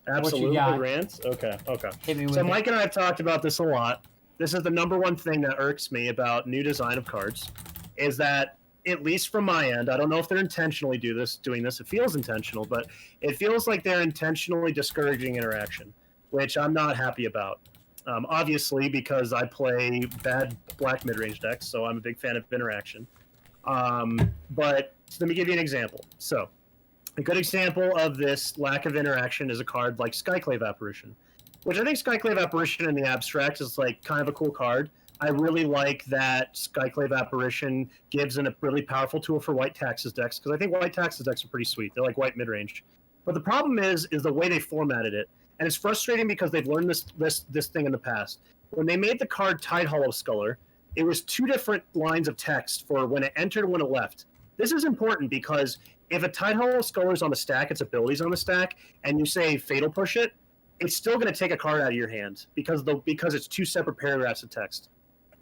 Absolutely rants? Okay. Hit me with So it. Mike and I have talked about this a lot. This is the number one thing that irks me about new design of cards, is that, at least from my end, I don't know if they're intentionally doing this. It feels intentional, but it feels like they're intentionally discouraging interaction, which I'm not happy about. Obviously, because I play bad black mid-range decks, so I'm a big fan of interaction. But let me give you an example. So, a good example of this lack of interaction is a card like Skyclave Apparition, which I think Skyclave Apparition in the abstract is like kind of a cool card. I really like that Skyclave Apparition gives a really powerful tool for white Taxes decks, because I think white Taxes decks are pretty sweet. They're like white mid-range. But the problem is the way they formatted it. And it's frustrating because they've learned this thing in the past. When they made the card Tidehollow Sculler, it was 2 different lines of text for when it entered and when it left. This is important because if a Tidehollow Sculler is on the stack, its abilities on the stack, and you say Fatal Push it, it's still going to take a card out of your hand because it's 2 separate paragraphs of text.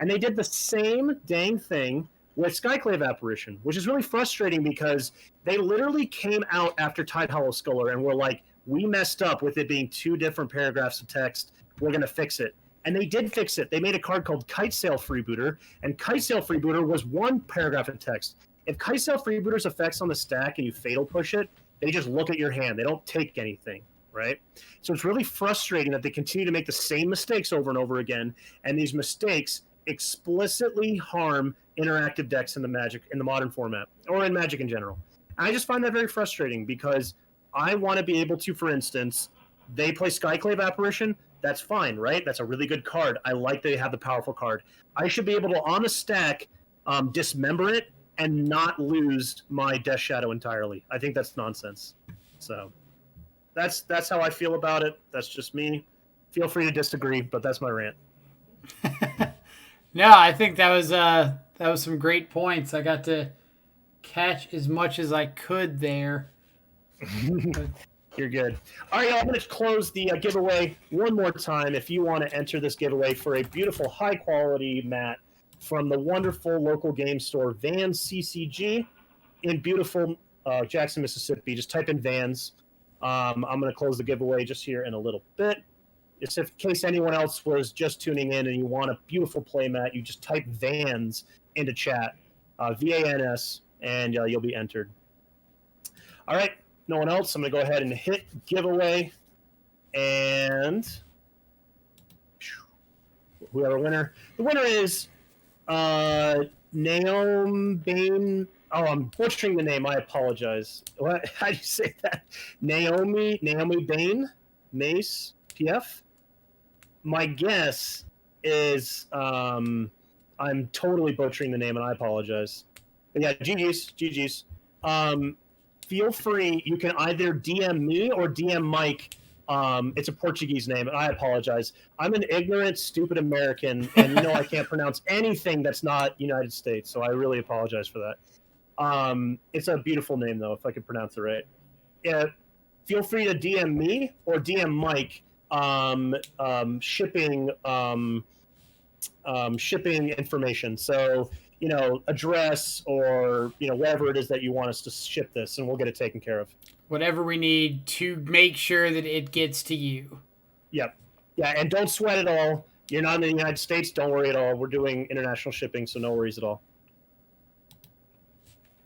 And they did the same dang thing with Skyclave Apparition, which is really frustrating because they literally came out after Tidehollow Sculler and were like, we messed up with it being 2 different paragraphs of text. We're going to fix it. And they did fix it. They made a card called Kitesail Freebooter, and Kitesail Freebooter was 1 paragraph of text. If Kitesail Freebooter's effects on the stack and you Fatal Push it, they just look at your hand. They don't take anything, right? So it's really frustrating that they continue to make the same mistakes over and over again, and these mistakes explicitly harm interactive decks in the modern format, or in Magic in general. And I just find that very frustrating because I want to be able to, for instance, they play Skyclave Apparition, that's fine, right? That's a really good card. I like they have the powerful card. I should be able to, on the stack, dismember it and not lose my Death Shadow entirely. I think that's nonsense. So that's how I feel about it. That's just me. Feel free to disagree, but that's my rant. No, I think that was some great points. I got to catch as much as I could there. You're good. All right, I'm going to close the giveaway one more time. If you want to enter this giveaway for a beautiful, high-quality mat from the wonderful local game store, Vans CCG, in beautiful Jackson, Mississippi, just type in Vans. I'm going to close the giveaway just here in a little bit. Just in case anyone else was just tuning in and you want a beautiful playmat, you just type Vans into chat, VANS, and you'll be entered. All right. No one else. I'm going to go ahead and hit giveaway. And we have a winner. The winner is Naomi Bain. Oh, I'm butchering the name. I apologize. What? How do you say that? Naomi Bain? Mace, PF. My guess is I'm totally butchering the name, and I apologize. But yeah, GG's. Feel free. You can either DM me or DM Mike. It's a Portuguese name, and I apologize. I'm an ignorant, stupid American, and I can't pronounce anything that's not United States, so I really apologize for that. It's a beautiful name, though, if I could pronounce it right. Yeah, feel free to DM me or DM Mike. Shipping information. So address or wherever it is that you want us to ship this, and we'll get it taken care of. Whatever we need to make sure that it gets to you. Yep. Yeah, and don't sweat at all. You're not in the United States. Don't worry at all. We're doing international shipping, so no worries at all.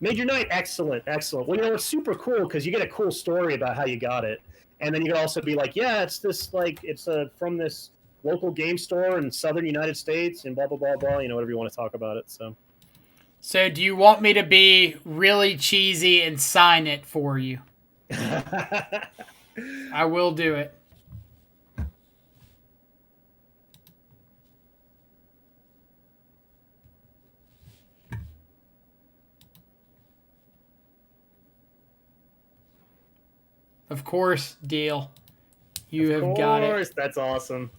Made your night. Excellent. Well, it's super cool because you get a cool story about how you got it. And then you can also be like, yeah, it's this, it's from this local game store in southern United States and blah, blah, blah, blah, whatever you want to talk about it. So do you want me to be really cheesy and sign it for you? I will do it. Of course, deal. You have got it. Of course, that's awesome.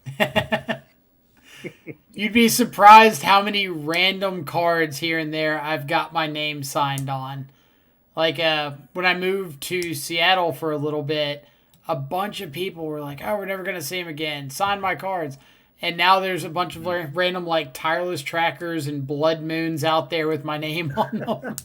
You'd be surprised how many random cards here and there I've got my name signed on. Like, when I moved to Seattle for a little bit, a bunch of people were like, oh, we're never going to see him again. Sign my cards. And now there's a bunch of random, Tireless Trackers and Blood Moons out there with my name on them.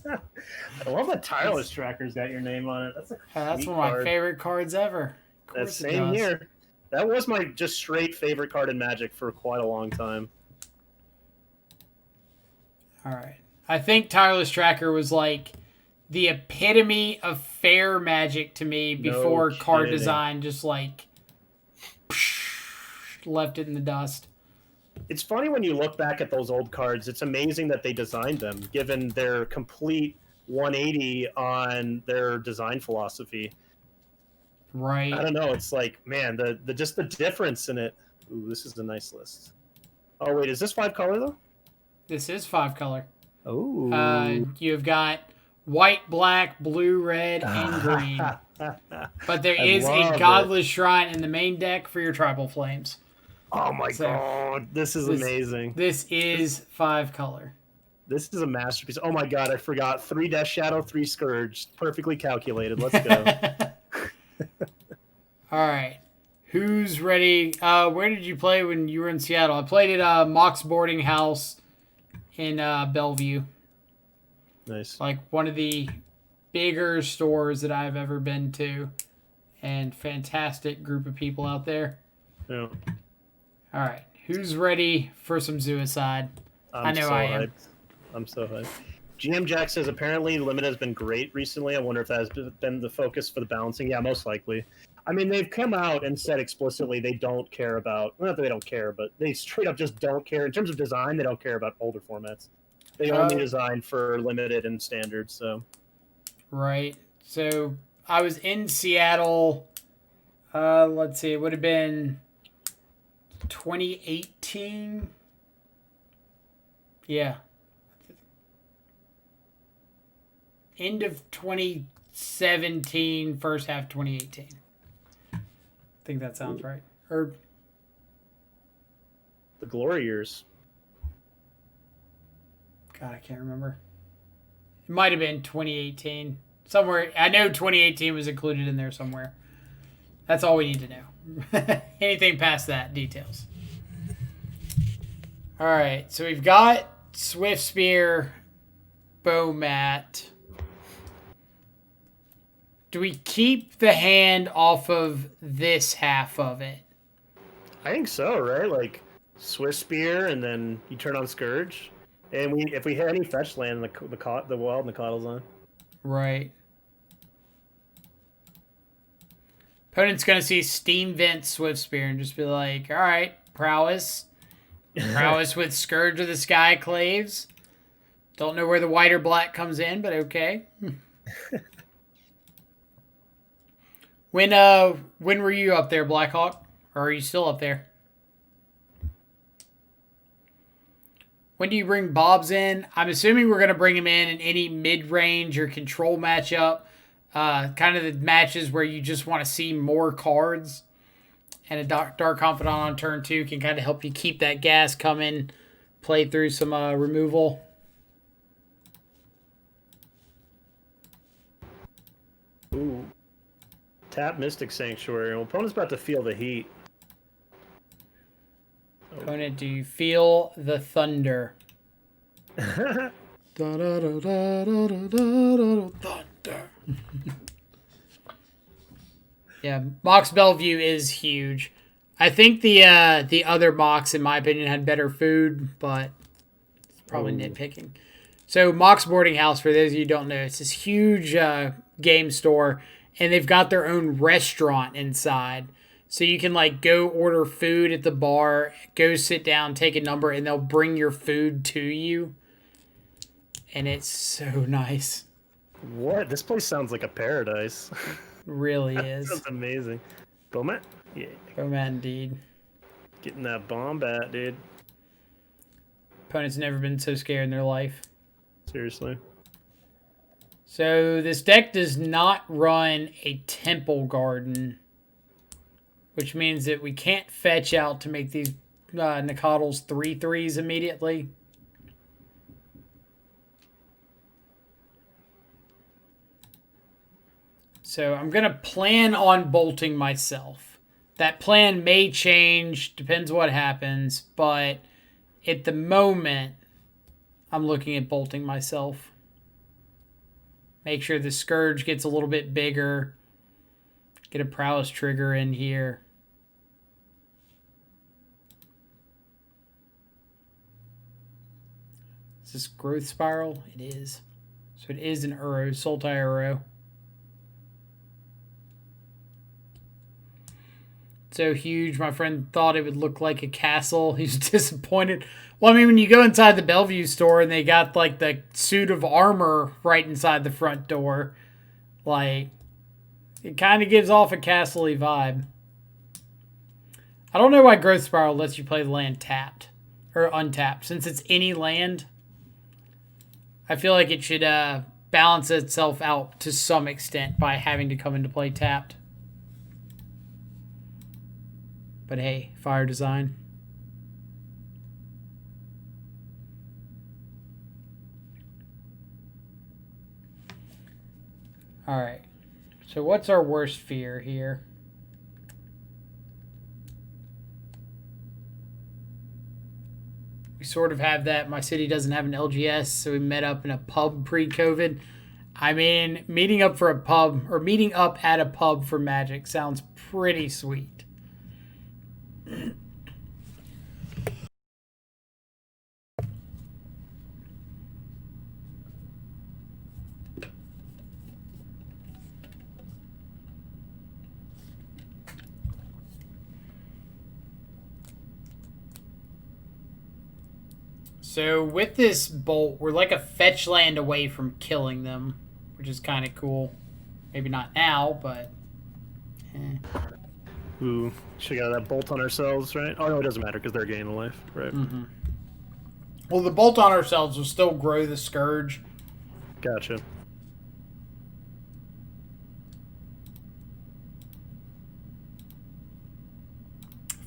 I love that Tireless Tracker's got your name on it. That's one of my favorite cards ever. That's same here. That was my just straight favorite card in Magic for quite a long time. All right. I think Tireless Tracker was the epitome of fair Magic to me before card design just left it in the dust. It's funny when you look back at those old cards. It's amazing that they designed them, given their complete 180 on their design philosophy. Right. I don't know. It's man, the just the difference in it. Ooh, this is a nice list. Oh wait, is this 5 color though? This is 5 color. Oh. You've got white, black, blue, red, and green. But there is a Godless Shrine in the main deck for your Tribal Flames. Oh my god, this is amazing. This is 5 color. This is a masterpiece. Oh my god, I forgot. 3 Death Shadow, 3 Scourge. Perfectly calculated. Let's go. All right. Who's ready? Where did you play when you were in Seattle? I played at Mox Boarding House in Bellevue. Nice. One of the bigger stores that I've ever been to. And fantastic group of people out there. Yeah. All right. Who's ready for some suicide? I know I am. I'm so hyped. GM Jack says, apparently Limited has been great recently. I wonder if that has been the focus for the balancing. Yeah, most likely. I mean, they've come out and said explicitly they don't care about, not that they don't care, but they straight up just don't care. In terms of design, they don't care about older formats. They only design for Limited and Standard, so. Right. So I was in Seattle, let's see, it would have been 2018. Yeah. End of 2017, first half 2018. I think that sounds right. Or the glory years. God, I can't remember. It might have been 2018. Somewhere. I know 2018 was included in there somewhere. That's all we need to know. Anything past that, details. All right, so we've got Swift Spear, Bow Mat. Do we keep the hand off of this half of it? I think so, right? Swift Spear, and then you turn on Scourge. And if we hit any fetch land, the Wild and the Coddle's on. Right. Opponent's going to see Steam Vent Swift Spear and just be like, all right, Prowess. Prowess with Scourge of the Sky Claves. Don't know where the white or black comes in, but okay. When were you up there, Blackhawk? Or are you still up there? When do you bring Bobs in? I'm assuming we're going to bring him in any mid-range or control matchup. Kind of the matches where you just want to see more cards. And a Dark Confidant on turn 2 can kind of help you keep that gas coming. Play through some removal. Ooh. Tap Mystic Sanctuary. Well, opponent's about to feel the heat. Opponent, do you feel the thunder? Thunder. Yeah, Mox Bellevue is huge. I think the other Mox, in my opinion, had better food, but it's probably nitpicking. So Mox Boarding House, for those of you who don't know, it's this huge game store, and they've got their own restaurant inside. So you can like go order food at the bar, go sit down, take a number, and they'll bring your food to you. And it's so nice. What? This place sounds like a paradise. Really is. Sounds amazing. Bomat? Yeah. Bomat indeed. Getting that bomb bat, dude. Opponent's never been so scared in their life. Seriously. So this deck does not run a Temple Garden, which means that we can't fetch out to make these Nicodles 3/3s immediately. So I'm going to plan on bolting myself. That plan may change, depends what happens, but at the moment, I'm looking at bolting myself. Make sure the Scourge gets a little bit bigger. Get a Prowess trigger in here. Is this Growth Spiral? It is. So it is an Uro, Sultai Uro. So huge. My friend thought it would look like a castle. He's disappointed. Well, I mean, when you go inside the Bellevue store and they got like the suit of armor right inside the front door, like it kind of gives off a castle-y vibe. I don't know why Growth Spiral lets you play the land tapped or untapped. Since it's any land, I feel like it should balance itself out to some extent by having to come into play tapped. But hey, fire design. Alright. So what's our worst fear here? We sort of have that. My city doesn't have an LGS, so we met up in a pub pre-COVID. I mean, meeting up for a pub, or meeting up at a pub for Magic sounds pretty sweet. So with this bolt, we're like a fetch land away from killing them, which is kind of cool. Maybe not now, but... Ooh, should have got that bolt on ourselves, right? Oh, no, it doesn't matter because they're gaining life, right? Mm-hmm. Well, the bolt on ourselves will still grow the Scourge. Gotcha.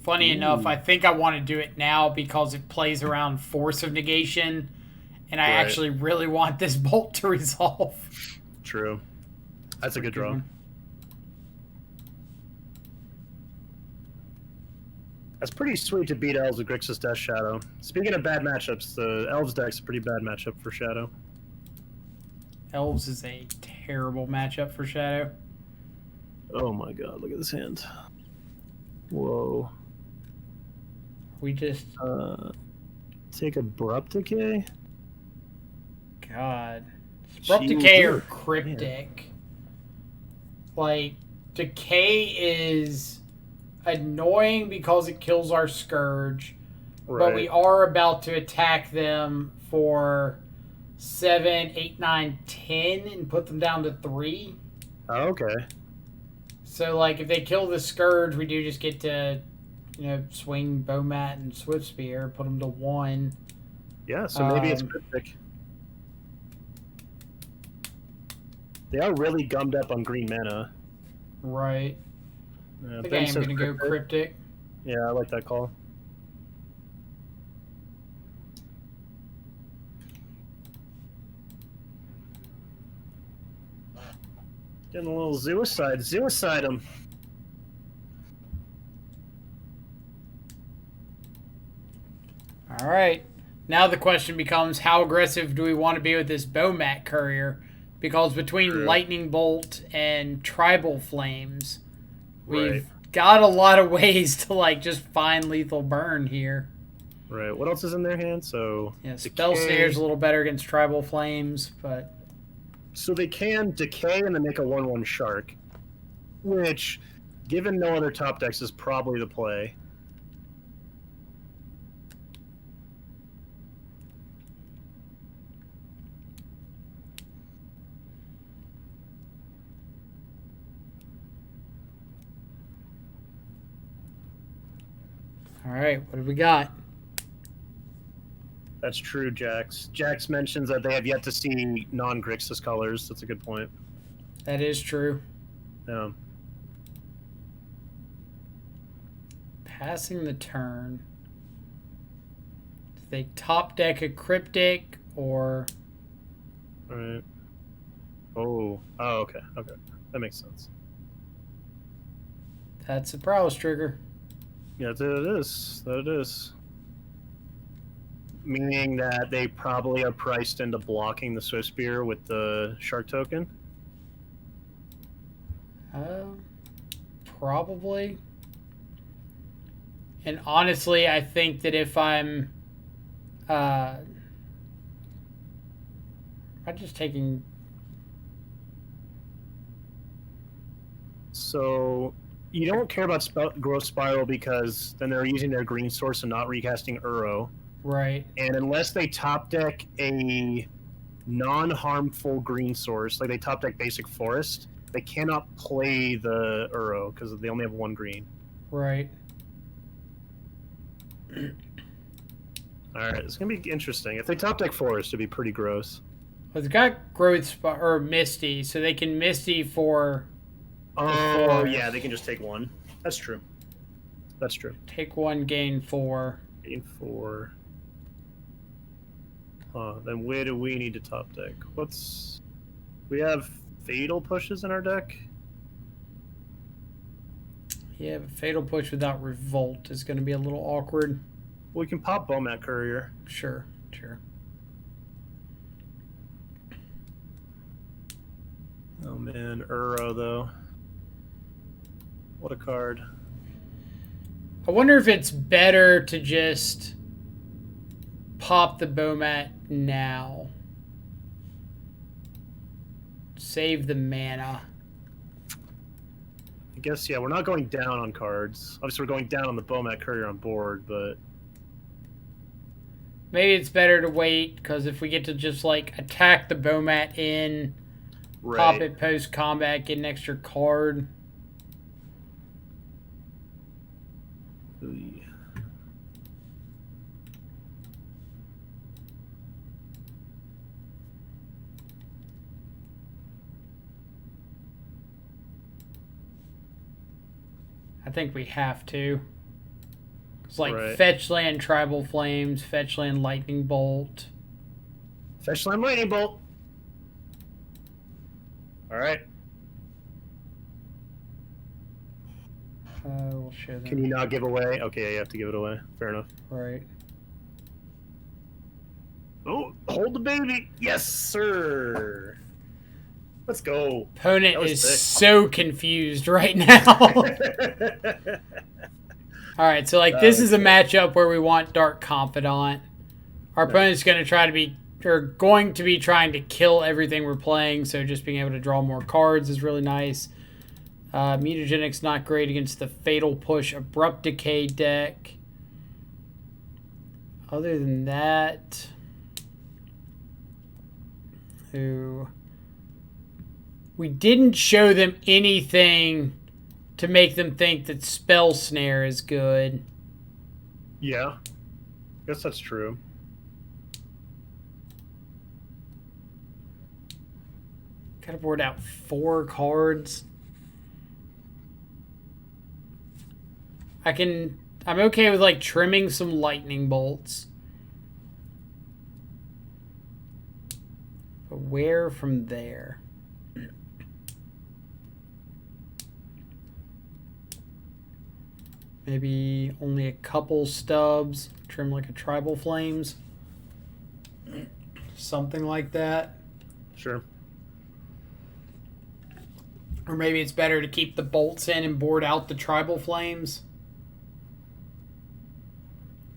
Funny enough, I think I want to do it now because it plays around Force of Negation, and I actually really want this bolt to resolve. True. That's a good draw. That's pretty sweet to beat Elves with Grixis Death Shadow. Speaking of bad matchups, the Elves deck's a pretty bad matchup for Shadow. Elves is a terrible matchup for Shadow. Oh my god, look at this hand. Whoa. We just... take Abrupt Decay? God. Abrupt Decay or Cryptic. Like, Decay is annoying because it kills our Scourge, but we are about to attack them for 7, 8, 9, 10 and put them down to 3. Oh, okay. So, like, if they kill the Scourge, we do just get to, swing Bowmat and Swift Spear, put them to 1. Yeah, so maybe it's cryptic. They are really gummed up on green mana. Right. I think I Ben am says going to go Cryptic. Yeah, I like that call. Getting a little suicide. Suicide him. All right. Now the question becomes, how aggressive do we want to be with this Bowmat Courier? Because between Lightning Bolt and Tribal Flames, we've got a lot of ways to, like, just find lethal burn here. Right. What else is in their hand? So yeah, Spell Snare's a little better against Tribal Flames, but... So they can decay and then make a 1/1 Shark, which, given no other top decks, is probably the play. All right, what do we got? That's true, Jax. Jax mentions that they have yet to see non-Grixis colors. That's a good point. That is true. Yeah. Passing the turn. Do they top deck a Cryptic or... All right. Oh, okay. Okay. That makes sense. That's a Prowess trigger. Yeah, it is. That it is. Meaning that they probably are priced into blocking the Swift Spear with the Shark token? Probably. And honestly, I think that if I'm just taking... So, you don't care about Growth Spiral because then they're using their green source and not recasting Uro. Right. And unless they top deck a non-harmful green source, like they top deck Basic Forest, they cannot play the Uro because they only have 1 green. Right. Alright, it's going to be interesting. If they top deck Forest, it'd be pretty gross. Well, it's got or Misty, so they can Misty for... Oh, yeah, they can just take 1. That's true. That's true. Take 1, gain 4. Gain 4. Then where do we need to top deck? We have Fatal Pushes in our deck? Yeah, but Fatal Push without Revolt is going to be a little awkward. Well, we can pop Bowmat Courier. Sure. Oh man, Uro though. What a card. I wonder if it's better to just pop the Bowmat now. Save the mana. I guess, yeah, we're not going down on cards. Obviously, we're going down on the Bowmat Courier on board, but... Maybe it's better to wait, because if we get to just, like, attack the Bowmat in, pop it post-combat, get an extra card... I think we have to. It's like fetch land Tribal Flames, fetch land Lightning Bolt. Fetch land Lightning Bolt. Alright. We'll show them. Can you not give away? Okay, you have to give it away. Fair enough. Right. Oh, hold the baby. Yes, sir. Let's go. Opponent is so confused right now. Alright, so like this is a matchup where we want Dark Confidant. Our opponent's going to try to be, or going to be trying to kill everything we're playing, so just being able to draw more cards is really nice. Mutagenic's not great against the Fatal Push Abrupt Decay deck. Other than that... We didn't show them anything to make them think that Spell Snare is good. Yeah. Guess that's true. Gotta board out 4 cards. I'm okay with like trimming some lightning bolts. But where from there? Maybe only a couple stubs. Trim like a tribal flames. Something like that. Sure. Or maybe it's better to keep the bolts in and board out the tribal flames.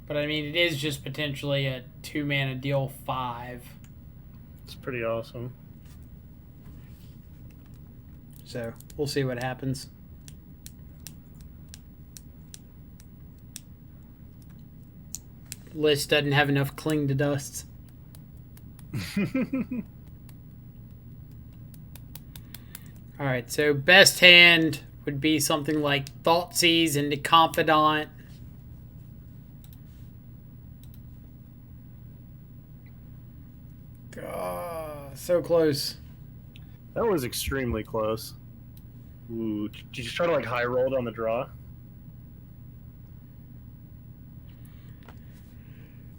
But I mean, it is just potentially a 2-mana deal 5. It's pretty awesome. So, we'll see what happens. List doesn't have enough cling to dusts. Alright, so best hand would be something like Thoughtseize into Confidant. So close. That was extremely close. Ooh, did you try to like high roll it on the draw?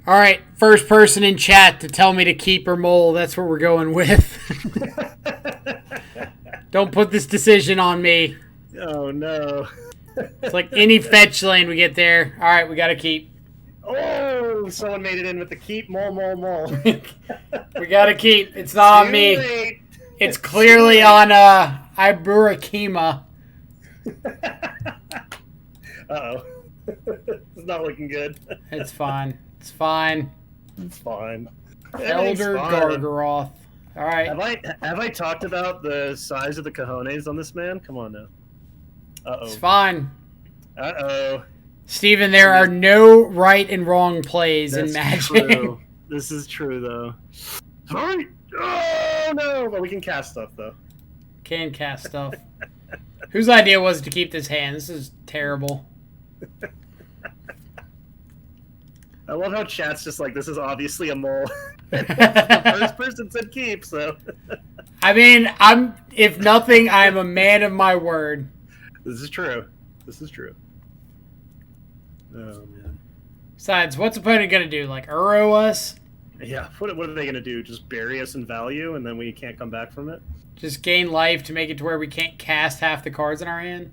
Alright, first person in chat to tell me to keep or mole. That's what we're going with. Don't put this decision on me. Oh no. It's like any fetch lane we get there. Alright, we gotta keep. Oh, someone made it in with the keep. Mole. We gotta keep. It's not on me. Late. It's clearly on Iburakima. Uh-oh. It's not looking good. It's fine. It's fine. It's fine. Elder Gargaroth. Alright. Have I talked about the size of the cojones on this man? Come on now. Uh-oh. It's fine. Uh-oh. Steven, there are no right and wrong plays in Magic. True. This is true, though. Sorry. Oh, no. But we can cast stuff, though. Can cast stuff. Whose idea was it to keep this hand? This is terrible. I love how chat's just like, this is obviously a mole. The first person said keep, so. I mean, if nothing, I'm a man of my word. This is true. This is true. Oh, man. Besides, what's opponent going to do? Like, Uro us? Yeah, what are they going to do? Just bury us in value and then we can't come back from it? Just gain life to make it to where we can't cast half the cards in our hand?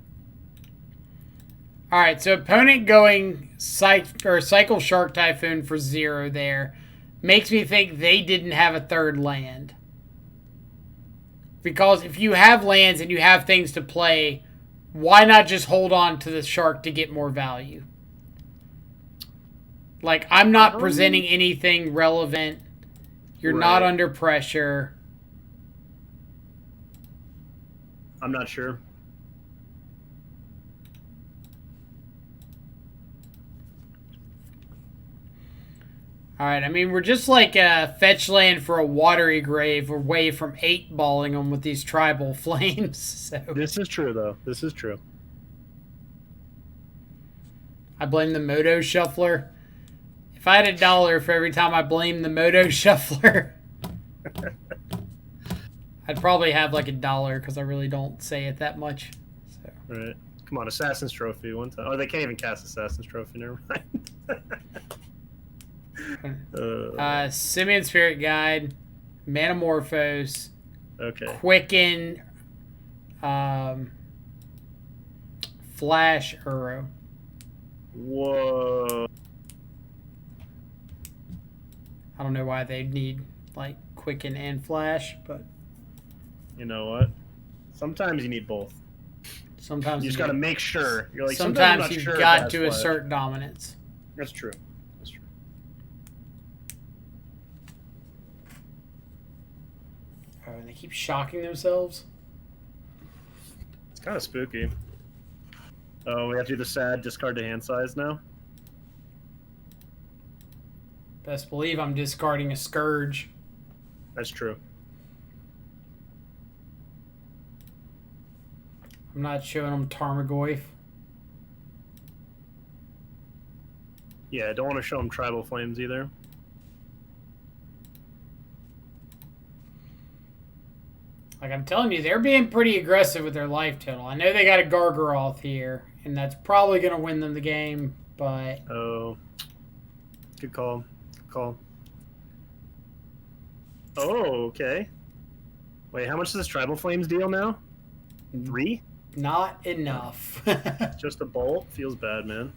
Alright, so opponent going Cycle Shark Typhoon for 0 there makes me think they didn't have a third land. Because if you have lands and you have things to play, why not just hold on to the shark to get more value? Like, I'm not presenting anything relevant. You're not under pressure. I'm not sure. Alright, I mean, we're just like a fetch land for a watery grave away from 8-balling them with these tribal flames. So. This is true, though. This is true. I blame the Moto Shuffler. If I had $1 for every time I blame the Moto Shuffler, I'd probably have like $1 because I really don't say it that much. So. Right. Come on, Assassin's Trophy one time. Oh, they can't even cast Assassin's Trophy, never mind. Simian Spirit Guide, Manamorphose, okay. Quicken, Flash Uro. Whoa. I don't know why they'd need like Quicken and Flash, but you know what? Sometimes you need both. Sometimes you just got to make sure. You're like sometimes you've sure got to assert dominance. That's true. That's true. Oh, and they keep shocking themselves. It's kind of spooky. Oh, we have to do the sad discard to hand size now? Best believe I'm discarding a Scourge. That's true. I'm not showing them Tarmogoyf. Yeah, I don't want to show them Tribal Flames either. Like I'm telling you, they're being pretty aggressive with their life total. I know they got a Gargaroth here, and that's probably going to win them the game, but... Oh. Good call. Good call. Oh, okay. Wait, how much does this Tribal Flames deal now? 3? Not enough. Just a bolt? Feels bad, man.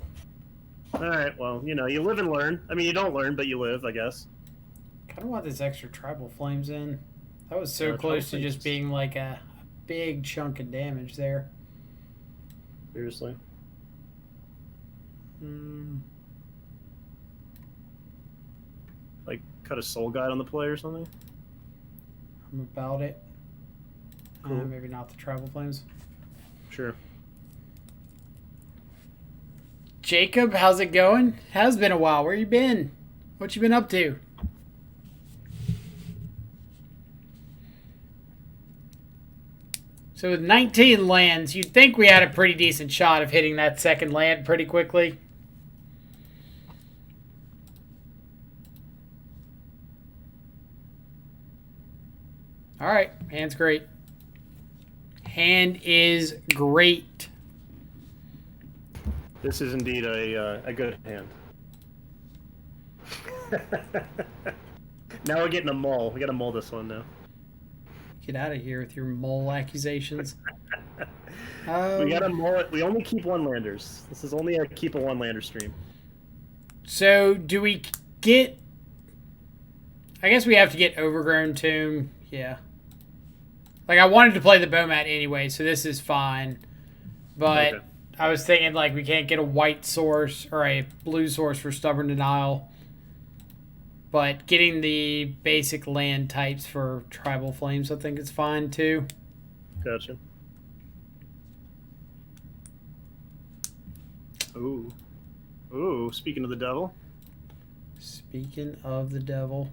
Alright, well, you know, you live and learn. I mean, you don't learn, but you live, I guess. Kind of want this extra Tribal Flames in. That was so Yeah, close to Tribal just being like a big chunk of damage there. Seriously. Like, cut a Soul Guide on the play or something? I'm about it. Cool. Maybe not the Tribal Flames. Sure. Jacob, how's it going? Has been a while. Where you been? What you been up to? So with 19 lands, you'd think we had a pretty decent shot of hitting that second land pretty quickly. All right, hand's great. Hand is great. This is indeed a good hand. Now we're getting a mull. We gotta mull this one now. Get out of here with your mole accusations. We gotta mull it. We only keep one landers. This is only a keep a one lander stream. So do we get... I guess we have to get Overgrown Tomb. Yeah. Like, I wanted to play the Bomat anyway, so this is fine. But Okay. I was thinking, like, we can't get a white source or a blue source for Stubborn Denial. But getting the basic land types for Tribal Flames, I think is fine, too. Gotcha. Ooh. Ooh, speaking of the devil. Speaking of the devil.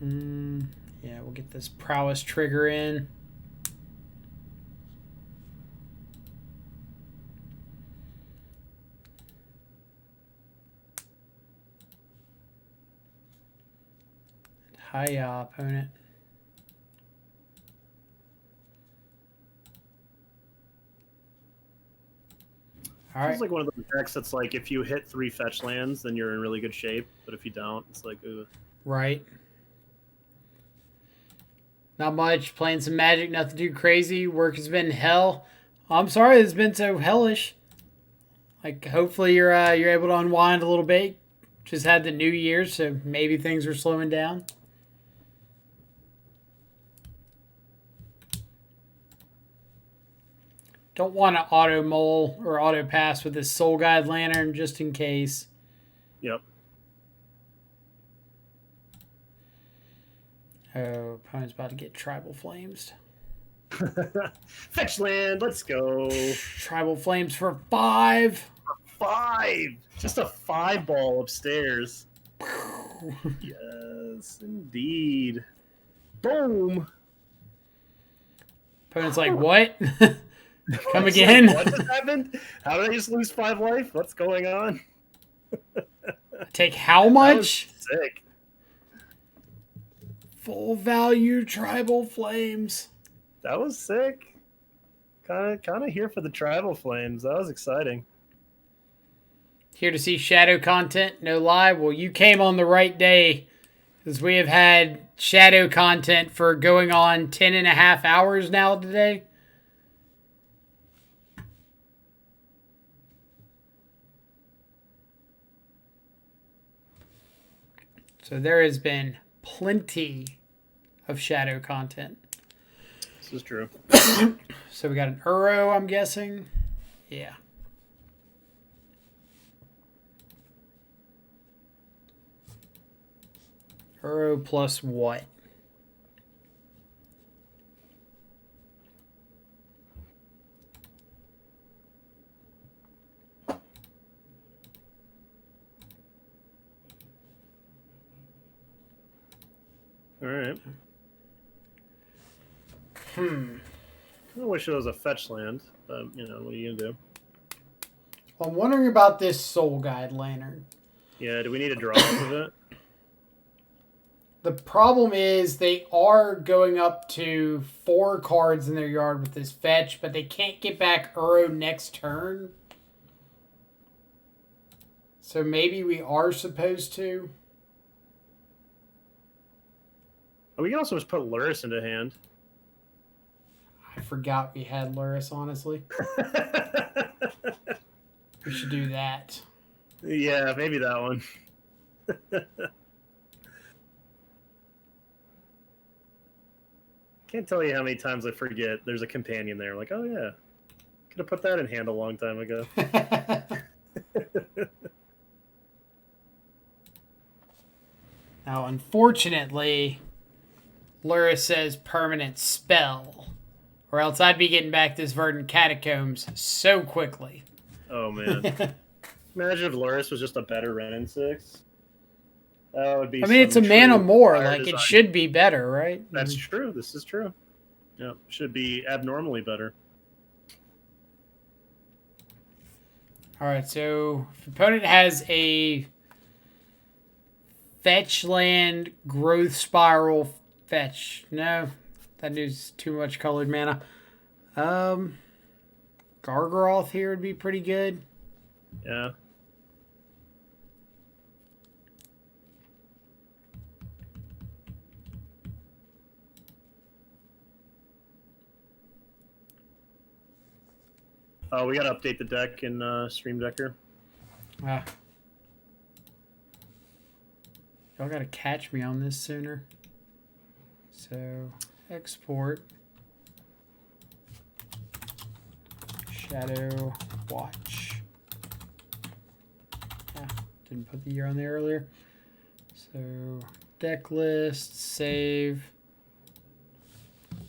Yeah, we'll get this prowess trigger in. Hiya, opponent. All right. It's like one of those decks that's like if you hit 3 fetch lands, then you're in really good shape. But if you don't, it's like, ugh. Right. Not much. Playing some Magic. Nothing too crazy. Work has been hell. I'm sorry it's been so hellish. Like, hopefully you're able to unwind a little bit. Just had the New Year, so maybe things are slowing down. Don't want to auto mole or auto pass with this Soul Guide Lantern just in case. Yep. Oh, opponent's about to get Tribal Flames. Fetch land, let's go. Tribal Flames for 5. 5! Just a 5 ball upstairs. Yes, indeed. Boom! Opponent's like, what? Come It's again? like, what just happened? How did I just lose 5 life? What's going on? Take how That was much? sick. Full value Tribal Flames. That was sick. Kind of here for the Tribal Flames. That was exciting. Here to see shadow content, no lie. Well, you came on the right day, because we have had shadow content for going on 10.5 hours now today. So there has been plenty of shadow content. This is true. So we got an Uro, I'm guessing. Yeah. Uro plus what? All right. I wish it was a fetch land, but you know, what are you gonna do? I'm wondering about this Soul Guide Lantern. Yeah, do we need to draw off of it? The problem is they are going up to 4 cards in their yard with this fetch, but they can't get back Uro next turn. So maybe we are supposed to. Oh, we can also just put Luris into hand. I forgot we had Luris, honestly. We should do that. Yeah, maybe that one. Can't tell you how many times I forget there's a companion there. Like, oh yeah, could have put that in hand a long time ago. Now, unfortunately, Luris says permanent spell, or else I'd be getting back this Verdant Catacombs so quickly. Oh man. Imagine if Luris was just a better Renin 6. That would be. I mean, it's a mana more. Like, design. it should be better, right? That's true. This is true. Yeah, should be abnormally better. Alright, so if opponent has a fetch land, growth spiral, fetch. No, that needs too much colored mana. Gargaroth here would be pretty good. Yeah. Oh, we gotta update the deck in Stream Decker. Ah. Y'all gotta catch me on this sooner. So, export. Shadow Watch. Ah, didn't put the year on there earlier. So, deck list, save.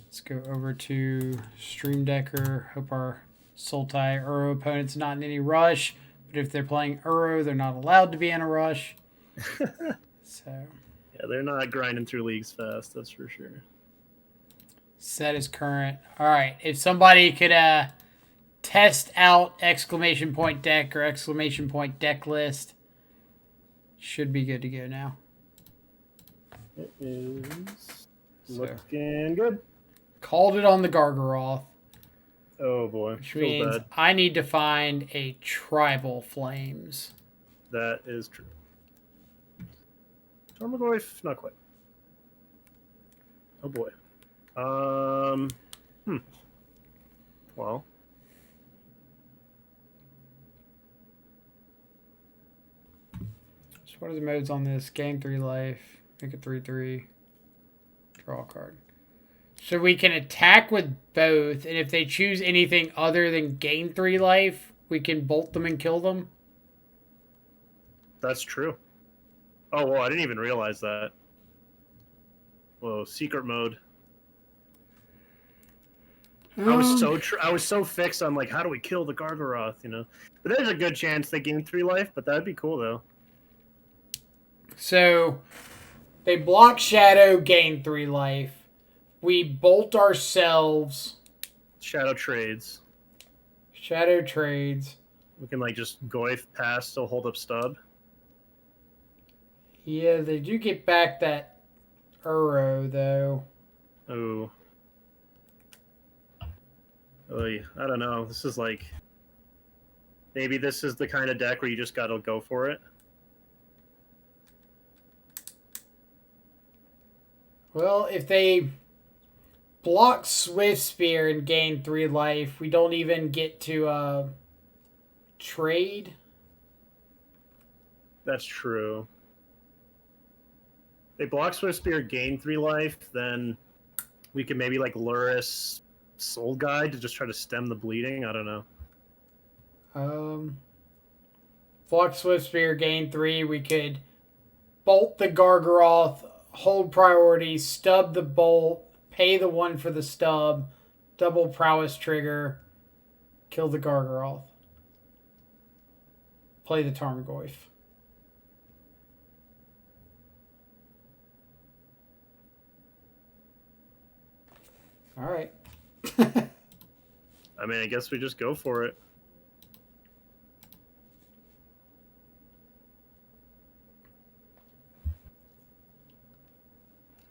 Let's go over to Stream Decker. Hope our Sultai Uro opponent's not in any rush. But if they're playing Uro, they're not allowed to be in a rush. So, yeah, they're not grinding through leagues fast, that's for sure. Set is current. All right, if somebody could test out exclamation point deck or exclamation point deck list, should be good to go now. It is looking good. Called it on the Gargaroth. Oh boy, which means bad. I need to find a Tribal Flames. That is true. Tormagoyf, not quite. Oh boy. Well. So what are the modes on this? Gain 3 life. Make it 3/3. Draw a card. So we can attack with both, and if they choose anything other than gain 3 life, we can bolt them and kill them? That's true. Oh, well, I didn't even realize that. Whoa, secret mode. I was so fixed on, like, how do we kill the Gargaroth, you know? But there's a good chance they gain 3 life, but that'd be cool, though. So, they block Shadow, gain 3 life. We bolt ourselves. Shadow trades. Shadow trades. We can, like, just Goyf pass, still hold up stub. Yeah, they do get back that Uro, though. Oh. Oy, I don't know. This is like... Maybe this is the kind of deck where you just gotta go for it. Well, if they block Swift Spear and gain 3 life, we don't even get to trade. That's true. They block Swift Spear, gain 3 life, then we can maybe like Luris Soul Guide to just try to stem the bleeding. I don't know. Block Swift Spear, gain 3. We could bolt the Gargaroth, hold priority, stub the bolt, pay the 1 for the stub, double prowess trigger, kill the Gargaroth. Play the Tarmogoyf. All right. I mean, I guess we just go for it.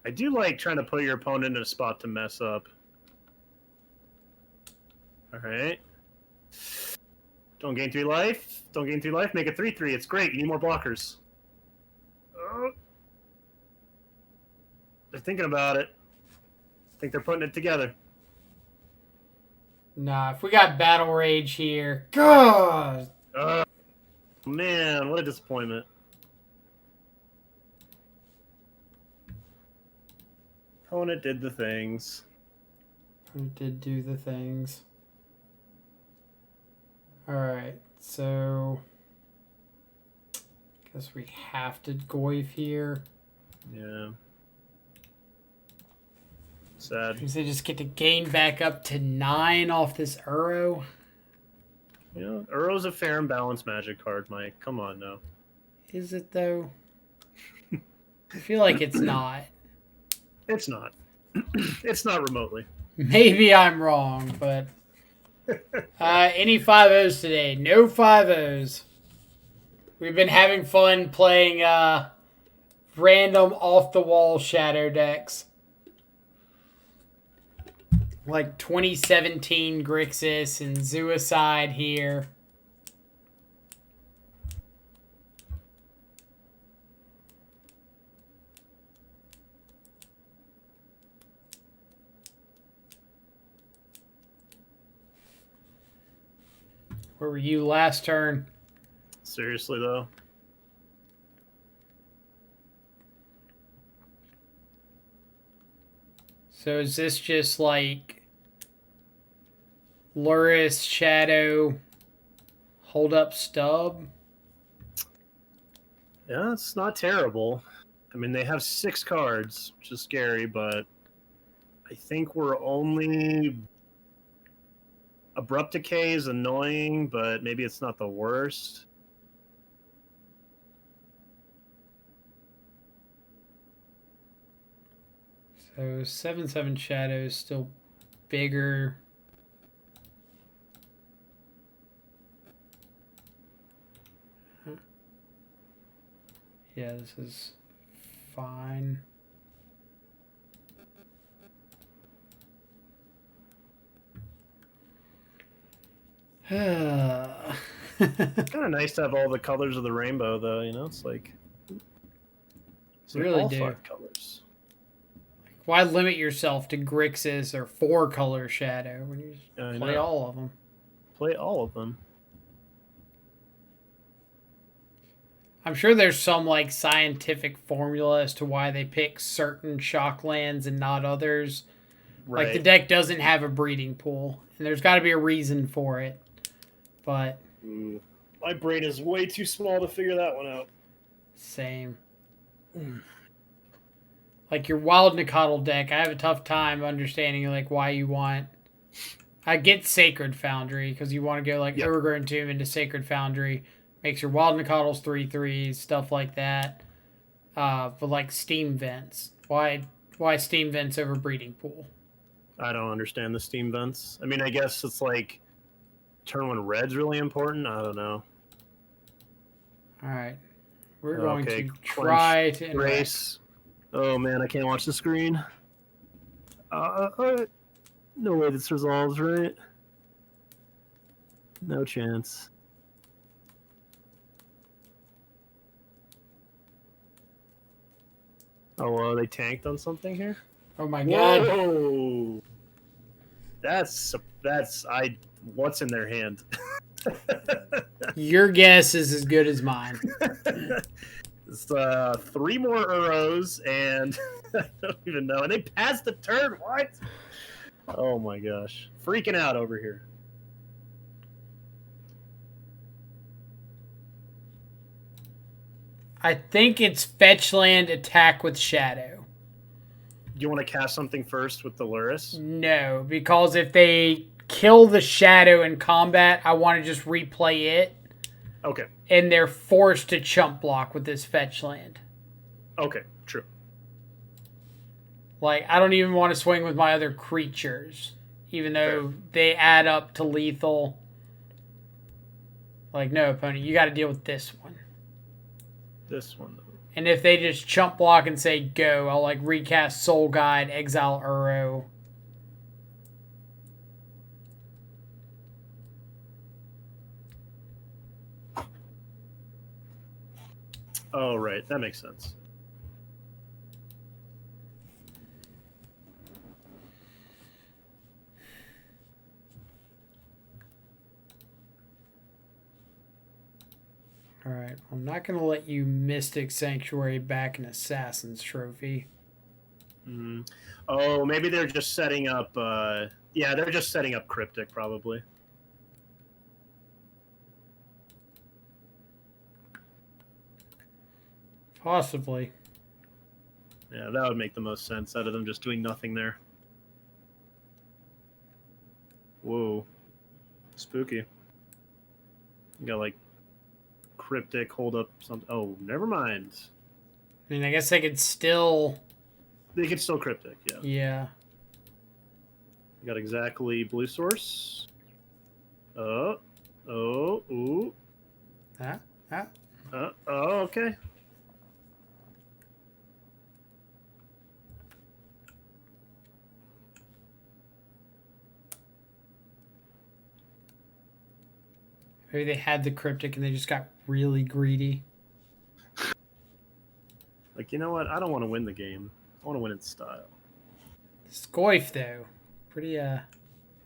I do like trying to put your opponent in a spot to mess up. All right. Don't gain 3 life. Don't gain 3 life. Make it 3/3. It's great. You need more blockers. They're thinking about it. I think they're putting it together. Nah, if we got Battle Rage here. God! Man, what a disappointment. Opponent did the things. Who did do the things? Alright, so... guess we have to Goyf here. Yeah. Sad. Because they just get to gain back up to 9 off this Uro. Yeah, Uro's a fair and balanced magic card, Mike. Come on now. Is it though? I feel like it's not. It's not. It's not remotely. Maybe I'm wrong, but any 5-0s today? No 5-0s. We've been having fun playing random off-the-wall shadow decks. Like 2017 Grixis and Suicide here. Where were you last turn? Seriously, though. So is this just like Luris, Shadow, hold up stub? Yeah, it's not terrible. I mean, they have 6 cards, which is scary, but I think we're only... Abrupt Decay is annoying, but maybe it's not the worst. So 7/7 Shadow is still bigger. Yeah, this is fine. Kind of nice to have all the colors of the rainbow, though. You know, it's like really all do. 5 colors. Why limit yourself to Grixis or 4-color Shadow when you just play all of them? Play all of them. I'm sure there's some like scientific formula as to why they pick certain shock lands and not others. Right. Like the deck doesn't have a breeding pool, and there's got to be a reason for it. But my brain is way too small to figure that one out. Same. Like your Wild Nicotl deck, I have a tough time understanding like why you want. I get Sacred Foundry because you want to go like Overgrown Tomb into Sacred Foundry. Makes your Wild Nicotls 3/3s, stuff like that. But like Steam Vents. Why Steam Vents over Breeding Pool? I don't understand the Steam Vents. I mean, I guess it's like turn 1 red's really important. I don't know. Alright. We're going to try to race. Oh man, I can't watch the screen. No way this resolves, right? No chance. Oh, well, they tanked on something here? Oh my god. Whoa! What's in their hand? Your guess is as good as mine. It's 3 more Uros, and I don't even know. And they passed the turn. What? Oh my gosh. Freaking out over here. I think it's fetch land, attack with Shadow. Do you want to cast something first with the Luris? No, because if they kill the Shadow in combat, I want to just replay it. Okay. And they're forced to chump block with this fetch land. Okay, true. Like, I don't even want to swing with my other creatures, even though they add up to lethal. Like, no, opponent, you got to deal with this one. This one. And if they just chump block and say go, I'll like recast Soul Guide, exile Uro. Oh, right. That makes sense. Alright, I'm not going to let you Mystic Sanctuary back an Assassin's Trophy. Mm. Oh, maybe they're just setting up... yeah, they're just setting up Cryptic, probably. Possibly. Yeah, that would make the most sense out of them just doing nothing there. Whoa. Spooky. You got, like, Cryptic, hold up something. Oh, never mind. I mean, I guess they could still... They could still Cryptic, yeah. Yeah. You got exactly blue source. Oh, ooh. Oh, okay. Maybe they had the Cryptic and they just got really greedy. Like, you know what? I don't want to win the game. I want to win in style. Scoif, though. Pretty,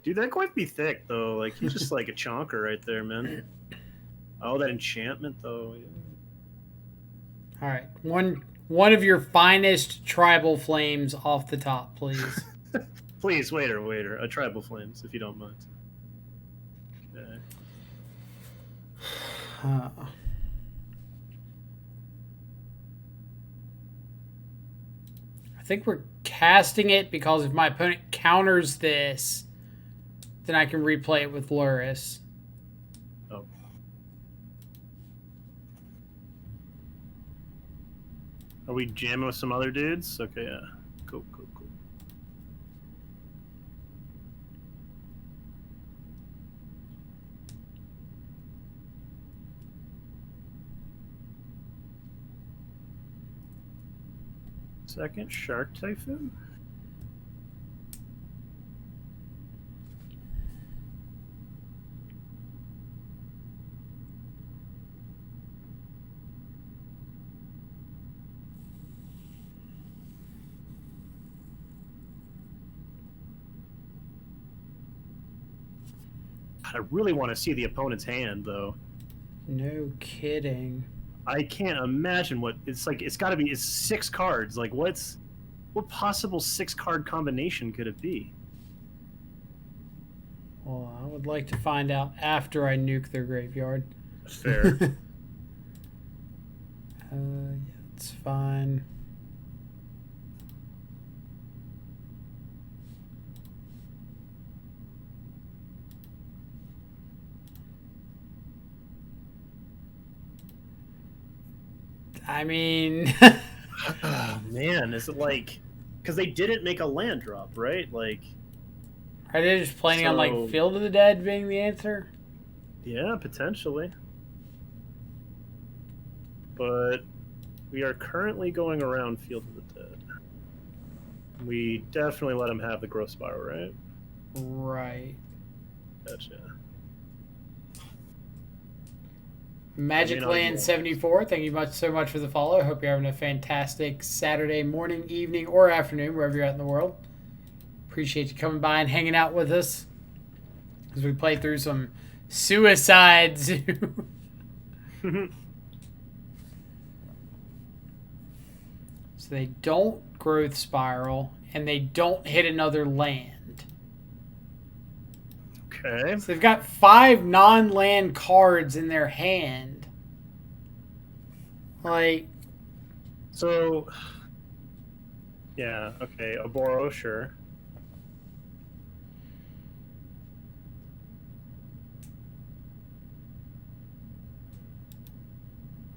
Dude, that quite be thick, though. Like, he's just like a chonker right there, man. Oh, that enchantment, though. Yeah. Alright. One of your finest tribal flames off the top, please. Please, waiter. A tribal flames, if you don't mind. Okay. I think we're casting it because if my opponent counters this, then I can replay it with Luris. Oh. Are we jamming with some other dudes? Okay, yeah. Cool. Second Shark Typhoon? I really want to see the opponent's hand, though. No kidding. I can't imagine what it's like. It's got to be. It's 6 cards. Like, what possible 6-card combination could it be? Well, I would like to find out after I nuke their graveyard. Fair. Yeah, it's fine. I mean... Oh, man, is it like... Because they didn't make a land drop, right? Like... Are they just planning on, like, Field of the Dead being the answer? Yeah, potentially. But we are currently going around Field of the Dead. We definitely let them have the growth spiral, right? Right. Gotcha. Magic Land 74, thank you so much for the follow. I hope you're having a fantastic Saturday morning, evening, or afternoon, wherever you're at in the world. Appreciate you coming by and hanging out with us as we play through some Suicide Zoo. So they don't growth spiral, and they don't hit another land. Okay. So they've got 5 non-land cards in their hand. Like... So... Yeah, okay. Oboro, sure.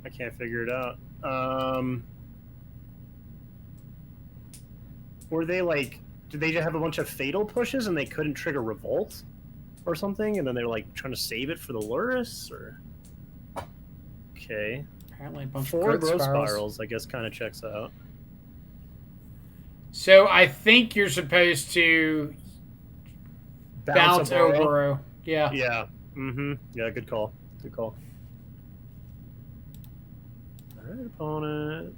I can't figure it out. were they like? Did they have a bunch of fatal pushes and they couldn't trigger revolt, or something? And then they were like trying to save it for the Lurrus, or okay. Apparently, a bunch 4 of growth spirals. I guess kind of checks out. So I think you're supposed to bounce a burrow. Oboro. Yeah. Yeah. Mm-hmm. Yeah. Good call. Good call. All right, opponent.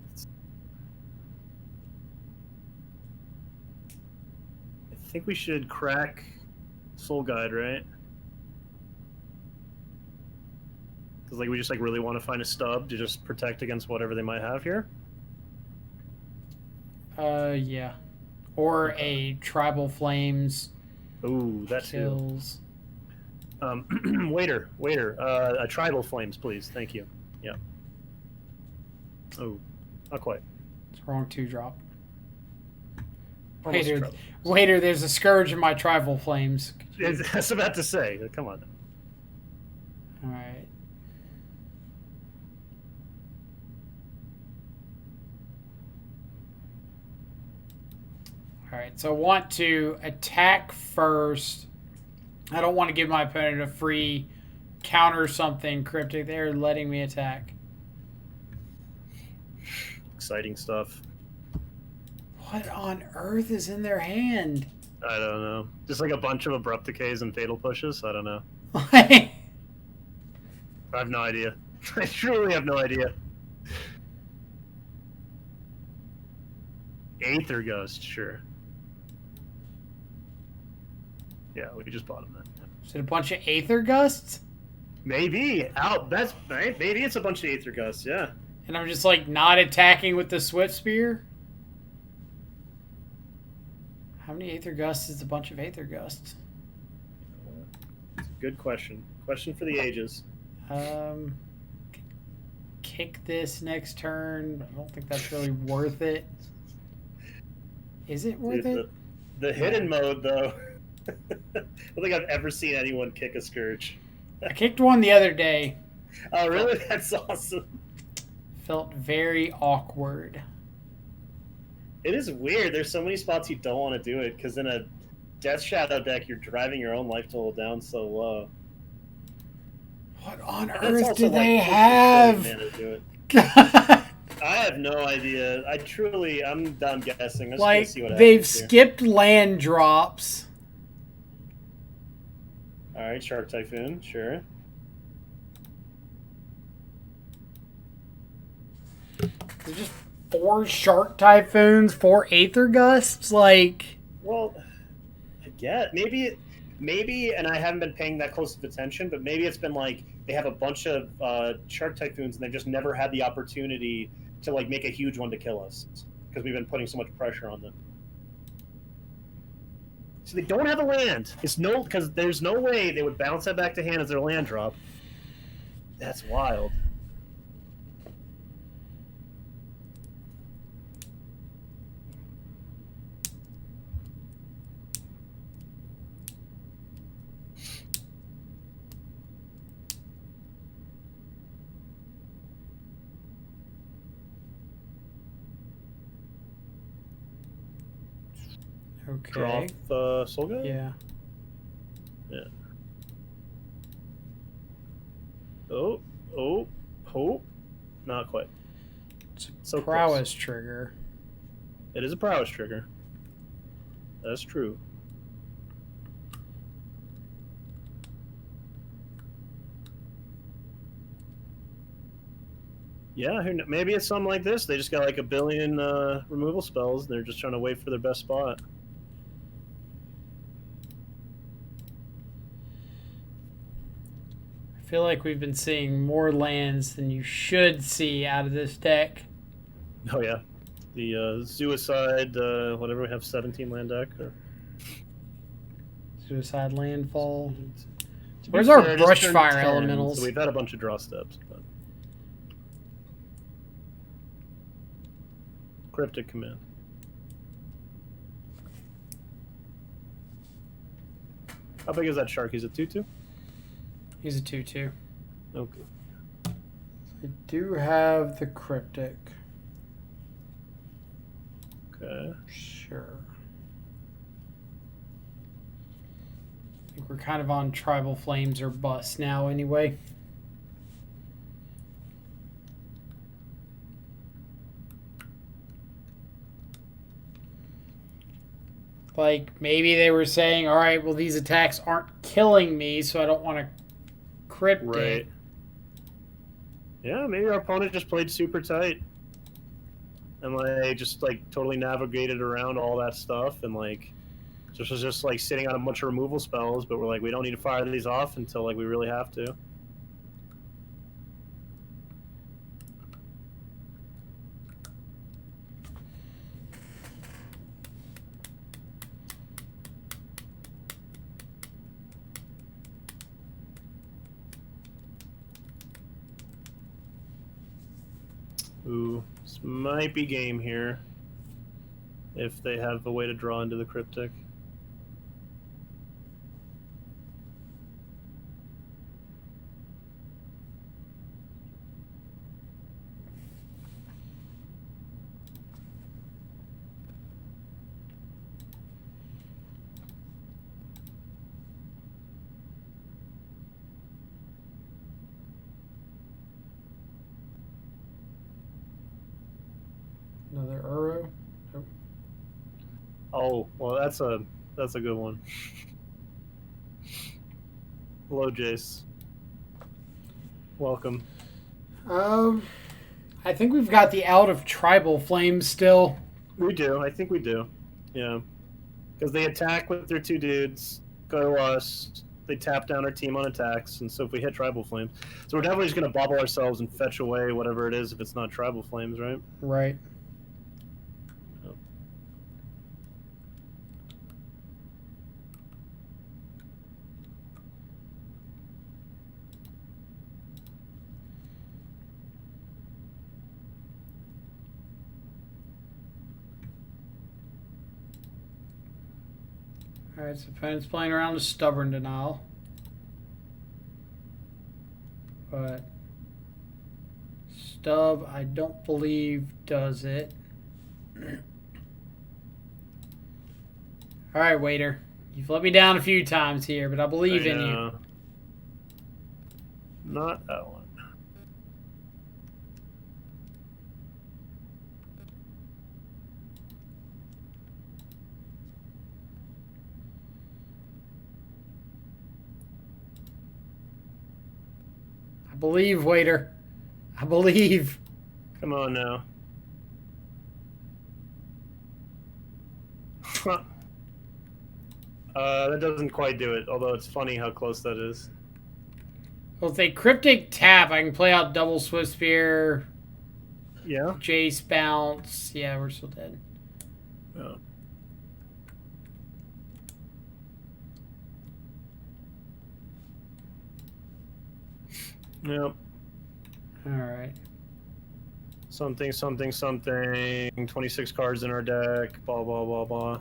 I think we should crack Soul Guide, right? Because like we just like really want to find a stub to just protect against whatever they might have here. Yeah. Or a Tribal Flames. Ooh, that kills. Waiter. A Tribal Flames, please. Thank you. Yeah. Oh, not quite. It's wrong 2-drop. Almost Waiter, there's a Scourge in my Tribal Flames. I was about to say. Come on. All right. All right, so I want to attack first. I don't want to give my opponent a free counter something cryptic. They're letting me attack. Exciting stuff. What on earth is in their hand? I don't know. Just like a bunch of abrupt decays and fatal pushes. I don't know. I have no idea. I truly have no idea. Aether Ghost, sure. Yeah, we just bought him then. Is it a bunch of Aether Gusts? Maybe. That's right. Maybe it's a bunch of Aether Gusts, yeah. And I'm just like not attacking with the Swift Spear? How many Aether Gusts is a bunch of Aether Gusts? It's a good question. Question for the ages. Kick this next turn. I don't think that's really worth it. Is it worth it? The hidden mode, though. I don't think I've ever seen anyone kick a Scourge. I kicked one the other day. Oh, really? That's awesome. Felt very awkward. It is weird. There's so many spots you don't want to do it, because in a Death Shadow deck, you're driving your own life total down so low. What on earth do they have? I have no idea. I'm done guessing. I'm like, just gonna see what they've happens skipped land drops. Alright, Shark Typhoon, sure. There's just 4 Shark Typhoons, 4 Aether Gusts, like... Well, I get maybe, and I haven't been paying that close of attention, but maybe it's been like they have a bunch of Shark Typhoons and they've just never had the opportunity to like make a huge one to kill us because we've been putting so much pressure on them. So they don't have a land. Because there's no way they would bounce that back to hand as their land drop. That's wild. Okay. Draw off Soul Guide? Yeah. Yeah. Oh. Not quite. It's a So prowess trigger. It is a prowess trigger. That's true. Yeah, maybe it's something like this. They just got like a billion removal spells, and they're just trying to wait for their best spot. I feel like we've been seeing more lands than you should see out of this deck. Oh yeah, the Suicide, whatever, we have 17 land deck. Or... Suicide Landfall. Where's our Brushfire Elementals? So we've had a bunch of draw steps. But... Cryptic Command. How big is that shark? He's a 2/2? He's a 2/2. Okay. I do have the Cryptic. Okay. Sure. I think we're kind of on tribal flames or bust now anyway. Like, maybe they were saying, all right, well, these attacks aren't killing me, so I don't want to crypt Right. it. Yeah, maybe our opponent just played super tight. And, like, just, like, totally navigated around all that stuff and, like, just was just, like, sitting on a bunch of removal spells, but we're like, we don't need to fire these off until, like, we really have to. Ooh, this might be game here. If they have a way to draw into the cryptic. Another Uro. Nope. Oh, well, that's a good one. Hello, Jace. Welcome. I think we've got the out of tribal flames still. We do. I think we do. Yeah. Because they attack with their 2 dudes, go to us, they tap down our team on attacks, and so if we hit tribal flames. So we're definitely just going to bubble ourselves and fetch away whatever it is if it's not tribal flames, right? Right. Alright, so opponent's playing around with Stubborn Denial. But Stub, I don't believe, does it. Alright, Waiter. You've let me down a few times here, but I believe in you. Not that one. I believe, Waiter. I believe. Come on now. That doesn't quite do it, although it's funny how close that is. Well, if they cryptic tap, I can play out double Swift Spear. Yeah. Jace bounce. Yeah, we're still dead. Oh. Yep. Alright. Something, something, something. 26 cards in our deck. Blah, blah, blah, blah.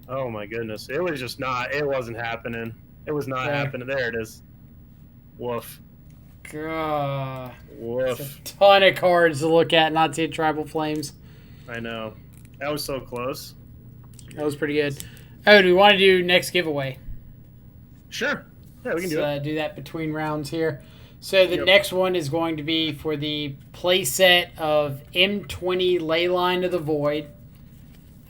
Oh my goodness. It was just not, it wasn't happening. It was not happening. There it is. Woof. God. Woof. That's a ton of cards to look at, not to hit Tribal Flames. I know. That was so close. That was pretty good. Oh, do we want to do next giveaway? Sure. Yeah, we can do it. Do that between rounds here. So the next one is going to be for the playset of M20 Leyline of the Void.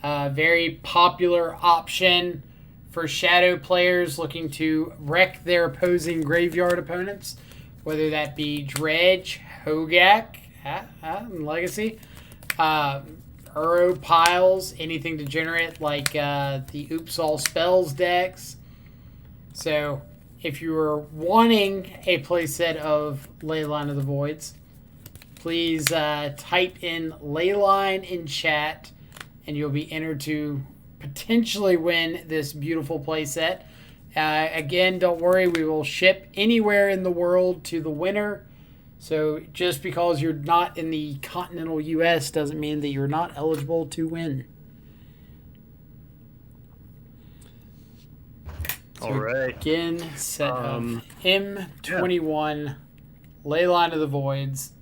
Very popular option for Shadow players looking to wreck their opposing graveyard opponents, whether that be Dredge, Hogak, Legacy, Uro piles, anything degenerate like the Oops All Spells decks. So if you are wanting a playset of Leyline of the Voids, please type in Leyline in chat, and you'll be entered to potentially win this beautiful playset. Again, don't worry, we will ship anywhere in the world to the winner. So just because you're not in the continental U.S. doesn't mean that you're not eligible to win. So all right. Again, set of M21 Leyline of the Voids.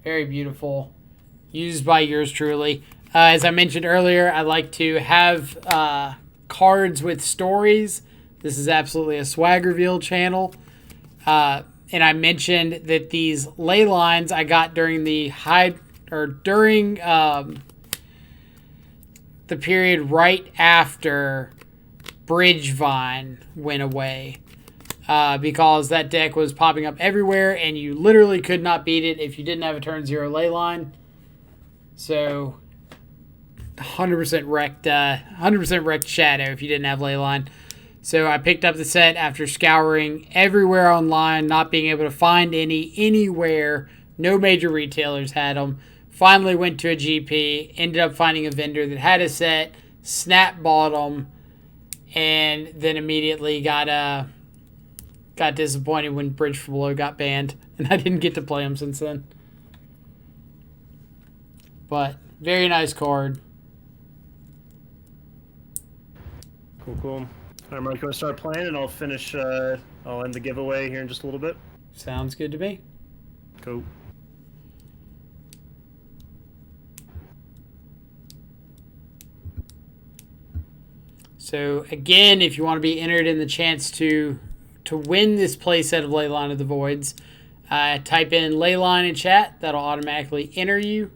Very beautiful. used by yours truly. As I mentioned earlier, I like to have cards with stories. This is absolutely a swag reveal channel. And I mentioned that these ley lines I got during the the period right after Bridgevine went away. Because that deck was popping up everywhere, and you literally could not beat it if you didn't have a turn 0 ley line. So 100% wrecked Shadow if you didn't have ley line. So I picked up the set after scouring everywhere online, not being able to find any anywhere. No major retailers had them. Finally went to a GP, ended up finding a vendor that had a set, snap bought them, and then immediately got disappointed when Bridge for Below got banned, and I didn't get to play them since then. But very nice card. Cool. All right, Mark, you want to start playing, and I'll finish. I'll end the giveaway here in just a little bit. Sounds good to me. Cool. So again, if you want to be entered in the chance to win this playset of Leyline of the Voids, type in Leyline in chat. That'll automatically enter you.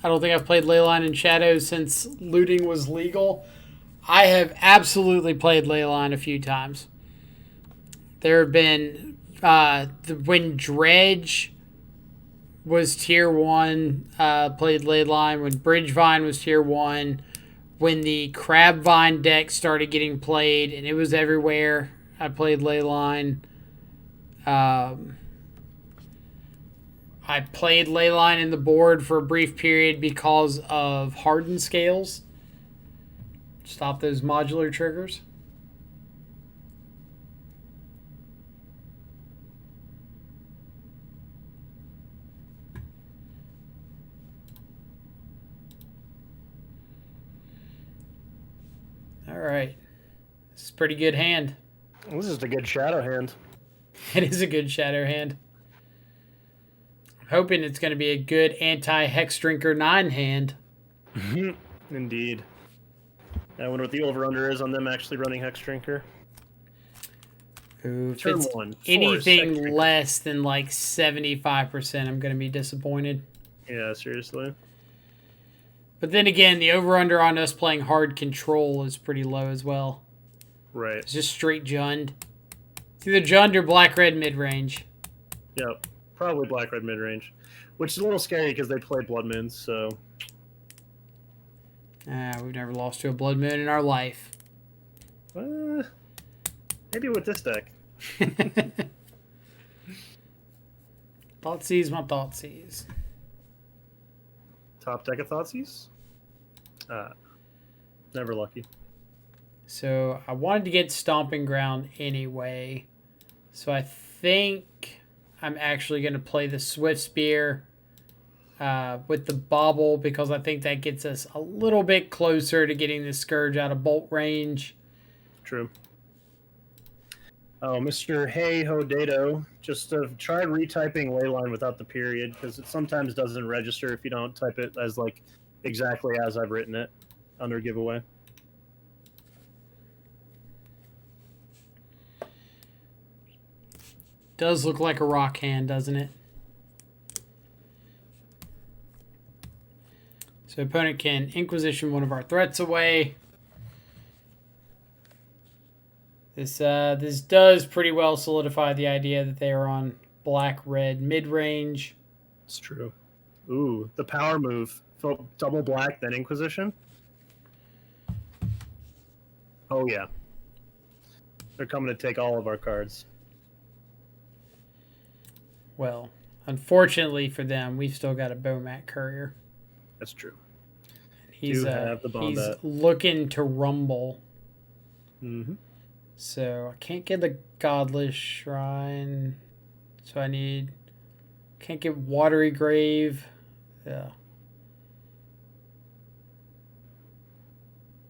I don't think I've played Leyline in Shadows since looting was legal. I have absolutely played Leyline a few times. There have been when Dredge was tier 1, played Leyline. When Bridgevine was tier 1. When the Crabvine deck started getting played, and it was everywhere, I played Leyline. I played Leyline in the board for a brief period because of hardened scales. Stop those modular triggers. All right. This is a pretty good hand. This is a good shadow hand. It is a good shadow hand. I'm hoping it's going to be a good anti-Hex Drinker 9 hand. Indeed. I wonder what the over-under is on them actually running Hex Drinker. Ooh, if it's anything less than like 75%, I'm going to be disappointed. Yeah, seriously. But then again, the over-under on us playing hard control is pretty low as well. Right. It's just straight Jund. It's either Jund or black-red mid-range. Yep. Probably black-red mid-range. Which is a little scary because they play Blood Moons, so... We've never lost to a Blood Moon in our life. Maybe with this deck. Thoughtseize my Thoughtseize. Top deck of Thoughtseize? Never lucky. So I wanted to get Stomping Ground anyway. So I think I'm actually going to play the Swift Spear with the Bobble because I think that gets us a little bit closer to getting the Scourge out of bolt range. True. Oh, Mr. Hey Ho Dato just tried retyping Leyline without the period because it sometimes doesn't register if you don't type it as like exactly as I've written it under giveaway. Does look like a rock hand, doesn't it? So opponent can Inquisition one of our threats away. This does pretty well solidify the idea that they are on black-red mid-range. It's true. Ooh, the power move. Double black, then Inquisition? Oh, yeah. They're coming to take all of our cards. Well, unfortunately for them, we've still got a Bomat Courier. That's true. He's looking to rumble. Mm-hmm. So I can't get the Godless Shrine. So can't get Watery Grave. Yeah.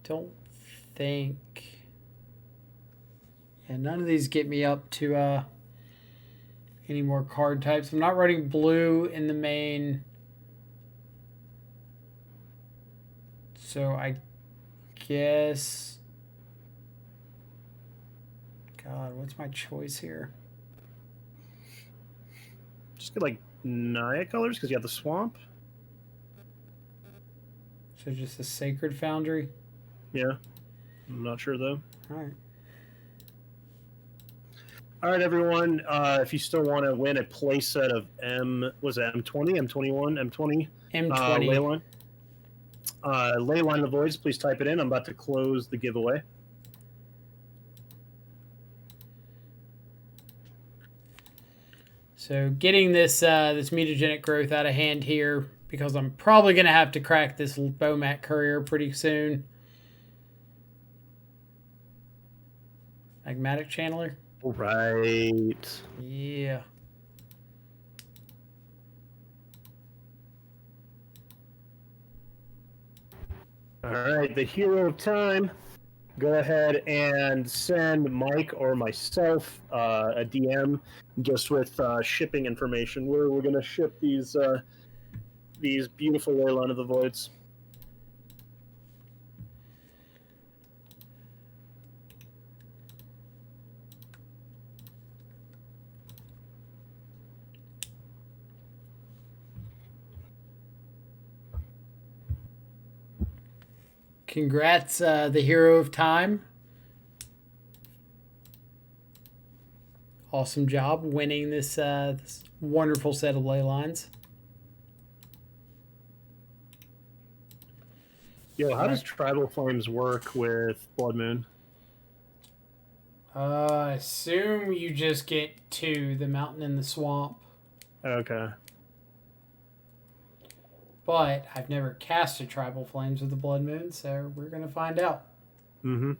Don't think. Yeah, none of these get me up to any more card types. I'm not running blue in the main. So I guess... God, what's my choice here? Just get like Naya colors because you have the swamp. So just a Sacred Foundry? Yeah. I'm not sure though. Alright. Alright, everyone. If you still want to win a play set of M20, M21, M20? M20. Leyline. Leyline of the Voids, please type it in. I'm about to close the giveaway. So getting this this mutagenic growth out of hand here, because I'm probably going to have to crack this Bomat Courier pretty soon. Magmatic Channeler? Right. Yeah. Alright, the hero of time. Go ahead and send Mike or myself a DM just with shipping information. We're going to ship these beautiful Leyline of the Voids. Congrats, the hero of time. Awesome job winning this this wonderful set of ley lines. Yo, how does Tribal Flames work with Blood Moon? I assume you just get 2, the mountain and the swamp. Okay. But I've never cast a Tribal Flames with the Blood Moon, so we're going to find out. Mm-hmm.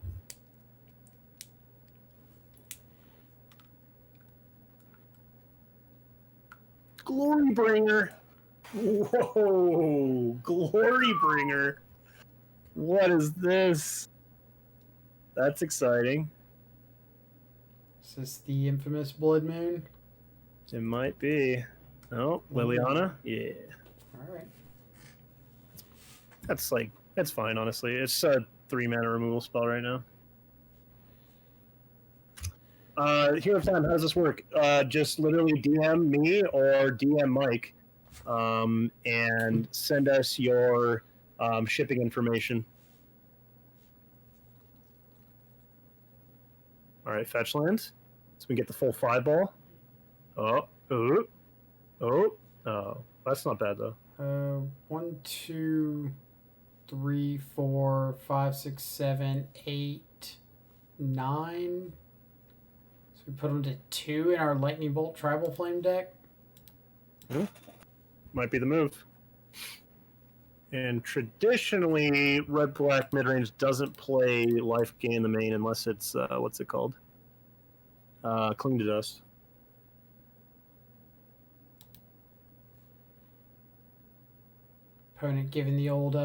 Glorybringer. Whoa, Glorybringer. What is this? That's exciting. Is this the infamous Blood Moon? It might be. Oh, Liliana? Yeah. Alright. That's fine, honestly. It's a 3-mana removal spell right now. Hero of Time, how does this work? Just literally DM me or DM Mike, and send us your shipping information. All right, fetch lands. So we get the full 5-ball. Oh, that's not bad though. 1, 2, 3, 4, 5, 6, 7, 8, 9. So we put them to 2 in our Lightning Bolt Tribal Flame deck. Might be the move. And traditionally, red-black midrange doesn't play Life Gain the main unless it's, what's it called? Cling to Dust. Opponent giving the old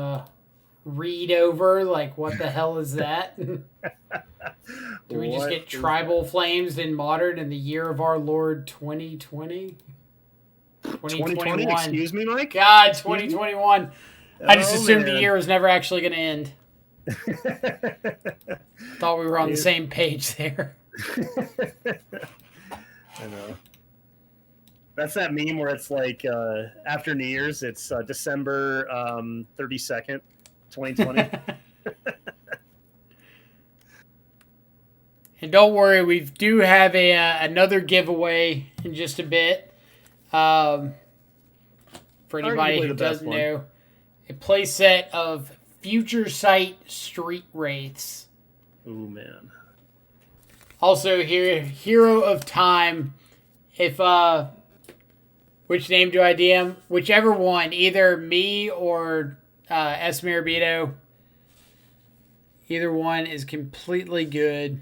read over, like, what the hell is that? Do we just get Tribal Flames in Modern in the year of our Lord 2020? 2020? Excuse me, Mike? God, 2021. I just assumed man. the year was never actually going to end. Thought we were on the same page there. I know. That's that meme where it's like after New Year's, it's December 32nd, 2020. And don't worry, we do have another giveaway in just a bit. For anybody who doesn't know, a playset of Future Sight Street Wraiths. Ooh, man. Also, here, Hero of Time. If which name do I DM? Whichever one, either me or Esmerabito. Either one is completely good.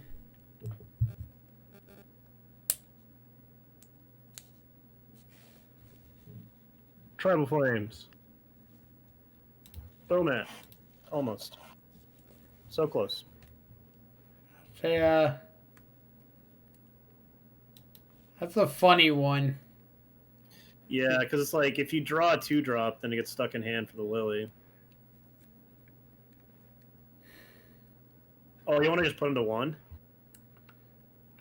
Tribal Flames. Bomat. Almost. So close. Okay, That's a funny one. Yeah, because it's like if you draw a 2-drop, then it gets stuck in hand for the Lily. Oh, you want to just put him to 1?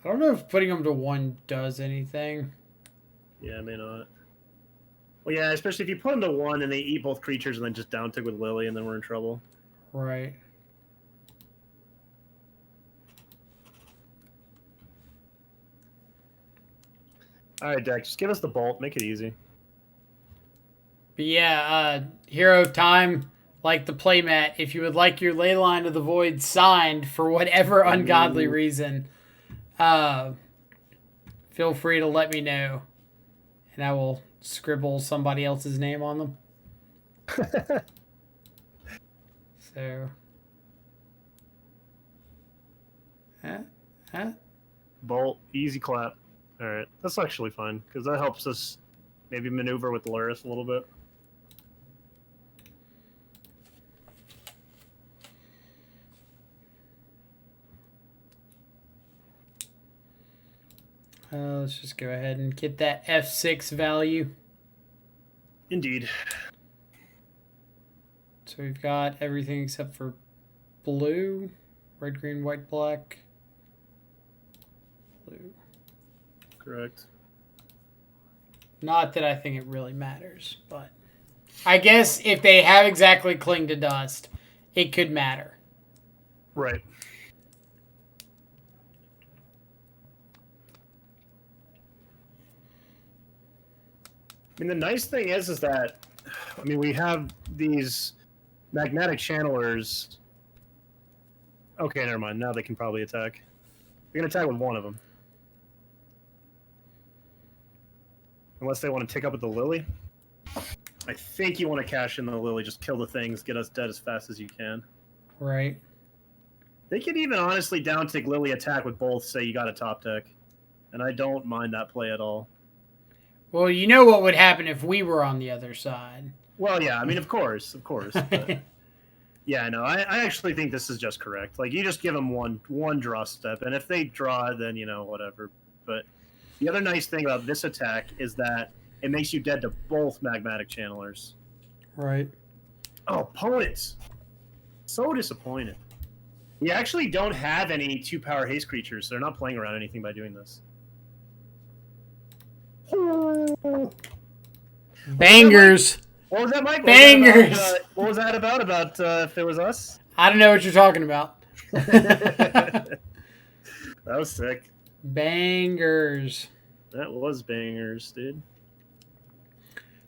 I don't know if putting them to 1 does anything. Yeah, it may not. Well, yeah, especially if you put them to 1 and they eat both creatures and then just down tick with Lily, and then we're in trouble. Right. All right, deck, just give us the bolt. Make it easy. But yeah, Hero Time, like the playmat, if you would like your Leyline of the Void signed for whatever ungodly reason, feel free to let me know, and I will scribble somebody else's name on them. So, Bolt, easy clap. All right, that's actually fine because that helps us maybe maneuver with Luris a little bit. let's just go ahead and get that F6 value. Indeed. So we've got everything except for blue, red, green, white, black, blue. Correct. Not that I think it really matters, but I guess if they have exactly Cling to Dust, it could matter. Right. I mean, the nice thing is that, I mean, we have these magnetic channelers. Okay, never mind. Now they can probably attack. They're going to attack with one of them. Unless they want to tick up with the Lily. I think you want to cash in the Lily, just kill the things, get us dead as fast as you can. Right. They could even honestly down tick Lily attack with both, say you got a top deck. And I don't mind that play at all. Well, you know what would happen if we were on the other side. Well, yeah, I mean, of course. But yeah, no, I actually think this is just correct. Like, you just give them one draw step, and if they draw, then, you know, whatever. But the other nice thing about this attack is that it makes you dead to both magmatic channelers. Right. Oh, opponents! So disappointed. We actually don't have any 2-power haste creatures, so they're not playing around anything by doing this. Bangers. What was that, Mike? Bangers. What was that about? About if it was us? I don't know what you're talking about. That was sick. Bangers. That was bangers, dude.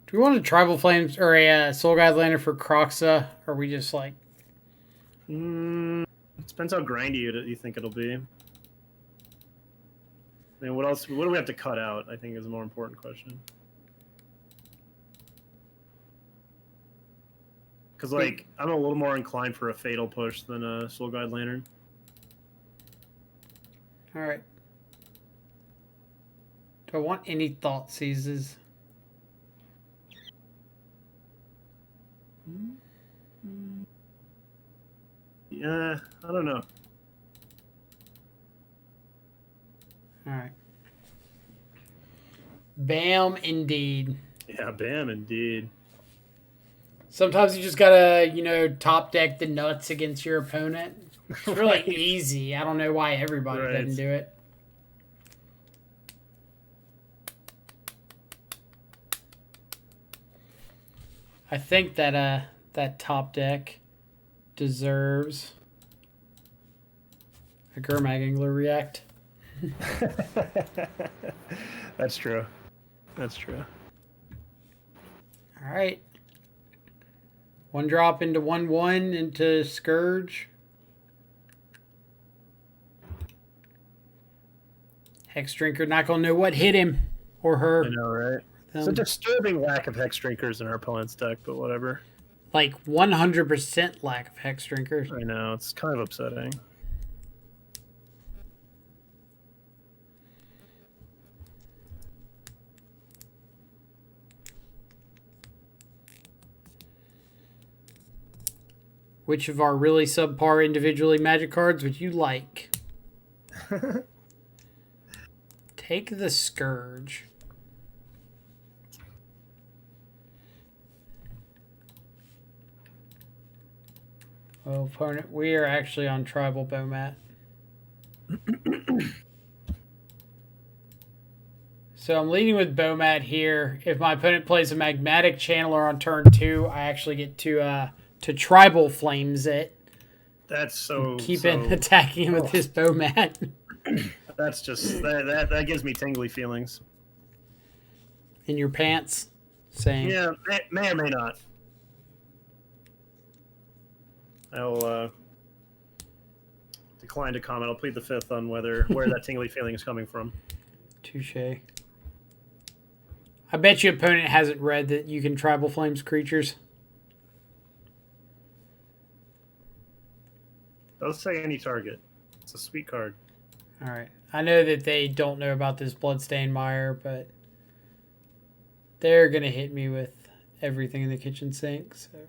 Do we want a Tribal Flames or a Soul Guide Lander for Croxa? Or are we just like... Depends how grindy you think it'll be. I mean, what else? What do we have to cut out? I think is a more important question. Because, like, I'm a little more inclined for a Fatal Push than a Soul Guide Lantern. All right. Do I want any Thought Seizes? Yeah, I don't know. All right. Bam, indeed. Yeah, bam, indeed. Sometimes you just gotta, you know, top deck the nuts against your opponent. It's really easy. I don't know why everybody doesn't do it. I think that that top deck deserves a Gurmag Angler React. That's true. That's true. All right. 1 drop into 1/1 into Scourge. Hex Drinker not gonna know what hit him or her. I know, right? It's a disturbing lack of Hex Drinkers in our opponent's deck, but whatever. Like 100% lack of Hex Drinkers. I know, it's kind of upsetting. Which of our really subpar individually Magic cards would you like? take the Scourge. Oh, opponent, we are actually on tribal Bomat. So I'm leading with Bomat here. If my opponent plays a Magmatic Channeler on turn 2, I actually get to tribal flames it. That's so... Keep attacking him with his Bomat. That's just... That gives me tingly feelings. In your pants? Same. Yeah, may or may not. I'll decline to comment. I'll plead the fifth on where that tingly feeling is coming from. Touche. I bet your opponent hasn't read that you can tribal flames creatures. Doesn't say any target. It's a sweet card. Alright. I know that they don't know about this Bloodstained Mire, but they're going to hit me with everything in the kitchen sink, so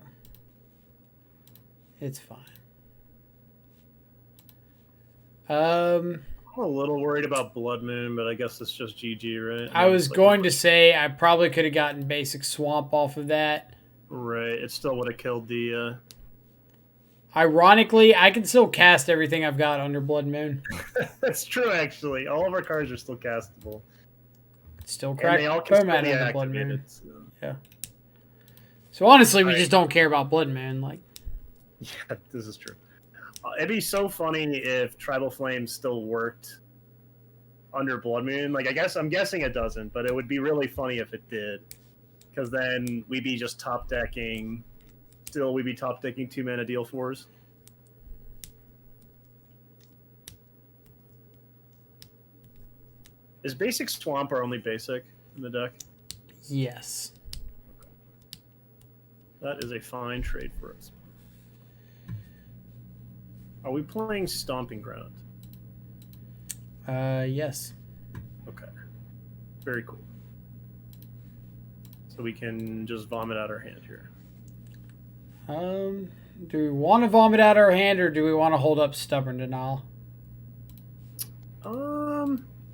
it's fine. I'm a little worried about Blood Moon, but I guess it's just GG, right? I was going to say I probably could have gotten basic Swamp off of that. Right. It still would have killed the... Ironically, I can still cast everything I've got under Blood Moon. That's true, actually. All of our cards are still castable. Still crack Bomat under Blood Moon. So. Yeah. So honestly, we just don't care about Blood Moon. Like, yeah, this is true. It'd be so funny if Tribal Flame still worked under Blood Moon. Like, I'm guessing it doesn't, but it would be really funny if it did, because then we'd be just top decking. Still, we'd be top decking 2-mana deal 4s. Is basic Swamp our only basic in the deck? yes. That is a fine trade for us. Are we playing Stomping Ground? Yes. Okay. Very cool. So we can just vomit out our hand here. Do we want to vomit out our hand, or do we want to hold up Stubborn Denial?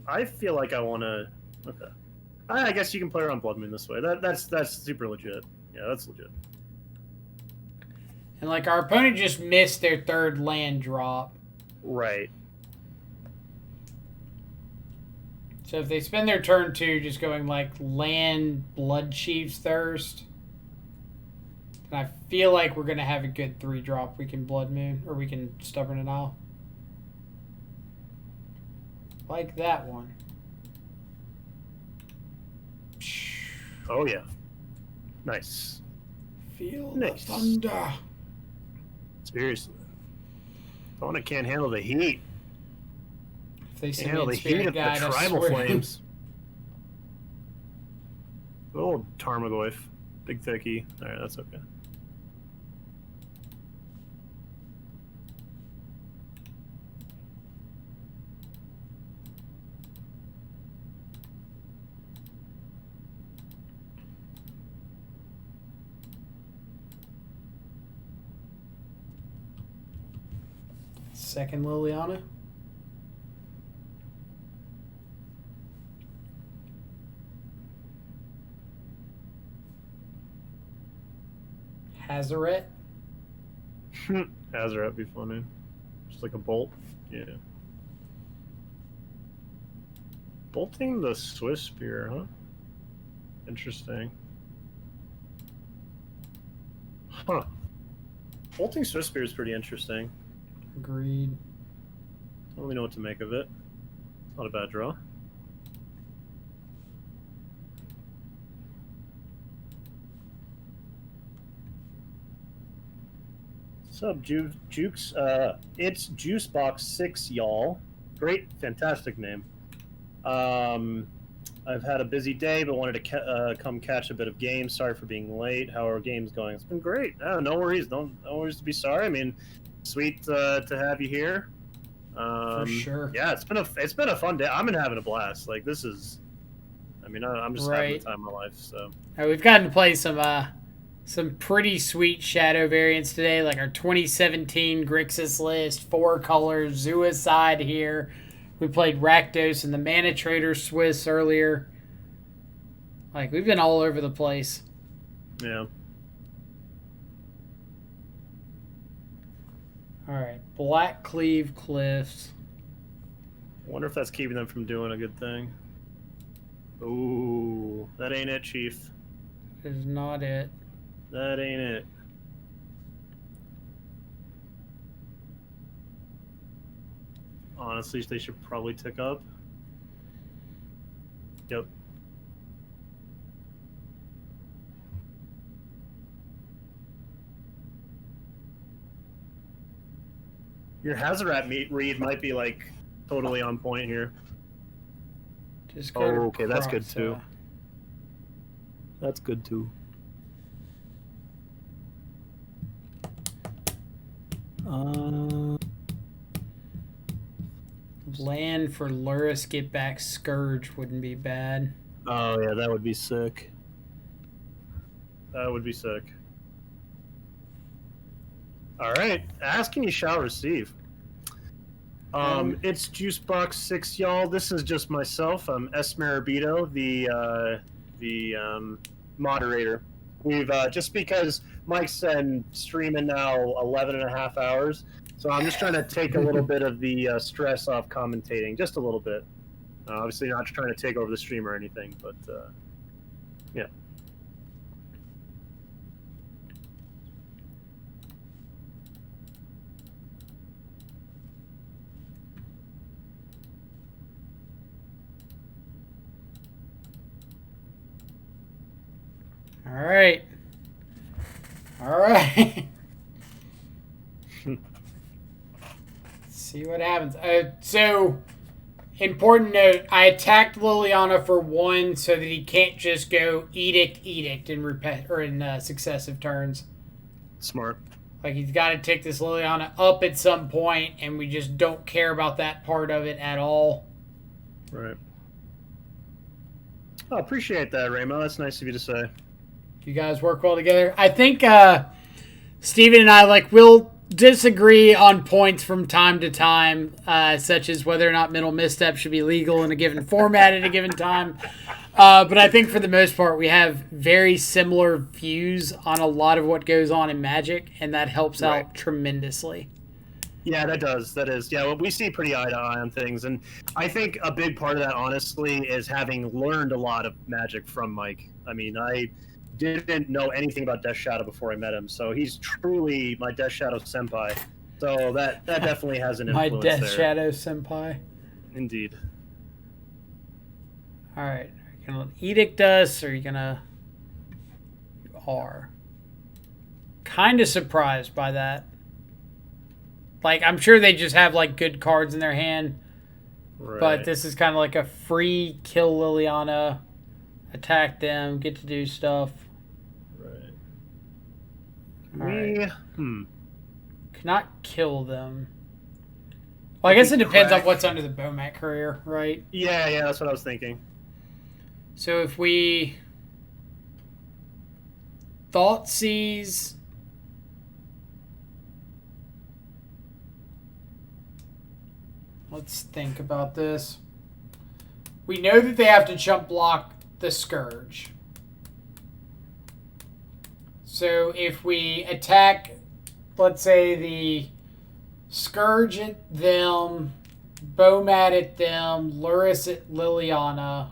I feel like I want to... Okay. I guess you can play around Blood Moon this way. That's super legit. Yeah, that's legit. And, like, our opponent just missed their third land drop. Right. So if they spend their turn 2 just going, like, land Blood Chief's Thirst, then I feel like we're going to have a good 3-drop. We can Blood Moon, or we can Stubborn Denial. Like that one. Oh, yeah. Nice. Feel nice. the thunder. Seriously. Opponent can't handle the heat. If they can't handle the heat of the Tribal Flames. Little Tarmogoyf. Big Thicky. Alright, that's okay. Second Liliana. Hazaret. Hazaret be funny. Just like a bolt. Yeah. Bolting the Swiss Spear, huh? Interesting. Huh. Bolting Swiss Spear is pretty interesting. Agreed. Don't really know what to make of it. Not a bad draw. What's up, Jukes? It's Juicebox 6, y'all. Great, fantastic name. I've had a busy day, but wanted to come catch a bit of games. Sorry for being late. How are games going? It's been great. Oh, no worries. No worries to be sorry. I mean, sweet to have you here. For sure. Yeah, it's been a fun day. I've been having a blast. Like, this is, I mean, I'm just having the time of my life. So we've gotten to play some pretty sweet Shadow variants today, like our 2017 Grixis list, 4 colors, Suicide here, We played Rakdos and the Mana Trader Swiss earlier. Like, we've been all over the place. Yeah. Alright, Black Cleave Cliffs. I wonder if that's keeping them from doing a good thing. Ooh, that ain't it, Chief. Is not it. That ain't it. Honestly, they should probably tick up. Yep. Your Hazarat read might be like totally on point here. Just Oh, okay, that's good too. That's good too. Land for Luris Get Back Scourge wouldn't be bad. Oh yeah, that would be sick. That would be sick. All right, ask and you shall receive. It's Juicebox 6, y'all. This is just myself. I'm Esmerabito, the moderator. We've just because Mike's been streaming now 11 and a half hours, so I'm just trying to take a little bit of the stress off commentating, just a little bit. Obviously, not trying to take over the stream or anything, but yeah. All right. All right. Let's see what happens. So, important note, I attacked Liliana for 1 so that he can't just go edict in successive turns. Smart. Like, he's got to take this Liliana up at some point, and we just don't care about that part of it at all. Right. Oh, appreciate that, Raymo. That's nice of you to say. You guys work well together. I think Steven and I, we'll disagree on points from time to time, such as whether or not mental misstep should be legal in a given format at a given time. But I think for the most part, we have very similar views on a lot of what goes on in Magic, and that helps out tremendously. Yeah, that does. That is. Yeah, well, we see pretty eye to eye on things. And I think a big part of that, honestly, is having learned a lot of Magic from Mike. I mean, I didn't know anything about Death Shadow before I met him, so he's truly my Death Shadow senpai. So that definitely has an influence My Death there. Shadow senpai. Indeed. All right. Are you going to edict us, or are you going to... You are. Kind of surprised by that. I'm sure they just have, good cards in their hand. Right. But this is kind of like a free kill Liliana, attack them, get to do stuff. Right. Cannot kill them. Well, I guess it depends on what's under the Bomat Courier, right? Yeah, that's what I was thinking. So if we Thoughtseize... Let's think about this. We know that they have to chump block the Scourge. So if we attack, let's say, the Scourge at them, Bomat at them, Luris at Liliana.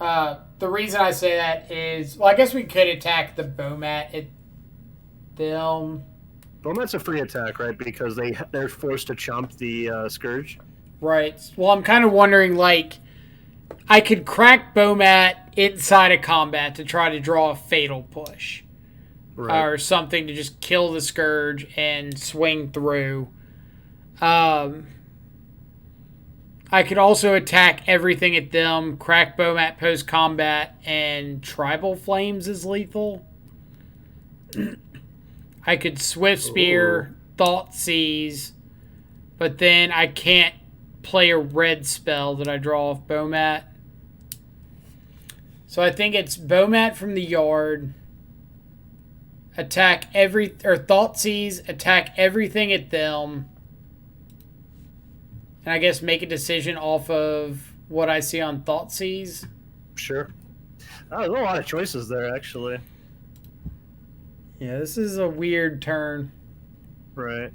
The reason I say that is, well, I guess we could attack the Bomat at them. Bomat's a free attack, right? Because they're forced to chump the Scourge. Right. Well, I'm kind of wondering, I could crack Bomat inside of combat to try to draw a fatal push. Right. Or something to just kill the Scourge and swing through. I could also attack everything at them, crack Bomat post-combat, and Tribal Flames is lethal. I could Swift Spear, Thoughtseize, but then I can't play a red spell that I draw off Bomat. So I think it's Bomat from the yard, attack Thoughtseize, attack everything at them. And I guess make a decision off of what I see on Thoughtseize. Sure. Oh, there's a lot of choices there, actually. Yeah, this is a weird turn. Right.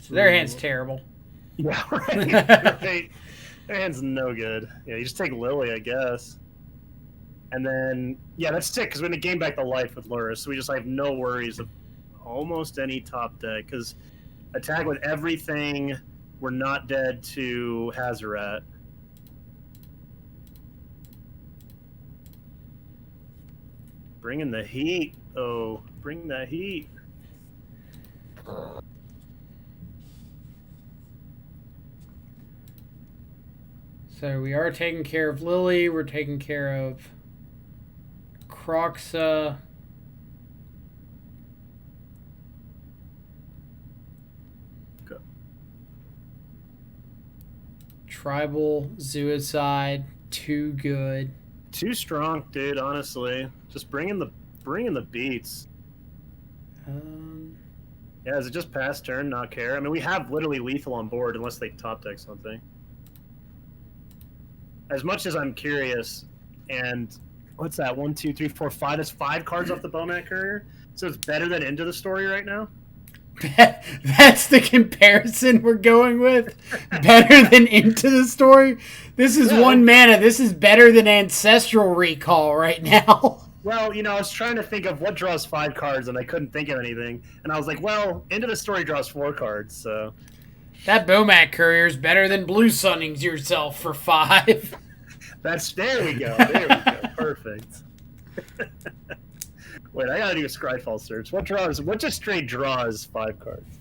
So their hand's terrible. Yeah, right. Right. Their hand's no good. Yeah, you just take Lily, I guess. And then, yeah, that's sick, because we're going to gain back the life with Luris, so we just have no worries of almost any top deck, because attack with everything, we're not dead to Hazoret. Bringing the heat. Oh, bring that heat. So we are taking care of Lily. We're taking care of Croxa. Go. Tribal Suicide. Too good. Too strong, dude, honestly. Just bringing the beats. Yeah, is it just pass turn, not care? I mean, we have literally lethal on board unless they top deck something. As much as I'm curious, and what's that? 1, 2, 3, 4, 5. That's 5 cards off the Bowmat Courier. So it's better than Into the Story right now. That's the comparison we're going with. Better than Into the Story. This is one mana. This is better than Ancestral Recall right now. Well, you know, I was trying to think of what draws 5 cards, and I couldn't think of anything. And I was like, well, Into the Story draws 4 cards, so... That Bowmat Courier is better than Blue Sunnings yourself for 5. There we go. There we go. Perfect. Wait, I gotta do a Scryfall search. What just straight draws 5 cards?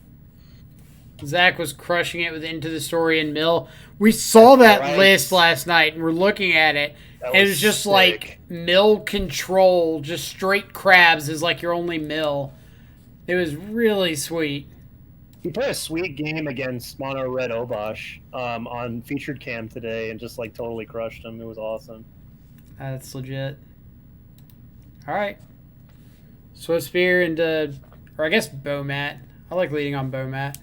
Zach was crushing it with Into the Story and Mill. We saw that list last night, and we're looking at it. And it was just sick. Like Mill Control, just straight crabs is like your only Mill. It was really sweet. He played a sweet game against Mono Red Obosh on Featured Cam today and just like totally crushed him. It was awesome. That's legit. All right. Swiftspear into, or I guess Bowmat. I like leading on Bowmat.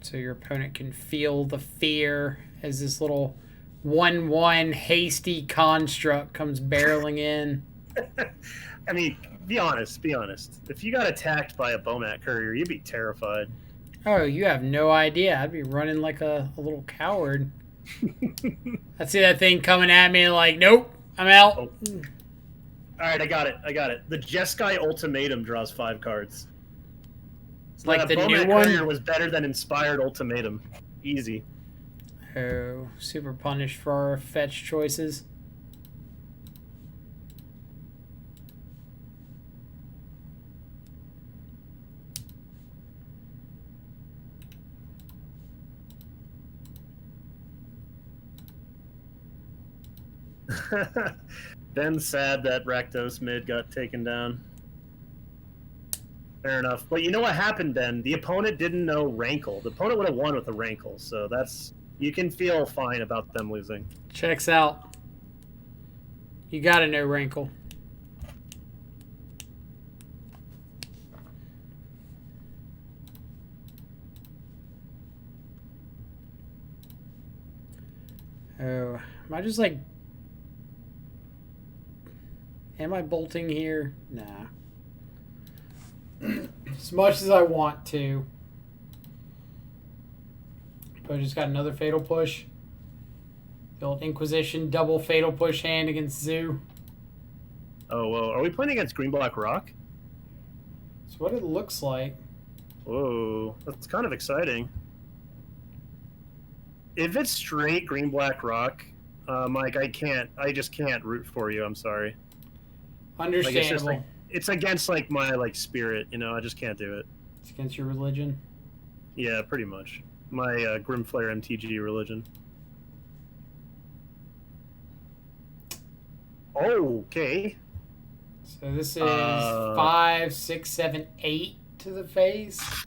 So your opponent can feel the fear as this little 1/1 hasty construct comes barreling in. I mean, be honest. If you got attacked by a Bowmat Courier, you'd be terrified. Oh, you have no idea. I'd be running like a little coward. I'd see that thing coming at me like, nope, I'm out. Oh. Alright, I got it. The Jeskai Ultimatum draws 5 cards. So like the new one was better than Inspired Ultimatum. Easy. Oh, super punished for our fetch choices. Ben's sad that Rakdos mid got taken down. Fair enough. But you know what happened, Ben? The opponent didn't know Rankle. The opponent would have won with the Rankle, so that's... You can feel fine about them losing. Checks out. You gotta know Rankle. Oh, am I just like... Am I bolting here? Nah. As much as I want to. But I just got another Fatal Push. The old Inquisition double Fatal Push hand against Zoo. Oh, well, are we playing against Green Black Rock? That's what it looks like. Whoa, that's kind of exciting. If it's straight Green Black Rock, Mike, I just can't root for you. I'm sorry. Understandable. Like, it's against like my spirit, you know. I just can't do it. It's against your religion. Yeah, pretty much. My Grimflare MTG religion. Okay. So this is 5, 6, 7, 8 to the face.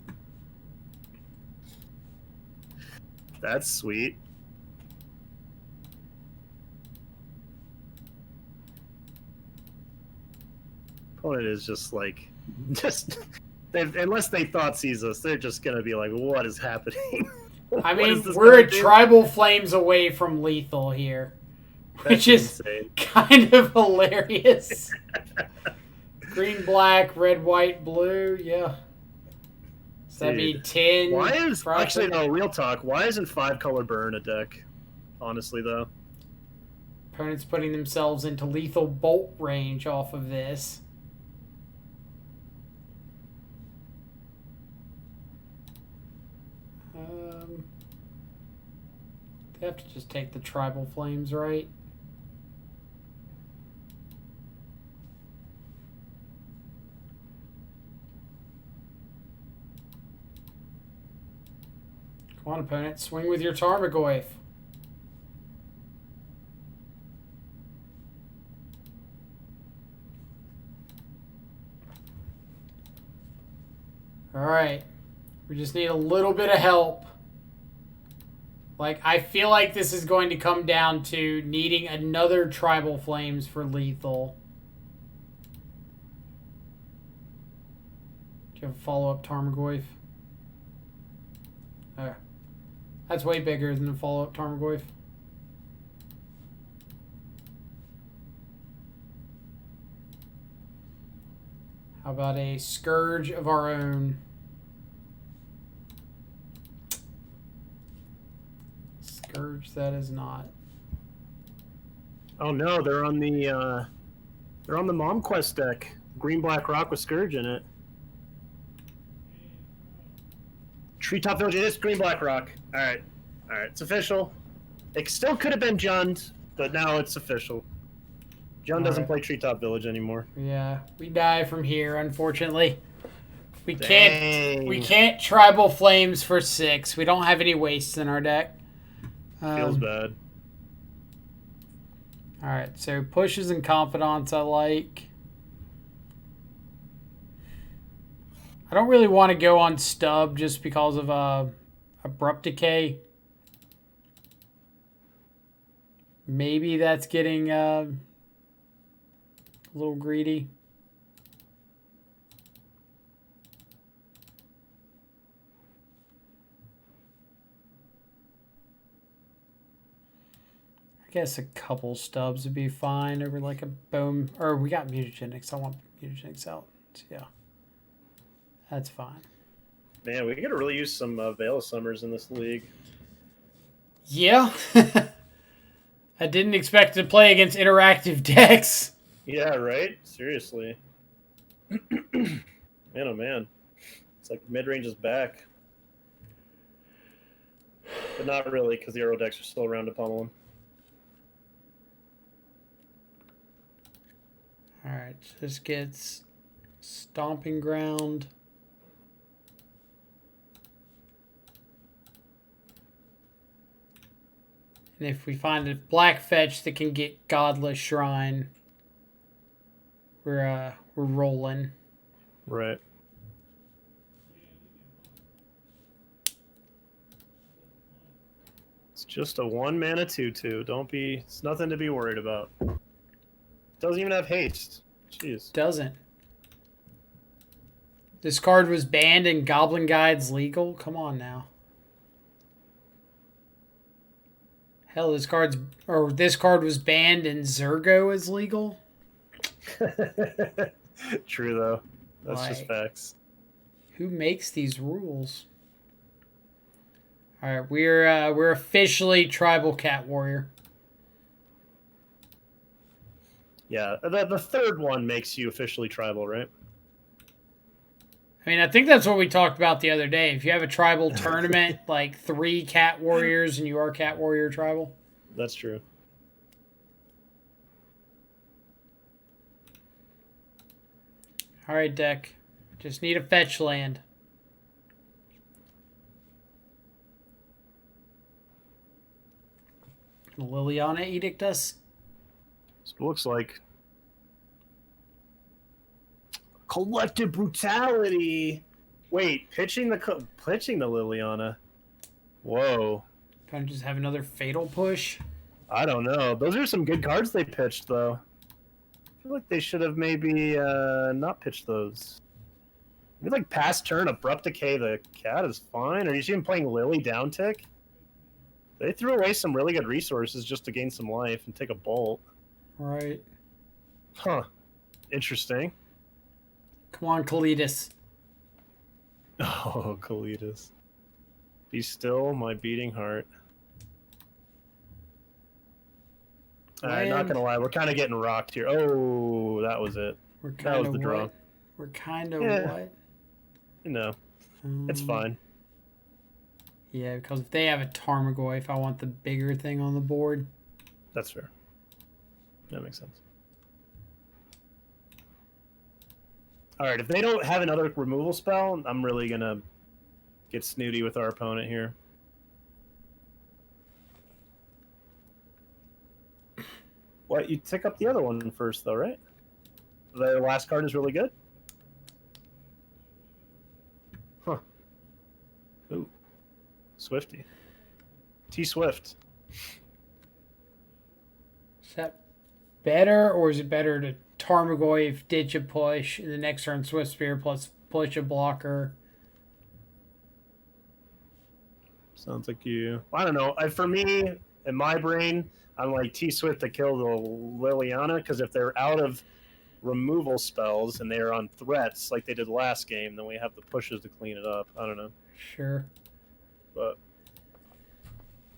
That's sweet. Opponent is just like, unless they thought sees us, they're just gonna be like, "What is happening?" I What mean, is this we're guy a doing? tribal flames away from lethal here, which is insane. kind of hilarious. Green, black, red, white, blue. Yeah. So that'd be Dude. 10. Why is tribal. actually no real talk? Why isn't 5-color burn a deck? Honestly, though. Opponents putting themselves into lethal bolt range off of this. They have to just take the tribal flames, right? Come on, opponent. Swing with your Tarmogoyf. Alright. We just need a little bit of help. Like, I feel like this is going to come down to needing another Tribal Flames for lethal. Do you have a follow-up Tarmogoyf? There. That's way bigger than the follow-up Tarmogoyf. How about a Scourge of our own? Scourge, that is not. Oh no, they're on the Mom Quest deck. Green Black Rock with Scourge in it. Treetop Village, it is Green Black Rock. Alright. Alright, it's official. It still could have been Jund, but now it's official. Jund doesn't play Treetop Village anymore. Yeah, we die from here, unfortunately. We Dang. can't Tribal Flames for 6. We don't have any wastes in our deck. Feels bad. Alright, so pushes and confidants I like. I don't really want to go on stub just because of abrupt decay. Maybe that's getting a little greedy. I guess a couple stubs would be fine over like a bone. Or we got mutagenics. I want mutagenics out. So yeah. That's fine. Man, we gotta really use some Veil of Summers in this league. Yeah. I didn't expect to play against interactive decks. Yeah, right? Seriously. Man, oh man. It's like mid-range is back. But not really, because the Aero decks are still around to pummel them. Alright, so this gets Stomping Ground. And if we find a black fetch that can get Godless Shrine, we're rolling. Right. It's just a 1-mana 2/2. Don't be. It's nothing to be worried about. Doesn't even have haste. Jeez. Doesn't. This card was banned in Goblin Guides legal? Come on now. Hell, this card was banned in Zergo as legal? True though. That's Why? just facts. Who makes these rules? Alright, we're officially Tribal Cat Warrior. Yeah, the third one makes you officially tribal, right? I mean, I think that's what we talked about the other day. If you have a tribal tournament, like 3 Cat Warriors and you are Cat Warrior Tribal. That's true. Alright, deck. Just need a fetch land. Can Liliana edict us? So it looks like collective brutality. Wait, pitching the Liliana. Whoa. Don't just have another fatal push. I don't know. Those are some good cards they pitched, though. I feel like they should have maybe not pitched those. Maybe like past turn, Abrupt Decay the cat is fine. Or you see him playing Lily down tick? They threw away some really good resources just to gain some life and take a bolt. Right. Huh. Interesting. Come on, Kalidas. Oh, Kalidas. Be still, my beating heart. Alright, not gonna lie, we're kind of getting rocked here. Oh, that was it. We're That kind was of the draw. what? We're kind of Yeah. what? You know, it's fine. Yeah, because if they have a Tarmogoyf, I want the bigger thing on the board. That's fair. That makes sense. Alright, if they don't have another removal spell, I'm really gonna get snooty with our opponent here. What? You tick up the other one first, though, right? The last card is really good? Huh. Ooh. Swifty. T-Swift. Is that better, or is it better to Tarmogoyf, ditch a push, and the next turn Swift Spear plus push a blocker? Sounds like you... I don't know. For me, in my brain, I'm like T-Swift to kill the Liliana, because if they're out of removal spells and they're on threats like they did last game, then we have the pushes to clean it up. I don't know. Sure. But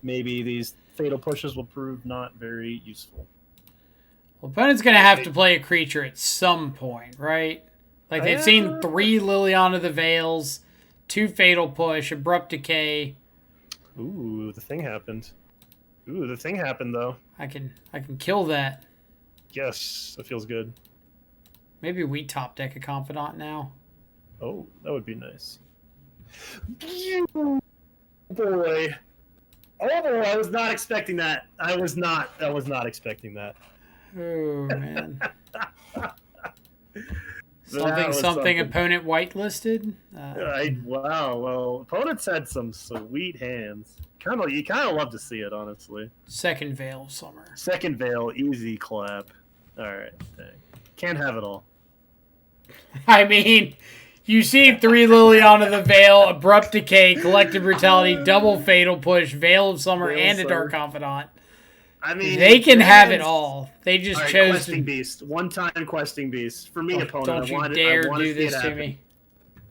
maybe these fatal pushes will prove not very useful. Well, opponent's going to have to play a creature at some point, right? Like, they've seen 3 Liliana the Veils, 2 Fatal Push, Abrupt Decay. Ooh, the thing happened. Ooh, the thing happened, though. I can kill that. Yes, that feels good. Maybe we top deck a Confidant now. Oh, that would be nice. Boy. Oh boy, I was not expecting that. I was not expecting that. Oh, man. That was something opponent whitelisted? Wow, well, opponents had some sweet hands. You kind of love to see it, honestly. Second Veil of Summer. Second Veil, easy clap. Alright, dang. Can't have it all. I mean, you see 3 Liliana the Veil, Abrupt Decay, Collective Brutality, double Fatal Push, Veil of Summer, and a Dark Confidant. I mean, they can have it all. They just chose Questing Beast. One-time Questing Beast. For me, opponent. Don't you dare do this to me.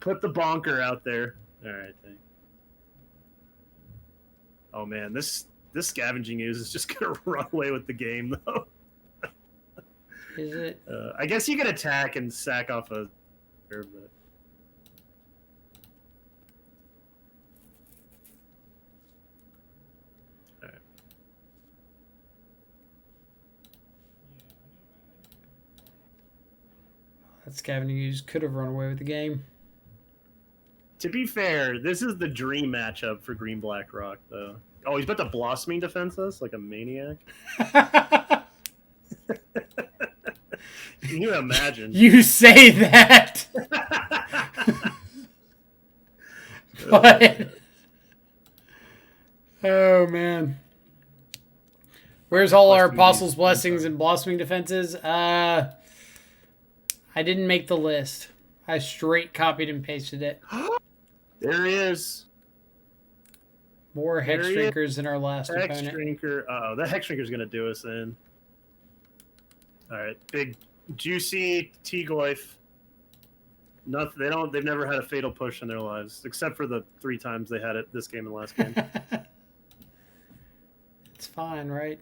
Put the bonker out there. Alright, thank. Oh man, this Scavenging Ooze is just gonna run away with the game, though. Is it? I guess you can attack and sack off a... But... Alright. That Scavenging Ooze could have run away with the game. To be fair, this is the dream matchup for Green Black Rock, though. Oh, he's about to Blossoming Defense us like a maniac? Can you imagine? You say that! But... Oh, man. Where's all our Apostles' Blessings and Blossoming Defenses? I didn't make the list. I straight copied and pasted it. There he is. More Hex Drinkers than our last Hex opponent. Drinker. Uh-oh, that Hex Drinker's going to do us in. Alright, big, juicy T-Goyf. They've never had a fatal push in their lives, except for the 3 times they had it this game and last game. It's fine, right?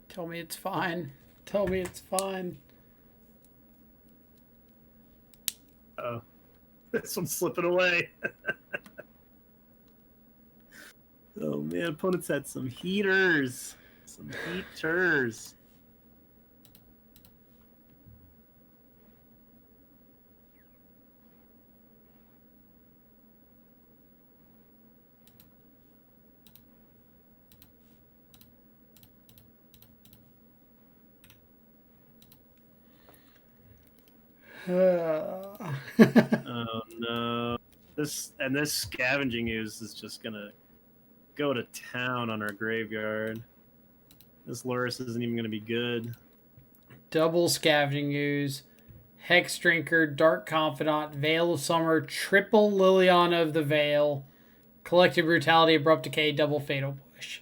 Tell me it's fine. Tell me it's fine. Oh, this one's slipping away. Oh man, opponents had some heaters. Some heaters. Oh no. This scavenging ooze is just gonna go to town on our graveyard. This Luris isn't even gonna be good. Double Scavenging Ooze, Hex Drinker, Dark Confidant, Veil of Summer, triple Liliana of the Veil, Collective Brutality, Abrupt Decay, double Fatal Push.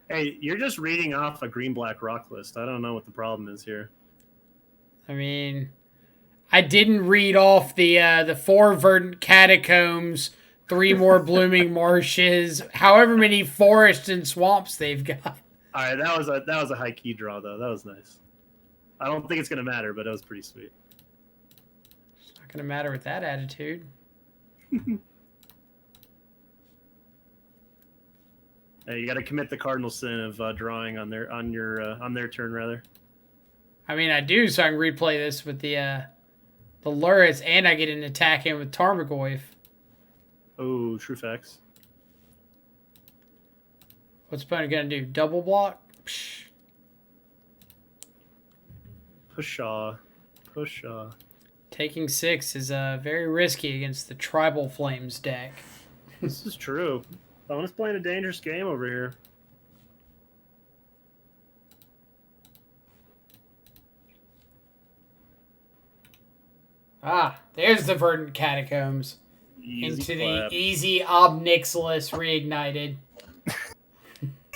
Hey, you're just reading off a green-black rock list. I don't know what the problem is here. I mean, I didn't read off the 4 Verdant Catacombs, 3 more Blooming Marshes, however many forests and swamps they've got. All right, that was a high key draw though. That was nice. I don't think it's gonna matter, but it was pretty sweet. It's not gonna matter with that attitude. Hey, you got to commit the cardinal sin of drawing on their turn rather. I mean, I do, so I can replay this with the Luris, and I get an attack in with Tarmogoyf. Oh, true facts. What's opponent gonna do? Double block? Psh. Pushaw. Taking 6 is very risky against the Tribal Flames deck. This is true. Bonus playing a dangerous game over here. Ah, there's the Verdant Catacombs. Easy into clap. the easy Obnixilis reignited.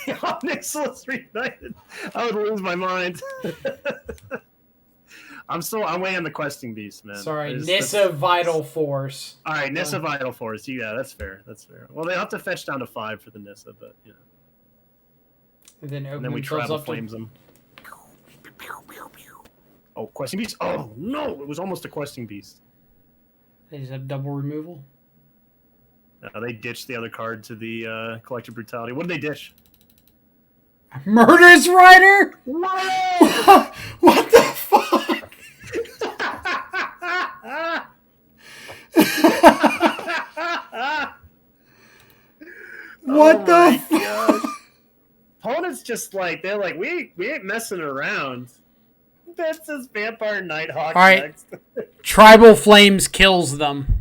Obnixilis reignited. I would lose my mind. I'm waiting on the questing beast, man. Sorry, Nissa Vital Force. All right, Nissa Vital Force. Yeah, that's fair. Well, they have to fetch down to 5 for the Nissa, but you know. And then we Tribal Flames them. Oh, questing beast. Oh no, it was almost a questing beast. They just have double removal. They ditched the other card to the Collective Brutality. What did they ditch? Murderous Rider? What the fuck? What the fuck? Opponents just they're like, we ain't messing around. That's this Vampire Nighthawk next. Tribal Flames kills them.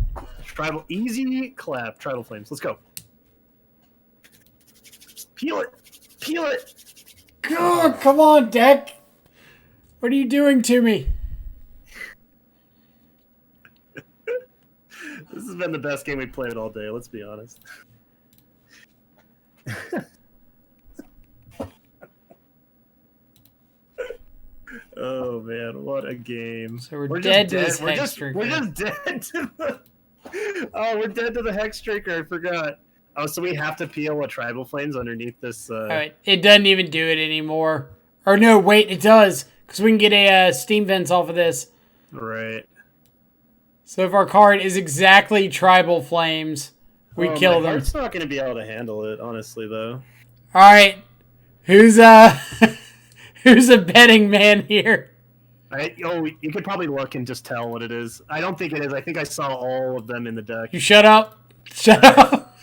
Easy clap. Tribal Flames. Let's go. Peel it. God, come on, deck. What are you doing to me? This has been the best game we played all day, let's be honest. Oh man, what a game. So we're dead to this Hex We're just dead to the... Oh, we're dead to the Hex Streaker, I forgot. Oh, so we have to peel a Tribal Flames underneath this... Alright, it doesn't even do it anymore. Or no, wait, it does. Because we can get a Steam Vents off of this. Right. So if our card is exactly Tribal Flames, we kill them. It's not going to be able to handle it, honestly, though. Alright. Who's who's a betting man here? You could probably look and just tell what it is. I don't think it is. I think I saw all of them in the deck. You shut up. Shut up.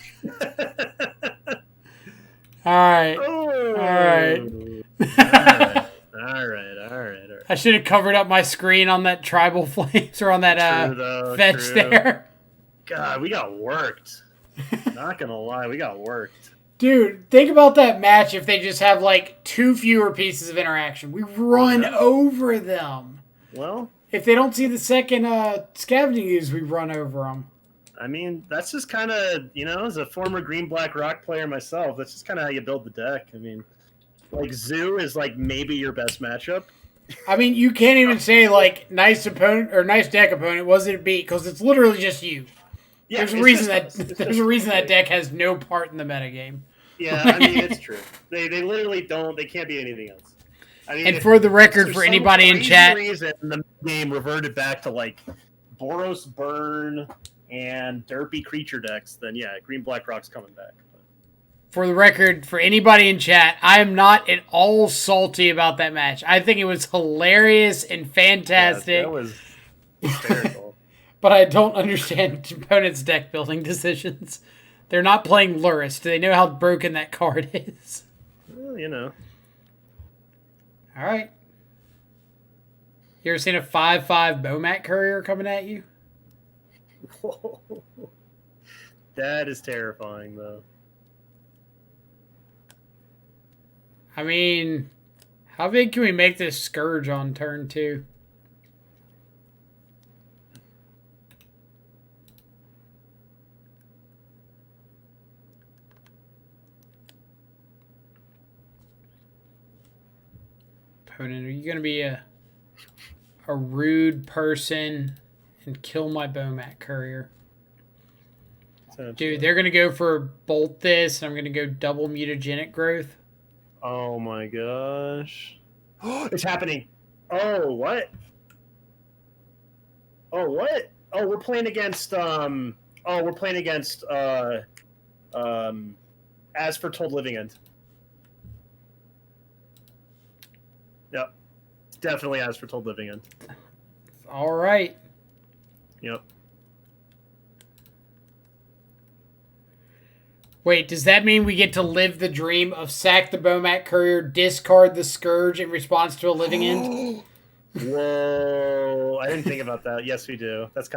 Alright. Oh. Alright. All right. I should have covered up my screen on that Tribal Flames or on that fetch there. God, we got worked. Not gonna lie, we got worked. Dude, think about that match if they just have 2 fewer pieces of interaction. We run over them. Well, if they don't see the second scavenging ooze, we run over them. I mean, that's just kind of, as a former green-black rock player myself, that's just kind of how you build the deck. I mean, Zoo is maybe your best matchup. I mean, you can't even say nice opponent or nice deck opponent wasn't a beat because it's literally just you. Yeah, there's a reason that deck has no part in the metagame. Yeah, I mean it's true. They literally don't. They can't be anything else. I mean, and for the record, for anybody in chat, reason the game reverted back to Boros Burn and derpy creature decks, then yeah, Green Black Rock's coming back. For the record, for anybody in chat, I am not at all salty about that match. I think it was hilarious and fantastic. Yeah, that was hysterical. But I don't understand opponents' deck building decisions. They're not playing Luris. Do they know how broken that card is? Well, All right. You ever seen a 5/5 Bomat Courier coming at you? Whoa. That is terrifying, though. I mean, how big can we make this Scourge on turn 2? Opponent, are you going to be a rude person and kill my Bomat Courier? Dude, they're going to go for Bolt this, and I'm going to go double Mutagenic Growth. Oh my gosh. It's happening. Oh, what? Oh, what? Oh, we're playing against, As for Told Living End. Yep. Definitely As for Told Living End. All right. Yep. Wait, does that mean we get to live the dream of sack the Bomat Courier, discard the Scourge in response to a Living End? Whoa. I didn't think about that. Yes, we do. That's kind